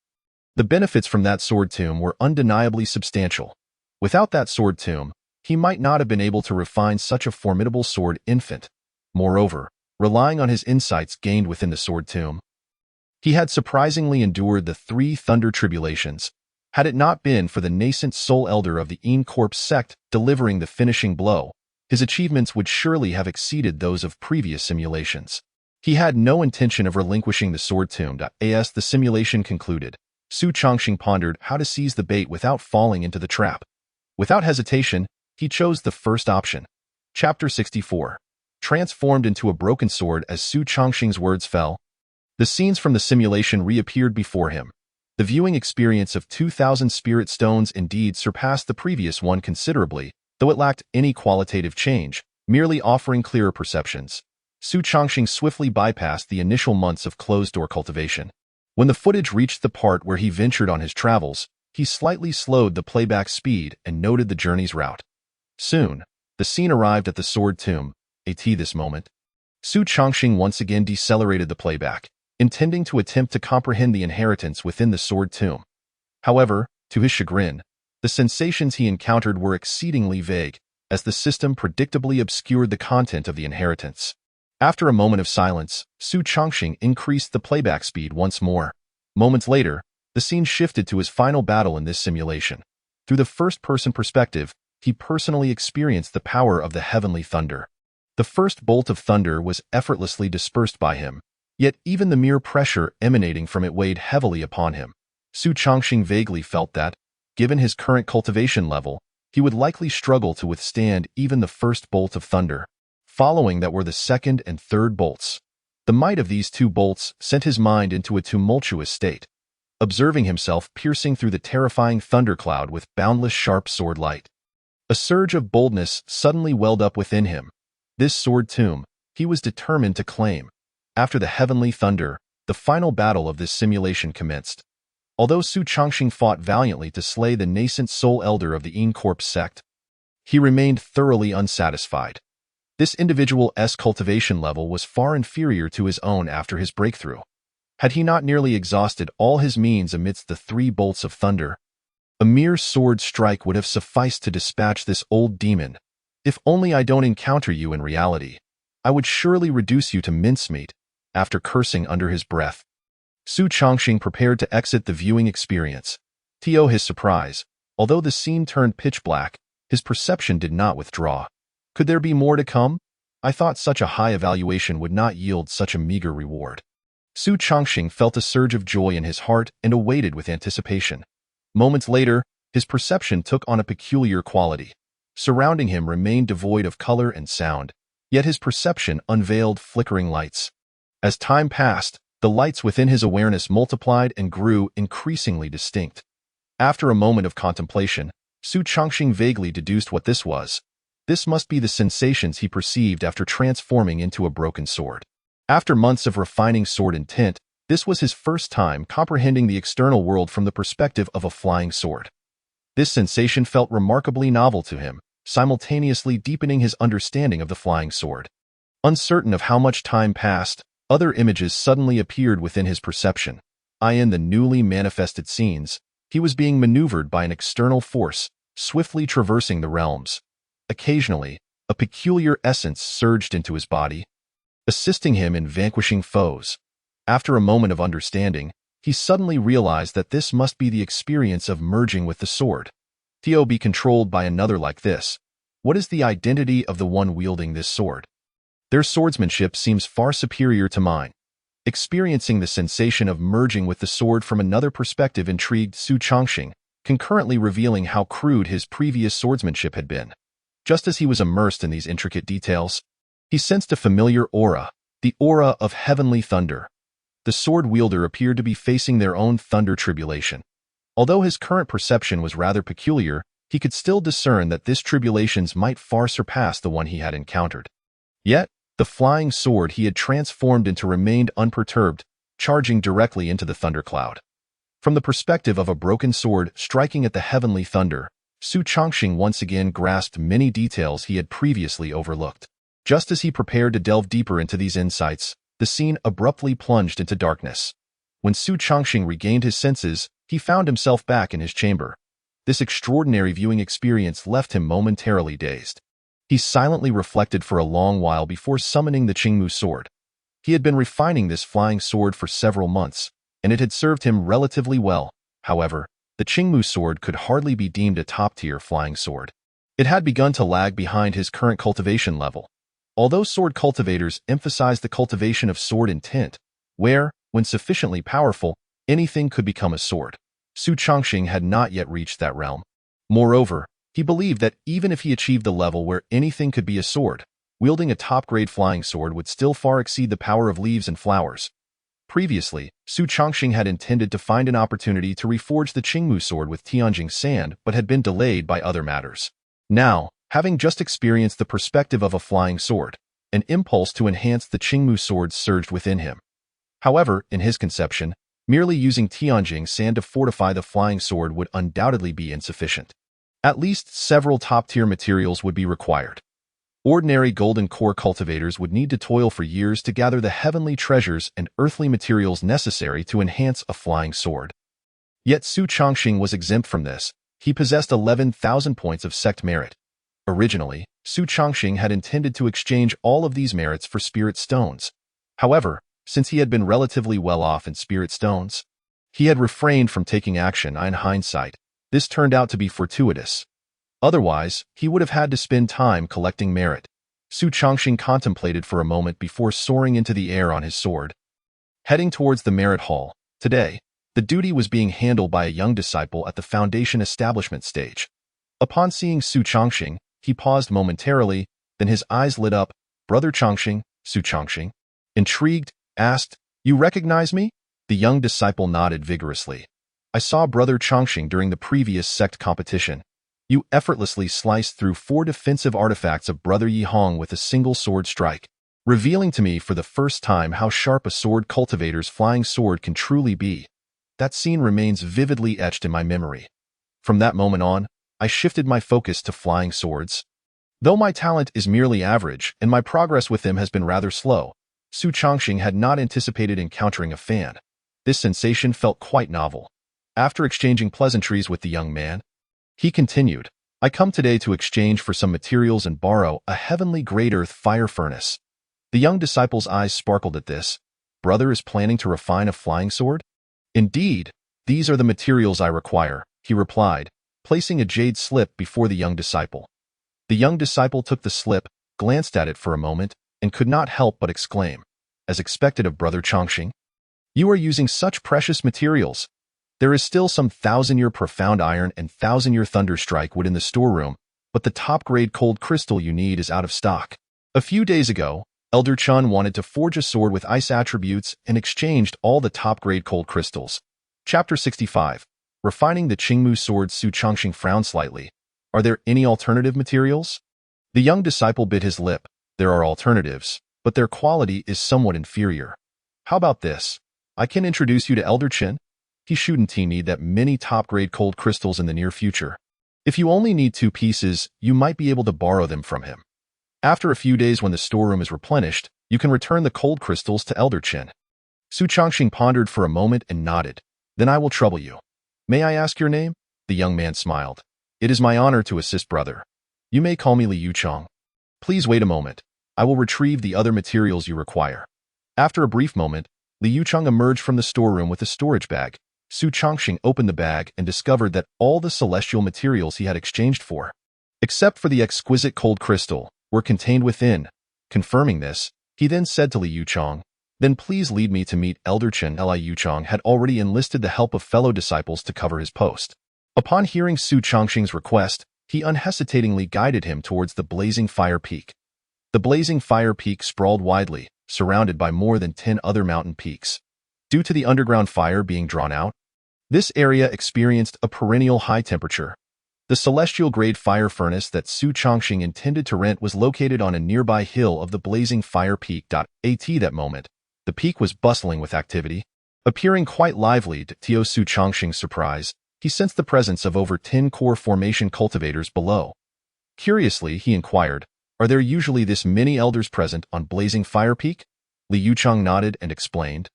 the benefits from that sword tomb were undeniably substantial. Without that sword tomb, he might not have been able to refine such a formidable sword infant. Moreover, relying on his insights gained within the sword tomb, he had surprisingly endured the 3 thunder tribulations. Had it not been for the nascent soul elder of the Immortal sect delivering the finishing blow, his achievements would surely have exceeded those of previous simulations. He had no intention of relinquishing the sword tomb. As the simulation concluded, Su Chongqing pondered how to seize the bait without falling into the trap. Without hesitation, he chose the first option. Chapter 64. Transformed into a broken sword. As Su Chongqing's words fell, the scenes from the simulation reappeared before him. The viewing experience of 2,000 spirit stones indeed surpassed the previous one considerably, though it lacked any qualitative change, merely offering clearer perceptions. Su Chongqing swiftly bypassed the initial months of closed-door cultivation. When the footage reached the part where he ventured on his travels, he slightly slowed the playback speed and noted the journey's route. Soon, the scene arrived at the sword tomb. At this moment, Su Chongqing once again decelerated the playback, intending to attempt to comprehend the inheritance within the sword tomb. However, to his chagrin, the sensations he encountered were exceedingly vague, as the system predictably obscured the content of the inheritance. After a moment of silence, Su Chongqing increased the playback speed once more. Moments later, the scene shifted to his final battle in this simulation. Through the first-person perspective, he personally experienced the power of the heavenly thunder. The first bolt of thunder was effortlessly dispersed by him, yet even the mere pressure emanating from it weighed heavily upon him. Su Chongqing vaguely felt that, given his current cultivation level, he would likely struggle to withstand even the first bolt of thunder. Following that were the second and third bolts. The might of these 2 bolts sent his mind into a tumultuous state, observing himself piercing through the terrifying thundercloud with boundless sharp sword light. A surge of boldness suddenly welled up within him. This sword tomb, he was determined to claim. After the heavenly thunder, the final battle of this simulation commenced. Although Su Chongqing fought valiantly to slay the nascent soul elder of the Immortal sect, he remained thoroughly unsatisfied. This individual's cultivation level was far inferior to his own after his breakthrough. Had he not nearly exhausted all his means amidst the 3 bolts of thunder? A mere sword strike would have sufficed to dispatch this old demon. If only I don't encounter you in reality, I would surely reduce you to mincemeat. After cursing under his breath, Su Chongqing prepared to exit the viewing experience. To his surprise, although the scene turned pitch black, his perception did not withdraw. Could there be more to come? I thought such a high evaluation would not yield such a meager reward. Su Chongqing felt a surge of joy in his heart and awaited with anticipation. Moments later, his perception took on a peculiar quality. Surrounding him remained devoid of color and sound, yet his perception unveiled flickering lights. As time passed, the lights within his awareness multiplied and grew increasingly distinct. After a moment of contemplation, Su Chongqing vaguely deduced what this was. This must be the sensations he perceived after transforming into a broken sword. After months of refining sword intent, this was his first time comprehending the external world from the perspective of a flying sword. This sensation felt remarkably novel to him, simultaneously deepening his understanding of the flying sword. Uncertain of how much time passed, other images suddenly appeared within his perception. In the newly manifested scenes, he was being maneuvered by an external force, swiftly traversing the realms. Occasionally, a peculiar essence surged into his body, assisting him in vanquishing foes. After a moment of understanding, he suddenly realized that this must be the experience of merging with the sword. To be controlled by another like this. What is the identity of the one wielding this sword? Their swordsmanship seems far superior to mine. Experiencing the sensation of merging with the sword from another perspective intrigued Su Chongqing, concurrently revealing how crude his previous swordsmanship had been. Just as he was immersed in these intricate details, he sensed a familiar aura, the aura of heavenly thunder. The sword wielder appeared to be facing their own thunder tribulation. Although his current perception was rather peculiar, he could still discern that this tribulations might far surpass the one he had encountered. Yet, the flying sword he had transformed into remained unperturbed, charging directly into the thundercloud. From the perspective of a broken sword striking at the heavenly thunder, Su Chongqing once again grasped many details he had previously overlooked. Just as he prepared to delve deeper into these insights, the scene abruptly plunged into darkness. When Su Chongqing regained his senses, he found himself back in his chamber. This extraordinary viewing experience left him momentarily dazed. He silently reflected for a long while before summoning the Qingmu sword. He had been refining this flying sword for several months, and it had served him relatively well. However, the Qingmu sword could hardly be deemed a top-tier flying sword. It had begun to lag behind his current cultivation level. Although sword cultivators emphasize the cultivation of sword intent, where, when sufficiently powerful, anything could become a sword, Su Chongqing had not yet reached that realm. Moreover, he believed that even if he achieved the level where anything could be a sword, wielding a top-grade flying sword would still far exceed the power of leaves and flowers. Previously, Su Chongqing had intended to find an opportunity to reforge the Qingmu sword with Tianjing sand but had been delayed by other matters. Now, having just experienced the perspective of a flying sword, an impulse to enhance the Qingmu sword surged within him. However, in his conception, merely using Tianjing sand to fortify the flying sword would undoubtedly be insufficient. At least several top-tier materials would be required. Ordinary golden core cultivators would need to toil for years to gather the heavenly treasures and earthly materials necessary to enhance a flying sword. Yet Su Chongqing was exempt from this. He possessed 11,000 points of sect merit. Originally, Su Chongqing had intended to exchange all of these merits for spirit stones. However, since he had been relatively well off in spirit stones, he had refrained from taking action. In hindsight, this turned out to be fortuitous. Otherwise, he would have had to spend time collecting merit. Su Chongqing contemplated for a moment before soaring into the air on his sword. Heading towards the merit hall, today, the duty was being handled by a young disciple at the foundation establishment stage. Upon seeing Su Chongqing, he paused momentarily, then his eyes lit up. "Brother Chongqing," Su Chongqing, intrigued, asked, "You recognize me?" The young disciple nodded vigorously. "I saw Brother Chongqing during the previous sect competition. You effortlessly sliced through 4 defensive artifacts of Brother Yihong with a single sword strike, revealing to me for the first time how sharp a sword cultivator's flying sword can truly be. That scene remains vividly etched in my memory. From that moment on, I shifted my focus to flying swords. Though my talent is merely average and my progress with them has been rather slow, Su Chongqing had not anticipated encountering a fan. This sensation felt quite novel. After exchanging pleasantries with the young man, he continued, "I come today to exchange for some materials and borrow a heavenly great earth fire furnace." The young disciple's eyes sparkled at this. "Brother is planning to refine a flying sword?" "Indeed, these are the materials I require," he replied, placing a jade slip before the young disciple. The young disciple took the slip, glanced at it for a moment, and could not help but exclaim, as expected of Brother Chongqing, "You are using such precious materials. There is still some 1,000-year profound iron and 1,000-year thunderstrike wood in the storeroom, but the top-grade cold crystal you need is out of stock." A few days ago, Elder Chun wanted to forge a sword with ice attributes and exchanged all the top-grade cold crystals. Chapter 65. Refining the Qingmu sword. Su Chongqing frowned slightly. "Are there any alternative materials?" The young disciple bit his lip. "There are alternatives, but their quality is somewhat inferior. How about this? I can introduce you to Elder Chen. He shouldn't need that many top-grade cold crystals in the near future. If you only need 2 pieces, you might be able to borrow them from him. After a few days when the storeroom is replenished, you can return the cold crystals to Elder Chen." Su Chongqing pondered for a moment and nodded. "Then I will trouble you. May I ask your name?" The young man smiled. "It is my honor to assist, brother. You may call me Li Yuchong. Please wait a moment. I will retrieve the other materials you require." After a brief moment, Li Yuchong emerged from the storeroom with a storage bag. Su Chongqing opened the bag and discovered that all the celestial materials he had exchanged for, except for the exquisite cold crystal, were contained within. Confirming this, he then said to Li Yuchong, "Then please lead me to meet Elder Chen." Li Yuchong had already enlisted the help of fellow disciples to cover his post. Upon hearing Su Chongqing's request, he unhesitatingly guided him towards the blazing fire peak. The blazing fire peak sprawled widely, surrounded by more than 10 other mountain peaks. Due to the underground fire being drawn out, this area experienced a perennial high temperature. The celestial-grade fire furnace that Su Chongqing intended to rent was located on a nearby hill of the blazing fire peak. At that moment, the peak was bustling with activity. Appearing quite lively to Su Chongqing's surprise, he sensed the presence of over 10 core formation cultivators below. Curiously, he inquired, "Are there usually this many elders present on blazing fire peak?" Li Yuchong nodded and explained,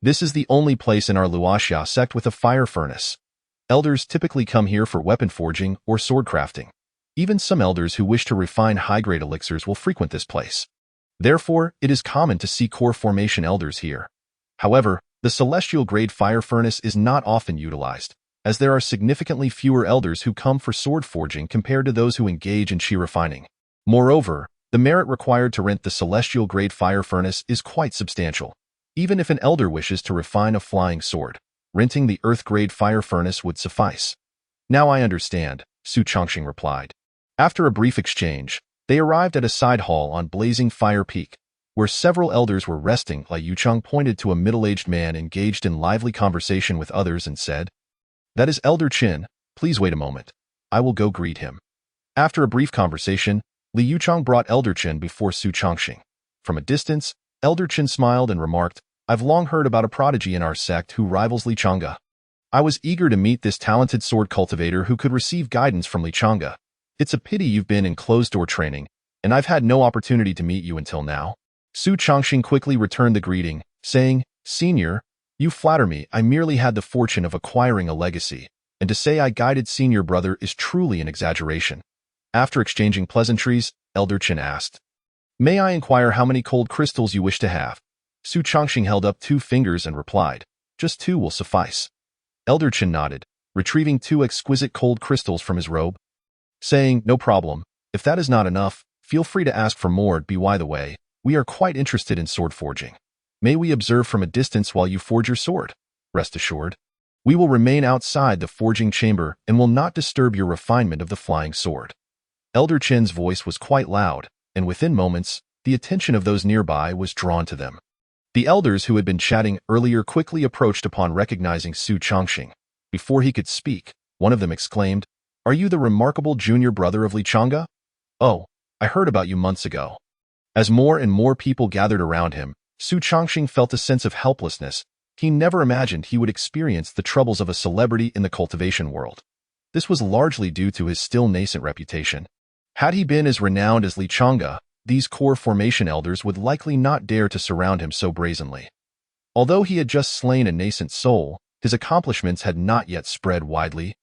"This is the only place in our Luoxia sect with a fire furnace. Elders typically come here for weapon forging or sword crafting. Even some elders who wish to refine high-grade elixirs will frequent this place. Therefore, it is common to see core formation elders here. However, the celestial-grade fire furnace is not often utilized, as there are significantly fewer elders who come for sword forging compared to those who engage in chi refining. Moreover, the merit required to rent the celestial-grade fire furnace is quite substantial. Even if an elder wishes to refine a flying sword, renting the earth-grade fire furnace would suffice. Now I understand, Su Chongqing replied. After a brief exchange, they arrived at a side hall on Blazing Fire Peak, where several elders were resting. Li Yucheng pointed to a middle-aged man engaged in lively conversation with others and said, "That is Elder Qin. Please wait a moment. I will go greet him." After a brief conversation, Li Yucheng brought Elder Qin before Su Chongqing. From a distance, Elder Qin smiled and remarked, "I've long heard about a prodigy in our sect who rivals Li Changge. I was eager to meet this talented sword cultivator who could receive guidance from Li Changge. It's a pity you've been in closed-door training, and I've had no opportunity to meet you until now." Su Chongqing quickly returned the greeting, saying, "Senior, you flatter me. I merely had the fortune of acquiring a legacy, and to say I guided senior brother is truly an exaggeration." After exchanging pleasantries, Elder Qin asked, "May I inquire how many cold crystals you wish to have?" Su Chongqing held up 2 fingers and replied, "Just 2 will suffice." Elder Qin nodded, retrieving 2 exquisite cold crystals from his robe, saying, "No problem. If that is not enough, feel free to ask for more. By the way, we are quite interested in sword forging. May we observe from a distance while you forge your sword? Rest assured, we will remain outside the forging chamber and will not disturb your refinement of the flying sword." Elder Qin's voice was quite loud, and within moments, the attention of those nearby was drawn to them. The elders who had been chatting earlier quickly approached upon recognizing Su Chongqing. Before he could speak, one of them exclaimed, "Are you the remarkable junior brother of Li Changge? Oh, I heard about you months ago." As more and more people gathered around him, Su Chongqing felt a sense of helplessness. He never imagined he would experience the troubles of a celebrity in the cultivation world. This was largely due to his still nascent reputation. Had he been as renowned as Li Changge, these core formation elders would likely not dare to surround him so brazenly. Although he had just slain a nascent soul, his accomplishments had not yet spread widely,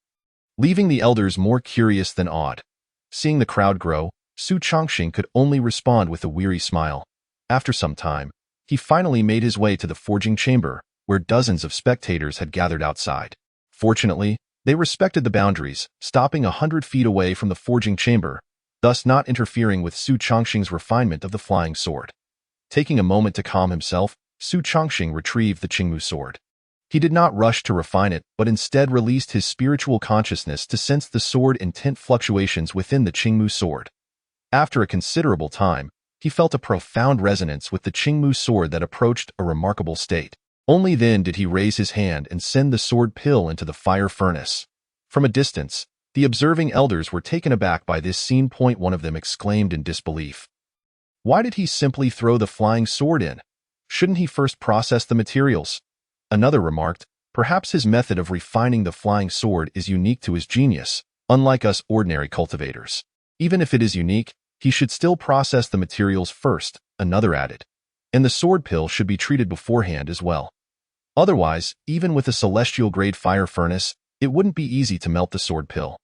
leaving the elders more curious than awed. Seeing the crowd grow, Su Chongqing could only respond with a weary smile. After some time, he finally made his way to the forging chamber, where dozens of spectators had gathered outside. Fortunately, they respected the boundaries, stopping 100 feet away from the forging chamber, thus not interfering with Su Chongqing's refinement of the flying sword. Taking a moment to calm himself, Su Chongqing retrieved the Qingmu sword. He did not rush to refine it, but instead released his spiritual consciousness to sense the sword intent fluctuations within the Qingmu sword. After a considerable time, he felt a profound resonance with the Qingmu sword that approached a remarkable state. Only then did he raise his hand and send the sword pill into the fire furnace. From a distance, the observing elders were taken aback by this scene. One of them exclaimed in disbelief, "Why did he simply throw the flying sword in? Shouldn't he first process the materials?" Another remarked, "Perhaps his method of refining the flying sword is unique to his genius, unlike us ordinary cultivators. Even if it is unique, he should still process the materials first," another added. "And the sword pill should be treated beforehand as well. Otherwise, even with a celestial-grade fire furnace, it wouldn't be easy to melt the sword pill."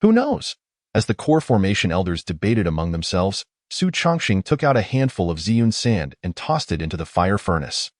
Who knows? As the core formation elders debated among themselves, Su Chongqing took out a handful of Ziyun sand and tossed it into the fire furnace.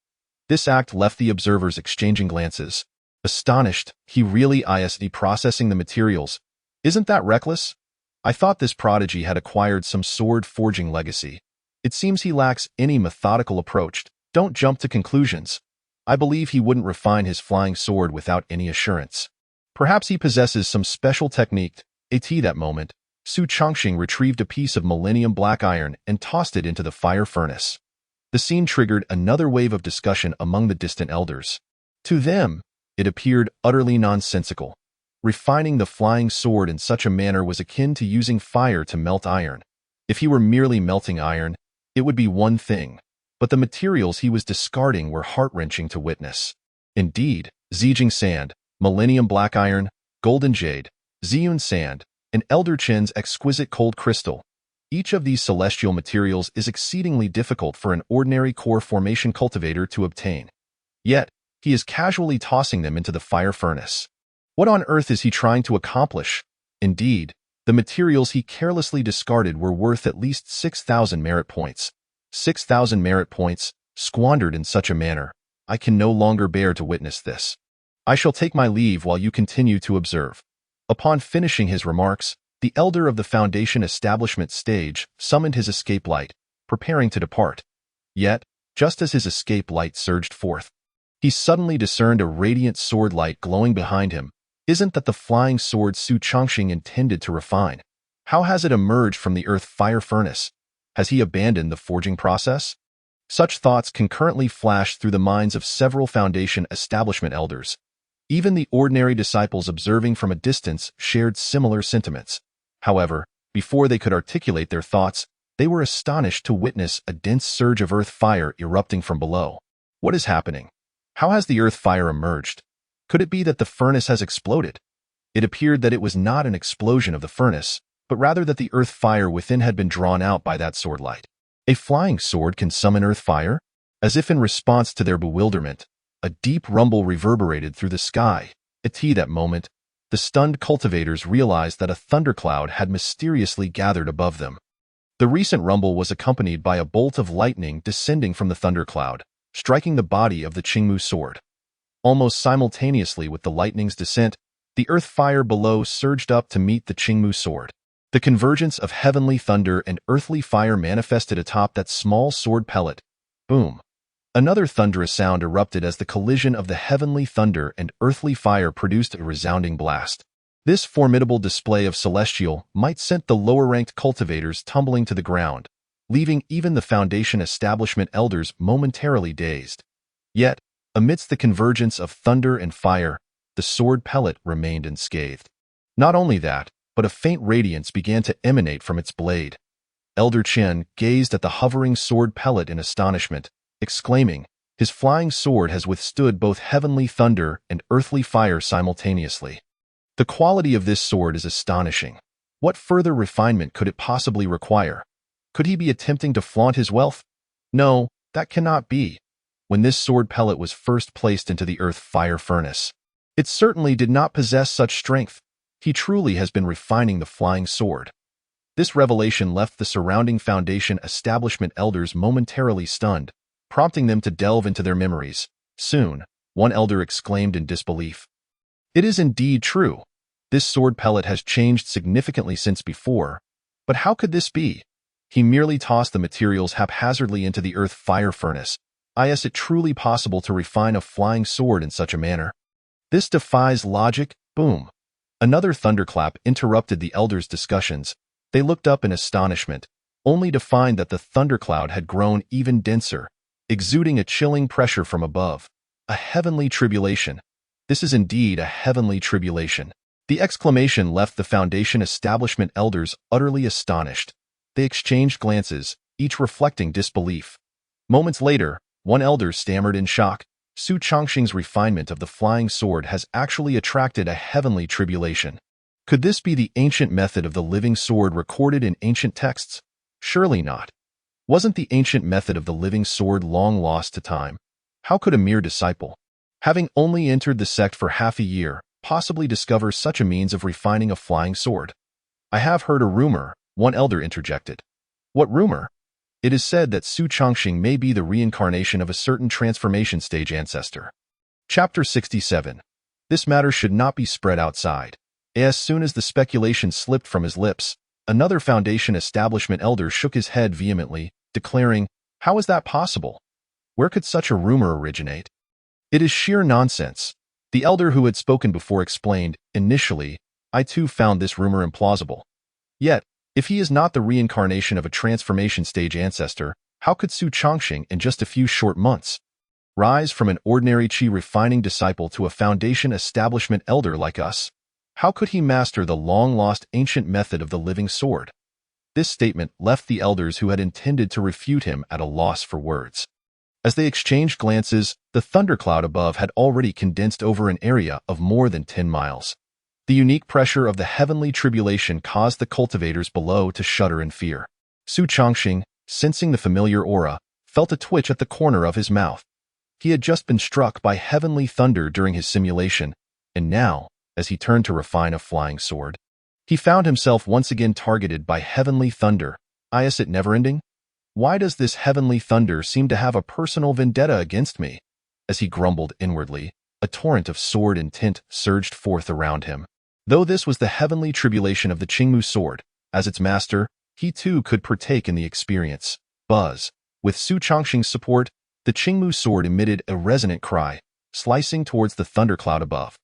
This act left the observers exchanging glances. Astonished, "He really is processing the materials. Isn't that reckless? I thought this prodigy had acquired some sword forging legacy. It seems he lacks any methodical approach. Don't jump to conclusions. I believe he wouldn't refine his flying sword without any assurance. Perhaps he possesses some special technique." At that moment, Su Chongqing retrieved a piece of millennium black iron and tossed it into the fire furnace. The scene triggered another wave of discussion among the distant elders. To them, it appeared utterly nonsensical. Refining the flying sword in such a manner was akin to using fire to melt iron. If he were merely melting iron, it would be one thing, but the materials he was discarding were heart-wrenching to witness. Indeed, Zijing sand, millennium black iron, golden jade, Ziyun sand, and Elder Qin's exquisite cold crystal. Each of these celestial materials is exceedingly difficult for an ordinary core formation cultivator to obtain. Yet, he is casually tossing them into the fire furnace. What on earth is he trying to accomplish? Indeed, the materials he carelessly discarded were worth at least 6,000 merit points. 6,000 merit points, squandered in such a manner. I can no longer bear to witness this. I shall take my leave while you continue to observe. Upon finishing his remarks, the elder of the Foundation establishment stage summoned his escape light, preparing to depart. Yet, just as his escape light surged forth, he suddenly discerned a radiant sword light glowing behind him. Isn't that the flying sword Su Chongqing intended to refine? How has it emerged from the earth fire furnace? Has he abandoned the forging process? Such thoughts concurrently flashed through the minds of several Foundation establishment elders. Even the ordinary disciples observing from a distance shared similar sentiments. However, before they could articulate their thoughts, they were astonished to witness a dense surge of earth fire erupting from below. What is happening? How has the earth fire emerged? Could it be that the furnace has exploded? It appeared that it was not an explosion of the furnace, but rather that the earth fire within had been drawn out by that sword light. A flying sword can summon earth fire? As if in response to their bewilderment, a deep rumble reverberated through the sky. At that moment, the stunned cultivators realized that a thundercloud had mysteriously gathered above them. The recent rumble was accompanied by a bolt of lightning descending from the thundercloud, striking the body of the Qingmu sword. Almost simultaneously with the lightning's descent, the earth fire below surged up to meet the Qingmu sword. The convergence of heavenly thunder and earthly fire manifested atop that small sword pellet. Boom! Another thunderous sound erupted as the collision of the heavenly thunder and earthly fire produced a resounding blast. This formidable display of celestial might sent the lower-ranked cultivators tumbling to the ground, leaving even the Foundation establishment elders momentarily dazed. Yet, amidst the convergence of thunder and fire, the sword pellet remained unscathed. Not only that, but a faint radiance began to emanate from its blade. Elder Chen gazed at the hovering sword pellet in astonishment, exclaiming, "His flying sword has withstood both heavenly thunder and earthly fire simultaneously. The quality of this sword is astonishing. What further refinement could it possibly require? Could he be attempting to flaunt his wealth? No, that cannot be. When this sword pellet was first placed into the earth fire furnace, it certainly did not possess such strength. He truly has been refining the flying sword." This revelation left the surrounding Foundation establishment elders momentarily stunned, prompting them to delve into their memories. Soon, one elder exclaimed in disbelief, "It is indeed true. This sword pellet has changed significantly since before. But how could this be? He merely tossed the materials haphazardly into the earth fire furnace. Is it truly possible to refine a flying sword in such a manner? This defies logic." Boom! Another thunderclap interrupted the elders' discussions. They looked up in astonishment, only to find that the thundercloud had grown even denser, exuding a chilling pressure from above. A heavenly tribulation. This is indeed a heavenly tribulation. The exclamation left the Foundation establishment elders utterly astonished. They exchanged glances, each reflecting disbelief. Moments later, one elder stammered in shock, "Su Chongqing's refinement of the flying sword has actually attracted a heavenly tribulation. Could this be the ancient method of the living sword recorded in ancient texts? Surely not. Wasn't the ancient method of the living sword long lost to time? How could a mere disciple, having only entered the sect for half a year, possibly discover such a means of refining a flying sword?" "I have heard a rumor," one elder interjected. "What rumor?" "It is said that Su Chongqing may be the reincarnation of a certain transformation stage ancestor." Chapter 67. This matter should not be spread outside. As soon as the speculation slipped from his lips, another Foundation establishment elder shook his head vehemently, declaring, "How is that possible? Where could such a rumor originate? It is sheer nonsense." The elder who had spoken before explained, "Initially, I too found this rumor implausible. Yet, if he is not the reincarnation of a transformation stage ancestor, how could Su Chongqing in just a few short months rise from an ordinary qi refining disciple to a Foundation establishment elder like us? How could he master the long-lost ancient method of the living sword?" This statement left the elders who had intended to refute him at a loss for words. As they exchanged glances, the thundercloud above had already condensed over an area of more than 10 miles. The unique pressure of the heavenly tribulation caused the cultivators below to shudder in fear. Su Chongqing, sensing the familiar aura, felt a twitch at the corner of his mouth. He had just been struck by heavenly thunder during his simulation, and now, as he turned to refine a flying sword. He found himself once again targeted by heavenly thunder. Is it never-ending? Why does this heavenly thunder seem to have a personal vendetta against me? As he grumbled inwardly, a torrent of sword intent surged forth around him. Though this was the heavenly tribulation of the Qingmu sword, as its master, he too could partake in the experience. Buzz. With Su Chongqing's support, the Qingmu sword emitted a resonant cry, slicing towards the thundercloud above.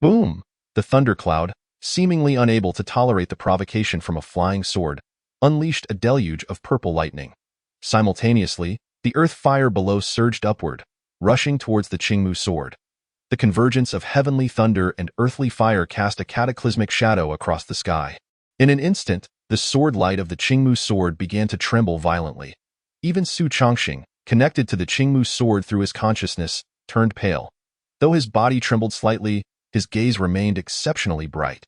Boom! The thundercloud, seemingly unable to tolerate the provocation from a flying sword, unleashed a deluge of purple lightning. Simultaneously, the earth fire below surged upward, rushing towards the Qingmu sword. The convergence of heavenly thunder and earthly fire cast a cataclysmic shadow across the sky. In an instant, the sword light of the Qingmu sword began to tremble violently. Even Su Chongqing, connected to the Qingmu sword through his consciousness, turned pale. Though his body trembled slightly, his gaze remained exceptionally bright.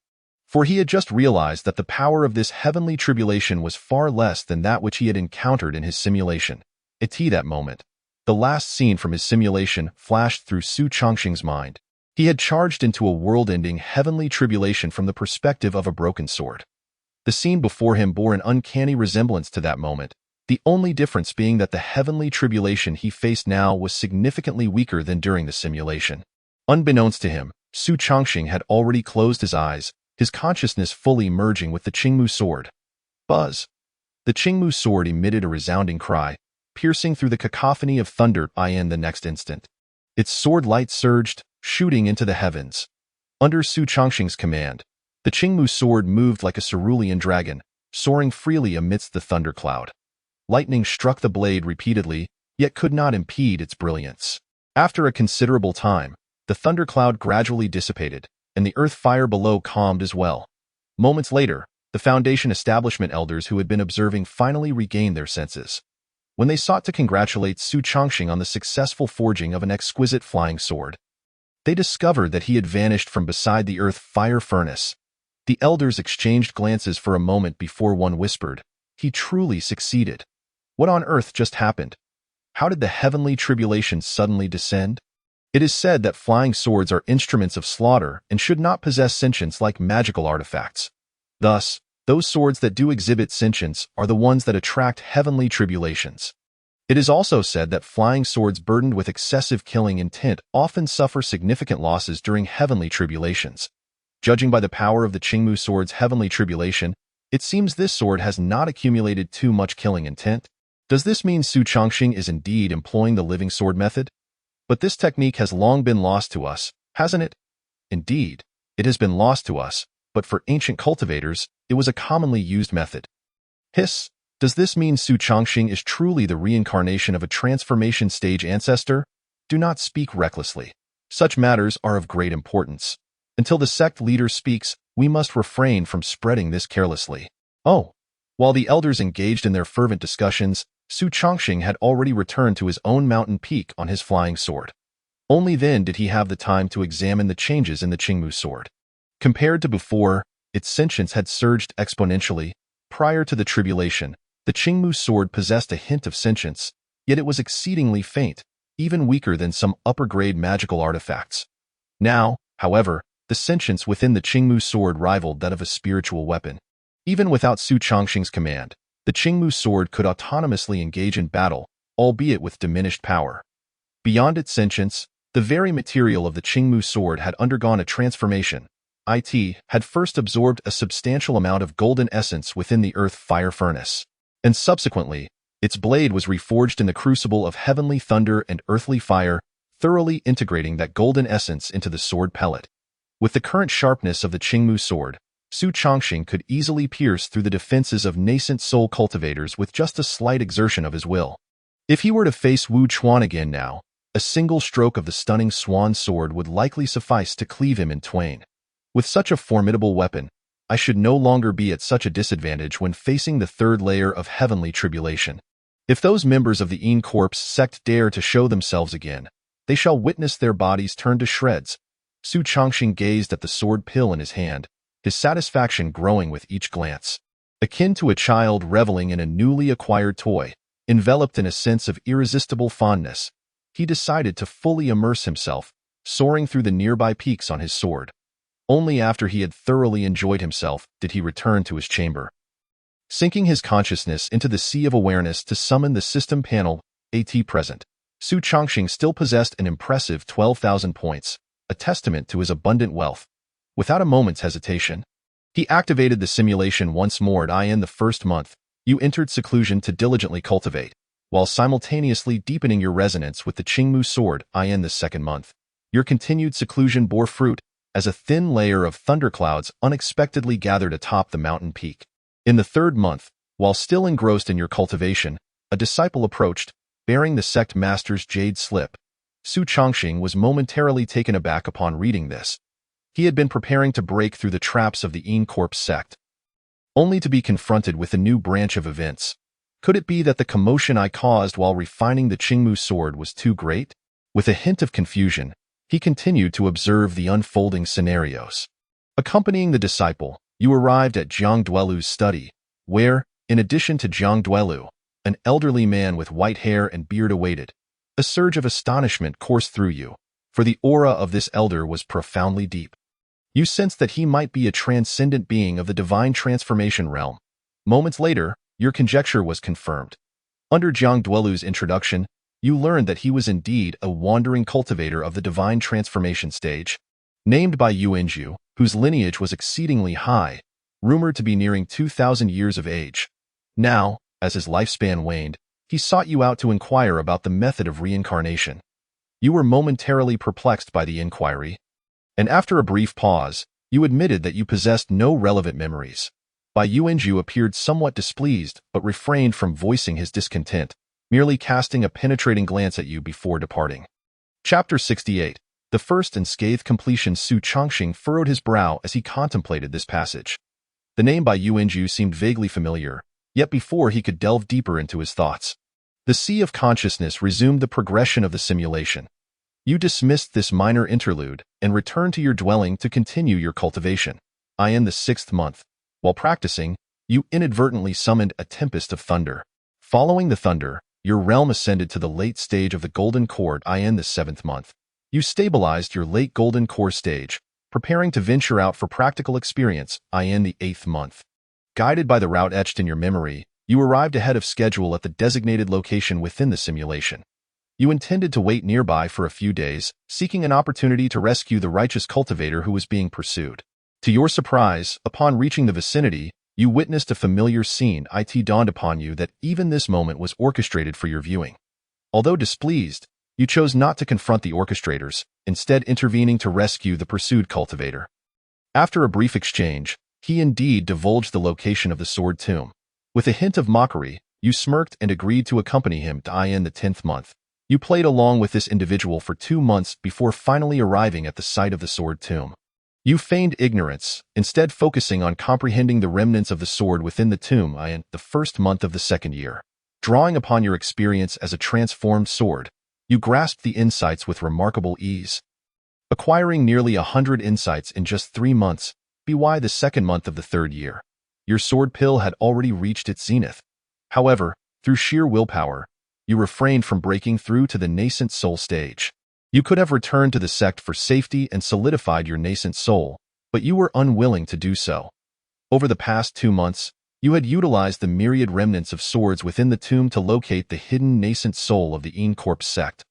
For he had just realized that the power of this heavenly tribulation was far less than that which he had encountered in his simulation. At that moment, the last scene from his simulation flashed through Su Chongqing's mind. He had charged into a world-ending heavenly tribulation from the perspective of a broken sword. The scene before him bore an uncanny resemblance to that moment, the only difference being that the heavenly tribulation he faced now was significantly weaker than during the simulation. Unbeknownst to him, Su Chongqing had already closed his eyes, his consciousness fully merging with the Qingmu sword. Buzz! The Qingmu sword emitted a resounding cry, piercing through the cacophony of thunder in the next instant. Its sword light surged, shooting into the heavens. Under Su Chongqing's command, the Qingmu sword moved like a cerulean dragon, soaring freely amidst the thundercloud. Lightning struck the blade repeatedly, yet could not impede its brilliance. After a considerable time, the thundercloud gradually dissipated, and the earth fire below calmed as well. Moments later, the Foundation establishment elders who had been observing finally regained their senses. When they sought to congratulate Su Chongqing on the successful forging of an exquisite flying sword, they discovered that he had vanished from beside the earth fire furnace. The elders exchanged glances for a moment before one whispered, "He truly succeeded. What on earth just happened? How did the heavenly tribulation suddenly descend?" It is said that flying swords are instruments of slaughter and should not possess sentience like magical artifacts. Thus, those swords that do exhibit sentience are the ones that attract heavenly tribulations. It is also said that flying swords burdened with excessive killing intent often suffer significant losses during heavenly tribulations. Judging by the power of the Qingmu sword's heavenly tribulation, it seems this sword has not accumulated too much killing intent. Does this mean Su Chongqing is indeed employing the living sword method? But this technique has long been lost to us, hasn't it? Indeed, it has been lost to us, but for ancient cultivators, it was a commonly used method. Hiss, does this mean Su Chongqing is truly the reincarnation of a transformation stage ancestor? Do not speak recklessly. Such matters are of great importance. Until the sect leader speaks, we must refrain from spreading this carelessly. Oh! While the elders engaged in their fervent discussions, Su Chongqing had already returned to his own mountain peak on his flying sword. Only then did he have the time to examine the changes in the Qingmu sword. Compared to before, its sentience had surged exponentially. Prior to the tribulation, the Qingmu sword possessed a hint of sentience, yet it was exceedingly faint, even weaker than some upper-grade magical artifacts. Now, however, the sentience within the Qingmu sword rivaled that of a spiritual weapon. Even without Su Chongqing's command, the Qingmu sword could autonomously engage in battle, albeit with diminished power. Beyond its sentience, the very material of the Qingmu sword had undergone a transformation. It had first absorbed a substantial amount of golden essence within the earth fire furnace, and subsequently, its blade was reforged in the crucible of heavenly thunder and earthly fire, thoroughly integrating that golden essence into the sword pellet. With the current sharpness of the Qingmu sword, Su Chongqing could easily pierce through the defenses of nascent soul cultivators with just a slight exertion of his will. If he were to face Wu Chuan again now, a single stroke of the stunning swan sword would likely suffice to cleave him in twain. With such a formidable weapon, I should no longer be at such a disadvantage when facing the third layer of heavenly tribulation. If those members of the Een Corpse sect dare to show themselves again, they shall witness their bodies turn to shreds. Su Chongqing gazed at the sword pill in his hand, his satisfaction growing with each glance. Akin to a child reveling in a newly acquired toy, enveloped in a sense of irresistible fondness, he decided to fully immerse himself, soaring through the nearby peaks on his sword. Only after he had thoroughly enjoyed himself did he return to his chamber. Sinking his consciousness into the sea of awareness to summon the system panel AT present, Su Chongqing still possessed an impressive 12,000 points, a testament to his abundant wealth. Without a moment's hesitation, he activated the simulation once more. In the first month, you entered seclusion to diligently cultivate, while simultaneously deepening your resonance with the Qingmu sword. In the second month, your continued seclusion bore fruit, as a thin layer of thunderclouds unexpectedly gathered atop the mountain peak. In the third month, while still engrossed in your cultivation, a disciple approached, bearing the sect master's jade slip. Su Chongqing was momentarily taken aback upon reading this. He had been preparing to break through the traps of the Immortal sect, only to be confronted with a new branch of events. Could it be that the commotion I caused while refining the Qingmu sword was too great? With a hint of confusion, he continued to observe the unfolding scenarios. Accompanying the disciple, you arrived at Jiang Duelu's study, where, in addition to Jiang Duelu, an elderly man with white hair and beard awaited. A surge of astonishment coursed through you, for the aura of this elder was profoundly deep. You sensed that he might be a transcendent being of the divine transformation realm. Moments later, your conjecture was confirmed. Under Jiang Duelu's introduction, you learned that he was indeed a wandering cultivator of the divine transformation stage, named by Yuanju, whose lineage was exceedingly high, rumored to be nearing 2,000 years of age. Now, as his lifespan waned, he sought you out to inquire about the method of reincarnation. You were momentarily perplexed by the inquiry, and after a brief pause, you admitted that you possessed no relevant memories. Bai Yuanju appeared somewhat displeased but refrained from voicing his discontent, merely casting a penetrating glance at you before departing. Chapter 68. The first and scathed completion. Su Chongqing furrowed his brow as he contemplated this passage. The name Bai Yuanju seemed vaguely familiar, yet before he could delve deeper into his thoughts, the sea of consciousness resumed the progression of the simulation. You dismissed this minor interlude and returned to your dwelling to continue your cultivation. In the 6th month, while practicing, you inadvertently summoned a tempest of thunder. Following the thunder, your realm ascended to the late stage of the golden cord. In the 7th month, you stabilized your late golden core stage, preparing to venture out for practical experience. In the 8th month, guided by the route etched in your memory, you arrived ahead of schedule at the designated location within the simulation. You intended to wait nearby for a few days, seeking an opportunity to rescue the righteous cultivator who was being pursued. To your surprise, upon reaching the vicinity, you witnessed a familiar scene. It dawned upon you that even this moment was orchestrated for your viewing. Although displeased, you chose not to confront the orchestrators, instead intervening to rescue the pursued cultivator. After a brief exchange, he indeed divulged the location of the sword tomb. With a hint of mockery, you smirked and agreed to accompany him. In the 10th month, you played along with this individual for 2 months before finally arriving at the site of the sword tomb. You feigned ignorance, instead focusing on comprehending the remnants of the sword within the tomb. In the 1st month of the 2nd year, drawing upon your experience as a transformed sword, you grasped the insights with remarkable ease. Acquiring nearly 100 insights in just 3 months, by the 2nd month of the 3rd year, your sword pill had already reached its zenith. However, through sheer willpower, you refrained from breaking through to the nascent soul stage. You could have returned to the sect for safety and solidified your nascent soul, but you were unwilling to do so. Over the past 2 months, you had utilized the myriad remnants of swords within the tomb to locate the hidden nascent soul of the Immortal sect,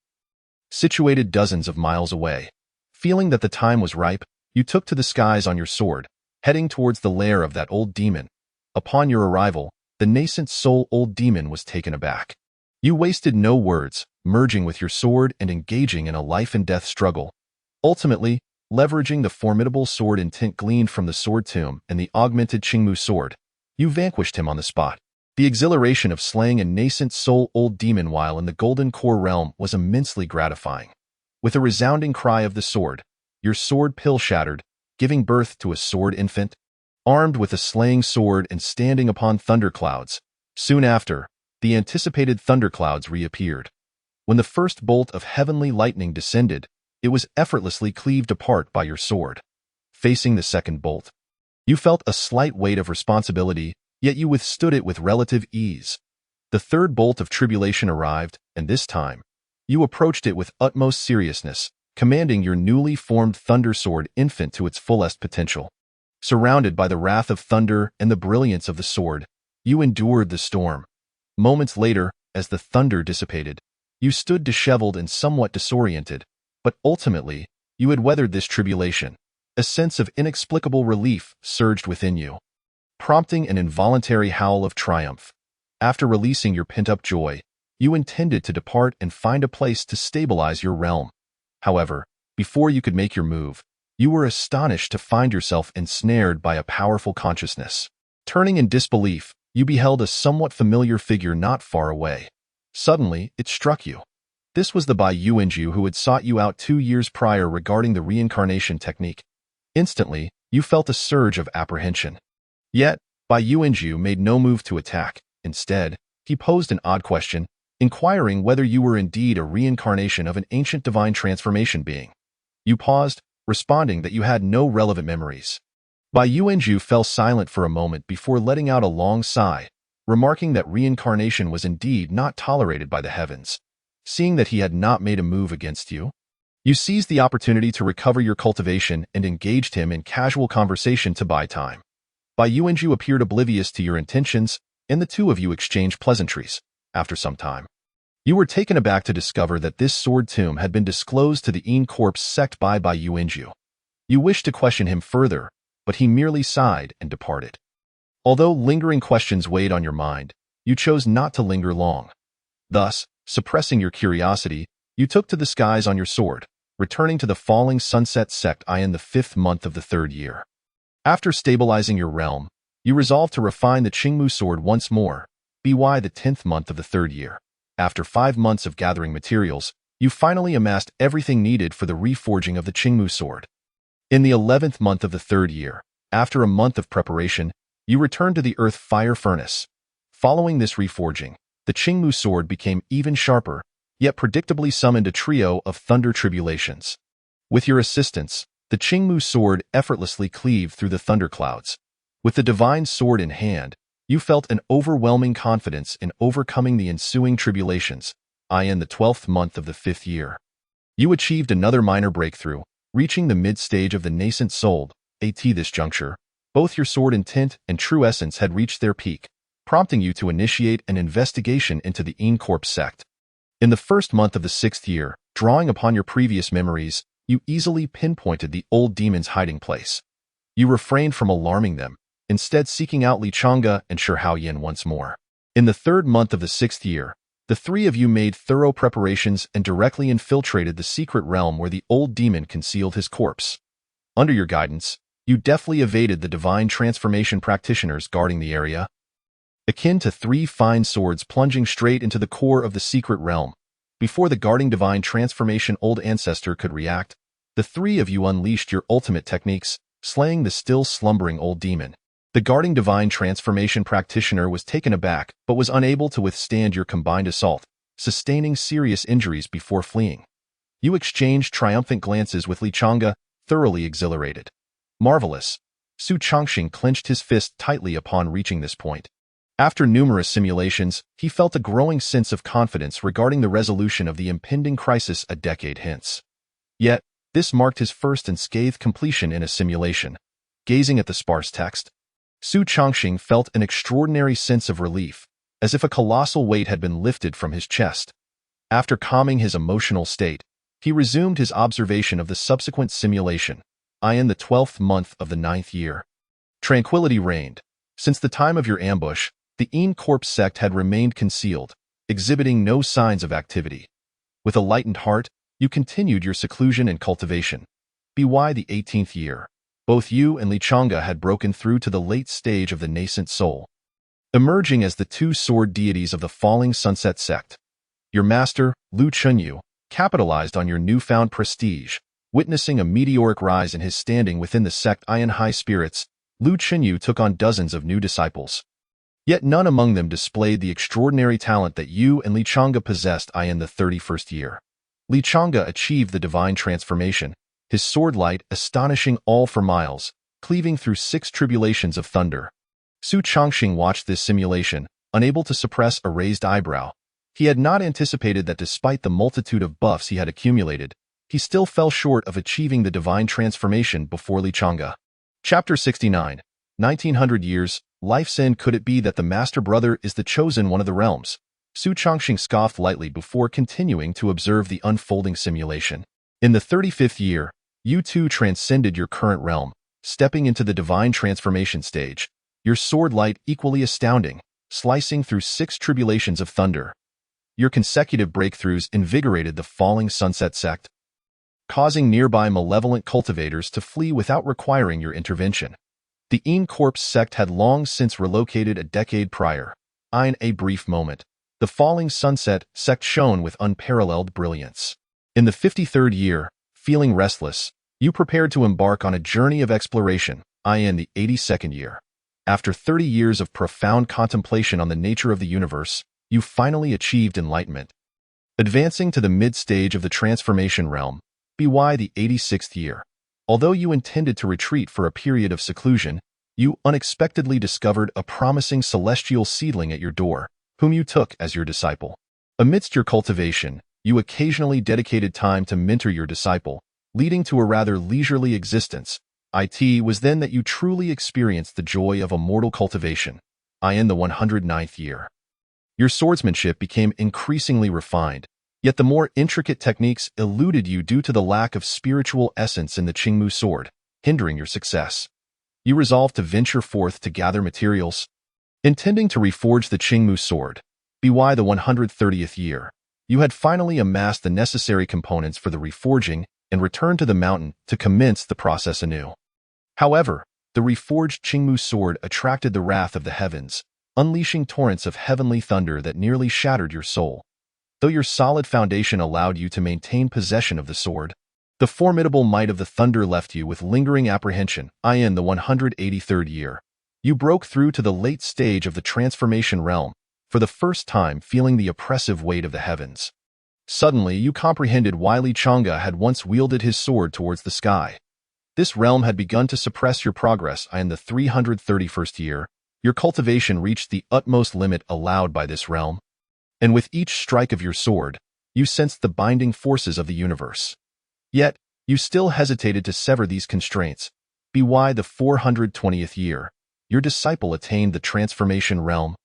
situated dozens of miles away. Feeling that the time was ripe, you took to the skies on your sword, heading towards the lair of that old demon. Upon your arrival, the nascent soul old demon was taken aback. You wasted no words, merging with your sword and engaging in a life-and-death struggle. Ultimately, leveraging the formidable sword intent gleaned from the sword tomb and the augmented Qingmu sword, you vanquished him on the spot. The exhilaration of slaying a nascent soul old demon while in the golden core realm was immensely gratifying. With a resounding cry of the sword, your sword pill shattered, giving birth to a sword infant, armed with a slaying sword and standing upon thunderclouds. Soon after, the anticipated thunderclouds reappeared. When the first bolt of heavenly lightning descended, it was effortlessly cleaved apart by your sword. Facing the second bolt, you felt a slight weight of responsibility, yet you withstood it with relative ease. The third bolt of tribulation arrived, and this time, you approached it with utmost seriousness, commanding your newly formed Thunder Sword infant to its fullest potential. Surrounded by the wrath of thunder and the brilliance of the sword, you endured the storm. Moments later, as the thunder dissipated, you stood disheveled and somewhat disoriented, but ultimately, you had weathered this tribulation. A sense of inexplicable relief surged within you, prompting an involuntary howl of triumph. After releasing your pent-up joy, you intended to depart and find a place to stabilize your realm. However, before you could make your move, you were astonished to find yourself ensnared by a powerful consciousness. Turning in disbelief, you beheld a somewhat familiar figure not far away. Suddenly, it struck you. This was the Bai Yuanju who had sought you out 2 years prior regarding the reincarnation technique. Instantly, you felt a surge of apprehension. Yet, Bai Yuanju made no move to attack. Instead, he posed an odd question, inquiring whether you were indeed a reincarnation of an ancient divine transformation being. You paused, responding that you had no relevant memories. Bai Yuanju fell silent for a moment before letting out a long sigh, remarking that reincarnation was indeed not tolerated by the heavens. Seeing that he had not made a move against you, you seized the opportunity to recover your cultivation and engaged him in casual conversation to buy time. Bai Yuanju appeared oblivious to your intentions, and the two of you exchanged pleasantries. After some time, you were taken aback to discover that this sword tomb had been disclosed to the Een Corpse sect by Bai Yuanju. You wished to question him further, but he merely sighed and departed. Although lingering questions weighed on your mind, you chose not to linger long. Thus, suppressing your curiosity, you took to the skies on your sword, returning to the Falling Sunset sect in the 5th month of the 3rd year. After stabilizing your realm, you resolved to refine the Qingmu sword once more, by the 10th month of the 3rd year. After 5 months of gathering materials, you finally amassed everything needed for the reforging of the Qingmu sword. In the 11th month of the 3rd year, after a month of preparation, you returned to the earth fire furnace. Following this reforging, the Qingmu sword became even sharper, yet predictably summoned a trio of thunder tribulations. With your assistance, the Qingmu sword effortlessly cleaved through the thunderclouds. With the divine sword in hand, you felt an overwhelming confidence in overcoming the ensuing tribulations, in the 12th month of the 5th year. You achieved another minor breakthrough, reaching the mid-stage of the nascent soul. At this juncture, both your sword intent and true essence had reached their peak, prompting you to initiate an investigation into the Een Corpse sect. In the 1st month of the 6th year, drawing upon your previous memories, you easily pinpointed the old demon's hiding place. You refrained from alarming them, instead seeking out Li Changge and Shi Haoyan once more. In the 3rd month of the 6th year, the three of you made thorough preparations and directly infiltrated the secret realm where the old demon concealed his corpse. Under your guidance, you deftly evaded the divine transformation practitioners guarding the area. Akin to 3 fine swords plunging straight into the core of the secret realm, before the guarding divine transformation old ancestor could react, the 3 of you unleashed your ultimate techniques, slaying the still slumbering old demon. The guarding divine transformation practitioner was taken aback but was unable to withstand your combined assault, sustaining serious injuries before fleeing. You exchanged triumphant glances with Li Changge, thoroughly exhilarated. Marvelous! Su Chongqing clenched his fist tightly upon reaching this point. After numerous simulations, he felt a growing sense of confidence regarding the resolution of the impending crisis a decade hence. Yet, this marked his first unscathed completion in a simulation. Gazing at the sparse text, Su Chongqing felt an extraordinary sense of relief, as if a colossal weight had been lifted from his chest. After calming his emotional state, he resumed his observation of the subsequent simulation, in the 12th month of the 9th year. Tranquility reigned. Since the time of your ambush, the Een Corpse sect had remained concealed, exhibiting no signs of activity. With a lightened heart, you continued your seclusion and cultivation. By the 18th year, both you and Li Changge had broken through to the late stage of the nascent soul, emerging as the 2 sword deities of the Falling Sunset sect. Your master, Lu Chunyu, capitalized on your newfound prestige, witnessing a meteoric rise in his standing within the sect. In high spirits, Lu Chunyu took on dozens of new disciples. Yet none among them displayed the extraordinary talent that you and Li Changge possessed in the 31st year. Li Changge achieved the divine transformation, his sword light astonishing all for miles, cleaving through 6 tribulations of thunder. Su Chongqing watched this simulation, unable to suppress a raised eyebrow. He had not anticipated that despite the multitude of buffs he had accumulated, he still fell short of achieving the divine transformation before Li Chang'e. Chapter 69. 1900 years, life's end. Could it be that the Master Brother is the chosen one of the realms? Su Changxing scoffed lightly before continuing to observe the unfolding simulation. In the 35th year, you too transcended your current realm, stepping into the divine transformation stage. Your sword light equally astounding, slicing through 6 tribulations of thunder. Your consecutive breakthroughs invigorated the falling sunset sect, causing nearby malevolent cultivators to flee without requiring your intervention. The Een Corpse sect had long since relocated a decade prior. In a brief moment, the falling sunset sect shone with unparalleled brilliance. In the 53rd year, feeling restless, you prepared to embark on a journey of exploration. In the 82nd year, after 30 years of profound contemplation on the nature of the universe, you finally achieved enlightenment. Advancing to the mid-stage of the transformation realm, by the 86th year, although you intended to retreat for a period of seclusion, you unexpectedly discovered a promising celestial seedling at your door, whom you took as your disciple. Amidst your cultivation, you occasionally dedicated time to mentor your disciple, leading to a rather leisurely existence. It was then that you truly experienced the joy of immortal cultivation. In the 109th year, your swordsmanship became increasingly refined, yet the more intricate techniques eluded you due to the lack of spiritual essence in the Qingmu sword, hindering your success. You resolved to venture forth to gather materials, intending to reforge the Qingmu sword. By the 130th year, you had finally amassed the necessary components for the reforging and returned to the mountain to commence the process anew. However, the reforged Qingmu sword attracted the wrath of the heavens, unleashing torrents of heavenly thunder that nearly shattered your soul. Though your solid foundation allowed you to maintain possession of the sword, the formidable might of the thunder left you with lingering apprehension. In the 183rd year, you broke through to the late stage of the transformation realm, for the first time feeling the oppressive weight of the heavens. Suddenly, you comprehended why Li Chang'e had once wielded his sword towards the sky. This realm had begun to suppress your progress. In the 331st year, your cultivation reached the utmost limit allowed by this realm, and with each strike of your sword, you sensed the binding forces of the universe. Yet, you still hesitated to sever these constraints. By the 420th year, your disciple attained the transformation realm,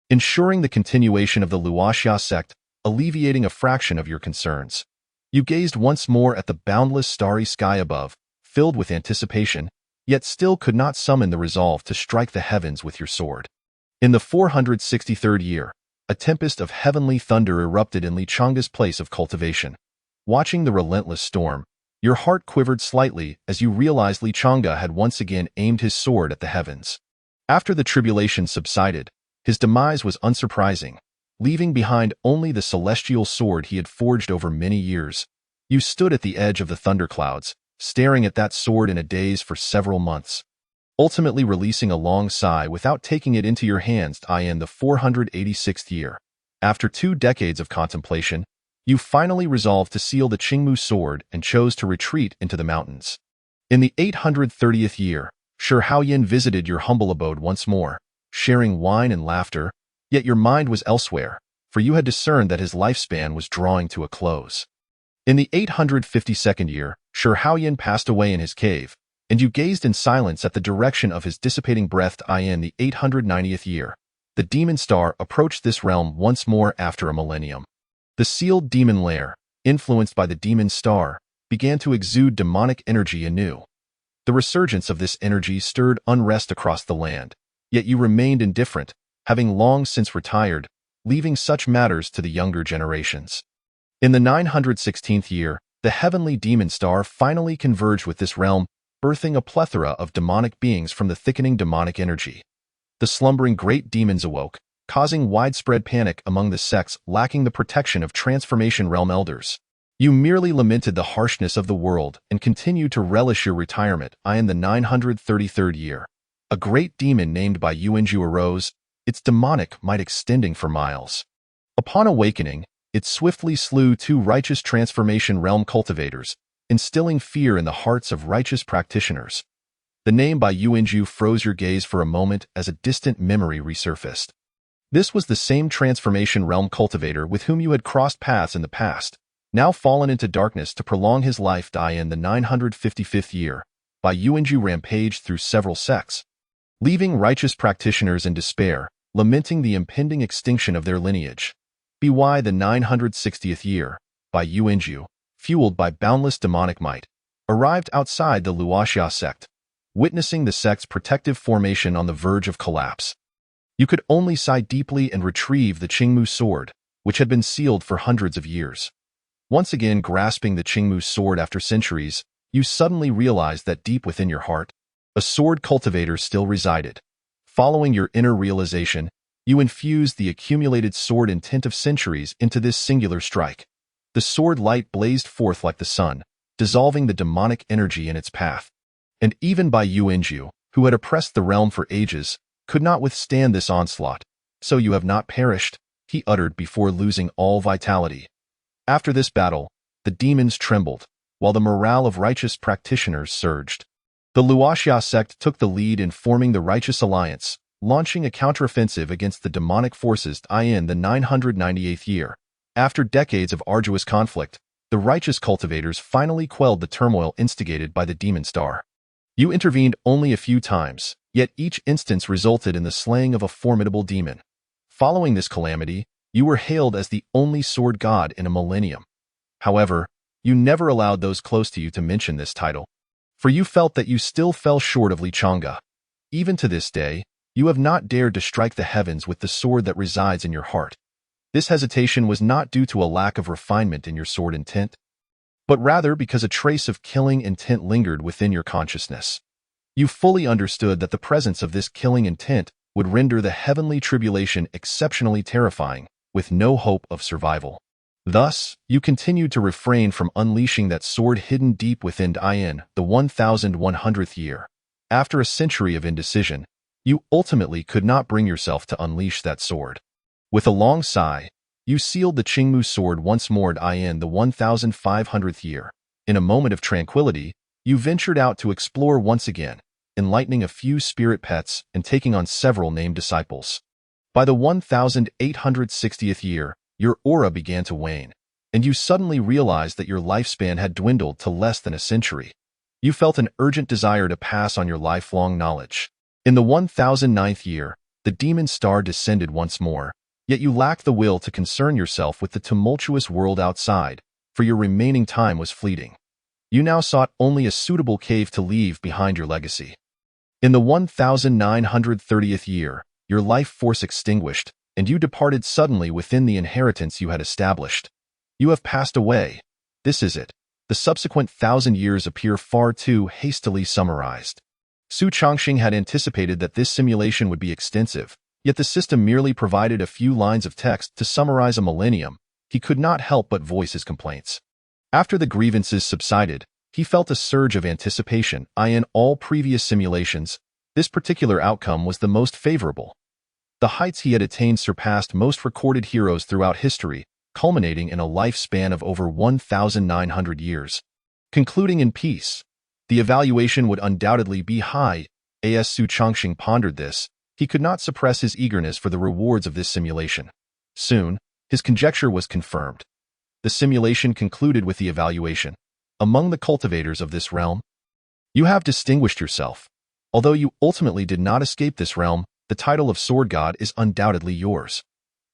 ensuring the continuation of the Luoxia sect, alleviating a fraction of your concerns. You gazed once more at the boundless starry sky above, filled with anticipation, yet still could not summon the resolve to strike the heavens with your sword. In the 463rd year, a tempest of heavenly thunder erupted in Li Chang'e's place of cultivation. Watching the relentless storm, your heart quivered slightly as you realized Li Chang'e had once again aimed his sword at the heavens. After the tribulation subsided, his demise was unsurprising, leaving behind only the celestial sword he had forged over many years. You stood at the edge of the thunderclouds, staring at that sword in a daze for several months, ultimately releasing a long sigh without taking it into your hands. In the 486th year, after 2 decades of contemplation, you finally resolved to seal the Qingmu sword and chose to retreat into the mountains. In the 830th year, Shi Haoyan visited your humble abode once more, sharing wine and laughter, yet your mind was elsewhere, for you had discerned that his lifespan was drawing to a close. In the 852nd year, Shi Haoyan passed away in his cave, and you gazed in silence at the direction of his dissipating breath. In the 890th year, the demon star approached this realm once more after a millennium. The sealed demon lair, influenced by the demon star, began to exude demonic energy anew. The resurgence of this energy stirred unrest across the land, yet you remained indifferent, having long since retired, leaving such matters to the younger generations. In the 916th year, the heavenly demon star finally converged with this realm, birthing a plethora of demonic beings from the thickening demonic energy. The slumbering great demons awoke, causing widespread panic among the sects lacking the protection of transformation realm elders. You merely lamented the harshness of the world and continued to relish your retirement. In the 933rd year, a great demon named by Yuanju arose, its demonic might extending for miles. Upon awakening, it swiftly slew 2 righteous transformation realm cultivators, instilling fear in the hearts of righteous practitioners. The name by Yuanju froze your gaze for a moment as a distant memory resurfaced. This was the same transformation realm cultivator with whom you had crossed paths in the past, now fallen into darkness to prolong his life, die in the 955th year. By Yuanju rampaged through several sects, leaving righteous practitioners in despair, lamenting the impending extinction of their lineage. By the 960th year, by Yuanju, fueled by boundless demonic might, arrived outside the Luoxia sect, witnessing the sect's protective formation on the verge of collapse. You could only sigh deeply and retrieve the Qingmu sword, which had been sealed for hundreds of years. Once again grasping the Qingmu sword after centuries, you suddenly realized that deep within your heart, a sword cultivator still resided. Following your inner realization, you infused the accumulated sword intent of centuries into this singular strike. The sword light blazed forth like the sun, dissolving the demonic energy in its path. And even by Yuanju, who had oppressed the realm for ages, could not withstand this onslaught. So you have not perished, he uttered before losing all vitality. After this battle, the demons trembled, while the morale of righteous practitioners surged. The Luoxia sect took the lead in forming the Righteous Alliance, launching a counteroffensive against the demonic forces in the 998th year. After decades of arduous conflict, the righteous cultivators finally quelled the turmoil instigated by the demon star. You intervened only a few times, yet each instance resulted in the slaying of a formidable demon. Following this calamity, you were hailed as the only sword god in a millennium. However, you never allowed those close to you to mention this title, for you felt that you still fell short of Lichanga. Even to this day, you have not dared to strike the heavens with the sword that resides in your heart. This hesitation was not due to a lack of refinement in your sword intent, but rather because a trace of killing intent lingered within your consciousness. You fully understood that the presence of this killing intent would render the heavenly tribulation exceptionally terrifying, with no hope of survival. Thus, you continued to refrain from unleashing that sword hidden deep within the 1100th year. After a century of indecision, you ultimately could not bring yourself to unleash that sword. With a long sigh, you sealed the Qingmu sword once more in the 1500th year. In a moment of tranquility, you ventured out to explore once again, enlightening a few spirit pets and taking on several named disciples. By the 1860th year, your aura began to wane, and you suddenly realized that your lifespan had dwindled to less than a century. You felt an urgent desire to pass on your lifelong knowledge. In the 1009th year, the demon star descended once more, yet you lacked the will to concern yourself with the tumultuous world outside, for your remaining time was fleeting. You now sought only a suitable cave to leave behind your legacy. In the 1930th year, your life force extinguished, and you departed suddenly within the inheritance you had established. You have passed away. This is it. The subsequent 1,000 years appear far too hastily summarized. Su Chongqing had anticipated that this simulation would be extensive, yet the system merely provided a few lines of text to summarize a millennium. He could not help but voice his complaints. After the grievances subsided, he felt a surge of anticipation. In all previous simulations, this particular outcome was the most favorable. The heights he had attained surpassed most recorded heroes throughout history, culminating in a lifespan of over 1,900 years. Concluding in peace, the evaluation would undoubtedly be high. As Su Chongqing pondered this, he could not suppress his eagerness for the rewards of this simulation. Soon, his conjecture was confirmed. The simulation concluded with the evaluation. Among the cultivators of this realm, you have distinguished yourself. Although you ultimately did not escape this realm, the title of Sword God is undoubtedly yours.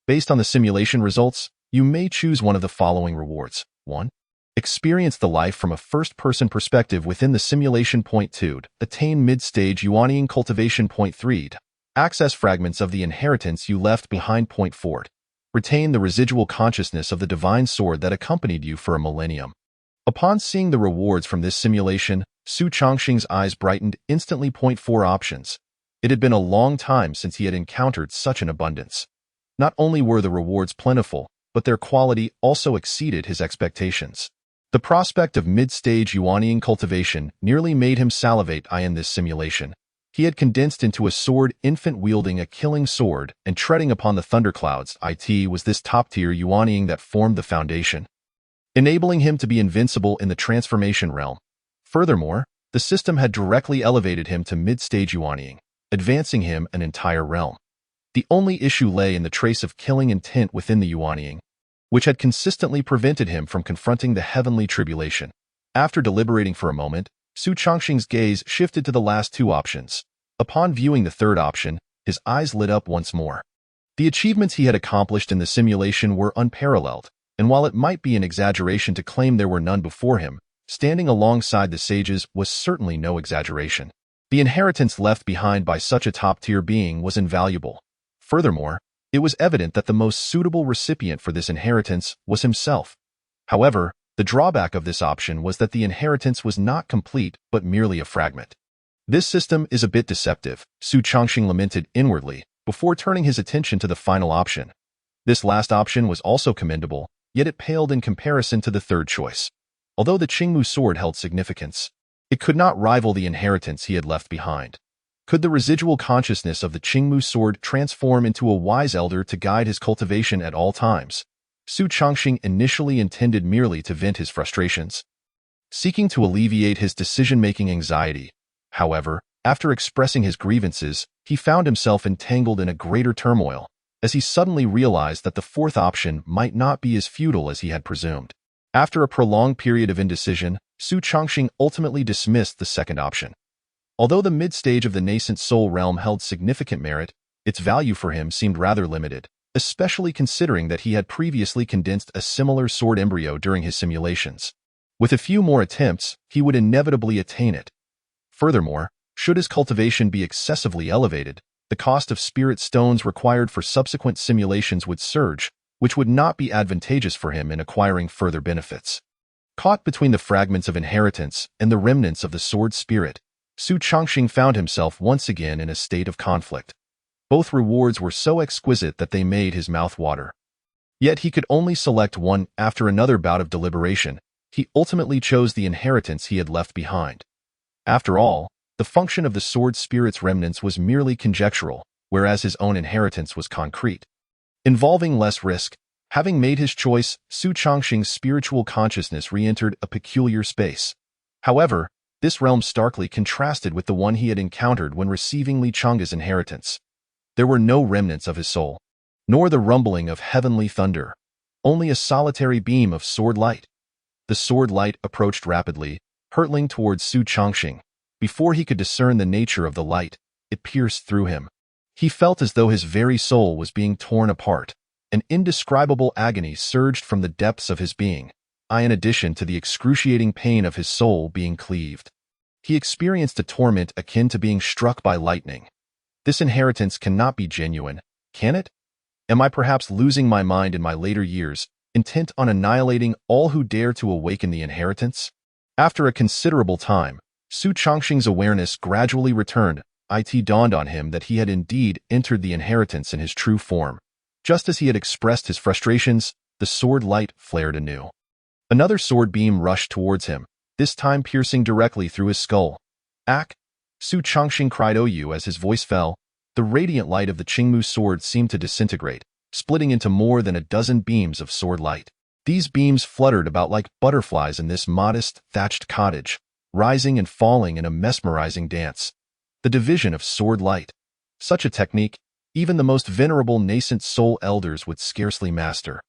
Based on the simulation results, you may choose one of the following rewards. 1. Experience the life from a first-person perspective within the simulation. 2. Attain mid-stage Yuanying cultivation. 3. Access fragments of the inheritance you left behind. 4. Retain the residual consciousness of the divine sword that accompanied you for a millennium. Upon seeing the rewards from this simulation, Su Chongqing's eyes brightened instantly. 4 options. It had been a long time since he had encountered such an abundance. Not only were the rewards plentiful, but their quality also exceeded his expectations. The prospect of mid-stage Yuanying cultivation nearly made him salivate. In this simulation, he had condensed into a sword infant wielding a killing sword and treading upon the thunderclouds. It was this top-tier Yuanying that formed the foundation, enabling him to be invincible in the transformation realm. Furthermore, the system had directly elevated him to mid-stage Yuanying, advancing him an entire realm. The only issue lay in the trace of killing intent within the Yuanying. which had consistently prevented him from confronting the heavenly tribulation. After deliberating for a moment, Su Chongqing's gaze shifted to the last two options. Upon viewing the third option, his eyes lit up once more. The achievements he had accomplished in the simulation were unparalleled, and while it might be an exaggeration to claim there were none before him, standing alongside the sages was certainly no exaggeration. The inheritance left behind by such a top-tier being was invaluable. Furthermore, it was evident that the most suitable recipient for this inheritance was himself. However, the drawback of this option was that the inheritance was not complete but merely a fragment. This system is a bit deceptive, Su Chongqing lamented inwardly, before turning his attention to the final option. This last option was also commendable, yet it paled in comparison to the third choice. Although the Qingmu sword held significance, it could not rival the inheritance he had left behind. Could the residual consciousness of the Qingmu sword transform into a wise elder to guide his cultivation at all times? Su Chongqing initially intended merely to vent his frustrations, seeking to alleviate his decision-making anxiety. However, after expressing his grievances, he found himself entangled in a greater turmoil, as he suddenly realized that the fourth option might not be as futile as he had presumed. After a prolonged period of indecision, Su Chongqing ultimately dismissed the second option. Although the mid-stage of the nascent soul realm held significant merit, its value for him seemed rather limited, especially considering that he had previously condensed a similar sword embryo during his simulations. With a few more attempts, he would inevitably attain it. Furthermore, should his cultivation be excessively elevated, the cost of spirit stones required for subsequent simulations would surge, which would not be advantageous for him in acquiring further benefits. Caught between the fragments of inheritance and the remnants of the sword spirit, Su Chongqing found himself once again in a state of conflict. Both rewards were so exquisite that they made his mouth water. Yet he could only select one. After another bout of deliberation, he ultimately chose the inheritance he had left behind. After all, the function of the sword spirit's remnants was merely conjectural, whereas his own inheritance was concrete. Involving less risk, having made his choice, Su Chongqing's spiritual consciousness re-entered a peculiar space. However, this realm starkly contrasted with the one he had encountered when receiving Li Chang's inheritance. There were no remnants of his soul, nor the rumbling of heavenly thunder, only a solitary beam of sword light. The sword light approached rapidly, hurtling towards Su Chongqing. Before he could discern the nature of the light, it pierced through him. He felt as though his very soul was being torn apart. An indescribable agony surged from the depths of his being, in addition to the excruciating pain of his soul being cleaved. He experienced a torment akin to being struck by lightning. This inheritance cannot be genuine, can it? Am I perhaps losing my mind in my later years, intent on annihilating all who dare to awaken the inheritance? After a considerable time, Su Chongqing's awareness gradually returned. It dawned on him that he had indeed entered the inheritance in his true form. Just as he had expressed his frustrations, the sword light flared anew. Another sword beam rushed towards him, this time piercing directly through his skull. "Ak!" Su Chongqing cried "OU" as his voice fell. The radiant light of the Qingmu sword seemed to disintegrate, splitting into more than a dozen beams of sword light. These beams fluttered about like butterflies in this modest, thatched cottage, rising and falling in a mesmerizing dance. The division of sword light. Such a technique, even the most venerable nascent soul elders would scarcely master.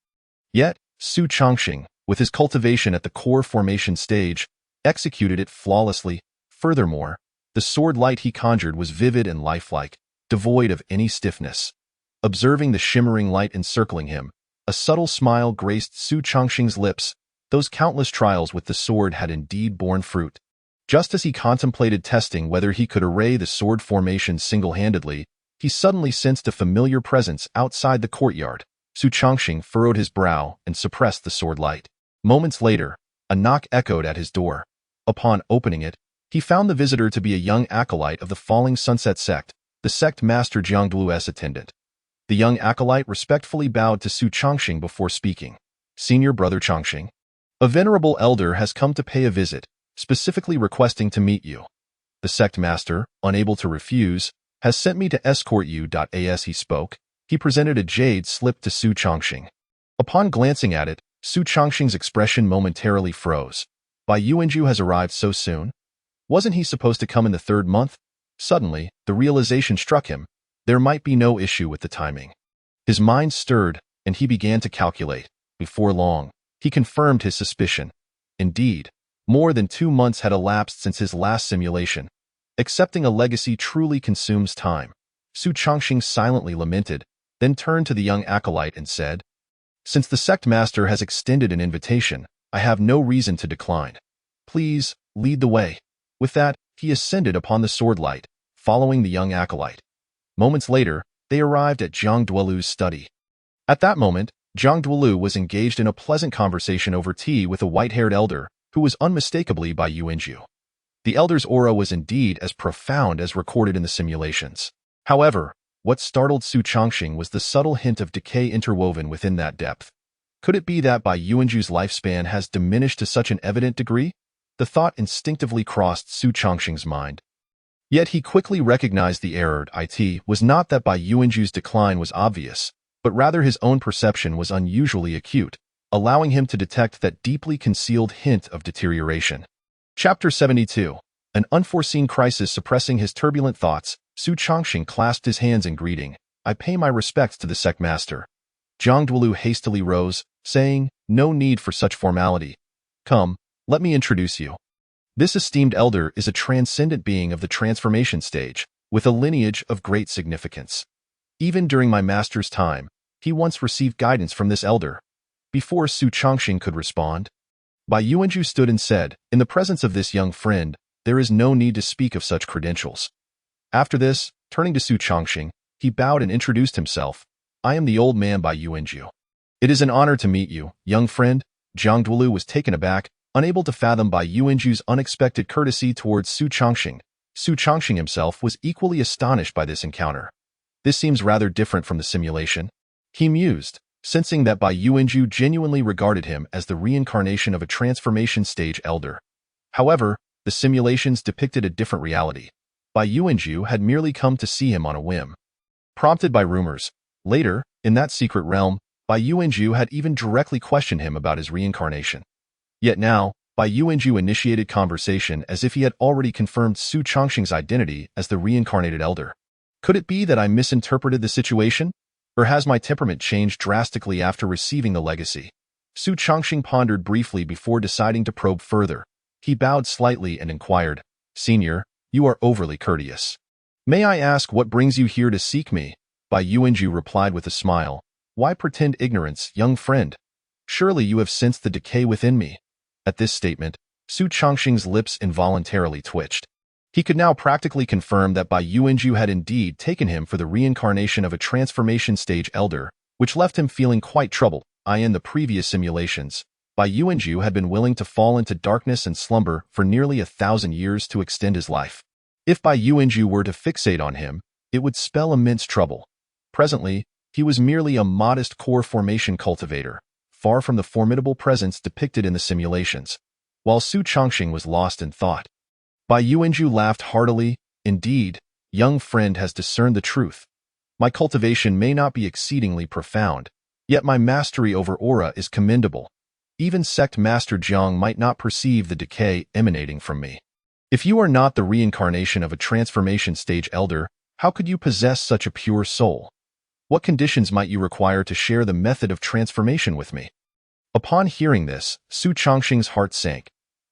Yet, Su Chongqing, with his cultivation at the core formation stage, executed it flawlessly. Furthermore, the sword light he conjured was vivid and lifelike, devoid of any stiffness. Observing the shimmering light encircling him, a subtle smile graced Su Chongqing's lips. Those countless trials with the sword had indeed borne fruit. Just as he contemplated testing whether he could array the sword formation single-handedly, he suddenly sensed a familiar presence outside the courtyard. Su Chongqing furrowed his brow and suppressed the sword light. Moments later, a knock echoed at his door. Upon opening it, he found the visitor to be a young acolyte of the Falling Sunset sect, the sect master Jiangdu's attendant. The young acolyte respectfully bowed to Su Chongqing before speaking. "Senior Brother Chongqing, a venerable elder has come to pay a visit, specifically requesting to meet you. The sect master, unable to refuse, has sent me to escort you." As he spoke, he presented a jade slip to Su Chongqing. Upon glancing at it, Su Chongqing's expression momentarily froze. "Bai Yuanju has arrived so soon? Wasn't he supposed to come in the third month?" Suddenly, the realization struck him. There might be no issue with the timing. His mind stirred, and he began to calculate. Before long, he confirmed his suspicion. Indeed, more than 2 months had elapsed since his last simulation. Accepting a legacy truly consumes time. Su Chongqing silently lamented, then turned to the young acolyte and said, "Since the sect master has extended an invitation, I have no reason to decline. Please, lead the way." With that, he ascended upon the swordlight, following the young acolyte. Moments later, they arrived at Zhang Duolu's study. At that moment, Zhang Duolu was engaged in a pleasant conversation over tea with a white-haired elder, who was unmistakably Bai Yuanju. The elder's aura was indeed as profound as recorded in the simulations. However, what startled Su Chongqing was the subtle hint of decay interwoven within that depth. Could it be that Bai Yuanju's lifespan has diminished to such an evident degree? The thought instinctively crossed Su Chongqing's mind. Yet he quickly recognized the error. It was not that Bai Yuanju's decline was obvious, but rather his own perception was unusually acute, allowing him to detect that deeply concealed hint of deterioration. Chapter 72. An unforeseen crisis suppressing his turbulent thoughts, Su Chongqing clasped his hands in greeting. "I pay my respects to the sect master." Zhang Duolu hastily rose, saying, "No need for such formality. Come, let me introduce you. This esteemed elder is a transcendent being of the transformation stage, with a lineage of great significance. Even during my master's time, he once received guidance from this elder." Before Su Chongqing could respond, Bai Yuanju stood and said, "In the presence of this young friend, there is no need to speak of such credentials." After this, turning to Su Chongqing, he bowed and introduced himself. "I am the old man Bai Yuanju. It is an honor to meet you, young friend." Zhang Duolu was taken aback, unable to fathom Bai Yuanju's unexpected courtesy towards Su Chongqing. Su Chongqing himself was equally astonished by this encounter. This seems rather different from the simulation, he mused, sensing that Bai Yuanju genuinely regarded him as the reincarnation of a transformation stage elder. However, the simulations depicted a different reality. Bai Yuanju had merely come to see him on a whim. Prompted by rumors, later, in that secret realm, Bai Yuanju had even directly questioned him about his reincarnation. Yet now, Bai Yuanju initiated conversation as if he had already confirmed Su Chongqing's identity as the reincarnated elder. Could it be that I misinterpreted the situation? Or has my temperament changed drastically after receiving the legacy? Su Chongqing pondered briefly before deciding to probe further. He bowed slightly and inquired, "Senior, you are overly courteous. May I ask what brings you here to seek me?" Bai Yuanju replied with a smile. "Why pretend ignorance, young friend? Surely you have sensed the decay within me." At this statement, Su Chongqing's lips involuntarily twitched. He could now practically confirm that Bai Yuanju had indeed taken him for the reincarnation of a transformation stage elder, which left him feeling quite troubled. In the previous simulations, Bai Yuanju had been willing to fall into darkness and slumber for nearly 1,000 years to extend his life. If Bai Yuanju were to fixate on him, it would spell immense trouble. Presently, he was merely a modest core formation cultivator, far from the formidable presence depicted in the simulations. While Su Chongqing was lost in thought, Bai Yuanju laughed heartily. "Indeed, young friend has discerned the truth. My cultivation may not be exceedingly profound, yet my mastery over aura is commendable. Even sect master Zhang might not perceive the decay emanating from me. If you are not the reincarnation of a transformation stage elder, how could you possess such a pure soul? What conditions might you require to share the method of transformation with me?" Upon hearing this, Su Chongqing's heart sank.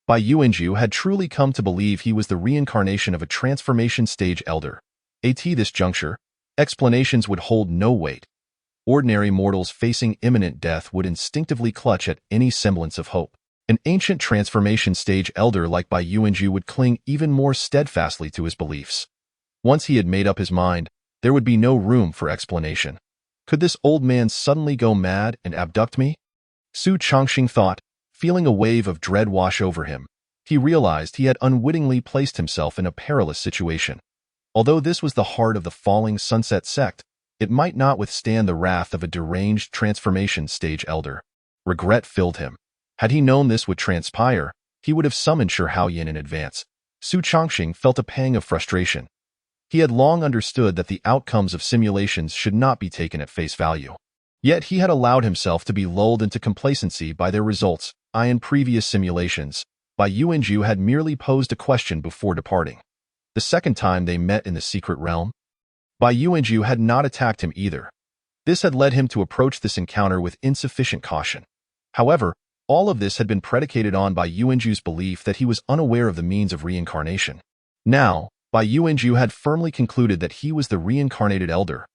Bai Yuanju had truly come to believe he was the reincarnation of a transformation stage elder. At this juncture, explanations would hold no weight. Ordinary mortals facing imminent death would instinctively clutch at any semblance of hope. An ancient transformation stage elder like Bai Yuanju would cling even more steadfastly to his beliefs. Once he had made up his mind, there would be no room for explanation. Could this old man suddenly go mad and abduct me? Su Chongqing thought, feeling a wave of dread wash over him. He realized he had unwittingly placed himself in a perilous situation. Although this was the heart of the falling sunset sect, it might not withstand the wrath of a deranged transformation stage elder. Regret filled him. Had he known this would transpire, he would have summoned Shi Haoyan in advance. Su Chongqing felt a pang of frustration. He had long understood that the outcomes of simulations should not be taken at face value. Yet he had allowed himself to be lulled into complacency by their results. In previous simulations, Bai Yuanju had merely posed a question before departing. The second time they met in the secret realm, Bai Yuanju had not attacked him either. This had led him to approach this encounter with insufficient caution. However, all of this had been predicated on Bai Yuanju's belief that he was unaware of the means of reincarnation. Now, Bai Yuanju had firmly concluded that he was the reincarnated elder.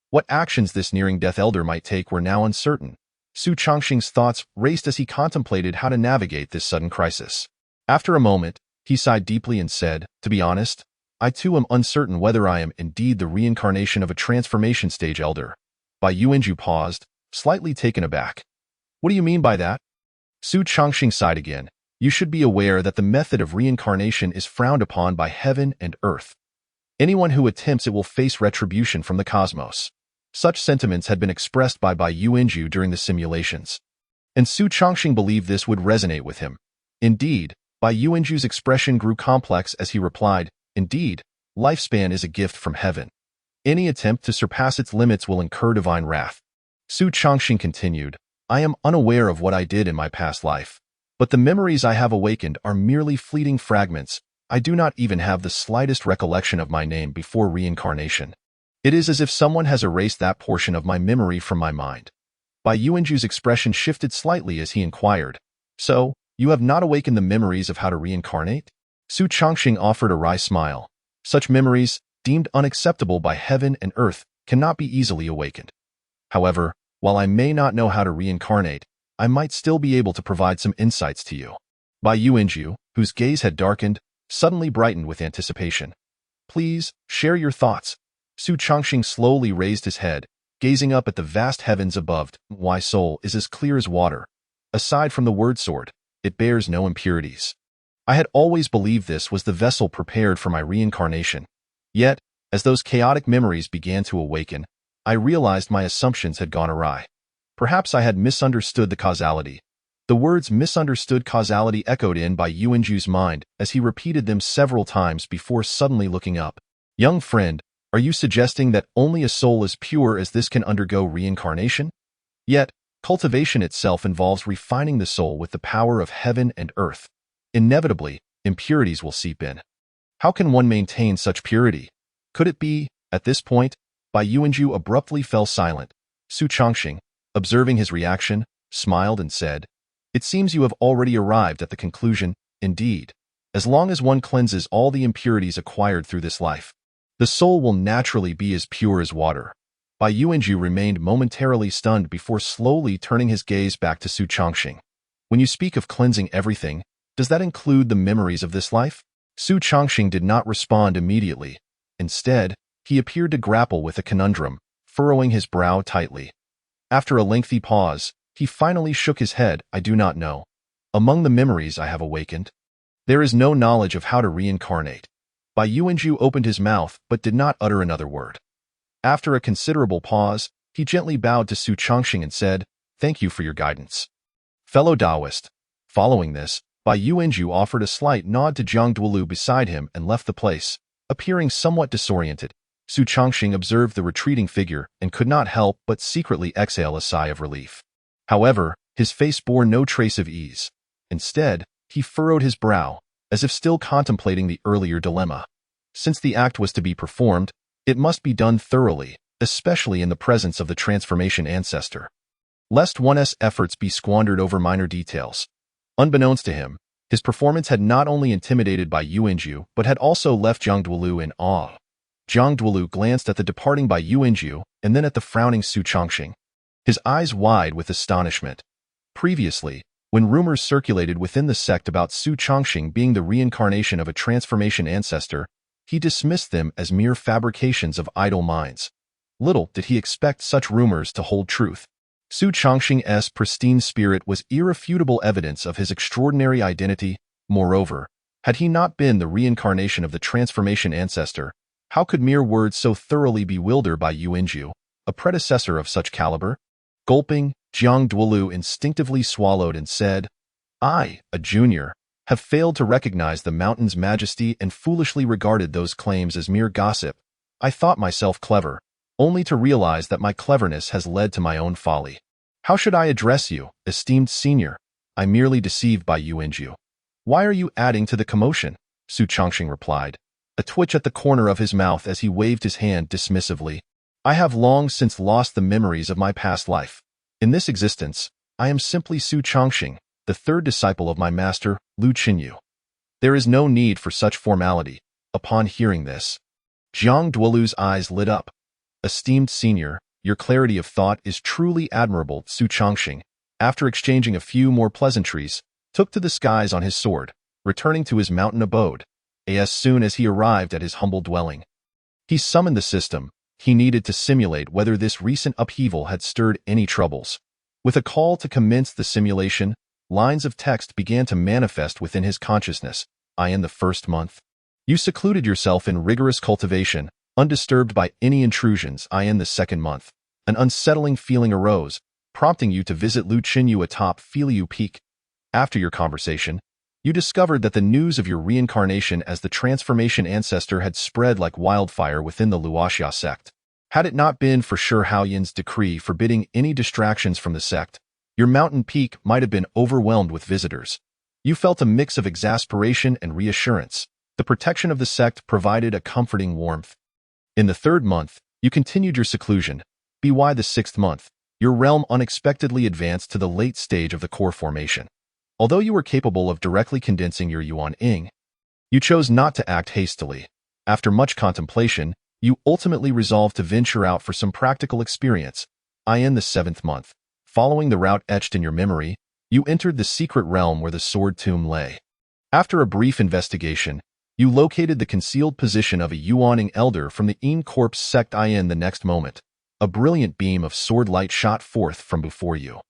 What actions this nearing-death elder might take were now uncertain. Su Changxing's thoughts raced as he contemplated how to navigate this sudden crisis. After a moment, he sighed deeply and said, "To be honest, I too am uncertain whether I am indeed the reincarnation of a transformation stage elder." Bai Yuanju paused, slightly taken aback. "What do you mean by that?" Su Changxing sighed again. "You should be aware that the method of reincarnation is frowned upon by heaven and earth. Anyone who attempts it will face retribution from the cosmos." Such sentiments had been expressed by Bai Yuanju during the simulations, and Su Changxing believed this would resonate with him. Indeed, Bai Yuanju's expression grew complex as he replied, "Indeed, lifespan is a gift from heaven. Any attempt to surpass its limits will incur divine wrath." Su Changxing continued, "I am unaware of what I did in my past life, but the memories I have awakened are merely fleeting fragments. I do not even have the slightest recollection of my name before reincarnation. It is as if someone has erased that portion of my memory from my mind." Bai Yuanju's expression shifted slightly as he inquired, "So, you have not awakened the memories of how to reincarnate?" Su Changxing offered a wry smile. "Such memories, deemed unacceptable by heaven and earth, cannot be easily awakened. However, while I may not know how to reincarnate, I might still be able to provide some insights to you." Bai Yuanju, whose gaze had darkened, suddenly brightened with anticipation. "Please, share your thoughts." Su Changxing slowly raised his head, gazing up at the vast heavens above. "My soul is as clear as water. Aside from the word sword, it bears no impurities. I had always believed this was the vessel prepared for my reincarnation. Yet, as those chaotic memories began to awaken, I realized my assumptions had gone awry. Perhaps I had misunderstood the causality." The words "misunderstood causality" echoed in Bai Yuanju's mind as he repeated them several times before suddenly looking up. "Young friend, are you suggesting that only a soul as pure as this can undergo reincarnation? Yet, cultivation itself involves refining the soul with the power of heaven and earth. Inevitably, impurities will seep in. How can one maintain such purity? Could it be?" At this point, Bai Yuanju abruptly fell silent. Su Changxing, observing his reaction, smiled and said, "It seems you have already arrived at the conclusion. Indeed, as long as one cleanses all the impurities acquired through this life, the soul will naturally be as pure as water." Bai Yuanju remained momentarily stunned before slowly turning his gaze back to Su Changxing. "When you speak of cleansing everything, does that include the memories of this life?" Su Changxing did not respond immediately. Instead, he appeared to grapple with a conundrum, furrowing his brow tightly. After a lengthy pause, he finally shook his head. "I do not know. Among the memories I have awakened, there is no knowledge of how to reincarnate." Bai Yuanju opened his mouth but did not utter another word. After a considerable pause, he gently bowed to Su Changxing and said, "Thank you for your guidance, fellow Taoist." Following this, Bai Yuanju offered a slight nod to Jiang Duolu beside him and left the place, appearing somewhat disoriented. Su Changxing observed the retreating figure and could not help but secretly exhale a sigh of relief. However, his face bore no trace of ease. Instead, he furrowed his brow, as if still contemplating the earlier dilemma. Since the act was to be performed, it must be done thoroughly, especially in the presence of the transformation ancestor, lest one's efforts be squandered over minor details. Unbeknownst to him, his performance had not only intimidated Bai Yuanju but had also left Jiang Duolu in awe. Jiang Duolu glanced at the departing Bai Yuanju and then at the frowning Su Changxing, his eyes wide with astonishment. Previously, when rumors circulated within the sect about Su Changxing being the reincarnation of a transformation ancestor, he dismissed them as mere fabrications of idle minds. Little did he expect such rumors to hold truth. Su Changxing's pristine spirit was irrefutable evidence of his extraordinary identity. Moreover, had he not been the reincarnation of the transformation ancestor, how could mere words so thoroughly bewilder Bai Yuanju, a predecessor of such caliber? Gulping, Jiang Duolu instinctively swallowed and said, "I, a junior, have failed to recognize the mountain's majesty and foolishly regarded those claims as mere gossip. I thought myself clever, only to realize that my cleverness has led to my own folly. How should I address you, esteemed senior? I merely deceived Bai Yuanju." "Why are you adding to the commotion?" Su Changxing replied, a twitch at the corner of his mouth as he waved his hand dismissively. "I have long since lost the memories of my past life. In this existence, I am simply Su Chongqing, the third disciple of my master, Lu Qinyu. There is no need for such formality. Upon hearing this, Jiang Duolu's eyes lit up. Esteemed senior, your clarity of thought is truly admirable. Su Chongqing, after exchanging a few more pleasantries, took to the skies on his sword, returning to his mountain abode. As soon as he arrived at his humble dwelling, he summoned the system. He needed to simulate whether this recent upheaval had stirred any troubles. With a call to commence the simulation, lines of text began to manifest within his consciousness. In the first month, you secluded yourself in rigorous cultivation, undisturbed by any intrusions. In the second month, an unsettling feeling arose, prompting you to visit Lu Qinyu atop Filiu Peak. After your conversation, you discovered that the news of your reincarnation as the transformation ancestor had spread like wildfire within the Luoxia sect. Had it not been for Shi Haoyin's decree forbidding any distractions from the sect, your mountain peak might have been overwhelmed with visitors. You felt a mix of exasperation and reassurance. The protection of the sect provided a comforting warmth. In the third month, you continued your seclusion. By the sixth month, your realm unexpectedly advanced to the late stage of the core formation. Although you were capable of directly condensing your Yuan Ying, you chose not to act hastily. After much contemplation, you ultimately resolved to venture out for some practical experience. In the seventh month, following the route etched in your memory, you entered the secret realm where the sword tomb lay. After a brief investigation, you located the concealed position of a Yuaning elder from the Yin Corpse sect. In the next moment, a brilliant beam of sword light shot forth from before you.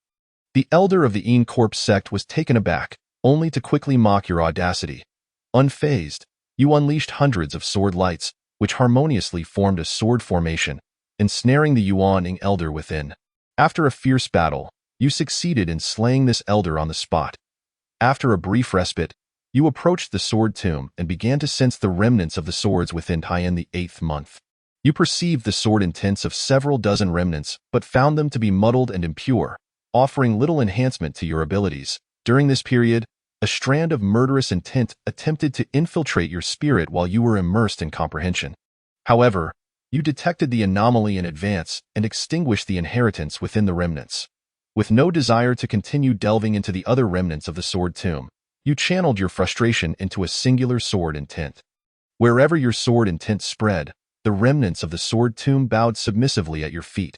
The elder of the Yin Corpse sect was taken aback, only to quickly mock your audacity. Unfazed, you unleashed hundreds of sword lights, which harmoniously formed a sword formation, ensnaring the Yuaning elder within. After a fierce battle, you succeeded in slaying this elder on the spot. After a brief respite, you approached the sword tomb and began to sense the remnants of the swords within. In the eighth month, you perceived the sword intents of several dozen remnants, but found them to be muddled and impure, offering little enhancement to your abilities. During this period, a strand of murderous intent attempted to infiltrate your spirit while you were immersed in comprehension. However, you detected the anomaly in advance and extinguished the inheritance within the remnants. With no desire to continue delving into the other remnants of the sword tomb, you channeled your frustration into a singular sword intent. Wherever your sword intent spread, the remnants of the sword tomb bowed submissively at your feet.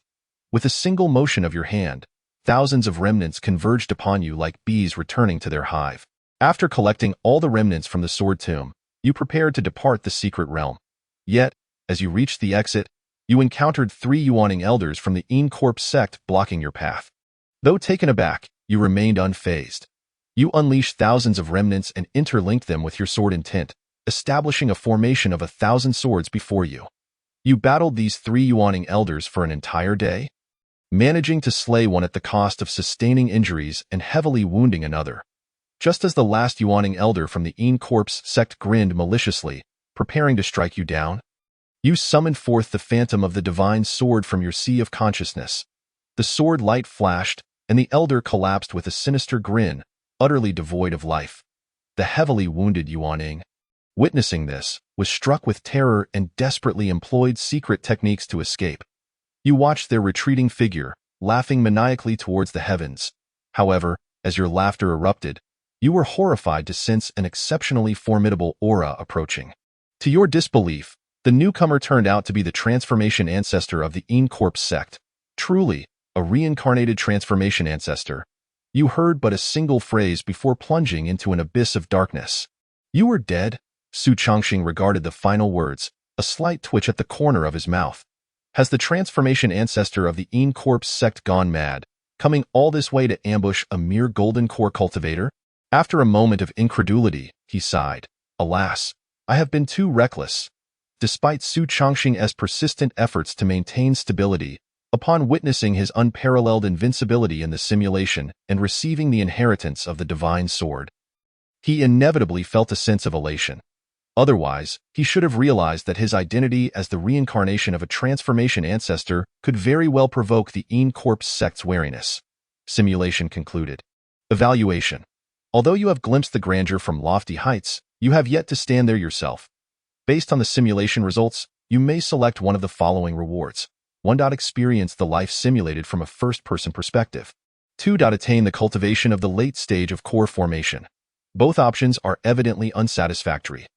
With a single motion of your hand, thousands of remnants converged upon you like bees returning to their hive. After collecting all the remnants from the sword tomb, you prepared to depart the secret realm. Yet, as you reached the exit, you encountered 3 Yuaning elders from the Yin Corpse sect blocking your path. Though taken aback, you remained unfazed. You unleashed thousands of remnants and interlinked them with your sword intent, establishing a formation of 1,000 swords before you. You battled these 3 Yuaning elders for an entire day, managing to slay one at the cost of sustaining injuries and heavily wounding another. Just as the last Yuaning elder from the Yin Corpse sect grinned maliciously, preparing to strike you down, you summoned forth the phantom of the divine sword from your sea of consciousness. The sword light flashed, and the elder collapsed with a sinister grin, utterly devoid of life. The heavily wounded Yuaning, witnessing this, was struck with terror and desperately employed secret techniques to escape. You watched their retreating figure, laughing maniacally towards the heavens. However, as your laughter erupted, you were horrified to sense an exceptionally formidable aura approaching. To your disbelief, the newcomer turned out to be the transformation ancestor of the Yin Corpse sect. Truly, a reincarnated transformation ancestor. You heard but a single phrase before plunging into an abyss of darkness. You were dead? Su Chongqing regarded the final words, a slight twitch at the corner of his mouth. Has the transformation ancestor of the Yin Corpse sect gone mad, coming all this way to ambush a mere golden core cultivator? After a moment of incredulity, he sighed. Alas, I have been too reckless. Despite Su Chongqing's persistent efforts to maintain stability, upon witnessing his unparalleled invincibility in the simulation and receiving the inheritance of the divine sword, he inevitably felt a sense of elation. Otherwise, he should have realized that his identity as the reincarnation of a transformation ancestor could very well provoke the Yin Corpse sect's wariness. Simulation concluded. Evaluation. Although you have glimpsed the grandeur from lofty heights, you have yet to stand there yourself. Based on the simulation results, you may select one of the following rewards. 1. Experience the life simulated from a first-person perspective. 2. Attain the cultivation of the late stage of core formation. Both options are evidently unsatisfactory.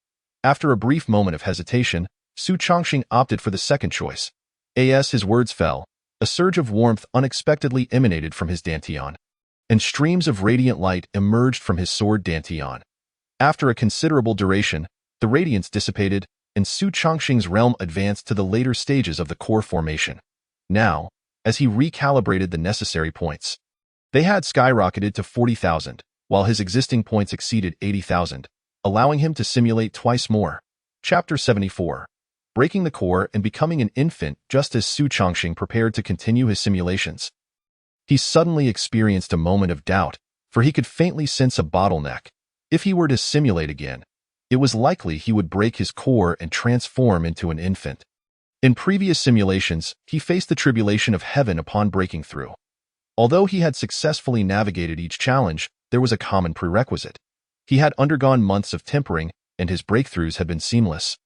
After a brief moment of hesitation, Su Chongqing opted for the second choice. As his words fell, a surge of warmth unexpectedly emanated from his dantian, and streams of radiant light emerged from his sword dantian. After a considerable duration, the radiance dissipated, and Su Chongqing's realm advanced to the later stages of the core formation. Now, as he recalibrated the necessary points, they had skyrocketed to 40,000, while his existing points exceeded 80,000, allowing him to simulate twice more. Chapter 74. Breaking the core and becoming an infant. Just as Su Chongqing prepared to continue his simulations, he suddenly experienced a moment of doubt, for he could faintly sense a bottleneck. If he were to simulate again, it was likely he would break his core and transform into an infant. In previous simulations, he faced the tribulation of heaven upon breaking through. Although he had successfully navigated each challenge, there was a common prerequisite. He had undergone months of tempering, and his breakthroughs had been seamless.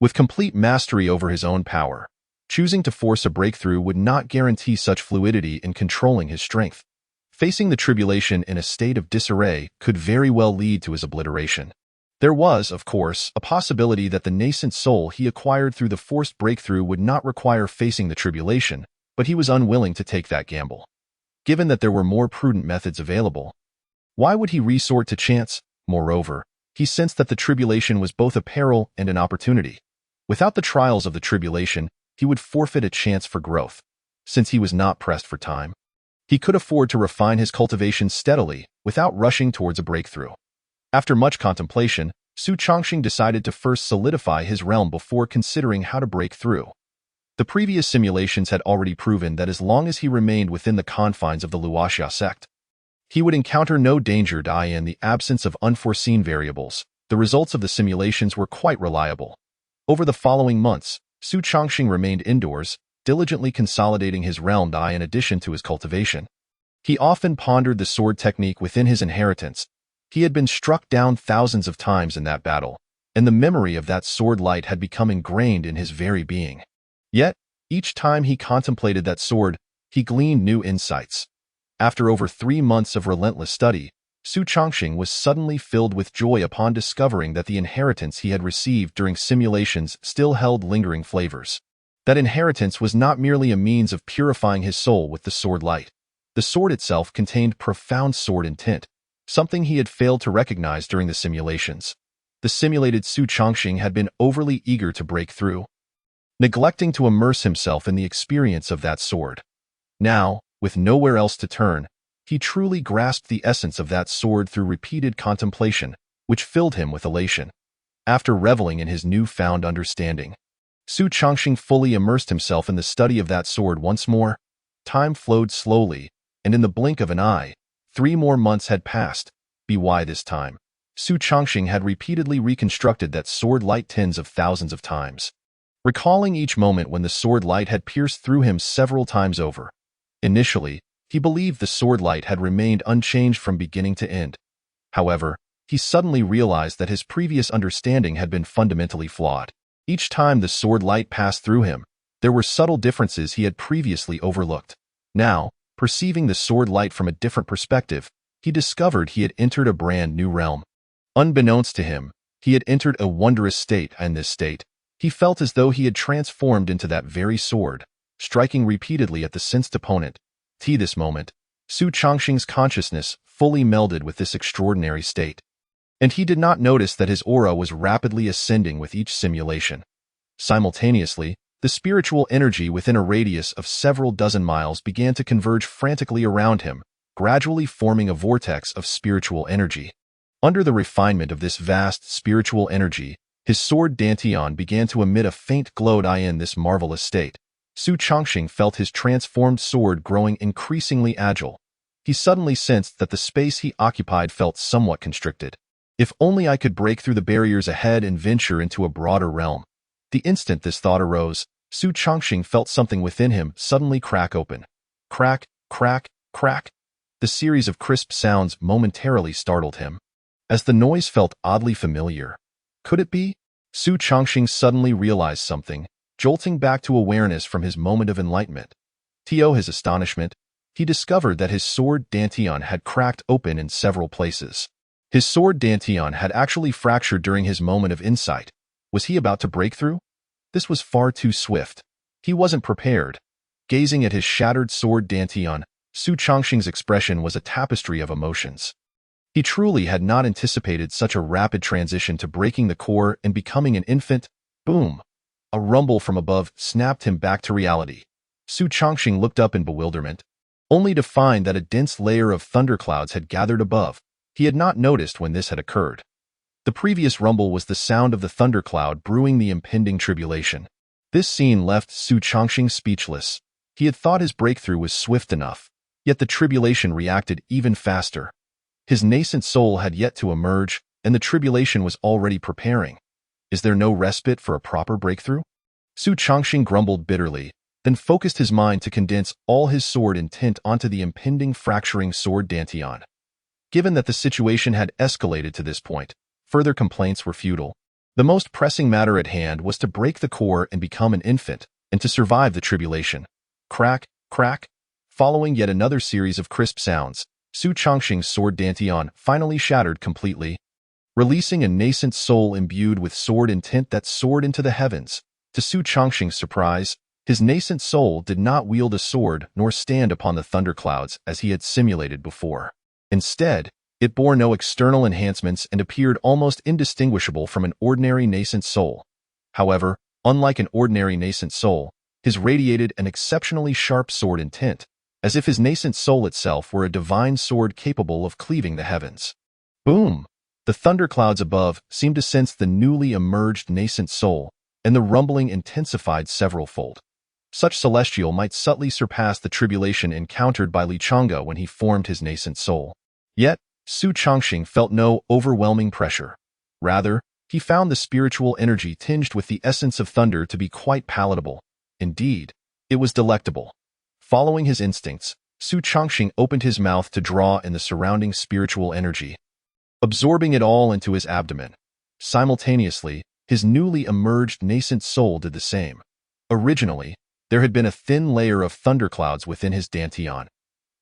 With complete mastery over his own power, choosing to force a breakthrough would not guarantee such fluidity in controlling his strength. Facing the tribulation in a state of disarray could very well lead to his obliteration. There was, of course, a possibility that the nascent soul he acquired through the forced breakthrough would not require facing the tribulation, but he was unwilling to take that gamble. Given that there were more prudent methods available, why would he resort to chance? Moreover, he sensed that the tribulation was both a peril and an opportunity. Without the trials of the tribulation, he would forfeit a chance for growth. Since he was not pressed for time, he could afford to refine his cultivation steadily without rushing towards a breakthrough. After much contemplation, Su Chongqing decided to first solidify his realm before considering how to break through. The previous simulations had already proven that as long as he remained within the confines of the Luoxia sect, he would encounter no danger in the absence of unforeseen variables. The results of the simulations were quite reliable. Over the following months, Su Chongqing remained indoors, diligently consolidating his realm in addition to his cultivation. He often pondered the sword technique within his inheritance. He had been struck down thousands of times in that battle, and the memory of that sword light had become ingrained in his very being. Yet, each time he contemplated that sword, he gleaned new insights. After over 3 months of relentless study, Su Chongqing was suddenly filled with joy upon discovering that the inheritance he had received during simulations still held lingering flavors. That inheritance was not merely a means of purifying his soul with the sword light. The sword itself contained profound sword intent, something he had failed to recognize during the simulations. The simulated Su Chongqing had been overly eager to break through, neglecting to immerse himself in the experience of that sword. Now, with nowhere else to turn, he truly grasped the essence of that sword through repeated contemplation, which filled him with elation. After reveling in his newfound understanding, Su Chongqing fully immersed himself in the study of that sword once more. Time flowed slowly, and in the blink of an eye, 3 more months had passed. By this time, Su Chongqing had repeatedly reconstructed that sword light tens of thousands of times, recalling each moment when the sword light had pierced through him several times over. Initially, he believed the sword light had remained unchanged from beginning to end. However, he suddenly realized that his previous understanding had been fundamentally flawed. Each time the sword light passed through him, there were subtle differences he had previously overlooked. Now, perceiving the sword light from a different perspective, he discovered he had entered a brand new realm. Unbeknownst to him, he had entered a wondrous state. In this state, he felt as though he had transformed into that very sword, striking repeatedly at the sensed opponent. This moment, Su Chongqing's consciousness fully melded with this extraordinary state, and he did not notice that his aura was rapidly ascending with each simulation. Simultaneously, the spiritual energy within a radius of several dozen miles began to converge frantically around him, gradually forming a vortex of spiritual energy. Under the refinement of this vast spiritual energy, his sword dantian began to emit a faint glow. In this marvelous state, Su Chongqing felt his transformed sword growing increasingly agile. He suddenly sensed that the space he occupied felt somewhat constricted. If only I could break through the barriers ahead and venture into a broader realm. The instant this thought arose, Su Chongqing felt something within him suddenly crack open. Crack, crack, crack. The series of crisp sounds momentarily startled him. As the noise felt oddly familiar. Could it be? Su Chongqing suddenly realized something, jolting back to awareness from his moment of enlightenment. To his astonishment, he discovered that his sword Dantian had cracked open in several places. His sword Dantian had actually fractured during his moment of insight. Was he about to break through? This was far too swift. He wasn't prepared. Gazing at his shattered sword Dantian, Su Chongqing's expression was a tapestry of emotions. He truly had not anticipated such a rapid transition to breaking the core and becoming an infant. Boom! A rumble from above snapped him back to reality. Su Chongqing looked up in bewilderment, only to find that a dense layer of thunderclouds had gathered above. He had not noticed when this had occurred. The previous rumble was the sound of the thundercloud brewing the impending tribulation. This scene left Su Chongqing speechless. He had thought his breakthrough was swift enough, yet the tribulation reacted even faster. His nascent soul had yet to emerge, and the tribulation was already preparing. Is there no respite for a proper breakthrough? Su Chongqing grumbled bitterly, then focused his mind to condense all his sword intent onto the impending fracturing sword Dantian. Given that the situation had escalated to this point, further complaints were futile. The most pressing matter at hand was to break the core and become an infant, and to survive the tribulation. Crack, crack. Following yet another series of crisp sounds, Su Chongqing's sword Dantian finally shattered completely, releasing a nascent soul imbued with sword intent that soared into the heavens. To Su Chongqing's surprise, his nascent soul did not wield a sword nor stand upon the thunderclouds as he had simulated before. Instead, it bore no external enhancements and appeared almost indistinguishable from an ordinary nascent soul. However, unlike an ordinary nascent soul, his radiated an exceptionally sharp sword intent, as if his nascent soul itself were a divine sword capable of cleaving the heavens. Boom! The thunderclouds above seemed to sense the newly emerged nascent soul, and the rumbling intensified several-fold. Such celestial might subtly surpass the tribulation encountered by Li Changge when he formed his nascent soul. Yet, Su Chongqing felt no overwhelming pressure. Rather, he found the spiritual energy tinged with the essence of thunder to be quite palatable. Indeed, it was delectable. Following his instincts, Su Chongqing opened his mouth to draw in the surrounding spiritual energy, absorbing it all into his abdomen. Simultaneously, his newly emerged nascent soul did the same. Originally, there had been a thin layer of thunderclouds within his Dantian.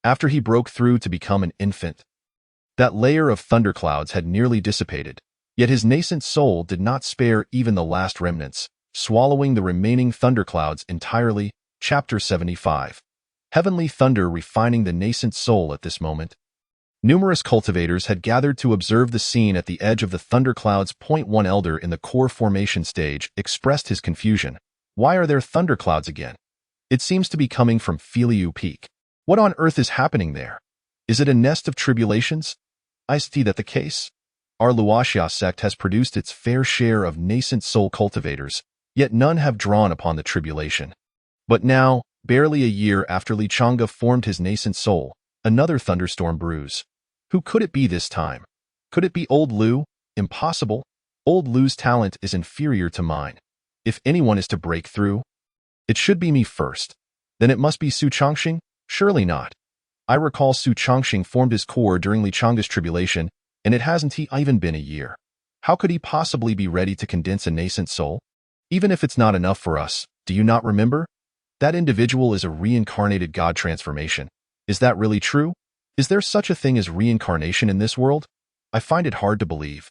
After he broke through to become an infant, that layer of thunderclouds had nearly dissipated, yet his nascent soul did not spare even the last remnants, swallowing the remaining thunderclouds entirely. Chapter 75. Heavenly thunder refining the nascent soul at this moment. Numerous cultivators had gathered to observe the scene at the edge of the thunderclouds. One elder in the core formation stage expressed his confusion. Why are there thunderclouds again? It seems to be coming from Filiu Peak. What on earth is happening there? Is it a nest of tribulations? I see that the case. Our Luoxia sect has produced its fair share of nascent soul cultivators, yet none have drawn upon the tribulation. But now, barely a year after Li Changge formed his nascent soul, another thunderstorm brews. Who could it be this time? Could it be old Lu? Impossible. Old Lu's talent is inferior to mine. If anyone is to break through, it should be me first. Then it must be Su Chongqing? Surely not. I recall Su Chongqing formed his core during Li Changge's tribulation, and it hasn't even been a year. How could he possibly be ready to condense a nascent soul? Even if it's not enough for us, do you not remember? That individual is a reincarnated god transformation. Is that really true? Is there such a thing as reincarnation in this world? I find it hard to believe.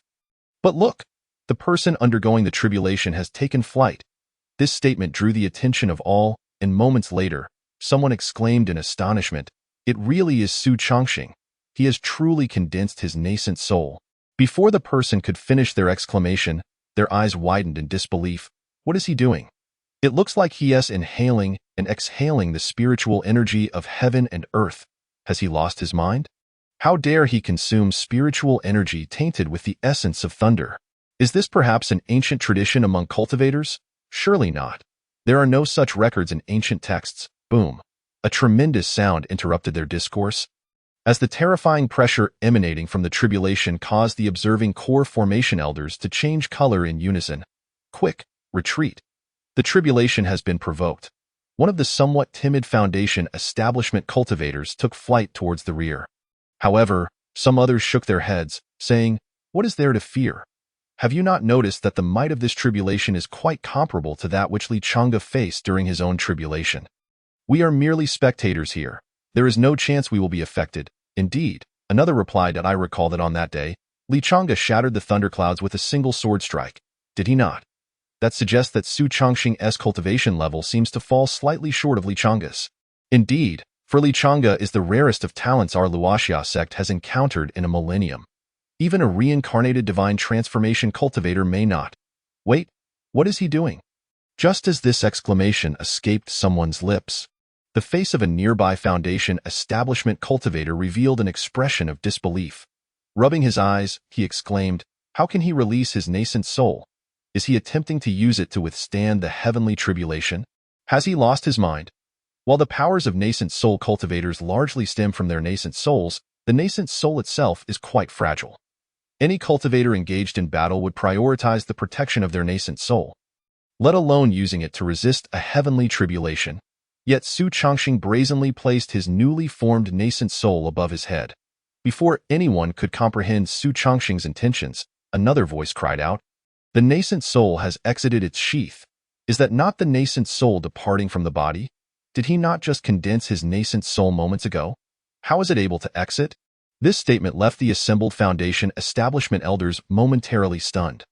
But look, the person undergoing the tribulation has taken flight. This statement drew the attention of all, and moments later, someone exclaimed in astonishment, "It really is Su Chongqing. He has truly condensed his nascent soul." Before the person could finish their exclamation, their eyes widened in disbelief. What is he doing? It looks like he is inhaling and exhaling the spiritual energy of heaven and earth. Has he lost his mind? How dare he consume spiritual energy tainted with the essence of thunder? Is this perhaps an ancient tradition among cultivators? Surely not. There are no such records in ancient texts. Boom. A tremendous sound interrupted their discourse, as the terrifying pressure emanating from the tribulation caused the observing core formation elders to change color in unison. Quick, retreat. The tribulation has been provoked. One of the somewhat timid foundation establishment cultivators took flight towards the rear. However, some others shook their heads, saying, "What is there to fear? Have you not noticed that the might of this tribulation is quite comparable to that which Li Changge faced during his own tribulation? We are merely spectators here. There is no chance we will be affected. Indeed, another replied, and I recall that on that day, Li Chang'e shattered the thunderclouds with a single sword strike. Did he not? That suggests that Su Changxing's cultivation level seems to fall slightly short of Li Chang'e's. Indeed, for Li Chang'e is the rarest of talents our Luoxia sect has encountered in a millennium. Even a reincarnated divine transformation cultivator may not. Wait, what is he doing? Just as this exclamation escaped someone's lips, the face of a nearby Foundation establishment cultivator revealed an expression of disbelief. Rubbing his eyes, he exclaimed, "How can he release his nascent soul? Is he attempting to use it to withstand the heavenly tribulation? Has he lost his mind?" While the powers of nascent soul cultivators largely stem from their nascent souls, the nascent soul itself is quite fragile. Any cultivator engaged in battle would prioritize the protection of their nascent soul, let alone using it to resist a heavenly tribulation. Yet Su Changxing brazenly placed his newly formed nascent soul above his head. Before anyone could comprehend Su Changxing's intentions, another voice cried out, "The nascent soul has exited its sheath. Is that not the nascent soul departing from the body? Did he not just condense his nascent soul moments ago? How is it able to exit?" This statement left the assembled Foundation establishment elders momentarily stunned.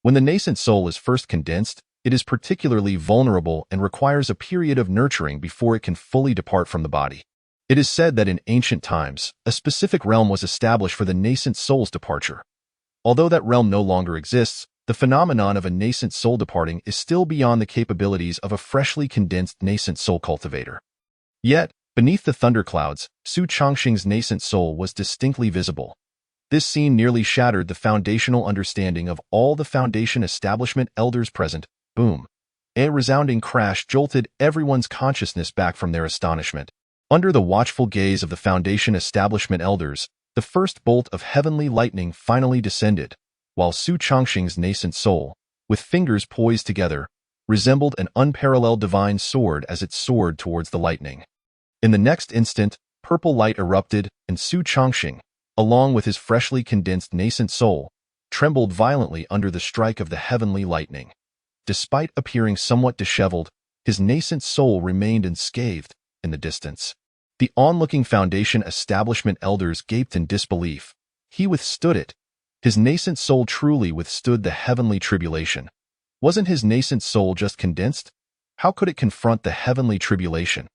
When the nascent soul is first condensed, it is particularly vulnerable and requires a period of nurturing before it can fully depart from the body. It is said that in ancient times, a specific realm was established for the nascent soul's departure. Although that realm no longer exists, the phenomenon of a nascent soul departing is still beyond the capabilities of a freshly condensed nascent soul cultivator. Yet, beneath the thunderclouds, Su Changxing's nascent soul was distinctly visible. This scene nearly shattered the foundational understanding of all the Foundation establishment elders present. Boom. A resounding crash jolted everyone's consciousness back from their astonishment. Under the watchful gaze of the Foundation establishment elders, the first bolt of heavenly lightning finally descended, while Su Changxing's nascent soul, with fingers poised together, resembled an unparalleled divine sword as it soared towards the lightning. In the next instant, purple light erupted, and Su Changxing, along with his freshly condensed nascent soul, trembled violently under the strike of the heavenly lightning. Despite appearing somewhat disheveled, his nascent soul remained unscathed in the distance. The onlooking Foundation establishment elders gaped in disbelief. He withstood it. His nascent soul truly withstood the heavenly tribulation. Wasn't his nascent soul just condensed? How could it confront the heavenly tribulation?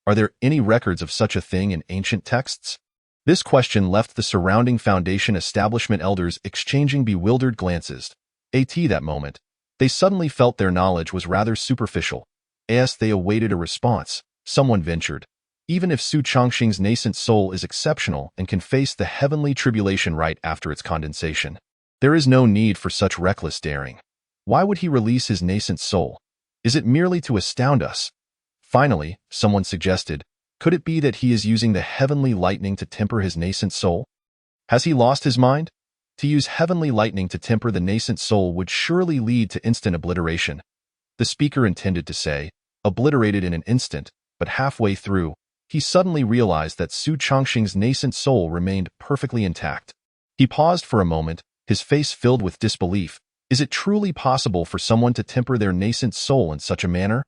Are there any records of such a thing in ancient texts? This question left the surrounding Foundation establishment elders exchanging bewildered glances. At that moment, they suddenly felt their knowledge was rather superficial. As they awaited a response, someone ventured, "Even if Su Changxing's nascent soul is exceptional and can face the heavenly tribulation right after its condensation, there is no need for such reckless daring. Why would he release his nascent soul? Is it merely to astound us?" Finally, someone suggested, "Could it be that he is using the heavenly lightning to temper his nascent soul? Has he lost his mind? To use heavenly lightning to temper the nascent soul would surely lead to instant obliteration." The speaker intended to say, "obliterated in an instant," but halfway through, he suddenly realized that Su Changxing's nascent soul remained perfectly intact. He paused for a moment, his face filled with disbelief. Is it truly possible for someone to temper their nascent soul in such a manner?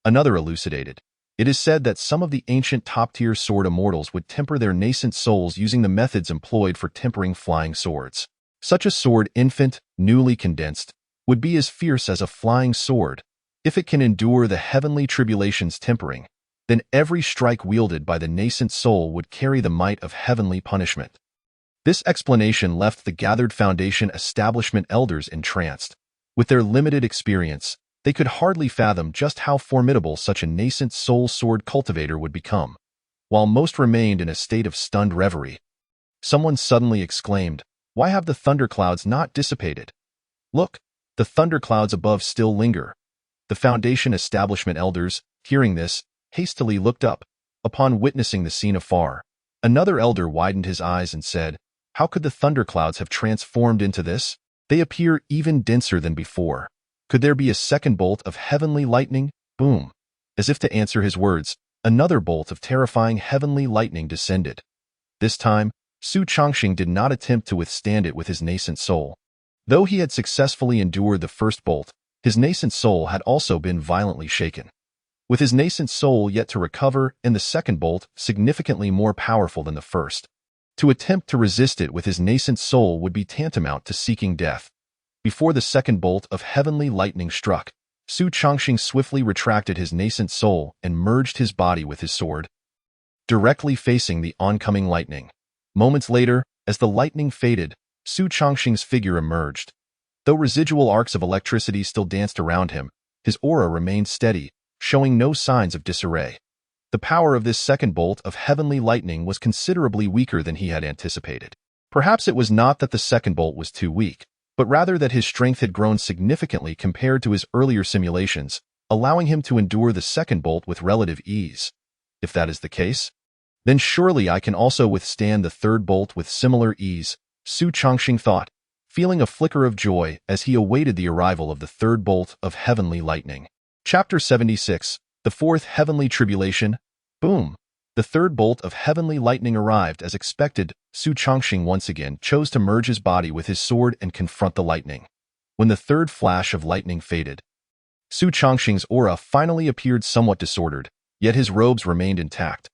Another elucidated. It is said that some of the ancient top-tier sword immortals would temper their nascent souls using the methods employed for tempering flying swords. Such a sword, infant, newly condensed, would be as fierce as a flying sword. If it can endure the heavenly tribulation's tempering, then every strike wielded by the nascent soul would carry the might of heavenly punishment. This explanation left the gathered Foundation establishment elders entranced. With their limited experience, they could hardly fathom just how formidable such a nascent soul sword cultivator would become. While most remained in a state of stunned reverie, someone suddenly exclaimed, "Why have the thunderclouds not dissipated? Look, the thunderclouds above still linger." The Foundation establishment elders, hearing this, hastily looked up. Upon witnessing the scene afar, another elder widened his eyes and said, "How could the thunderclouds have transformed into this? They appear even denser than before. Could there be a second bolt of heavenly lightning?" Boom. As if to answer his words, another bolt of terrifying heavenly lightning descended. This time, Su Changxing did not attempt to withstand it with his nascent soul. Though he had successfully endured the first bolt, his nascent soul had also been violently shaken. with his nascent soul yet to recover and the second bolt significantly more powerful than the first. To attempt to resist it with his nascent soul would be tantamount to seeking death. Before the second bolt of heavenly lightning struck, Su Chongqing swiftly retracted his nascent soul and merged his body with his sword, directly facing the oncoming lightning. Moments later, as the lightning faded, Su Chongqing's figure emerged. Though residual arcs of electricity still danced around him, his aura remained steady, showing no signs of disarray. The power of this second bolt of heavenly lightning was considerably weaker than he had anticipated. Perhaps it was not that the second bolt was too weak, but rather that his strength had grown significantly compared to his earlier simulations, allowing him to endure the second bolt with relative ease. If that is the case, then surely I can also withstand the third bolt with similar ease, Su Chongqing thought, feeling a flicker of joy as he awaited the arrival of the third bolt of heavenly lightning. Chapter 76, The Fourth Heavenly Tribulation. Boom! The third bolt of heavenly lightning arrived as expected. Su Chongqing once again chose to merge his body with his sword and confront the lightning. When the third flash of lightning faded, Su Chongqing's aura finally appeared somewhat disordered, yet his robes remained intact.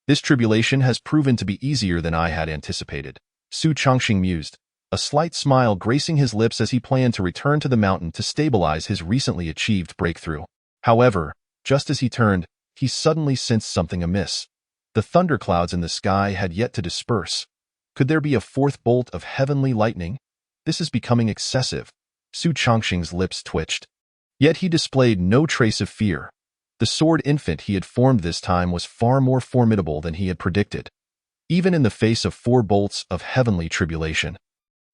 This tribulation has proven to be easier than I had anticipated, Su Chongqing mused, a slight smile gracing his lips as he planned to return to the mountain to stabilize his recently achieved breakthrough. However, just as he turned, he suddenly sensed something amiss. The thunderclouds in the sky had yet to disperse. Could there be a fourth bolt of heavenly lightning? This is becoming excessive. Su Chongqing's lips twitched. Yet he displayed no trace of fear. The sword infant he had formed this time was far more formidable than he had predicted. Even in the face of 4 bolts of heavenly tribulation,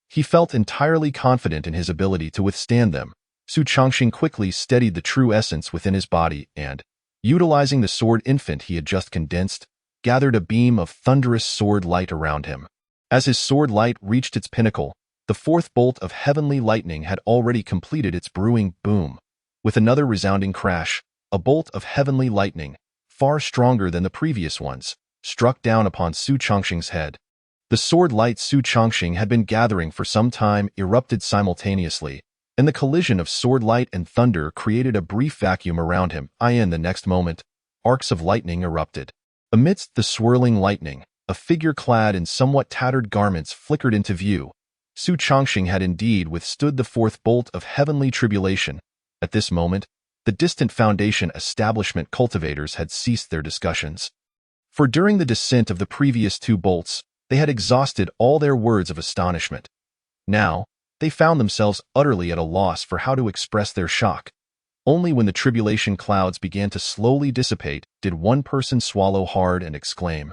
he felt entirely confident in his ability to withstand them. Su Chongqing quickly steadied the true essence within his body and, utilizing the sword infant he had just condensed, gathered a beam of thunderous sword light around him. As his sword light reached its pinnacle, the fourth bolt of heavenly lightning had already completed its brewing. Boom! With another resounding crash, a bolt of heavenly lightning, far stronger than the previous ones, struck down upon Su Chongqing's head. The sword light Su Chongqing had been gathering for some time erupted simultaneously, and the collision of sword light and thunder created a brief vacuum around him. In the next moment, arcs of lightning erupted. Amidst the swirling lightning, a figure clad in somewhat tattered garments flickered into view. Su Chongqing had indeed withstood the fourth bolt of heavenly tribulation. At this moment, the distant Foundation establishment cultivators had ceased their discussions. For during the descent of the previous 2 bolts, they had exhausted all their words of astonishment. Now, they found themselves utterly at a loss for how to express their shock. Only when the tribulation clouds began to slowly dissipate did one person swallow hard and exclaim,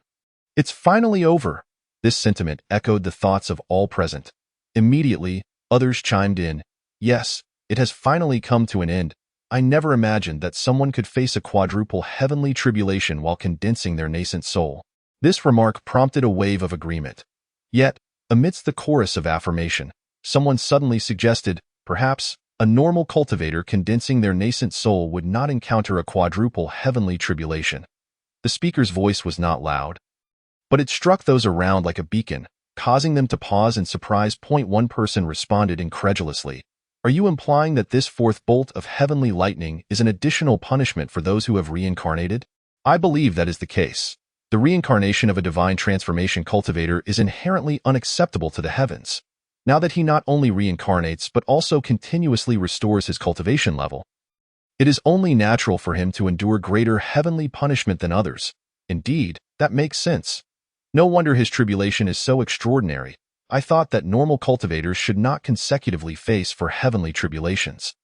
"It's finally over!" This sentiment echoed the thoughts of all present. Immediately, others chimed in, "Yes, it has finally come to an end. I never imagined that someone could face a quadruple heavenly tribulation while condensing their nascent soul." This remark prompted a wave of agreement. Yet, amidst the chorus of affirmation, someone suddenly suggested, perhaps, a normal cultivator condensing their nascent soul would not encounter a quadruple heavenly tribulation. The speaker's voice was not loud, but it struck those around like a beacon, causing them to pause in surprise. One person responded incredulously, "Are you implying that this fourth bolt of heavenly lightning is an additional punishment for those who have reincarnated?" "I believe that is the case. The reincarnation of a divine transformation cultivator is inherently unacceptable to the heavens. Now that he not only reincarnates but also continuously restores his cultivation level, it is only natural for him to endure greater heavenly punishment than others. Indeed, that makes sense. No wonder his tribulation is so extraordinary. I thought that normal cultivators should not consecutively face for heavenly tribulations.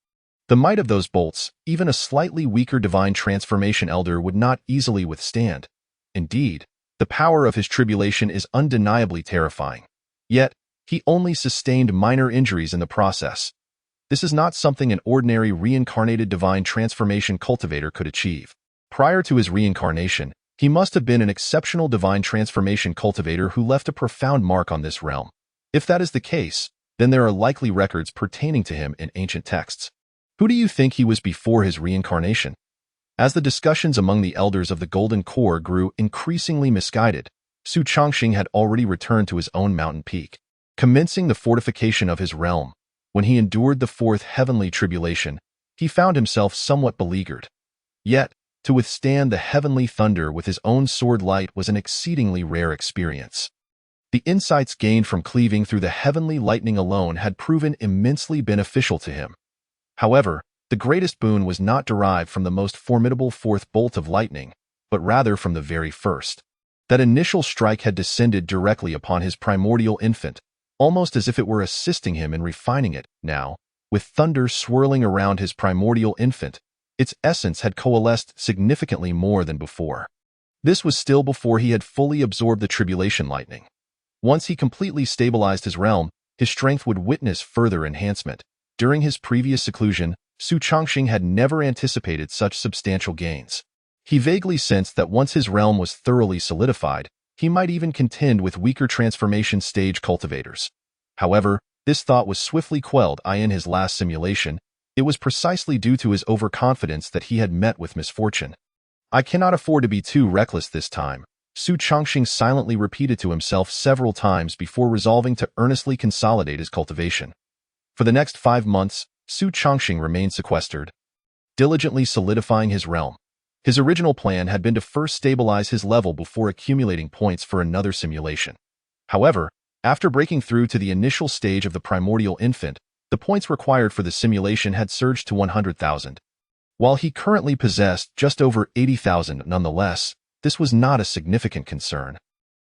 The might of those bolts, even a slightly weaker divine transformation elder would not easily withstand. Indeed, the power of his tribulation is undeniably terrifying. Yet, he only sustained minor injuries in the process. This is not something an ordinary reincarnated divine transformation cultivator could achieve. Prior to his reincarnation, he must have been an exceptional divine transformation cultivator who left a profound mark on this realm. If that is the case, then there are likely records pertaining to him in ancient texts. Who do you think he was before his reincarnation? As the discussions among the elders of the Golden Core grew increasingly misguided, Su Chongqing had already returned to his own mountain peak, commencing the fortification of his realm. When he endured the fourth heavenly tribulation, he found himself somewhat beleaguered. Yet, To withstand the heavenly thunder with his own sword light was an exceedingly rare experience. The insights gained from cleaving through the heavenly lightning alone had proven immensely beneficial to him. However, the greatest boon was not derived from the most formidable fourth bolt of lightning, but rather from the very first. That initial strike had descended directly upon his primordial infant, almost as if it were assisting him in refining it. Now, with thunder swirling around his primordial infant, its essence had coalesced significantly more than before. This was still before he had fully absorbed the tribulation lightning. Once he completely stabilized his realm, his strength would witness further enhancement. During his previous seclusion, Su Chongqing had never anticipated such substantial gains. He vaguely sensed that once his realm was thoroughly solidified, he might even contend with weaker transformation stage cultivators. However, this thought was swiftly quelled in his last simulation. It was precisely due to his overconfidence that he had met with misfortune. I cannot afford to be too reckless this time, Su Chongqing silently repeated to himself several times before resolving to earnestly consolidate his cultivation. For the next 5 months, Su Chongqing remained sequestered, diligently solidifying his realm. His original plan had been to first stabilize his level before accumulating points for another simulation. However, after breaking through to the initial stage of the primordial infant, the points required for the simulation had surged to 100,000. While he currently possessed just over 80,000 nonetheless, this was not a significant concern.